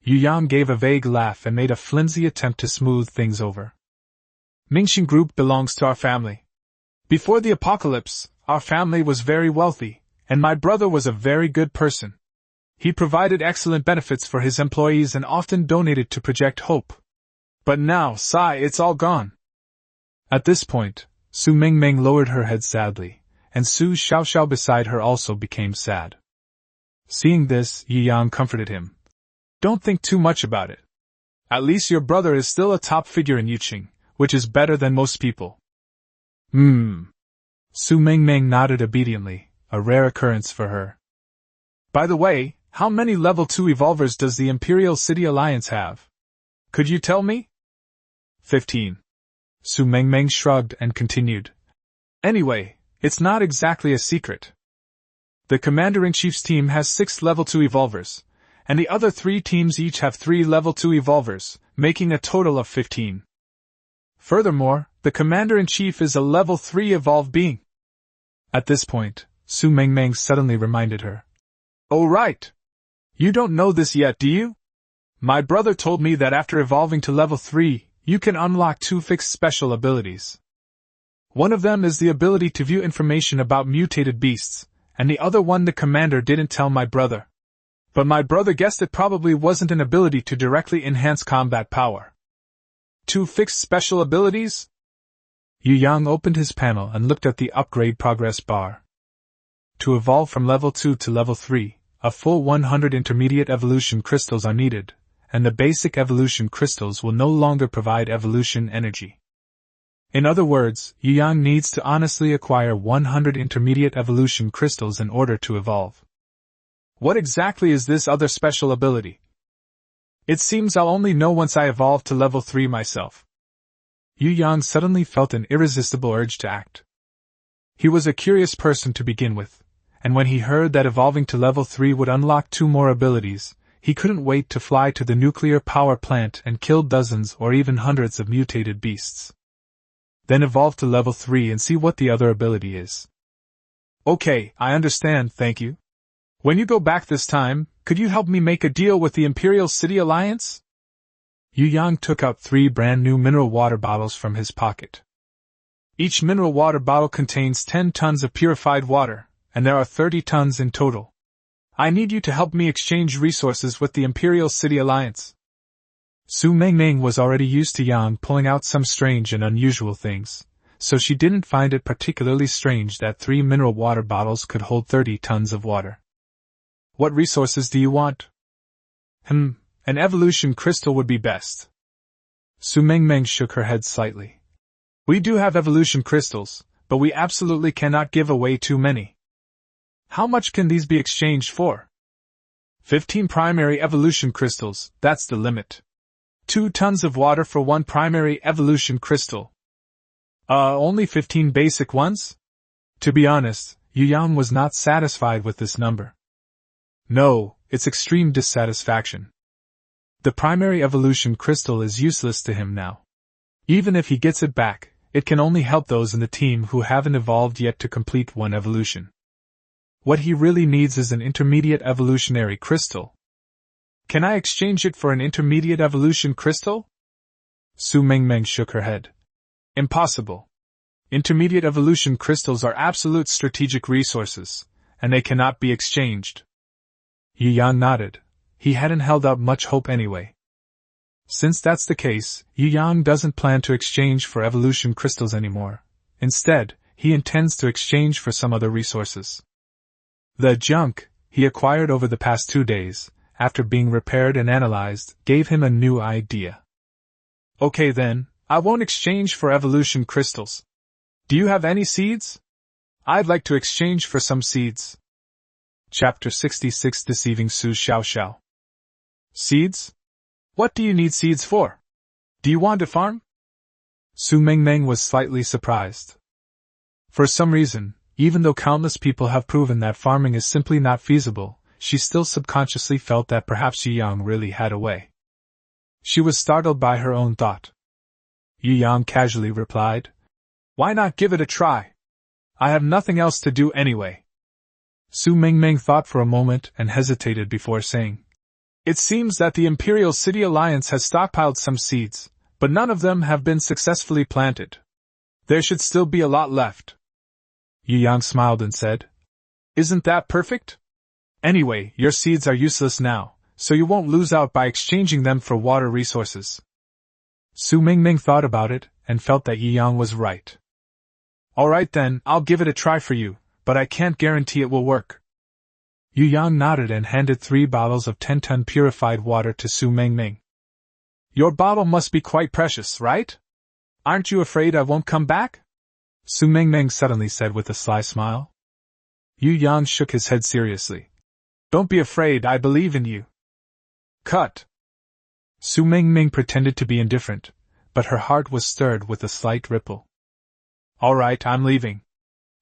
Yu Yang gave a vague laugh and made a flimsy attempt to smooth things over. Mingxing Group belongs to our family. Before the apocalypse, our family was very wealthy, and my brother was a very good person. He provided excellent benefits for his employees and often donated to Project Hope. But now, it's all gone. At this point, Su Mingming lowered her head sadly, and Su Xiaoxiao beside her also became sad. Seeing this, Yi Yang comforted him. Don't think too much about it. At least your brother is still a top figure in Yuqing, which is better than most people. Su Mingming nodded obediently, a rare occurrence for her. By the way, how many level 2 evolvers does the Imperial City Alliance have? Could you tell me? 15. Su Mingming shrugged and continued. Anyway, it's not exactly a secret. The Commander-in-Chief's team has 6 Level 2 Evolvers, and the other 3 teams each have 3 Level 2 Evolvers, making a total of 15. Furthermore, the Commander-in-Chief is a Level 3 evolved being. At this point, Su Mengmeng suddenly reminded her. Oh right! You don't know this yet, do you? My brother told me that after evolving to Level 3, you can unlock 2 fixed special abilities. One of them is the ability to view information about mutated beasts, and the other one the commander didn't tell my brother. But my brother guessed it probably wasn't an ability to directly enhance combat power. 2 fixed special abilities? Yu Yang opened his panel and looked at the upgrade progress bar. To evolve from level 2 to level 3, a full 100 intermediate evolution crystals are needed, and the basic evolution crystals will no longer provide evolution energy. In other words, Yu Yang needs to honestly acquire 100 intermediate evolution crystals in order to evolve. What exactly is this other special ability? It seems I'll only know once I evolve to level 3 myself. Yu Yang suddenly felt an irresistible urge to act. He was a curious person to begin with, and when he heard that evolving to level 3 would unlock 2 more abilities, he couldn't wait to fly to the nuclear power plant and kill dozens or even hundreds of mutated beasts. Then evolve to level 3 and see what the other ability is. Okay, I understand, thank you. When you go back this time, could you help me make a deal with the Imperial City Alliance? Yu Yang took out 3 brand new mineral water bottles from his pocket. Each mineral water bottle contains 10 tons of purified water, and there are 30 tons in total. I need you to help me exchange resources with the Imperial City Alliance. Su Mengmeng was already used to Yang pulling out some strange and unusual things, so she didn't find it particularly strange that 3 mineral water bottles could hold 30 tons of water. What resources do you want? An evolution crystal would be best. Su Mengmeng shook her head slightly. We do have evolution crystals, but we absolutely cannot give away too many. How much can these be exchanged for? 15 primary evolution crystals, that's the limit. 2 tons of water for 1 primary evolution crystal. Only 15 basic ones? To be honest, Yu Yang was not satisfied with this number. No, it's extreme dissatisfaction. The primary evolution crystal is useless to him now. Even if he gets it back, it can only help those in the team who haven't evolved yet to complete 1 evolution. What he really needs is an intermediate evolutionary crystal. Can I exchange it for an intermediate evolution crystal? Su Mengmeng shook her head. Impossible. Intermediate evolution crystals are absolute strategic resources, and they cannot be exchanged. Yu Yang nodded. He hadn't held out much hope anyway. Since that's the case, Yu Yang doesn't plan to exchange for evolution crystals anymore. Instead, he intends to exchange for some other resources. The junk he acquired over the past 2 days, after being repaired and analyzed, gave him a new idea. Okay then, I won't exchange for evolution crystals. Do you have any seeds? I'd like to exchange for some seeds. Chapter 66 Deceiving Su Xiaoxiao. Seeds? What do you need seeds for? Do you want to farm? Su Mengmeng was slightly surprised. For some reason, even though countless people have proven that farming is simply not feasible, she still subconsciously felt that perhaps Yu Yang really had a way. She was startled by her own thought. Yu Yang casually replied, Why not give it a try? I have nothing else to do anyway. Su Mengmeng thought for a moment and hesitated before saying, It seems that the Imperial City Alliance has stockpiled some seeds, but none of them have been successfully planted. There should still be a lot left. Yu Yang smiled and said, Isn't that perfect? Anyway, your seeds are useless now, so you won't lose out by exchanging them for water resources. Su Mengmeng thought about it and felt that Yu Yang was right. Alright then, I'll give it a try for you, but I can't guarantee it will work. Yu Yang nodded and handed 3 bottles of 10-ton purified water to Su Mengmeng. Your bottle must be quite precious, right? Aren't you afraid I won't come back? Su Mengmeng suddenly said with a sly smile. Yu Yang shook his head seriously. Don't be afraid, I believe in you. Cut. Su Mengmeng pretended to be indifferent, but her heart was stirred with a slight ripple. Alright, I'm leaving.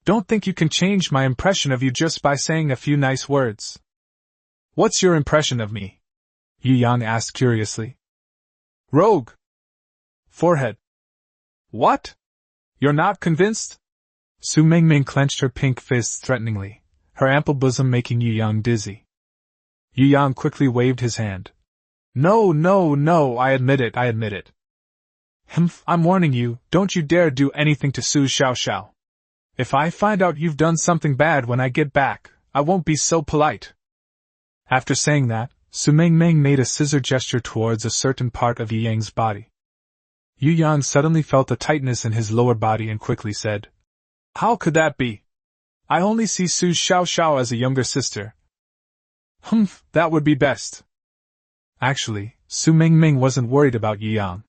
Don't think you can change my impression of you just by saying a few nice words. What's your impression of me? Yu Yang asked curiously. Rogue. Forehead. What? You're not convinced? Su Mingming clenched her pink fists threateningly, her ample bosom making Yu Yang dizzy. Yu Yang quickly waved his hand. No, I admit it. Humph, I'm warning you, don't you dare do anything to Su Xiaoxiao. If I find out you've done something bad when I get back, I won't be so polite. After saying that, Su Mingming made a scissor gesture towards a certain part of Yu Yang's body. Yu Yang suddenly felt a tightness in his lower body and quickly said, How could that be? I only see Su Xiaoxiao as a younger sister. Humph, that would be best. Actually, Su Mingming wasn't worried about Yu Yang.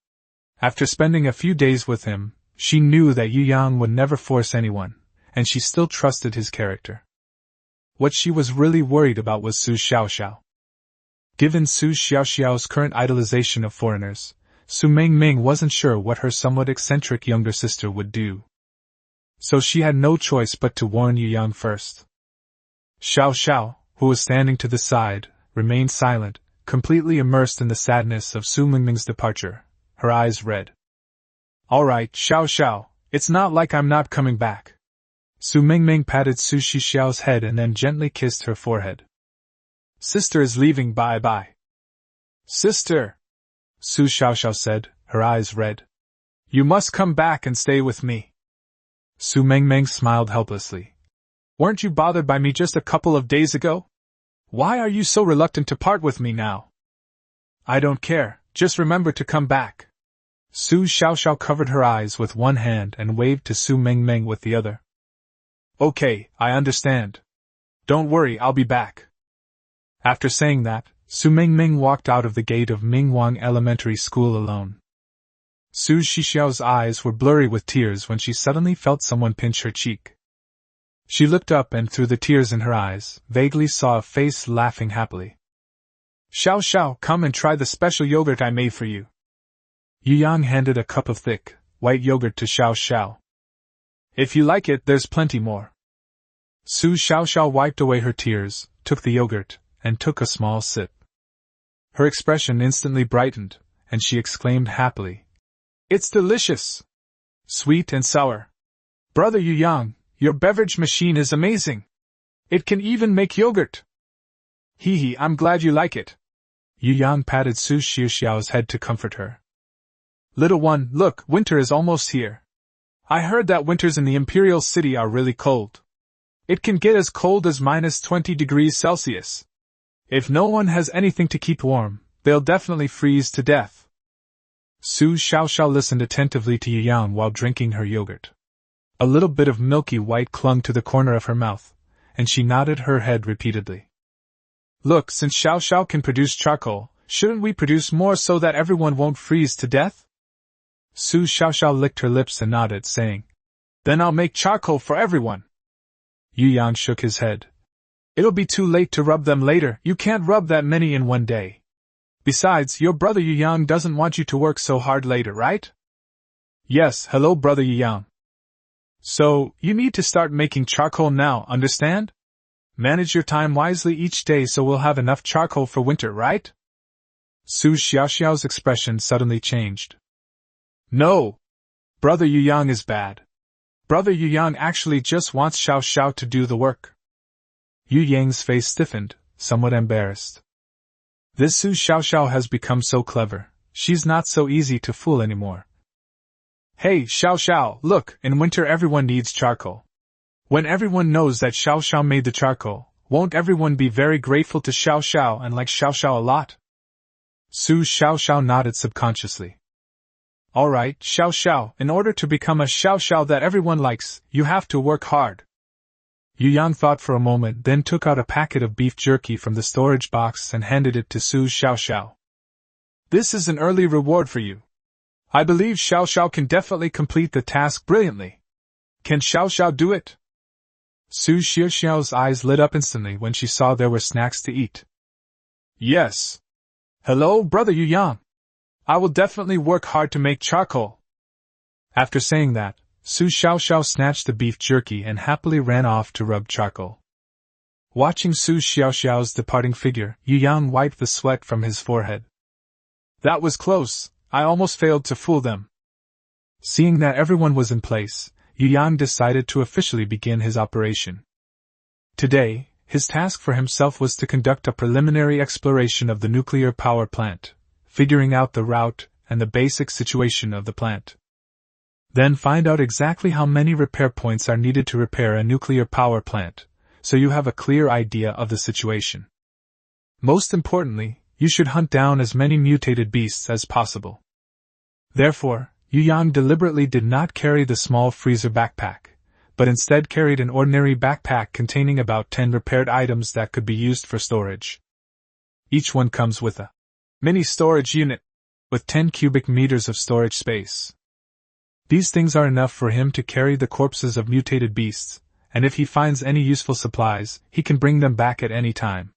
After spending a few days with him, she knew that Yu Yang would never force anyone, and she still trusted his character. What she was really worried about was Su Xiaoxiao. Given Su Xiaoxiao's current idolization of foreigners, Su Mingming wasn't sure what her somewhat eccentric younger sister would do. So she had no choice but to warn Yu Yang first. Xiaoxiao, who was standing to the side, remained silent, completely immersed in the sadness of Su Mingming's departure, her eyes red. All right, Xiaoxiao, it's not like I'm not coming back. Su Mingming patted Su Xiaoxiao's head and then gently kissed her forehead. Sister is leaving, bye-bye. Sister, Su Xiaoxiao said, her eyes red. You must come back and stay with me. Su Mingming smiled helplessly. Weren't you bothered by me just a couple of days ago? Why are you so reluctant to part with me now? I don't care, just remember to come back. Su Xiaoxiao covered her eyes with one hand and waved to Su Mingming with the other. Okay, I understand. Don't worry, I'll be back. After saying that, Su Mingming walked out of the gate of Mingwang Elementary School alone. Su Xiaoxiao's eyes were blurry with tears when she suddenly felt someone pinch her cheek. She looked up and through the tears in her eyes, vaguely saw a face laughing happily. Xiaoxiao, come and try the special yogurt I made for you. Yu Yang handed a cup of thick, white yogurt to Xiaoxiao. If you like it, there's plenty more. Su Xiaoxiao wiped away her tears, took the yogurt, and took a small sip. Her expression instantly brightened, and she exclaimed happily, It's delicious! Sweet and sour. Brother Yu Yang, your beverage machine is amazing. It can even make yogurt. Hee, I'm glad you like it. Yu Yang patted Su Xiaoxiao's head to comfort her. Little one, look, winter is almost here. I heard that winters in the Imperial City are really cold. It can get as cold as -20 degrees Celsius. If no one has anything to keep warm, they'll definitely freeze to death. Su Xiaoxiao listened attentively to Yu Yang while drinking her yogurt. A little bit of milky white clung to the corner of her mouth, and she nodded her head repeatedly. Look, since Xiaoxiao can produce charcoal, shouldn't we produce more so that everyone won't freeze to death? Su Xiaoxiao licked her lips and nodded, saying, Then I'll make charcoal for everyone. Yu Yang shook his head. It'll be too late to rub them later, you can't rub that many in one day. Besides, your brother Yu Yang doesn't want you to work so hard later, right? Yes, hello brother Yu Yang. So, you need to start making charcoal now, understand? Manage your time wisely each day so we'll have enough charcoal for winter, right? Su Xiaoxiao's expression suddenly changed. No! Brother Yu Yang is bad. Brother Yu Yang actually just wants Xiaoxiao to do the work. Yu Yang's face stiffened, somewhat embarrassed. This Su Xiaoxiao has become so clever, she's not so easy to fool anymore. Hey, Xiaoxiao, look, in winter everyone needs charcoal. When everyone knows that Xiaoxiao made the charcoal, won't everyone be very grateful to Xiaoxiao and like Xiaoxiao a lot? Su Xiaoxiao nodded subconsciously. Alright, Xiaoxiao, in order to become a Xiaoxiao that everyone likes, you have to work hard. Yu Yang thought for a moment, then took out a packet of beef jerky from the storage box and handed it to Su Xiaoxiao. This is an early reward for you. I believe Xiaoxiao can definitely complete the task brilliantly. Can Xiaoxiao do it? Su Xiaoxiao's eyes lit up instantly when she saw there were snacks to eat. Yes. Hello, brother Yu Yang. I will definitely work hard to make charcoal. After saying that, Su Xiaoxiao snatched the beef jerky and happily ran off to rub charcoal. Watching Su Xiaoxiao's departing figure, Yu Yang wiped the sweat from his forehead. That was close, I almost failed to fool them. Seeing that everyone was in place, Yu Yang decided to officially begin his operation. Today, his task for himself was to conduct a preliminary exploration of the nuclear power plant, figuring out the route and the basic situation of the plant. Then find out exactly how many repair points are needed to repair a nuclear power plant, so you have a clear idea of the situation. Most importantly, you should hunt down as many mutated beasts as possible. Therefore, Yu Yang deliberately did not carry the small freezer backpack, but instead carried an ordinary backpack containing about 10 repaired items that could be used for storage. Each one comes with a mini storage unit, with 10 cubic meters of storage space. These things are enough for him to carry the corpses of mutated beasts, and if he finds any useful supplies, he can bring them back at any time.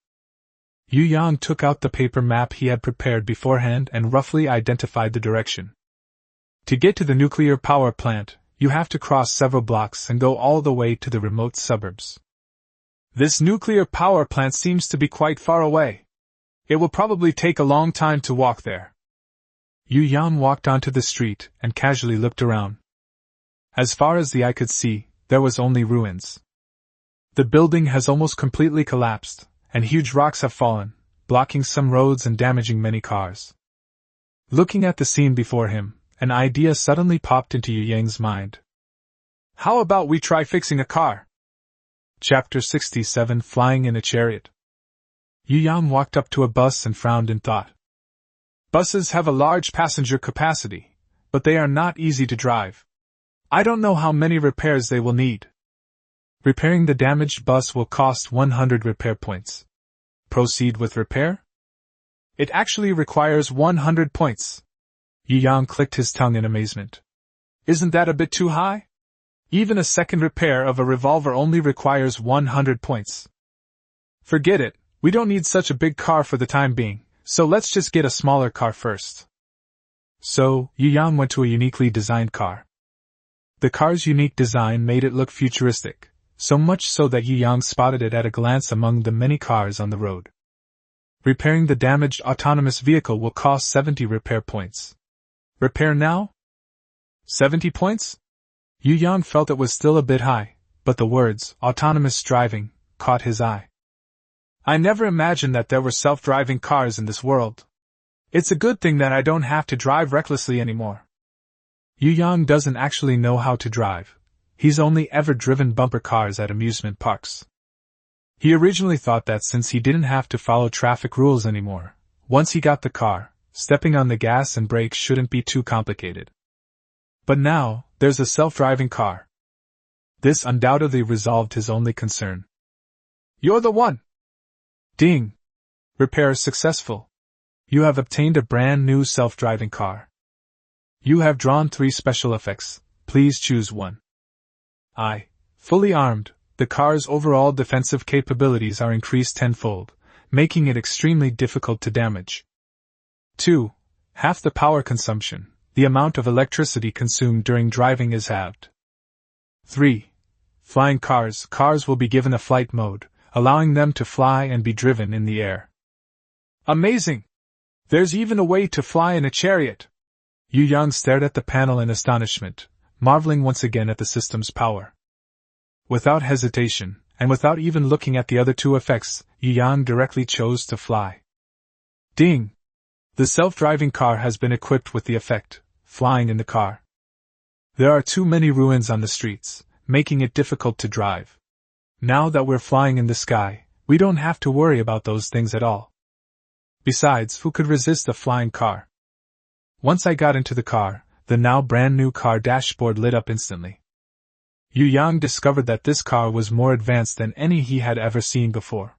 Yu Yang took out the paper map he had prepared beforehand and roughly identified the direction. To get to the nuclear power plant, you have to cross several blocks and go all the way to the remote suburbs. This nuclear power plant seems to be quite far away. It will probably take a long time to walk there. Yu Yang walked onto the street and casually looked around. As far as the eye could see, there was only ruins. The building has almost completely collapsed, and huge rocks have fallen, blocking some roads and damaging many cars. Looking at the scene before him, an idea suddenly popped into Yu Yang's mind. How about we try fixing a car? Chapter 67 Flying in a Chariot. Yu Yang walked up to a bus and frowned in thought. Buses have a large passenger capacity, but they are not easy to drive. I don't know how many repairs they will need. Repairing the damaged bus will cost 100 repair points. Proceed with repair? It actually requires 100 points. Yu Yang clicked his tongue in amazement. Isn't that a bit too high? Even a second repair of a revolver only requires 100 points. Forget it, we don't need such a big car for the time being, so let's just get a smaller car first. So, Yu Yang went to a uniquely designed car. The car's unique design made it look futuristic, so much so that Yu Yang spotted it at a glance among the many cars on the road. Repairing the damaged autonomous vehicle will cost 70 repair points. Repair now? 70 points? Yu Yang felt it was still a bit high, but the words, autonomous driving, caught his eye. I never imagined that there were self-driving cars in this world. It's a good thing that I don't have to drive recklessly anymore. Yu Yang doesn't actually know how to drive. He's only ever driven bumper cars at amusement parks. He originally thought that since he didn't have to follow traffic rules anymore, once he got the car, stepping on the gas and brakes shouldn't be too complicated. But now, there's a self-driving car. This undoubtedly resolved his only concern. You're the one! Ding! Repair successful. You have obtained a brand new self-driving car. You have drawn 3 special effects, please choose one. Fully armed, the car's overall defensive capabilities are increased tenfold, making it extremely difficult to damage. 2. Half the power consumption, the amount of electricity consumed during driving is halved. 3. Flying cars will be given a flight mode, allowing them to fly and be driven in the air. Amazing! There's even a way to fly in a chariot! Yu Yang stared at the panel in astonishment, marveling once again at the system's power. Without hesitation, and without even looking at the other 2 effects, Yu Yang directly chose to fly. Ding! The self-driving car has been equipped with the effect, flying in the car. There are too many ruins on the streets, making it difficult to drive. Now that we're flying in the sky, we don't have to worry about those things at all. Besides, who could resist a flying car? Once I got into the car, the now brand new car dashboard lit up instantly. Yu Yang discovered that this car was more advanced than any he had ever seen before.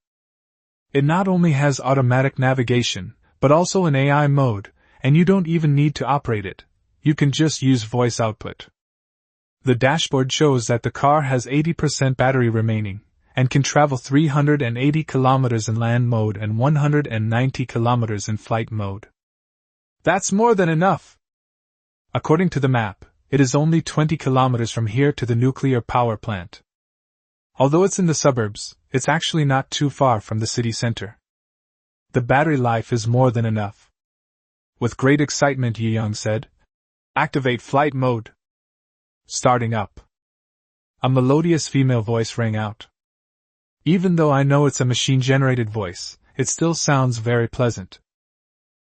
It not only has automatic navigation, but also an AI mode, and you don't even need to operate it. You can just use voice output. The dashboard shows that the car has 80% battery remaining, and can travel 380 kilometers in land mode and 190 kilometers in flight mode. That's more than enough! According to the map, it is only 20 kilometers from here to the nuclear power plant. Although it's in the suburbs, it's actually not too far from the city center. The battery life is more than enough. With great excitement, Yi Yang said, "Activate flight mode." Starting up. A melodious female voice rang out. Even though I know it's a machine-generated voice, it still sounds very pleasant.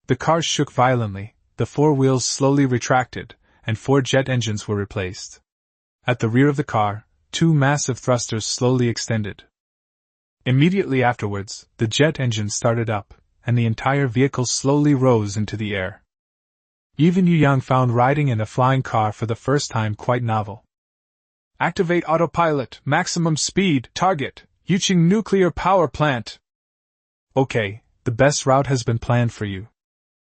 The car shook violently, the four wheels slowly retracted, and 4 jet engines were replaced. At the rear of the car, 2 massive thrusters slowly extended. Immediately afterwards, the jet engine started up, and the entire vehicle slowly rose into the air. Even Yu Yang found riding in a flying car for the first time quite novel. Activate autopilot, maximum speed, target, Yuqing nuclear power plant. Okay, the best route has been planned for you.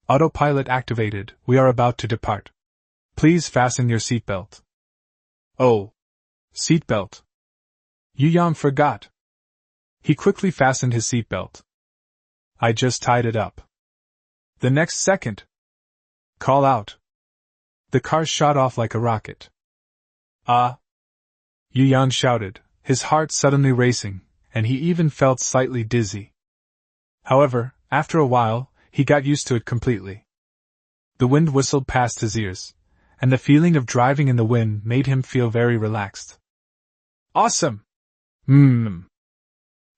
Autopilot activated, we are about to depart. Please fasten your seatbelt. Oh. Seatbelt. Yu Yang forgot. He quickly fastened his seatbelt. I just tied it up. The next second. Call out. The car shot off like a rocket. Ah! Yu Yang shouted, his heart suddenly racing, and he even felt slightly dizzy. However, after a while, he got used to it completely. The wind whistled past his ears, and the feeling of driving in the wind made him feel very relaxed. Awesome!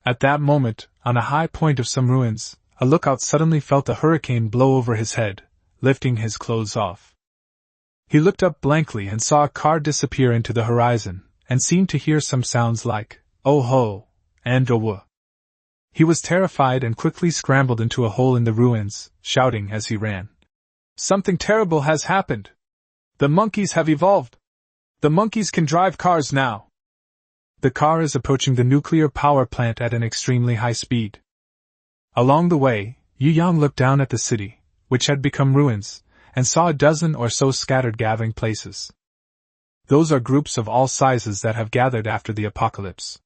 At that moment, on a high point of some ruins, a lookout suddenly felt a hurricane blow over his head, lifting his clothes off. He looked up blankly and saw a car disappear into the horizon, and seemed to hear some sounds like, "Oh ho," and "oh wah." He was terrified and quickly scrambled into a hole in the ruins, shouting as he ran. Something terrible has happened! The monkeys have evolved! The monkeys can drive cars now! The car is approaching the nuclear power plant at an extremely high speed. Along the way, Yu Yang looked down at the city, which had become ruins, and saw a dozen or so scattered gathering places. Those are groups of all sizes that have gathered after the apocalypse.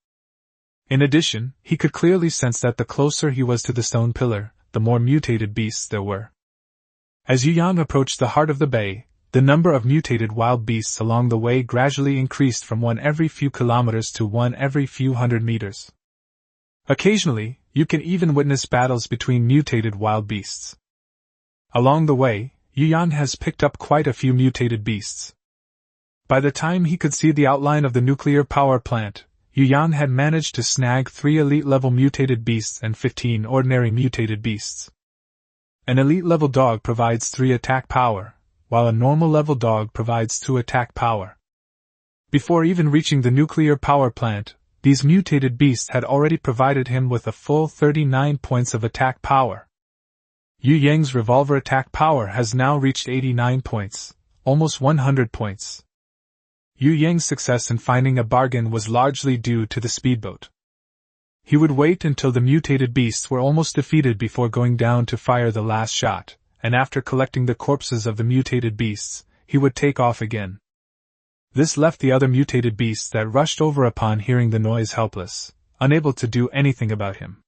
In addition, he could clearly sense that the closer he was to the stone pillar, the more mutated beasts there were. As Yu Yang approached the heart of the bay, the number of mutated wild beasts along the way gradually increased from 1 every few kilometers to 1 every few hundred meters. Occasionally, you can even witness battles between mutated wild beasts. Along the way, Yu Yang has picked up quite a few mutated beasts. By the time he could see the outline of the nuclear power plant, Yu Yang had managed to snag 3 elite-level mutated beasts and 15 ordinary mutated beasts. An elite-level dog provides 3 attack power, while a normal-level dog provides 2 attack power. Before even reaching the nuclear power plant, these mutated beasts had already provided him with a full 39 points of attack power. Yu Yang's revolver attack power has now reached 89 points, almost 100 points. Yu Yang's success in finding a bargain was largely due to the speedboat. He would wait until the mutated beasts were almost defeated before going down to fire the last shot, and after collecting the corpses of the mutated beasts, he would take off again. This left the other mutated beasts that rushed over upon hearing the noise helpless, unable to do anything about him.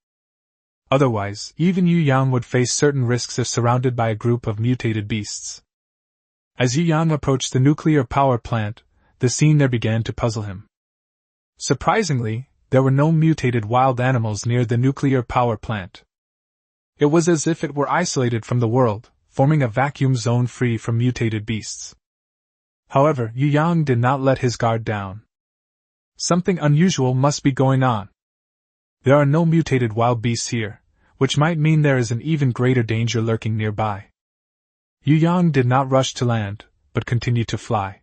Otherwise, even Yu Yang would face certain risks if surrounded by a group of mutated beasts. As Yu Yang approached the nuclear power plant, the scene there began to puzzle him. Surprisingly, there were no mutated wild animals near the nuclear power plant. It was as if it were isolated from the world, forming a vacuum zone free from mutated beasts. However, Yu Yang did not let his guard down. Something unusual must be going on. There are no mutated wild beasts here, which might mean there is an even greater danger lurking nearby. Yu Yang did not rush to land, but continued to fly.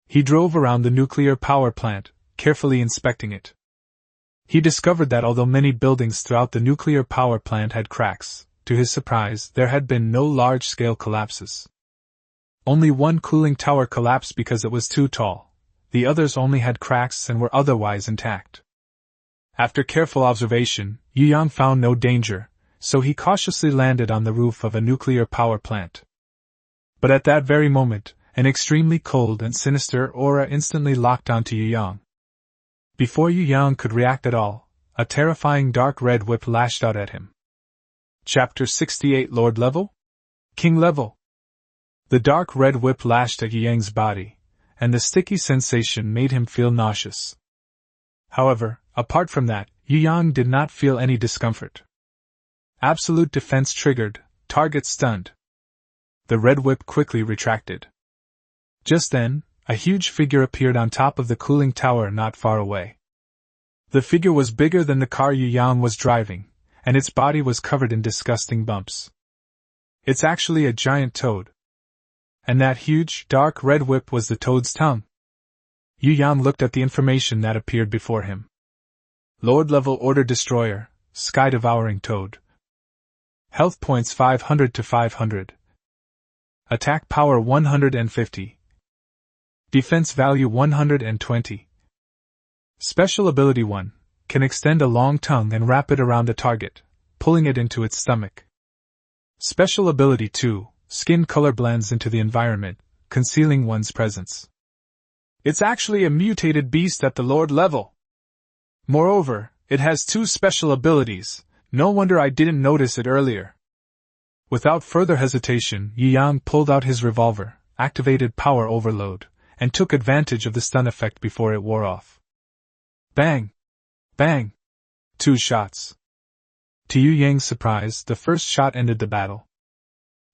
He drove around the nuclear power plant, carefully inspecting it. He discovered that although many buildings throughout the nuclear power plant had cracks, to his surprise, there had been no large-scale collapses. Only one cooling tower collapsed because it was too tall. The others only had cracks and were otherwise intact. After careful observation, Yu Yang found no danger, so he cautiously landed on the roof of a nuclear power plant. But at that very moment, an extremely cold and sinister aura instantly locked onto Yu Yang. Before Yu Yang could react at all, a terrifying dark red whip lashed out at him. Chapter 68 Lord Level? King Level. The dark red whip lashed at Yu Yang's body, and the sticky sensation made him feel nauseous. However, apart from that, Yu Yang did not feel any discomfort. Absolute defense triggered, target stunned. The red whip quickly retracted. Just then, a huge figure appeared on top of the cooling tower not far away. The figure was bigger than the car Yu Yang was driving, and its body was covered in disgusting bumps. It's actually a giant toad. And that huge, dark red whip was the toad's tongue. Yu Yang looked at the information that appeared before him. Lord-level Order Destroyer, Sky-Devouring Toad. Health points 500 to 500. Attack power 150. Defense value 120. Special ability 1, can extend a long tongue and wrap it around a target, pulling it into its stomach. Special ability 2, skin color blends into the environment, concealing one's presence. It's actually a mutated beast at the Lord level. Moreover, it has 2 special abilities, no wonder I didn't notice it earlier. Without further hesitation, Yu Yang pulled out his revolver, activated power overload, and took advantage of the stun effect before it wore off. Bang! Bang! 2 shots. To Yu Yang's surprise, the first shot ended the battle.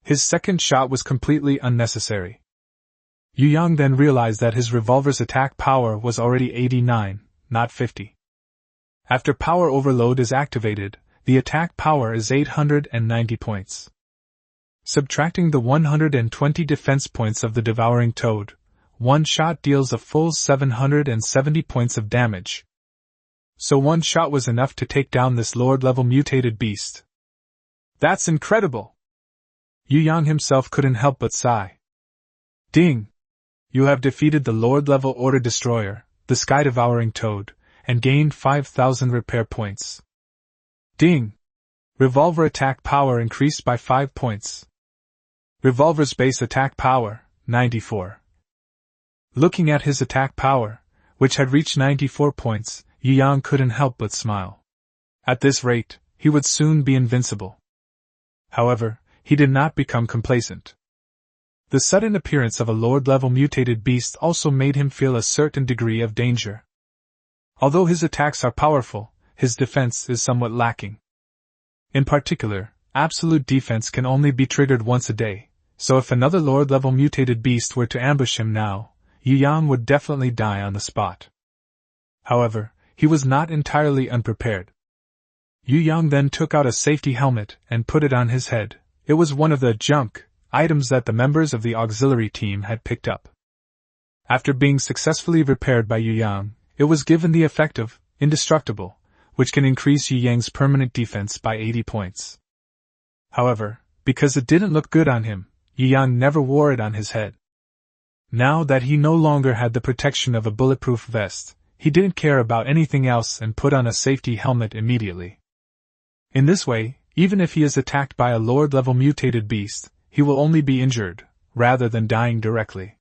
His second shot was completely unnecessary. Yu Yang then realized that his revolver's attack power was already 89, not 50. After power overload is activated, the attack power is 890 points. Subtracting the 120 defense points of the devouring toad, one shot deals a full 770 points of damage. So one shot was enough to take down this Lord-level mutated beast. That's incredible! Yu Yang himself couldn't help but sigh. Ding! You have defeated the Lord-level Order Destroyer, the Sky-Devouring Toad, and gained 5,000 repair points. Ding! Revolver attack power increased by 5 points. Revolver's base attack power, 94. Looking at his attack power, which had reached 94 points, Yu Yang couldn't help but smile. At this rate, he would soon be invincible. However, he did not become complacent. The sudden appearance of a Lord-level mutated beast also made him feel a certain degree of danger. Although his attacks are powerful, his defense is somewhat lacking. In particular, absolute defense can only be triggered once a day, so if another Lord-level mutated beast were to ambush him now, Yu Yang would definitely die on the spot. However, he was not entirely unprepared. Yu Yang then took out a safety helmet and put it on his head. It was one of the junk items that the members of the auxiliary team had picked up. After being successfully repaired by Yu Yang, it was given the effect of indestructible, which can increase Yu Yang's permanent defense by 80 points. However, because it didn't look good on him, Yu Yang never wore it on his head. Now that he no longer had the protection of a bulletproof vest, he didn't care about anything else and put on a safety helmet immediately. In this way, even if he is attacked by a Lord-level mutated beast, he will only be injured, rather than dying directly.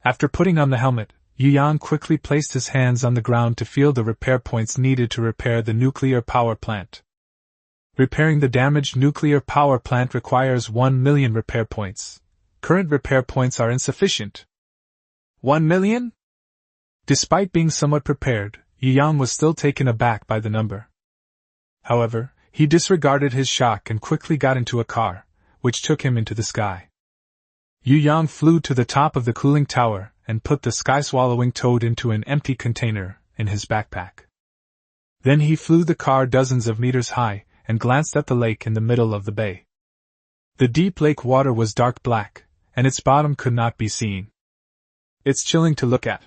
After putting on the helmet, Yu Yang quickly placed his hands on the ground to feel the repair points needed to repair the nuclear power plant. Repairing the damaged nuclear power plant requires 1 million repair points. Current repair points are insufficient. 1 million? Despite being somewhat prepared, Yu Yang was still taken aback by the number. However, he disregarded his shock and quickly got into a car, which took him into the sky. Yu Yang flew to the top of the cooling tower and put the sky-swallowing toad into an empty container in his backpack. Then he flew the car dozens of meters high and glanced at the lake in the middle of the bay. The deep lake water was dark black, and its bottom could not be seen. It's chilling to look at.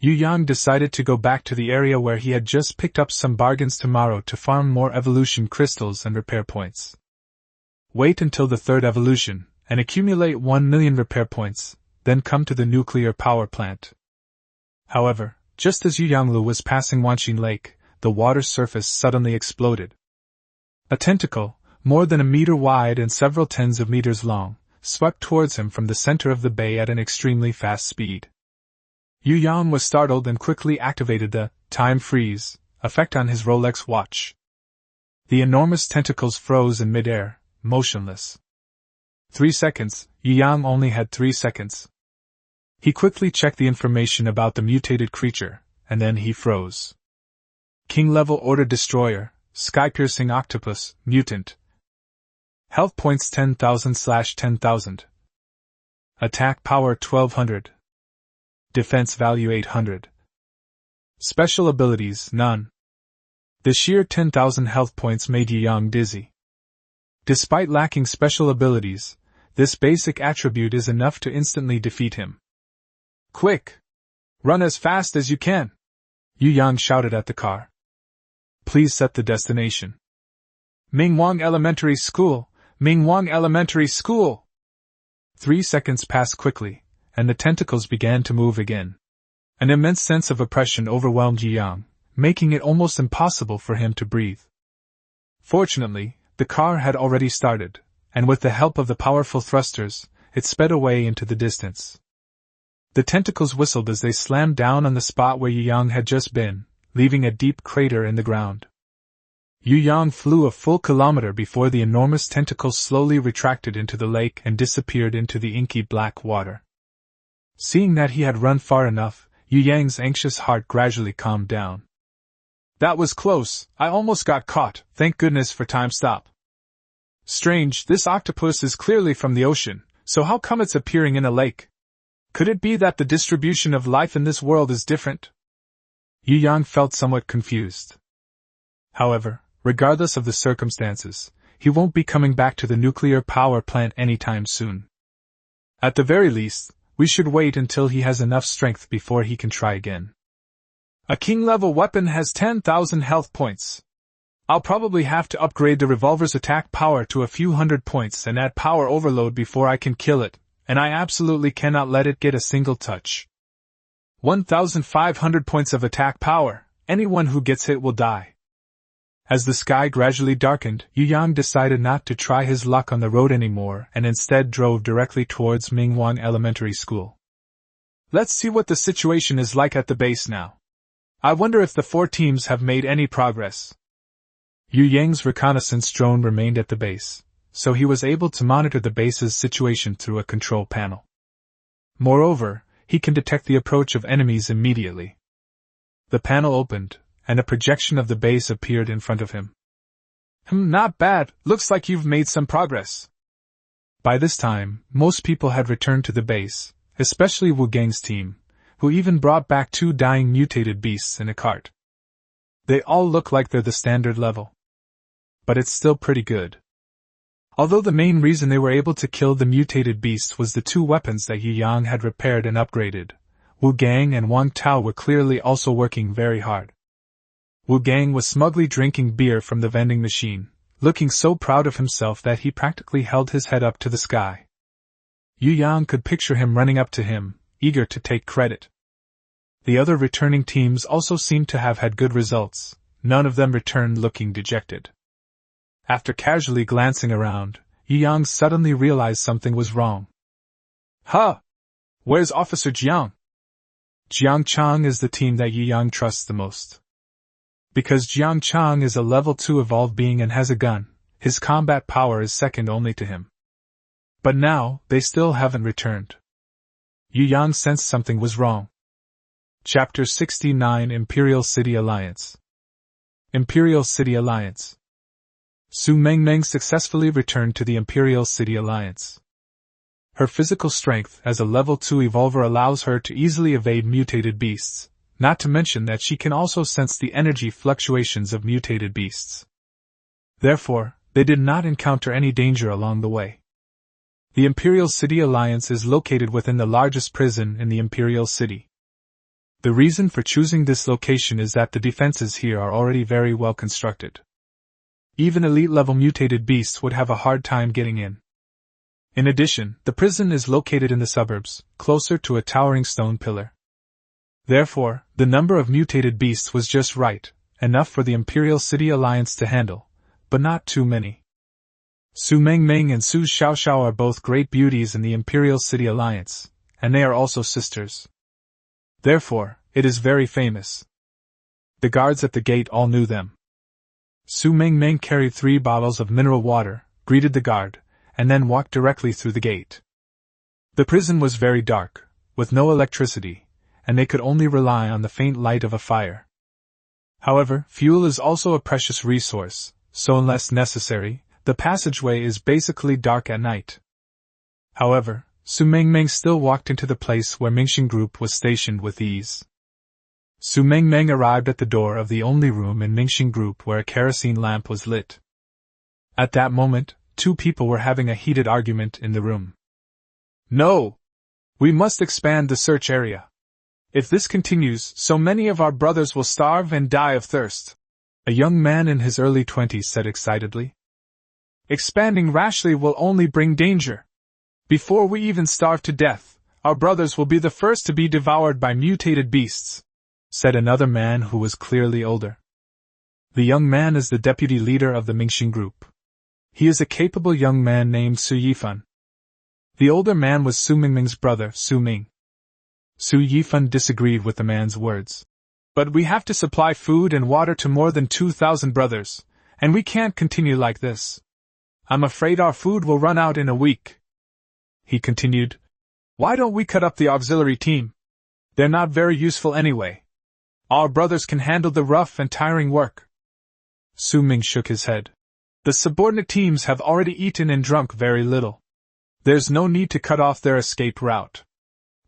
Yu Yang decided to go back to the area where he had just picked up some bargains tomorrow to farm more evolution crystals and repair points. Wait until the 3rd evolution, and accumulate 1 million repair points, then come to the nuclear power plant. However, just as Yu Yanglu was passing Wanqing Lake, the water's surface suddenly exploded. A tentacle, more than a meter wide and several tens of meters long, swept towards him from the center of the bay at an extremely fast speed. Yu Yang was startled and quickly activated the time freeze effect on his Rolex watch. The enormous tentacles froze in midair, motionless. 3 seconds, Yu Yang only had 3 seconds. He quickly checked the information about the mutated creature, and then he froze. King-level Order Destroyer, Sky-Piercing Octopus, Mutant. Health points 10,000/10,000. Attack power 1200. Defense value 800. Special abilities, none. The sheer 10,000 health points made Yi Yang dizzy. Despite lacking special abilities, this basic attribute is enough to instantly defeat him. Quick! Run as fast as you can! Yu Yang shouted at the car. Please set the destination. Mingwang Elementary School! Mingwang Elementary School! 3 seconds passed quickly, and the tentacles began to move again. An immense sense of oppression overwhelmed Yi Yang, making it almost impossible for him to breathe. Fortunately, the car had already started, and with the help of the powerful thrusters, it sped away into the distance. The tentacles whistled as they slammed down on the spot where Yi Yang had just been, leaving a deep crater in the ground. Yu Yang flew a full kilometer before the enormous tentacles slowly retracted into the lake and disappeared into the inky black water. Seeing that he had run far enough, Yu Yang's anxious heart gradually calmed down. That was close, I almost got caught, thank goodness for time stop. Strange, this octopus is clearly from the ocean, so how come it's appearing in a lake? Could it be that the distribution of life in this world is different? Yu Yang felt somewhat confused. However, regardless of the circumstances, he won't be coming back to the nuclear power plant anytime soon. At the very least, we should wait until he has enough strength before he can try again. A king-level weapon has 10,000 health points. I'll probably have to upgrade the revolver's attack power to a few hundred points and add power overload before I can kill it, and I absolutely cannot let it get a single touch. 1,500 points of attack power, anyone who gets hit will die. As the sky gradually darkened, Yu Yang decided not to try his luck on the road anymore and instead drove directly towards Mingwang Elementary School. Let's see what the situation is like at the base now. I wonder if the 4 teams have made any progress. Yu Yang's reconnaissance drone remained at the base, so he was able to monitor the base's situation through a control panel. Moreover, he can detect the approach of enemies immediately. The panel opened, and a projection of the base appeared in front of him. Not bad, looks like you've made some progress. By this time, most people had returned to the base, especially Wu Gang's team, who even brought back 2 dying mutated beasts in a cart. They all look like they're the standard level. But it's still pretty good. Although the main reason they were able to kill the mutated beasts was the 2 weapons that Yi Yang had repaired and upgraded, Wu Gang and Wang Tao were clearly also working very hard. Wu Gang was smugly drinking beer from the vending machine, looking so proud of himself that he practically held his head up to the sky. Yu Yang could picture him running up to him, eager to take credit. The other returning teams also seemed to have had good results, none of them returned looking dejected. After casually glancing around, Yu Yang suddenly realized something was wrong. Huh! Where's Officer Jiang? Jiang Chang is the team that Yu Yang trusts the most. Because Jiang Chang is a level 2 evolved being and has a gun, his combat power is second only to him. But now, they still haven't returned. Yu Yang sensed something was wrong. Chapter 69 Imperial City Alliance. Imperial City Alliance. Su Mengmeng successfully returned to the Imperial City Alliance. Her physical strength as a level 2 evolver allows her to easily evade mutated beasts, not to mention that she can also sense the energy fluctuations of mutated beasts. Therefore, they did not encounter any danger along the way. The Imperial City Alliance is located within the largest prison in the Imperial City. The reason for choosing this location is that the defenses here are already very well constructed. Even elite-level mutated beasts would have a hard time getting in. In addition, the prison is located in the suburbs, closer to a towering stone pillar. Therefore, the number of mutated beasts was just right, enough for the Imperial City Alliance to handle, but not too many. Su Mengmeng and Su Xiaoxiao are both great beauties in the Imperial City Alliance, and they are also sisters. Therefore, it is very famous. The guards at the gate all knew them. Su Mengmeng carried 3 bottles of mineral water, greeted the guard, and then walked directly through the gate. The prison was very dark, with no electricity, and they could only rely on the faint light of a fire. However, fuel is also a precious resource, so unless necessary, the passageway is basically dark at night. However, Su Mengmeng still walked into the place where Mingxing Group was stationed with ease. Su Mengmeng arrived at the door of the only room in Mingxing Group where a kerosene lamp was lit. At that moment, two people were having a heated argument in the room. "No! We must expand the search area. If this continues, so many of our brothers will starve and die of thirst," a young man in his early 20s said excitedly. "Expanding rashly will only bring danger. Before we even starve to death, our brothers will be the first to be devoured by mutated beasts," said another man who was clearly older. The young man is the deputy leader of the Mingxing Group. He is a capable young man named Su Yifan. The older man was Su Mingming's brother, Su Ming. Su Yifan disagreed with the man's words. "But we have to supply food and water to more than 2,000 brothers, and we can't continue like this. I'm afraid our food will run out in a week." He continued, "Why don't we cut up the auxiliary team? They're not very useful anyway. Our brothers can handle the rough and tiring work." Su Ming shook his head. "The subordinate teams have already eaten and drunk very little. There's no need to cut off their escape route.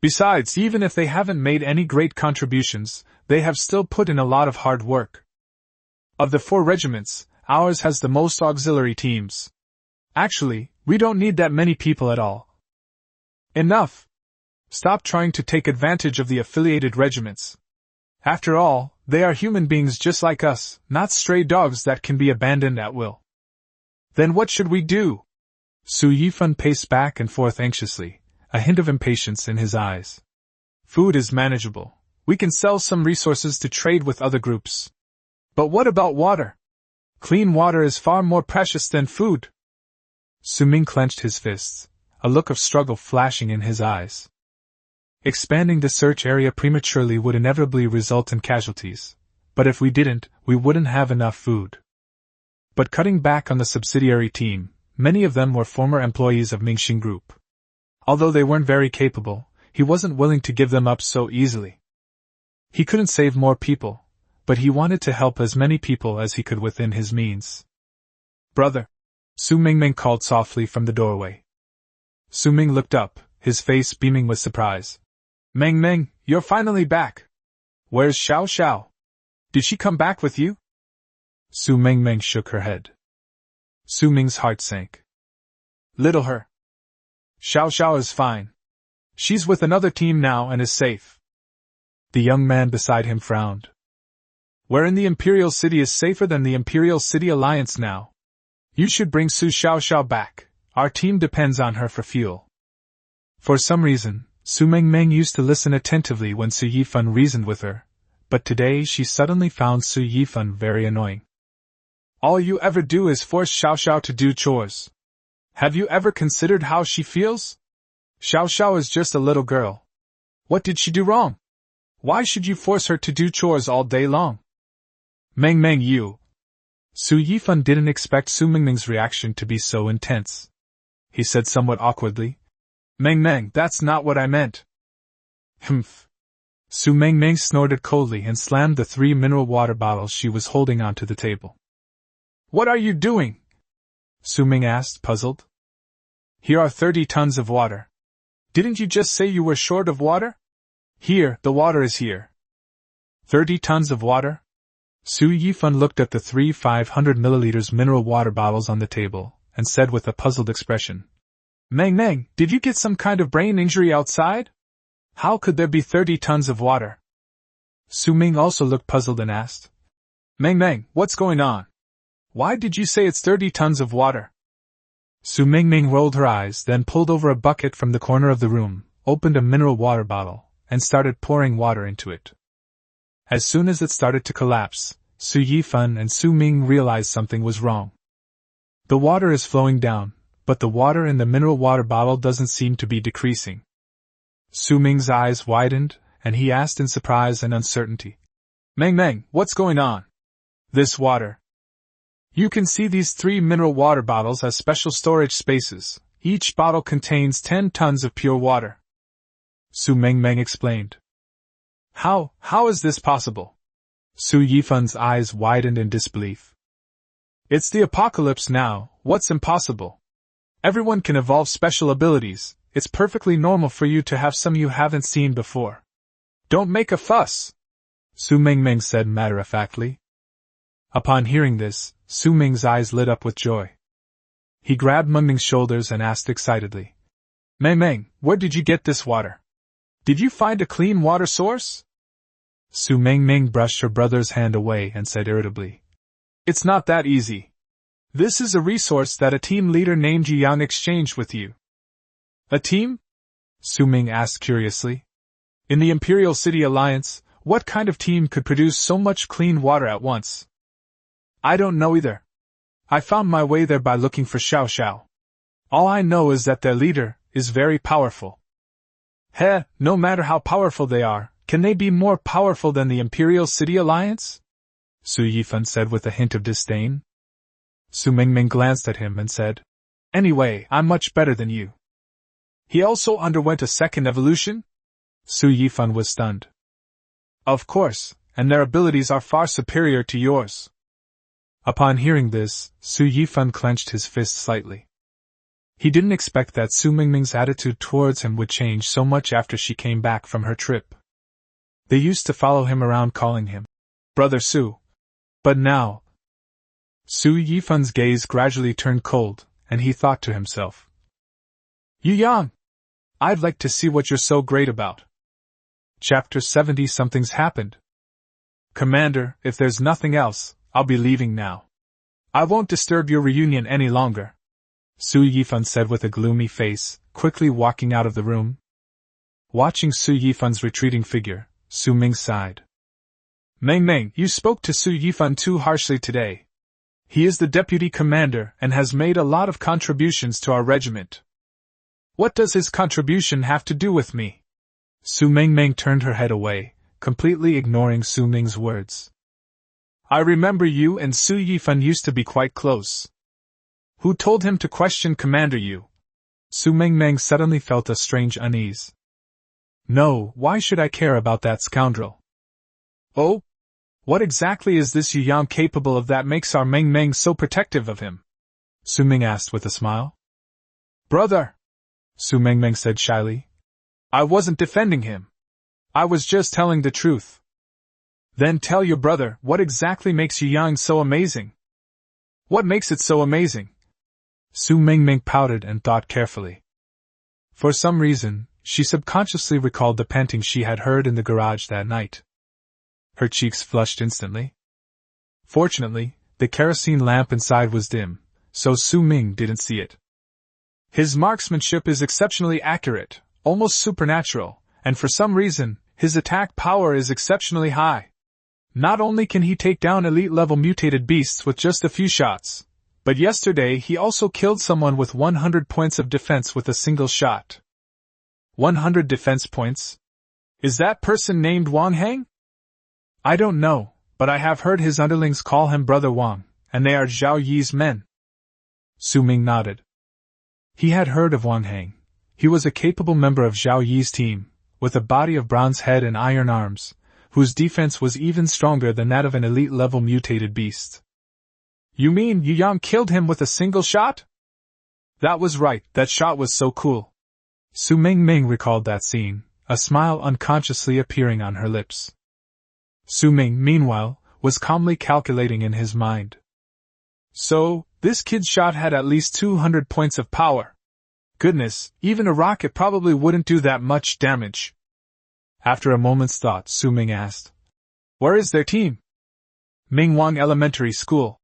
Besides, even if they haven't made any great contributions, they have still put in a lot of hard work. Of the 4 regiments, ours has the most auxiliary teams. Actually, we don't need that many people at all." "Enough! Stop trying to take advantage of the affiliated regiments. After all, they are human beings just like us, not stray dogs that can be abandoned at will." "Then what should we do?" Su Yifan paced back and forth anxiously, a hint of impatience in his eyes. "Food is manageable. We can sell some resources to trade with other groups. But what about water? Clean water is far more precious than food." Su Ming clenched his fists, a look of struggle flashing in his eyes. Expanding the search area prematurely would inevitably result in casualties, but if we didn't, we wouldn't have enough food. But cutting back on the subsidiary team, many of them were former employees of Mingxing Group. Although they weren't very capable, he wasn't willing to give them up so easily. He couldn't save more people, but he wanted to help as many people as he could within his means. "Brother!" Su Mingming called softly from the doorway. Su Ming looked up, his face beaming with surprise. "Mengmeng, you're finally back. Where's Xiao Xiao? Did she come back with you?" Su Mengmeng shook her head. Su Ming's heart sank. "Little her. Xiao Xiao is fine. She's with another team now and is safe." The young man beside him frowned. "Where in the Imperial City is safer than the Imperial City Alliance now? You should bring Su Xiao Xiao back. Our team depends on her for fuel." For some reason, Su Mengmeng used to listen attentively when Su Yifan reasoned with her, but today she suddenly found Su Yifan very annoying. "All you ever do is force Xiao Xiao to do chores. Have you ever considered how she feels? Xiao Xiao is just a little girl. What did she do wrong? Why should you force her to do chores all day long?" "Mengmeng, you!" Su Yifan didn't expect Su Mingming's reaction to be so intense. He said somewhat awkwardly, "Mengmeng, that's not what I meant." "Humph." Su Mengmeng snorted coldly and slammed the 3 mineral water bottles she was holding onto the table. "What are you doing?" Su Ming asked, puzzled. "Here are 30 tons of water. Didn't you just say you were short of water? Here, the water is here." 30 tons of water? Su Yifan looked at the 3 500 milliliters mineral water bottles on the table, and said with a puzzled expression, "Mengmeng, did you get some kind of brain injury outside? How could there be 30 tons of water?" Su Ming also looked puzzled and asked, "Mengmeng, what's going on? Why did you say it's 30 tons of water?" Su Mingming rolled her eyes, then pulled over a bucket from the corner of the room, opened a mineral water bottle, and started pouring water into it. As soon as it started to collapse, Su Yifan and Su Ming realized something was wrong. The water is flowing down, but the water in the mineral water bottle doesn't seem to be decreasing. Su Ming's eyes widened, and he asked in surprise and uncertainty, "Mengmeng, what's going on? This water. You can see these 3 mineral water bottles as special storage spaces. Each bottle contains 10 tons of pure water. Su Mengmeng explained. How is this possible? Su Yifan's eyes widened in disbelief. It's the apocalypse now, what's impossible? Everyone can evolve special abilities, it's perfectly normal for you to have some you haven't seen before. Don't make a fuss, Su Mengmeng said matter-of-factly. Upon hearing this, Su Ming's eyes lit up with joy. He grabbed Mengmeng's shoulders and asked excitedly, Mengmeng, where did you get this water? Did you find a clean water source? Su Mengmeng brushed her brother's hand away and said irritably, It's not that easy. This is a resource that a team leader named Yang exchanged with you. A team? Su Ming asked curiously. In the Imperial City Alliance, what kind of team could produce so much clean water at once? I don't know either. I found my way there by looking for Xiao Xiao. All I know is that their leader is very powerful. No matter how powerful they are, can they be more powerful than the Imperial City Alliance? Su Yifan said with a hint of disdain. Su Mengmeng glanced at him and said, Anyway, I'm much better than you. He also underwent a second evolution? Su Yifan was stunned. Of course, and their abilities are far superior to yours. Upon hearing this, Su Yifan clenched his fist slightly. He didn't expect that Su Mengmeng's attitude towards him would change so much after she came back from her trip. They used to follow him around calling him Brother Su. But now, Su Yifan's gaze gradually turned cold, and he thought to himself, Yu Yang, I'd like to see what you're so great about. Chapter 70 Something's happened. Commander, if there's nothing else, I'll be leaving now. I won't disturb your reunion any longer, Su Yifan said with a gloomy face, quickly walking out of the room. Watching Su Yifan's retreating figure, Su Ming sighed. Mengmeng, you spoke to Su Yifan too harshly today. He is the deputy commander and has made a lot of contributions to our regiment. What does his contribution have to do with me? Su Mengmeng turned her head away, completely ignoring Su Ming's words. I remember you and Su Yifan used to be quite close. Who told him to question Commander Yu? Su Mengmeng suddenly felt a strange unease. No, why should I care about that scoundrel? Oh? What exactly is this Yu Yang capable of that makes our Mengmeng so protective of him? Su Ming asked with a smile. Brother, Su Mengmeng said shyly. I wasn't defending him. I was just telling the truth. Then tell your brother what exactly makes Yu Yang so amazing. What makes it so amazing? Su Mengmeng pouted and thought carefully. For some reason, she subconsciously recalled the panting she had heard in the garage that night. Her cheeks flushed instantly. Fortunately, the kerosene lamp inside was dim, so Su Ming didn't see it. His marksmanship is exceptionally accurate, almost supernatural, and for some reason, his attack power is exceptionally high. Not only can he take down elite-level mutated beasts with just a few shots, but yesterday he also killed someone with 100 points of defense with a single shot. 100 defense points? Is that person named Wang Heng? I don't know, but I have heard his underlings call him Brother Wang, and they are Zhao Yi's men. Su Ming nodded. He had heard of Wang Heng. He was a capable member of Zhao Yi's team, with a body of bronze head and iron arms, whose defense was even stronger than that of an elite-level mutated beast. You mean Yu Yang killed him with a single shot? That was right, that shot was so cool. Su Mengmeng recalled that scene, a smile unconsciously appearing on her lips. Su Ming, meanwhile, was calmly calculating in his mind. So, this kid's shot had at least 200 points of power. Goodness, even a rocket probably wouldn't do that much damage. After a moment's thought, Su Ming asked, Where is their team? Mingwang Elementary School.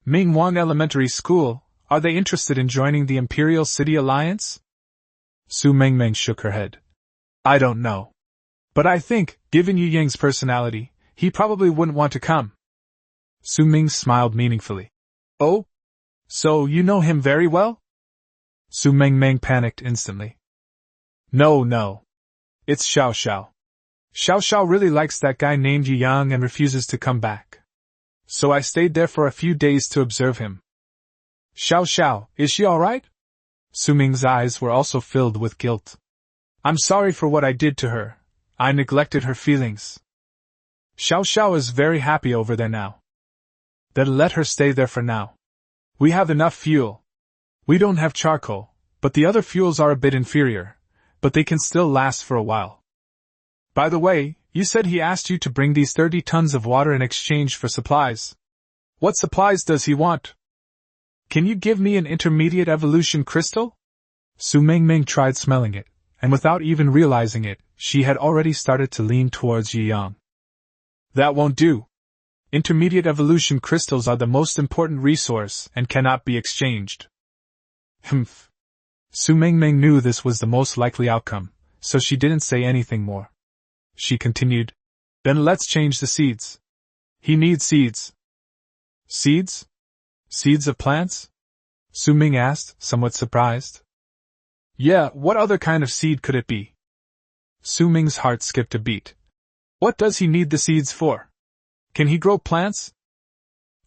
Mingwang Elementary School, are they interested in joining the Imperial City Alliance? Su Mengmeng shook her head. I don't know. But I think, given Yu Yang's personality, he probably wouldn't want to come. Su Ming smiled meaningfully. Oh? So you know him very well? Su Mengmeng panicked instantly. No. It's Xiao Xiao. Xiao Xiao really likes that guy named Yu Yang and refuses to come back. So I stayed there for a few days to observe him. Xiao Xiao, is she alright? Su Ming's eyes were also filled with guilt. I'm sorry for what I did to her. I neglected her feelings. Xiao Xiao is very happy over there now. Then let her stay there for now. We have enough fuel. We don't have charcoal, but the other fuels are a bit inferior, but they can still last for a while. By the way, you said he asked you to bring these 30 tons of water in exchange for supplies. What supplies does he want? Can you give me an intermediate evolution crystal? Su Mingming tried smelling it, and without even realizing it, she had already started to lean towards Yi Yang. That won't do. Intermediate evolution crystals are the most important resource and cannot be exchanged. Humph. Su Mingming knew this was the most likely outcome, so she didn't say anything more. She continued, Then let's change the seeds. He needs seeds. Seeds? Seeds of plants? Su Ming asked, somewhat surprised. Yeah, what other kind of seed could it be? Su Ming's heart skipped a beat. What does he need the seeds for? Can he grow plants?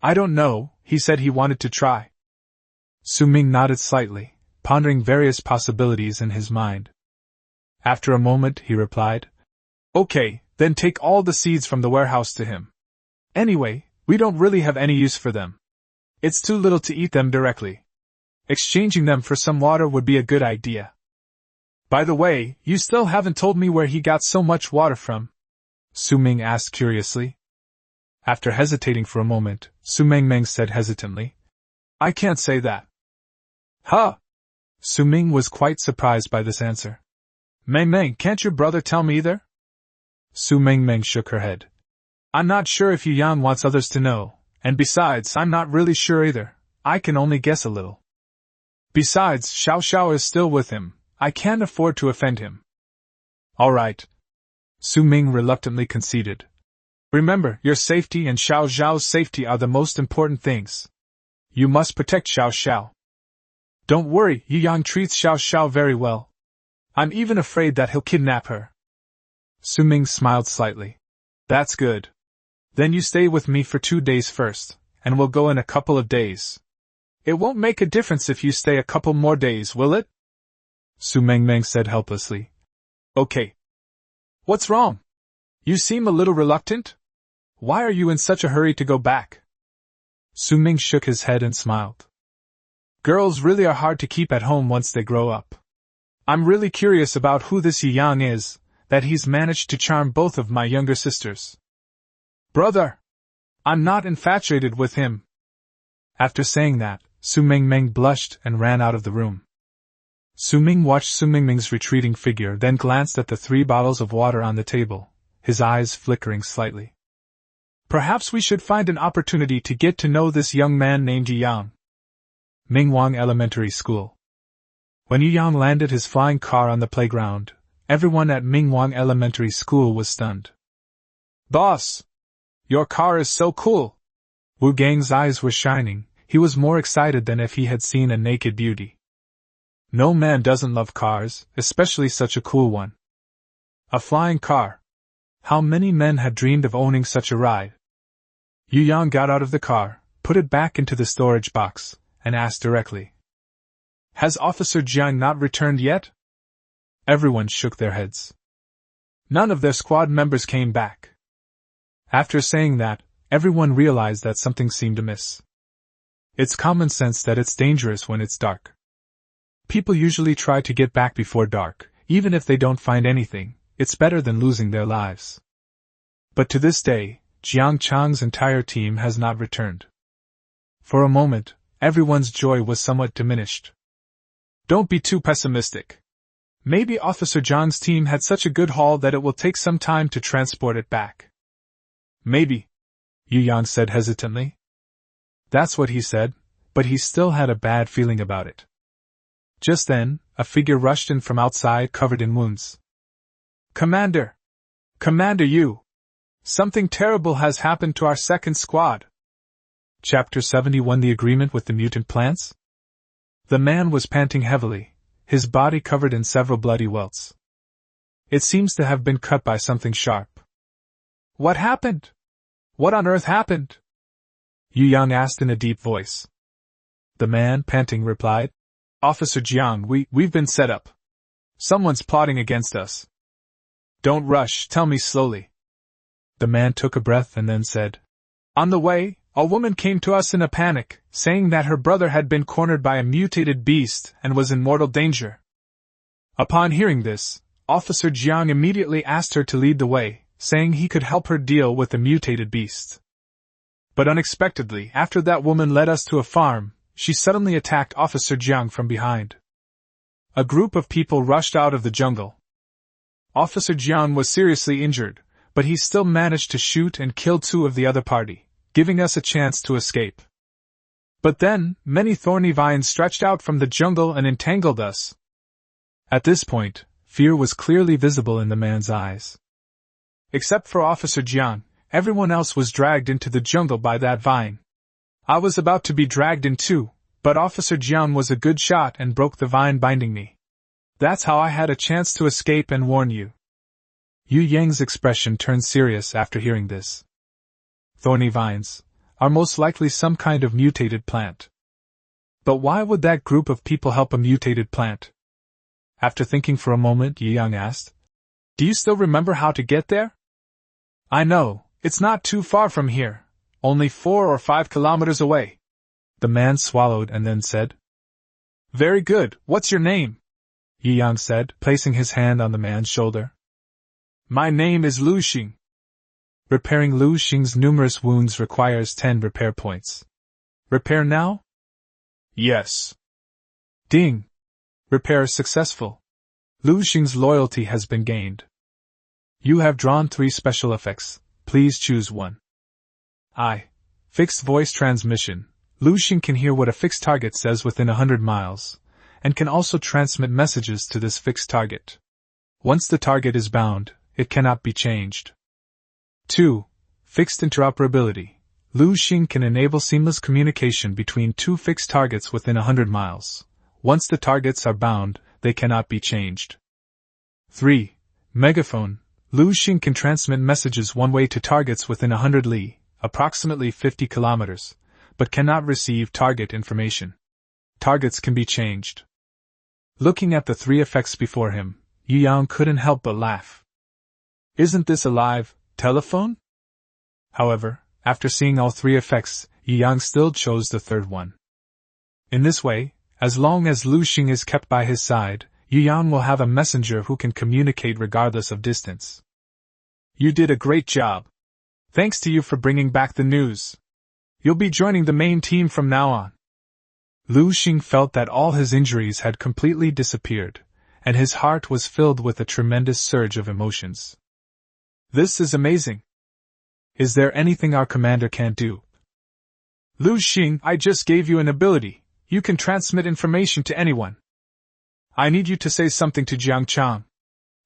I don't know, he said he wanted to try. Su Ming nodded slightly, pondering various possibilities in his mind. After a moment, he replied, Okay, then take all the seeds from the warehouse to him. Anyway, we don't really have any use for them. It's too little to eat them directly. Exchanging them for some water would be a good idea. By the way, you still haven't told me where he got so much water from? Su Ming asked curiously. After hesitating for a moment, Su Mingming said hesitantly, I can't say that. Huh? Su Ming was quite surprised by this answer. Ming, can't your brother tell me either? Su Mingming shook her head. I'm not sure if Yu Yang wants others to know, and besides, I'm not really sure either. I can only guess a little. Besides, Xiao Xiao is still with him. I can't afford to offend him. All right. Su Ming reluctantly conceded. Remember, your safety and Xiao Xiao's safety are the most important things. You must protect Xiao Xiao. Don't worry, Yu Yang treats Xiao Xiao very well. I'm even afraid that he'll kidnap her. Su Ming smiled slightly. That's good. Then you stay with me for 2 days first, and we'll go in a couple of days. It won't make a difference if you stay a couple more days, will it? Su Mingming said helplessly. Okay. What's wrong? You seem a little reluctant? Why are you in such a hurry to go back? Su Ming shook his head and smiled. Girls really are hard to keep at home once they grow up. I'm really curious about who this Yi Yang is, that he's managed to charm both of my younger sisters. Brother! I'm not infatuated with him. After saying that, Su Mingming blushed and ran out of the room. Su Ming watched Su Mingming's retreating figure, then glanced at the 3 bottles of water on the table, his eyes flickering slightly. Perhaps we should find an opportunity to get to know this young man named Yi Yang. Mingwang Elementary School. When Yi Yang landed his flying car on the playground, everyone at Mingwang Elementary School was stunned. Boss! Your car is so cool! Wu Gang's eyes were shining. He was more excited than if he had seen a naked beauty. No man doesn't love cars, especially such a cool one. A flying car. How many men had dreamed of owning such a ride? Yu Yang got out of the car, put it back into the storage box, and asked directly. Has Officer Jiang not returned yet? Everyone shook their heads. None of their squad members came back. After saying that, everyone realized that something seemed amiss. It's common sense that it's dangerous when it's dark. People usually try to get back before dark, even if they don't find anything. It's better than losing their lives. But to this day, Jiang Chang's entire team has not returned. For a moment, everyone's joy was somewhat diminished. Don't be too pessimistic. Maybe Officer Jiang's team had such a good haul that it will take some time to transport it back. Maybe, Yu Yang said hesitantly. That's what he said, but he still had a bad feeling about it. Just then, a figure rushed in from outside covered in wounds. Commander! Commander Yu! Something terrible has happened to our second squad. Chapter 71 The Agreement with the Mutant Plants? The man was panting heavily, his body covered in several bloody welts. It seems to have been cut by something sharp. What happened? What on earth happened? Yu Yang asked in a deep voice. The man, panting, replied, Officer Jiang, we've been set up. Someone's plotting against us. Don't rush, tell me slowly. The man took a breath and then said, On the way, a woman came to us in a panic, saying that her brother had been cornered by a mutated beast and was in mortal danger. Upon hearing this, Officer Jiang immediately asked her to lead the way, saying he could help her deal with the mutated beast. But unexpectedly, after that woman led us to a farm, she suddenly attacked Officer Jiang from behind. A group of people rushed out of the jungle. Officer Jiang was seriously injured, but he still managed to shoot and kill 2 of the other party, giving us a chance to escape. But then, many thorny vines stretched out from the jungle and entangled us. At this point, fear was clearly visible in the man's eyes. Except for Officer Jiang, everyone else was dragged into the jungle by that vine. I was about to be dragged in too, but Officer Jiang was a good shot and broke the vine binding me. That's how I had a chance to escape and warn you. Yu Yang's expression turned serious after hearing this. Thorny vines are most likely some kind of mutated plant. But why would that group of people help a mutated plant? After thinking for a moment, Yu Yang asked, Do you still remember how to get there? I know, it's not too far from here, only 4 or 5 kilometers away. The man swallowed and then said, Very good, what's your name? Yu Yang said, placing his hand on the man's shoulder. My name is Lu Xing. Repairing Lu Xing's numerous wounds requires 10 repair points. Repair now? Yes. Ding. Repair successful. Lu Xing's loyalty has been gained. You have drawn 3 special effects, please choose one. Fixed voice transmission. Lu Xing can hear what a fixed target says within 100 miles, and can also transmit messages to this fixed target. Once the target is bound, it cannot be changed. 2. Fixed interoperability. Lu Xing can enable seamless communication between 2 fixed targets within 100 miles. Once the targets are bound, they cannot be changed. 3. Megaphone. Lu Xing can transmit messages one way to targets within 100 li, approximately 50 kilometers, but cannot receive target information. Targets can be changed. Looking at the 3 effects before him, Yu Yang couldn't help but laugh. Isn't this a live telephone? However, after seeing all 3 effects, Yu Yang still chose the 3rd one. In this way, as long as Lu Xing is kept by his side, Yu Yang will have a messenger who can communicate regardless of distance. You did a great job. Thanks to you for bringing back the news. You'll be joining the main team from now on. Lu Xing felt that all his injuries had completely disappeared, and his heart was filled with a tremendous surge of emotions. This is amazing. Is there anything our commander can't do? Lu Xing, I just gave you an ability. You can transmit information to anyone. I need you to say something to Jiang Chang.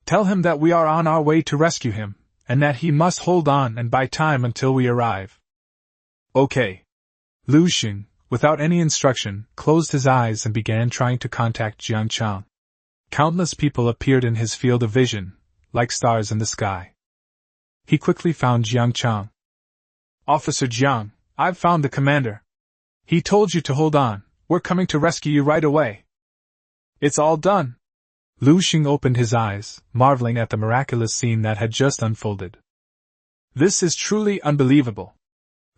Tell him that we are on our way to rescue him, and that he must hold on and buy time until we arrive. Okay. Lu Xing, without any instruction, closed his eyes and began trying to contact Jiang Chang. Countless people appeared in his field of vision, like stars in the sky. He quickly found Jiang Chang. Officer Jiang, I've found the commander. He told you to hold on, we're coming to rescue you right away. It's all done. Lu Xing opened his eyes, marveling at the miraculous scene that had just unfolded. This is truly unbelievable.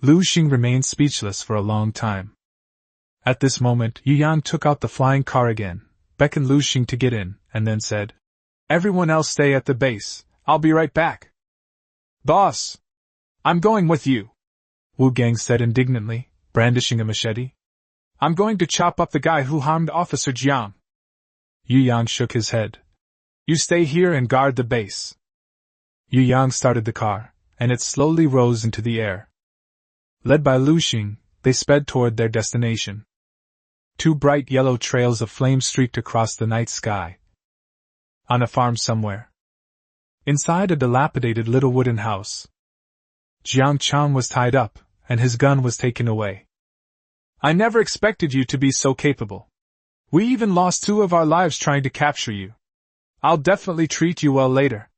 Lu Xing remained speechless for a long time. At this moment, Yu Yang took out the flying car again, beckoned Lu Xing to get in, and then said, Everyone else stay at the base, I'll be right back. Boss! I'm going with you, Wu Gang said indignantly, brandishing a machete. I'm going to chop up the guy who harmed Officer Jiang. Yu Yang shook his head. You stay here and guard the base. Yu Yang started the car, and it slowly rose into the air. Led by Lu Xing, they sped toward their destination. 2 bright yellow trails of flame streaked across the night sky. On a farm somewhere. Inside a dilapidated little wooden house. Jiang Chang was tied up, and his gun was taken away. I never expected you to be so capable. We even lost 2 of our lives trying to capture you. I'll definitely treat you well later.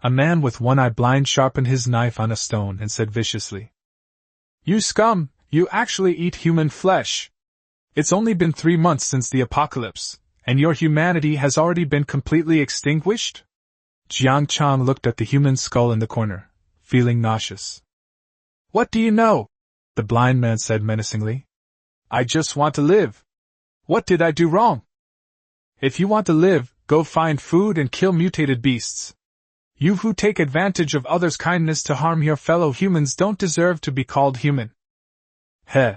A man with one eye blind sharpened his knife on a stone and said viciously. You scum, you actually eat human flesh. It's only been 3 months since the apocalypse, And your humanity has already been completely extinguished? Jiang Chang looked at the human skull in the corner, feeling nauseous. What do you know? The blind man said menacingly. I just want to live. What did I do wrong? If you want to live, go find food and kill mutated beasts. You who take advantage of others' kindness to harm your fellow humans don't deserve to be called human. Heh.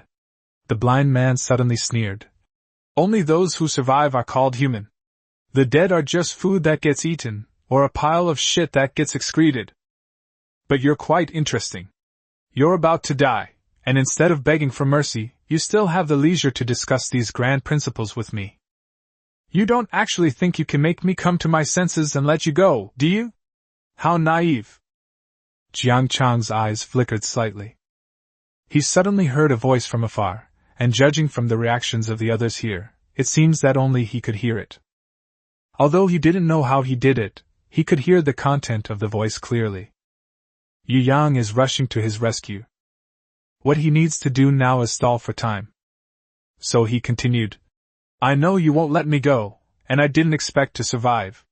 The blind man suddenly sneered. Only those who survive are called human. The dead are just food that gets eaten, or a pile of shit that gets excreted. But you're quite interesting. You're about to die, and instead of begging for mercy, you still have the leisure to discuss these grand principles with me. You don't actually think you can make me come to my senses and let you go, do you? How naive. Jiang Chang's eyes flickered slightly. He suddenly heard a voice from afar, and judging from the reactions of the others here, it seems that only he could hear it. Although he didn't know how he did it, he could hear the content of the voice clearly. Yu Yang is rushing to his rescue. What he needs to do now is stall for time. So he continued, I know you won't let me go, and I didn't expect to survive.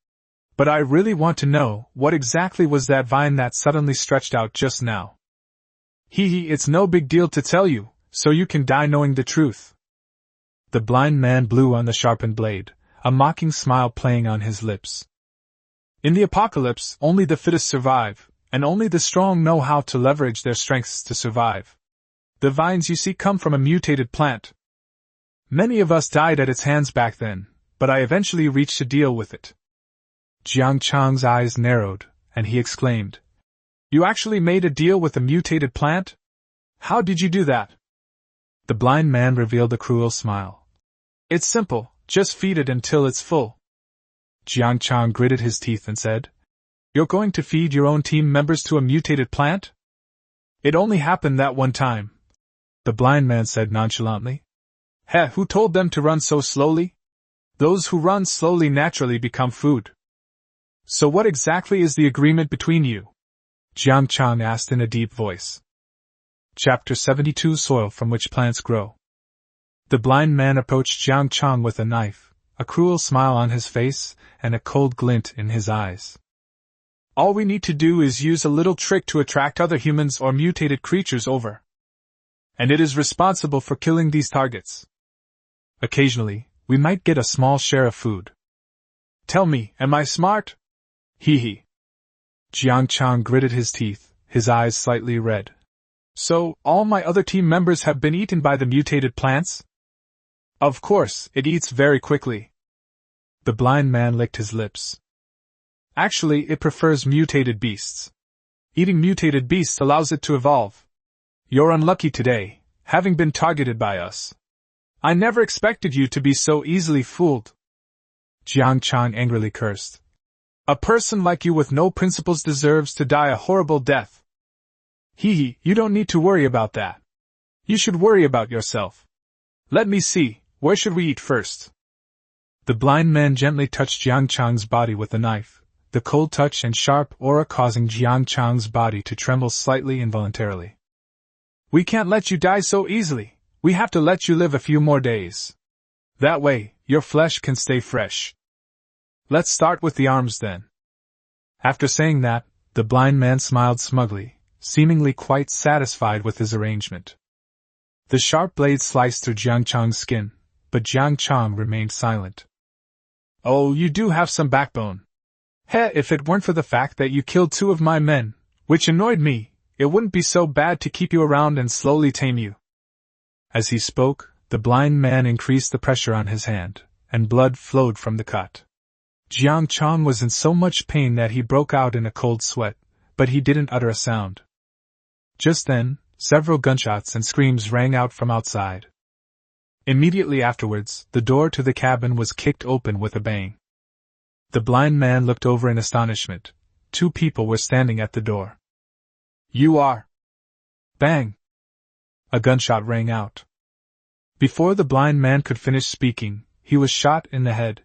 But I really want to know, what exactly was that vine that suddenly stretched out just now? It's no big deal to tell you, so you can die knowing the truth. The blind man blew on the sharpened blade, a mocking smile playing on his lips. In the apocalypse, only the fittest survive, and only the strong know how to leverage their strengths to survive. The vines you see come from a mutated plant. Many of us died at its hands back then, but I eventually reached a deal with it. Jiang Chang's eyes narrowed, and he exclaimed, You actually made a deal with a mutated plant? How did you do that? The blind man revealed a cruel smile. It's simple, just feed it until it's full. Jiang Chang gritted his teeth and said, You're going to feed your own team members to a mutated plant? It only happened that one time. The blind man said nonchalantly. Who told them to run so slowly? Those who run slowly naturally become food. So what exactly is the agreement between you? Jiang Chang asked in a deep voice. Chapter 72 Soil from which plants grow. The blind man approached Jiang Chang with a knife, a cruel smile on his face, and a cold glint in his eyes. All we need to do is use a little trick to attract other humans or mutated creatures over. And it is responsible for killing these targets. Occasionally, we might get a small share of food. Tell me, am I smart? Jiang Chang gritted his teeth, his eyes slightly red. So, all my other team members have been eaten by the mutated plants? Of course, it eats very quickly. The blind man licked his lips. Actually, it prefers mutated beasts. Eating mutated beasts allows it to evolve. You're unlucky today, having been targeted by us. I never expected you to be so easily fooled. Jiang Chang angrily cursed. A person like you with no principles deserves to die a horrible death. You don't need to worry about that. You should worry about yourself. Let me see, where should we eat first? The blind man gently touched Jiang Chang's body with a knife, the cold touch and sharp aura causing Jiang Chang's body to tremble slightly involuntarily. We can't let you die so easily, we have to let you live a few more days. That way, your flesh can stay fresh. Let's start with the arms then. After saying that, the blind man smiled smugly, seemingly quite satisfied with his arrangement. The sharp blade sliced through Jiang Chang's skin, but Jiang Chang remained silent. Oh, you do have some backbone. If it weren't for the fact that you killed 2 of my men, which annoyed me, it wouldn't be so bad to keep you around and slowly tame you. As he spoke, the blind man increased the pressure on his hand, and blood flowed from the cut. Jiang Chang was in so much pain that he broke out in a cold sweat, but he didn't utter a sound. Just then, several gunshots and screams rang out from outside. Immediately afterwards, the door to the cabin was kicked open with a bang. The blind man looked over in astonishment. 2 people were standing at the door. You are... Bang! A gunshot rang out. Before the blind man could finish speaking, he was shot in the head.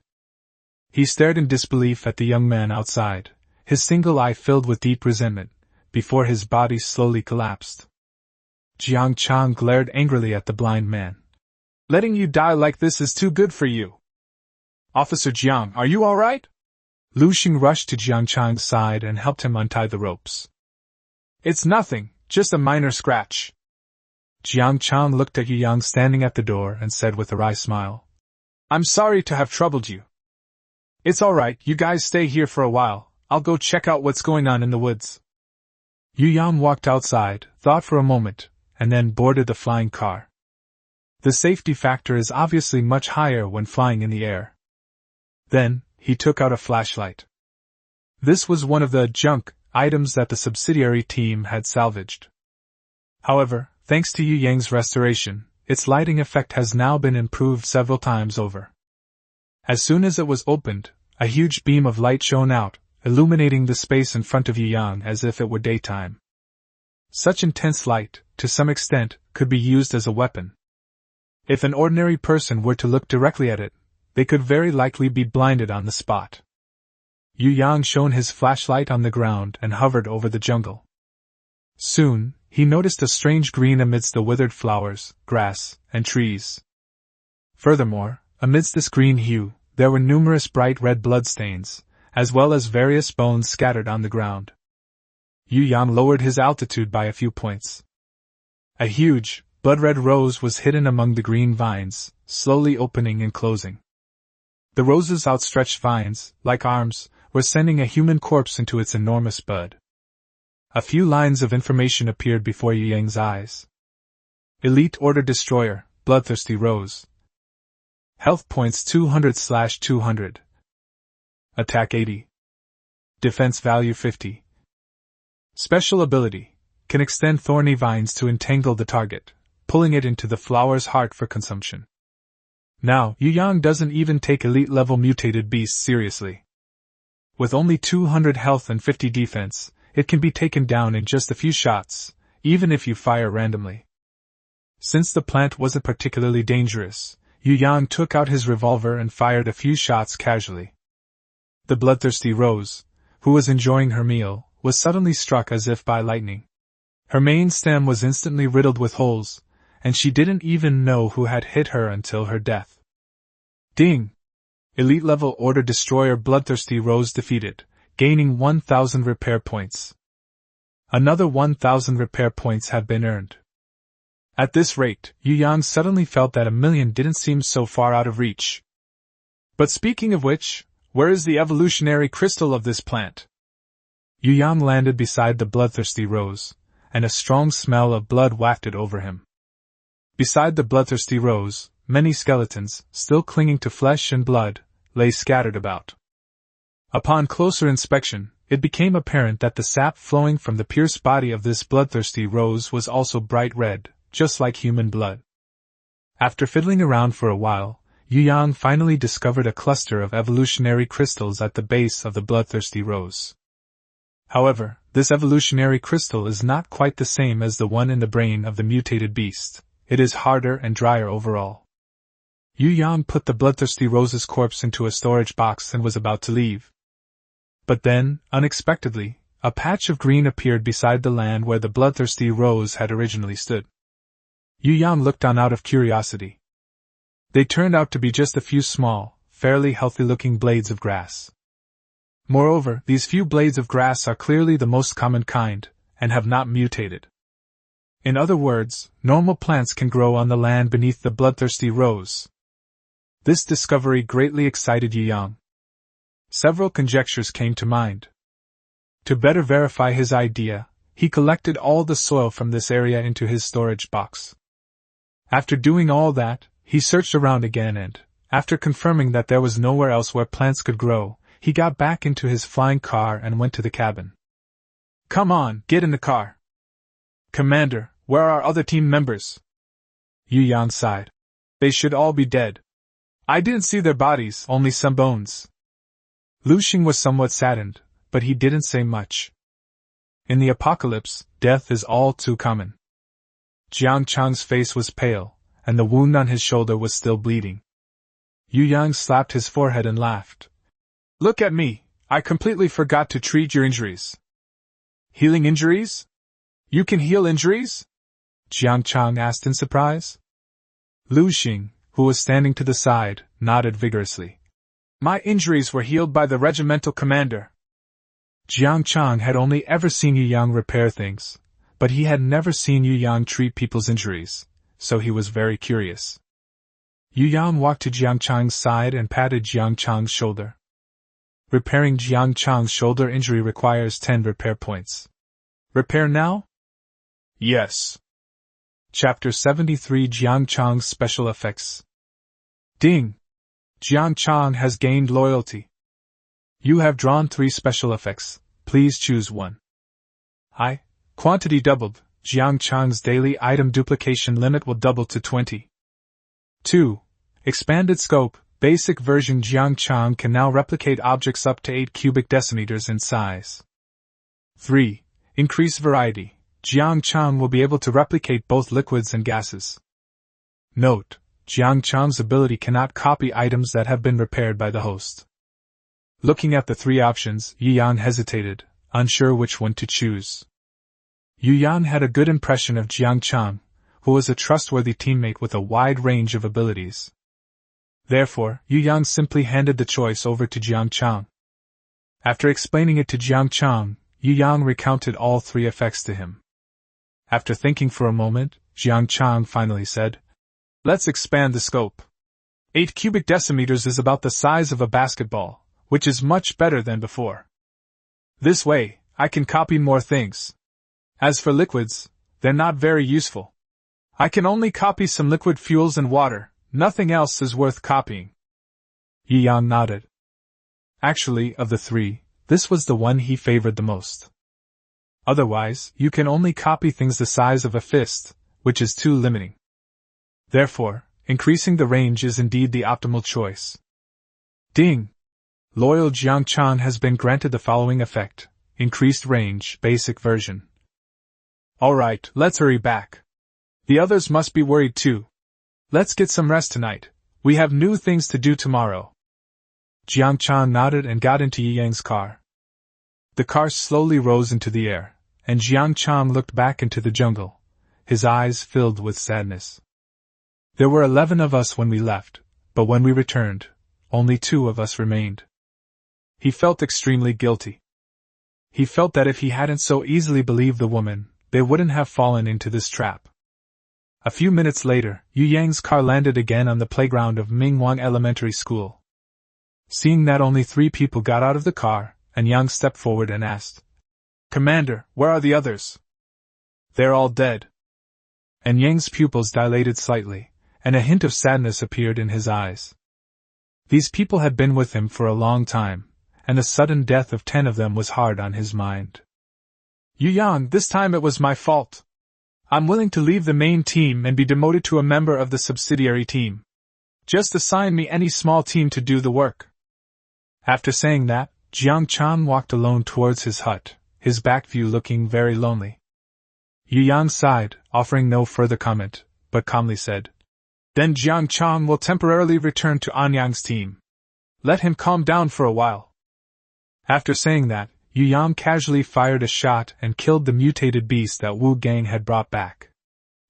He stared in disbelief at the young man outside, his single eye filled with deep resentment, before his body slowly collapsed. Jiang Chang glared angrily at the blind man. Letting you die like this is too good for you. Officer Jiang, are you all right? Lu Xing rushed to Jiang Chang's side and helped him untie the ropes. It's nothing, just a minor scratch. Jiang Chang looked at Yu Yang standing at the door and said with a wry smile, I'm sorry to have troubled you. It's all right, you guys stay here for a while, I'll go check out what's going on in the woods. Yu Yang walked outside, thought for a moment, and then boarded the flying car. The safety factor is obviously much higher when flying in the air. Then, he took out a flashlight. This was one of the junk items that the subsidiary team had salvaged. However, thanks to Yu Yang's restoration, its lighting effect has now been improved several times over. As soon as it was opened, a huge beam of light shone out, illuminating the space in front of Yu Yang as if it were daytime. Such intense light, to some extent, could be used as a weapon. If an ordinary person were to look directly at it, they could very likely be blinded on the spot. Yu Yang shone his flashlight on the ground and hovered over the jungle. Soon, he noticed a strange green amidst the withered flowers, grass, and trees. Furthermore, amidst this green hue, there were numerous bright red bloodstains, as well as various bones scattered on the ground. Yu Yang lowered his altitude by a few points. A huge, blood-red rose was hidden among the green vines, slowly opening and closing. The rose's outstretched vines, like arms, were sending a human corpse into its enormous bud. A few lines of information appeared before Yu Yang's eyes. Elite Order Destroyer, Bloodthirsty Rose. Health points 200/200. Attack 80. Defense value 50. Special ability. Can extend thorny vines to entangle the target, pulling it into the flower's heart for consumption. Now, Yu Yang doesn't even take elite-level mutated beasts seriously. With only 200 health and 50 defense, it can be taken down in just a few shots, even if you fire randomly. Since the plant wasn't particularly dangerous, Yu Yang took out his revolver and fired a few shots casually. The bloodthirsty Rose, who was enjoying her meal, was suddenly struck as if by lightning. Her main stem was instantly riddled with holes, and she didn't even know who had hit her until her death. Ding! Elite-level Order Destroyer Bloodthirsty Rose defeated, gaining 1,000 repair points. Another 1,000 repair points have been earned. At this rate, Yu Yang suddenly felt that 1,000,000 didn't seem so far out of reach. But speaking of which, where is the evolutionary crystal of this plant? Yu Yang landed beside the bloodthirsty Rose, and a strong smell of blood wafted over him. Beside the bloodthirsty Rose, many skeletons, still clinging to flesh and blood, lay scattered about. Upon closer inspection, it became apparent that the sap flowing from the pierced body of this bloodthirsty Rose was also bright red, just like human blood. After fiddling around for a while, Yu Yang finally discovered a cluster of evolutionary crystals at the base of the bloodthirsty Rose. However, this evolutionary crystal is not quite the same as the one in the brain of the mutated beast. It is harder and drier overall. Yu Yang put the bloodthirsty Rose's corpse into a storage box and was about to leave. But then, unexpectedly, a patch of green appeared beside the land where the bloodthirsty Rose had originally stood. Yu Yang looked on out of curiosity. They turned out to be just a few small, fairly healthy-looking blades of grass. Moreover, these few blades of grass are clearly the most common kind, and have not mutated. In other words, normal plants can grow on the land beneath the bloodthirsty Rose. This discovery greatly excited Yu Yang. Several conjectures came to mind. To better verify his idea, he collected all the soil from this area into his storage box. After doing all that, he searched around again and, after confirming that there was nowhere else where plants could grow, he got back into his flying car and went to the cabin. Come on, get in the car. Commander, where are our other team members? Yu Yang sighed. They should all be dead. I didn't see their bodies, only some bones. Lu Xing was somewhat saddened, but he didn't say much. In the apocalypse, death is all too common. Jiang Chang's face was pale, and the wound on his shoulder was still bleeding. Yu Yang slapped his forehead and laughed. Look at me, I completely forgot to treat your injuries. Healing injuries? You can heal injuries? Jiang Chang asked in surprise. Lu Xing, who was standing to the side, nodded vigorously. My injuries were healed by the regimental commander. Jiang Chang had only ever seen Yu Yang repair things, but he had never seen Yu Yang treat people's injuries, so he was very curious. Yu Yang walked to Jiang Chang's side and patted Jiang Chang's shoulder. Repairing Jiang Chang's shoulder injury requires 10 repair points. Repair now? Yes. Chapter 73 Jiang Chang's Special Effects. Ding! Jiang Chang has gained loyalty. You have drawn 3 special effects, please choose one. Quantity doubled, Jiang Chang's daily item duplication limit will double to 20. 2. Expanded scope, basic version Jiang Chang can now replicate objects up to 8 cubic decimeters in size. 3. Increased variety, Jiang Chang will be able to replicate both liquids and gases. Note: Jiang Chang's ability cannot copy items that have been repaired by the host. Looking at the 3 options, Yu Yang hesitated, unsure which one to choose. Yu Yang had a good impression of Jiang Chang, who was a trustworthy teammate with a wide range of abilities. Therefore, Yu Yang simply handed the choice over to Jiang Chang. After explaining it to Jiang Chang, Yu Yang recounted all 3 effects to him. After thinking for a moment, Jiang Chang finally said, "Let's expand the scope. 8 cubic decimeters is about the size of a basketball, which is much better than before. This way, I can copy more things. As for liquids, they're not very useful. I can only copy some liquid fuels and water, nothing else is worth copying." Yu Yang nodded. Actually, of the 3, this was the one he favored the most. Otherwise, you can only copy things the size of a fist, which is too limiting. Therefore, increasing the range is indeed the optimal choice. Ding! Loyal Jiang Chang has been granted the following effect: increased range, basic version. Alright, let's hurry back. The others must be worried too. Let's get some rest tonight, we have new things to do tomorrow. Jiang Chang nodded and got into Yu Yang's car. The car slowly rose into the air, and Jiang Chang looked back into the jungle, his eyes filled with sadness. There were 11 of us when we left, but when we returned, only 2 of us remained. He felt extremely guilty. He felt that if he hadn't so easily believed the woman, they wouldn't have fallen into this trap. A few minutes later, Yu Yang's car landed again on the playground of Mingwang Elementary School. Seeing that only 3 people got out of the car, and Yang stepped forward and asked, "Commander, where are the others?" "They're all dead." And Yang's pupils dilated slightly, and a hint of sadness appeared in his eyes. These people had been with him for a long time, and the sudden death of 10 of them was hard on his mind. "Yu Yang, this time it was my fault. I'm willing to leave the main team and be demoted to a member of the subsidiary team. Just assign me any small team to do the work." After saying that, Jiang Chang walked alone towards his hut, his back view looking very lonely. Yu Yang sighed, offering no further comment, but calmly said, "Then Jiang Chang will temporarily return to Anyang's team. Let him calm down for a while." After saying that, Yu Yang casually fired a shot and killed the mutated beast that Wu Gang had brought back.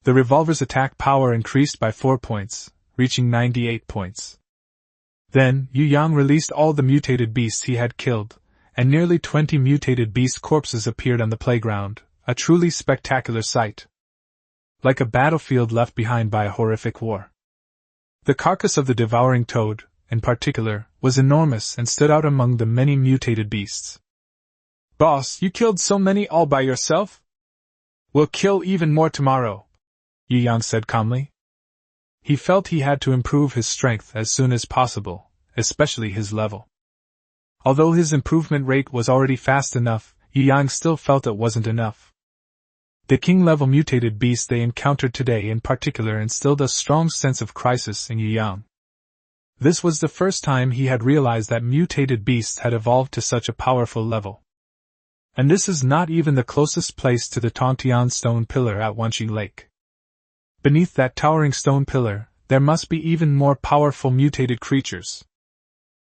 The revolver's attack power increased by 4 points, reaching 98 points. Then, Yu Yang released all the mutated beasts he had killed, and nearly 20 mutated beast corpses appeared on the playground, a truly spectacular sight. Like a battlefield left behind by a horrific war. The carcass of the devouring toad, in particular, was enormous and stood out among the many mutated beasts. "Boss, you killed so many all by yourself?" "We'll kill even more tomorrow," Yu Yang said calmly. He felt he had to improve his strength as soon as possible, especially his level. Although his improvement rate was already fast enough, Yu Yang still felt it wasn't enough. The king-level mutated beast they encountered today in particular instilled a strong sense of crisis in Yu Yang. This was the first time he had realized that mutated beasts had evolved to such a powerful level. And this is not even the closest place to the Tongtian stone pillar at Wenqing Lake. Beneath that towering stone pillar, there must be even more powerful mutated creatures.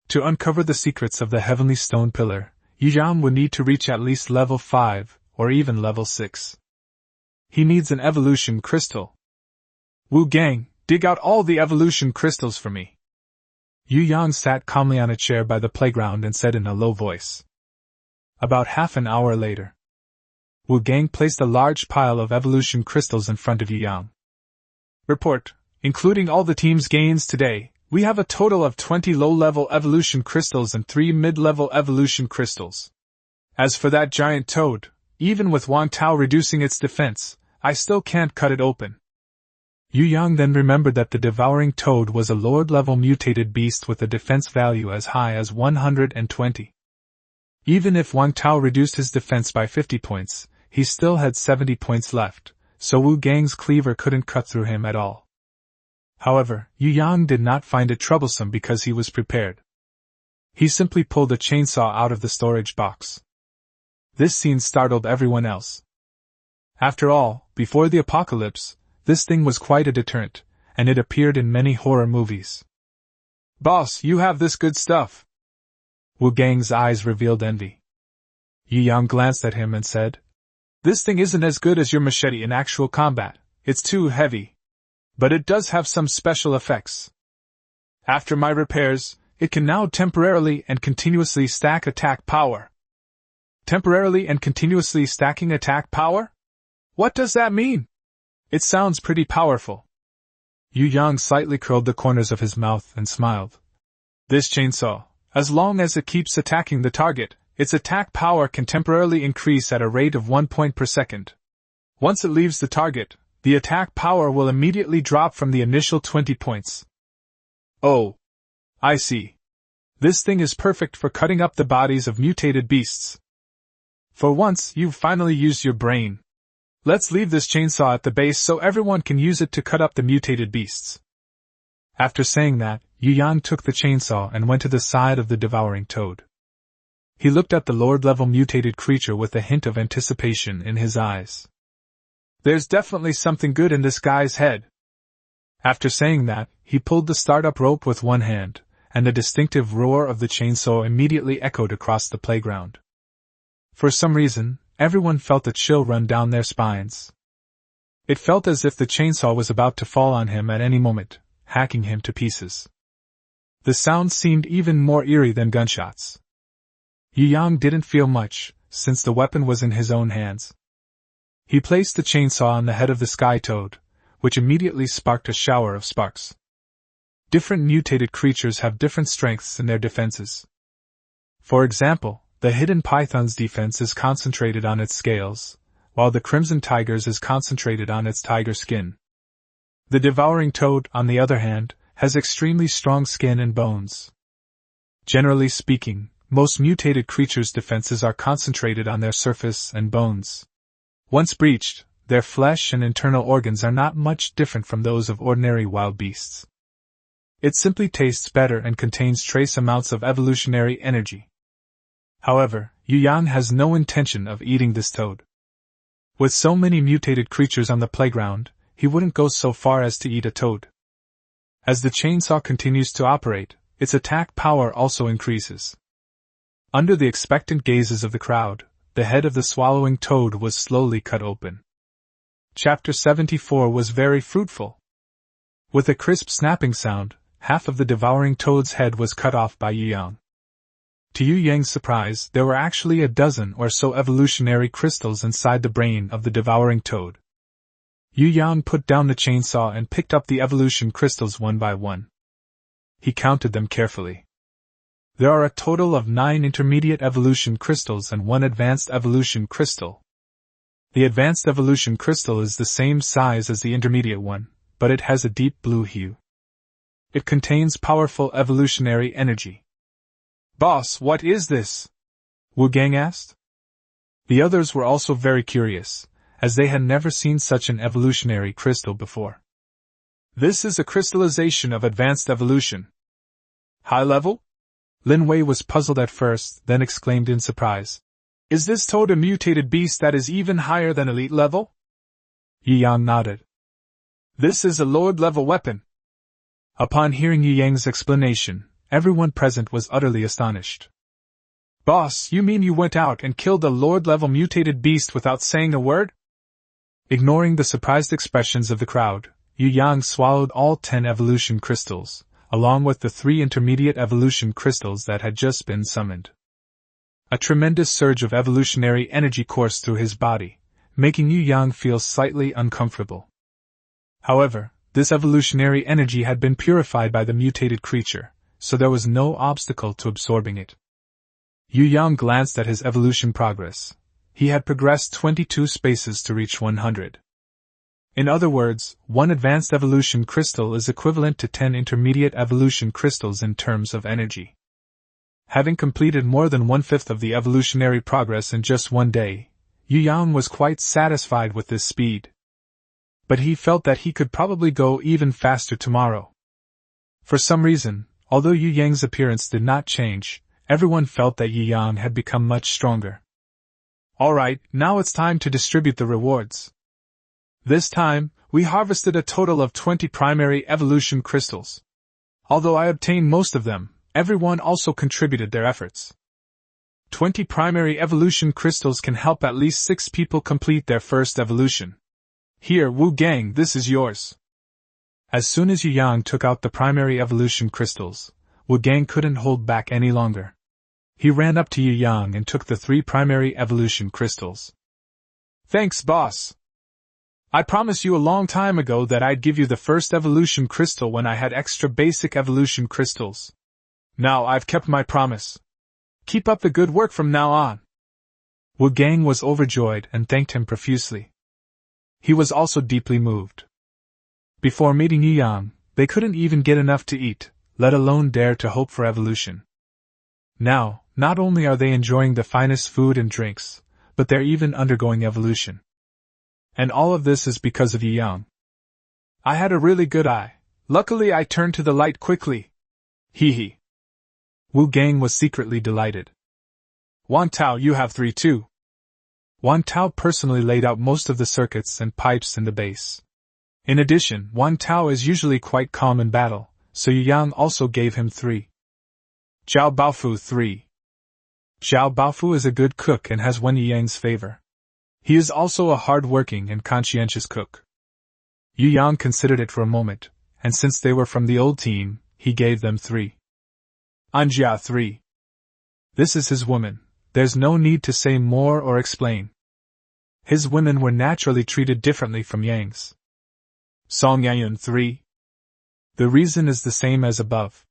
To uncover the secrets of the heavenly stone pillar, Yu Yang would need to reach at least level 5, or even level 6. He needs an evolution crystal. "Wu Gang, dig out all the evolution crystals for me." Yu Yang sat calmly on a chair by the playground and said in a low voice. About half an hour later, Wu Gang placed a large pile of evolution crystals in front of Yu Yang. Report, including all the team's gains today, we have a total of 20 low-level evolution crystals and 3 mid-level evolution crystals. As for that giant toad, even with Wang Tao reducing its defense, I still can't cut it open. Yu Yang then remembered that the devouring toad was a lower-level mutated beast with a defense value as high as 120. Even if Wang Tao reduced his defense by 50 points, he still had 70 points left, so Wu Gang's cleaver couldn't cut through him at all. However, Yu Yang did not find it troublesome because he was prepared. He simply pulled a chainsaw out of the storage box. This scene startled everyone else. After all, before the apocalypse, this thing was quite a deterrent, and it appeared in many horror movies. Boss, you have this good stuff. Wu Gang's eyes revealed envy. Yu Yang glanced at him and said, This thing isn't as good as your machete in actual combat, it's too heavy. But it does have some special effects. After my repairs, it can now temporarily and continuously stack attack power. Temporarily and continuously stacking attack power? What does that mean? It sounds pretty powerful. Yu Yang slightly curled the corners of his mouth and smiled. This chainsaw, as long as it keeps attacking the target, its attack power can temporarily increase at a rate of 1 point per second. Once it leaves the target, the attack power will immediately drop from the initial 20 points. Oh, I see. This thing is perfect for cutting up the bodies of mutated beasts. For once, you've finally used your brain. Let's leave this chainsaw at the base so everyone can use it to cut up the mutated beasts. After saying that, Yu Yang took the chainsaw and went to the side of the devouring toad. He looked at the lower-level mutated creature with a hint of anticipation in his eyes. There's definitely something good in this guy's head. After saying that, he pulled the startup rope with one hand, and the distinctive roar of the chainsaw immediately echoed across the playground. For some reason, everyone felt a chill run down their spines. It felt as if the chainsaw was about to fall on him at any moment, hacking him to pieces. The sound seemed even more eerie than gunshots. Yu Yang didn't feel much, since the weapon was in his own hands. He placed the chainsaw on the head of the sky toad, which immediately sparked a shower of sparks. Different mutated creatures have different strengths in their defenses. For example, the hidden python's defense is concentrated on its scales, while the crimson tiger's is concentrated on its tiger skin. The devouring toad, on the other hand, has extremely strong skin and bones. Generally speaking, most mutated creatures' defenses are concentrated on their surface and bones. Once breached, their flesh and internal organs are not much different from those of ordinary wild beasts. It simply tastes better and contains trace amounts of evolutionary energy. However, Yu Yang has no intention of eating this toad. With so many mutated creatures on the playground, he wouldn't go so far as to eat a toad. As the chainsaw continues to operate, its attack power also increases. Under the expectant gazes of the crowd, the head of the swallowing toad was slowly cut open. Chapter 74 was very fruitful. With a crisp snapping sound, half of the devouring toad's head was cut off by Yu Yang. To Yu Yang's surprise, there were actually a dozen or so evolutionary crystals inside the brain of the devouring toad. Yu Yang put down the chainsaw and picked up the evolution crystals one by one. He counted them carefully. There are a total of 9 intermediate evolution crystals and 1 advanced evolution crystal. The advanced evolution crystal is the same size as the intermediate one, but it has a deep blue hue. It contains powerful evolutionary energy. Boss, what is this? Wu Gang asked. The others were also very curious, as they had never seen such an evolutionary crystal before. This is a crystallization of advanced evolution. High level? Lin Wei was puzzled at first, then exclaimed in surprise. Is this toad a mutated beast that is even higher than elite level? Yu Yang nodded. This is a lower-level weapon. Upon hearing Yu Yang's explanation, everyone present was utterly astonished. Boss, you mean you went out and killed a lower-level mutated beast without saying a word? Ignoring the surprised expressions of the crowd, Yu Yang swallowed all 10 evolution crystals, along with the 3 intermediate evolution crystals that had just been summoned. A tremendous surge of evolutionary energy coursed through his body, making Yu Yang feel slightly uncomfortable. However, this evolutionary energy had been purified by the mutated creature, so there was no obstacle to absorbing it. Yu Yang glanced at his evolution progress. He had progressed 22 spaces to reach 100. In other words, 1 advanced evolution crystal is equivalent to 10 intermediate evolution crystals in terms of energy. Having completed more than 1/5 of the evolutionary progress in just 1 day, Yu Yang was quite satisfied with this speed. But he felt that he could probably go even faster tomorrow. For some reason, although Yu Yang's appearance did not change, everyone felt that Yu Yang had become much stronger. Alright, now it's time to distribute the rewards. This time, we harvested a total of 20 primary evolution crystals. Although I obtained most of them, everyone also contributed their efforts. 20 primary evolution crystals can help at least 6 people complete their first evolution. Here, Wu Gang, this is yours. As soon as Yu Yang took out the primary evolution crystals, Wu Gang couldn't hold back any longer. He ran up to Yu Yang and took the 3 primary evolution crystals. Thanks, boss. I promised you a long time ago that I'd give you the first evolution crystal when I had extra basic evolution crystals. Now I've kept my promise. Keep up the good work from now on. Wu Gang was overjoyed and thanked him profusely. He was also deeply moved. Before meeting Yu Yang, they couldn't even get enough to eat, let alone dare to hope for evolution. Now, not only are they enjoying the finest food and drinks, but they're even undergoing evolution. And all of this is because of Yu Yang. I had a really good eye. Luckily I turned to the light quickly. Hee hee. Wu Gang was secretly delighted. Wan Tao, you have 3 too. Wan Tao personally laid out most of the circuits and pipes in the base. In addition, Wan Tao is usually quite calm in battle, so Yu Yang also gave him 3. Zhao Baofu 3. Zhao Baofu is a good cook and has won Yu Yang's favor. He is also a hard-working and conscientious cook. Yu Yang considered it for a moment, and since they were from the old team, he gave them 3. Anjia 3. This is his woman, there's no need to say more or explain. His women were naturally treated differently from Yang's. Song Yanyun 3. The reason is the same as above.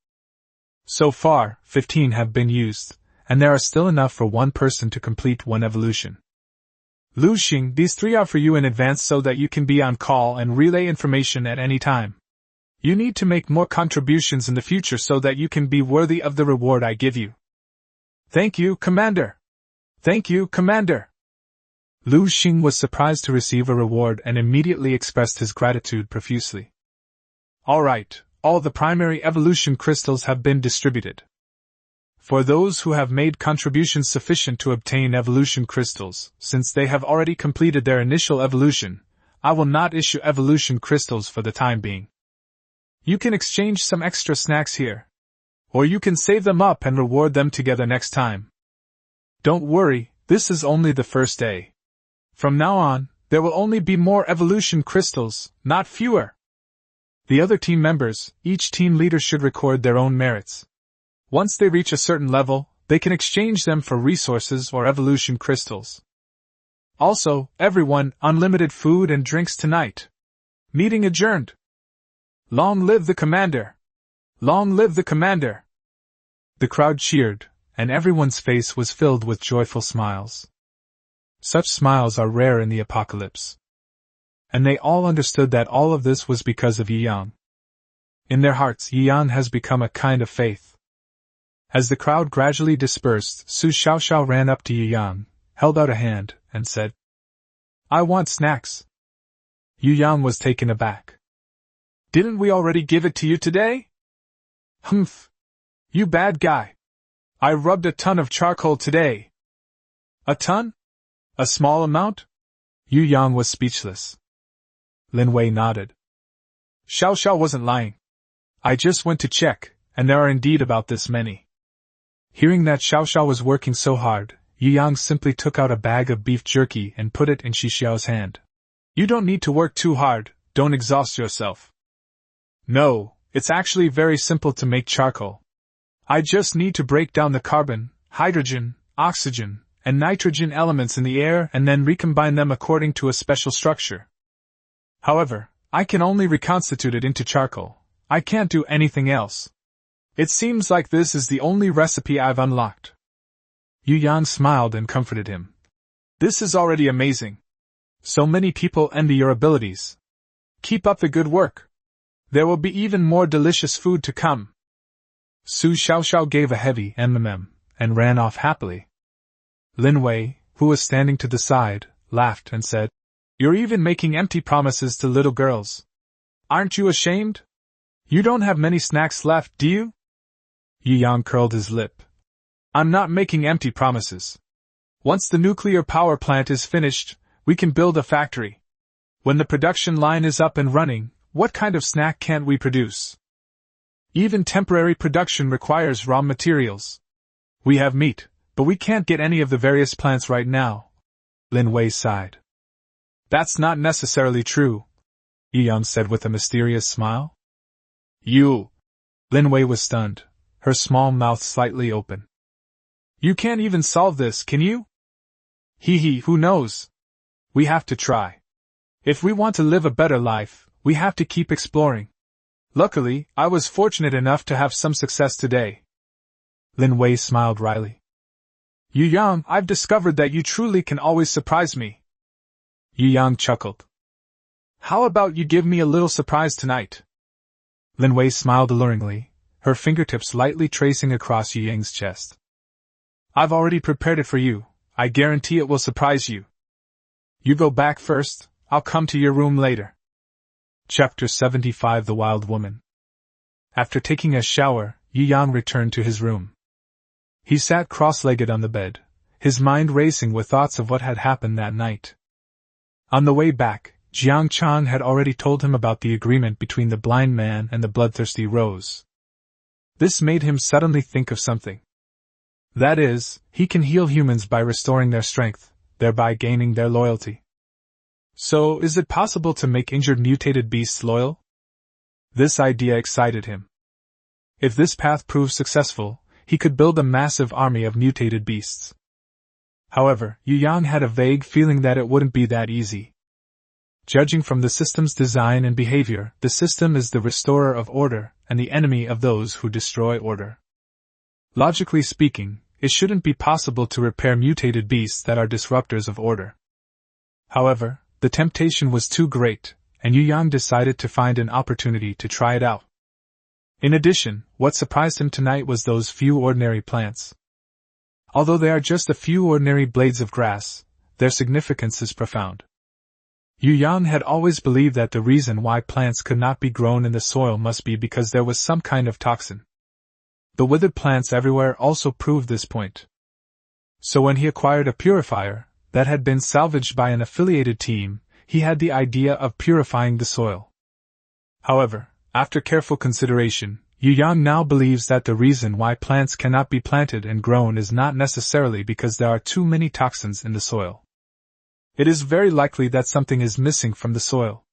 So far, 15 have been used, and there are still enough for 1 person to complete 1 evolution. Lu Xing, these 3 are for you in advance so that you can be on call and relay information at any time. You need to make more contributions in the future so that you can be worthy of the reward I give you. Thank you, Commander. Thank you, Commander. Lu Xing was surprised to receive a reward and immediately expressed his gratitude profusely. Alright, all the primary evolution crystals have been distributed. For those who have made contributions sufficient to obtain evolution crystals, since they have already completed their initial evolution, I will not issue evolution crystals for the time being. You can exchange some extra snacks here. Or you can save them up and reward them together next time. Don't worry, this is only the first day. From now on, there will only be more evolution crystals, not fewer. The other team members, each team leader should record their own merits. Once they reach a certain level, they can exchange them for resources or evolution crystals. Also, everyone, unlimited food and drinks tonight. Meeting adjourned. Long live the commander! Long live the commander! The crowd cheered, and everyone's face was filled with joyful smiles. Such smiles are rare in the apocalypse. And they all understood that all of this was because of Yu Yang. In their hearts, Yu Yang has become a kind of faith. As the crowd gradually dispersed, Su Xiaoxiao ran up to Yu Yang, held out a hand, and said, I want snacks. Yu Yang was taken aback. Didn't we already give it to you today? Humph. You bad guy. I rubbed a ton of charcoal today. A ton? A small amount? Yu Yang was speechless. Lin Wei nodded. Xiaoxiao wasn't lying. I just went to check, and there are indeed about this many. Hearing that Xiaoxiao was working so hard, Yu Yang simply took out a bag of beef jerky and put it in Xiaoxiao's hand. You don't need to work too hard, don't exhaust yourself. No, It's actually very simple to make charcoal. I just need to break down the carbon, hydrogen, oxygen, and nitrogen elements in the air and then recombine them according to a special structure. However, I can only reconstitute it into charcoal. I can't do anything else. It seems like this is the only recipe I've unlocked. Yu Yang smiled and comforted him. This is already amazing. So many people envy your abilities. Keep up the good work. There will be even more delicious food to come. Su Xiaoxiao gave a heavy mm and ran off happily. Lin Wei, who was standing to the side, laughed and said, "You're even making empty promises to little girls. Aren't you ashamed? You don't have many snacks left, do you?" Yu Yang curled his lip. "I'm not making empty promises. Once the nuclear power plant is finished, we can build a factory. When the production line is up and running, what kind of snack can't we produce? Even temporary production requires raw materials. We have meat, but we can't get any of the various plants right now." Lin Wei sighed. "That's not necessarily true," Yu Yang said with a mysterious smile. "You..." Lin Wei was stunned, her small mouth slightly open. "You can't even solve this, can you?" Who knows? We have to try. If we want to live a better life, we have to keep exploring. Luckily, I was fortunate enough to have some success today." Lin Wei smiled wryly. "Yu Yang, I've discovered that you truly can always surprise me." Yu Yang chuckled. "How about you give me a little surprise tonight?" Lin Wei smiled alluringly, her fingertips lightly tracing across Yu Yang's chest. "I've already prepared it for you. I guarantee it will surprise you. You go back first, I'll come to your room later." Chapter 75 The Wild Woman. After taking a shower, Yu Yang returned to his room. He sat cross-legged on the bed, his mind racing with thoughts of what had happened that night. On the way back, Jiang Chang had already told him about the agreement between the blind man and the bloodthirsty Rose. This made him suddenly think of something. That is, he can heal humans by restoring their strength, thereby gaining their loyalty. So, is it possible to make injured mutated beasts loyal? This idea excited him. If this path proved successful, he could build a massive army of mutated beasts. However, Yu Yang had a vague feeling that it wouldn't be that easy. Judging from the system's design and behavior, the system is the restorer of order and the enemy of those who destroy order. Logically speaking, it shouldn't be possible to repair mutated beasts that are disruptors of order. However, the temptation was too great, and Yu Yang decided to find an opportunity to try it out. In addition, what surprised him tonight was those few ordinary plants. Although they are just a few ordinary blades of grass, their significance is profound. Yu Yang had always believed that the reason why plants could not be grown in the soil must be because there was some kind of toxin. The withered plants everywhere also proved this point. So when he acquired a purifier that had been salvaged by an affiliated team, he had the idea of purifying the soil. However, after careful consideration, Yu Yang now believes that the reason why plants cannot be planted and grown is not necessarily because there are too many toxins in the soil. It is very likely that something is missing from the soil.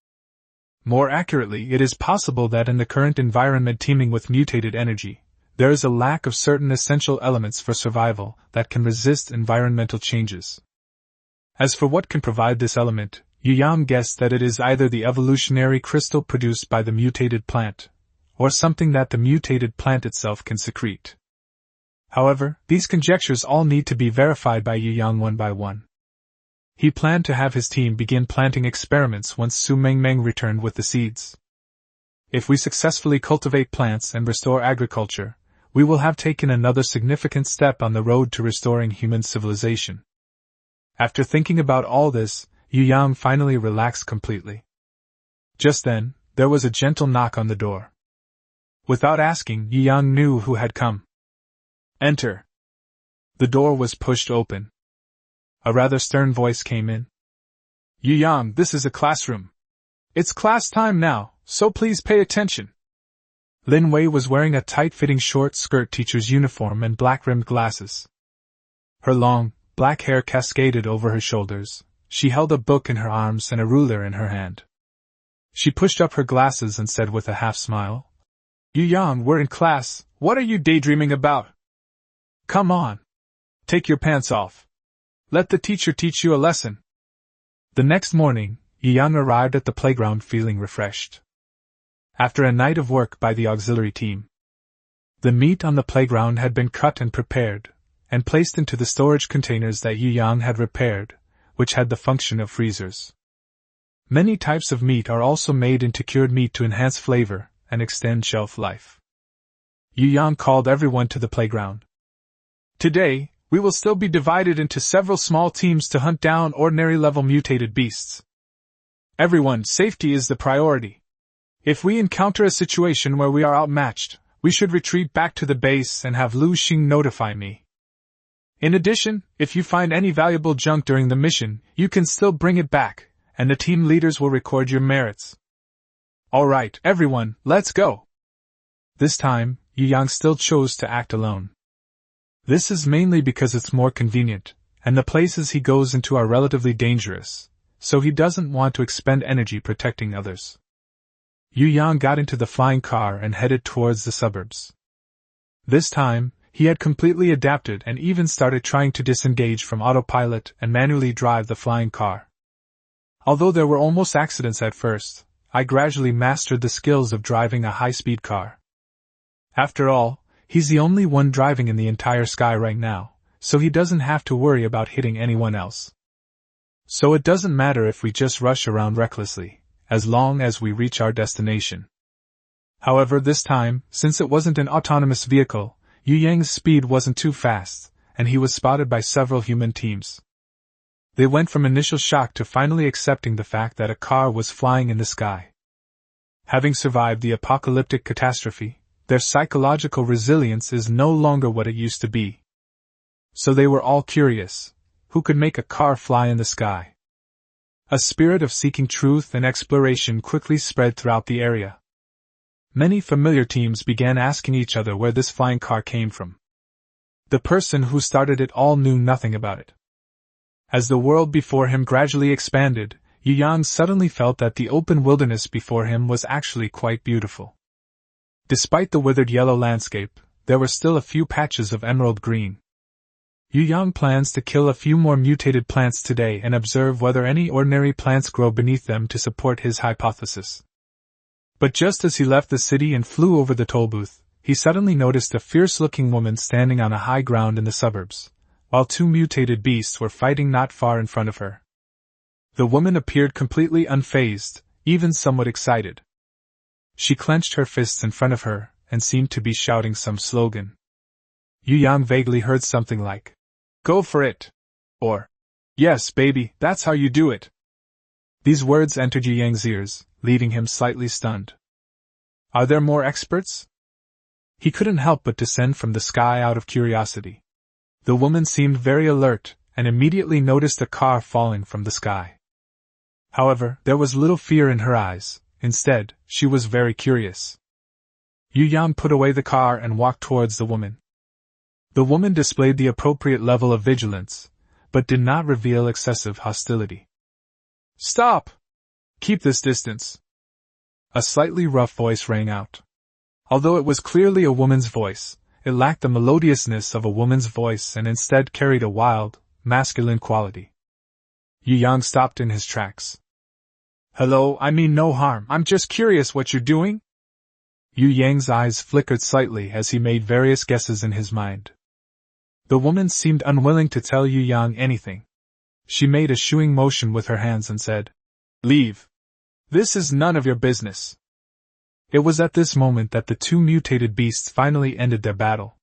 More accurately, it is possible that in the current environment teeming with mutated energy, there is a lack of certain essential elements for survival that can resist environmental changes. As for what can provide this element, Yu Yang guessed that it is either the evolutionary crystal produced by the mutated plant, or something that the mutated plant itself can secrete. However, these conjectures all need to be verified by Yu Yang one by one. He planned to have his team begin planting experiments once Su Mengmeng returned with the seeds. If we successfully cultivate plants and restore agriculture, we will have taken another significant step on the road to restoring human civilization. After thinking about all this, Yu Yang finally relaxed completely. Just then, there was a gentle knock on the door. Without asking, Yu Yang knew who had come. "Enter." The door was pushed open. A rather stern voice came in. "Yu Yang, this is a classroom. It's class time now, so please pay attention." Lin Wei was wearing a tight-fitting short-skirt teacher's uniform and black-rimmed glasses. Her long, black hair cascaded over her shoulders. She held a book in her arms and a ruler in her hand. She pushed up her glasses and said with a half-smile, Yu Yang, we're in class, what are you daydreaming about? Come on. Take your pants off. Let the teacher teach you a lesson. The next morning, Yu Yang arrived at the playground feeling refreshed. After a night of work by the auxiliary team, the meat on the playground had been cut and prepared, and placed into the storage containers that Yu Yang had repaired, which had the function of freezers. Many types of meat are also made into cured meat to enhance flavor and extend shelf life. Yu Yang called everyone to the playground. Today, we will still be divided into several small teams to hunt down ordinary-level mutated beasts. Everyone, safety is the priority. If we encounter a situation where we are outmatched, we should retreat back to the base and have Lu Xing notify me. In addition, if you find any valuable junk during the mission, you can still bring it back, and the team leaders will record your merits. Alright, everyone, let's go! This time, Yu Yang still chose to act alone. This is mainly because it's more convenient, and the places he goes into are relatively dangerous, so he doesn't want to expend energy protecting others. Yu Yang got into the flying car and headed towards the suburbs. This time, he had completely adapted and even started trying to disengage from autopilot and manually drive the flying car. Although there were almost accidents at first, I gradually mastered the skills of driving a high-speed car. After all, he's the only one driving in the entire sky right now, so he doesn't have to worry about hitting anyone else. So it doesn't matter if we just rush around recklessly, as long as we reach our destination. However, this time, since it wasn't an autonomous vehicle, Yu Yang's speed wasn't too fast, and he was spotted by several human teams. They went from initial shock to finally accepting the fact that a car was flying in the sky. Having survived the apocalyptic catastrophe, their psychological resilience is no longer what it used to be. So they were all curious, who could make a car fly in the sky? A spirit of seeking truth and exploration quickly spread throughout the area. Many familiar teams began asking each other where this flying car came from. The person who started it all knew nothing about it. As the world before him gradually expanded, Yu Yang suddenly felt that the open wilderness before him was actually quite beautiful. Despite the withered yellow landscape, there were still a few patches of emerald green. Yu Yang plans to kill a few more mutated plants today and observe whether any ordinary plants grow beneath them to support his hypothesis. But just as he left the city and flew over the toll booth, he suddenly noticed a fierce-looking woman standing on a high ground in the suburbs, while two mutated beasts were fighting not far in front of her. The woman appeared completely unfazed, even somewhat excited. She clenched her fists in front of her and seemed to be shouting some slogan. Yu Yang vaguely heard something like, "Go for it!" or, "Yes, baby, that's how you do it." These words entered Yu Yang's ears, leaving him slightly stunned. Are there more experts? He couldn't help but descend from the sky out of curiosity. The woman seemed very alert, and immediately noticed a car falling from the sky. However, there was little fear in her eyes. Instead, she was very curious. Yu Yang put away the car and walked towards the woman. The woman displayed the appropriate level of vigilance, but did not reveal excessive hostility. "Stop! Keep this distance!" A slightly rough voice rang out. Although it was clearly a woman's voice, it lacked the melodiousness of a woman's voice and instead carried a wild, masculine quality. Yu Yang stopped in his tracks. "Hello, I mean no harm, I'm just curious what you're doing?" Yu Yang's eyes flickered slightly as he made various guesses in his mind. The woman seemed unwilling to tell Yu Yang anything. She made a shooing motion with her hands and said, "Leave. This is none of your business." It was at this moment that the two mutated beasts finally ended their battle.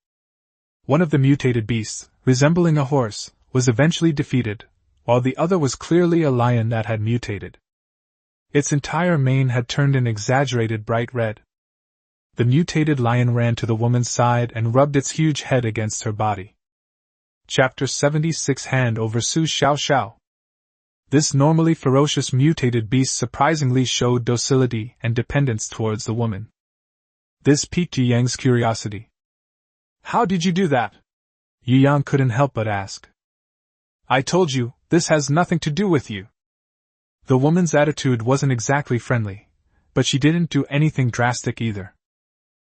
One of the mutated beasts, resembling a horse, was eventually defeated, while the other was clearly a lion that had mutated. Its entire mane had turned an exaggerated bright red. The mutated lion ran to the woman's side and rubbed its huge head against her body. Chapter 76 Hand over Su Xiao Xiao. This normally ferocious mutated beast surprisingly showed docility and dependence towards the woman. This piqued Yu Yang's curiosity. "How did you do that?" Yu Yang couldn't help but ask. "I told you, this has nothing to do with you." The woman's attitude wasn't exactly friendly, but she didn't do anything drastic either.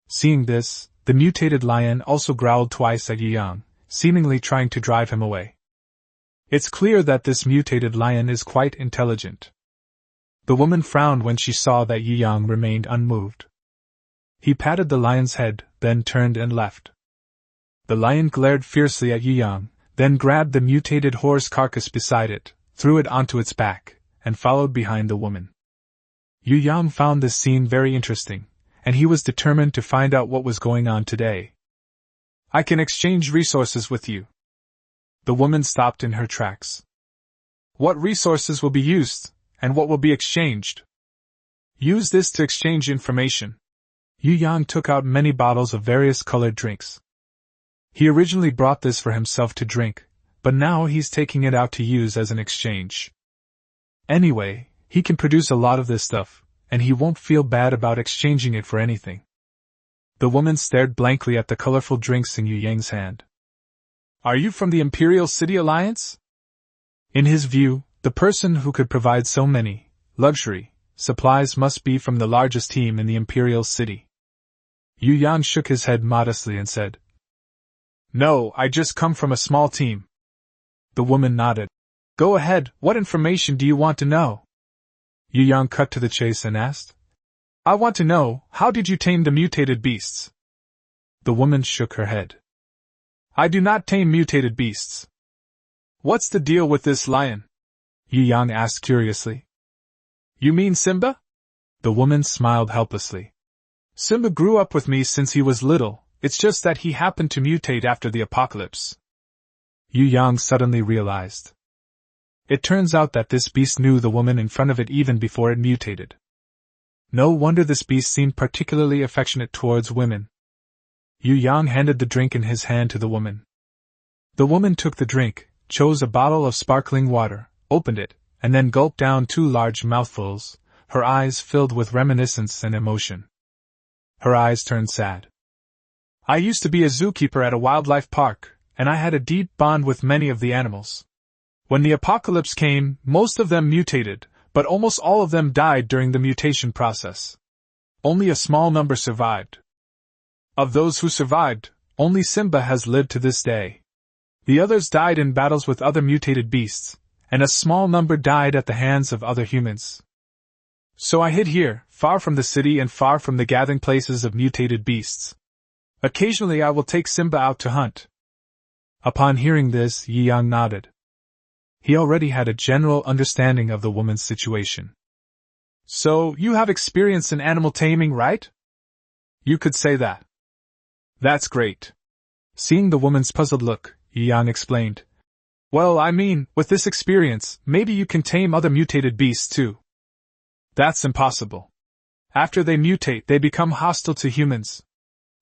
Seeing this, the mutated lion also growled twice at Yi Yang, seemingly trying to drive him away. It's clear that this mutated lion is quite intelligent. The woman frowned when she saw that Yi Yang remained unmoved. He patted the lion's head, then turned and left. The lion glared fiercely at Yi Yang, then grabbed the mutated horse carcass beside it, threw it onto its back, and followed behind the woman. Yu Yang found this scene very interesting, and he was determined to find out what was going on today. I can exchange resources with you. The woman stopped in her tracks. What resources will be used, and what will be exchanged? Use this to exchange information. Yu Yang took out many bottles of various colored drinks. He originally brought this for himself to drink, but now he's taking it out to use as an exchange. Anyway, he can produce a lot of this stuff, and he won't feel bad about exchanging it for anything. The woman stared blankly at the colorful drinks in Yu Yang's hand. Are you from the Imperial City Alliance? In his view, the person who could provide so many luxury supplies must be from the largest team in the Imperial City. Yu Yang shook his head modestly and said, No, I just come from a small team. The woman nodded. Go ahead, what information do you want to know? Yu Yang cut to the chase and asked. I want to know, how did you tame the mutated beasts? The woman shook her head. I do not tame mutated beasts. What's the deal with this lion? Yu Yang asked curiously. You mean Simba? The woman smiled helplessly. Simba grew up with me since he was little, it's just that he happened to mutate after the apocalypse. Yu Yang suddenly realized. It turns out that this beast knew the woman in front of it even before it mutated. No wonder this beast seemed particularly affectionate towards women. Yu Yang handed the drink in his hand to the woman. The woman took the drink, chose a bottle of sparkling water, opened it, and then gulped down 2 large mouthfuls, her eyes filled with reminiscence and emotion. Her eyes turned sad. I used to be a zookeeper at a wildlife park, and I had a deep bond with many of the animals. When the apocalypse came, most of them mutated, but almost all of them died during the mutation process. Only a small number survived. Of those who survived, only Simba has lived to this day. The others died in battles with other mutated beasts, and a small number died at the hands of other humans. So I hid here, far from the city and far from the gathering places of mutated beasts. Occasionally I will take Simba out to hunt. Upon hearing this, Yi Yang nodded. He already had a general understanding of the woman's situation. So, you have experience in animal taming, right? You could say that. That's great. Seeing the woman's puzzled look, Yi Yang explained. Well, I mean, with this experience, maybe you can tame other mutated beasts too. That's impossible. After they mutate, they become hostile to humans.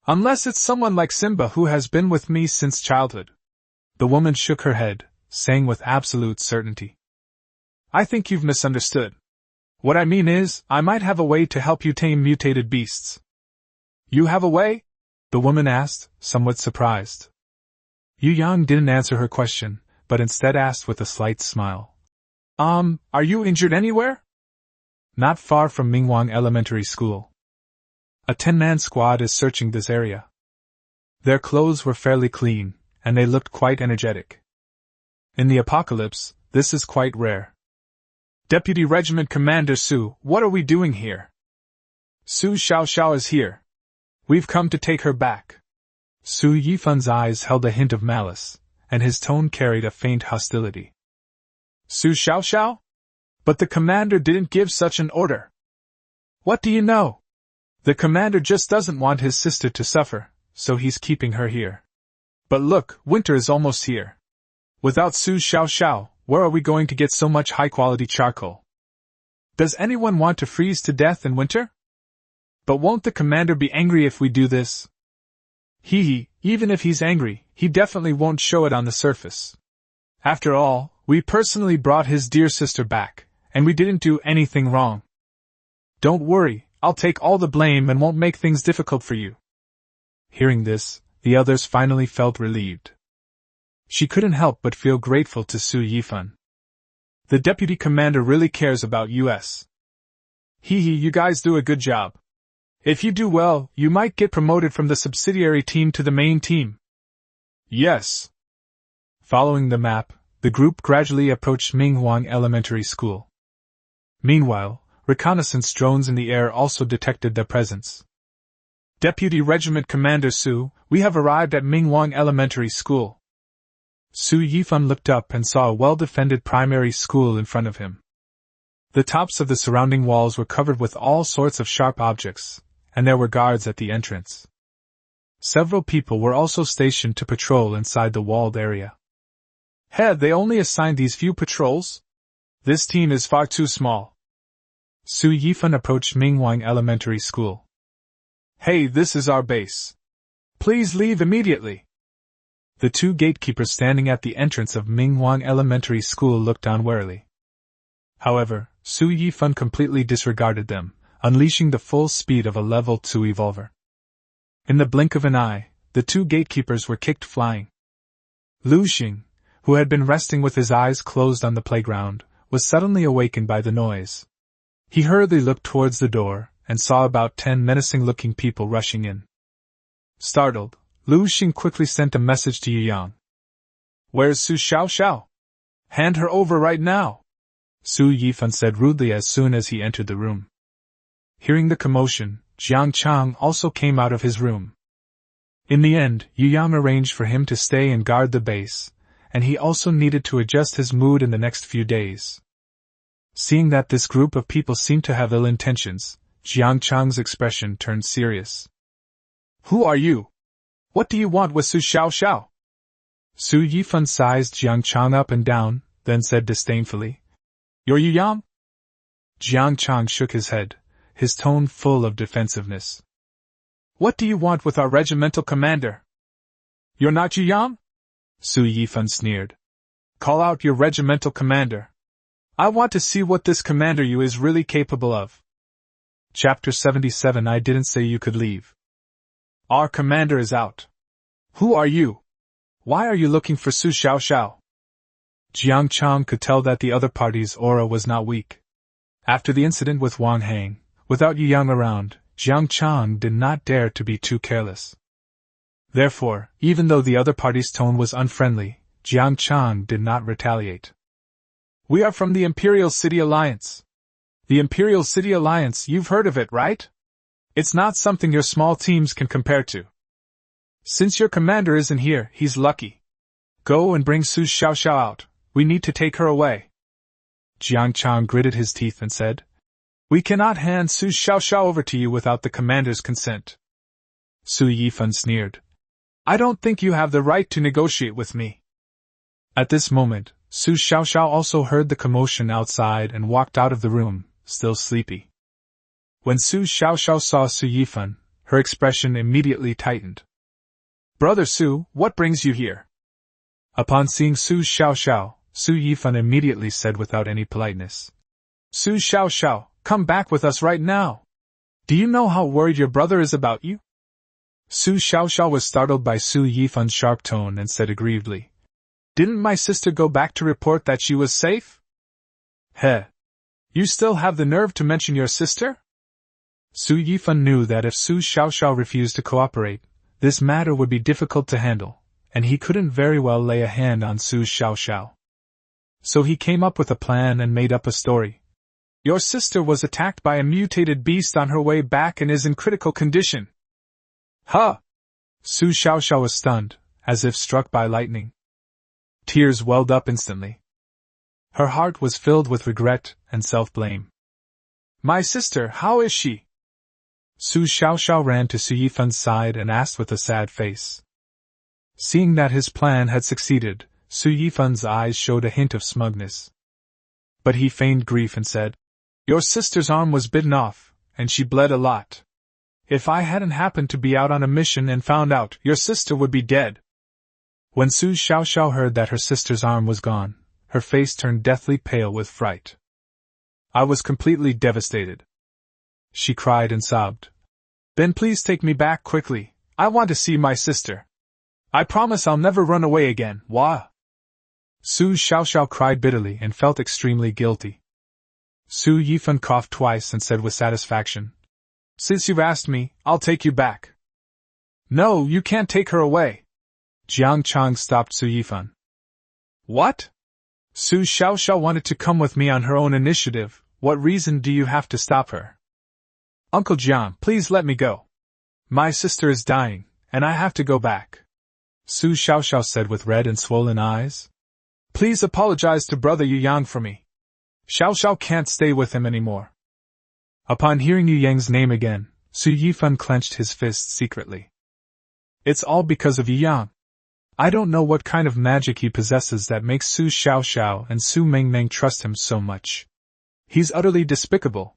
Unless it's someone like Simba who has been with me since childhood. The woman shook her head, saying with absolute certainty. I think you've misunderstood. What I mean is, I might have a way to help you tame mutated beasts. You have a way? The woman asked, somewhat surprised. Yu Yang didn't answer her question, but instead asked with a slight smile. Are you injured anywhere? Not far from Mingwang Elementary School. A 10-man squad is searching this area. Their clothes were fairly clean, and they looked quite energetic. In the apocalypse, this is quite rare. Deputy Regiment Commander Su, what are we doing here? Su Xiaoxiao is here. We've come to take her back. Su Yifan's eyes held a hint of malice, and his tone carried a faint hostility. Su Xiaoxiao? But the commander didn't give such an order. What do you know? The commander just doesn't want his sister to suffer, so he's keeping her here. But look, winter is almost here. Without Su Xiaoxiao, where are we going to get so much high-quality charcoal? Does anyone want to freeze to death in winter? But won't the commander be angry if we do this? Even if he's angry, he definitely won't show it on the surface. After all, we personally brought his dear sister back, and we didn't do anything wrong. Don't worry, I'll take all the blame and won't make things difficult for you. Hearing this, the others finally felt relieved. She couldn't help but feel grateful to Su Yifan. The deputy commander really cares about us. You guys do a good job. If you do well, you might get promoted from the subsidiary team to the main team. Yes. Following the map, the group gradually approached Minghuang Elementary School. Meanwhile, reconnaissance drones in the air also detected their presence. Deputy Regiment Commander Su, we have arrived at Minghuang Elementary School. Su Yifan looked up and saw a well-defended primary school in front of him. The tops of the surrounding walls were covered with all sorts of sharp objects, and there were guards at the entrance. Several people were also stationed to patrol inside the walled area. Had they only assigned these few patrols? This team is far too small. Su Yifan approached Minghuang Elementary School. Hey, this is our base. Please leave immediately. The two gatekeepers standing at the entrance of Minghuang Elementary School looked down warily. However, Su Yifan completely disregarded them, unleashing the full speed of a level 2 evolver. In the blink of an eye, the two gatekeepers were kicked flying. Lu Xing, who had been resting with his eyes closed on the playground, was suddenly awakened by the noise. He hurriedly looked towards the door, and saw about 10 menacing-looking people rushing in. Startled, Lu Xing quickly sent a message to Yu Yang. Where's Su Xiaoxiao? Hand her over right now! Su Yifan said rudely as soon as he entered the room. Hearing the commotion, Jiang Chang also came out of his room. In the end, Yu Yang arranged for him to stay and guard the base, and he also needed to adjust his mood in the next few days. Seeing that this group of people seemed to have ill intentions, Jiang Chang's expression turned serious. Who are you? What do you want with Su Xiaoxiao? Su Yifan sized Jiang Chang up and down, then said disdainfully, You're Yu Yang? Jiang Chang shook his head, his tone full of defensiveness. What do you want with our regimental commander? You're not Yu Yang? Su Yifan sneered. Call out your regimental commander. I want to see what this commander you is really capable of. Chapter 77 I didn't say you could leave. Our commander is out. Who are you? Why are you looking for Su Xiaoxiao? Jiang Chang could tell that the other party's aura was not weak. After the incident with Wang Hang, without Yu Yang around, Jiang Chang did not dare to be too careless. Therefore, even though the other party's tone was unfriendly, Jiang Chang did not retaliate. We are from the Imperial City Alliance. The Imperial City Alliance, you've heard of it, right? It's not something your small teams can compare to. Since your commander isn't here, he's lucky. Go and bring Su Xiaoxiao out. We need to take her away. Jiang Chang gritted his teeth and said, We cannot hand Su Xiaoxiao over to you without the commander's consent. Su Yifan sneered. I don't think you have the right to negotiate with me. At this moment, Su Xiaoxiao also heard the commotion outside and walked out of the room, still sleepy. When Su Xiaoxiao saw Su Yifan, her expression immediately tightened. Brother Su, what brings you here? Upon seeing Su Xiaoxiao, Su Yifan immediately said without any politeness. Su Xiaoxiao, come back with us right now. Do you know how worried your brother is about you? Su Xiaoxiao was startled by Su Yifan's sharp tone and said aggrievedly. Didn't my sister go back to report that she was safe? Heh. You still have the nerve to mention your sister? Su Yifan knew that if Su Xiaoxiao refused to cooperate, this matter would be difficult to handle, and he couldn't very well lay a hand on Su Xiaoxiao. So he came up with a plan and made up a story. Your sister was attacked by a mutated beast on her way back and is in critical condition. Huh! Su Xiaoxiao was stunned, as if struck by lightning. Tears welled up instantly. Her heart was filled with regret and self-blame. My sister, how is she? Su Xiaoxiao ran to Su Yifan's side and asked with a sad face. Seeing that his plan had succeeded, Su Yifan's eyes showed a hint of smugness. But he feigned grief and said, Your sister's arm was bitten off, and she bled a lot. If I hadn't happened to be out on a mission and found out, your sister would be dead. When Su Xiaoxiao heard that her sister's arm was gone, her face turned deathly pale with fright. I was completely devastated. She cried and sobbed. Then please take me back quickly. I want to see my sister. I promise I'll never run away again. Wah! Su Xiaoxiao cried bitterly and felt extremely guilty. Su Yifan coughed twice and said with satisfaction, Since you've asked me, I'll take you back. No, you can't take her away. Jiang Chang stopped Su Yifan. What? Su Xiaoxiao wanted to come with me on her own initiative. What reason do you have to stop her? Uncle Jiang, please let me go. My sister is dying, and I have to go back. Su Xiaoxiao said with red and swollen eyes. Please apologize to Brother Yu Yang for me. Xiaoxiao can't stay with him anymore. Upon hearing Yu Yang's name again, Su Yifan clenched his fists secretly. It's all because of Yu Yang. I don't know what kind of magic he possesses that makes Su Xiaoxiao and Su Mengmeng trust him so much. He's utterly despicable.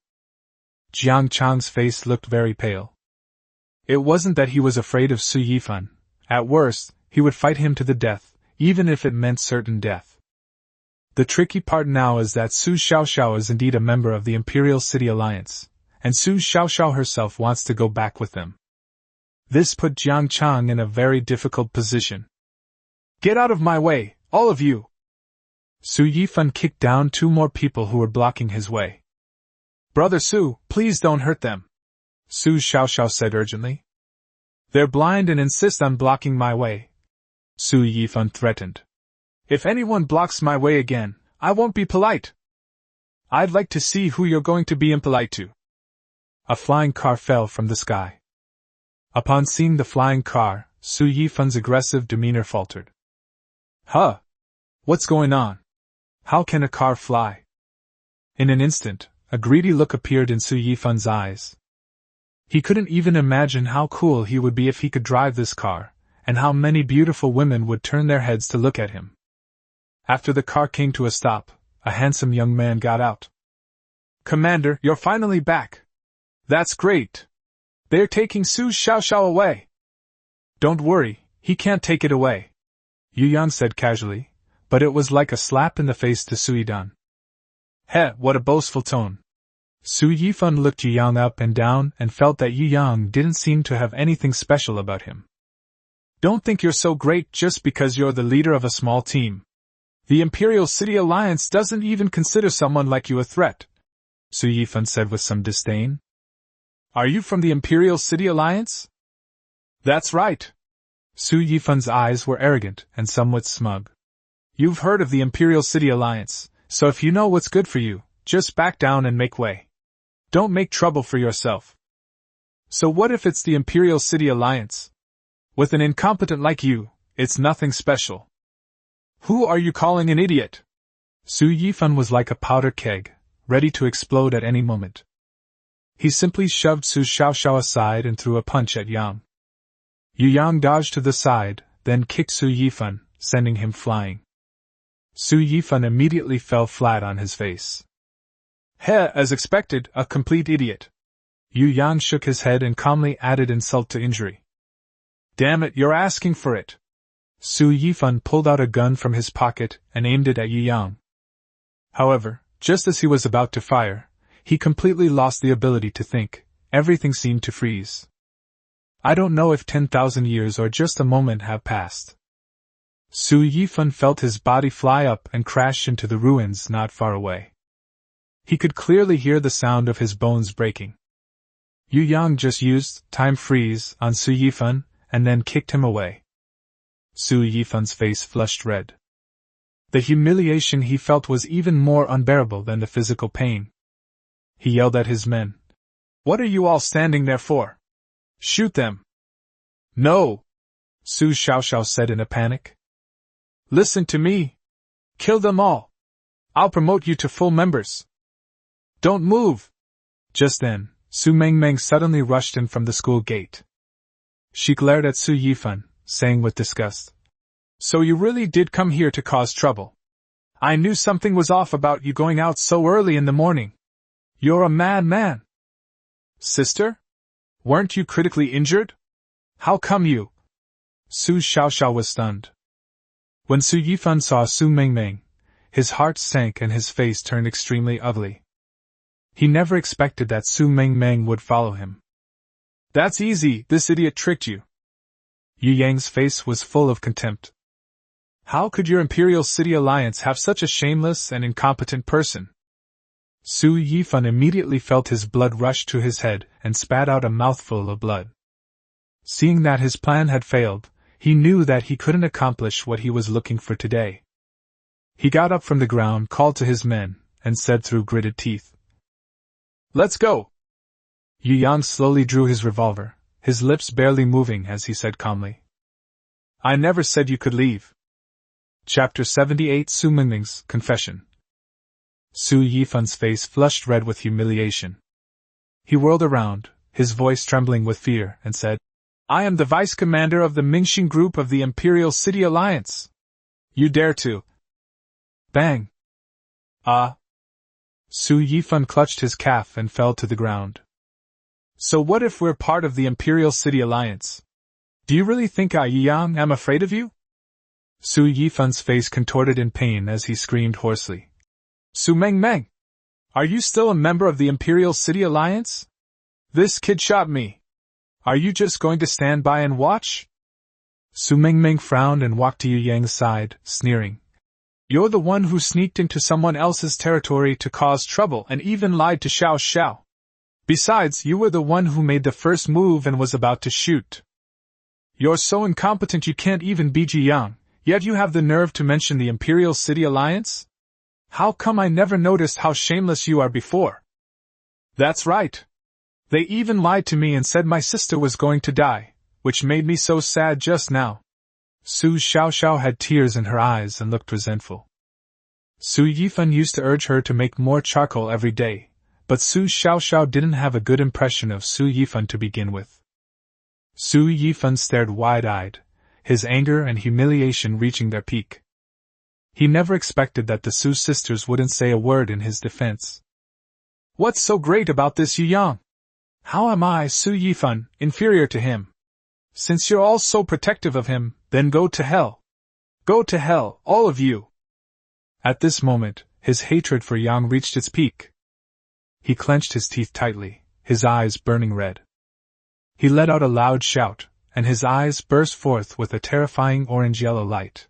Jiang Chang's face looked very pale. It wasn't that he was afraid of Su Yifan. At worst, he would fight him to the death, even if it meant certain death. The tricky part now is that Su Xiaoxiao is indeed a member of the Imperial City Alliance, and Su Xiaoxiao herself wants to go back with them. This put Jiang Chang in a very difficult position. Get out of my way, all of you! Su Yifan kicked down 2 more people who were blocking his way. Brother Su, please don't hurt them, Su Xiaoxiao said urgently. They're blind and insist on blocking my way, Su Yifan threatened. If anyone blocks my way again, I won't be polite. I'd like to see who you're going to be impolite to. A flying car fell from the sky. Upon seeing the flying car, Su Yifan's aggressive demeanor faltered. Huh? What's going on? How can a car fly? In an instant, a greedy look appeared in Su Yifan's eyes. He couldn't even imagine how cool he would be if he could drive this car, and how many beautiful women would turn their heads to look at him. After the car came to a stop, a handsome young man got out. Commander, you're finally back. That's great. They're taking Su Xiaoxiao away. Don't worry, he can't take it away, Yu Yang said casually, but it was like a slap in the face to Su Yidan. Heh, what a boastful tone. Su Yifan looked Yu Yang up and down and felt that Yu Yang didn't seem to have anything special about him. Don't think you're so great just because you're the leader of a small team. The Imperial City Alliance doesn't even consider someone like you a threat, Su Yifan said with some disdain. Are you from the Imperial City Alliance? That's right. Su Yifan's eyes were arrogant and somewhat smug. You've heard of the Imperial City Alliance, so if you know what's good for you, just back down and make way. Don't make trouble for yourself. So what if it's the Imperial City Alliance? With an incompetent like you, it's nothing special. Who are you calling an idiot? Su Yifan was like a powder keg, ready to explode at any moment. He simply shoved Su Xiaoxiao aside and threw a punch at Yang. Yu Yang dodged to the side, then kicked Su Yifan, sending him flying. Su Yifan immediately fell flat on his face. Heh, as expected, a complete idiot. Yu Yang shook his head and calmly added insult to injury. Damn it, you're asking for it. Su Yifan pulled out a gun from his pocket and aimed it at Yu Yang. However, just as he was about to fire, he completely lost the ability to think. Everything seemed to freeze. I don't know if 10,000 years or just a moment have passed. Su Yifan felt his body fly up and crash into the ruins not far away. He could clearly hear the sound of his bones breaking. Yu Yang just used time freeze on Su Yifan and then kicked him away. Su Yifan's face flushed red. The humiliation he felt was even more unbearable than the physical pain. He yelled at his men. What are you all standing there for? Shoot them! No! Su Xiaoxiao said in a panic. Listen to me! Kill them all! I'll promote you to full members! Don't move! Just then, Su Mengmeng suddenly rushed in from the school gate. She glared at Su Yifan, saying with disgust. So you really did come here to cause trouble. I knew something was off about you going out so early in the morning. You're a madman. Sister? Weren't you critically injured? How come you? Su Xiaoxiao was stunned. When Su Yifan saw Su Mengmeng, his heart sank and his face turned extremely ugly. He never expected that Su Mengmeng would follow him. That's easy, this idiot tricked you. Yu Yang's face was full of contempt. How could your Imperial City Alliance have such a shameless and incompetent person? Su Yifan immediately felt his blood rush to his head and spat out a mouthful of blood. Seeing that his plan had failed, he knew that he couldn't accomplish what he was looking for today. He got up from the ground, called to his men, and said through gritted teeth, "Let's go!" Yu Yang slowly drew his revolver, his lips barely moving as he said calmly, "I never said you could leave." Chapter 78 Su Mingming's Confession. Su Yifan's face flushed red with humiliation. He whirled around, his voice trembling with fear, and said, "I am the vice commander of the Mingxing group of the Imperial City Alliance. You dare to..." Bang! Su Yifan clutched his calf and fell to the ground. "So what if we're part of the Imperial City Alliance? Do you really think I, Yang, am afraid of you?" Su Yifan's face contorted in pain as he screamed hoarsely, "Su Mengmeng! Are you still a member of the Imperial City Alliance? This kid shot me. Are you just going to stand by and watch?" Su Mengmeng frowned and walked to Yu Yang's side, sneering. "You're the one who sneaked into someone else's territory to cause trouble and even lied to Xiao Xiao. Besides, you were the one who made the first move and was about to shoot. You're so incompetent you can't even beat Yu Yang, yet you have the nerve to mention the Imperial City Alliance? How come I never noticed how shameless you are before?" "That's right. They even lied to me and said my sister was going to die, which made me so sad just now." Su Xiaoxiao had tears in her eyes and looked resentful. Su Yifan used to urge her to make more charcoal every day, but Su Xiaoxiao didn't have a good impression of Su Yifan to begin with. Su Yifan stared wide-eyed, his anger and humiliation reaching their peak. He never expected that the Su sisters wouldn't say a word in his defense. "What's so great about this Yu Yang? How am I, Su Yifan, inferior to him? Since you're all so protective of him, then go to hell. Go to hell, all of you." At this moment, his hatred for Yang reached its peak. He clenched his teeth tightly, his eyes burning red. He let out a loud shout, and his eyes burst forth with a terrifying orange-yellow light.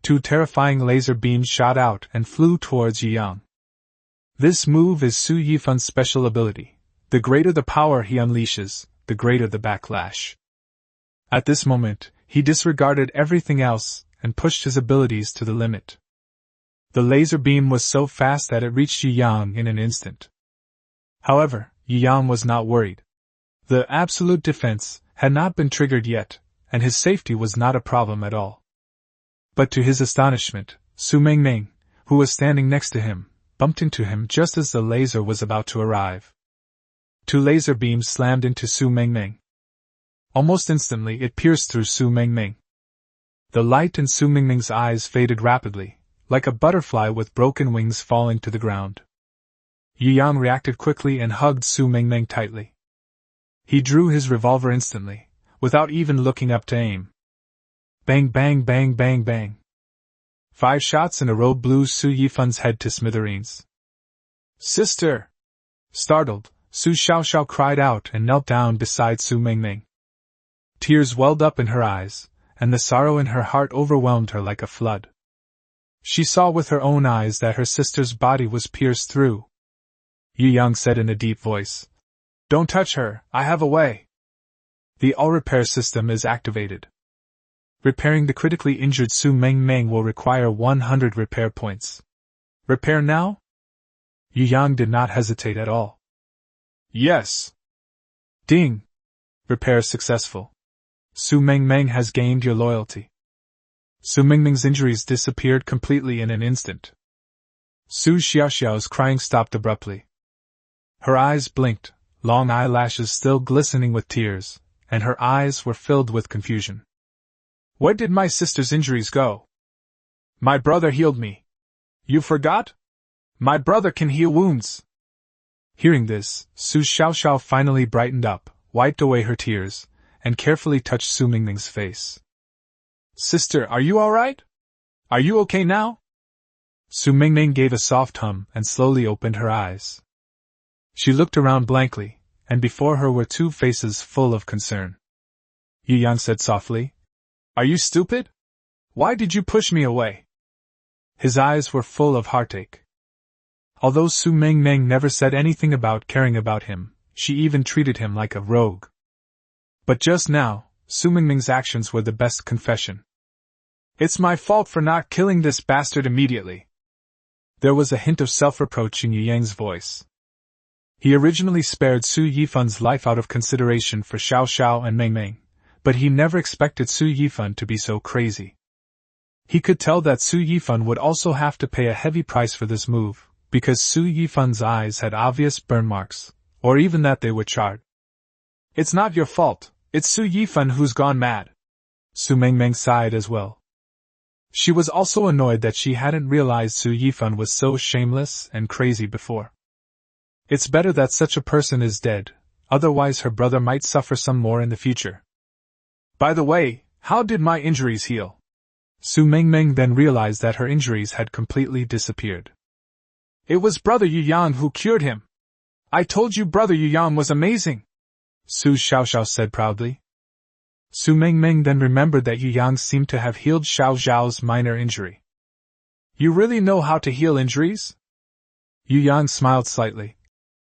2 terrifying laser beams shot out and flew towards Yu Yang. This move is Su Yifan's special ability. The greater the power he unleashes, the greater the backlash. At this moment, he disregarded everything else and pushed his abilities to the limit. The laser beam was so fast that it reached Yu Yang in an instant. However, Yu Yang was not worried. The absolute defense had not been triggered yet, and his safety was not a problem at all. But to his astonishment, Su Mengmeng, who was standing next to him, bumped into him just as the laser was about to arrive. 2 laser beams slammed into Su Mengmeng. Almost instantly it pierced through Su Mengmeng. The light in Su Mengmeng's eyes faded rapidly, like a butterfly with broken wings falling to the ground. Yu Yang reacted quickly and hugged Su Mengmeng tightly. He drew his revolver instantly, without even looking up to aim. Bang bang bang bang bang. 5 shots in a row blew Su Yifan's head to smithereens. "Sister!" Startled, Su Xiaoxiao cried out and knelt down beside Su Mengmeng. Tears welled up in her eyes, and the sorrow in her heart overwhelmed her like a flood. She saw with her own eyes that her sister's body was pierced through. Yu Yang said in a deep voice, "Don't touch her, I have a way." The all-repair system is activated. Repairing the critically injured Su Mengmeng will require 100 repair points. Repair now? Yu Yang did not hesitate at all. "Yes." Ding! Repair successful. Su Mengmeng has gained your loyalty. Su Mengmeng's injuries disappeared completely in an instant. Su Xiaoxiao's crying stopped abruptly. Her eyes blinked, long eyelashes still glistening with tears, and her eyes were filled with confusion. "Where did my sister's injuries go? My brother healed me. You forgot? My brother can heal wounds." Hearing this, Su Xiaoxiao finally brightened up, wiped away her tears, and carefully touched Su Mengmeng's face. "Sister, are you all right? Are you okay now?" Su Mengmeng gave a soft hum and slowly opened her eyes. She looked around blankly, and before her were 2 faces full of concern. Yu Yang said softly, "Are you stupid? Why did you push me away?" His eyes were full of heartache. Although Su Mengmeng never said anything about caring about him, she even treated him like a rogue. But just now, Su Mengmeng's actions were the best confession. It's my fault for not killing this bastard immediately. There was a hint of self-reproach in Yu Yang's voice. He originally spared Su Yifan's life out of consideration for Xiao Xiao and Meng Meng, but he never expected Su Yifan to be so crazy. He could tell that Su Yifan would also have to pay a heavy price for this move, because Su Yifan's eyes had obvious burn marks, or even that they were charred. It's not your fault, it's Su Yifan who's gone mad. Su Mengmeng sighed as well. She was also annoyed that she hadn't realized Su Yifan was so shameless and crazy before. It's better that such a person is dead, otherwise her brother might suffer some more in the future. By the way, how did my injuries heal? Su Mengmeng then realized that her injuries had completely disappeared. It was Brother Yu Yang who cured him. I told you Brother Yu Yang was amazing, Su Xiaoxiao said proudly. Su Mengmeng then remembered that Yu Yang seemed to have healed Xiao Zhao's minor injury. You really know how to heal injuries? Yu Yang smiled slightly.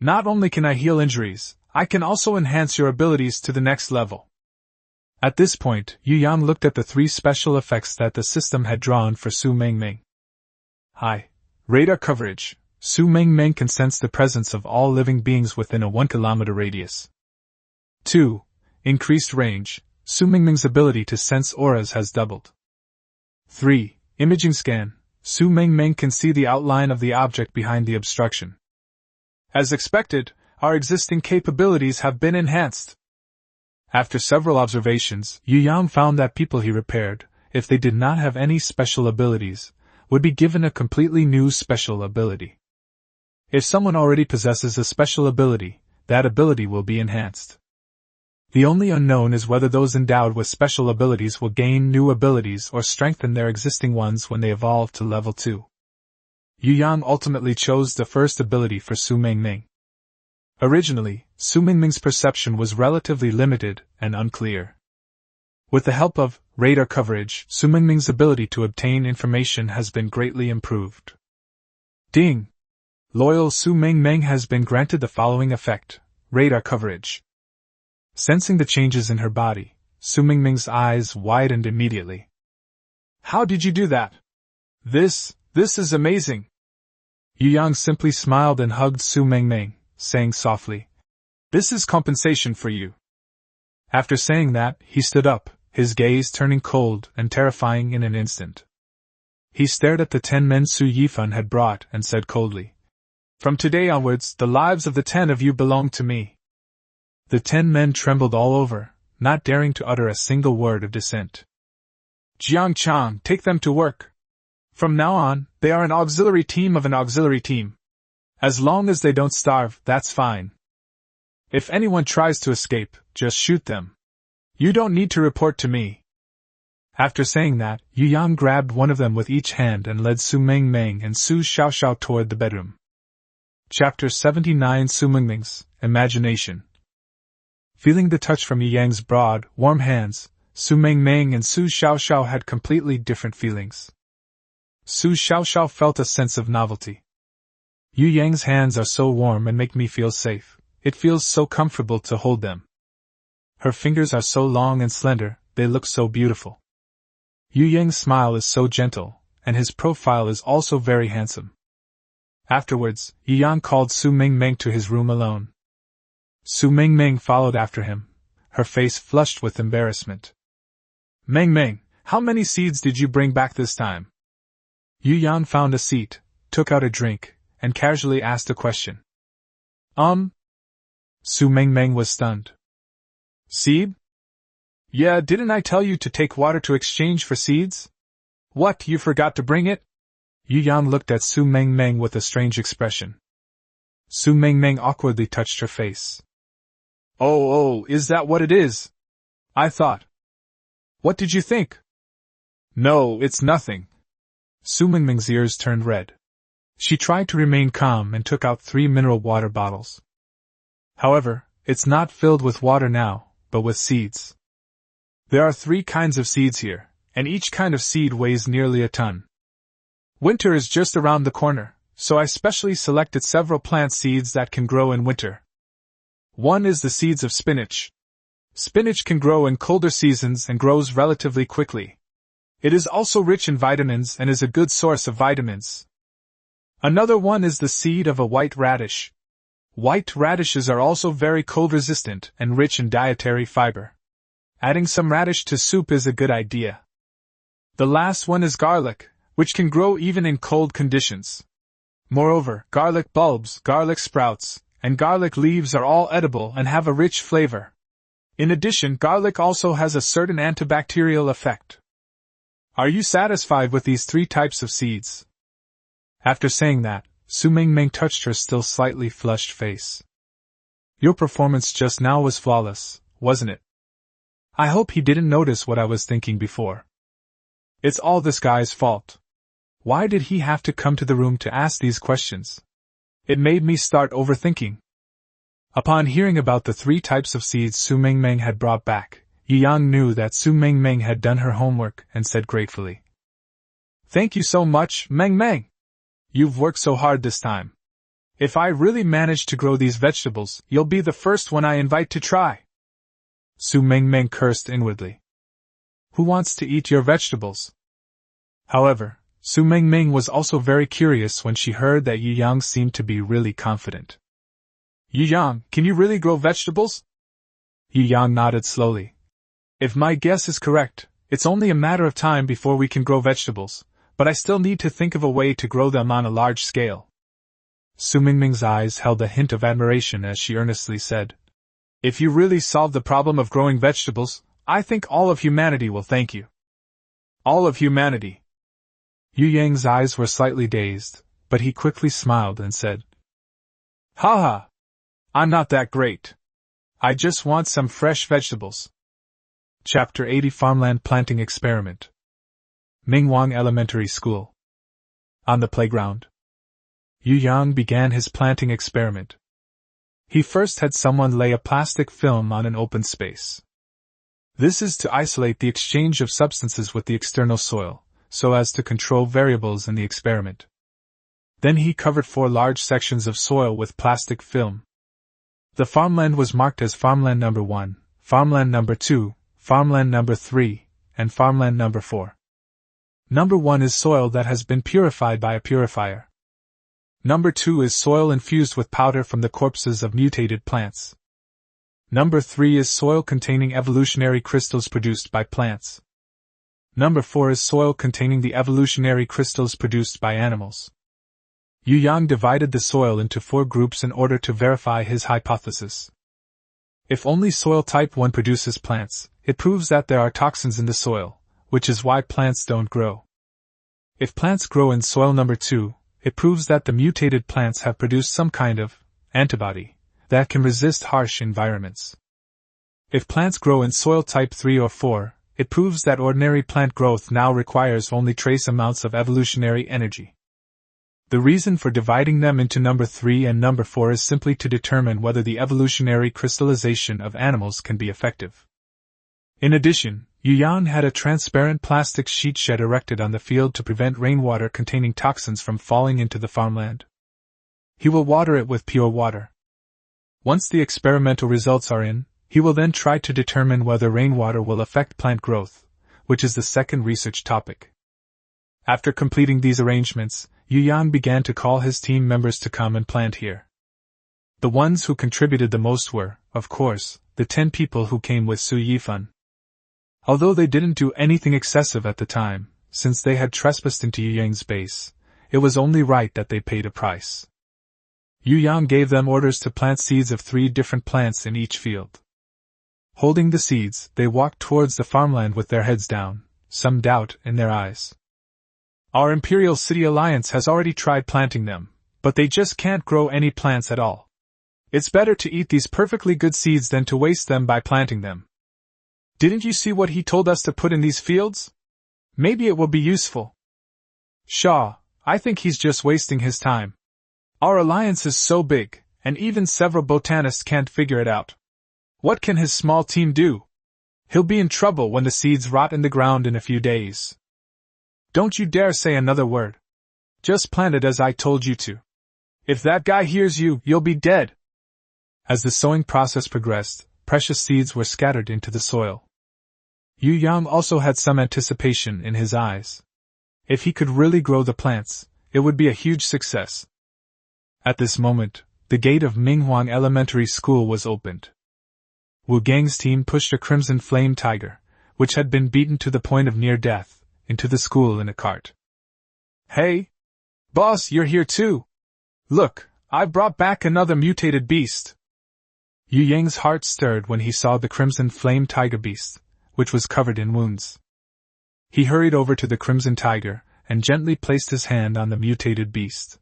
Not only can I heal injuries, I can also enhance your abilities to the next level. At this point, Yu Yang looked at the 3 special effects that the system had drawn for Su Mengmeng. High radar coverage. Su Mengmeng can sense the presence of all living beings within a 1 kilometer radius. 2. Increased range. Su Mengmeng's ability to sense auras has doubled. 3. Imaging scan. Su Mengmeng can see the outline of the object behind the obstruction. As expected, our existing capabilities have been enhanced. After several observations, Yu Yang found that people he repaired, if they did not have any special abilities, would be given a completely new special ability. If someone already possesses a special ability, that ability will be enhanced. The only unknown is whether those endowed with special abilities will gain new abilities or strengthen their existing ones when they evolve to level 2. Yu Yang ultimately chose the first ability for Su Mengmeng. Originally, Su Mengmeng's perception was relatively limited and unclear. With the help of radar coverage, Su Mengmeng's ability to obtain information has been greatly improved. Ding! Loyal Su Mengmeng has been granted the following effect: radar coverage. Sensing the changes in her body, Su Mengmeng's eyes widened immediately. How did you do that? This is amazing! Yu Yang simply smiled and hugged Su Mengmeng, saying softly, "This is compensation for you." After saying that, he stood up, his gaze turning cold and terrifying in an instant. He stared at the 10 men Su Yifan had brought and said coldly, "From today onwards, the lives of the 10 of you belong to me." The 10 men trembled all over, not daring to utter a single word of dissent. "Jiang Chang, take them to work. From now on, they are an auxiliary team of an auxiliary team. As long as they don't starve, that's fine. If anyone tries to escape, just shoot them. You don't need to report to me." After saying that, Yu Yang grabbed one of them with each hand and led Su Mengmeng and Su Xiaoxiao toward the bedroom. Chapter 79: Su Mengmeng's Imagination. Feeling the touch from Yu Yang's broad, warm hands, Su Mengmeng and Su Xiaoxiao had completely different feelings. Su Xiaoxiao felt a sense of novelty. Yu Yang's hands are so warm and make me feel safe. It feels so comfortable to hold them. Her fingers are so long and slender, they look so beautiful. Yu Yang's smile is so gentle, and his profile is also very handsome. Afterwards, Yu Yang called Su Mengmeng to his room alone. Su Mengmeng followed after him, her face flushed with embarrassment. "Mengmeng, how many seeds did you bring back this time?" Yu Yang found a seat, took out a drink, and casually asked a question. Su Mengmeng was stunned. "Seed? Yeah, didn't I tell you to take water to exchange for seeds? What, you forgot to bring it?" Yu Yang looked at Su Mengmeng with a strange expression. Su Mengmeng awkwardly touched her face. Oh, is that what it is? I thought. What did you think?" "No, it's nothing." Su Mengmeng's ears turned red. She tried to remain calm and took out 3 mineral water bottles. "However, it's not filled with water now, but with seeds. There are 3 kinds of seeds here, and each kind of seed weighs nearly a ton. Winter is just around the corner, so I specially selected several plant seeds that can grow in winter. One is the seeds of spinach. Spinach can grow in colder seasons and grows relatively quickly. It is also rich in vitamins and is a good source of vitamins. Another one is the seed of a white radish. White radishes are also very cold resistant and rich in dietary fiber. Adding some radish to soup is a good idea. The last one is garlic, which can grow even in cold conditions. Moreover, garlic bulbs, garlic sprouts, and garlic leaves are all edible and have a rich flavor. In addition, garlic also has a certain antibacterial effect. Are you satisfied with these 3 types of seeds? After saying that, Su Mingming touched her still slightly flushed face. Your performance just now was flawless, wasn't it? I hope he didn't notice what I was thinking before. It's all this guy's fault. Why did he have to come to the room to ask these questions? It made me start overthinking. Upon hearing about the 3 types of seeds Su Mingming had brought back, Yu Yang knew that Su Mingming had done her homework and said gratefully, "Thank you so much, Mengmeng. You've worked so hard this time. If I really manage to grow these vegetables, you'll be the first one I invite to try." Su Mingming cursed inwardly. Who wants to eat your vegetables? However, Su Mingming was also very curious when she heard that Yu Yang seemed to be really confident. Yu Yang, can you really grow vegetables? Yu Yang nodded slowly. If my guess is correct, it's only a matter of time before we can grow vegetables, but I still need to think of a way to grow them on a large scale. Su Mingming's eyes held a hint of admiration as she earnestly said, "If you really solve the problem of growing vegetables, I think all of humanity will thank you." All of humanity. Yu Yang's eyes were slightly dazed, but he quickly smiled and said, "Haha! I'm not that great. I just want some fresh vegetables." Chapter 80 Farmland Planting Experiment. Mingwang Elementary School. On the playground, Yu Yang began his planting experiment. He first had someone lay a plastic film on an open space. This is to isolate the exchange of substances with the external soil, so as to control variables in the experiment. Then he covered 4 large sections of soil with plastic film. The farmland was marked as Farmland Number 1, Farmland Number 2, Farmland Number 3, and Farmland Number 4. Number 1 is soil that has been purified by a purifier. Number 2 is soil infused with powder from the corpses of mutated plants. Number 3 is soil containing evolutionary crystals produced by plants. Number 4 is soil containing the evolutionary crystals produced by animals. Yu Yang divided the soil into 4 groups in order to verify his hypothesis. If only soil type 1 produces plants, it proves that there are toxins in the soil, which is why plants don't grow. If plants grow in soil number 2, it proves that the mutated plants have produced some kind of antibody that can resist harsh environments. If plants grow in soil type 3 or 4, it proves that ordinary plant growth now requires only trace amounts of evolutionary energy. The reason for dividing them into number 3 and number 4 is simply to determine whether the evolutionary crystallization of animals can be effective. In addition, Yu Yang had a transparent plastic sheet shed erected on the field to prevent rainwater containing toxins from falling into the farmland. He will water it with pure water. Once the experimental results are in, he will then try to determine whether rainwater will affect plant growth, which is the second research topic. After completing these arrangements, Yu Yang began to call his team members to come and plant here. The ones who contributed the most were, of course, the 10 people who came with Su Yifan. Although they didn't do anything excessive at the time, since they had trespassed into Yu Yang's base, it was only right that they paid a price. Yu Yang gave them orders to plant seeds of 3 different plants in each field. Holding the seeds, they walked towards the farmland with their heads down, some doubt in their eyes. Our Imperial City Alliance has already tried planting them, but they just can't grow any plants at all. It's better to eat these perfectly good seeds than to waste them by planting them. Didn't you see what he told us to put in these fields? Maybe it will be useful. Shaw, I think he's just wasting his time. Our alliance is so big, and even several botanists can't figure it out. What can his small team do? He'll be in trouble when the seeds rot in the ground in a few days. Don't you dare say another word. Just plant it as I told you to. If that guy hears you, you'll be dead. As the sowing process progressed, precious seeds were scattered into the soil. Yu Yang also had some anticipation in his eyes. If he could really grow the plants, it would be a huge success. At this moment, the gate of Minghuang Elementary School was opened. Wu Gang's team pushed a crimson flame tiger, which had been beaten to the point of near death, into the school in a cart. Hey! Boss, you're here too! Look, I've brought back another mutated beast! Yu Yang's heart stirred when he saw the crimson flame tiger beast, which was covered in wounds. He hurried over to the crimson tiger and gently placed his hand on the mutated beast.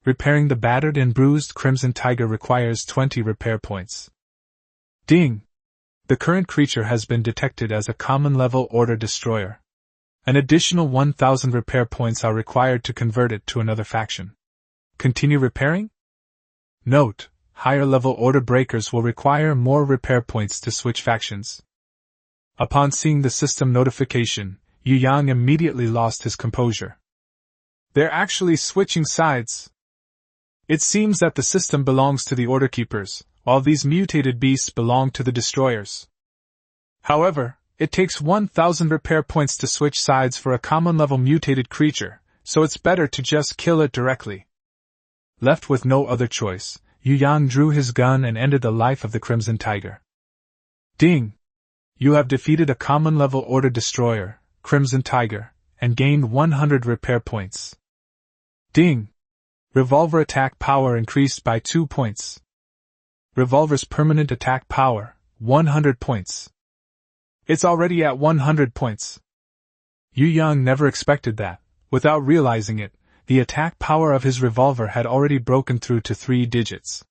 Repairing the battered and bruised crimson tiger requires 20 repair points. Ding! The current creature has been detected as a common-level order destroyer. An additional 1,000 repair points are required to convert it to another faction. Continue repairing? Note: higher-level order breakers will require more repair points to switch factions. Upon seeing the system notification, Yu Yang immediately lost his composure. They're actually switching sides. It seems that the system belongs to the Order Keepers, while these mutated beasts belong to the Destroyers. However, it takes 1,000 repair points to switch sides for a common-level mutated creature, so it's better to just kill it directly. Left with no other choice, Yu Yang drew his gun and ended the life of the Crimson Tiger. Ding! You have defeated a common-level Order Destroyer, Crimson Tiger, and gained 100 repair points. Ding! Revolver attack power increased by 2 points. Revolver's permanent attack power, 100 points. It's already at 100 points. Yu Yang never expected that. Without realizing it, the attack power of his revolver had already broken through to 3 digits.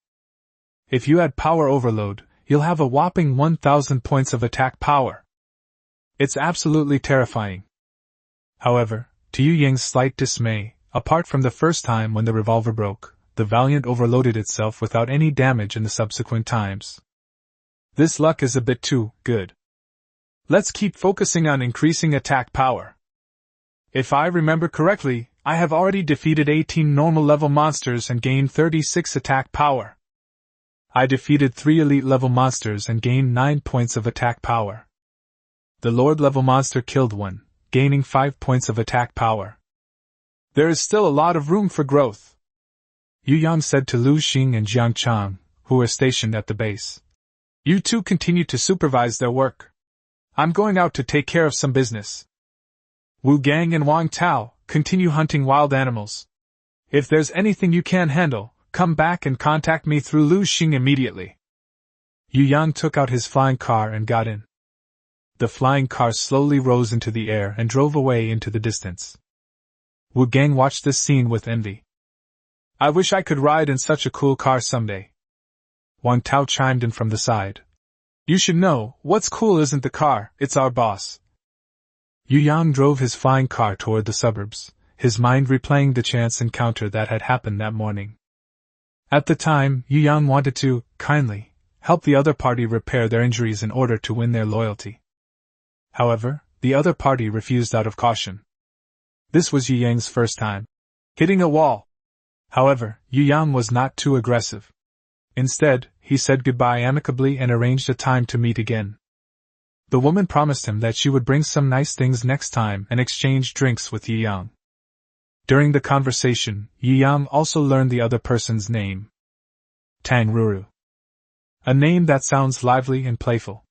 If you add power overload, you'll have a whopping 1,000 points of attack power. It's absolutely terrifying. However, to Yu Yang's slight dismay, apart from the first time when the revolver broke, the Valiant overloaded itself without any damage in the subsequent times. This luck is a bit too good. Let's keep focusing on increasing attack power. If I remember correctly, I have already defeated 18 normal-level monsters and gained 36 attack power. I defeated 3 elite-level monsters and gained 9 points of attack power. The Lord-level monster killed 1, gaining 5 points of attack power. There is still a lot of room for growth, Yu Yang said to Lu Xing and Jiang Chang, who were stationed at the base. You two continue to supervise their work. I'm going out to take care of some business. Wu Gang and Wang Tao, continue hunting wild animals. If there's anything you can't handle, come back and contact me through Lu Xing immediately. Yu Yang took out his flying car and got in. The flying car slowly rose into the air and drove away into the distance. Wu Gang watched this scene with envy. I wish I could ride in such a cool car someday. Wang Tao chimed in from the side. You should know, what's cool isn't the car, it's our boss. Yu Yang drove his flying car toward the suburbs, his mind replaying the chance encounter that had happened that morning. At the time, Yu Yang wanted to, kindly, help the other party repair their injuries in order to win their loyalty. However, the other party refused out of caution. This was Yu Yang's first time hitting a wall. However, Yu Yang was not too aggressive. Instead, he said goodbye amicably and arranged a time to meet again. The woman promised him that she would bring some nice things next time and exchange drinks with Yu Yang. During the conversation, Yu Yang also learned the other person's name. Tang Ruru. A name that sounds lively and playful.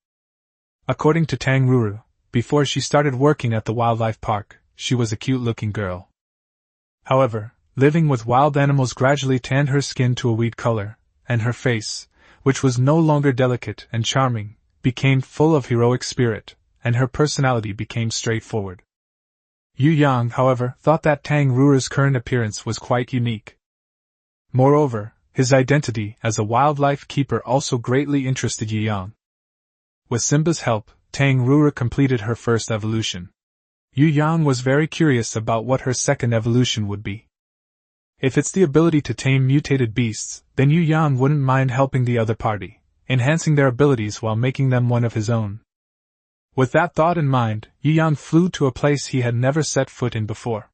According to Tang Ruru, before she started working at the wildlife park, she was a cute-looking girl. However, living with wild animals gradually tanned her skin to a wheat color, and her face, which was no longer delicate and charming, became full of heroic spirit, and her personality became straightforward. Yu Yang, however, thought that Tang Ruru's current appearance was quite unique. Moreover, his identity as a wildlife keeper also greatly interested Yu Yang. With Simba's help, Tang Ruru completed her first evolution. Yu Yang was very curious about what her second evolution would be. If it's the ability to tame mutated beasts, then Yu Yang wouldn't mind helping the other party, enhancing their abilities while making them one of his own. With that thought in mind, Yu Yang flew to a place he had never set foot in before.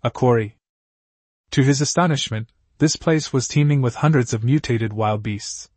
A quarry. To his astonishment, this place was teeming with hundreds of mutated wild beasts.